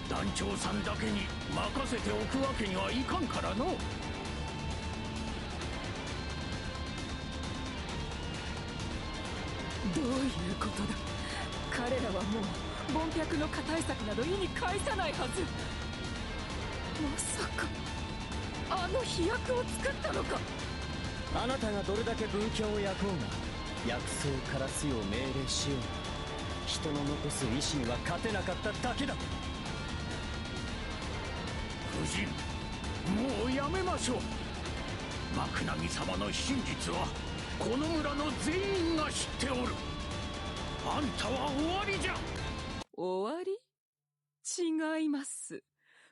団長さんだけに任せておくわけにはいかんからの。どういうことだ。彼らはもうボンピャクの加対策など意に介さないはず。まさかあの飛躍を作ったのか。あなたがどれだけ文教を焼こうが、薬草を枯らすよう命令しようが、人の残す意志には勝てなかっただけだ。夫人、もうやめましょう。マクナギ様の真実はこの村の全員が知っておる。あんたは終わりじゃ。終わり？違います。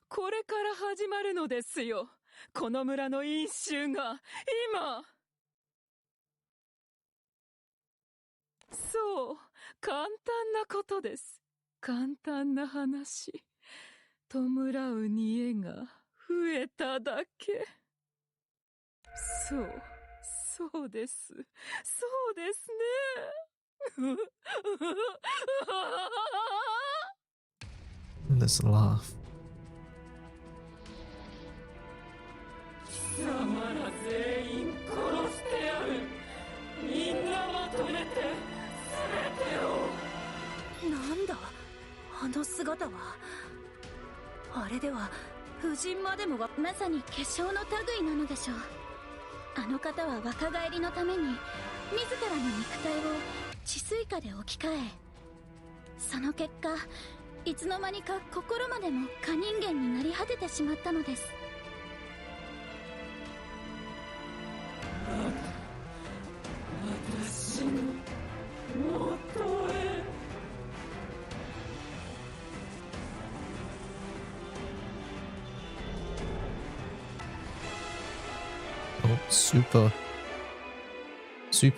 これから始まるのですよ。この村の因習が今。そう、簡単なことです。簡単な話。弔う煮えが増えただけ。そう、そうです。そうですね。This laugh. 貴様ら全員殺してやる。みんなまとめて全てを。なんだあの姿は。あれでは夫人までもがまさに化粧の類なのでしょう。あの方は若返りのために自らの肉体を治水化で置き換え、その結果いつの間にか心までも可人間になり果ててしまったのです。私の元へ。Oh, super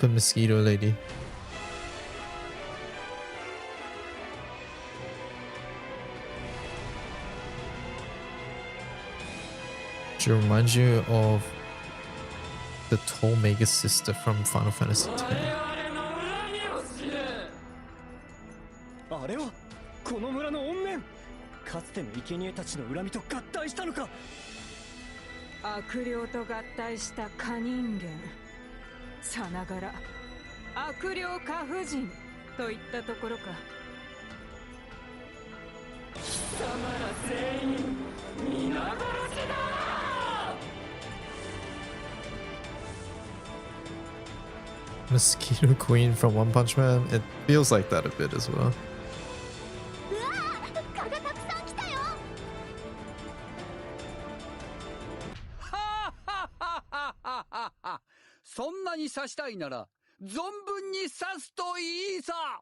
mosquito lady. She reminds you of the Tollmaker's sister from Final Fantasy X. あれはこの村の怨念。かつての生贄たちの恨みと合体したのか。悪霊と合体した可人間、さながら悪霊化婦人といったところか。貴様ら全員皆殺しだ。Mosquito Queen from One Punch Man. It feels like that a bit as well. うわー、蚊がたくさん来たよ。そんなに刺したいなら存分に刺すといいさ。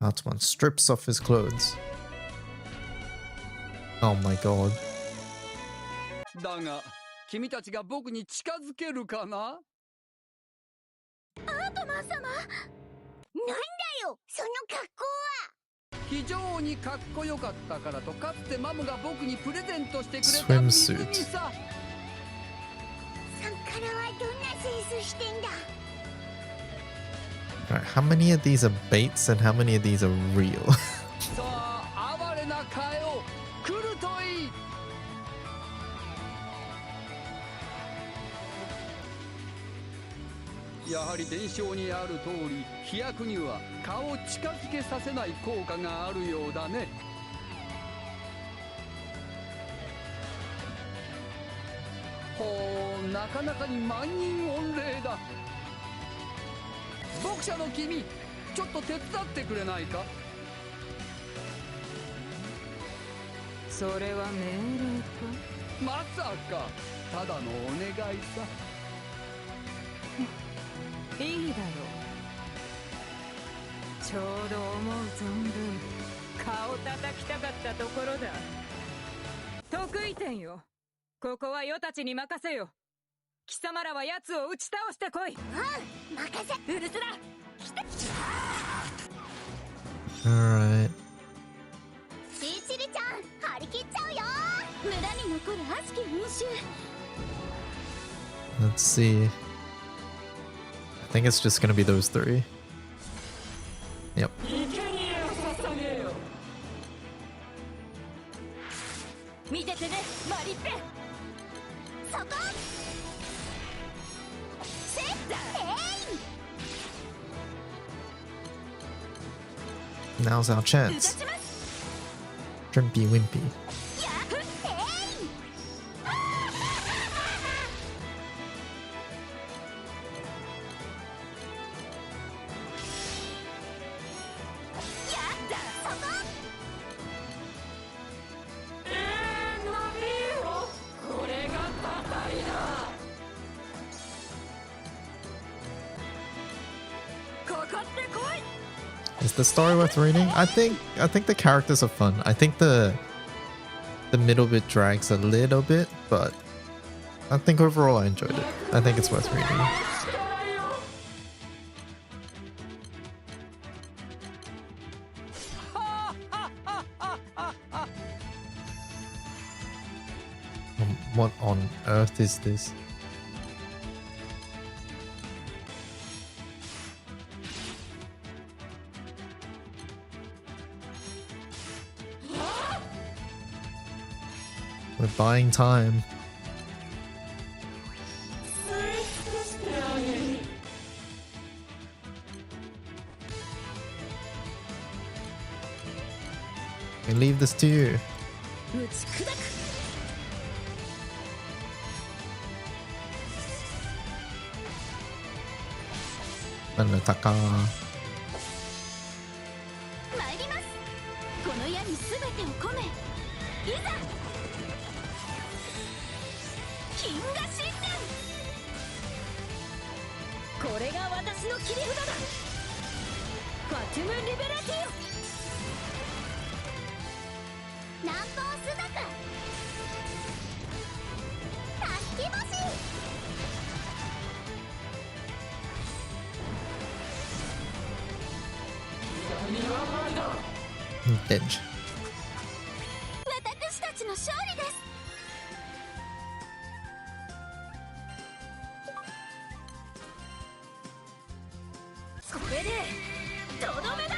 Atman strips off his clothes. Oh my god. だが君たちが僕に近づけるかな。アートマン様、なんだよその格好は。非常にかっこよかったからと、かつてマムが僕にプレゼントしてくれた Swimsuit. 水着さ。サンカラはどんなセンスしてんだ。Alright, how many of these are baits and how many of these are real? さあ哀れな替えを来るといい。やはり伝承にある通り、飛躍には顔を近づけさせない効果があるようだね。ほう、なかなかに万人御礼だ。読者の君、ちょっと手伝ってくれないか。それは命令か。まさかただのお願いさ。いいだろう。ちょうど思う存分顔叩きたかったところだ。得意点よ。ここは余たちに任せよ。貴様らは奴を打ち倒してこい。うん、任せ。ウルスラ来て。 Alright. チーチリちゃん張り切っちゃうよ。村に残る悪しき風習。 Let's see. I think it's just gonna be those three. Yep. 見ててね、マリッペ。そこ。セッター。Now's our chance. Drimpy Wimpy. Is the story worth reading? I think the characters are fun. I think the middle bit drags a little bit, but I think overall I enjoyed it. I think it's worth reading. What on earth is this? We're buying time. I leave this to you. Manataka. 参ります。この矢に全てを込め、いざ。金河神殿。これが私の切り札だ。ファティム・リベラティオ。南方朱雀。助け星。Edge. 私たちの勝利です。これでとどめだ。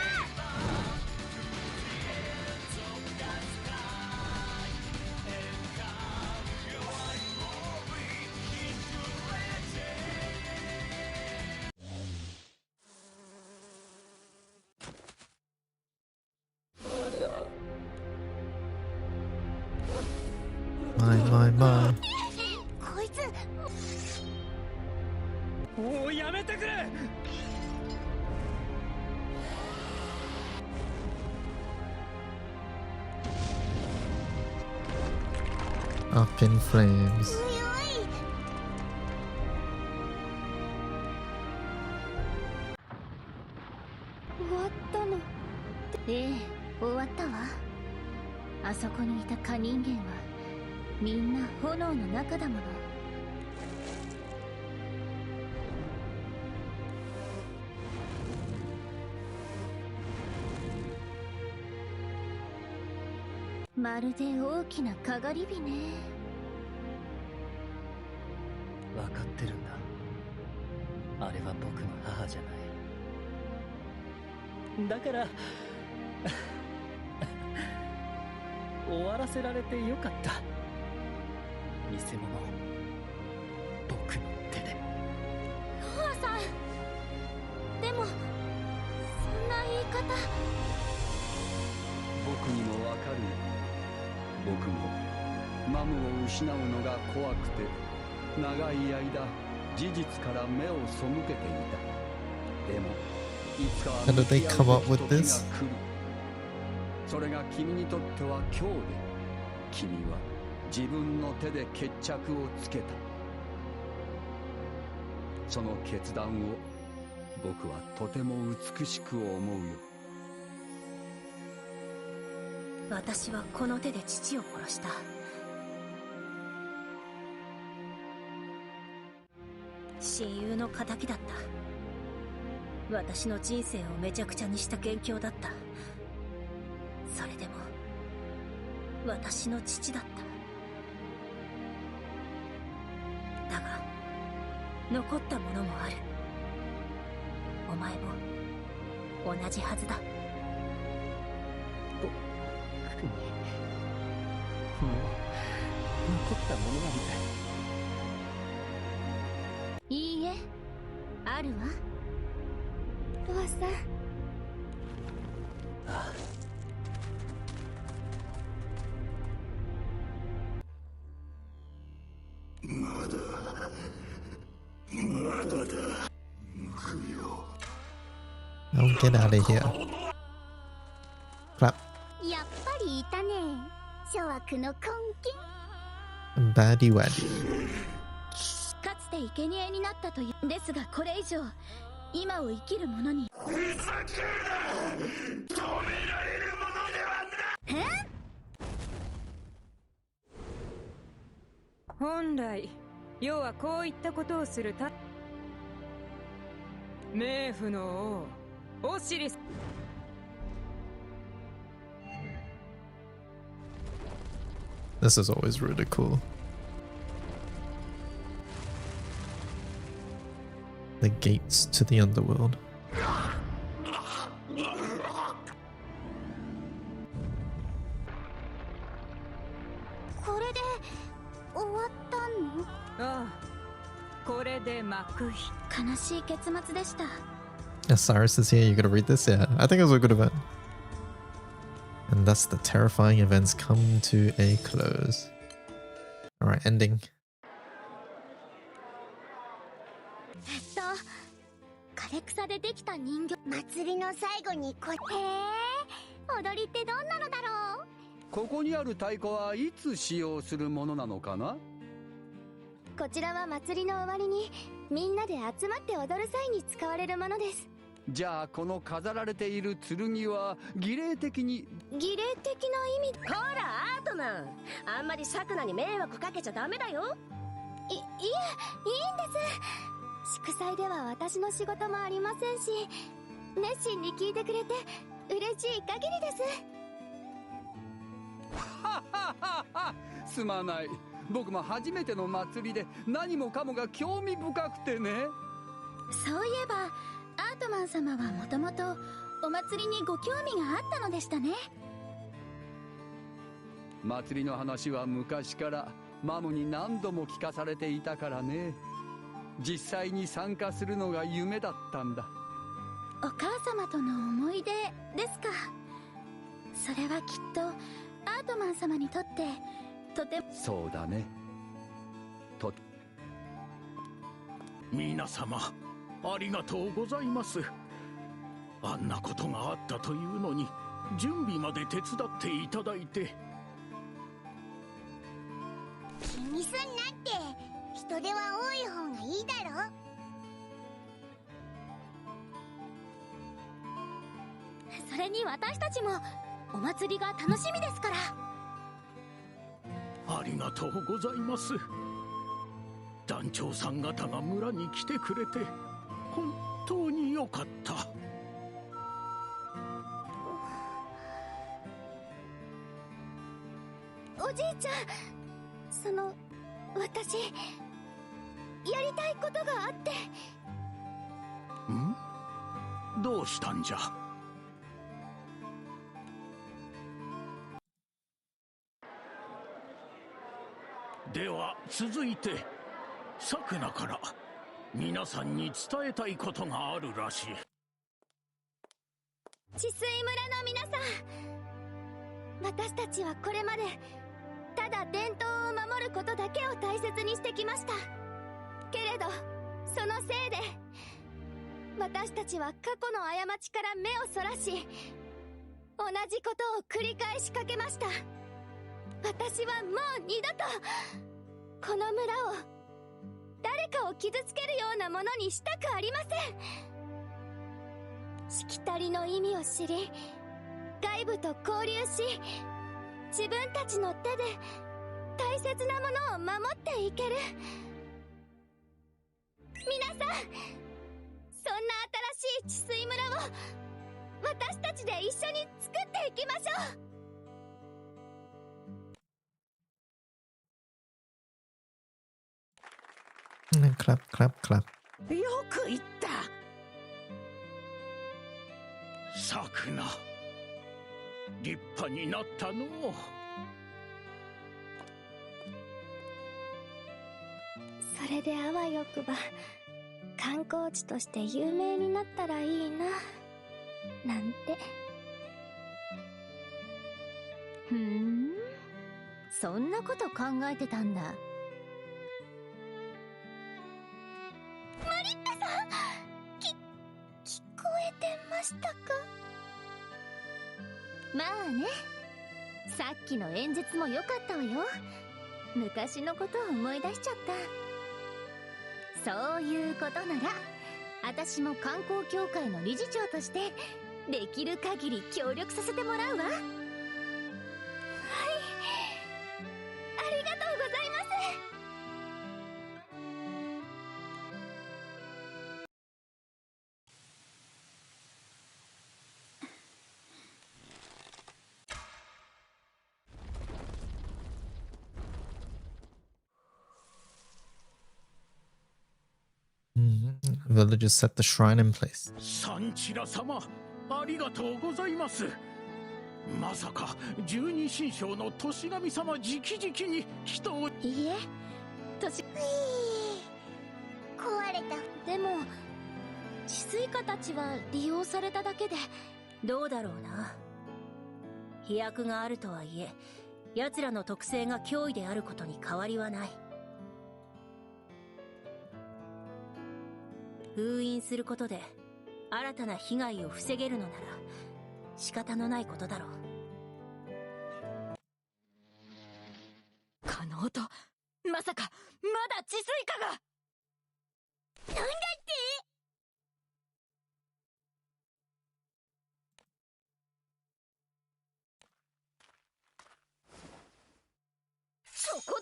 My. こいつ。おお、やめてくれ。Up in flames. 終わったの。ええ、終わったわ。あそこにいたカ人間はみんな炎の中だもの。まるで大きなかがり火ね。分かってるんだ。あれは僕の母じゃない。だから終わらせられてよかった。偽物、僕の手で。ノアさん、でもそんな言い方。僕にもわかる。僕もマムを失うのが怖くて長い間事実から目を背けていた。でもいつかは How did they come up 向 with き合う時が this? 来る。それが君にとっては今日で、君は自分の手で決着をつけた。その決断を僕はとても美しく思うよ。私はこの手で父を殺した。親友の仇だった。私の人生をめちゃくちゃにした元凶だった。それでも私の父だった。だが残ったものもある。お前も同じはずだ。僕にもう残ったものなんだ。いいえ、あるわ。ロアさん。ああ。まだだ。 I'll get out of here. Clap. やっぱりいたね、諸悪の根源。 Baddie waddy. かつて生贄になったというですが、これ以上今を生きる者に。ふざけるな。止められるものではない。え？本来要はこういったことをするた冥府の王オシリス。 This is always really cool. The gates to the underworld. これで終わったの？ああ、これで幕引。悲しい結末でした。 Cyrus is here, you gotta read this? Yeah, I think it was a good event. And thus the terrifying events come to a close. Alright, ending. 枯草でできた人形。祭りの最後にへえ、踊りってどんなのだろう。ここにある太鼓はいつ使用するものなのかな。こちらは祭りの終わりにみんなで集まって踊る際に使われるものです。じゃあこの飾られている剣は儀礼的に。儀礼的な意味。ほらアートマン、あんまりサクナに迷惑かけちゃダメだよ。いいんです。祝祭では私の仕事もありませんし、熱心に聞いてくれて嬉しい限りです。はははは、すまない。僕も初めての祭りで何もかもが興味深くてね。そういえばアートマン様はもともとお祭りにご興味があったのでしたね。祭りの話は昔からマムに何度も聞かされていたからね。実際に参加するのが夢だったんだ。お母様との思い出ですか。それはきっとアートマン様にとってとても。そうだね。皆様ありがとうございます。あんなことがあったというのに準備まで手伝っていただいて。気にすんなって、人手は多い方がいいだろ。それに私たちもお祭りが楽しみですから。ありがとうございます。団長さん方が村に来てくれて本当によかった。おじいちゃん、私やりたいことがあって。ん？どうしたんじゃ？続いてさくなから皆さんに伝えたいことがあるらしい。治水村の皆さん、私たちはこれまでただ伝統を守ることだけを大切にしてきました。けれどそのせいで私たちは過去の過ちから目をそらし、同じことを繰り返しかけました。私はもう二度とこの村を、誰かを傷つけるようなものにしたくありません。しきたりの意味を知り、外部と交流し、自分たちの手で大切なものを守っていける。皆さん、そんな新しい治水村を私たちで一緒に作っていきましょう。Clap, clap, clap. よく言った。さくな、立派になったのう。それであわよくば観光地として有名になったらいいな、なんて。ふん、そんなこと考えてたんだ。マリッタさん、聞こえてましたか？まあね、さっきの演説も良かったわよ。昔のことを思い出しちゃった。そういうことなら私も観光協会の理事長としてできる限り協力させてもらうわ。はい、ありがとうございます。Villagers set the shrine in place. サンチラ様、ありがとうございます。まさか十二神将の年神様直々に人を。いいえ、年壊れた。でも治水家たちは利用されただけで。どうだろうな。飛躍があるとはいえ、奴らの特性が脅威であることに変わりはない。封印することで新たな被害を防げるのなら仕方のないことだろう。この音、まさかまだ治水家が。なんだって？そこ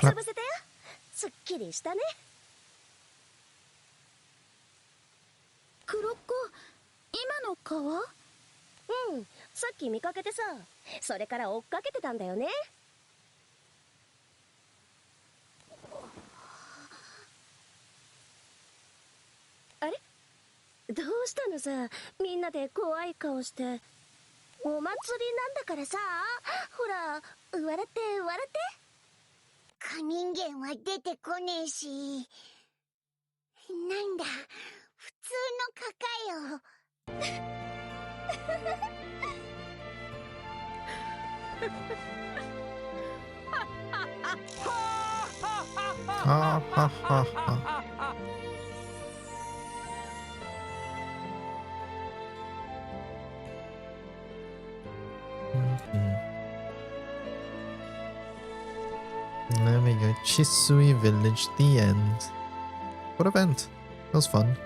だ。潰せたよ。すっきりしたね。黒子、今の川？うん、さっき見かけてさ、それから追っかけてたんだよね。あれ？どうしたのさ、みんなで怖い顔して。お祭りなんだからさ、ほら、笑って笑って。蚊人間は出てこねえし。なんだ、普通の蚊かよ。Ha ha ha ha. There we go. Chisui Village, the end. What event? That was fun.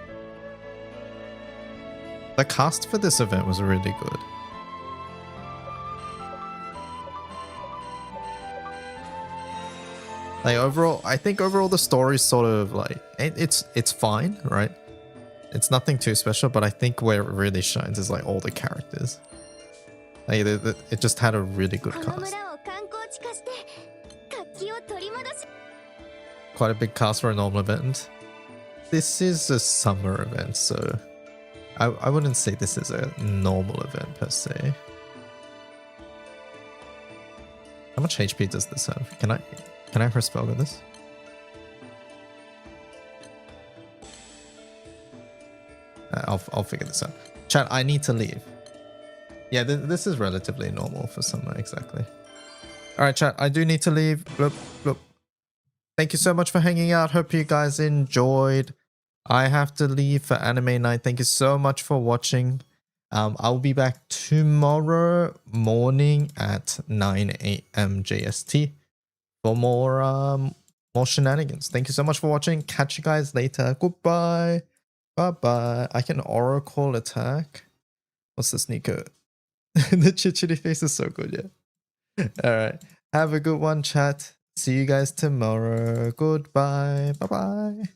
The cast for this event was really good. Like overall, I think overall the story's sort of like it's fine, right? It's nothing too special, but I think where it really shines is like all the characters. Like it just had a really good cast. Quite a big cast for a normal event. This is a summer event, so I wouldn't say this is a normal event per se. How much HP does this have? Can I first spell with this? I'll figure this out. Chat, I need to leave. Yeah, this is relatively normal for summer, exactly. Alright, chat, I do need to leave. Bloop, bloop. Thank you so much for hanging out. Hope you guys enjoyed. I have to leave for anime night. Thank you so much for watching. I'll be back tomorrow morning at 9 a.m. JST for more shenanigans. Thank you so much for watching. Catch you guys later. Goodbye. Bye-bye. I can Oracle attack. What's this, Nico? The chichiri face is so good, yeah. Alright. Have a good one, chat. See you guys tomorrow. Goodbye. Bye-bye.